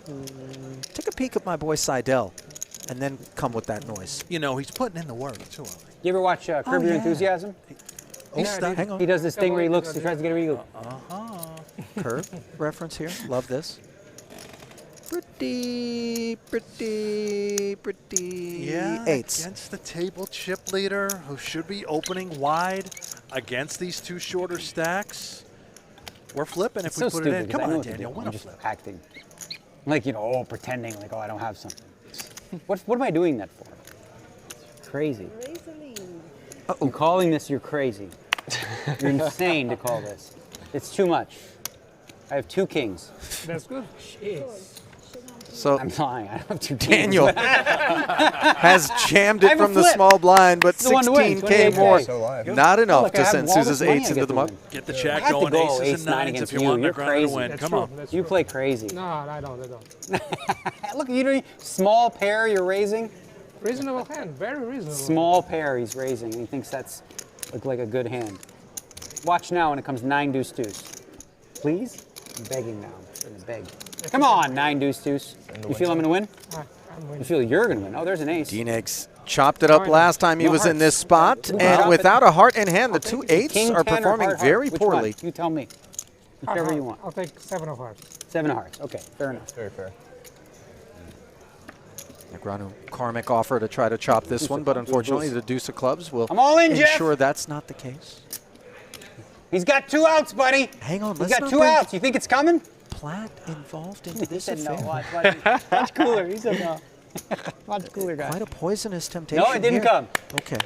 take a peek at my boy Seidel, and then come with that noise. You know, he's putting in the work, too. You ever watch Curb Your Enthusiasm? Hang on. He does this thing where he looks, he tries to get a eagle. Curb reference here. Love this. Pretty Yeah, eights. against the table chip leader, who should be opening wide against these two shorter stacks. We're flipping if we put it in. Come on, Daniel, win a flip. Acting. Like, you know, pretending like, oh, I don't have something. What am I doing that for? Crazy. I'm calling this you're crazy. You're insane to call this. It's too much. I have 2 kings. That's good. Jeez. So I'm lying. I don't have 2 kings. Daniel has jammed it from the small blind, but 16K more. Not enough to send Sousa's 8s into the muck. Get the chat going, aces and 9s if you want Negreanu to win. Come on. You play crazy. No, I don't. Look, you don't. Small pair you're raising. Reasonable hand. Very reasonable. Small pair he's raising. And he thinks that's like a good hand. Watch now when it comes 9 deuce deuce. Please? I'm begging now. I'm gonna beg. Come on, 9 deuce deuce. You feel I'm gonna win? You feel you're gonna win? Oh, there's an ace. D-Negs chopped it up last time he was in this spot, and without a heart in hand, the 2 8s are performing very poorly. You tell me. Whichever you want. I'll take 7 of hearts. 7 of hearts. Okay, fair enough. Very fair. Negreanu karmic offer to try to chop this one, but unfortunately the deuce of clubs will I'm all in, ensure Jeff. that's not the case. He's got 2 outs, buddy. Hang on, He's let's got not 2 bring outs. You think it's coming? Platt involved in He this said no. affair. Watch cooler. He said no. Much cooler guy. Quite a poisonous temptation. No, it didn't here. come. Okay.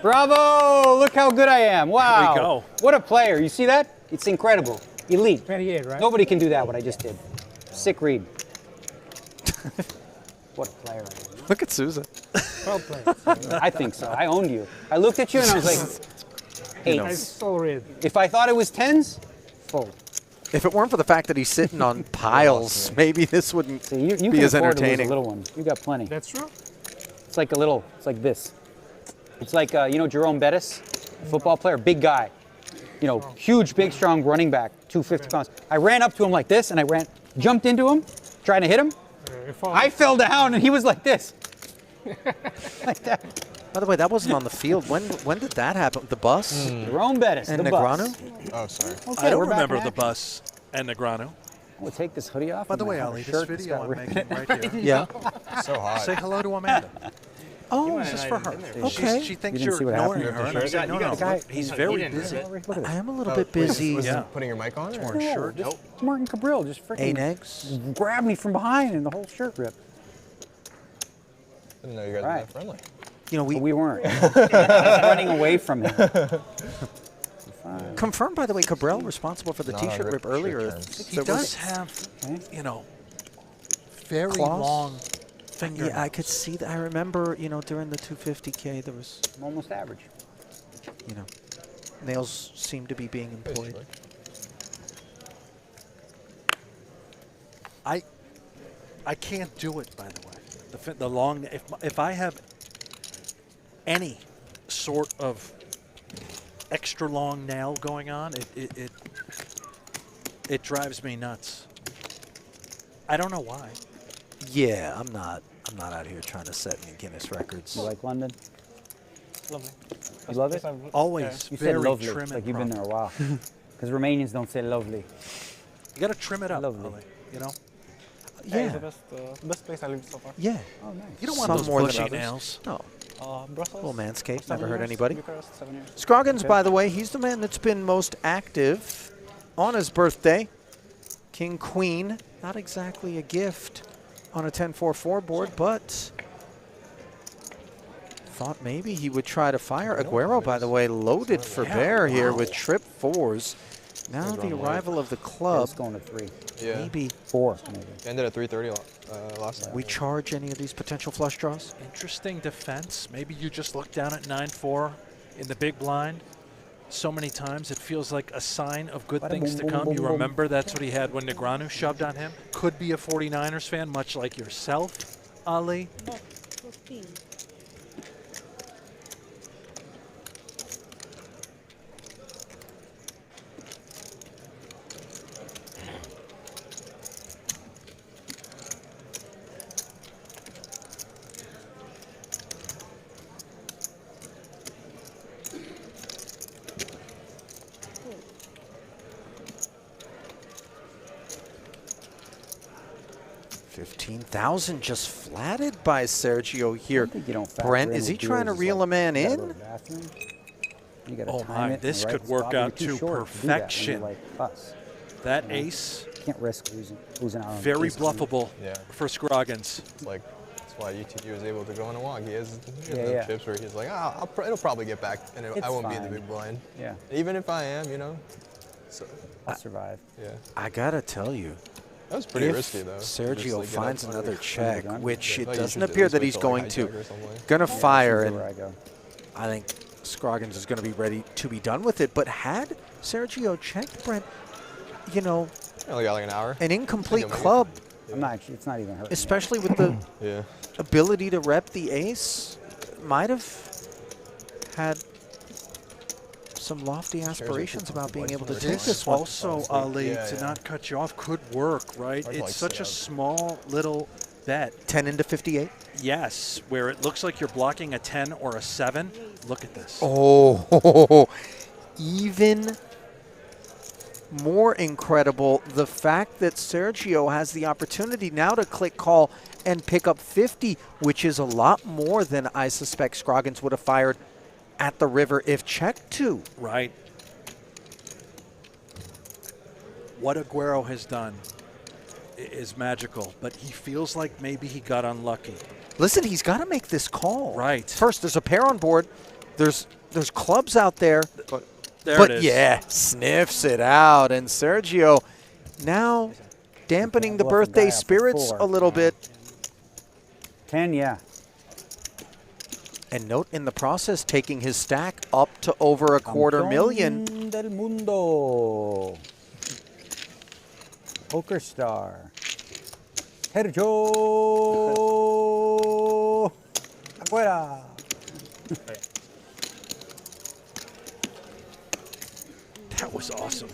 Bravo! Look how good I am. Wow. There we go. What a player. You see that? It's incredible. Elite. 28, right? Nobody can do that, what I just did. Sick read. What a player I am. Look at Sousa. Well played. I think so. I owned you. I looked at you and I was like, 8s. Nice soul read. If I thought it was 10s, fold. If it weren't for the fact that he's sitting on piles, maybe this wouldn't See, you be can as afford to lose entertaining. a little one. You got plenty. That's true. It's like it's like this. It's like, you know, Jerome Bettis, football player, big guy. You know, huge, big, strong running back, 250 pounds. I ran up to him like this, and I jumped into him, trying to hit him. I fell down, and he was like this. Like that. By the way, that wasn't on the field. When did that happen? The bus? Jerome Bettis, And the Negreanu? bus. Oh, sorry. Okay, I don't we're back remember in the action. bus and Negreanu. We'll take this hoodie off. By the and way, my Ali, this shirt that's video got I'm ripped making in it. right here. Yeah. So hot. Say hello to Amanda. Oh, This is for her. Okay. She thinks You didn't you're see what ignoring happened? her. And I'm saying, no, guy- he's very busy. Look at I this. am a little bit busy. Was Yeah. putting your mic on? Or? Orange shirt. Just Martin Cabral just freaking eggs. grabbed me from behind and the whole shirt ripped. I didn't know you guys were that friendly. You know, We weren't. I was running away from him. confirmed, by the way, Cabral responsible for the Not T-shirt on rip rip earlier. shirt He does have, you know, very Claws? long finger. Yeah, I could see that. I remember, you know, during the 250K, there was, I'm almost average. you know, nails seemed to be being employed. I can't do it, by the way. The long, if I have any sort of extra long nail going on, it drives me nuts. I don't know why. Yeah, I'm not out here trying to set any Guinness records. You like London? Lovely. You love it? Always You very said lovely, trim like and you've been there proper. a while. Because Romanians don't say lovely. You got to trim it up, Lovely. Ali, you know? Yeah, it's the best place I lived so far. Yeah. Oh, nice. You don't want Some those more than bushy others. nails. No. Brussels. Little manscaped, 7 never hurt years, anybody. Bucharest, 7 years. Scroggins, Okay. by the way, he's the man that's been most active on his birthday. King Queen, not exactly a gift on a 10-4-4 board, but thought maybe he would try to fire. Aguero, by the way, loaded for bear here with trip 4s. Now the arrival of the club. It's going to 3. Yeah. Maybe 4, maybe. Ended at 3:30 last night. we charge any of these potential flush draws. Interesting defense. Maybe you just look down at 9-4 in the big blind. so many times, it feels like a sign of good things to come. You remember that's what he had when Negreanu shoved on him. Could be a 49ers fan, much like yourself, Ali. $15,000 just flatted by Sergio here. Brent, is he trying to reel a man in? Oh my, this could work out to perfection. That ace, can't risk losing out on very bluffable for Scroggins. Like, that's why UTG was able to go on a walk. He has no chips where he's like, it'll probably get back, and I won't be in the big blind. Yeah. Even if I am, you know. So, I'll survive. Yeah. I gotta tell you. That was pretty risky, though. Sergio like, finds another check, which it doesn't should appear at that least he's wait till, going to. hijack or Gonna fire, and where I go. I think Scroggins is going to be ready to be done with it. But had Sergio checked, Brent, you know, only got like an hour. An incomplete club. I'm not actually, it's not even hurting. Especially with the ability to rep the ace, might have had some lofty aspirations about being able to take this one. Also, Ali, to not cut you off, could work, right? It's such a small little bet. 10 into 58? Yes, where it looks like you're blocking a 10 or a 7. Look at this. Oh, even more incredible, the fact that Sergio has the opportunity now to click call and pick up 50, which is a lot more than I suspect Scroggins would have fired at the river if checked to. Right. What Aguero has done is magical, but he feels like maybe he got unlucky. Listen, he's got to make this call. Right. First, there's a pair on board. There's clubs out there. There but it is. Yeah, sniffs it out. And Sergio now dampening the birthday spirits a little bit. 10, yeah. And note in the process, taking his stack up to over $250,000. Del mundo. Poker star. Sergio Aguero. That was awesome.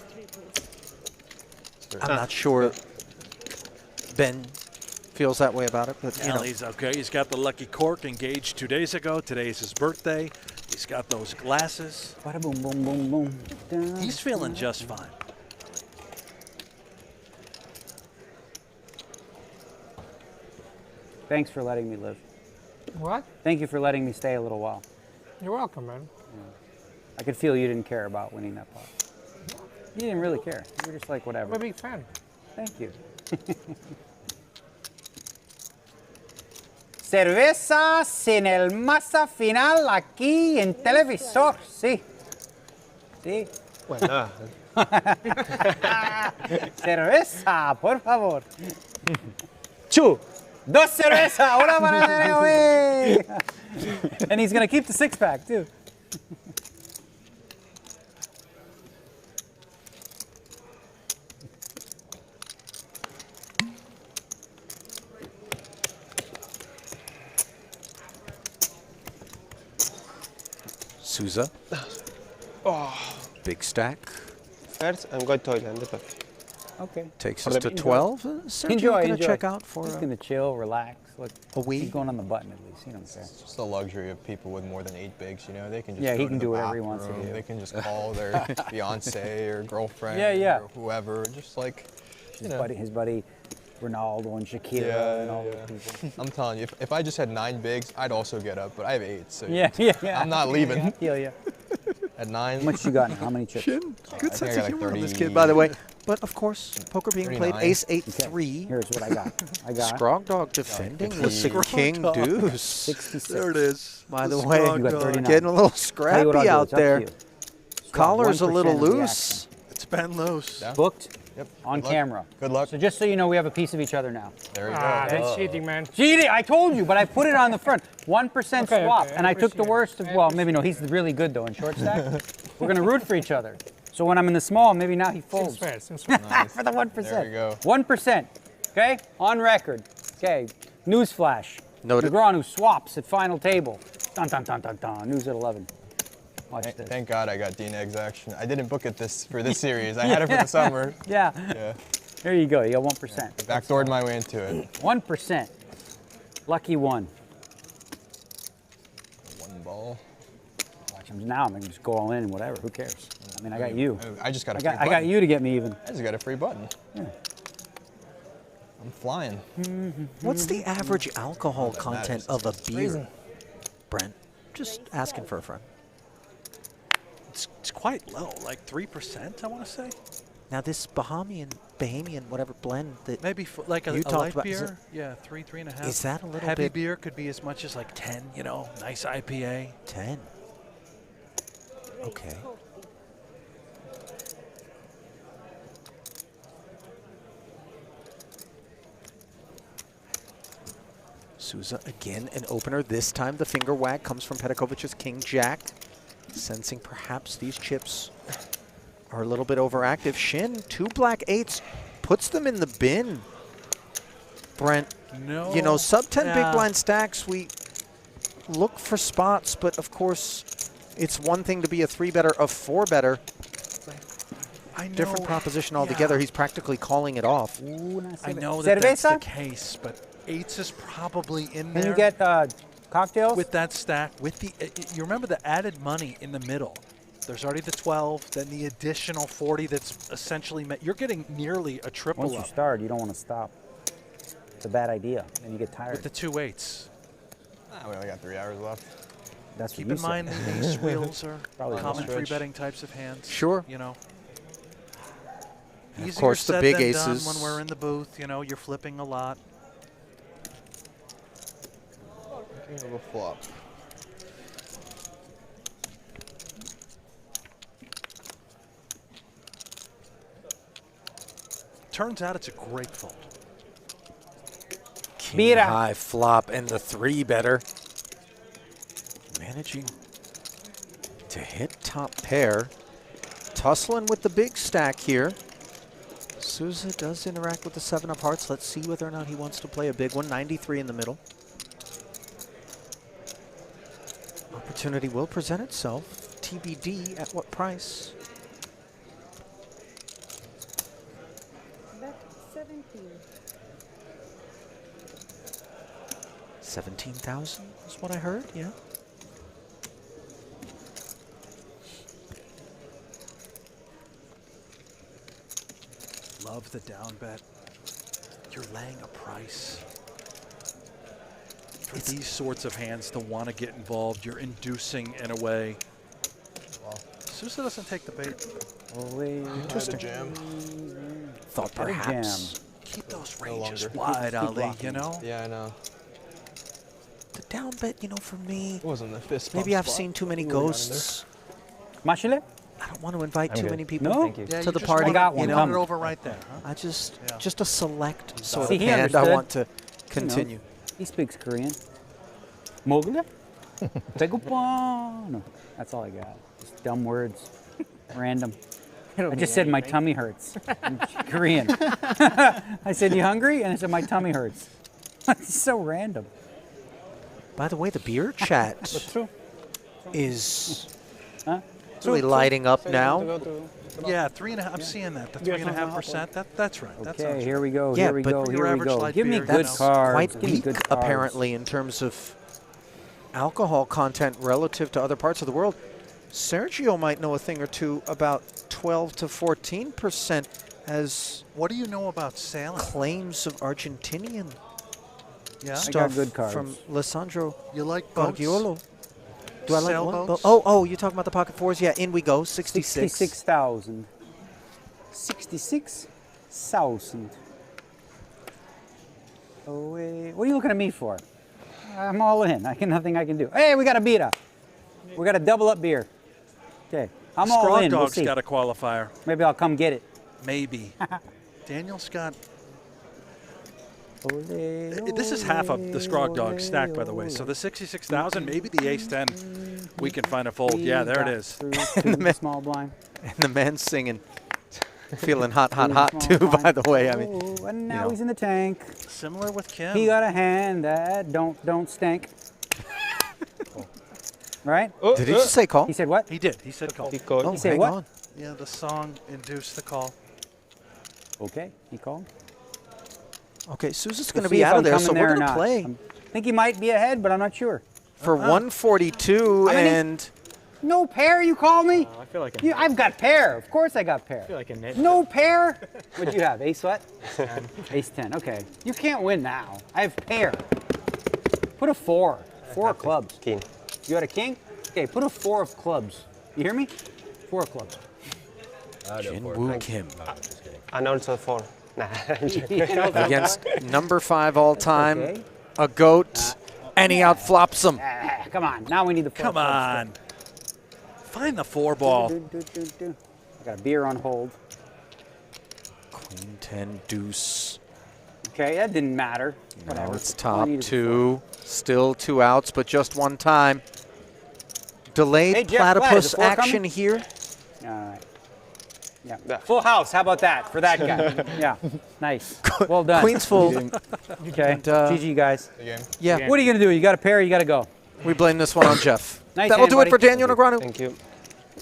I'm not sure Ben feels that way about it, but you know. He's okay. He's got the lucky cork engaged 2 days ago. Today's his birthday. He's got those glasses. Bada boom, boom, boom, boom. He's feeling just fine. Thanks for letting me live. What? Thank you for letting me stay a little while. You're welcome, man. I could feel you didn't care about winning that pot. You didn't really care. You were just like, whatever. I'm a big fan. Thank you. Cervezas en el masa final aquí en televisor. Sí. Sí. Bueno. Cerveza, por favor. Two. Dos cerveza. Una para Nereo. And he's going to keep the six-pack, too. Souza. Oh. Big stack. First, I'm going to Thailand. Okay. Takes us to 12. Sergio Enjoy. gonna check out for He's gonna chill, relax. Look, a week. He's going on the button at least. He don't care. It's just the luxury of people with more than 8 bigs. You know, they can just Yeah, go he can to the do whatever he wants to bathroom, do. They can just call their fiance or girlfriend or whoever, just like His buddy Ronaldo and Shakira and all those people. I'm telling you, if I just had 9 bigs, I'd also get up, but I have 8, so yeah. I'm not leaving. I feel ya. At 9. How much you got now? How many chips? Good sense of humor on this kid, by the way. But of course, poker being played 39. ace 8-3. Here's what I got. Scrog Dog defending with the king deuce. 66. There it is. By the You way, got 39. getting a little Tell you what I'll scrappy do, out it's up to there. you. Collar's a 1% little of the loose. It's been loose. Yeah. Booked? Yep. On Good luck. camera. Good luck. So just so you know, we have a piece of each other now. There you go. That's cheating, man. Cheating! I told you, but I put it on the front. 1% Okay, swap, okay, and I took the appreciate worst it. of. Well, maybe no. He's really good though in short stack. We're going to root for each other. So when I'm in the small, maybe now he folds. Seems fair, seems fair. Nice. For the 1%. There we go. 1%. Okay? On record. Okay. Newsflash. Noted. Negreanu swaps at final table. Dun, dun, dun, dun, dun. News at 11. Watch this. Thank God I got D-Negs action. I didn't book it for this series. I had it for the summer. Yeah. Yeah. There you go. You got 1%. Backdoored my way into it. 1%. Lucky one. One ball. Watch him now. I'm going to just go all in, whatever. Who cares? I mean, I got you. I just got a free I button. got you to get me even. I just got a free button. Yeah. I'm flying. What's the average alcohol That content matters. of a It's beer, crazy. Brent? Just asking for a friend. It's quite low, like 3%, I want to say. Now this Bahamian, whatever blend that Maybe like a you talked light about, is beer, yeah, 3.5. Is that a little Heavy bit- beer could be as much as like 10, you know, nice IPA. 10. Okay. Souza again an opener. This time the finger wag comes from Petkovic's King Jack. Sensing perhaps these chips are a little bit overactive. Shin, 2 black 8s, puts them in the bin. Brent, No. you know, sub 10 Yeah. big blind stacks, we look for spots, but of course, it's one thing to be a 3-better, a 4-better. I know. Different proposition altogether. He's practically calling it off. I know that that's the Cerveza? case, but 8s is probably in Can there. you get cocktails? With that stack, with the, you remember the added money in the middle. There's already the 12, then the additional 40 that's essentially, you're getting nearly a triple Once you up start, you don't want to stop. It's a bad idea, and you get tired. with the 2 8s. We only got 3 hours left. That's Keep what in you mind said. these wheels are Probably common stretch. 3-betting types of hands. Sure. You know. And of Easier course, the said big than aces. done when we're in the booth, you know, you're flipping a lot. King of a flop. Turns out it's a great fold. King high flop and the 3-better. Managing to hit top pair. Tussling with the big stack here. Souza does interact with the 7 of hearts. Let's see whether or not he wants to play a big one. 93 in the middle. Opportunity will present itself. TBD at what price? That's 17. 17,000 is what I heard, yeah. Love the down bet. You're laying a price. For these sorts of hands to want to get involved, you're inducing in a way. Sousa doesn't take the bait. Interesting. Jam. Thought Got a perhaps. jam. Keep those No ranges longer. wide, Keep Ali, blocking. you know? Yeah, I know. The down bet, you know, for me, It wasn't the fist maybe bump I've spot. seen too many Ooh, we got in there. ghosts. Machile? I don't want to invite too good. many people No? Thank you. Yeah, to you the just party. want got it- one You want coming. it over right there, huh? I just Yeah. a select sort See, of he hand I understood. want to continue. He speaks Korean. Mogle? No, that's all I got. Just dumb words. Random. I just said my tummy hurts. In Korean. I said, you hungry? And I said, my tummy hurts. It's so random. By the way, the beer chat True. is Huh? really lighting up now. Yeah, 3.5. I'm seeing that. The 3.5%. That's right. That Okay, sounds here right. we go. Yeah, Here we but go. for Here your we average go. light Give me beer, good you know. cards. Quite Give me weak, good cards. apparently, in terms of alcohol content relative to other parts of the world. Sergio might know a thing or two about 12 to 14% as What do you know about sailing? claims of Argentinian Yeah? stuff good cards. from Lisandro You like boats? Gargiulo. Do I like what? Sailboats? Oh, you're talking about the pocket fours? Yeah, in we go. 66. 66,000. 66,000. Oh, wait. What are you looking at me for? I'm all in. Nothing I can do. Hey, we got a beta. We got a double up beer. Okay. I'm all Scrog in. We'll Dog's see. got a qualifier. Maybe I'll come get it. Maybe. Daniel's got This is half of the Scrog Dog stack, by the way. So the 66,000, maybe the ace-10, we can find a fold. Yeah, there it is. And the small blind. And the man's singing. Feeling hot, hot, hot, too, by the way. I mean, and now he's in the tank. Similar with Kim. He got a hand that don't stink. Right? Did he just say call? He said what? He did. He said call. He called. He said hang what? on. Yeah, the song induced the call. Okay, he called. Okay, Sousa's We'll going to see be if out I'm of there, coming so we're or going to not. play. I think he might be ahead, but I'm not sure. For 142 How many? and... No pair, you call me? I feel like I've got pair. Of course I got pair. I feel like a nit. No pair? What'd you have? Ace what? Ace 10. Okay. You can't win now. I have pair. Put a 4. 4 of clubs. King. You had a king? Okay, put a 4 of clubs. You hear me? 4 of clubs. Jin-Woo Kim. And also 4. Nah. Against number 5 all time, okay. a goat, and he outflops him. Come on. Now we need the 4 Come clubs. on. Find the 4 ball. I got a beer on hold. Queen 10 deuce. Okay, that didn't matter. Now Whatever. it's All I top need is 2. Still 2 outs, but just one time. Delayed Hey, Jeff, Vlad, is platypus the 4 action coming? here. All right. Yeah. Full house. How about that for that guy? Yeah. Nice. Well done. Queen's full. Okay. And, GG, guys. Yeah. What are you going to do? You got a pair, you got to go. We blame this one on Jeff. Nice That'll hand, do it buddy. for Daniel Negreanu. Thank you.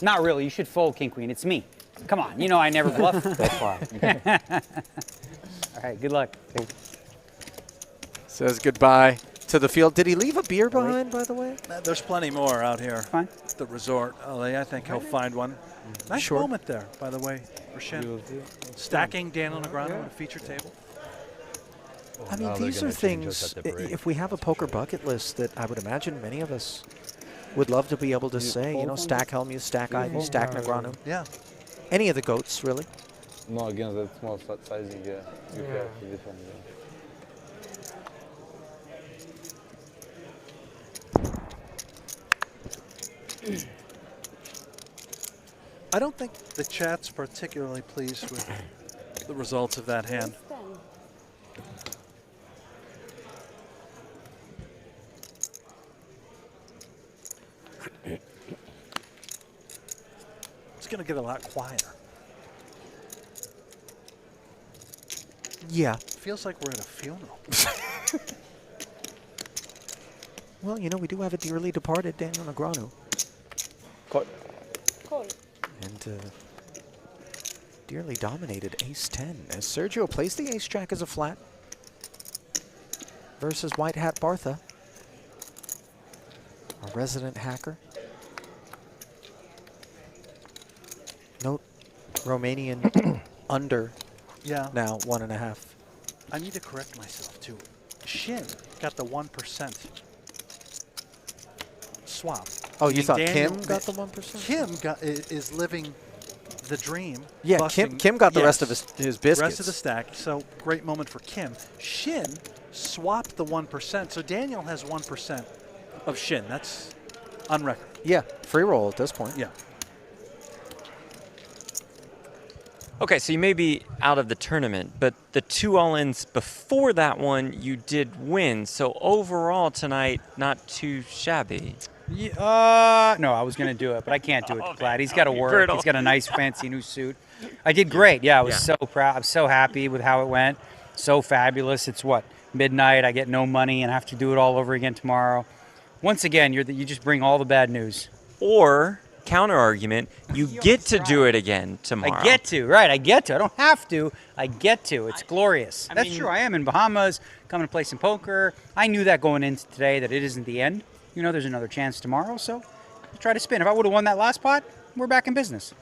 Not really. You should fold King Queen. It's me. Come on. You know I never bluff. That's why. All right. Good luck. Thank you. Says goodbye to the field. Did he leave a beer behind, by the way? There's plenty more out here. Fine. At the resort. I think he'll find one. Nice Sure. moment there, by the way, for Shin. Stacking Daniel Negreanu on a feature table. I mean, these are things, if we have a poker bucket list that I would imagine many of us would love to be able to say, you know, stack Hellmuth, stack Ivy, stack Negreanu. Yeah. Any of the goats, really. No, against that small sizing, yeah. You have to different, I don't think the chat's particularly pleased with the results of that hand. It's going to get a lot quieter. Yeah. Feels like we're at a funeral. Well, you know, we do have a dearly departed Daniel Negreanu. Call. And dearly dominated ace-10 as Sergio plays the ace-jack as a flat versus White Hat Bartha, a resident hacker. Note Romanian under now 1.5. I need to correct myself, too. Shin got the 1% swap. Oh, you thought Daniel Kim got the 1%? Kim is living the dream. Yeah, Kim got the rest of his biscuits. Rest of the stack. So great moment for Kim. Shin swapped the 1%. So Daniel has 1% of Shin. That's on record. Yeah, free roll at this point. Yeah. Okay, so you may be out of the tournament, but the 2 all-ins before that one, you did win. So overall tonight, not too shabby. Yeah, no, I was going to do it, but I can't do it. Glad he's got to work. brutal. He's got a nice, fancy new suit. I did great. Yeah, I was so proud. I'm so happy with how it went. So fabulous. It's what, midnight. I get no money and have to do it all over again tomorrow. Once again, you just bring all the bad news. Or counter argument, you get to do it again tomorrow. I get to, right? I get to. I don't have to. I get to. It's glorious. I That's mean, true. I am in Bahamas, coming to play some poker. I knew that going into today that it isn't the end. You know, there's another chance tomorrow, so I'll try to spin. If I would have won that last pot, we're back in business.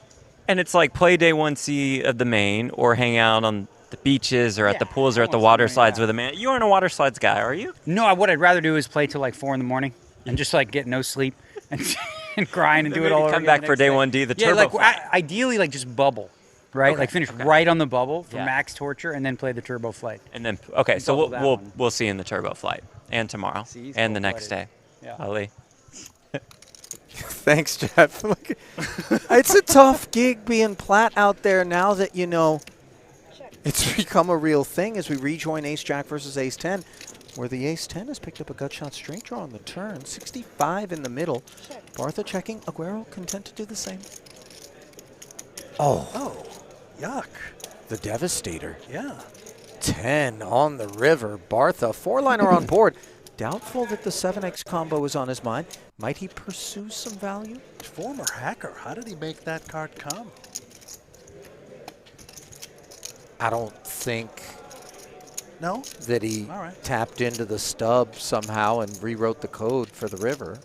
And it's like play day 1C of the main, or hang out on the beaches, or at the pools, or at the water slides with a man. You aren't a water slides guy, are you? No, what I'd rather do is play till like 4 in the morning and just like get no sleep and grind and do it all over come again back the for next day day. 1D, the Yeah, turbo like flight. ideally like just bubble, right? Okay, Like finish okay. right on the bubble for Yeah. max torture and then play the turbo flight. And then, okay, so Double that one. we'll see you in the turbo flight, and tomorrow, See, he's and the full next day. flighted. Yeah. Ali. Thanks, Jeff. Look, it's a tough gig being plat out there now that, you know, It's become a real thing as we rejoin Ace-Jack versus Ace-10, where the Ace-10 has picked up a gut shot straight draw on the turn. 65 in the middle. Bartha checking. Aguero content to do the same. Oh, yuck. The Devastator. Yeah. 10 on the river. Bartha, 4-liner on board. Doubtful that the 7x combo is on his mind. Might he pursue some value? Former hacker. How did he make that card come? I don't think No? that he All right. tapped into the stub somehow and rewrote the code for the river.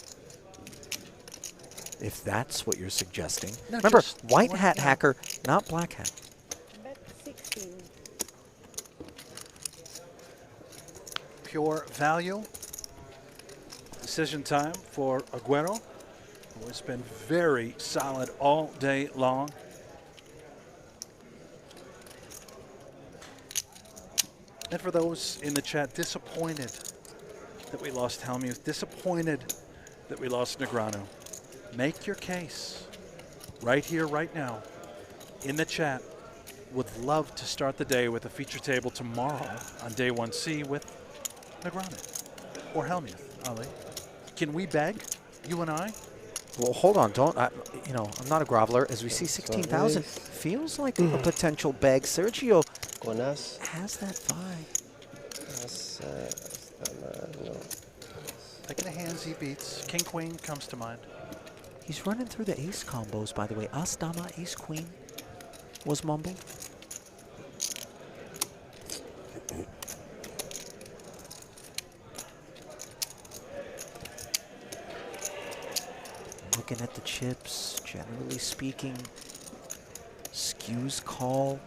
If that's what you're suggesting. No, Remember, just white one hat hat. hacker, not black hat. Bet 16. Pure value. Decision time for Aguero, who has been very solid all day long. And for those in the chat disappointed that we lost Hellmuth, disappointed that we lost Negreanu, make your case right here, right now, in the chat. Would love to start the day with a feature table tomorrow on day 1C with Negreanu or Hellmuth. Ali, can we beg, you and I? Well, hold on. Don't, you know, I'm not a groveler. As we see 16,000, feels like a potential beg. Sergio has that vibe. Taking the hands he beats. King, queen comes to mind. He's running through the ace combos, by the way. As, dama, ace, queen was mumbled. Looking at the chips, generally speaking, skews call.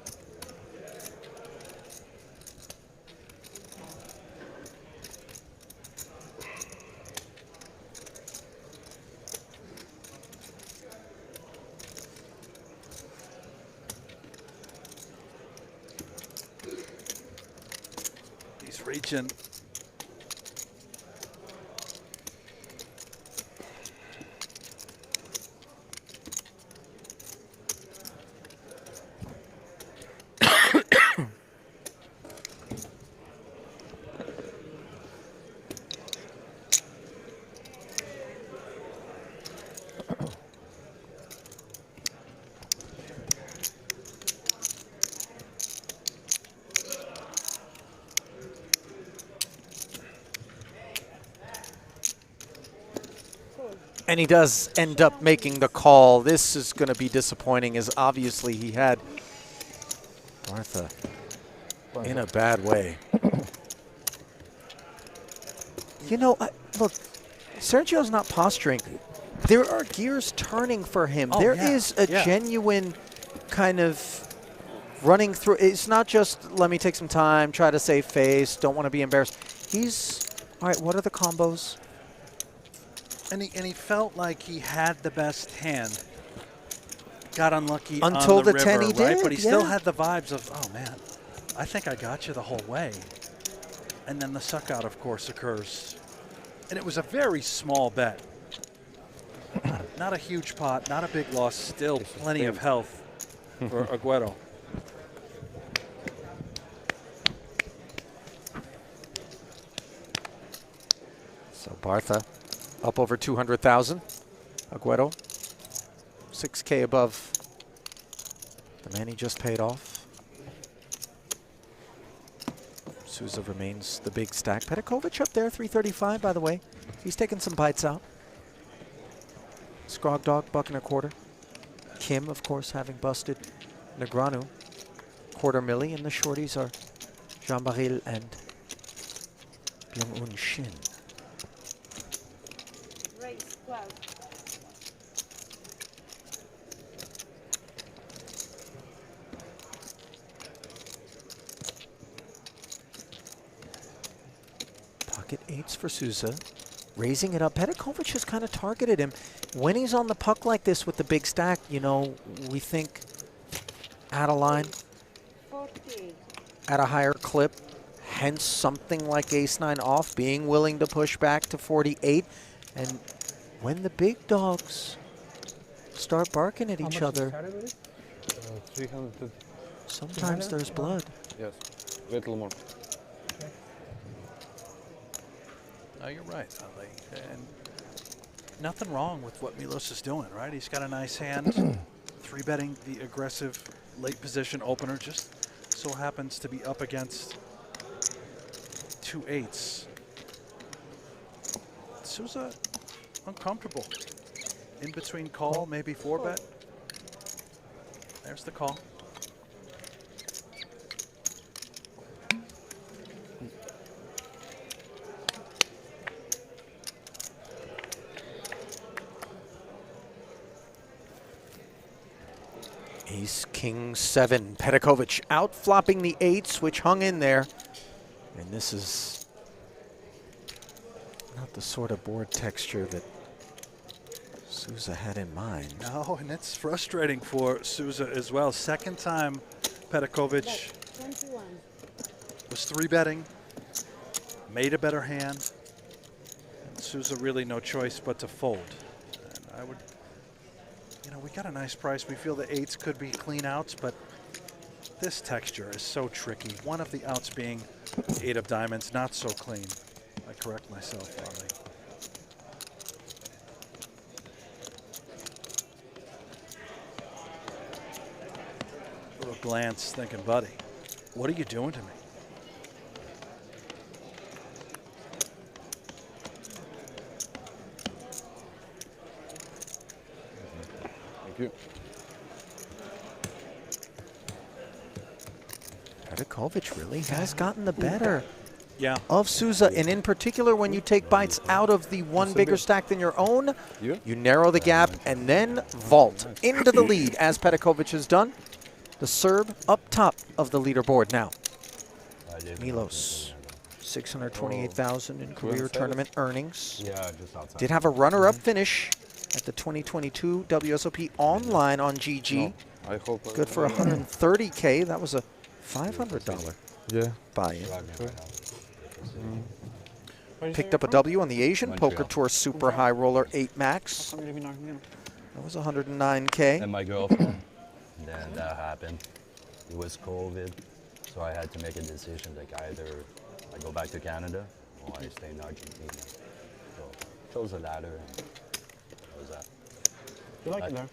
He's reaching. And he does end up making the call. This is going to be disappointing, as obviously he had Bartha in a bad way. You know, look, Sergio's not posturing. There are gears turning for him. Oh, There yeah, is a yeah. genuine kind of running through. It's not just, let me take some time, try to save face, don't want to be embarrassed. He's, all right, what are the combos? And he felt like he had the best hand. Got unlucky Until on the the 10 river, he right? did, But he still yeah. had the vibes of, oh man, I think I got you the whole way. And then the suck out, of course, occurs. And it was a very small bet. Not a huge pot, not a big loss, still plenty of health for Aguero. So Bartha up over 200,000. Aguero 6K above the man he just paid off. Souza remains the big stack. Petikovic up there, 335, by the way. He's taking some bites out. Scrog Dog, $1.25. Kim, of course, having busted Negreanu. $250,000, and the shorties are Jean Baril and Byung-Un Shin. Raise 12. Pocket eights for Souza. Raising it up. Petikovic has kind of targeted him. When he's on the puck like this with the big stack, you know, we think out of line, 40. at a higher clip, hence something like ace-9 off, being willing to push back to 48. And when the big dogs start barking at each other, 300. Sometimes there's blood. Yes. Wait a little more. No, you're right, Ali. And nothing wrong with what Milos is doing, right? He's got a nice hand. 3-betting the aggressive late position opener, just so happens to be up against 2 8s. Souza uncomfortable. In between call, maybe 4-bet. There's the call. Ace, king, 7. Petkovic out flopping the 8s, which hung in there. And this is not the sort of board texture that Souza had in mind. No, and it's frustrating for Souza as well. Second time Petkovic was 3-betting, made a better hand. And Souza really no choice but to fold. And I would, you know, we got a nice price. We feel the 8s could be clean outs, but this texture is so tricky. One of the outs being 8 of diamonds, not so clean. I correct myself, Ali. Little glance thinking, buddy, what are you doing to me? Thank you. Petkovic really has gotten the better of Souza, and in particular when you take bites out of the one bigger stack than your own, you narrow the gap and then vault into the lead as Petkovic has done. The Serb up top of the leaderboard now. Milos, 628,000 in career tournament earnings. Yeah, just outside. Did have a runner-up finish at the 2022 WSOP Online on GG. No, I hope Good for 130K. That was a $500 buy-in. Picked up a W on the Asian Poker Tour Super High Roller 8 Max. That was 109K. And my girlfriend, then that happened. It was COVID, so I had to make a decision, like either I go back to Canada or I stay in Argentina. So chose the latter, and that was that. You like it there?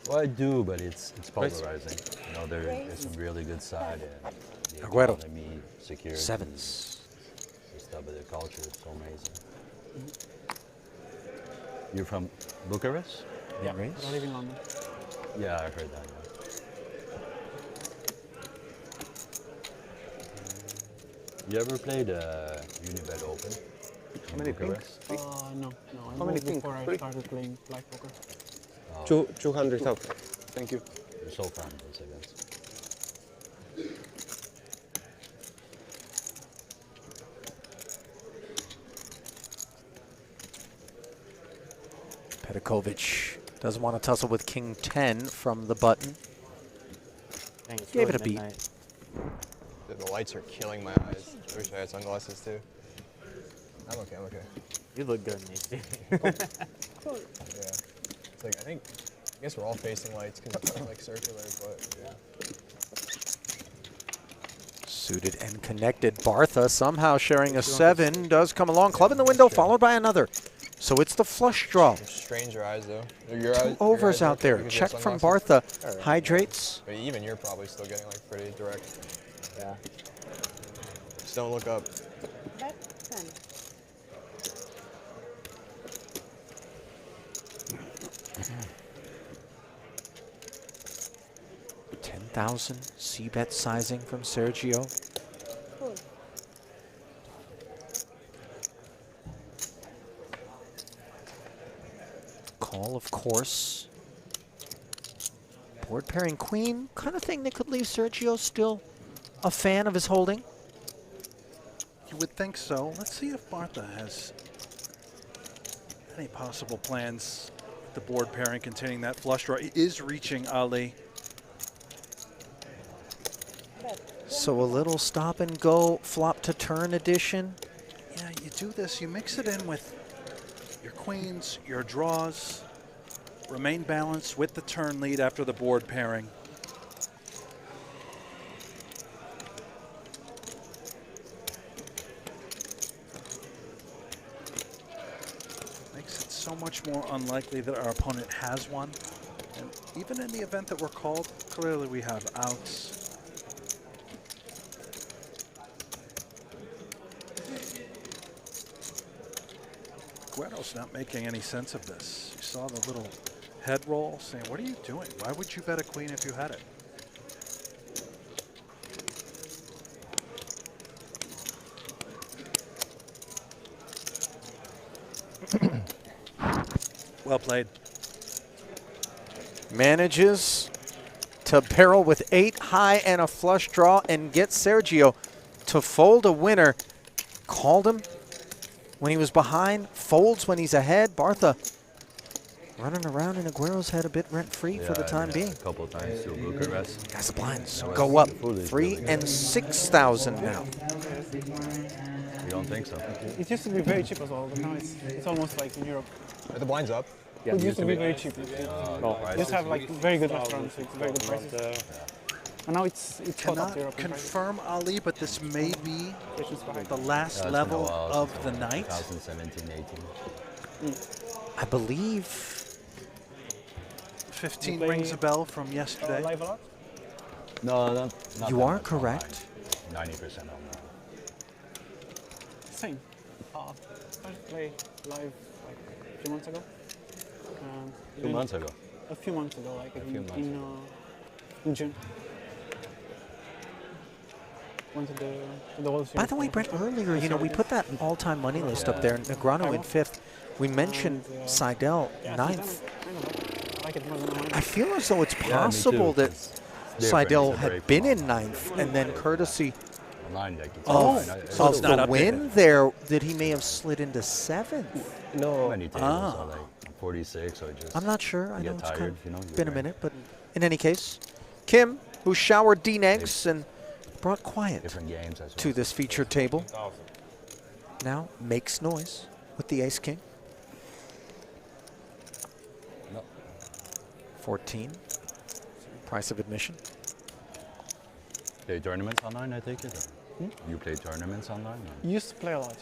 Well, I do, but it's polarizing. You know, there is some really good side, and the Aguero. economy, security, sevens. The stuff of the culture is so amazing. You're from Bucharest? Yeah, I live in London. Yeah, I heard that. Yeah. You ever played Unibet Open? How many Bucharest? No. How many pink? Before I started playing live poker. 200,000. Thank you. You're so fun, those events. Petkovic doesn't want to tussle with King 10 from the button. Gave it a beat. The lights are killing my eyes. I wish I had sunglasses too. I'm okay, I'm okay. You look good in these. Cool. Yeah. It's like, I guess we're all facing lights because it's kind of like circular, but yeah. Suited and connected. Bartha somehow sharing a 7. Does come along. Club in the window, followed by another. So it's the flush draw. Strains your eyes, though. Two overs out there. Check from Bartha. Hydrates. But even you're probably still getting like pretty direct. Yeah. Just don't look up. Bet 10. $10,000 C-bet sizing from Sergio. Cool. Call, of course. Board pairing queen, kind of thing that could leave Sergio still a fan of his holding. You would think so. Let's see if Bartha has any possible plans with the board pairing containing that flush draw. He is reaching Ali. So a little stop and go flop to turn edition. Yeah, you do this, you mix it in with your queens, your draws, remain balanced with the turn lead after the board pairing. much more unlikely that our opponent has one. And even in the event that we're called, clearly we have outs. Aguero's not making any sense of this. You saw the little head roll saying, what are you doing? Why would you bet a queen if you had it? Well played. Manages to barrel with 8 high and a flush draw and get Sergio to fold a winner. Called him when he was behind, folds when he's ahead. Bartha running around in Aguero's head a bit rent-free for the time being. A couple of times to Bucharest. Guys, the blinds go up 3,000 and 6,000 now. You don't think so? It used to be very cheap as well, but now it's almost like in Europe. Are the blinds up? Yeah, it used to be very cheap. Just have like very good restaurants, it's very good prices. And now it's hot up Europe. Confirm Ali, but this may be the last level of the night. 2017, 18. I believe 15 rings a bell from yesterday. Live a lot? No, not you that are much correct. online. 90% online. Same. First play live like a few months ago. 2 months ago. A few months ago, like in June. Went to the World Series. By the way, Brett, earlier, you know, we put that all-time money list up there. Negreanu in 5th. We mentioned Seidel 9th. I feel as though it's possible that Seidel had been in 9th, and then courtesy of the win there, that he may have slid into 7th. No. Many tables are like 46 or just. I'm not sure. I know it's tired, been a minute, but in any case, Kim, who showered D-Negs and brought quiet to this featured table, now makes noise with the ace-king. 14, price of admission. Play tournaments online, I take it? You play tournaments online? Or? Used to play a lot.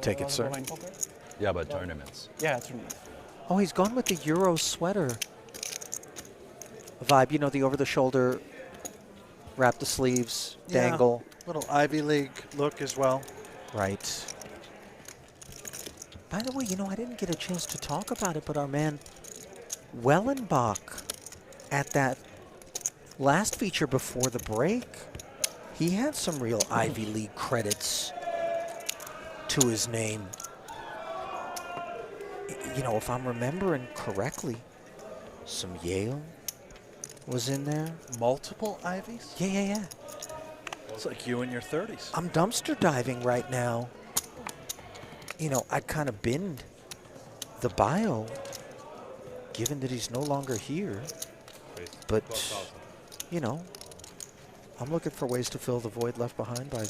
Take it, sir. Online poker. Yeah, but tournaments. Yeah, tournaments. Oh, he's gone with the Euro sweater vibe. You know, the over-the-shoulder, wrap the sleeves, dangle. Little Ivy League look as well. Right. By the way, you know, I didn't get a chance to talk about it, but our man Wellenbach at that last feature before the break, he had some real Ivy League credits to his name. You know, if I'm remembering correctly, some Yale was in there. Multiple Ivies? Yeah. It's like you in your 30s. I'm dumpster diving right now. You know, I'd kind of binned the bio, given that he's no longer here. But, you know, I'm looking for ways to fill the void left behind by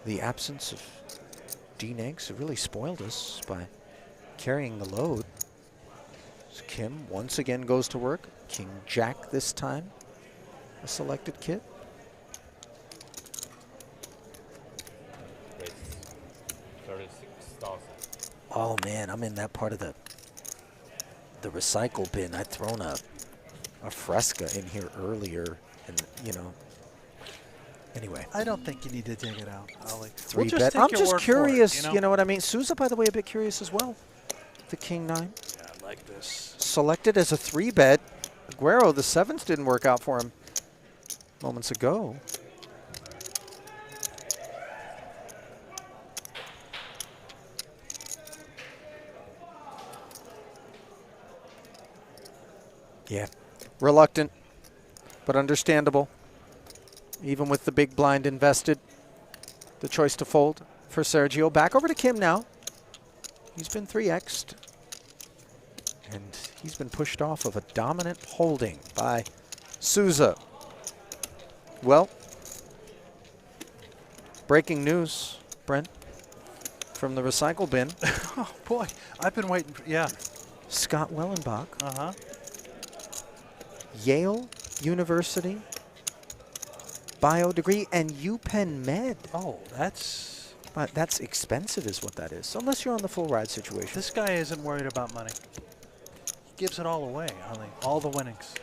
the absence of D-Negs. It really spoiled us by carrying the load. So Kim once again goes to work. King Jack this time, a selected kit. Oh man, I'm in that part of the recycle bin. I'd thrown a Fresca in here earlier, and you know. Anyway, I don't think you need to dig it out, Ollie. 3-bet. I'm just curious. You know what I mean? Souza, by the way, a bit curious as well. The King 9. Yeah, I like this. Selected as a 3-bet. Aguero, the 7th didn't work out for him moments ago. Yeah, reluctant, but understandable. Even with the big blind invested, the choice to fold for Sergio. Back over to Kim now. He's been 3x'd. And he's been pushed off of a dominant holding by Souza. Well, breaking news, Brent, from the recycle bin. Oh, boy. I've been waiting for, yeah. Scott Wellenbach. Uh-huh. Yale University bio degree and UPenn Med. Oh, that's But that's expensive is what that is. So unless you're on the full ride situation. This guy isn't worried about money. He gives it all away, Ali. All the winnings.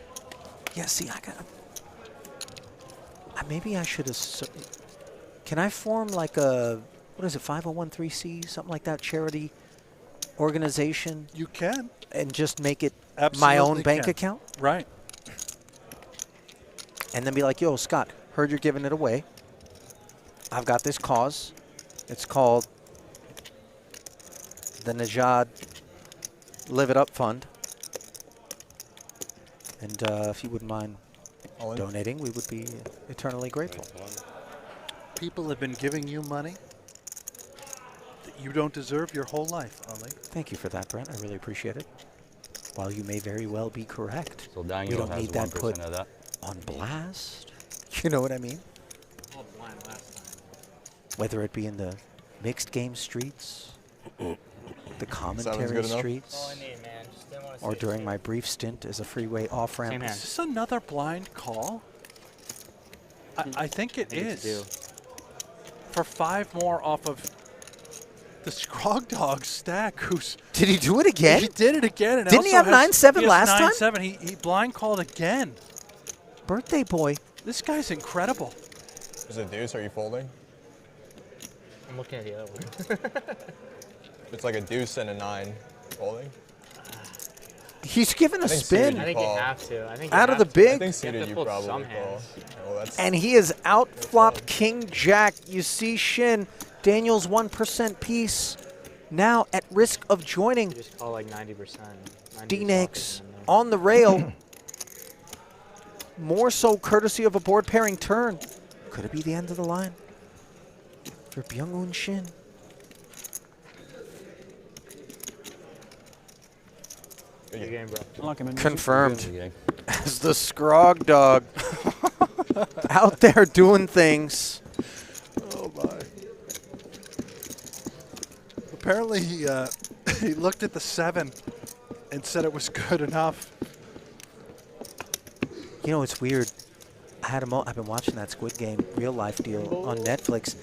Yeah, see, I got. Maybe I should have. Can I form like a, what is it, 501c, something like that, charity organization? You can. And just make it Absolutely my own bank can. account? Right. And then be like, yo, Scott, heard you're giving it away. I've got this cause. It's called the Najad Live It Up Fund. And if you wouldn't mind donating, we would be eternally grateful. People have been giving you money that you don't deserve your whole life, Ali. Thank you for that, Brent. I really appreciate it. While you may very well be correct, So we Daniel don't has need that 1% put of that. on blast. You know what I mean? Whether it be in the mixed game streets, the commentary streets, or during my brief stint as a freeway off-ramp. Is this another blind call? I think it is. For 5 more off of the Scrog Dog stack, who's... Did he do it again? He did it again. And Didn't he also have 9-7 last time? 9-7. He blind called again. Birthday boy. This guy's incredible. Is it deuce? Are you folding? I'm looking at the other one. It's like a deuce and a 9 folding. He's given a spin. I think you have to. I think you out of have the to. big. I think suited you probably call. Well, And he is out flop King Jack. You see Shin, Daniel's 1% piece, now at risk of joining. Just call like 90%. D-Negs on the rail. More so courtesy of a board pairing turn. Could it be the end of the line for Byung-Hoon Shin? Good game, bro. Confirmed as the Scrog Dog out there doing things. Oh, my. Apparently, he looked at the 7 and said it was good enough. You know, it's weird. I've been watching that Squid Game real life deal on Netflix.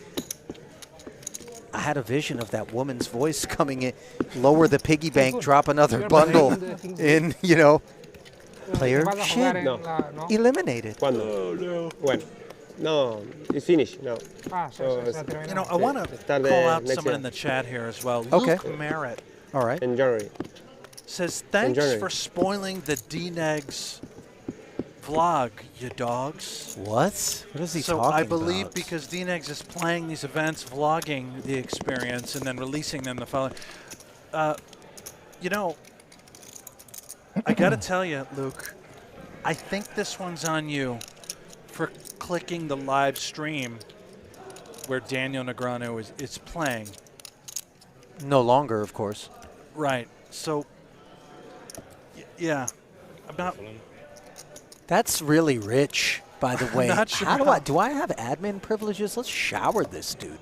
I had a vision of that woman's voice coming in, lower the piggy bank, drop another bundle in, you know. Player Shin eliminated. ¿Cuándo? Oh, no. When? No, it's finished. No. You know, I want to call out someone in the chat here as well. Okay. Luke Merritt. All right. In January. Says, thanks January. for spoiling the D-Negs vlog, you dogs. What? What is he so talking I believe about? because D-Negs is playing these events, vlogging the experience, and then releasing them the following. You know, I got to tell you, Luke, I think this one's on you for clicking the live stream where Daniel Negreanu is playing. No longer, of course. Right. So, yeah. About. That's really rich, by the way. Not sure How do I have admin privileges? Let's shower this dude.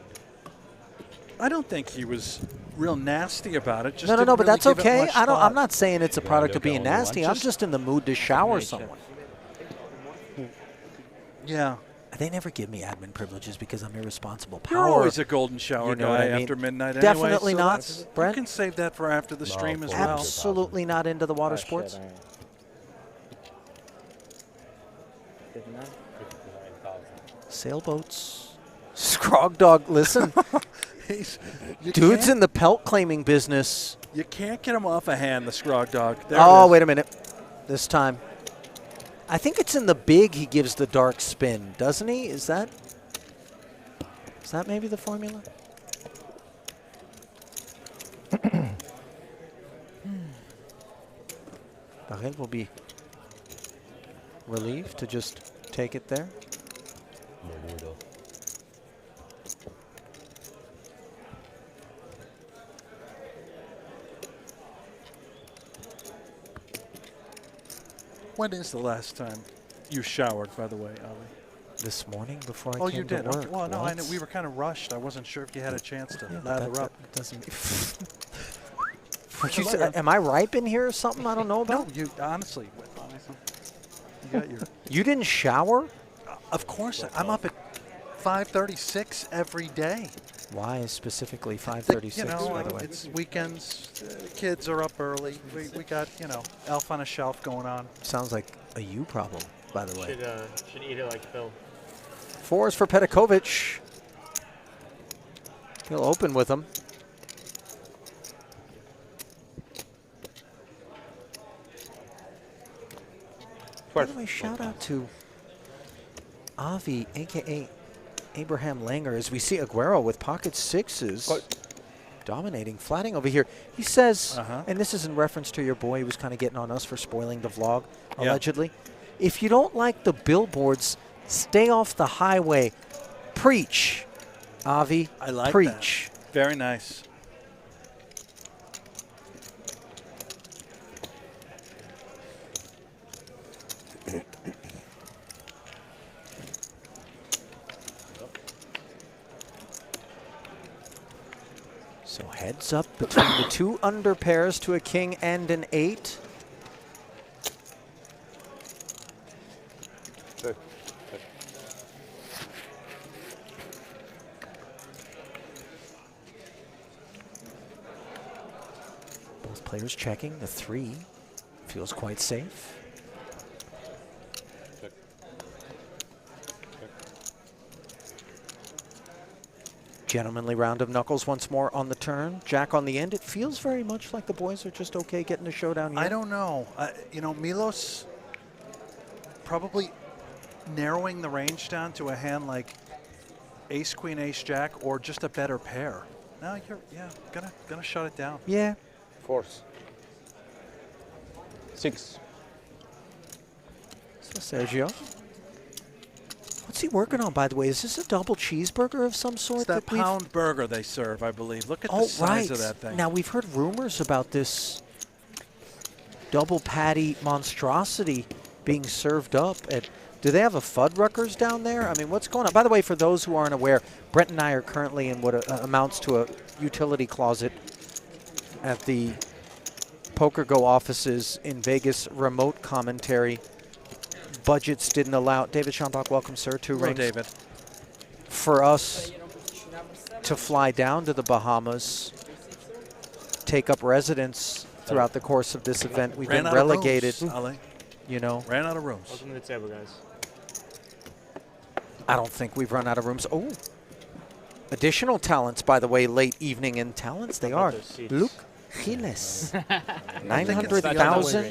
I don't think he was real nasty about it. Just No, didn't but really that's give it okay. much I'm thought. not saying it's a product of being nasty. I'm just in the mood to shower someone. Yeah. They never give me admin privileges because I'm irresponsible. You're always a golden shower you know guy what I mean? after midnight anyway. Definitely so not, that's- Brent. You can save that for after the stream as well. Absolutely not into the water sports. Sailboats. Scrog Dog, listen. Dude's in the pelt claiming business. You can't get him off a hand, the Scrog Dog. There Oh, it is. wait a minute. This time. I think it's in the big he gives the dark spin, doesn't he? Is that maybe the formula? Bahel will be relieved to just take it there. When is the last time you showered, by the way, Ali? This morning before I Oh, came you did? to work. Well, no, I know What? we were kind of rushed. I wasn't sure if you had a chance to Yeah, lather that up. doesn't. Am I ripe in here or something I don't know about? No, you honestly. You got your. You didn't shower? Of course, I'm up at 536 every day. Why specifically 536? You know, by the way? it's weekends. Kids are up early. We got, you know, Elf on a Shelf going on. Sounds like a you problem, by the way. Should eat it like Phil. 4s for Petikovic. He'll open with them. By the way, shout out to Avi, a.k.a. Abraham Langer, as we see Aguero with pocket 6s dominating, flatting over here. He says, and this is in reference to your boy who was kind of getting on us for spoiling the vlog, allegedly. If you don't like the billboards, stay off the highway. Preach, Avi. I like preach. That. Very nice. So heads up between the 2 under pairs to a king and an 8. Both players checking. The 3 feels quite safe. Gentlemanly round of knuckles once more on the turn. Jack on the end. It feels very much like the boys are just okay getting a showdown here. I don't know. You know, Milos probably narrowing the range down to a hand like ace, queen, ace, jack, or just a better pair. No, you're gonna shut it down. Yeah. 4s. 6. So Sergio. What's he working on, by the way? Is this a double cheeseburger of some sort? It's that pound burger they serve, I believe. Look at the size of that thing. Now, we've heard rumors about this double patty monstrosity being served up at... Do they have a Fuddruckers down there? I mean, what's going on? By the way, for those who aren't aware, Brent and I are currently in what amounts to a utility closet at the Poker Go offices in Vegas. Remote commentary. Budgets didn't allow. David Schambach, welcome, sir. 2 rings. David. For us to fly down to the Bahamas, take up residence throughout the course of this event. We've been relegated. You know. Ran out of rooms. Welcome to the table, guys. I don't think we've run out of rooms. Oh. Additional talents, by the way, late evening in talents. They are. Luke Giles. 900,000.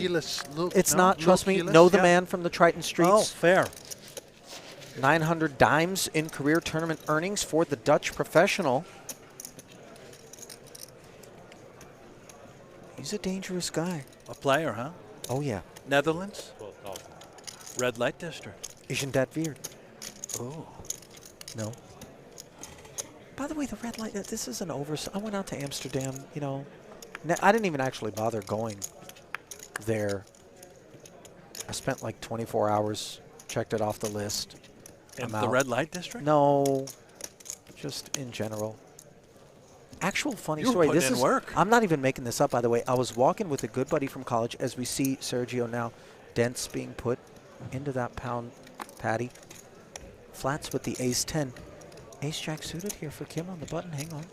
It's not, trust me, know the man from the Triton Streets. Oh, fair. 900 dimes in career tournament earnings for the Dutch professional. He's a dangerous guy. A player, huh? Oh, yeah. Netherlands? Red light district. Isn't that weird? Oh. No. By the way, the red light, this is an I went out to Amsterdam, you know. I didn't even actually bother going there. I spent like 24 hours, checked it off the list. In the red light district? No, just in general. Actual funny You story. were putting in work. I'm not even making this up, by the way. I was walking with a good buddy from college as we see Sergio now, dents being put into that pound patty. Flats with the ace-10. Ace-jack suited here for Kim on the button. Hang on.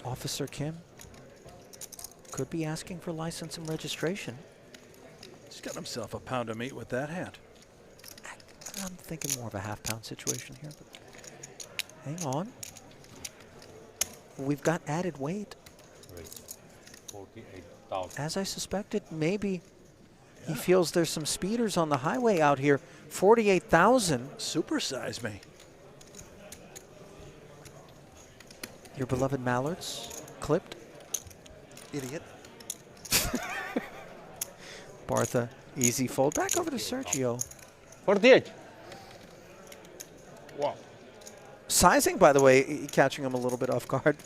Officer Kim could be asking for license and registration. He's got himself a pound of meat with that hand. I'm thinking more of a half-pound situation here. But hang on. We've got added weight. 48,000. As I suspected, maybe he feels there's some speeders on the highway out here. 48,000. Supersize me. Your beloved mallards clipped. Idiot. Bartha, easy fold. Back over to Sergio. 48. Wow. Sizing, by the way, catching him a little bit off guard.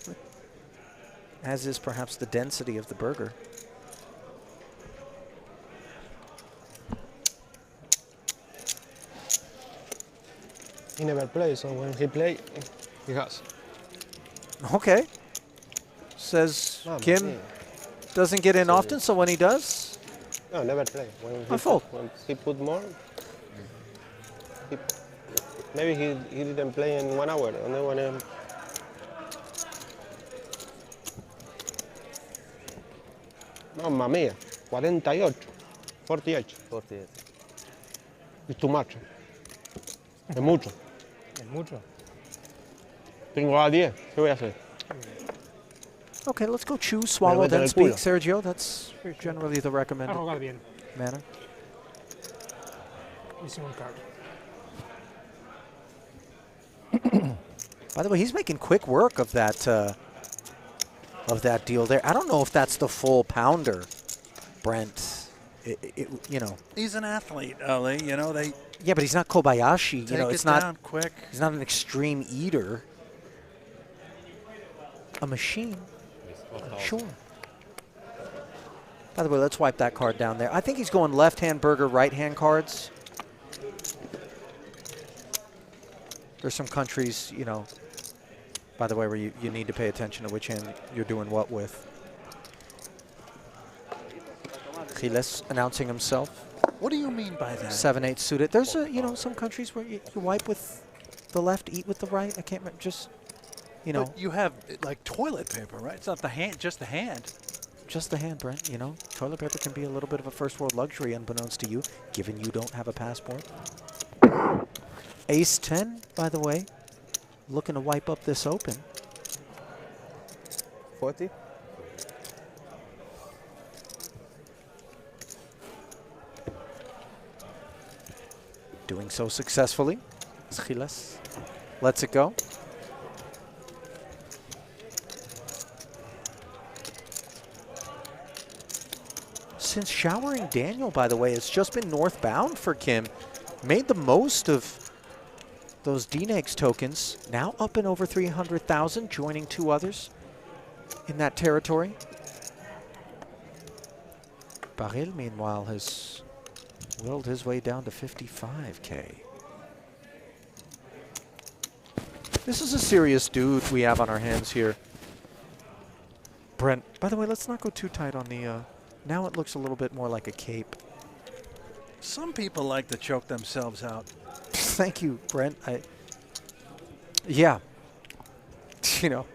As is perhaps the density of the burger. He never plays, so when he plays, he has. Okay. Says Kim doesn't get in often, so when he does? No, never play. When I fold. When he put more, Maybe he didn't play in 1 hour. And then when Mamma mia, 48. 48. 48. It's too much. Es mucho. Es mucho. Tengo a 10. ¿Qué voy a hacer? Okay, let's go chew, swallow, then speak, Sergio. That's generally the recommended Ha jugado bien. manner. Hice un card. By the way, he's making quick work of that deal there. I don't know if that's the full pounder, Brent. You know. He's an athlete, Ali. You know, they. Yeah, but he's not Kobayashi. Take You know, it it's not down quick. He's not an extreme eater. A machine. Sure. By the way, let's wipe that card down there. I think he's going left-hand burger, right-hand cards. There's some countries, you know, by the way, where you need to pay attention to which hand you're doing what with. Giles announcing himself. What do you mean by that? 7-8 suited. There's some countries where you wipe with the left, eat with the right. I can't remember. Just, you know. But you have like toilet paper, right? It's not the hand, just the hand. Just the hand, Brent. You know, toilet paper can be a little bit of a first world luxury, unbeknownst to you, given you don't have a passport. Ace 10, by the way, looking to wipe up this open. 40. Doing so successfully. Giles lets it go. Since showering Daniel, by the way, it's just been northbound for Kim. Made the most of those DNEGS tokens. Now up and over 300,000, joining two others in that territory. Baril, meanwhile, has willed his way down to 55K. This is a serious dude we have on our hands here. Brent, by the way, let's not go too tight on the... now it looks a little bit more like a cape. Some people like to choke themselves out. Thank you, Brent. Yeah. You know.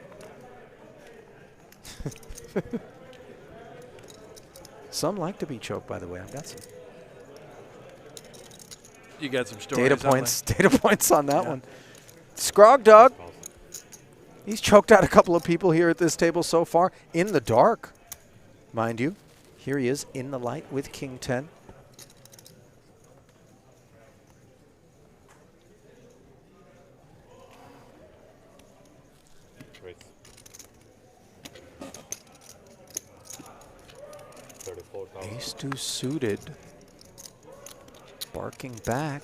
Some like to be choked, by the way. I've got some. You got some stories. Data points on that one. Scrog Dog. He's choked out a couple of people here at this table so far in the dark, mind you. Here he is in the light with King 10. Ace 2 suited. Barking back.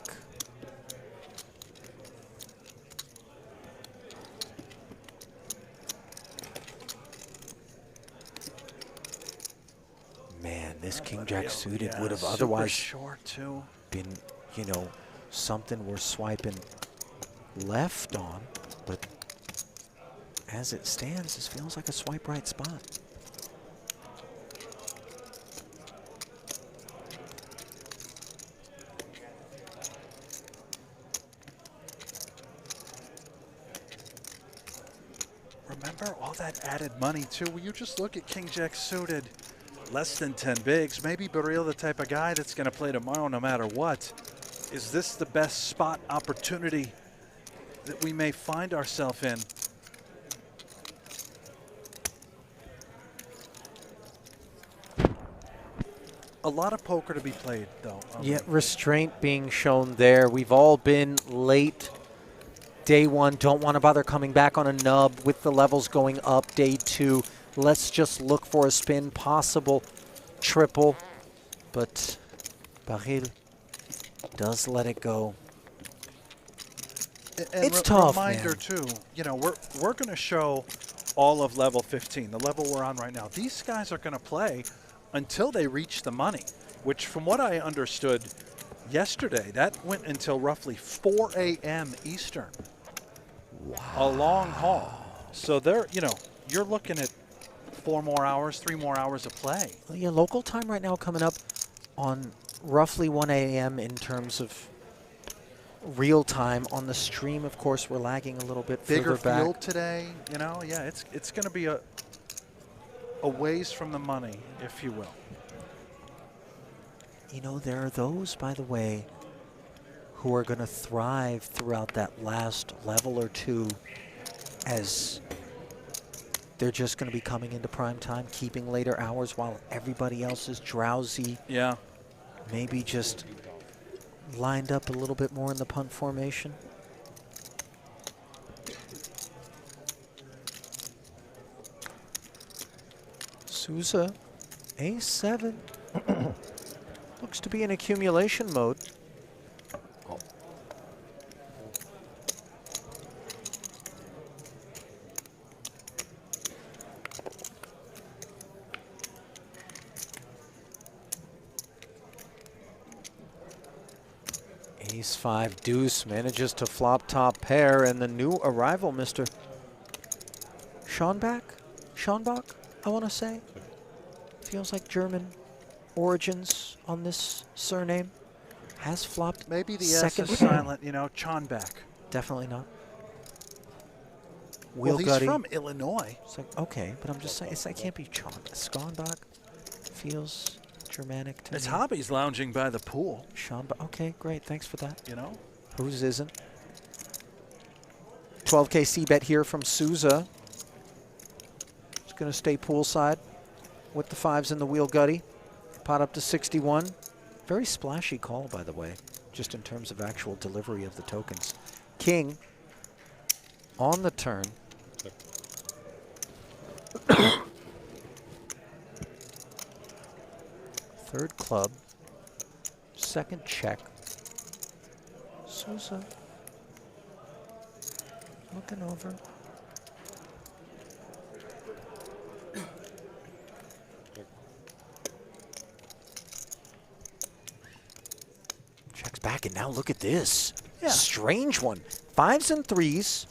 Man, this King Jack suited would have otherwise short too. Been, you know, something we're swiping left on, but as it stands, this feels like a swipe right spot. Remember all that added money too. Will you just look at King Jack suited? Less than 10 bigs. Maybe Baril the type of guy that's going to play tomorrow no matter what. Is this the best spot opportunity that we may find ourselves in? A lot of poker to be played, though. Yeah, restraint being shown there. We've all been late. Day one, don't want to bother coming back on a nub with the levels going up. Day two, let's just look for a spin, possible triple. But Baril does let it go. And it's tough, reminder man. too, you know, we're going to show all of level 15, the level we're on right now. These guys are going to play until they reach the money, which from what I understood yesterday, that went until roughly 4 a.m. Eastern. Wow. A long haul. So they're, you know, you're looking at 4 more hours, 3 more hours of play. Well, yeah, local time right now coming up on roughly 1 a.m. in terms of real time. On the stream, of course, we're lagging a little bit Bigger further back. field today, you know. Yeah, it's going to be a ways from the money, if you will. You know, there are those, by the way, who are going to thrive throughout that last level or two, as they're just going to be coming into prime time, keeping later hours while everybody else is drowsy. Yeah. Maybe just lined up a little bit more in the punt formation. Souza, A7. Looks to be in accumulation mode. Ace-5 deuce manages to flop top pair, and the new arrival, Mr. Schonbach, I want to say. Feels like German origins on this surname. Has flopped. Maybe the second S is silent, you know, Schonbach. Definitely not. Well, he's Gutty. from Illinois. Okay, but I'm just saying, it can't be Schonbach. Feels Germanic to His me. hobby's lounging by the pool. Schonbach. Okay, great. Thanks for that. You know? Whose isn't? 12K C-bet here from Souza. He's going to stay poolside with the 5s in the wheel gutty. Pot up to 61. Very splashy call, by the way, just in terms of actual delivery of the tokens. King on the turn. Third club. Second check. Souza looking over. Checks back, and now look at this. Yeah. Strange one. 5s and 3s.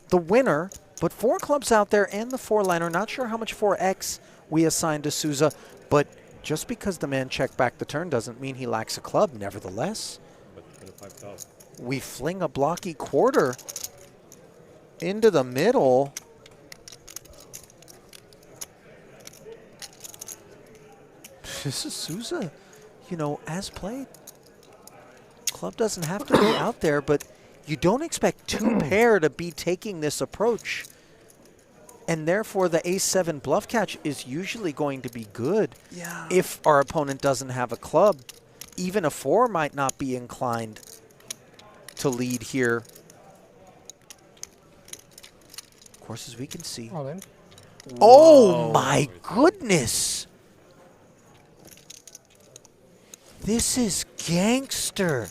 The winner, but 4 clubs out there and the 4-liner. Not sure how much 4X we assigned to Souza, but just because the man checked back the turn doesn't mean he lacks a club. Nevertheless, we fling a blocky quarter into the middle. This is Souza, you know, as played. Club doesn't have to be out there, but you don't expect 2 pair to be taking this approach. And therefore, the ace-7 bluff catch is usually going to be good. Yeah. If our opponent doesn't have a club. Even a 4 might not be inclined to lead here. Of course, as we can see. Oh, my goodness. This is gangster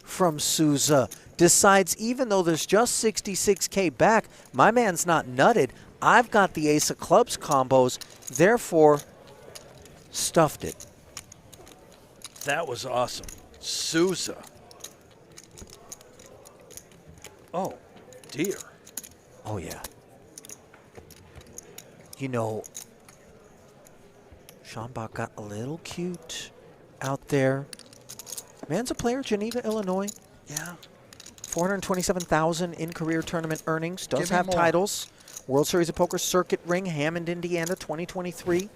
from Souza. Decides, even though there's just 66K back, my man's not nutted. I've got the ace of clubs combos, therefore stuffed it. That was awesome. Souza. Oh, dear. Oh, yeah. You know, Schonbach got a little cute out there. Man's a player, Geneva, Illinois. Yeah. 427,000 in career tournament earnings. Does Give me have more. titles. World Series of Poker Circuit Ring, Hammond, Indiana, 2023.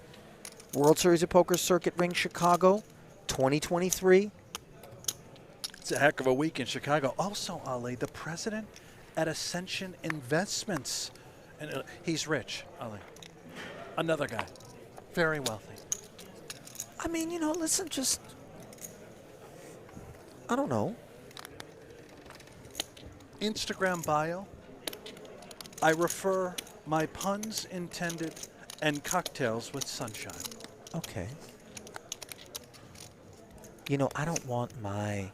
World Series of Poker Circuit Ring, Chicago, 2023. It's a heck of a week in Chicago. Also, Ali, the president at Ascension Investments. And he's rich, Ali. Another guy. Very wealthy. I mean, you know, listen, just, I don't know. Instagram bio. I refer my puns intended and cocktails with sunshine. Okay. You know, I don't want my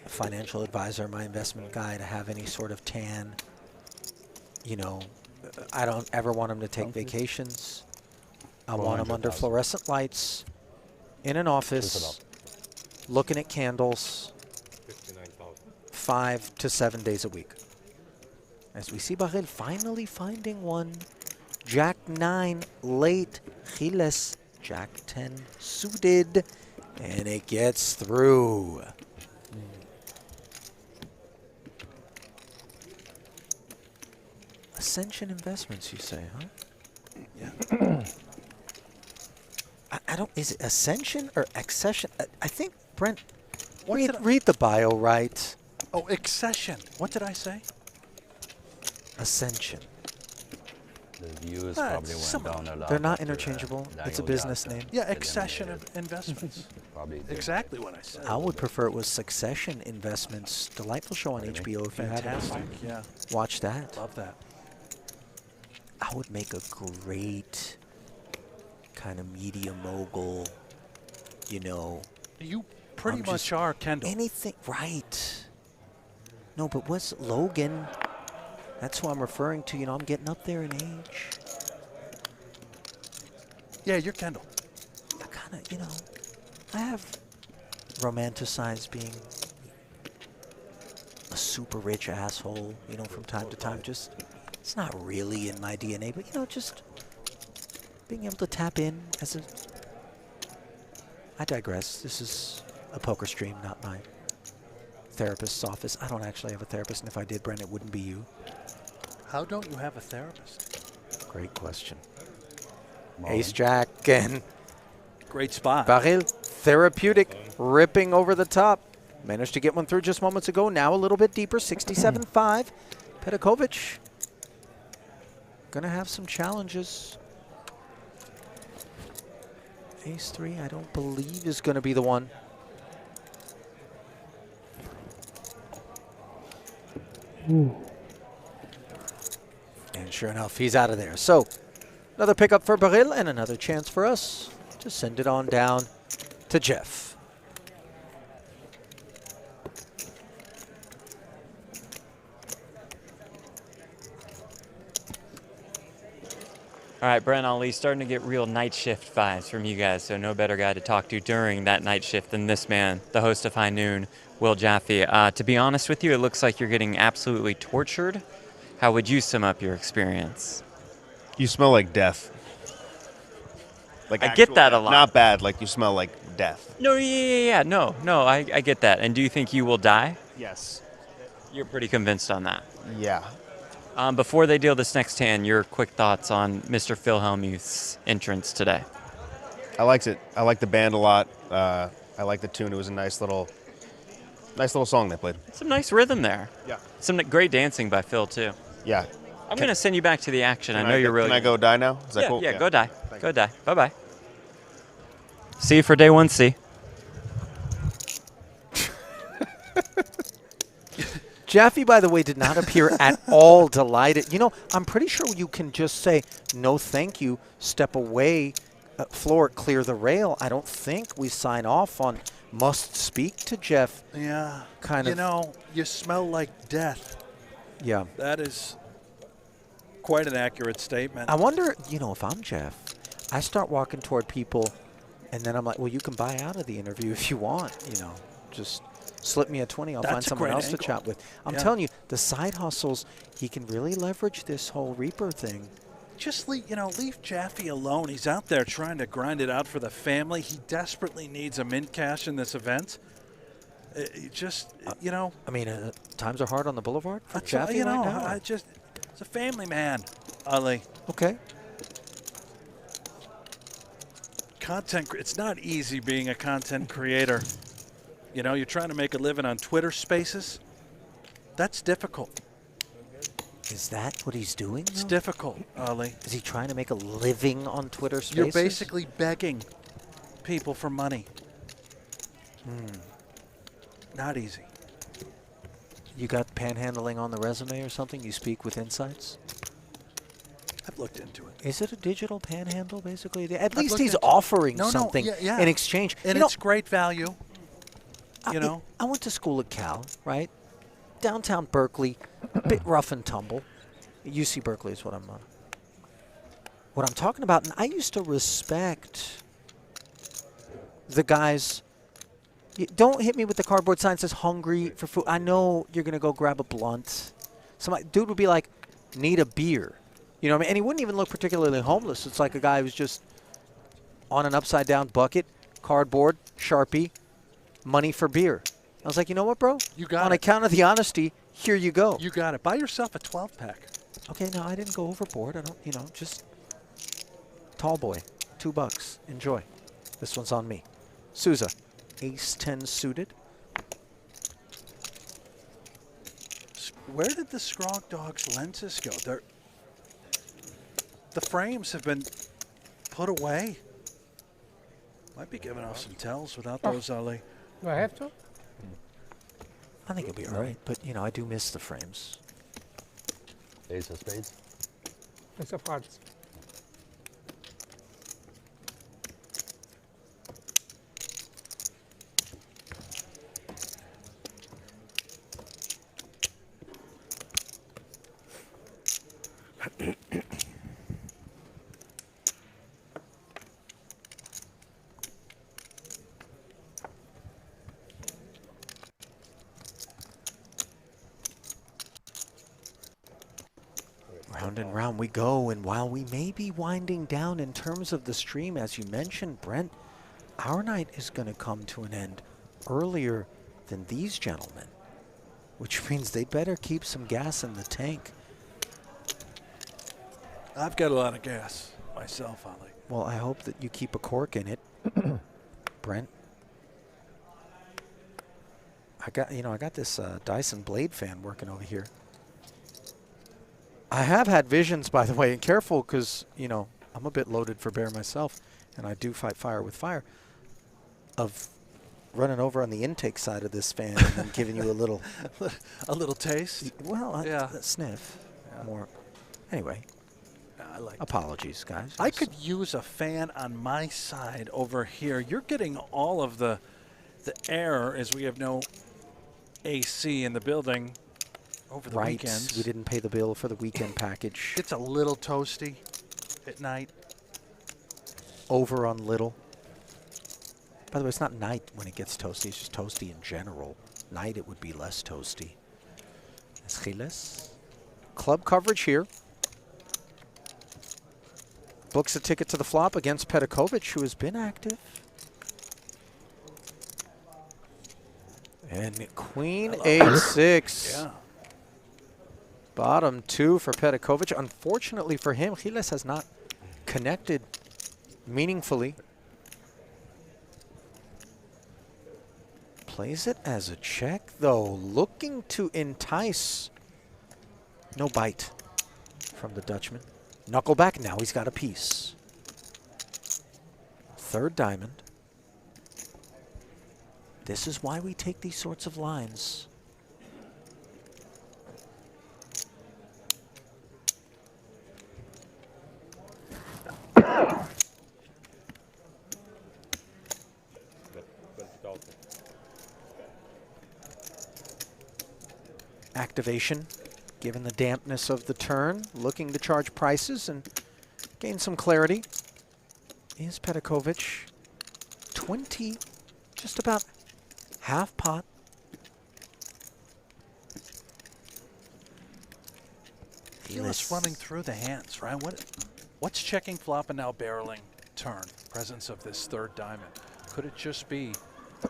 financial advisor, my investment guy, to have any sort of tan. You know, I don't ever want him to take vacations. I want him under fluorescent lights, in an office, looking at candles, 5 to 7 days a week. As we see Bahel finally finding one. Jack 9 late, Giles, Jack 10 suited, and it gets through. Ascension Investments, you say, huh? Yeah. I don't. Is it Ascension or Accession? I think Brent. What Read the bio right. Oh, Accession. What did I say? Ascension. The views probably went down a lot. They're not after, interchangeable. It's a Daniel business got name. Yeah, Accession Investments. Probably did. Exactly what I said. I would prefer it was Succession Investments. Delightful show on HBO if you haven't. Fantastic, yeah. Watch that. Love that. I would make a great kind of media mogul, you know. You pretty much are, Kendall. Anything, right. No, but what's Logan? That's who I'm referring to. You know, I'm getting up there in age. Yeah, you're Kendall. I kind of, you know, I have romanticized being a super rich asshole, you know, from time to time. Just, it's not really in my DNA, but, you know, just being able to tap in as a... I digress. This is a poker stream, not my therapist's office. I don't actually have a therapist, and if I did, Brent, it wouldn't be you. How don't you have a therapist? Great question. Ace Jack and great spot. Baril, therapeutic, ripping over the top. Managed to get one through just moments ago. Now a little bit deeper, 67-5. Petkovic gonna have some challenges. Ace 3, I don't believe is gonna be the one. And sure enough, he's out of there. So another pickup for Baril and another chance for us to send it on down to Jeff. All right, Brent Ali, starting to get real night shift vibes from you guys, so no better guy to talk to during that night shift than this man, the host of High Noon, Will Jaffe. To be honest with you, it looks like you're getting absolutely tortured. How would you sum up your experience? You smell like death. Like I get that a lot. Not bad, like you smell like death. No, yeah. No, I get that. And do you think you will die? Yes. You're pretty convinced on that? Yeah. Before they deal this next hand, your quick thoughts on Mr. Phil Hellmuth's entrance today. I liked it. I liked the band a lot. I liked the tune. It was a nice little song they played. Some nice rhythm there. Yeah. Some great dancing by Phil, too. Yeah. I'm going to send you back to the action. I know you're really... Can I go die now? Is that cool? Yeah, go die. Go die. Bye-bye. See you for day 1C. Jaffe, by the way, did not appear at all delighted. You know, I'm pretty sure you can just say, no thank you, step away, floor, clear the rail. I don't think we sign off on must speak to Jeff. Yeah. Kind you of. know, you smell like death. Yeah. That is quite an accurate statement. I wonder, you know, if I'm Jeff, I start walking toward people, and then I'm like, well, you can buy out of the interview if you want, you know, just slip me a 20. I'll find someone else to chat with. I'm telling you, the side hustles, he can really leverage this whole Reaper thing. Just leave Jaffe alone. He's out there trying to grind it out for the family. He desperately needs a mint cash in this event. I mean, times are hard on the boulevard for Jaffe right now. It's a family man, Ali. Okay. It's not easy being a content creator. You know, you're trying to make a living on Twitter Spaces. That's difficult. Is that what he's doing? It's difficult, Ali. Is he trying to make a living on Twitter Spaces? You're basically begging people for money. Not easy. You got panhandling on the resume or something? You speak with insights? I've looked into it. Is it a digital panhandle, basically? At least he's offering something in exchange. And it's great value, you know? I went to school at Cal, right? Downtown Berkeley, a bit rough and tumble. UC Berkeley is what I'm talking about. And I used to respect the guys. Don't hit me with the cardboard sign that says hungry for food. I know you're going to go grab a blunt. Some dude would be like, need a beer. You know what I mean? And he wouldn't even look particularly homeless. It's like a guy who's just on an upside-down bucket, cardboard, Sharpie, money for beer. was like, you know what, bro? You got On it. account of the honesty, here you go. You got it. Buy yourself a 12-pack. Okay, no, I didn't go overboard. I don't, you know, just tall boy, $2. Enjoy. This one's on me. Souza, ace-10 suited. Where did the Scrog Dog's lenses go? The frames have been put away. Might be giving off some tells without those, Ali. Do I have to? I think it'll be all right, but, you know, I do miss the frames. Ace of spades. Ace of hearts. Round and round we go, and while we may be winding down in terms of the stream, as you mentioned, Brent, our night is going to come to an end earlier than these gentlemen, which means they better keep some gas in the tank. I've got a lot of gas myself, Ali. Well, I hope that you keep a cork in it, Brent. I got this Dyson Blade fan working over here. I have had visions, by the way, and careful because, you know, I'm a bit loaded for bear myself, and I do fight fire with fire, of running over on the intake side of this fan and then giving you a little taste. Well, a sniff, more. Anyway, I like. Apologies, guys. I could use a fan on my side over here. You're getting all of the air as we have no AC in the building over the weekends. We didn't pay the bill for the weekend package. It's a little toasty at night. Over on little. By the way, it's not night when it gets toasty. It's just toasty in general. Night, it would be less toasty. Esquiles. Club coverage here. Books a ticket to the flop against Petkovic, who has been active. And Queen 8-6. Yeah. Bottom two for Petkovic. Unfortunately for him, Giles has not connected meaningfully. Plays it as a check, though, looking to entice. No bite from the Dutchman. Knuckle back, now he's got a piece. Third diamond. This is why we take these sorts of lines. Activation, given the dampness of the turn, looking to charge prices and gain some clarity. Is Petkovic 20, just about half pot. Giles running through the hands, right? What's checking flop and now barreling turn? Presence of this third diamond. Could it just be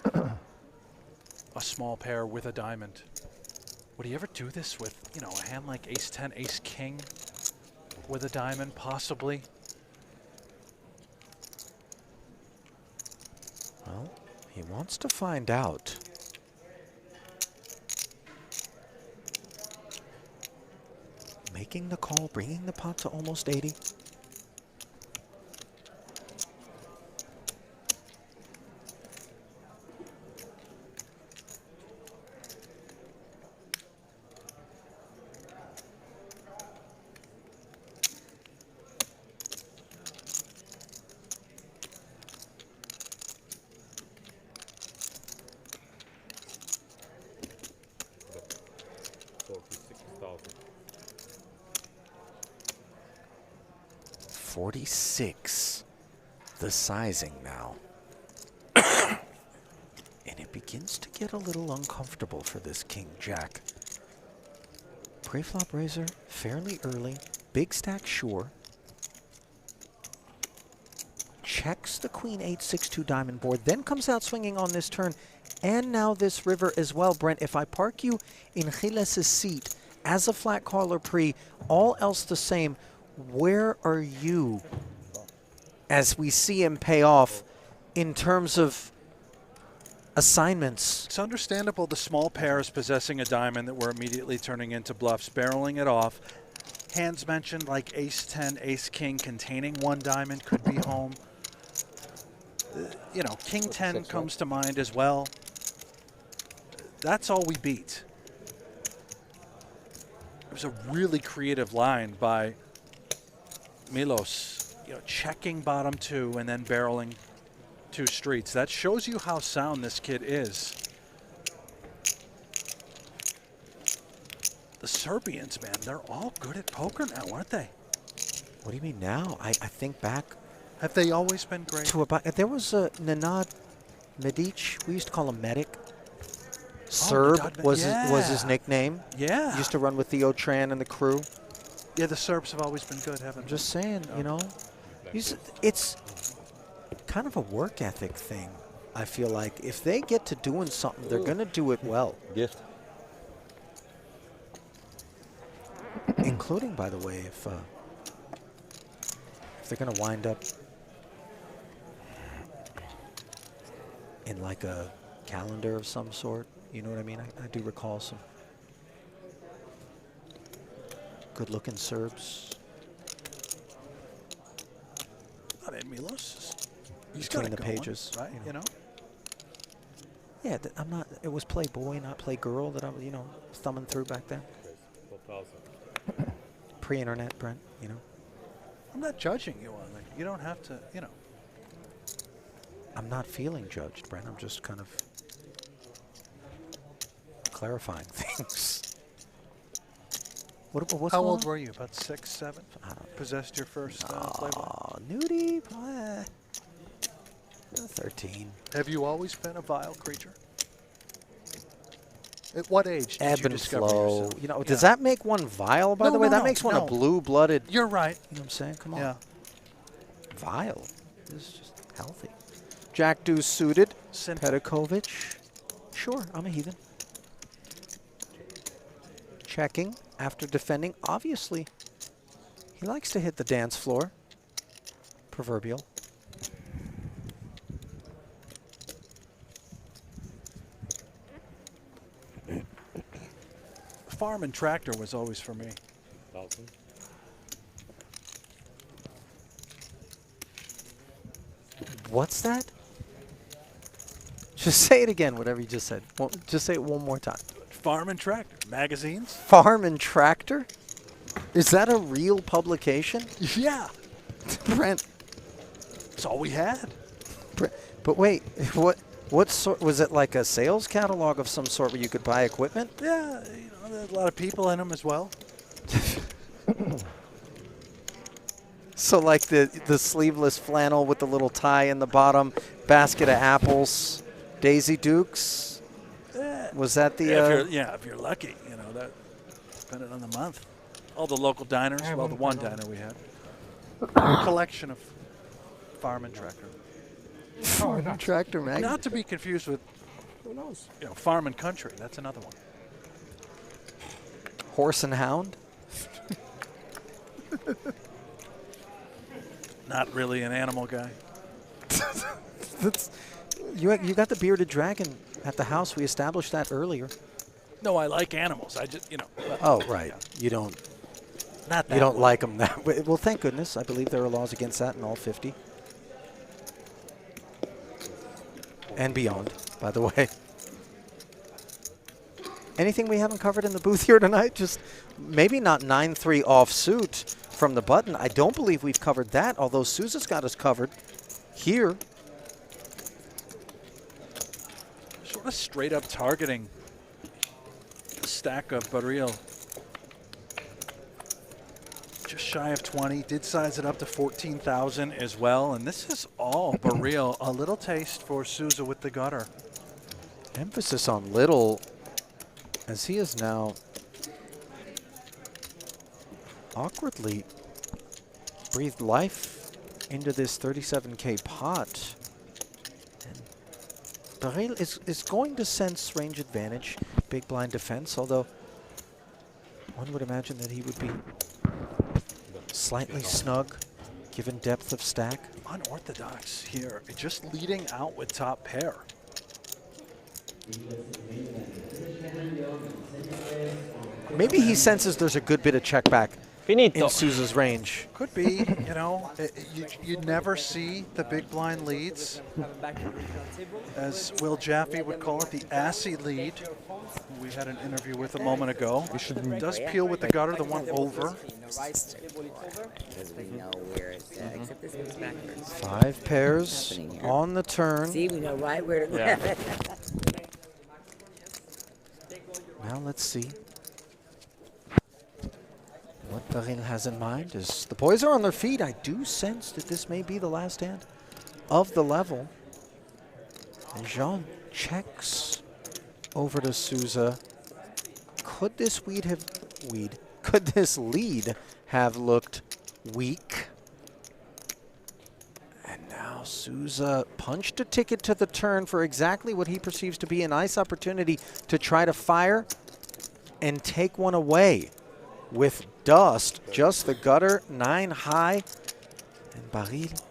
a small pair with a diamond? Would he ever do this with, you know, a hand like ace-10, ace-king with a diamond, possibly? Well, he wants to find out. Making the call, bringing the pot to almost 80. .46, the sizing now. And it begins to get a little uncomfortable for this king-jack. Pre-flop raiser, fairly early. Big stack, sure. Checks the queen 8-6-2 diamond board, then comes out swinging on this turn and now this river as well. Brent, if I park you in Giles' seat as a flat caller pre, all else the same, where are you as we see him pay off in terms of assignments? It's understandable the small pairs possessing a diamond that we're immediately turning into bluffs, barreling it off. Hands mentioned like ace-10, ace-king containing one diamond could be home. You know, king-10 comes to mind as well. That's all we beat. It was a really creative line by Milos, you know, checking bottom 2 and then barreling 2 streets. That shows you how sound this kid is. The Serbians, man, they're all good at poker now, aren't they? What do you mean now? I think back. Have they always been great? To about, there was a Nenad Medic. We used to call him Medic. Serb was his nickname. Yeah. He used to run with Theo Tran and the crew. Yeah, the Serbs have always been good, haven't they? I'm just saying, you know, it's kind of a work ethic thing. I feel like if they get to doing something, they're going to do it well. Gift. Including, by the way, if they're going to wind up in like a calendar of some sort, you know what I mean? I do recall some good-looking Serbs. I mean, Milos, he's between got the it going, pages, right? You know? Yeah, I'm not. It was Playboy, not Playgirl, that I was, you know, thumbing through back then. Pre-internet, Brent. You know. I'm not judging you on it. You don't have to, you know. I'm not feeling judged, Brent. I'm just kind of clarifying things. What's How going old on? were you? About 6, 7? Possessed your first Playboy? Nudie, 13. Have you always been a vile creature? At what age did Ebb you and discover flow. yourself? You know, does that make one vile, by the way? That makes one a blue-blooded. You're right. You know what I'm saying? Come on. Yeah. Vile. This is just healthy. Jack Deuce suited. Petikovic. Sure, I'm a heathen. Checking after defending. Obviously, he likes to hit the dance floor. Proverbial. Farm and tractor was always for me. What's that? Just say it again, whatever you just said. Just say it one more time. Farm and Tractor magazines. Farm and Tractor? Is that a real publication? Yeah. Brent. That's all we had. But wait, what sort, was it like a sales catalog of some sort where you could buy equipment? Yeah, you know, there's a lot of people in them as well. So like the sleeveless flannel with the little tie in the bottom, basket of apples, Daisy Dukes. Was that the? If you're lucky, you know that. Depending on the month. All the local diners. Well, the one diner we had. A collection of Farm and Tractor. Farm and Tractor magazine. Not to be confused with. Who knows? You know, Farm and Country. That's another one. Horse and Hound. Not really an animal guy. You got the bearded dragon at the house. We established that earlier. No, I like animals. I just, you know. Oh, right. You don't. Not that. You don't way. like them that way. Well, thank goodness. I believe there are laws against that in all 50. And beyond, by the way. Anything we haven't covered in the booth here tonight? Just maybe not 9-3 offsuit from the button. I don't believe we've covered that, although Sousa's got us covered here. Sort of straight up targeting the stack of Baril. Just shy of 20. Did size it up to 14,000 as well. And this is all Baril. A little taste for Sousa with the gutter. Emphasis on little, as he is now awkwardly breathed life into this 37K pot. And Baril is going to sense range advantage, big blind defense, although one would imagine that he would be slightly snug given depth of stack. Unorthodox here, just leading out with top pair. Maybe he senses there's a good bit of check back in Souza's range. Could be, you know, you never see the big blind leads, as Will Jaffe would call it, the assy lead. We had an interview with a moment ago. He does peel with the gutter, the one over. Five pairs on the turn. See, we know right where to go. Yeah. Now let's see what Baril has in mind. As the boys are on their feet, I do sense that this may be the last hand of the level. And Jean checks over to Souza. Could this lead have looked weak? And now Souza punched a ticket to the turn for exactly what he perceives to be a nice opportunity to try to fire and take one away with dust. Just the gutter, 9 high. And Baril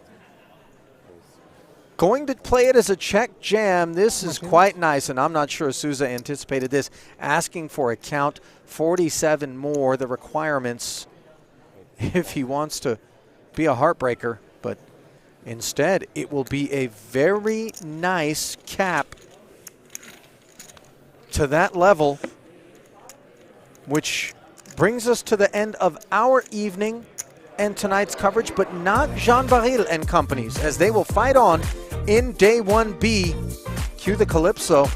going to play it as a check jam. This is quite nice, and I'm not sure Souza anticipated this. Asking for a count, 47 more, the requirements if he wants to be a heartbreaker. But instead, it will be a very nice cap to that level, which brings us to the end of our evening and tonight's coverage, but not Jean Baril and companies, as they will fight on in day 1B. Cue the Calypso.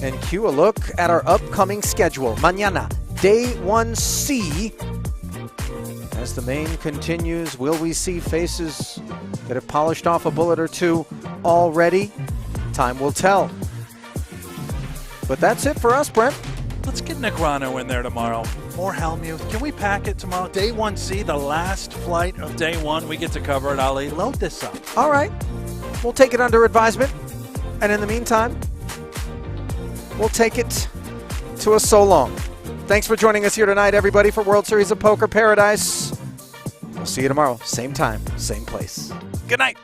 And cue a look at our upcoming schedule. Mañana, day 1C. As the main continues, will we see faces that have polished off a bullet or two already? Time will tell. But that's it for us, Brent. Let's get Negreanu in there tomorrow. More Hellmuth. Can we pack it tomorrow? Day 1C, the last flight of day 1. We get to cover it, Ali. Load this up. All right. We'll take it under advisement. And in the meantime, we'll take it to a so long. Thanks for joining us here tonight, everybody, for World Series of Poker Paradise. We'll see you tomorrow. Same time, same place. Good night.